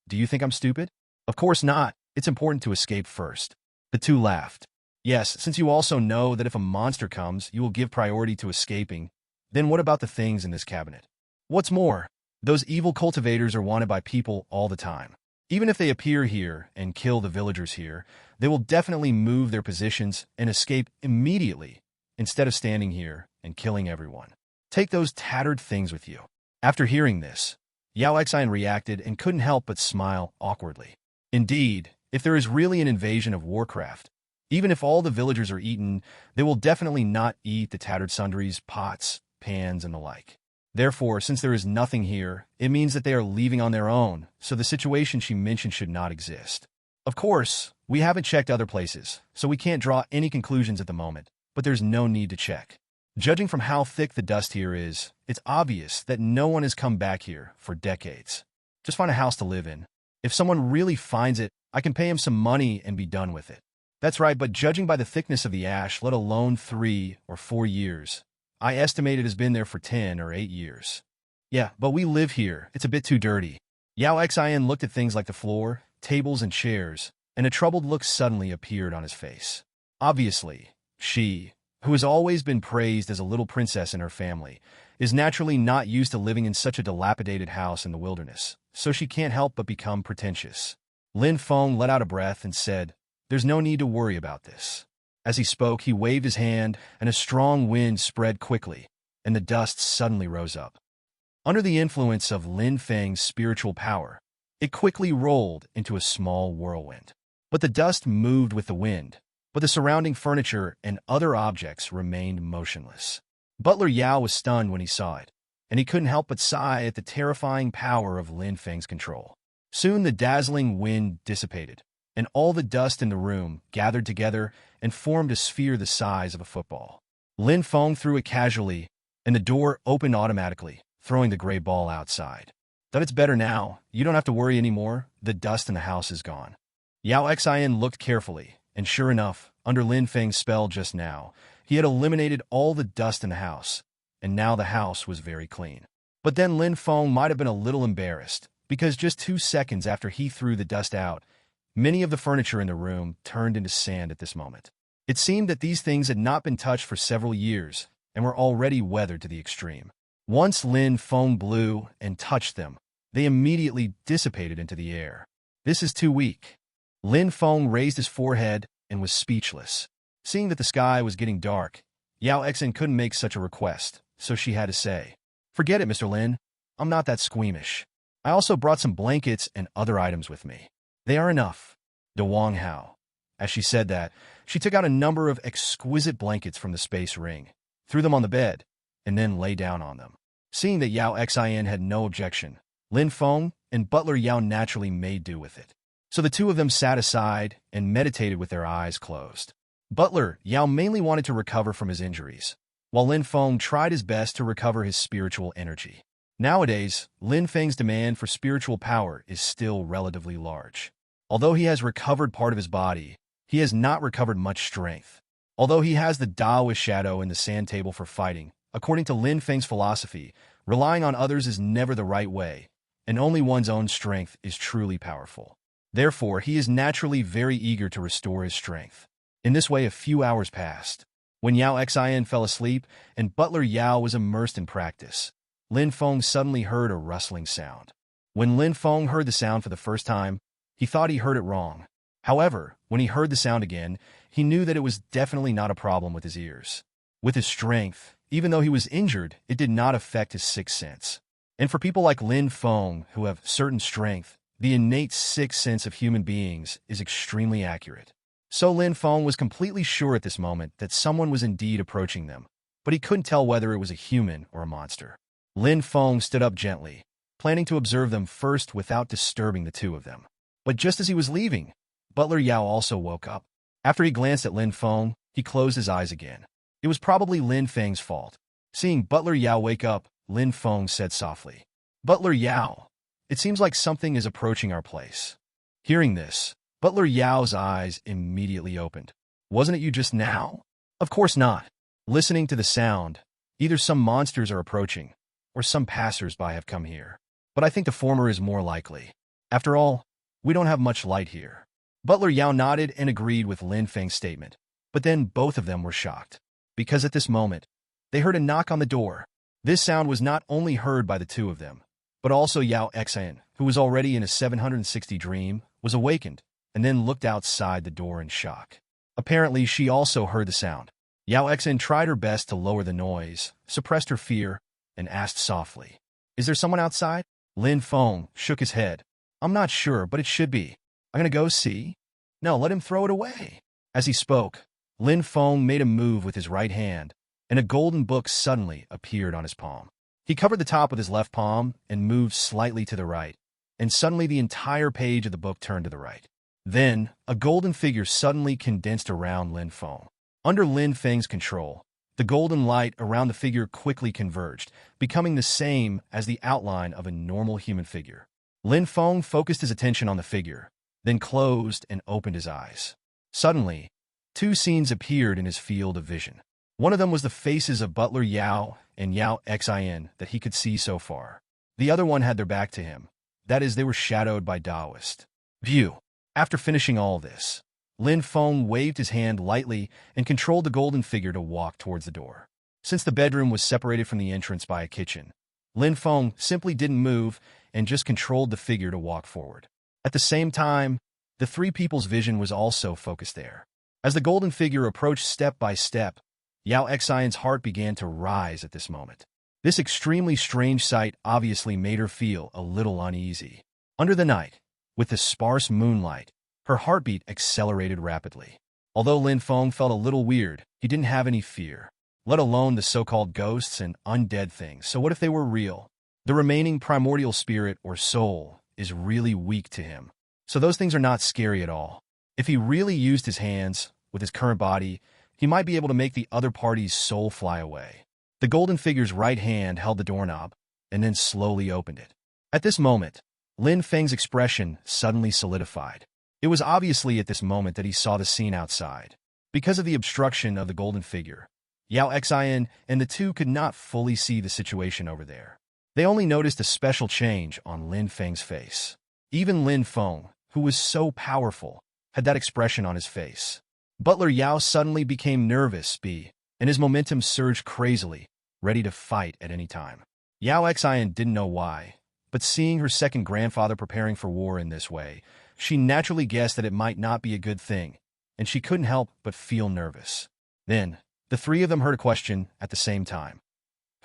"Do you think I'm stupid?" "Of course not. It's important to escape first." The 2 laughed. Yes, since you also know that if a monster comes, you will give priority to escaping, then what about the things in this cabinet? What's more, those evil cultivators are wanted by people all the time. Even if they appear here and kill the villagers here, they will definitely move their positions and escape immediately instead of standing here and killing everyone. Take those tattered things with you. After hearing this, Yao Xian reacted and couldn't help but smile awkwardly. Indeed, if there is really an invasion of Warcraft, even if all the villagers are eaten, they will definitely not eat the tattered sundries, pots, pans, and the like. Therefore, since there is nothing here, it means that they are leaving on their own, so the situation she mentioned should not exist. Of course, we haven't checked other places, so we can't draw any conclusions at the moment, but there's no need to check. Judging from how thick the dust here is, it's obvious that no one has come back here for decades. Just find a house to live in. If someone really finds it, I can pay him some money and be done with it. That's right, but judging by the thickness of the ash, let alone 3 or 4 years, I estimate it has been there for 10 or 8 years. Yeah, but we live here. It's a bit too dirty. Yao Xian looked at things like the floor, tables, and chairs, and a troubled look suddenly appeared on his face. Obviously, she, who has always been praised as a little princess in her family, is naturally not used to living in such a dilapidated house in the wilderness, so she can't help but become pretentious. Lin Feng let out a breath and said, "There's no need to worry about this." As he spoke, he waved his hand, and a strong wind spread quickly, and the dust suddenly rose up. Under the influence of Lin Feng's spiritual power, it quickly rolled into a small whirlwind. But the dust moved with the wind, but the surrounding furniture and other objects remained motionless. Butler Yao was stunned when he saw it, and he couldn't help but sigh at the terrifying power of Lin Feng's control. Soon the dazzling wind dissipated, and all the dust in the room gathered together and formed a sphere the size of a football. Lin Feng threw it casually, and the door opened automatically, throwing the gray ball outside. "That it's better now. You don't have to worry anymore. The dust in the house is gone." Yao Xian looked carefully, and sure enough, under Lin Feng's spell just now, he had eliminated all the dust in the house, and now the house was very clean. But then Lin Feng might have been a little embarrassed, because just 2 seconds after he threw the dust out, many of the furniture in the room turned into sand at this moment. It seemed that these things had not been touched for several years and were already weathered to the extreme. Once Lin Feng blew and touched them, they immediately dissipated into the air. "This is too weak." Lin Feng raised his forehead and was speechless. Seeing that the sky was getting dark, Yao Xian couldn't make such a request, so she had to say, "Forget it, Mr. Lin. I'm not that squeamish. I also brought some blankets and other items with me. They are enough." De Wang Hao. As she said that, she took out a number of exquisite blankets from the space ring, threw them on the bed, and then lay down on them. Seeing that Yao Xian had no objection, Lin Feng and Butler Yao naturally made do with it. So the two of them sat aside and meditated with their eyes closed. Butler Yao mainly wanted to recover from his injuries, while Lin Feng tried his best to recover his spiritual energy. Nowadays, Lin Feng's demand for spiritual power is still relatively large. Although he has recovered part of his body, he has not recovered much strength. Although he has the Taoist shadow in the sand table for fighting, according to Lin Feng's philosophy, relying on others is never the right way, and only one's own strength is truly powerful. Therefore, he is naturally very eager to restore his strength. In this way, a few hours passed. When Yao Xian fell asleep and Butler Yao was immersed in practice, Lin Feng suddenly heard a rustling sound. When Lin Feng heard the sound for the first time, he thought he heard it wrong. However, when he heard the sound again, he knew that it was definitely not a problem with his ears. With his strength, even though he was injured, it did not affect his sixth sense. And for people like Lin Feng who have certain strength, the innate sixth sense of human beings is extremely accurate. So Lin Feng was completely sure at this moment that someone was indeed approaching them, but he couldn't tell whether it was a human or a monster. Lin Feng stood up gently, planning to observe them first without disturbing the two of them. But just as he was leaving, Butler Yao also woke up. After he glanced at Lin Feng, he closed his eyes again. It was probably Lin Feng's fault. Seeing Butler Yao wake up, Lin Feng said softly, "Butler Yao, it seems like something is approaching our place." Hearing this, Butler Yao's eyes immediately opened. "Wasn't it you just now?" "Of course not. Listening to the sound, either some monsters are approaching, or some passers-by have come here. But I think the former is more likely. After all, we don't have much light here." Butler Yao nodded and agreed with Lin Feng's statement. But then both of them were shocked, because at this moment, they heard a knock on the door. This sound was not only heard by the two of them, but also Yao Xian, who was already in a 760 dream, was awakened, and then looked outside the door in shock. Apparently, she also heard the sound. Yao Xian tried her best to lower the noise, suppressed her fear, and asked softly, "Is there someone outside?" Lin Feng shook his head. "I'm not sure, but it should be. I'm gonna go see." "No, let him throw it away." As he spoke, Lin Feng made a move with his right hand, and a golden book suddenly appeared on his palm. He covered the top with his left palm and moved slightly to the right, and suddenly the entire page of the book turned to the right. Then, a golden figure suddenly condensed around Lin Feng. Under Lin Feng's control, the golden light around the figure quickly converged, becoming the same as the outline of a normal human figure. Lin Feng focused his attention on the figure, then closed and opened his eyes. Suddenly, two scenes appeared in his field of vision. One of them was the faces of Butler Yao and Yao Xian that he could see so far. The other one had their back to him. That is, they were shadowed by Taoist view. After finishing all this, Lin Feng waved his hand lightly and controlled the golden figure to walk towards the door. Since the bedroom was separated from the entrance by a kitchen, Lin Feng simply didn't move and just controlled the figure to walk forward. At the same time, the three people's vision was also focused there. As the golden figure approached step by step, Yao Xian's heart began to rise at this moment. This extremely strange sight obviously made her feel a little uneasy. Under the night, with the sparse moonlight, her heartbeat accelerated rapidly. Although Lin Feng felt a little weird, he didn't have any fear, let alone the so-called ghosts and undead things. So what if they were real? The remaining primordial spirit or soul is really weak to him. So those things are not scary at all. If he really used his hands with his current body, he might be able to make the other party's soul fly away. The golden figure's right hand held the doorknob and then slowly opened it. At this moment, Lin Feng's expression suddenly solidified. It was obviously at this moment that he saw the scene outside. Because of the obstruction of the golden figure, Yao Xian and the two could not fully see the situation over there. They only noticed a special change on Lin Feng's face. Even Lin Feng, who was so powerful, had that expression on his face. Butler Yao suddenly became nervous, and his momentum surged crazily, ready to fight at any time. Yao Xian didn't know why, but seeing her second grandfather preparing for war in this way, she naturally guessed that it might not be a good thing, and she couldn't help but feel nervous. Then, the three of them heard a question at the same time.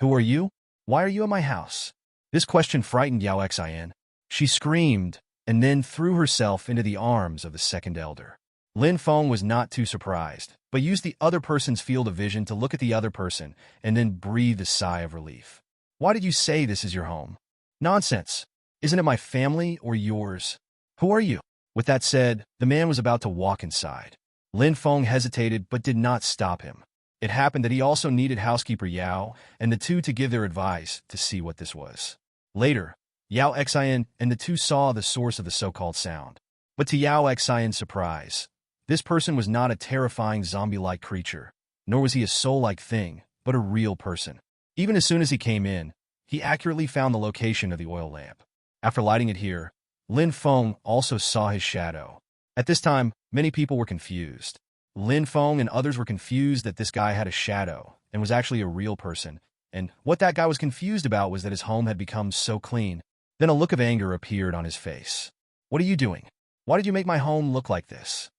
"Who are you? Why are you at my house?" This question frightened Yao Xian. She screamed, and then threw herself into the arms of the second elder. Lin Feng was not too surprised, but used the other person's field of vision to look at the other person and then breathed a sigh of relief. "Why did you say this is your home?" "Nonsense. Isn't it my family or yours? Who are you?" With that said, the man was about to walk inside. Lin Feng hesitated but did not stop him. It happened that he also needed housekeeper Yao and the two to give their advice to see what this was. Later, Yao Xian and the two saw the source of the so-called sound. But to Yao Xian's surprise, this person was not a terrifying zombie-like creature, nor was he a soul-like thing, but a real person. Even as soon as he came in, he accurately found the location of the oil lamp. After lighting it here, Lin Feng also saw his shadow. At this time, many people were confused. Lin Feng and others were confused that this guy had a shadow and was actually a real person, and what that guy was confused about was that his home had become so clean. Then a look of anger appeared on his face. "What are you doing? Why did you make my home look like this?"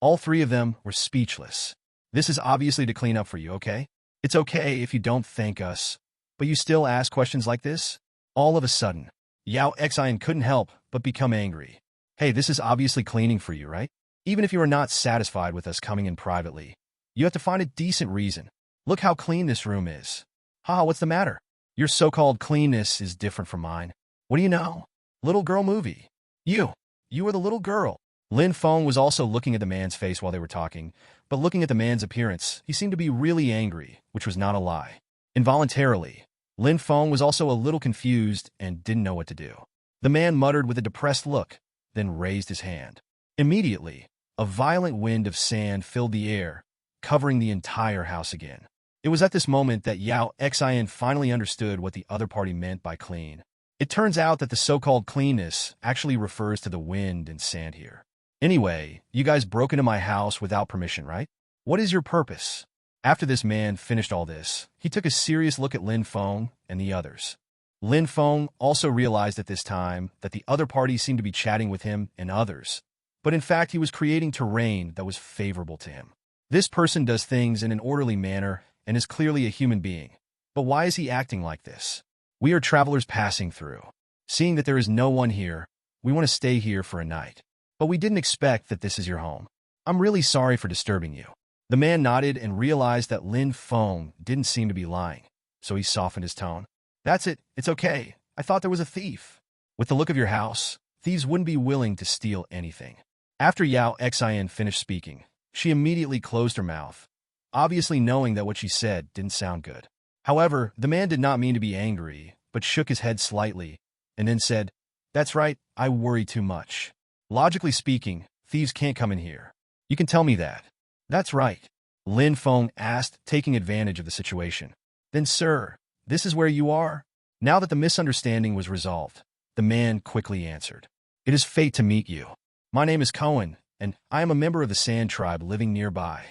All three of them were speechless. "This is obviously to clean up for you, okay? It's okay if you don't thank us, but you still ask questions like this?" All of a sudden, Yao Xian couldn't help but become angry. "Hey, this is obviously cleaning for you, right? Even if you are not satisfied with us coming in privately, you have to find a decent reason. Look how clean this room is. Haha, what's the matter? Your so-called cleanness is different from mine. What do you know? Little girl movie. You are the little girl." Lin Feng was also looking at the man's face while they were talking, but looking at the man's appearance, he seemed to be really angry, which was not a lie. Involuntarily, Lin Feng was also a little confused and didn't know what to do. The man muttered with a depressed look, then raised his hand. Immediately, a violent wind of sand filled the air, covering the entire house again. It was at this moment that Yao Xian finally understood what the other party meant by clean. It turns out that the so-called cleanness actually refers to the wind and sand here. "Anyway, you guys broke into my house without permission, right? What is your purpose? After this man finished all this, he took a serious look at Lin Feng and the others. Lin Feng also realized at this time that the other parties seemed to be chatting with him and others, but in fact he was creating terrain that was favorable to him. This person does things in an orderly manner and is clearly a human being. But why is he acting like this? We are travelers passing through. Seeing that there is no one here, we want to stay here for a night. But we didn't expect that this is your home. I'm really sorry for disturbing you. The man nodded and realized that Lin Feng didn't seem to be lying, so he softened his tone. That's it. It's okay. I thought there was a thief. With the look of your house, thieves wouldn't be willing to steal anything. After Yao Xian finished speaking, she immediately closed her mouth, obviously knowing that what she said didn't sound good. However, the man did not mean to be angry, but shook his head slightly, and then said, "That's right, I worry too much. Logically speaking, thieves can't come in here. You can tell me that." "That's right," Lin Feng asked, taking advantage of the situation. "Then, sir, this is where you are?" Now that the misunderstanding was resolved, the man quickly answered, "It is fate to meet you. My name is Cohen, and I am a member of the Sand tribe living nearby."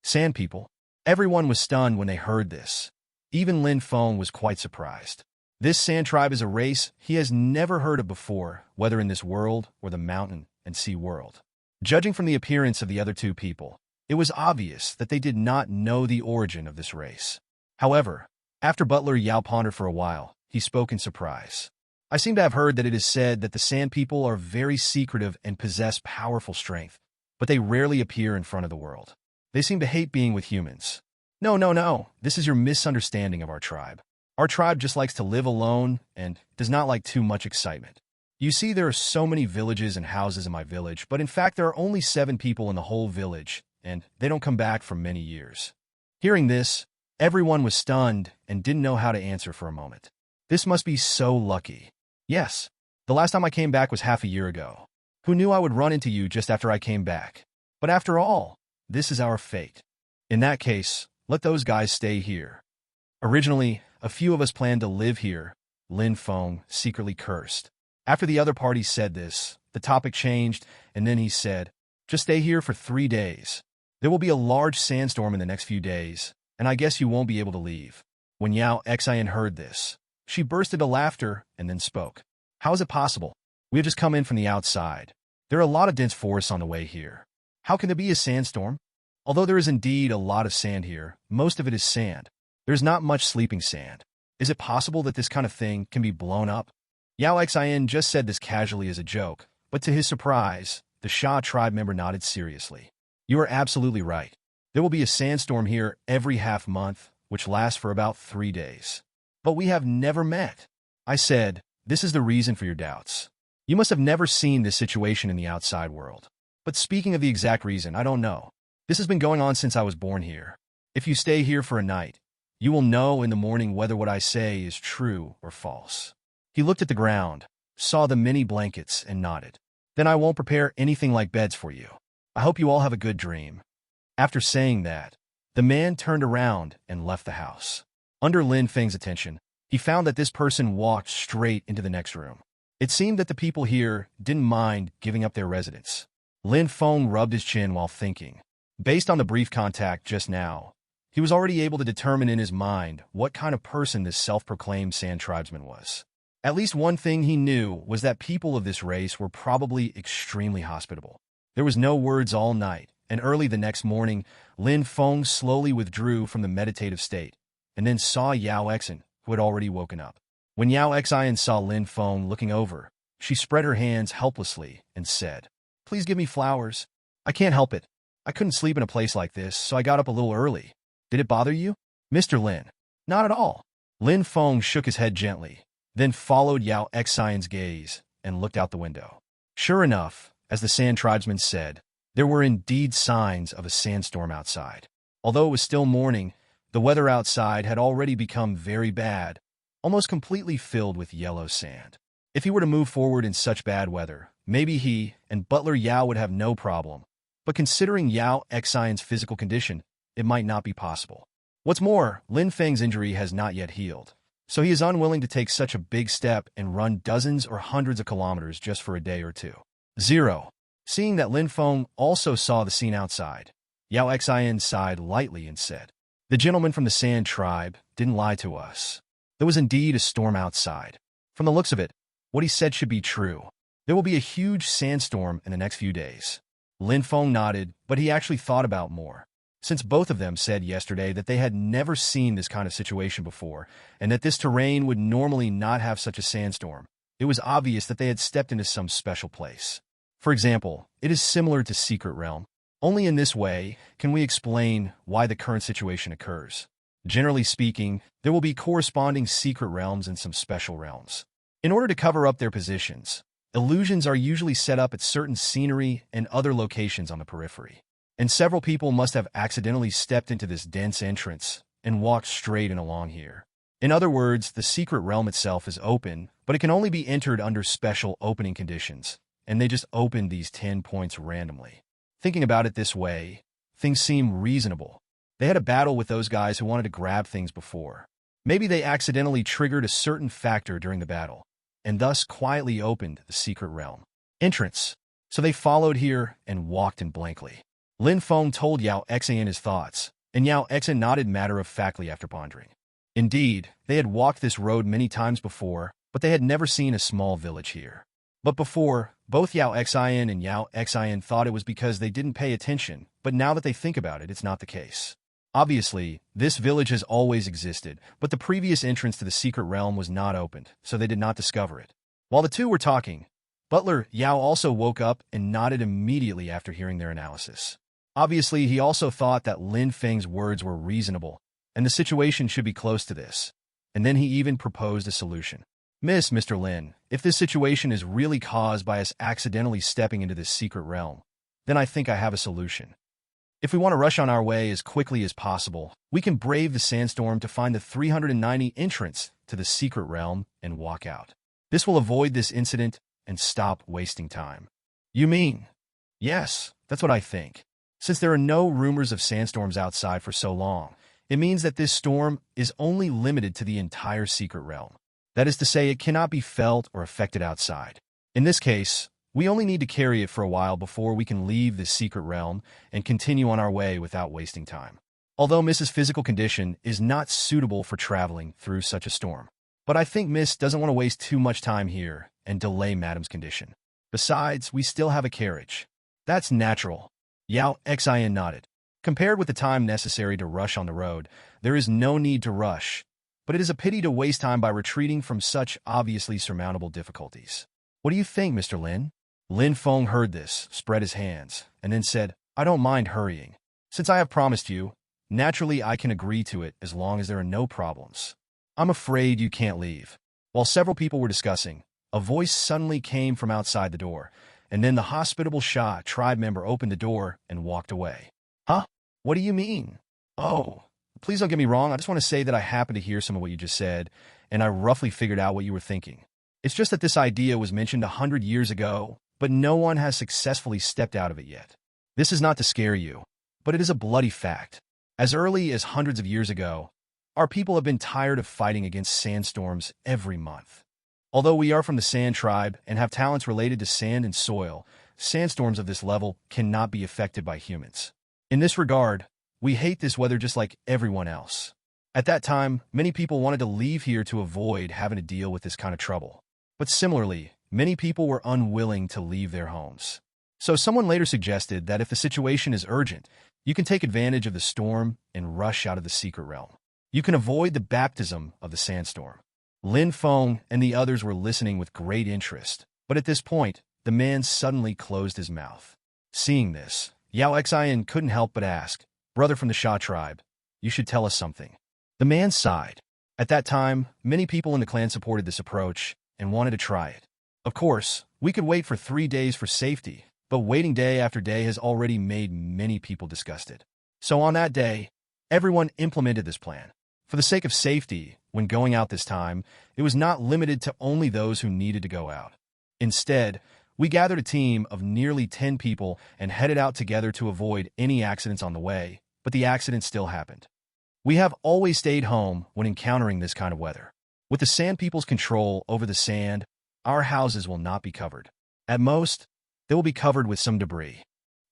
Sand people? Everyone was stunned when they heard this. Even Lin Feng was quite surprised. This Sand tribe is a race he has never heard of before, whether in this world or the mountain and sea world. Judging from the appearance of the other two people, it was obvious that they did not know the origin of this race. However, after Butler Yao pondered for a while, he spoke in surprise. "I seem to have heard that it is said that the Sand people are very secretive and possess powerful strength, but they rarely appear in front of the world. They seem to hate being with humans." No. This is your misunderstanding of our tribe. Our tribe just likes to live alone and does not like too much excitement. You see, there are so many villages and houses in my village, but in fact there are only 7 people in the whole village, and they don't come back for many years. Hearing this, everyone was stunned and didn't know how to answer for a moment. This must be so lucky. Yes, the last time I came back was half a year ago. Who knew I would run into you just after I came back? But after all, this is our fate. In that case, let those guys stay here. Originally, a few of us planned to live here, Lin Feng secretly cursed. After the other party said this, the topic changed, and then he said, "Just stay here for 3 days. There will be a large sandstorm in the next few days, and I guess you won't be able to leave." When Yao Xian heard this, she burst into laughter and then spoke. "How is it possible? We have just come in from the outside. There are a lot of dense forests on the way here. How can there be a sandstorm? Although there is indeed a lot of sand here, most of it is sand. There's not much sleeping sand. Is it possible that this kind of thing can be blown up?" Yao Xian just said this casually as a joke, but to his surprise, the Sha tribe member nodded seriously. "You are absolutely right. There will be a sandstorm here every half month, which lasts for about 3 days. But we have never met." I said, "This is the reason for your doubts. You must have never seen this situation in the outside world. But speaking of the exact reason, I don't know. This has been going on since I was born here. If you stay here for a night, you will know in the morning whether what I say is true or false." He looked at the ground, saw the many blankets, and nodded. "Then I won't prepare anything like beds for you. I hope you all have a good dream." After saying that, the man turned around and left the house. Under Lin Feng's attention, he found that this person walked straight into the next room. It seemed that the people here didn't mind giving up their residence. Lin Feng rubbed his chin while thinking. Based on the brief contact just now, he was already able to determine in his mind what kind of person this self-proclaimed sand tribesman was. At least one thing he knew was that people of this race were probably extremely hospitable. There was no words all night, and early the next morning, Lin Feng slowly withdrew from the meditative state, and then saw Yao Xian, who had already woken up. When Yao Xian saw Lin Feng looking over, she spread her hands helplessly and said, "Please give me flowers. I can't help it. I couldn't sleep in a place like this, so I got up a little early. Did it bother you?" "Mr. Lin." "Not at all." Lin Feng shook his head gently, then followed Yao Xian's gaze and looked out the window. Sure enough, as the sand tribesman said, there were indeed signs of a sandstorm outside. Although it was still morning, the weather outside had already become very bad, almost completely filled with yellow sand. If he were to move forward in such bad weather, maybe he and Butler Yao would have no problem. But considering Yao Xian's physical condition, it might not be possible. What's more, Lin Feng's injury has not yet healed, so he is unwilling to take such a big step and run dozens or hundreds of kilometers just for a day or two. 0. Seeing that Lin Feng also saw the scene outside, Yao Xian sighed lightly and said, "The gentleman from the Sand tribe didn't lie to us. There was indeed a storm outside. From the looks of it, what he said should be true. There will be a huge sandstorm in the next few days." Lin Feng nodded, but he actually thought about more. Since both of them said yesterday that they had never seen this kind of situation before, and that this terrain would normally not have such a sandstorm, it was obvious that they had stepped into some special place. For example, it is similar to Secret Realm. Only in this way can we explain why the current situation occurs. Generally speaking, there will be corresponding secret realms and some special realms. In order to cover up their positions, illusions are usually set up at certain scenery and other locations on the periphery. And several people must have accidentally stepped into this dense entrance and walked straight and along here. In other words, the secret realm itself is open, but it can only be entered under special opening conditions, and they just opened these 10 points randomly. Thinking about it this way, things seem reasonable. They had a battle with those guys who wanted to grab things before. Maybe they accidentally triggered a certain factor during the battle, and thus quietly opened the secret realm entrance. So they followed here and walked in blankly. Lin Feng told Yao Xian his thoughts, and Yao Xian nodded matter-of-factly after pondering. Indeed, they had walked this road many times before, but they had never seen a small village here. But before, both Yao Xian and Yao Xian thought it was because they didn't pay attention, but now that they think about it, it's not the case. Obviously, this village has always existed, but the previous entrance to the secret realm was not opened, so they did not discover it. While the two were talking, Butler Yao also woke up and nodded immediately after hearing their analysis. Obviously, he also thought that Lin Feng's words were reasonable, and the situation should be close to this. And then he even proposed a solution. Mr. Lin, if this situation is really caused by us accidentally stepping into this secret realm, then I think I have a solution. If we want to rush on our way as quickly as possible, we can brave the sandstorm to find the 390 entrance to the secret realm and walk out. This will avoid this incident and stop wasting time. You mean? Yes, that's what I think. Since there are no rumors of sandstorms outside for so long, it means that this storm is only limited to the entire secret realm. That is to say, it cannot be felt or affected outside. In this case, we only need to carry it for a while before we can leave this secret realm and continue on our way without wasting time. Although Mrs. physical condition is not suitable for traveling through such a storm. But I think Miss doesn't want to waste too much time here and delay Madam's condition. Besides, we still have a carriage. That's natural. Yao Xian nodded. Compared with the time necessary to rush on the road, there is no need to rush, but it is a pity to waste time by retreating from such obviously surmountable difficulties. What do you think, Mr. Lin? Lin Feng heard this, spread his hands, and then said, I don't mind hurrying. Since I have promised you, naturally I can agree to it as long as there are no problems. I'm afraid you can't leave. While several people were discussing, a voice suddenly came from outside the door, and then the hospitable Sha tribe member opened the door and walked away. Huh? What do you mean? Oh, please don't get me wrong. I just want to say that I happened to hear some of what you just said, and I roughly figured out what you were thinking. It's just that this idea was mentioned 100 years ago, but no one has successfully stepped out of it yet. This is not to scare you, but it is a bloody fact. As early as hundreds of years ago, our people have been tired of fighting against sandstorms every month. Although we are from the Sand tribe and have talents related to sand and soil, sandstorms of this level cannot be affected by humans. In this regard, we hate this weather just like everyone else. At that time, many people wanted to leave here to avoid having to deal with this kind of trouble. But similarly, many people were unwilling to leave their homes. So someone later suggested that if the situation is urgent, you can take advantage of the storm and rush out of the secret realm. You can avoid the baptism of the sandstorm. Lin Feng and the others were listening with great interest, but at this point, the man suddenly closed his mouth. Seeing this, Yao Xian couldn't help but ask, Brother from the Sha tribe, you should tell us something. The man sighed. At that time, many people in the clan supported this approach and wanted to try it. Of course, we could wait for 3 days for safety, but waiting day after day has already made many people disgusted. So on that day, everyone implemented this plan. For the sake of safety, when going out this time, it was not limited to only those who needed to go out. Instead, we gathered a team of nearly 10 people and headed out together to avoid any accidents on the way, but the accident still happened. We have always stayed home when encountering this kind of weather. With the Sand People's control over the sand, our houses will not be covered. At most, they will be covered with some debris.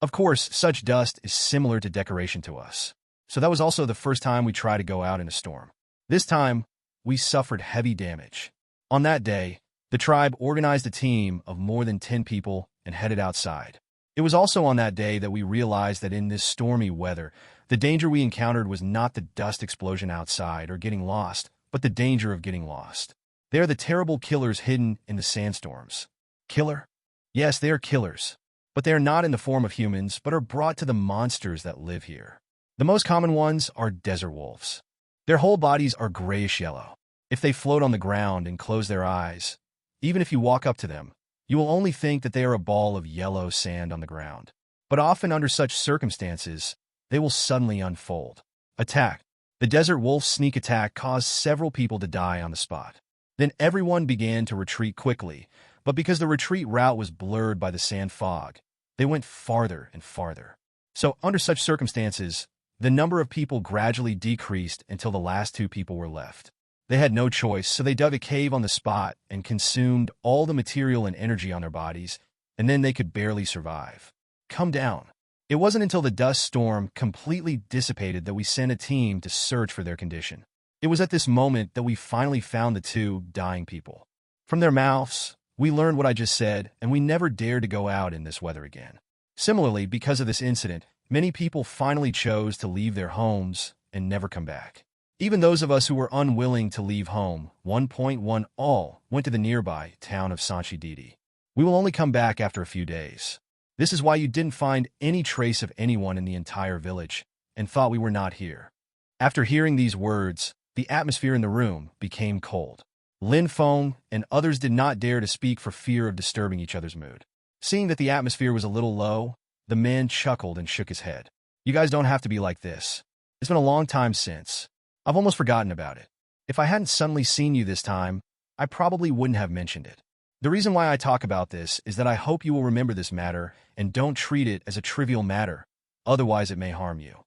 Of course, such dust is similar to decoration to us. So that was also the first time we tried to go out in a storm. This time, we suffered heavy damage. On that day, the tribe organized a team of more than 10 people and headed outside. It was also on that day that we realized that in this stormy weather, the danger we encountered was not the dust explosion outside or getting lost, but the danger of getting lost. They are the terrible killers hidden in the sandstorms. Killer? Yes, they are killers. But they are not in the form of humans, but are brought to the monsters that live here. The most common ones are desert wolves. Their whole bodies are grayish-yellow. If they float on the ground and close their eyes, even if you walk up to them, you will only think that they are a ball of yellow sand on the ground. But often under such circumstances, they will suddenly unfold. Attack. The desert wolf's sneak attack caused several people to die on the spot. Then everyone began to retreat quickly, but because the retreat route was blurred by the sand fog, they went farther and farther. So under such circumstances, the number of people gradually decreased until the last 2 people were left. They had no choice, so they dug a cave on the spot and consumed all the material and energy on their bodies, and then they could barely survive. Come down. It wasn't until the dust storm completely dissipated that we sent a team to search for their condition. It was at this moment that we finally found the 2 dying people. From their mouths, we learned what I just said, and we never dared to go out in this weather again. Similarly, because of this incident, many people finally chose to leave their homes and never come back. Even those of us who were unwilling to leave home, 1.1 all, went to the nearby town of Sanchididi. We will only come back after a few days. This is why you didn't find any trace of anyone in the entire village and thought we were not here. After hearing these words, the atmosphere in the room became cold. Lin Feng and others did not dare to speak for fear of disturbing each other's mood. Seeing that the atmosphere was a little low, the man chuckled and shook his head. You guys don't have to be like this. It's been a long time since. I've almost forgotten about it. If I hadn't suddenly seen you this time, I probably wouldn't have mentioned it. The reason why I talk about this is that I hope you will remember this matter and don't treat it as a trivial matter, otherwise it may harm you.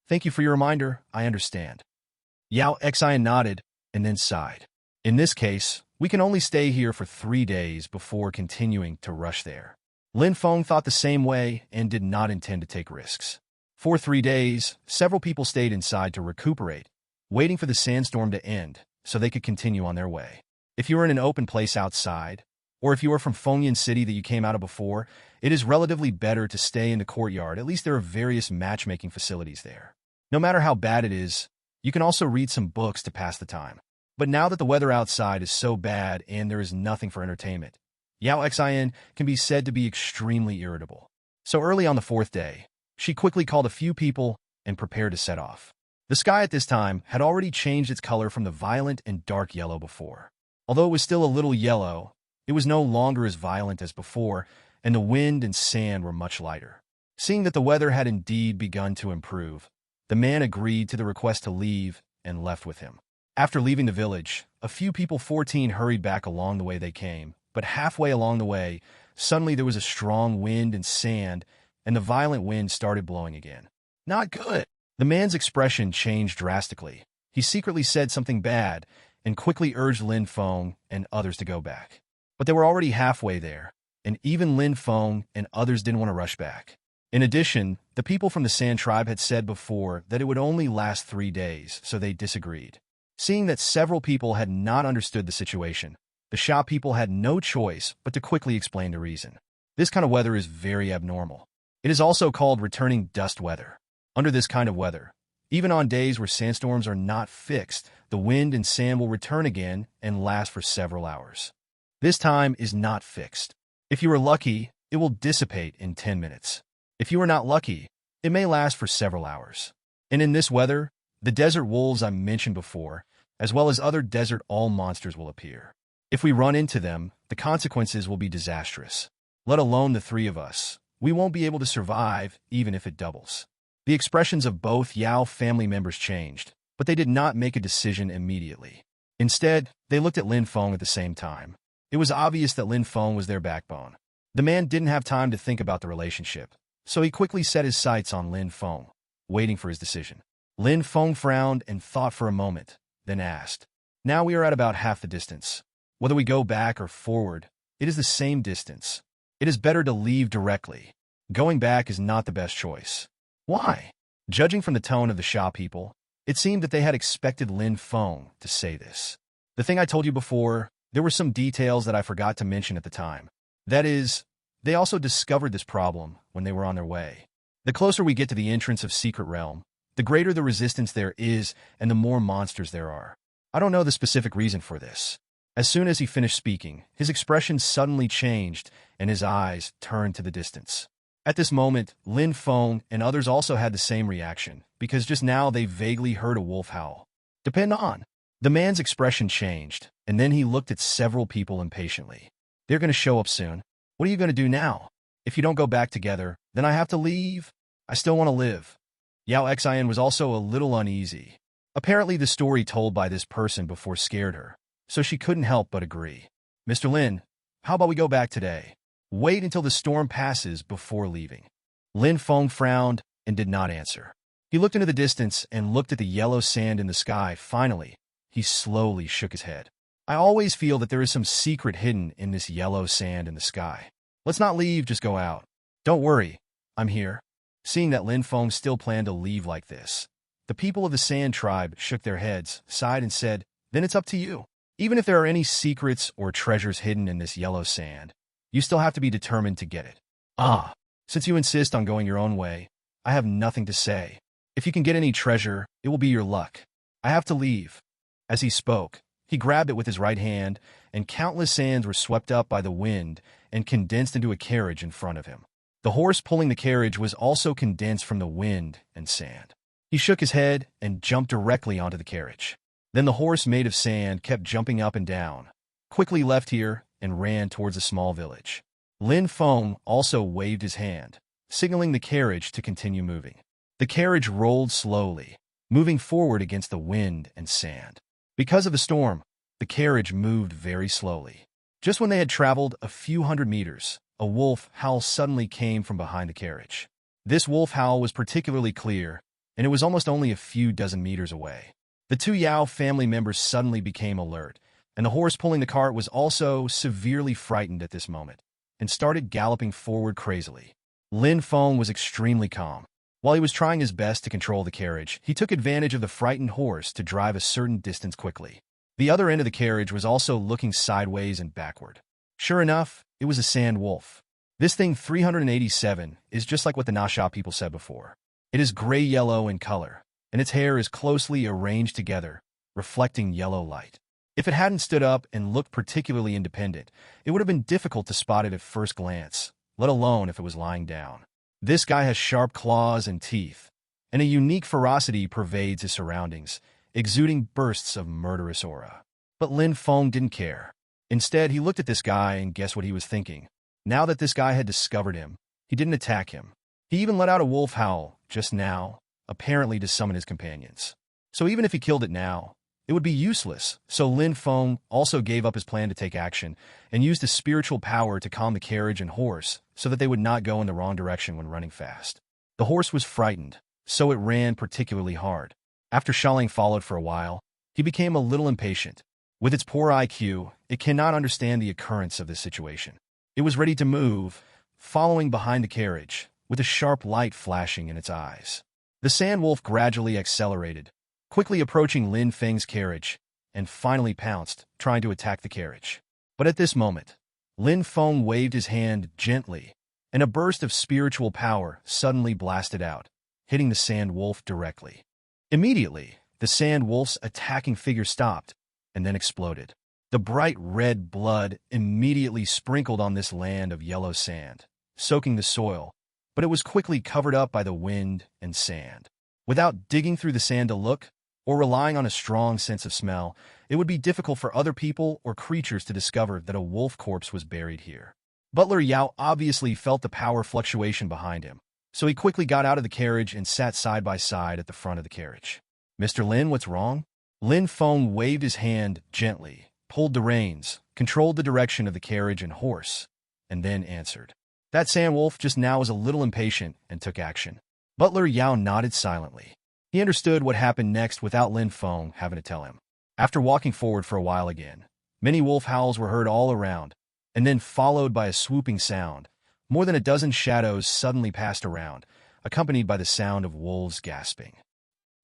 Thank you for your reminder, I understand. Yao Xian nodded and then sighed. In this case, we can only stay here for 3 days before continuing to rush there. Lin Feng thought the same way and did not intend to take risks. For 3 days, several people stayed inside to recuperate, waiting for the sandstorm to end so they could continue on their way. If you are in an open place outside, or if you are from Fengyan City that you came out of before, it is relatively better to stay in the courtyard. At least there are various matchmaking facilities there. No matter how bad it is, you can also read some books to pass the time. But now that the weather outside is so bad and there is nothing for entertainment, Yao Xian can be said to be extremely irritable. So early on the 4th day, she quickly called a few people and prepared to set off. The sky at this time had already changed its color from the violent and dark yellow before. Although it was still a little yellow, it was no longer as violent as before, and the wind and sand were much lighter. Seeing that the weather had indeed begun to improve, the man agreed to the request to leave and left with him. After leaving the village, a few people 14 hurried back along the way they came, but halfway along the way, suddenly there was a strong wind and sand, and the violent wind started blowing again. Not good. The man's expression changed drastically. He secretly said something bad and quickly urged Lin Feng and others to go back. But they were already halfway there, and even Lin Feng and others didn't want to rush back. In addition, the people from the Sand Tribe had said before that it would only last 3 days, so they disagreed. Seeing that several people had not understood the situation, the shop people had no choice but to quickly explain the reason. This kind of weather is very abnormal. It is also called returning dust weather. Under this kind of weather, even on days where sandstorms are not fixed, the wind and sand will return again and last for several hours. This time is not fixed. If you are lucky, it will dissipate in 10 minutes. If you are not lucky, it may last for several hours. And in this weather, the desert wolves I mentioned before, as well as other desert all monsters will appear. If we run into them, the consequences will be disastrous. Let alone the 3 of us. We won't be able to survive even if it doubles. The expressions of both Yao family members changed, but they did not make a decision immediately. Instead, they looked at Lin Feng at the same time. It was obvious that Lin Feng was their backbone. The man didn't have time to think about the relationship, so he quickly set his sights on Lin Feng, waiting for his decision. Lin Feng frowned and thought for a moment, then asked, "Now we are at about half the distance. Whether we go back or forward, it is the same distance. It is better to leave directly. Going back is not the best choice. Why? Judging from the tone of the Sha people, it seemed that they had expected Lin Feng to say this. The thing I told you before, there were some details that I forgot to mention at the time. That is, they also discovered this problem when they were on their way. The closer we get to the entrance of Secret Realm, the greater the resistance there is and the more monsters there are. I don't know the specific reason for this. As soon as he finished speaking, his expression suddenly changed and his eyes turned to the distance. At this moment, Lin Feng and others also had the same reaction, because just now they vaguely heard a wolf howl. Depend on. The man's expression changed, and then he looked at several people impatiently. They're going to show up soon. What are you going to do now? If you don't go back together, then I have to leave. I still want to live. Yao Xian was also a little uneasy. Apparently the story told by this person before scared her, so she couldn't help but agree. Mr. Lin, how about we go back today? Wait until the storm passes before leaving. Lin Feng frowned and did not answer. He looked into the distance and looked at the yellow sand in the sky. Finally, he slowly shook his head. I always feel that there is some secret hidden in this yellow sand in the sky. Let's not leave, just go out. Don't worry, I'm here. Seeing that Lin Feng still planned to leave like this, the people of the Sand Tribe shook their heads, sighed, and said, then it's up to you. Even if there are any secrets or treasures hidden in this yellow sand, you still have to be determined to get it. Since you insist on going your own way, I have nothing to say. If you can get any treasure, it will be your luck. I have to leave. As he spoke, he grabbed it with his right hand, and countless sands were swept up by the wind and condensed into a carriage in front of him. The horse pulling the carriage was also condensed from the wind and sand. He shook his head and jumped directly onto the carriage. Then the horse made of sand kept jumping up and down, quickly left here and ran towards a small village. Lin Feng also waved his hand, signaling the carriage to continue moving. The carriage rolled slowly, moving forward against the wind and sand. Because of the storm, the carriage moved very slowly. Just when they had traveled a few hundred meters, a wolf howl suddenly came from behind the carriage. This wolf howl was particularly clear, and it was almost only a few dozen meters away. The two Yao family members suddenly became alert, and the horse pulling the cart was also severely frightened at this moment, and started galloping forward crazily. Lin Feng was extremely calm. While he was trying his best to control the carriage, he took advantage of the frightened horse to drive a certain distance quickly. The other end of the carriage was also looking sideways and backward. Sure enough, it was a sand wolf. This thing 387 is just like what the Nasha people said before. It is gray-yellow in color, and its hair is closely arranged together, reflecting yellow light. If it hadn't stood up and looked particularly independent, it would have been difficult to spot it at first glance, let alone if it was lying down. This guy has sharp claws and teeth, and a unique ferocity pervades his surroundings, exuding bursts of murderous aura. But Lin Feng didn't care. Instead, he looked at this guy and guessed what he was thinking. Now that this guy had discovered him, he didn't attack him. He even let out a wolf howl just now, apparently to summon his companions. So even if he killed it now, it would be useless, so Lin Feng also gave up his plan to take action and used his spiritual power to calm the carriage and horse so that they would not go in the wrong direction when running fast. The horse was frightened, so it ran particularly hard. After Shaling followed for a while, he became a little impatient. With its poor IQ, it cannot understand the occurrence of this situation. It was ready to move, following behind the carriage, with a sharp light flashing in its eyes. The sand wolf gradually accelerated, quickly approaching Lin Feng's carriage, and finally pounced, trying to attack the carriage. But at this moment, Lin Feng waved his hand gently, and a burst of spiritual power suddenly blasted out, hitting the sand wolf directly. Immediately, the sand wolf's attacking figure stopped, and then exploded. The bright red blood immediately sprinkled on this land of yellow sand, soaking the soil, but it was quickly covered up by the wind and sand. Without digging through the sand to look, or relying on a strong sense of smell, it would be difficult for other people or creatures to discover that a wolf corpse was buried here. Butler Yao obviously felt the power fluctuation behind him, so he quickly got out of the carriage and sat side by side at the front of the carriage. Mr. Lin, what's wrong? Lin Feng waved his hand gently, pulled the reins, controlled the direction of the carriage and horse, and then answered. That sand wolf just now was a little impatient and took action. Butler Yao nodded silently. He understood what happened next without Lin Feng having to tell him. After walking forward for a while again, many wolf howls were heard all around, and then followed by a swooping sound, More than a dozen shadows suddenly passed around, accompanied by the sound of wolves gasping.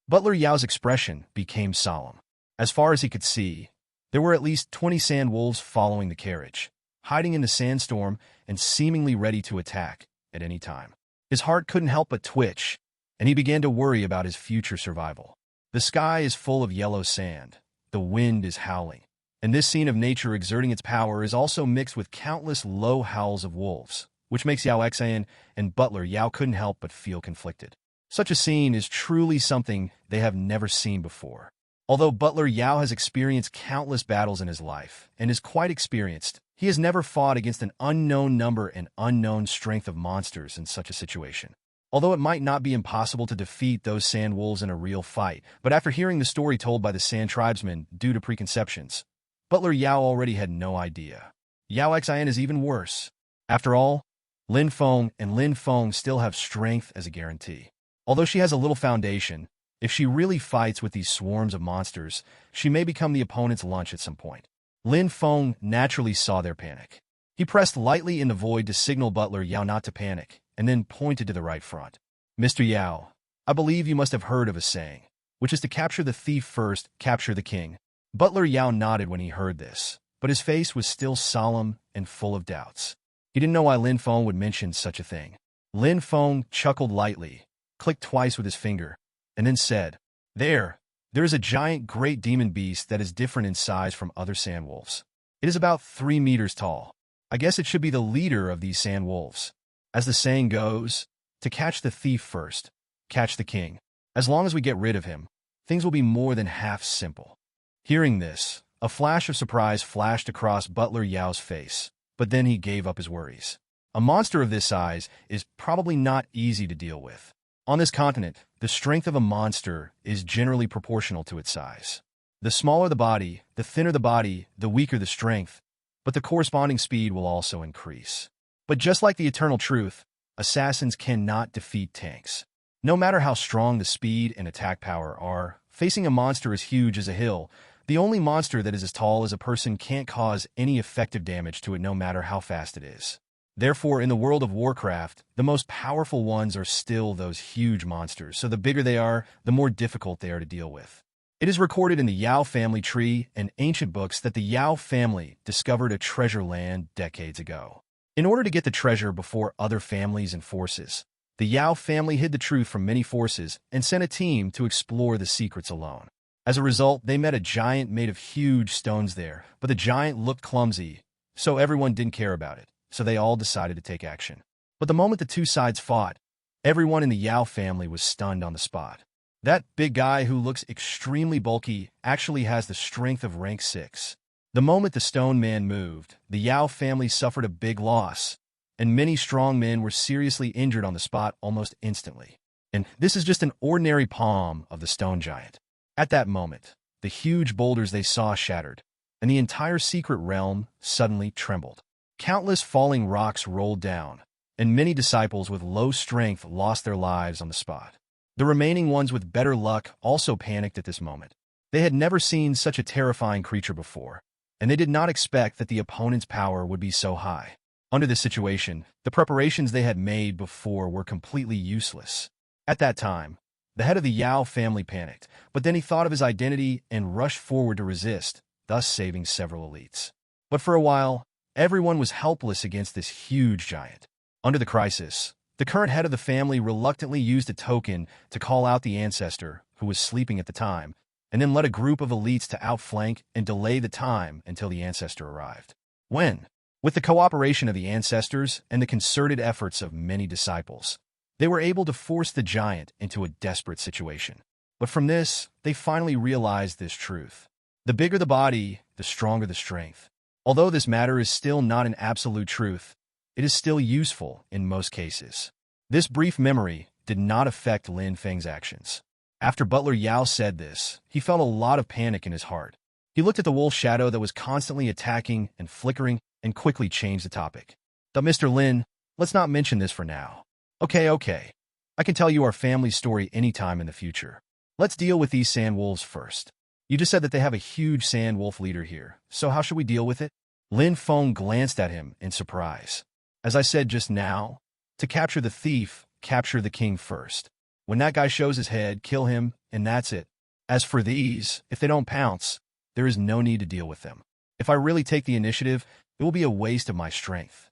Butler Yao's expression became solemn. As far as he could see, there were at least 20 sand wolves following the carriage, hiding in the sandstorm and seemingly ready to attack at any time. His heart couldn't help but twitch, and he began to worry about his future survival. The sky is full of yellow sand, the wind is howling, and this scene of nature exerting its power is also mixed with countless low howls of wolves, which makes Yao Xian and Butler Yao couldn't help but feel conflicted. Such a scene is truly something they have never seen before. Although Butler Yao has experienced countless battles in his life and is quite experienced, he has never fought against an unknown number and unknown strength of monsters in such a situation. Although it might not be impossible to defeat those sand wolves in a real fight, but after hearing the story told by the sand tribesmen due to preconceptions, Butler Yao already had no idea. Yao Xian is even worse. After all, Lin Feng still have strength as a guarantee. Although she has a little foundation, if she really fights with these swarms of monsters, she may become the opponent's lunch at some point. Lin Feng naturally saw their panic. He pressed lightly in the void to signal Butler Yao not to panic, and then pointed to the right front. "Mr. Yao, I believe you must have heard of a saying, which is to capture the thief first, capture the king." Butler Yao nodded when he heard this, but his face was still solemn and full of doubts. He didn't know why Lin Feng would mention such a thing. Lin Feng chuckled lightly, clicked twice with his finger, and then said, There is a giant great demon beast that is different in size from other sand wolves. It is about 3 meters tall. I guess it should be the leader of these sand wolves. As the saying goes, to catch the thief first, catch the king. As long as we get rid of him, things will be more than half simple." Hearing this, a flash of surprise flashed across Butler Yao's face, but then he gave up his worries. A monster of this size is probably not easy to deal with. On this continent, the strength of a monster is generally proportional to its size. The smaller the body, the thinner the body, the weaker the strength, but the corresponding speed will also increase. But just like the eternal truth, assassins cannot defeat tanks. No matter how strong the speed and attack power are, facing a monster as huge as a hill, the only monster that is as tall as a person can't cause any effective damage to it no matter how fast it is. Therefore, in the world of Warcraft, the most powerful ones are still those huge monsters, so the bigger they are, the more difficult they are to deal with. It is recorded in the Yao family tree and ancient books that the Yao family discovered a treasure land decades ago. In order to get the treasure before other families and forces, the Yao family hid the truth from many forces and sent a team to explore the secrets alone. As a result, they met a giant made of huge stones there, but the giant looked clumsy, so everyone didn't care about it. So they all decided to take action. But the moment the two sides fought, everyone in the Yao family was stunned on the spot. That big guy who looks extremely bulky actually has the strength of rank 6. The moment the stone man moved, the Yao family suffered a big loss, and many strong men were seriously injured on the spot almost instantly. And this is just an ordinary palm of the stone giant. At that moment, the huge boulders they saw shattered, and the entire secret realm suddenly trembled. Countless falling rocks rolled down, and many disciples with low strength lost their lives on the spot. The remaining ones with better luck also panicked at this moment. They had never seen such a terrifying creature before, and they did not expect that the opponent's power would be so high. Under this situation, the preparations they had made before were completely useless. At that time, the head of the Yao family panicked, but then he thought of his identity and rushed forward to resist, thus saving several elites. But for a while, everyone was helpless against this huge giant. Under the crisis, the current head of the family reluctantly used a token to call out the Ancestor, who was sleeping at the time, and then led a group of elites to outflank and delay the time until the Ancestor arrived. With the cooperation of the Ancestors and the concerted efforts of many disciples, they were able to force the giant into a desperate situation. But from this, they finally realized this truth. The bigger the body, the stronger the strength. Although this matter is still not an absolute truth, it is still useful in most cases. This brief memory did not affect Lin Feng's actions. After Butler Yao said this, he felt a lot of panic in his heart. He looked at the wolf shadow that was constantly attacking and flickering and quickly changed the topic. "But Mr. Lin, let's not mention this for now." Okay. I can tell you our family story anytime in the future. Let's deal with these sand wolves first. You just said that they have a huge sand wolf leader here, so how should we deal with it?" Lin Feng glanced at him in surprise. As I said just now, to capture the thief, capture the king first. When that guy shows his head, kill him, and that's it. As for these, if they don't pounce, there is no need to deal with them. If I really take the initiative, it will be a waste of my strength.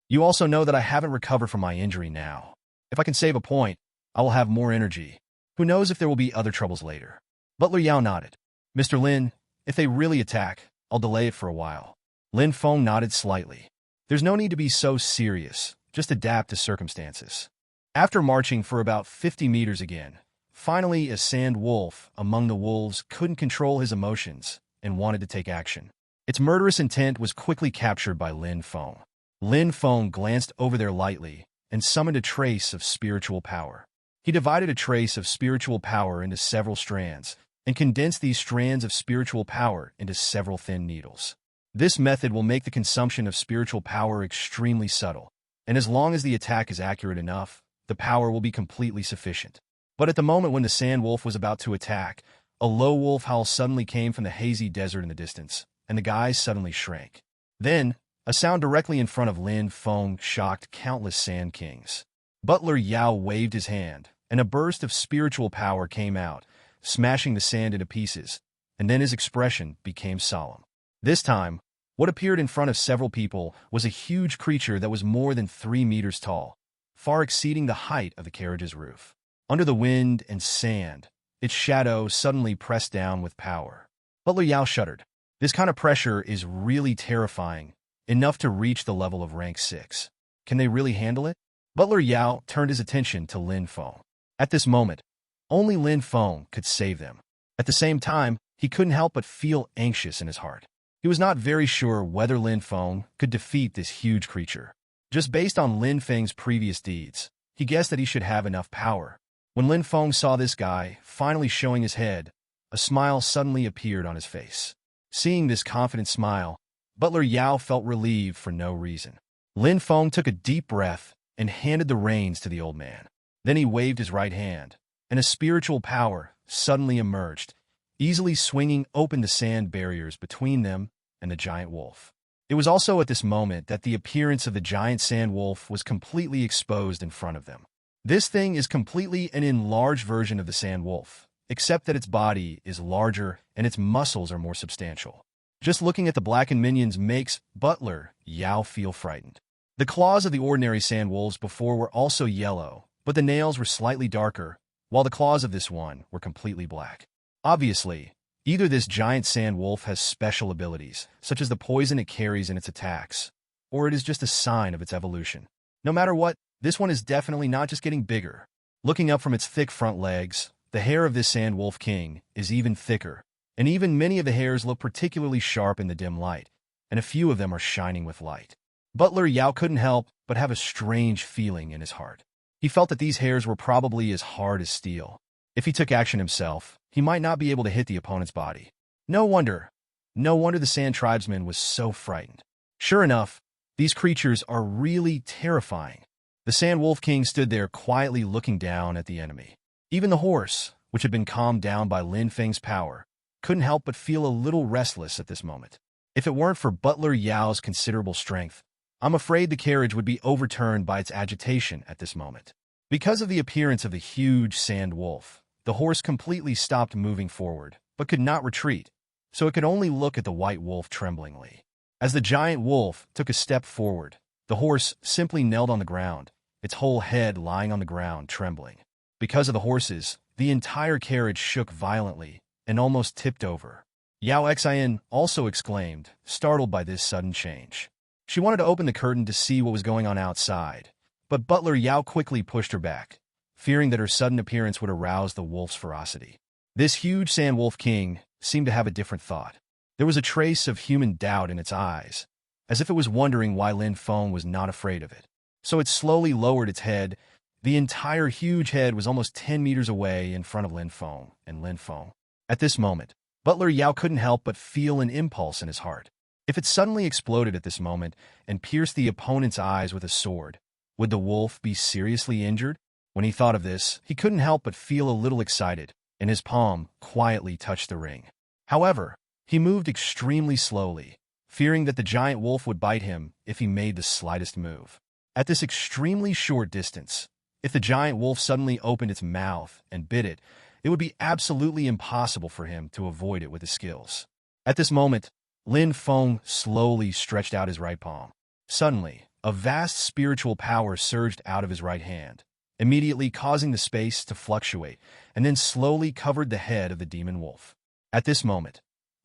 You also know that I haven't recovered from my injury now. If I can save a point, I will have more energy. Who knows if there will be other troubles later. Butler Yao nodded. Mr. Lin, if they really attack, I'll delay it for a while. Lin Feng nodded slightly. There's no need to be so serious, just adapt to circumstances. After marching for about 50 meters again, finally a sand wolf among the wolves couldn't control his emotions and wanted to take action. Its murderous intent was quickly captured by Lin Feng. Lin Feng glanced over there lightly and summoned a trace of spiritual power. He divided a trace of spiritual power into several strands and condensed these strands of spiritual power into several thin needles. This method will make the consumption of spiritual power extremely subtle, and as long as the attack is accurate enough, the power will be completely sufficient. But at the moment when the sand wolf was about to attack, a low wolf howl suddenly came from the hazy desert in the distance, and the guys suddenly shrank. Then, a sound directly in front of Lin Feng shocked countless sand kings. Butler Yao waved his hand, and a burst of spiritual power came out, smashing the sand into pieces, and then his expression became solemn. This time, what appeared in front of several people was a huge creature that was more than 3 meters tall, far exceeding the height of the carriage's roof. Under the wind and sand, its shadow suddenly pressed down with power. Butler Yao shuddered. This kind of pressure is really terrifying, enough to reach the level of rank 6. Can they really handle it? Butler Yao turned his attention to Lin Feng. At this moment, only Lin Feng could save them. At the same time, he couldn't help but feel anxious in his heart. He was not very sure whether Lin Feng could defeat this huge creature. Just based on Lin Feng's previous deeds, he guessed that he should have enough power. When Lin Feng saw this guy finally showing his head, a smile suddenly appeared on his face. Seeing this confident smile, Butler Yao felt relieved for no reason. Lin Feng took a deep breath and handed the reins to the old man. Then he waved his right hand, and a spiritual power suddenly emerged, easily swinging open the sand barriers between them and the giant wolf. It was also at this moment that the appearance of the giant sand wolf was completely exposed in front of them. This thing is completely an enlarged version of the sand wolf, except that its body is larger and its muscles are more substantial. Just looking at the blackened minions makes Butler Yao feel frightened. The claws of the ordinary sand wolves before were also yellow, but the nails were slightly darker, while the claws of this one were completely black. Obviously, either this giant sand wolf has special abilities, such as the poison it carries in its attacks, or it is just a sign of its evolution. No matter what, this one is definitely not just getting bigger. Looking up from its thick front legs, the hair of this sand wolf king is even thicker, and even many of the hairs look particularly sharp in the dim light, and a few of them are shining with light. Butler Yao couldn't help but have a strange feeling in his heart. He felt that these hairs were probably as hard as steel. If he took action himself, he might not be able to hit the opponent's body. No wonder the sand tribesman was so frightened. Sure enough, these creatures are really terrifying. The Sand Wolf King stood there quietly looking down at the enemy. Even the horse, which had been calmed down by Lin Feng's power, couldn't help but feel a little restless at this moment. If it weren't for Butler Yao's considerable strength, I'm afraid the carriage would be overturned by its agitation at this moment. Because of the appearance of the huge sand wolf, the horse completely stopped moving forward, but could not retreat, so it could only look at the white wolf tremblingly. As the giant wolf took a step forward, the horse simply knelt on the ground, its whole head lying on the ground trembling. Because of the horses, the entire carriage shook violently and almost tipped over. Yao Xian also exclaimed, startled by this sudden change. She wanted to open the curtain to see what was going on outside, but Butler Yao quickly pushed her back, fearing that her sudden appearance would arouse the wolf's ferocity. This huge Sand Wolf King seemed to have a different thought. There was a trace of human doubt in its eyes, as if it was wondering why Lin Feng was not afraid of it. So it slowly lowered its head. The entire huge head was almost 10 meters away in front of Lin Feng and Lin Feng. At this moment, Butler Yao couldn't help but feel an impulse in his heart. If it suddenly exploded at this moment and pierced the opponent's eyes with a sword, would the wolf be seriously injured? When he thought of this, he couldn't help but feel a little excited, and his palm quietly touched the ring. However, he moved extremely slowly, fearing that the giant wolf would bite him if he made the slightest move. At this extremely short distance, if the giant wolf suddenly opened its mouth and bit it, it would be absolutely impossible for him to avoid it with his skills. At this moment, Lin Feng slowly stretched out his right palm. Suddenly, a vast spiritual power surged out of his right hand, immediately causing the space to fluctuate, and then slowly covered the head of the demon wolf. At this moment,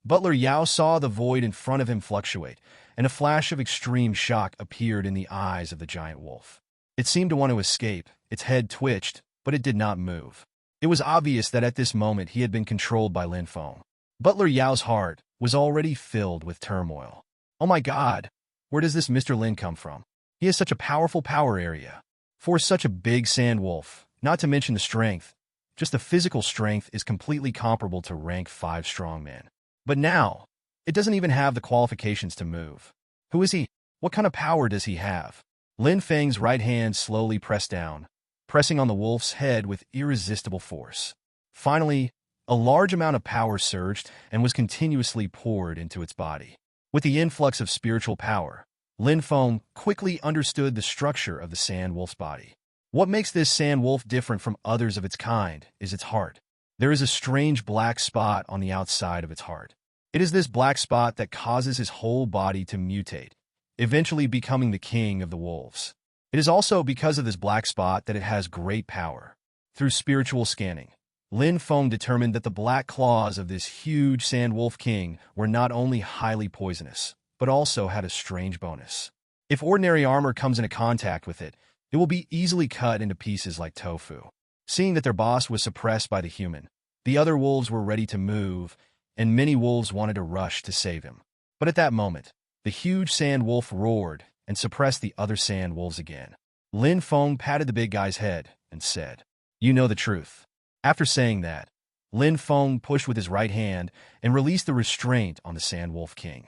Butler Yao saw the void in front of him fluctuate, and a flash of extreme shock appeared in the eyes of the giant wolf. It seemed to want to escape, its head twitched, but it did not move. It was obvious that at this moment he had been controlled by Lin Feng. Butler Yao's heart was already filled with turmoil. Oh my god, where does this Mr. Lin come from? He has such a powerful power area. For such a big sand wolf, not to mention the strength, just the physical strength is completely comparable to rank 5 strongmen. But now, it doesn't even have the qualifications to move. Who is he? What kind of power does he have? Lin Feng's right hand slowly pressed down, pressing on the wolf's head with irresistible force. Finally, a large amount of power surged and was continuously poured into its body. With the influx of spiritual power, Lin Feng quickly understood the structure of the sand wolf's body. What makes this sand wolf different from others of its kind is its heart. There is a strange black spot on the outside of its heart. It is this black spot that causes his whole body to mutate, eventually becoming the king of the wolves. It is also because of this black spot that it has great power. Through spiritual scanning, Lin Feng determined that the black claws of this huge sand wolf king were not only highly poisonous, but also had a strange bonus. If ordinary armor comes into contact with it, it will be easily cut into pieces like tofu. Seeing that their boss was suppressed by the human, the other wolves were ready to move, and many wolves wanted to rush to save him. But at that moment, the huge sand wolf roared and suppressed the other sand wolves again. Lin Feng patted the big guy's head and said, "You know the truth." After saying that, Lin Feng pushed with his right hand and released the restraint on the sand wolf king.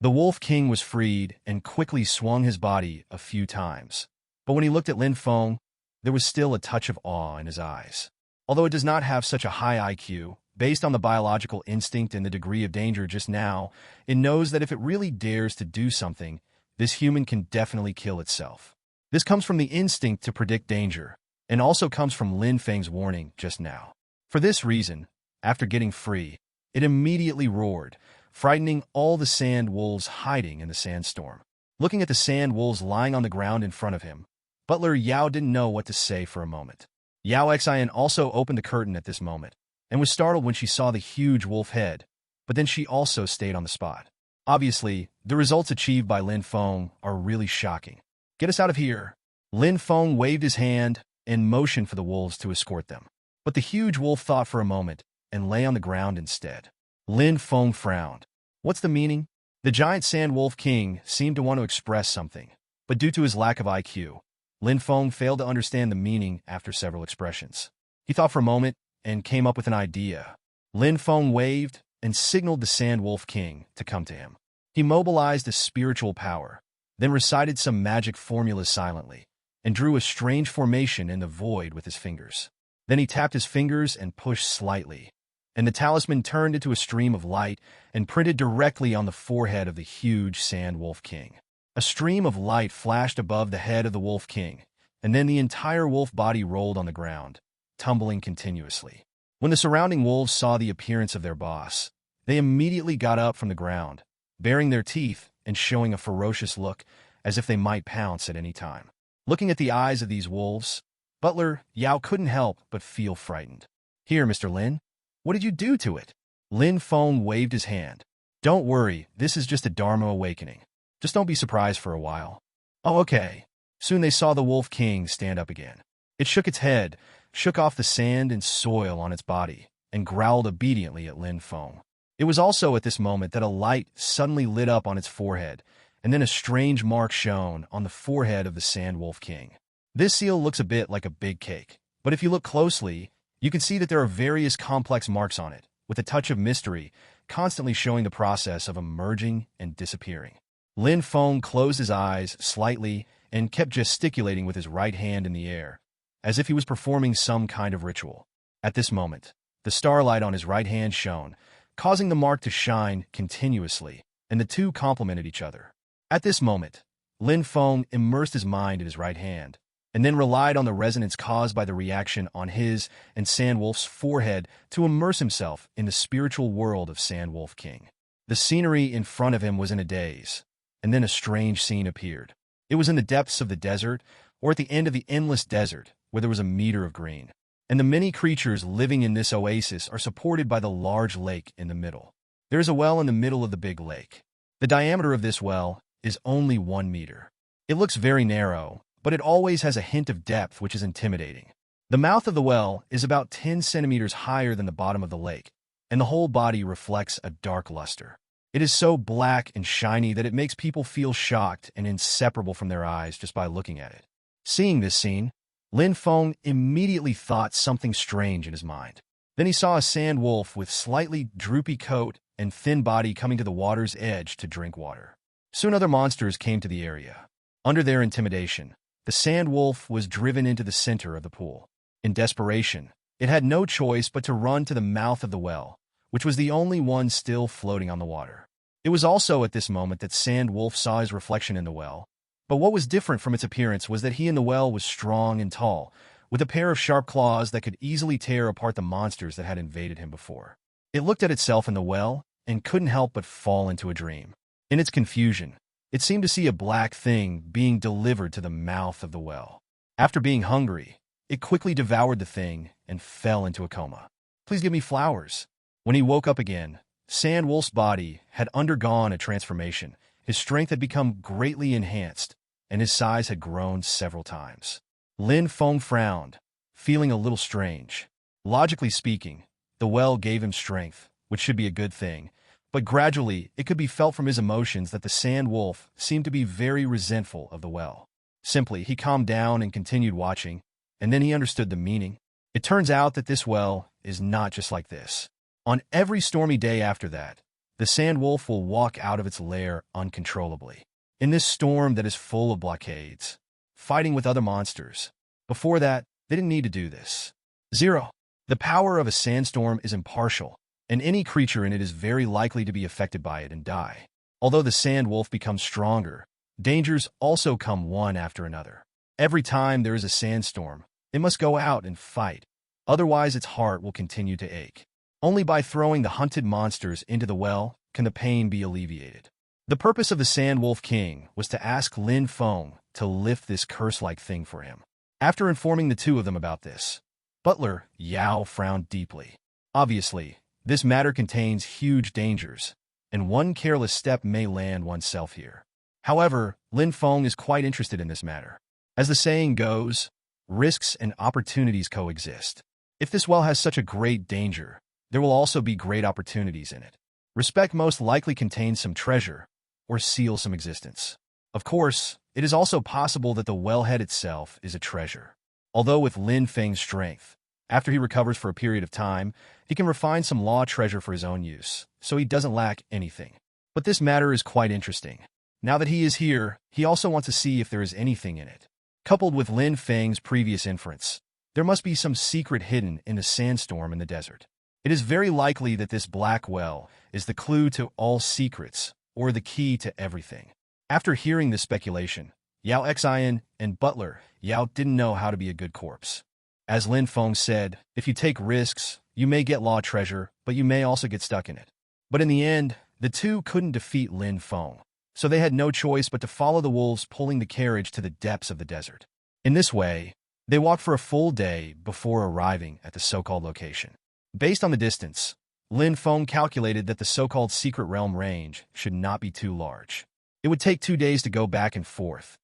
The wolf king was freed and quickly swung his body a few times. But when he looked at Lin Feng, there was still a touch of awe in his eyes. Although it does not have such a high IQ, based on the biological instinct and the degree of danger just now, it knows that if it really dares to do something, this human can definitely kill itself. This comes from the instinct to predict danger, and also comes from Lin Feng's warning just now. For this reason, after getting free, it immediately roared, frightening all the sand wolves hiding in the sandstorm. Looking at the sand wolves lying on the ground in front of him, Butler Yao didn't know what to say for a moment. Yao Xian also opened the curtain at this moment, and was startled when she saw the huge wolf head, but then she also stayed on the spot. Obviously, the results achieved by Lin Feng are really shocking. "Get us out of here." Lin Feng waved his hand and motioned for the wolves to escort them. But the huge wolf thought for a moment and lay on the ground instead. Lin Feng frowned. What's the meaning? The giant sand wolf king seemed to want to express something, but due to his lack of IQ, Lin Feng failed to understand the meaning after several expressions. He thought for a moment and came up with an idea. Lin Feng waved and signaled the Sand Wolf King to come to him. He mobilized a spiritual power, then recited some magic formulas silently, and drew a strange formation in the void with his fingers. Then he tapped his fingers and pushed slightly, and the talisman turned into a stream of light and printed directly on the forehead of the huge Sand Wolf King. A stream of light flashed above the head of the Wolf King, and then the entire wolf body rolled on the ground, tumbling continuously. When the surrounding wolves saw the appearance of their boss, they immediately got up from the ground, baring their teeth and showing a ferocious look as if they might pounce at any time. Looking at the eyes of these wolves, Butler Yao couldn't help but feel frightened. "Here, Mr. Lin, what did you do to it?" Lin Feng waved his hand. "Don't worry, this is just a Dharma awakening. Just don't be surprised for a while." "Oh, okay." Soon they saw the Wolf King stand up again. It shook its head, shook off the sand and soil on its body, and growled obediently at Lin Feng. It was also at this moment that a light suddenly lit up on its forehead, and then a strange mark shone on the forehead of the Sand Wolf King. This seal looks a bit like a big cake, but if you look closely, you can see that there are various complex marks on it, with a touch of mystery, constantly showing the process of emerging and disappearing. Lin Feng closed his eyes slightly and kept gesticulating with his right hand in the air, as if he was performing some kind of ritual. At this moment, the starlight on his right hand shone, causing the mark to shine continuously, and the two complemented each other. At this moment, Lin Feng immersed his mind in his right hand, and then relied on the resonance caused by the reaction on his and Sandwolf's forehead to immerse himself in the spiritual world of Sandwolf King. The scenery in front of him was in a daze, and then a strange scene appeared. It was in the depths of the desert, or at the end of the endless desert, where there was a meter of green. And the many creatures living in this oasis are supported by the large lake in the middle. There is a well in the middle of the big lake. The diameter of this well is only 1 meter. It looks very narrow, but it always has a hint of depth which is intimidating. The mouth of the well is about 10 centimeters higher than the bottom of the lake, and the whole body reflects a dark luster. It is so black and shiny that it makes people feel shocked and inseparable from their eyes just by looking at it. Seeing this scene, Lin Feng immediately thought something strange in his mind. Then he saw a sand wolf with slightly droopy coat and thin body coming to the water's edge to drink water. Soon other monsters came to the area. Under their intimidation, the sand wolf was driven into the center of the pool. In desperation, it had no choice but to run to the mouth of the well, which was the only one still floating on the water. It was also at this moment that Sand Wolf saw his reflection in the well, but what was different from its appearance was that he in the well was strong and tall, with a pair of sharp claws that could easily tear apart the monsters that had invaded him before. It looked at itself in the well and couldn't help but fall into a dream. In its confusion, it seemed to see a black thing being delivered to the mouth of the well. After being hungry, it quickly devoured the thing and fell into a coma. "Please give me flowers." When he woke up again, Sand Wolf's body had undergone a transformation. His strength had become greatly enhanced, and his size had grown several times. Lin Feng frowned, feeling a little strange. Logically speaking, the well gave him strength, which should be a good thing, but gradually it could be felt from his emotions that the Sand Wolf seemed to be very resentful of the well. Simply, he calmed down and continued watching, and then he understood the meaning. It turns out that this well is not just like this. On every stormy day after that, the Sand Wolf will walk out of its lair uncontrollably. In this storm that is full of blockades, fighting with other monsters. Before that, they didn't need to do this. 0. The power of a sandstorm is impartial, and any creature in it is very likely to be affected by it and die. Although the Sand Wolf becomes stronger, dangers also come one after another. Every time there is a sandstorm, it must go out and fight, otherwise its heart will continue to ache. Only by throwing the hunted monsters into the well can the pain be alleviated. The purpose of the Sand Wolf King was to ask Lin Feng to lift this curse-like thing for him. After informing the two of them about this, Butler Yao frowned deeply. Obviously, this matter contains huge dangers, and one careless step may land oneself here. However, Lin Feng is quite interested in this matter. As the saying goes, risks and opportunities coexist. If this well has such a great danger, there will also be great opportunities in it. Respect most likely contains some treasure, or seals some existence. Of course, it is also possible that the wellhead itself is a treasure. Although with Lin Feng's strength, after he recovers for a period of time, he can refine some law treasure for his own use, so he doesn't lack anything. But this matter is quite interesting. Now that he is here, he also wants to see if there is anything in it. Coupled with Lin Feng's previous inference, there must be some secret hidden in the sandstorm in the desert. It is very likely that this black well is the clue to all secrets, or the key to everything. After hearing this speculation, Yao Xian and Butler Yao didn't know how to be a good corpse. As Lin Feng said, if you take risks, you may get law treasure, but you may also get stuck in it. But in the end, the two couldn't defeat Lin Feng, so they had no choice but to follow the wolves pulling the carriage to the depths of the desert. In this way, they walked for a full day before arriving at the so-called location. Based on the distance, Lin Feng calculated that the so-called secret realm range should not be too large. It would take 2 days to go back and forth,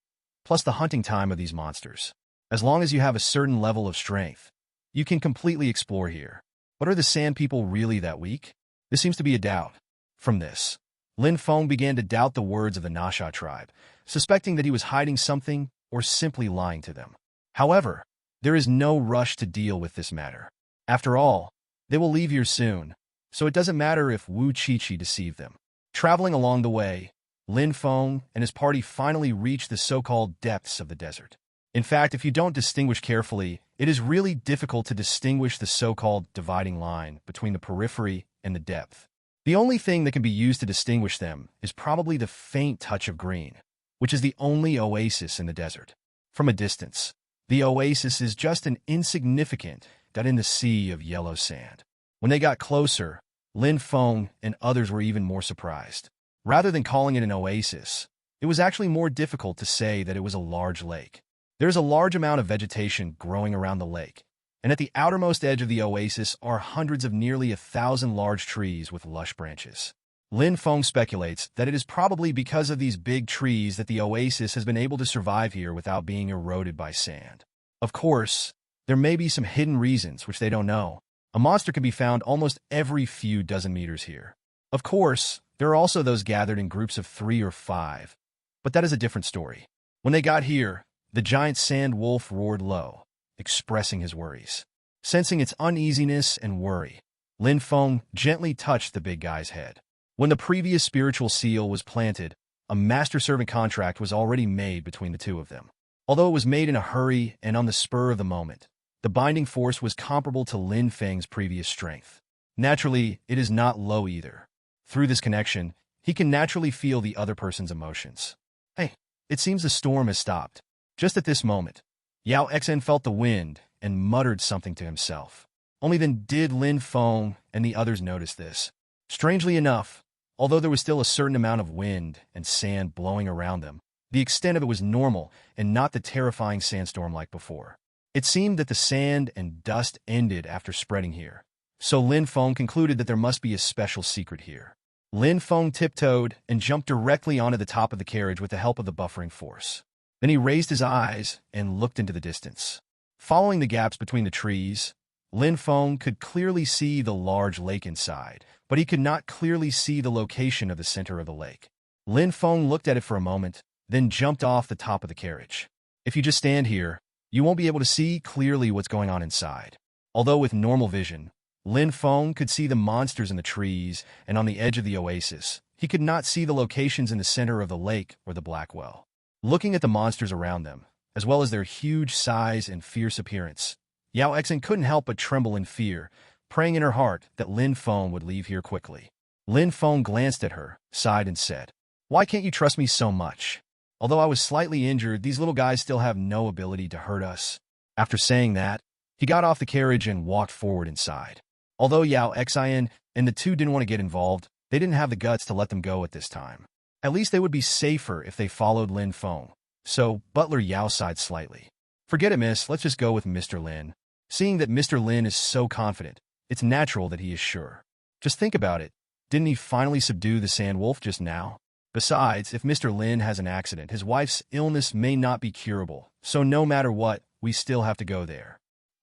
plus the hunting time of these monsters. As long as you have a certain level of strength, you can completely explore here. But are the Sand People really that weak? This seems to be a doubt. From this, Lin Feng began to doubt the words of the Nasha tribe, suspecting that he was hiding something or simply lying to them. However, there is no rush to deal with this matter. After all, they will leave here soon, so it doesn't matter if Wu Qiqi deceived them. Traveling along the way, Lin Feng and his party finally reached the so-called depths of the desert. In fact, if you don't distinguish carefully, it is really difficult to distinguish the so-called dividing line between the periphery and the depth. The only thing that can be used to distinguish them is probably the faint touch of green. which is the only oasis in the desert. From a distance, the oasis is just an insignificant dot in the sea of yellow sand. When they got closer, Lin Feng and others were even more surprised. Rather than calling it an oasis, it was actually more difficult to say that it was a large lake. There's a large amount of vegetation growing around the lake, and at the outermost edge of the oasis are hundreds of nearly 1,000 large trees with lush branches. Lin Feng speculates that it is probably because of these big trees that the oasis has been able to survive here without being eroded by sand. Of course, there may be some hidden reasons which they don't know. A monster can be found almost every few dozen meters here. Of course, there are also those gathered in groups of 3 or 5, but that is a different story. When they got here, the giant sand wolf roared low, expressing his worries. Sensing its uneasiness and worry, Lin Feng gently touched the big guy's head. When the previous spiritual seal was planted, a master-servant contract was already made between the two of them. Although it was made in a hurry and on the spur of the moment, the binding force was comparable to Lin Feng's previous strength. Naturally, it is not low either. Through this connection, he can naturally feel the other person's emotions. Hey, it seems the storm has stopped. Just at this moment, Yao Xen felt the wind and muttered something to himself. Only then did Lin Feng and the others notice this. Strangely enough, although there was still a certain amount of wind and sand blowing around them, the extent of it was normal and not the terrifying sandstorm like before. It seemed that the sand and dust ended after spreading here, so Lin Feng concluded that there must be a special secret here. Lin Feng tiptoed and jumped directly onto the top of the carriage with the help of the buffering force. Then he raised his eyes and looked into the distance. Following the gaps between the trees, Lin Feng could clearly see the large lake inside, but he could not clearly see the location of the center of the lake. Lin Feng looked at it for a moment, then jumped off the top of the carriage. If you just stand here, you won't be able to see clearly what's going on inside. Although with normal vision, Lin Feng could see the monsters in the trees and on the edge of the oasis, he could not see the locations in the center of the lake or the black well. Looking at the monsters around them, as well as their huge size and fierce appearance, Yao Xen couldn't help but tremble in fear, praying in her heart that Lin Feng would leave here quickly. Lin Feng glanced at her, sighed and said, "Why can't you trust me so much? Although I was slightly injured, these little guys still have no ability to hurt us." After saying that, he got off the carriage and walked forward inside. Although Yao Xen and the two didn't want to get involved, they didn't have the guts to let them go at this time. At least they would be safer if they followed Lin Feng. So, Butler Yao sighed slightly. "Forget it, miss, let's just go with Mr. Lin." Seeing that Mr. Lin is so confident, it's natural that he is sure. Just think about it. Didn't he finally subdue the sand wolf just now? Besides, if Mr. Lin has an accident, his wife's illness may not be curable, so no matter what, we still have to go there.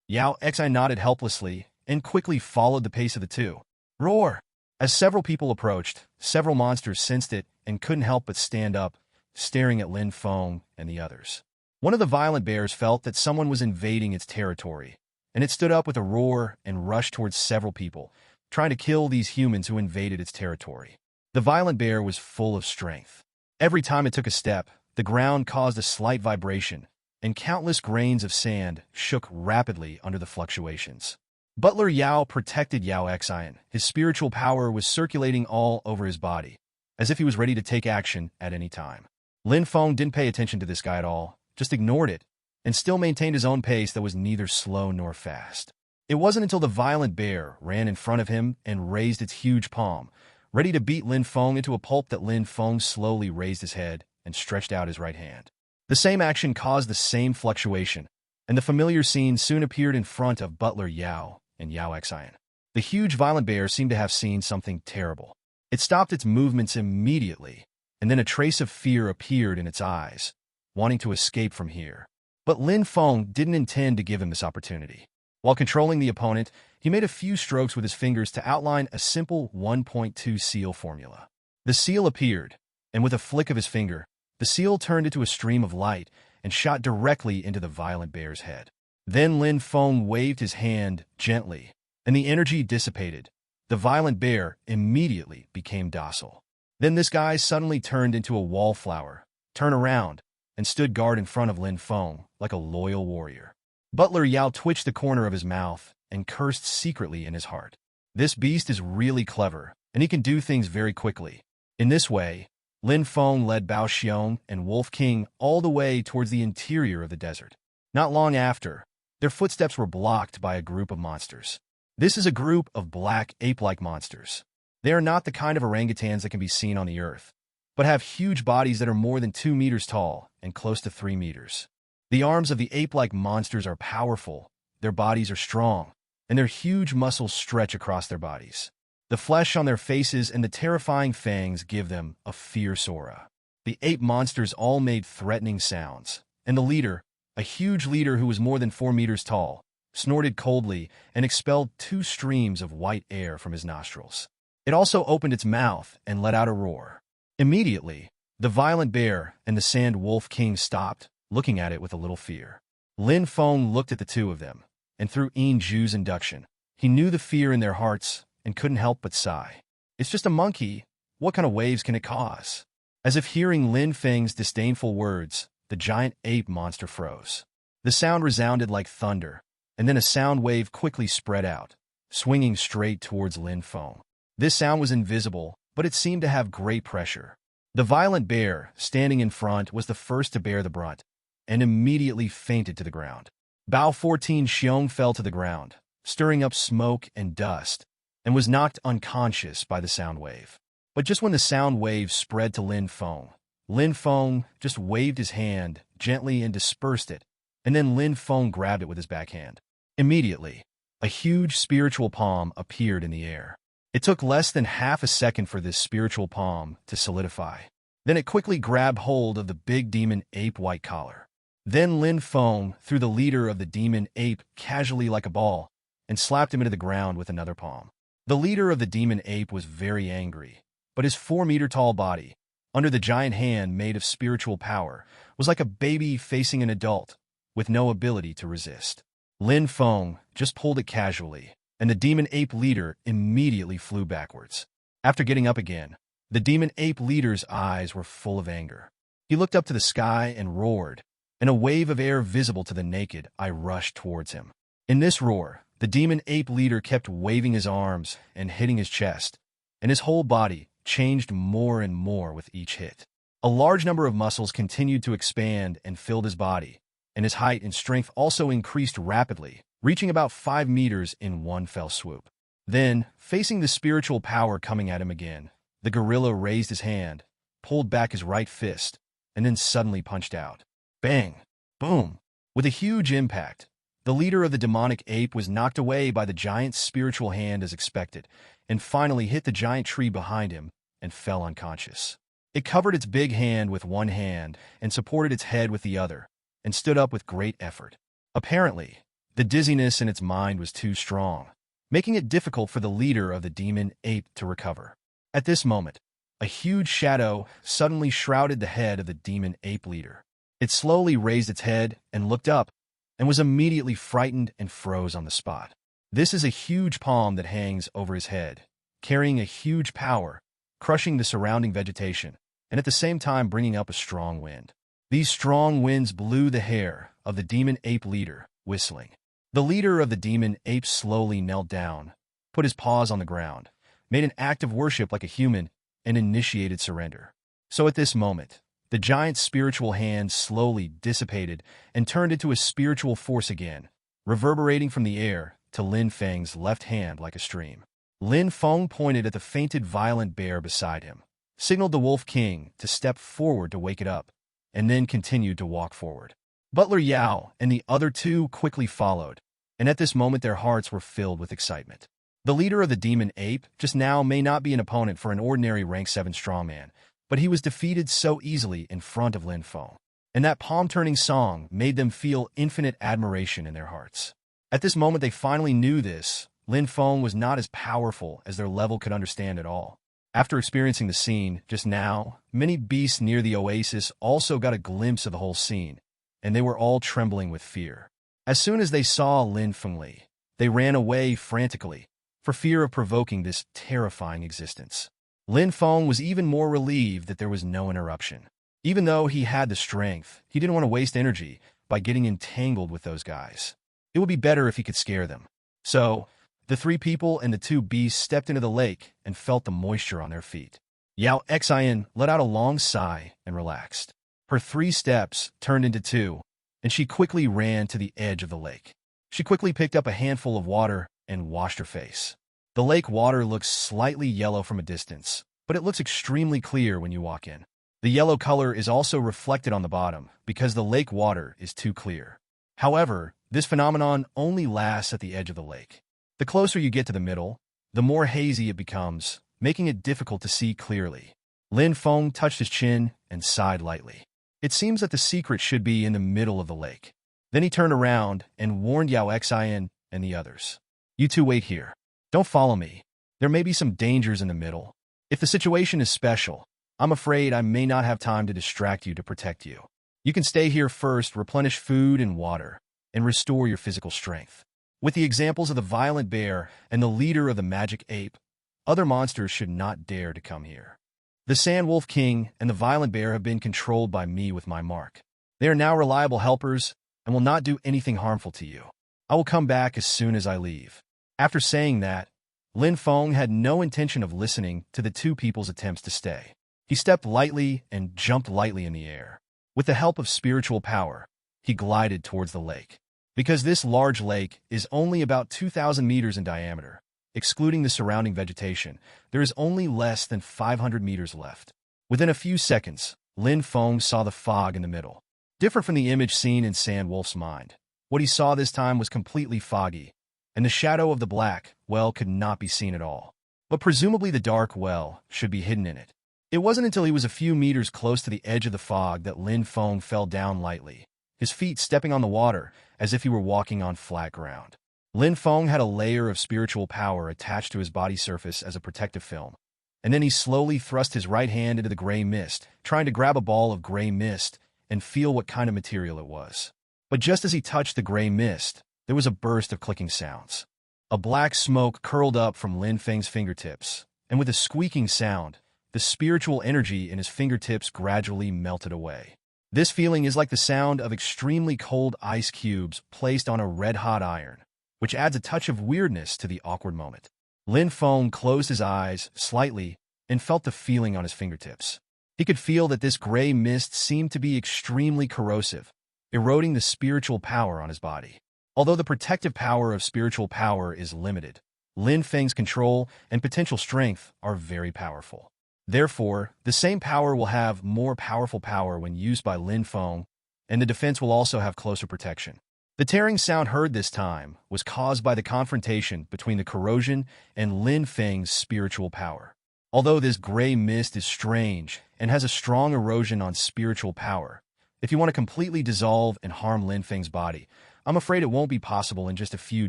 Yao Xi nodded helplessly and quickly followed the pace of the two. Roar! As several people approached, several monsters sensed it and couldn't help but stand up, staring at Lin Feng and the others. One of the violent bears felt that someone was invading its territory, and it stood up with a roar and rushed towards several people, trying to kill these humans who invaded its territory. The violent bear was full of strength. Every time it took a step, the ground caused a slight vibration, and countless grains of sand shook rapidly under the fluctuations. Butler Yao protected Yao Xi. His spiritual power was circulating all over his body, as if he was ready to take action at any time. Lin Feng didn't pay attention to this guy at all, just ignored it, and still maintained his own pace that was neither slow nor fast. It wasn't until the violent bear ran in front of him and raised its huge palm, ready to beat Lin Feng into a pulp, that Lin Feng slowly raised his head and stretched out his right hand. The same action caused the same fluctuation, and the familiar scene soon appeared in front of Butler Yao and Yao Xi. The huge violent bear seemed to have seen something terrible. It stopped its movements immediately, and then a trace of fear appeared in its eyes, wanting to escape from here. But Lin Feng didn't intend to give him this opportunity. While controlling the opponent, he made a few strokes with his fingers to outline a simple 1.2 seal formula. The seal appeared, and with a flick of his finger, the seal turned into a stream of light and shot directly into the violent bear's head. Then Lin Feng waved his hand gently, and the energy dissipated. The violent bear immediately became docile. Then this guy suddenly turned into a wallflower, turned around, and stood guard in front of Lin Feng like a loyal warrior. Butler Yao twitched the corner of his mouth and cursed secretly in his heart. This beast is really clever, and he can do things very quickly. In this way, Lin Feng led Bao Xiong and Wolf King all the way towards the interior of the desert. Not long after, their footsteps were blocked by a group of monsters. This is a group of black ape-like monsters. They are not the kind of orangutans that can be seen on the earth, but have huge bodies that are more than 2 meters tall and close to 3 meters. The arms of the ape-like monsters are powerful, their bodies are strong, and their huge muscles stretch across their bodies. The flesh on their faces and the terrifying fangs give them a fierce aura. The ape monsters all made threatening sounds, and the leader, a huge leader who was more than 4 meters tall, snorted coldly and expelled 2 streams of white air from his nostrils. It also opened its mouth and let out a roar. Immediately, the violent bear and the sand wolf king stopped, looking at it with a little fear. Lin Feng looked at the two of them, and through Yin Zhu's induction, he knew the fear in their hearts and couldn't help but sigh. It's just a monkey. What kind of waves can it cause? As if hearing Lin Feng's disdainful words, the giant ape monster froze. The sound resounded like thunder, and then a sound wave quickly spread out, swinging straight towards Lin Feng. This sound was invisible, but it seemed to have great pressure. The violent bear, standing in front, was the first to bear the brunt, and immediately fainted to the ground. Bao 14 Xiong fell to the ground, stirring up smoke and dust, and was knocked unconscious by the sound wave. But just when the sound wave spread to Lin Feng just waved his hand gently and dispersed it, and then Lin Feng grabbed it with his backhand. Immediately, a huge spiritual palm appeared in the air. It took less than half a second for this spiritual palm to solidify. Then it quickly grabbed hold of the big demon ape white collar. Then Lin Feng threw the leader of the demon ape casually like a ball and slapped him into the ground with another palm. The leader of the demon ape was very angry, but his 4-meter-tall body, under the giant hand made of spiritual power, was like a baby facing an adult, with no ability to resist. Lin Feng just pulled it casually, and the demon ape leader immediately flew backwards. After getting up again, the demon ape leader's eyes were full of anger. He looked up to the sky and roared, and a wave of air visible to the naked eye rushed towards him. In this roar, the demon ape leader kept waving his arms and hitting his chest, and his whole body changed more and more with each hit. A large number of muscles continued to expand and filled his body, and his height and strength also increased rapidly, reaching about 5 meters in one fell swoop. Then, facing the spiritual power coming at him again, the gorilla raised his hand, pulled back his right fist, and then suddenly punched out. Bang! Boom! With a huge impact, the leader of the demonic ape was knocked away by the giant's spiritual hand as expected, and finally hit the giant tree behind him and fell unconscious. It covered its big hand with one hand and supported its head with the other, and stood up with great effort. Apparently, the dizziness in its mind was too strong, making it difficult for the leader of the demon ape to recover. At this moment, a huge shadow suddenly shrouded the head of the demon ape leader. It slowly raised its head and looked up, and was immediately frightened and froze on the spot. This is a huge palm that hangs over his head, carrying a huge power, crushing the surrounding vegetation, and at the same time bringing up a strong wind. These strong winds blew the hair of the demon ape leader, whistling. The leader of the demon ape slowly knelt down, put his paws on the ground, made an act of worship like a human, and initiated surrender. So at this moment, the giant's spiritual hand slowly dissipated and turned into a spiritual force again, reverberating from the air to Lin Feng's left hand like a stream. Lin Feng pointed at the fainted violent bear beside him, signaled the Wolf King to step forward to wake it up, and then continued to walk forward. Butler Yao and the other two quickly followed, and at this moment their hearts were filled with excitement. The leader of the demon ape just now may not be an opponent for an ordinary rank 7 strongman, but he was defeated so easily in front of Lin Feng, and that palm-turning song made them feel infinite admiration in their hearts. At this moment they finally knew this. Lin Feng was not as powerful as their level could understand at all. After experiencing the scene just now, many beasts near the oasis also got a glimpse of the whole scene, and they were all trembling with fear. As soon as they saw Lin Feng, they ran away frantically, for fear of provoking this terrifying existence. Lin Feng was even more relieved that there was no interruption. Even though he had the strength, he didn't want to waste energy by getting entangled with those guys. It would be better if he could scare them. So, the 3 people and the 2 beasts stepped into the lake and felt the moisture on their feet. Yao Xian let out a long sigh and relaxed. Her 3 steps turned into 2, and she quickly ran to the edge of the lake. She quickly picked up a handful of water and washed her face. The lake water looks slightly yellow from a distance, but it looks extremely clear when you walk in. The yellow color is also reflected on the bottom because the lake water is too clear. However, this phenomenon only lasts at the edge of the lake. The closer you get to the middle, the more hazy it becomes, making it difficult to see clearly. Lin Feng touched his chin and sighed lightly. It seems that the secret should be in the middle of the lake. Then he turned around and warned Yao Xian and the others. You two wait here. Don't follow me. There may be some dangers in the middle. If the situation is special, I'm afraid I may not have time to distract you to protect you. You can stay here first, replenish food and water, and restore your physical strength. With the examples of the violent bear and the leader of the magic ape, other monsters should not dare to come here. The Sand Wolf King and the violent bear have been controlled by me with my mark. They are now reliable helpers and will not do anything harmful to you. I will come back as soon as I leave. After saying that, Lin Feng had no intention of listening to the 2 people's attempts to stay. He stepped lightly and jumped lightly in the air. With the help of spiritual power, he glided towards the lake. Because this large lake is only about 2,000 meters in diameter, excluding the surrounding vegetation, there is only less than 500 meters left. Within a few seconds, Lin Feng saw the fog in the middle. Different from the image seen in Sand Wolf's mind, what he saw this time was completely foggy, and the shadow of the black well could not be seen at all. But presumably the dark well should be hidden in it. It wasn't until he was a few meters close to the edge of the fog that Lin Feng fell down lightly, his feet stepping on the water as if he were walking on flat ground. Lin Feng had a layer of spiritual power attached to his body surface as a protective film, and then he slowly thrust his right hand into the gray mist, trying to grab a ball of gray mist and feel what kind of material it was. But just as he touched the gray mist, there was a burst of clicking sounds. A black smoke curled up from Lin Feng's fingertips, and with a squeaking sound, the spiritual energy in his fingertips gradually melted away. This feeling is like the sound of extremely cold ice cubes placed on a red-hot iron, which adds a touch of weirdness to the awkward moment. Lin Feng closed his eyes slightly and felt the feeling on his fingertips. He could feel that this gray mist seemed to be extremely corrosive, eroding the spiritual power on his body. Although the protective power of spiritual power is limited, Lin Feng's control and potential strength are very powerful. Therefore, the same power will have more powerful power when used by Lin Feng, and the defense will also have closer protection. The tearing sound heard this time was caused by the confrontation between the corrosion and Lin Feng's spiritual power. Although this gray mist is strange and has a strong erosion on spiritual power, if you want to completely dissolve and harm Lin Feng's body, I'm afraid it won't be possible in just a few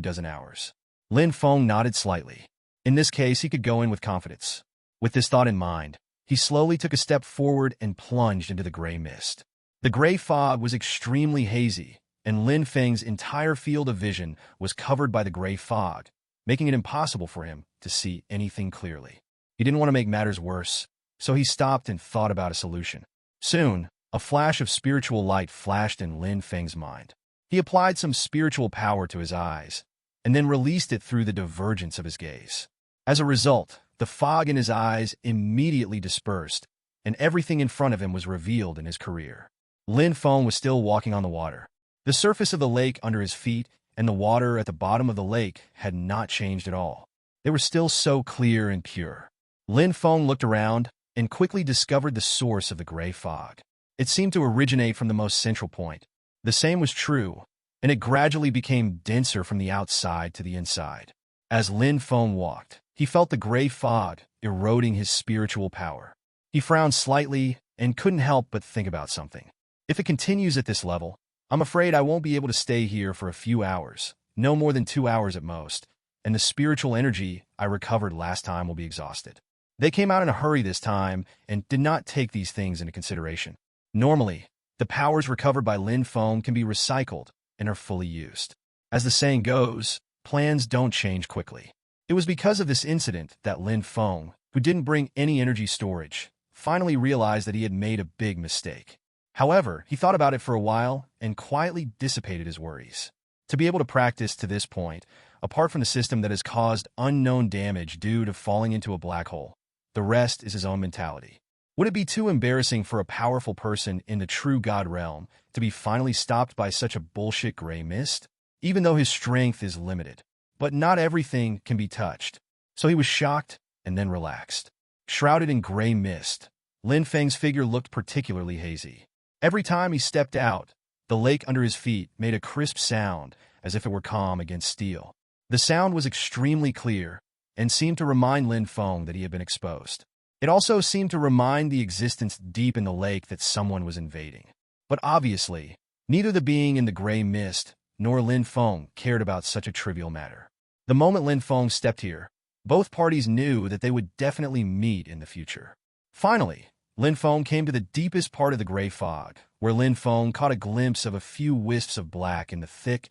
dozen hours. Lin Feng nodded slightly. In this case, he could go in with confidence. With this thought in mind, he slowly took a step forward and plunged into the gray mist. The gray fog was extremely hazy, and Lin Feng's entire field of vision was covered by the gray fog, making it impossible for him to see anything clearly. He didn't want to make matters worse, so he stopped and thought about a solution. Soon, a flash of spiritual light flashed in Lin Feng's mind. He applied some spiritual power to his eyes, and then released it through the divergence of his gaze. As a result, the fog in his eyes immediately dispersed, and everything in front of him was revealed in his career. Lin Feng was still walking on the water. The surface of the lake under his feet and the water at the bottom of the lake had not changed at all. They were still so clear and pure. Lin Feng looked around and quickly discovered the source of the gray fog. It seemed to originate from the most central point. The same was true, and it gradually became denser from the outside to the inside. As Lin Feng walked, he felt the gray fog eroding his spiritual power. He frowned slightly and couldn't help but think about something. If it continues at this level, I'm afraid I won't be able to stay here for a few hours, no more than 2 hours at most, and the spiritual energy I recovered last time will be exhausted. They came out in a hurry this time and did not take these things into consideration. Normally, the powers recovered by Lin Feng can be recycled and are fully used. As the saying goes, plans don't change quickly. It was because of this incident that Lin Feng, who didn't bring any energy storage, finally realized that he had made a big mistake. However, he thought about it for a while and quietly dissipated his worries. To be able to practice to this point, apart from the system that has caused unknown damage due to falling into a black hole, The rest is his own mentality. Would it be too embarrassing for a powerful person in the true God realm to be finally stopped by such a bullshit gray mist? Even though his strength is limited. But not everything can be touched. So he was shocked and then relaxed. Shrouded in gray mist, Lin Feng's figure looked particularly hazy. Every time he stepped out, the lake under his feet made a crisp sound as if it were calm against steel. The sound was extremely clear and seemed to remind Lin Feng that he had been exposed. It also seemed to remind the existence deep in the lake that someone was invading. But obviously, neither the being in the gray mist nor Lin Feng cared about such a trivial matter. The moment Lin Feng stepped here, both parties knew that they would definitely meet in the future. Finally, Lin Feng came to the deepest part of the gray fog, where Lin Feng caught a glimpse of a few wisps of black in the thick,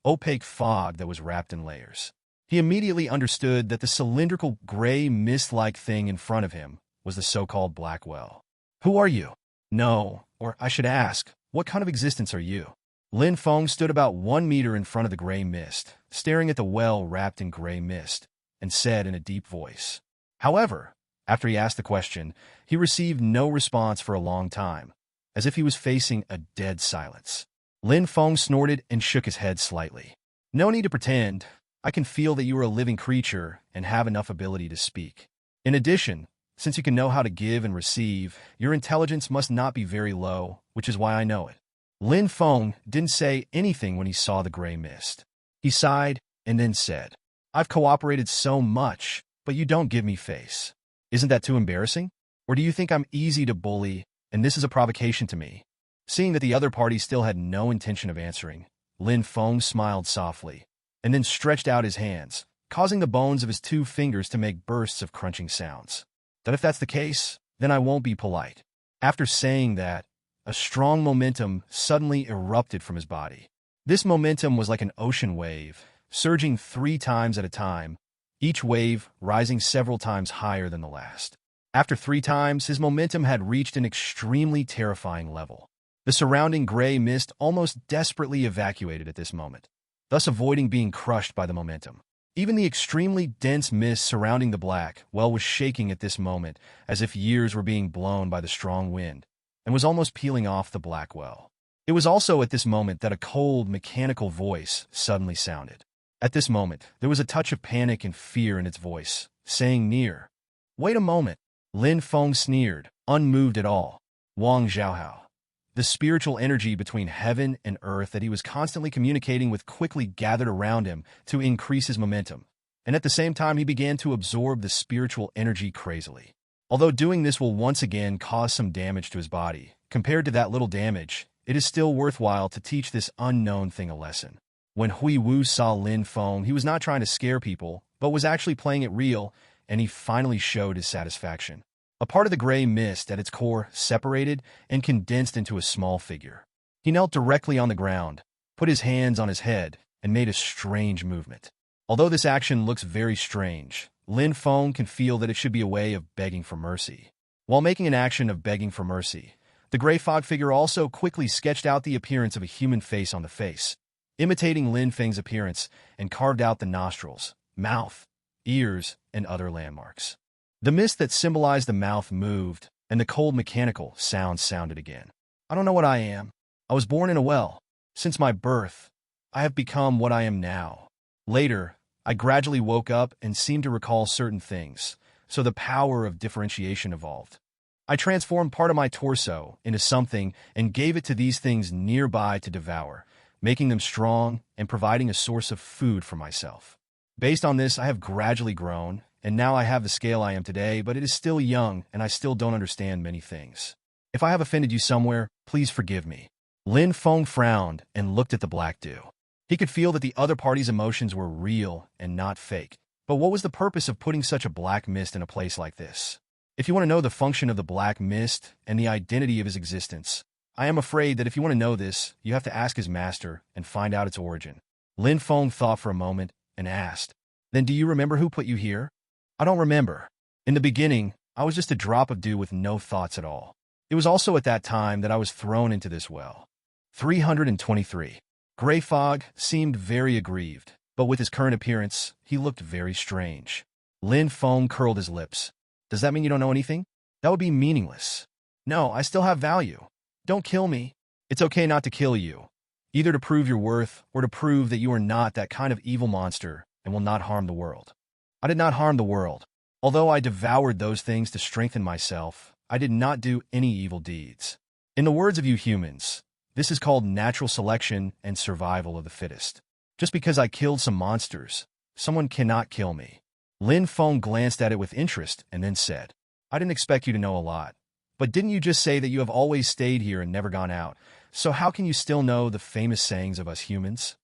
opaque fog that was wrapped in layers. He immediately understood that the cylindrical gray mist-like thing in front of him was the so-called black well. Who are you? No, or I should ask, what kind of existence are you? Lin Feng stood about 1 meter in front of the gray mist, staring at the well wrapped in gray mist, and said in a deep voice. However, after he asked the question, he received no response for a long time, as if he was facing a dead silence. Lin Feng snorted and shook his head slightly. No need to pretend. I can feel that you are a living creature and have enough ability to speak. In addition, since you can know how to give and receive, your intelligence must not be very low, which is why I know it. Lin Feng didn't say anything when he saw the gray mist. He sighed and then said, I've cooperated so much, but you don't give me face. Isn't that too embarrassing? Or do you think I'm easy to bully, and this is a provocation to me? Seeing that the other party still had no intention of answering, Lin Feng smiled softly, and then stretched out his hands, causing the bones of his 2 fingers to make bursts of crunching sounds. That if that's the case, then I won't be polite. After saying that, a strong momentum suddenly erupted from his body. This momentum was like an ocean wave, surging 3 times at a time, each wave rising several times higher than the last. After 3 times, his momentum had reached an extremely terrifying level. The surrounding gray mist almost desperately evacuated at this moment, thus avoiding being crushed by the momentum. Even the extremely dense mist surrounding the black well was shaking at this moment as if years were being blown by the strong wind, and was almost peeling off the black well. It was also at this moment that a cold, mechanical voice suddenly sounded. At this moment, there was a touch of panic and fear in its voice, saying near. Wait a moment. Lin Feng sneered, unmoved at all. Wang Zhaohao. The spiritual energy between heaven and earth that he was constantly communicating with quickly gathered around him to increase his momentum, and at the same time he began to absorb the spiritual energy crazily. Although doing this will once again cause some damage to his body, compared to that little damage, it is still worthwhile to teach this unknown thing a lesson. When Hui Wu saw Lin Feng, he was not trying to scare people, but was actually playing it real, and he finally showed his satisfaction. A part of the gray mist at its core separated and condensed into a small figure. He knelt directly on the ground, put his hands on his head, and made a strange movement. Although this action looks very strange, Lin Feng can feel that it should be a way of begging for mercy. While making an action of begging for mercy, the gray fog figure also quickly sketched out the appearance of a human face on the face, imitating Lin Feng's appearance, and carved out the nostrils, mouth, ears, and other landmarks. The mist that symbolized the mouth moved, and the cold mechanical sound sounded again. I don't know what I am. I was born in a well. Since my birth, I have become what I am now. Later, I gradually woke up and seemed to recall certain things, so the power of differentiation evolved. I transformed part of my torso into something and gave it to these things nearby to devour, making them strong and providing a source of food for myself. Based on this, I have gradually grown, and now I have the scale I am today, but it is still young, and I still don't understand many things. If I have offended you somewhere, please forgive me. Lin Feng frowned and looked at the black dew. He could feel that the other party's emotions were real and not fake. But what was the purpose of putting such a black mist in a place like this? If you want to know the function of the black mist and the identity of his existence, I am afraid that if you want to know this, you have to ask his master and find out its origin. Lin Feng thought for a moment and asked, Then do you remember who put you here? I don't remember. In the beginning, I was just a drop of dew with no thoughts at all. It was also at that time that I was thrown into this well. 323. Gray Fog seemed very aggrieved, but with his current appearance, he looked very strange. Lin Feng curled his lips. Does that mean you don't know anything? That would be meaningless. No, I still have value. Don't kill me. It's okay not to kill you, either to prove your worth or to prove that you are not that kind of evil monster and will not harm the world. I did not harm the world. Although I devoured those things to strengthen myself, I did not do any evil deeds. In the words of you humans, this is called natural selection and survival of the fittest. Just because I killed some monsters, someone cannot kill me. Lin Feng glanced at it with interest and then said, I didn't expect you to know a lot. But didn't you just say that you have always stayed here and never gone out? So how can you still know the famous sayings of us humans?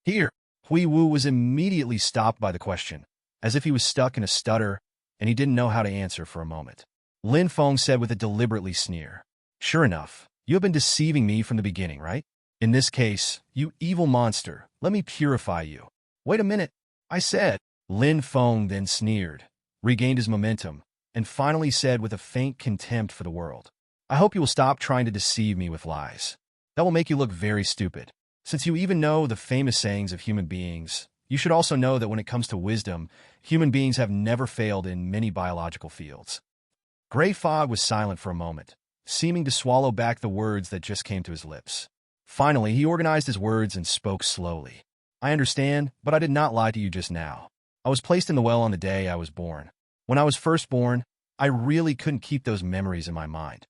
Here, Hui Wu was immediately stopped by the question, as if he was stuck in a stutter, and he didn't know how to answer for a moment. Lin Feng said with a deliberately sneer, Sure enough, you have been deceiving me from the beginning, right? In this case, you evil monster, let me purify you. Wait a minute, I said. Lin Feng then sneered, regained his momentum, and finally said with a faint contempt for the world, I hope you will stop trying to deceive me with lies. That will make you look very stupid. Since you even know the famous sayings of human beings, you should also know that when it comes to wisdom, human beings have never failed in many biological fields. Gray Fog was silent for a moment, seeming to swallow back the words that just came to his lips. Finally, he organized his words and spoke slowly. I understand, but I did not lie to you just now. I was placed in the well on the day I was born. When I was first born, I really couldn't keep those memories in my mind.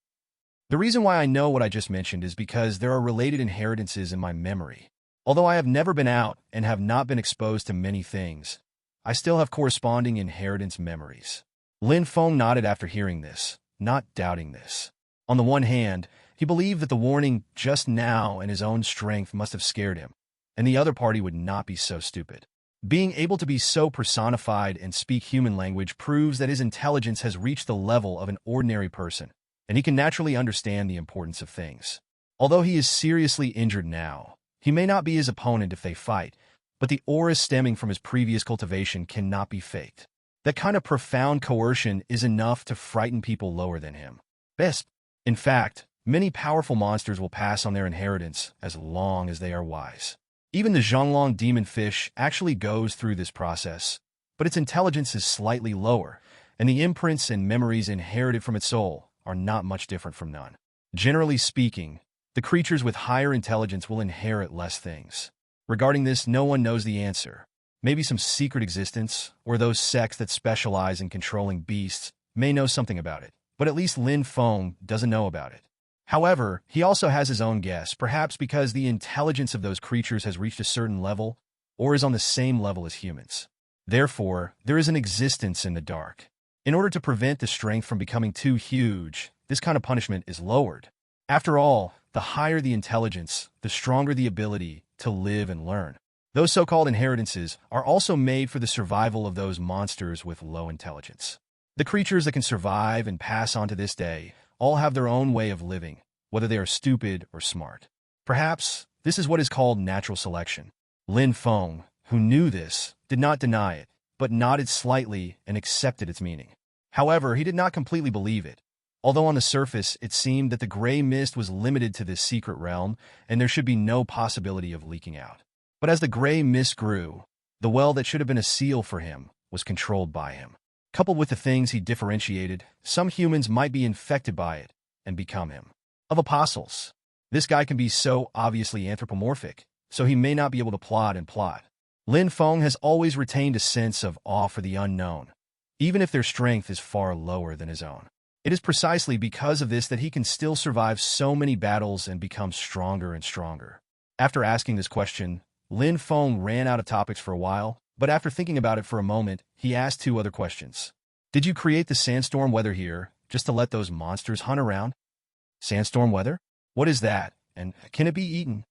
The reason why I know what I just mentioned is because there are related inheritances in my memory. Although I have never been out and have not been exposed to many things, I still have corresponding inheritance memories. Lin Feng nodded after hearing this, not doubting this. On the one hand, he believed that the warning just now and his own strength must have scared him, and the other party would not be so stupid. Being able to be so personified and speak human language proves that his intelligence has reached the level of an ordinary person, and he can naturally understand the importance of things. Although he is seriously injured now, he may not be his opponent if they fight, but the aura stemming from his previous cultivation cannot be faked. That kind of profound coercion is enough to frighten people lower than him. Best, in fact, many powerful monsters will pass on their inheritance as long as they are wise. Even the Zhonglong demon fish actually goes through this process, but its intelligence is slightly lower, and the imprints and memories inherited from its soul are not much different from none. Generally speaking, the creatures with higher intelligence will inherit less things. Regarding this, no one knows the answer. Maybe some secret existence, or those sects that specialize in controlling beasts, may know something about it, but at least Lin Feng doesn't know about it. However, he also has his own guess, perhaps because the intelligence of those creatures has reached a certain level, or is on the same level as humans. Therefore, there is an existence in the dark. In order to prevent the strength from becoming too huge, this kind of punishment is lowered. After all, the higher the intelligence, the stronger the ability to live and learn. Those so-called inheritances are also made for the survival of those monsters with low intelligence. The creatures that can survive and pass on to this day all have their own way of living, whether they are stupid or smart. Perhaps this is what is called natural selection. Lin Feng, who knew this, did not deny it, but nodded slightly and accepted its meaning. However, he did not completely believe it. Although on the surface it seemed that the gray mist was limited to this secret realm and there should be no possibility of leaking out. But as the gray mist grew, the well that should have been a seal for him was controlled by him. Coupled with the things he differentiated, some humans might be infected by it and become him. Of apostles, this guy can be so obviously anthropomorphic, so he may not be able to plot and plot. Lin Feng has always retained a sense of awe for the unknown, even if their strength is far lower than his own. It is precisely because of this that he can still survive so many battles and become stronger and stronger. After asking this question, Lin Feng ran out of topics for a while, but after thinking about it for a moment, he asked two other questions. Did you create the sandstorm weather here just to let those monsters hunt around? Sandstorm weather? What is that, and can it be eaten?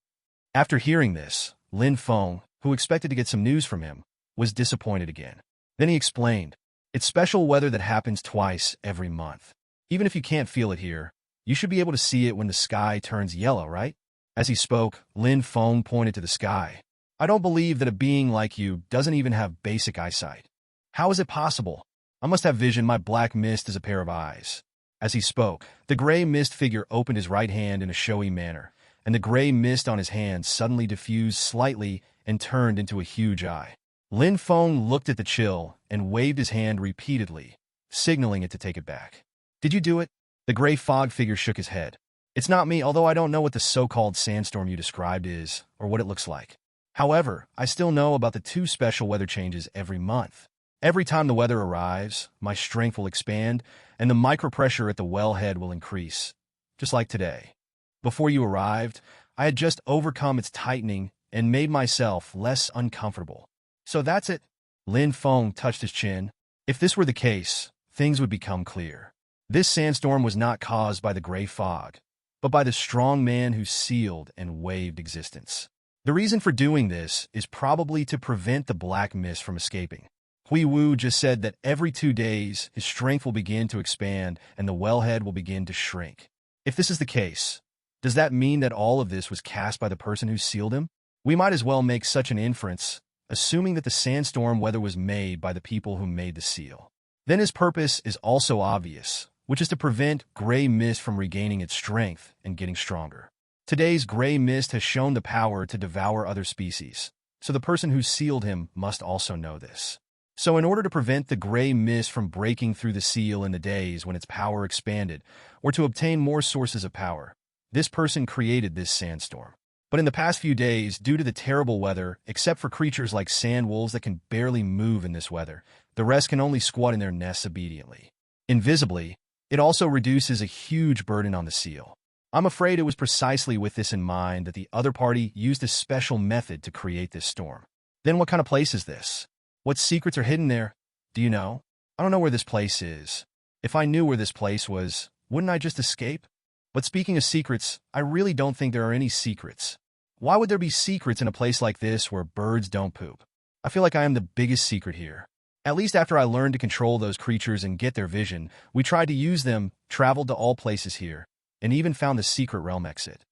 After hearing this, Lin Feng, who expected to get some news from him, was disappointed again. Then he explained, it's special weather that happens twice every month. Even if you can't feel it here, you should be able to see it when the sky turns yellow, right? As he spoke, Lin Feng pointed to the sky. I don't believe that a being like you doesn't even have basic eyesight. How is it possible? I must have vision. My black mist is a pair of eyes. As he spoke, the gray mist figure opened his right hand in a showy manner, and the gray mist on his hand suddenly diffused slightly and turned into a huge eye. Lin Feng looked at the chill and waved his hand repeatedly, signaling it to take it back. Did you do it? The gray fog figure shook his head. It's not me, although I don't know what the so-called sandstorm you described is, or what it looks like. However, I still know about the 2 special weather changes every month. Every time the weather arrives, my strength will expand, and the micropressure at the wellhead will increase, just like today. Before you arrived, I had just overcome its tightening and made myself less uncomfortable. So that's it. Lin Feng touched his chin. If this were the case, things would become clear. This sandstorm was not caused by the gray fog, but by the strong man who sealed and waved existence. The reason for doing this is probably to prevent the black mist from escaping. Hui Wu just said that every 2 days, his strength will begin to expand and the wellhead will begin to shrink. If this is the case, does that mean that all of this was cast by the person who sealed him? We might as well make such an inference, assuming that the sandstorm weather was made by the people who made the seal. Then his purpose is also obvious, which is to prevent gray mist from regaining its strength and getting stronger. Today's gray mist has shown the power to devour other species, so the person who sealed him must also know this. So in order to prevent the gray mist from breaking through the seal in the days when its power expanded, or to obtain more sources of power, this person created this sandstorm. But in the past few days, due to the terrible weather, except for creatures like sand wolves that can barely move in this weather, the rest can only squat in their nests obediently. Invisibly, it also reduces a huge burden on the seal. I'm afraid it was precisely with this in mind that the other party used a special method to create this storm. Then what kind of place is this? What secrets are hidden there? Do you know? I don't know where this place is. If I knew where this place was, wouldn't I just escape? But speaking of secrets, I really don't think there are any secrets. Why would there be secrets in a place like this where birds don't poop? I feel like I am the biggest secret here. At least after I learned to control those creatures and get their vision, we tried to use them, traveled to all places here, and even found the secret realm exit.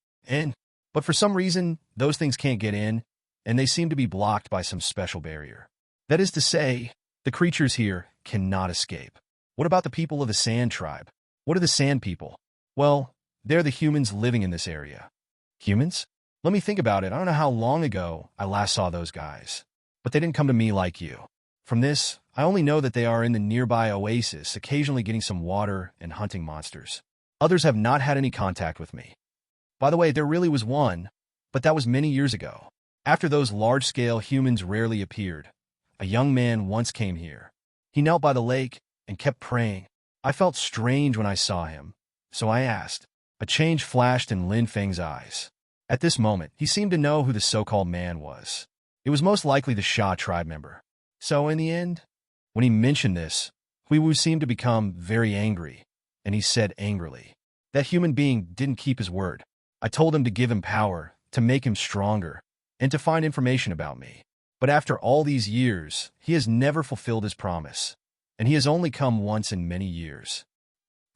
But for some reason, those things can't get in, and they seem to be blocked by some special barrier. That is to say, the creatures here cannot escape. What about the people of the Sand Tribe? What are the Sand People? Well, they're the humans living in this area. Humans? Let me think about it. I don't know how long ago I last saw those guys. But they didn't come to me like you. From this, I only know that they are in the nearby oasis, occasionally getting some water and hunting monsters. Others have not had any contact with me. By the way, there really was one, but that was many years ago. After those large-scale humans rarely appeared, a young man once came here. He knelt by the lake and kept praying. I felt strange when I saw him, so I asked. A change flashed in Lin Feng's eyes. At this moment, he seemed to know who the so-called man was. It was most likely the Sha tribe member. So in the end, when he mentioned this, Hui Wu seemed to become very angry, and he said angrily, that human being didn't keep his word. I told him to give him power, to make him stronger, and to find information about me. But after all these years, he has never fulfilled his promise, and he has only come once in many years.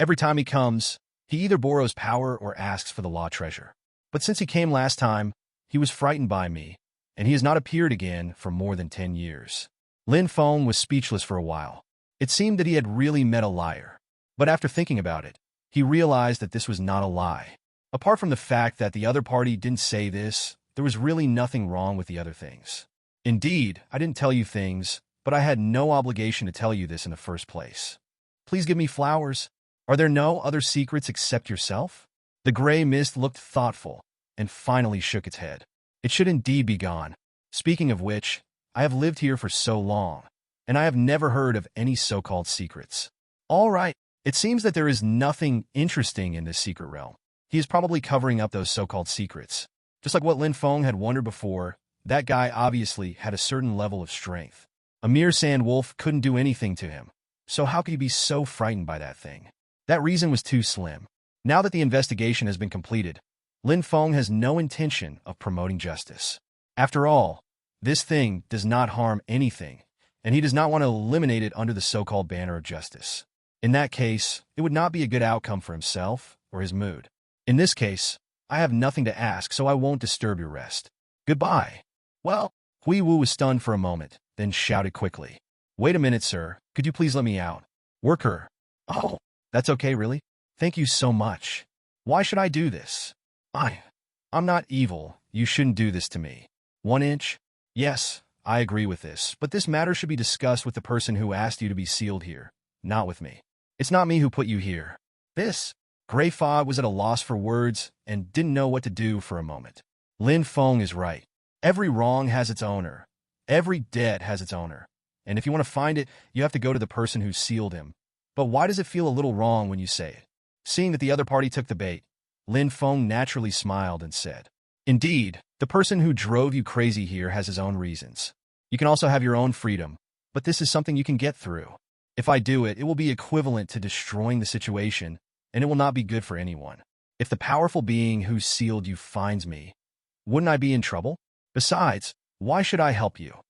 Every time he comes, he either borrows power or asks for the law treasure. But since he came last time, he was frightened by me, and he has not appeared again for more than 10 years. Lin Feng was speechless for a while. It seemed that he had really met a liar. But after thinking about it, he realized that this was not a lie. Apart from the fact that the other party didn't say this, there was really nothing wrong with the other things. Indeed, I didn't tell you things, but I had no obligation to tell you this in the first place. Please give me flowers. Are there no other secrets except yourself? The gray mist looked thoughtful and finally shook its head. It should indeed be gone. Speaking of which, I have lived here for so long, and I have never heard of any so-called secrets. All right, it seems that there is nothing interesting in this secret realm. He is probably covering up those so-called secrets. Just like what Lin Feng had wondered before, that guy obviously had a certain level of strength. A mere sand wolf couldn't do anything to him, so how could he be so frightened by that thing? That reason was too slim. Now that the investigation has been completed, Lin Feng has no intention of promoting justice. After all, this thing does not harm anything, and he does not want to eliminate it under the so-called banner of justice. In that case, it would not be a good outcome for himself or his mood. In this case, I have nothing to ask, so I won't disturb your rest. Goodbye. Well, Hui Wu was stunned for a moment, then shouted quickly. Wait a minute, sir. Could you please let me out? Worker. Oh, that's okay, really? Thank you so much. Why should I do this? I'm not evil. You shouldn't do this to me. 1 inch? Yes, I agree with this, but this matter should be discussed with the person who asked you to be sealed here. not with me. It's not me who put you here. This gray fog was at a loss for words and didn't know what to do for a moment. Lin Feng is right. Every wrong has its owner. Every debt has its owner. And if you want to find it, you have to go to the person who sealed him. But why does it feel a little wrong when you say it? Seeing that the other party took the bait, Lin Feng naturally smiled and said, "Indeed, the person who drove you crazy here has his own reasons. You can also have your own freedom, but this is something you can get through. If I do it, it will be equivalent to destroying the situation, and it will not be good for anyone. If the powerful being who sealed you finds me, wouldn't I be in trouble? Besides, why should I help you?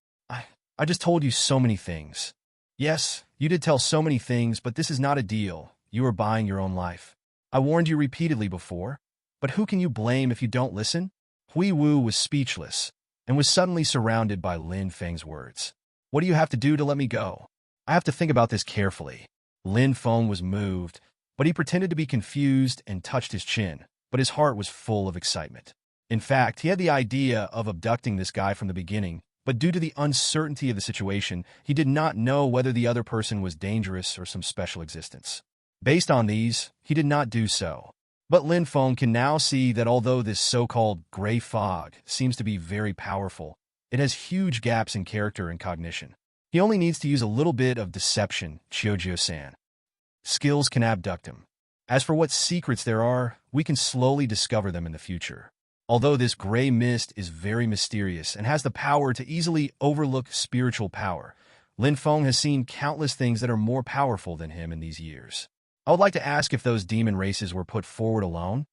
I just told you so many things. Yes, you did tell so many things, but this is not a deal. You are buying your own life. I warned you repeatedly before, but who can you blame if you don't listen?" Hui Wu was speechless and was suddenly surrounded by Lin Feng's words. "What do you have to do to let me go? I have to think about this carefully." Lin Feng was moved, but he pretended to be confused and touched his chin, but his heart was full of excitement. In fact, he had the idea of abducting this guy from the beginning, but due to the uncertainty of the situation, he did not know whether the other person was dangerous or some special existence. Based on these, he did not do so. But Lin Feng can now see that although this so-called gray fog seems to be very powerful, it has huge gaps in character and cognition. He only needs to use a little bit of deception, Chiojio-san. Skills can abduct him. As for what secrets there are, we can slowly discover them in the future. Although this gray mist is very mysterious and has the power to easily overlook spiritual power, Lin Feng has seen countless things that are more powerful than him in these years. I would like to ask if those demon races were put forward alone.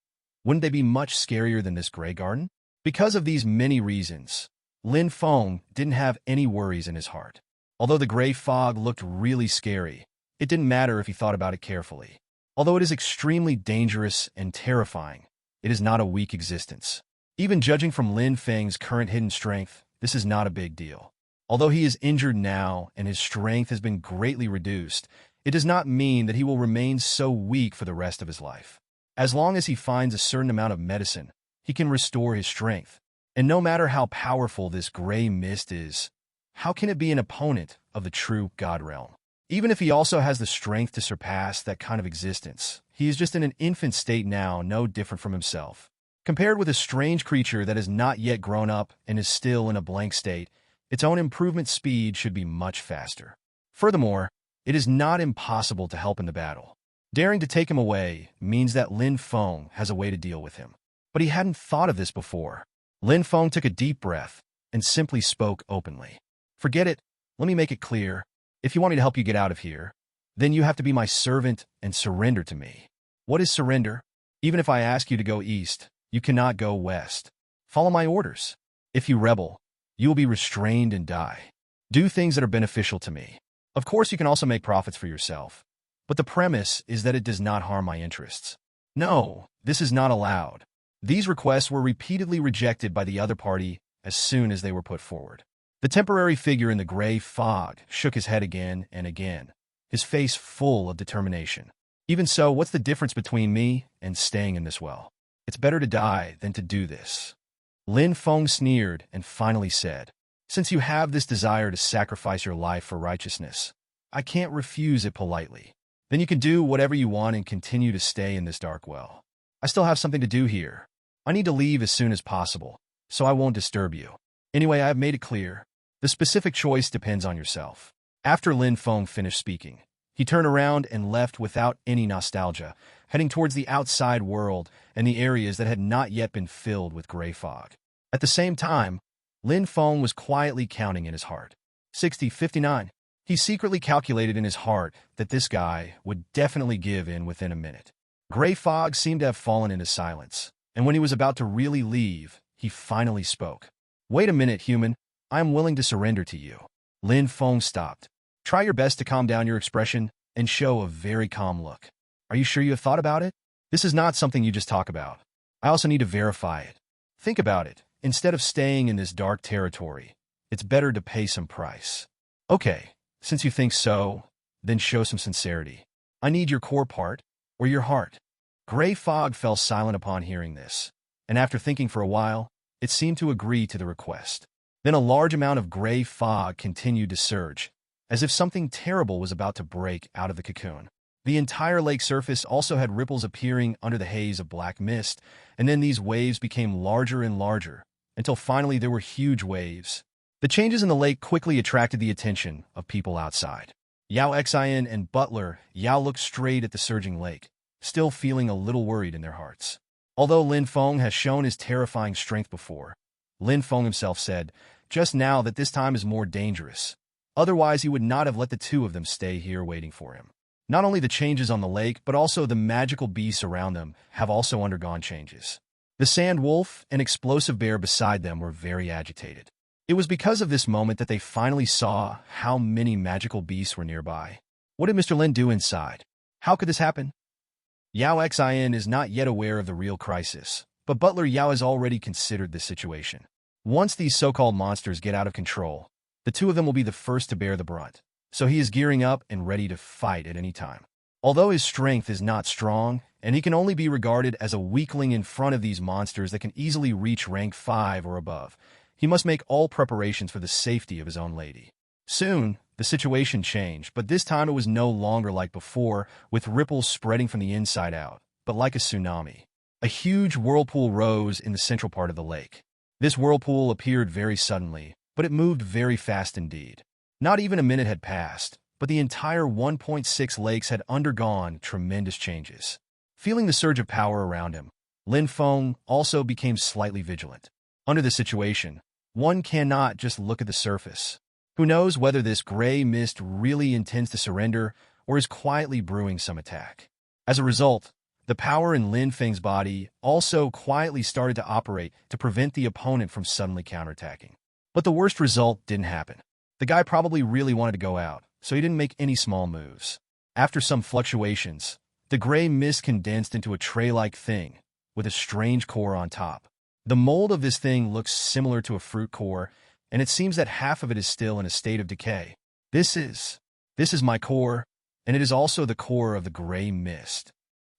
Wouldn't they be much scarier than this gray garden? Because of these many reasons, Lin Feng didn't have any worries in his heart. Although the gray fog looked really scary, it didn't matter if he thought about it carefully. Although it is extremely dangerous and terrifying, it is not a weak existence. Even judging from Lin Feng's current hidden strength, this is not a big deal. Although he is injured now and his strength has been greatly reduced, it does not mean that he will remain so weak for the rest of his life. As long as he finds a certain amount of medicine, he can restore his strength. And no matter how powerful this gray mist is, how can it be an opponent of the true God realm? Even if he also has the strength to surpass that kind of existence, he is just in an infant state now, no different from himself. Compared with a strange creature that has not yet grown up and is still in a blank state, its own improvement speed should be much faster. Furthermore, it is not impossible to help in the battle. Daring to take him away means that Lin Feng has a way to deal with him. But he hadn't thought of this before. Lin Feng took a deep breath and simply spoke openly. "Forget it. Let me make it clear. If you want me to help you get out of here, then you have to be my servant and surrender to me." "What is surrender? Even if I ask you to go east, you cannot go west. Follow my orders. If you rebel, you will be restrained and die. Do things that are beneficial to me. Of course, you can also make profits for yourself, but the premise is that it does not harm my interests." No, this is not allowed. These requests were repeatedly rejected by the other party as soon as they were put forward. The temporary figure in the gray fog shook his head again and again, his face full of determination. "Even so, what's the difference between me and staying in this well? It's better to die than to do this." Lin Feng sneered and finally said, "Since you have this desire to sacrifice your life for righteousness, I can't refuse it politely. Then you can do whatever you want and continue to stay in this dark well. I still have something to do here. I need to leave as soon as possible, so I won't disturb you. Anyway, I have made it clear. The specific choice depends on yourself." After Lin Feng finished speaking, he turned around and left without any nostalgia, heading towards the outside world and the areas that had not yet been filled with gray fog. At the same time, Lin Feng was quietly counting in his heart. 60, 59. He secretly calculated in his heart that this guy would definitely give in within a minute. Gray fog seemed to have fallen into silence, and when he was about to really leave, he finally spoke. "Wait a minute, human. I am willing to surrender to you." Lin Feng stopped. "Try your best to calm down your expression and show a very calm look. Are you sure you have thought about it? This is not something you just talk about. I also need to verify it. Think about it. Instead of staying in this dark territory, it's better to pay some price." "Okay, since you think so, then show some sincerity. I need your core part, or your heart." Gray fog fell silent upon hearing this, and after thinking for a while, it seemed to agree to the request. Then a large amount of gray fog continued to surge, as if something terrible was about to break out of the cocoon. The entire lake surface also had ripples appearing under the haze of black mist, and then these waves became larger and larger, until finally there were huge waves. The changes in the lake quickly attracted the attention of people outside. Yao Xian and Butler Yao looked straight at the surging lake, still feeling a little worried in their hearts. Although Lin Feng has shown his terrifying strength before, Lin Feng himself said just now that this time is more dangerous. Otherwise, he would not have let the two of them stay here waiting for him. Not only the changes on the lake, but also the magical beasts around them have also undergone changes. The sand wolf and explosive bear beside them were very agitated. It was because of this moment that they finally saw how many magical beasts were nearby. What did Mr. Lin do inside? How could this happen? Yao Xian is not yet aware of the real crisis, but Butler Yao has already considered this situation. Once these so-called monsters get out of control, the two of them will be the first to bear the brunt, so he is gearing up and ready to fight at any time. Although his strength is not strong, and he can only be regarded as a weakling in front of these monsters that can easily reach rank 5 or above, he must make all preparations for the safety of his own lady. Soon, the situation changed, but this time it was no longer like before, with ripples spreading from the inside out, but like a tsunami. A huge whirlpool rose in the central part of the lake. This whirlpool appeared very suddenly, but it moved very fast indeed. Not even a minute had passed, but the entire 1.6 lakes had undergone tremendous changes. Feeling the surge of power around him, Lin Feng also became slightly vigilant. Under the situation, one cannot just look at the surface. Who knows whether this gray mist really intends to surrender or is quietly brewing some attack. As a result, the power in Lin Feng's body also quietly started to operate to prevent the opponent from suddenly counterattacking. But the worst result didn't happen. The guy probably really wanted to go out, so he didn't make any small moves. After some fluctuations, the gray mist condensed into a tray-like thing with a strange core on top. The mold of this thing looks similar to a fruit core, and it seems that half of it is still in a state of decay. This is my core, and it is also the core of the gray mist.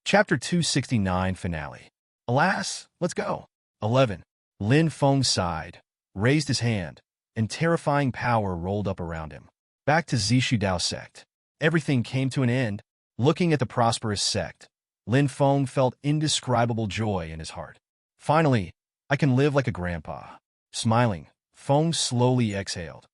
Chapter 269 Finale. Alas, let's go. 11. Lin Feng sighed, raised his hand, and terrifying power rolled up around him. Back to Zishu Dao sect. Everything came to an end. Looking at the prosperous sect, Lin Feng felt indescribable joy in his heart. Finally, I can live like a grandpa. Smiling, Feng slowly exhaled.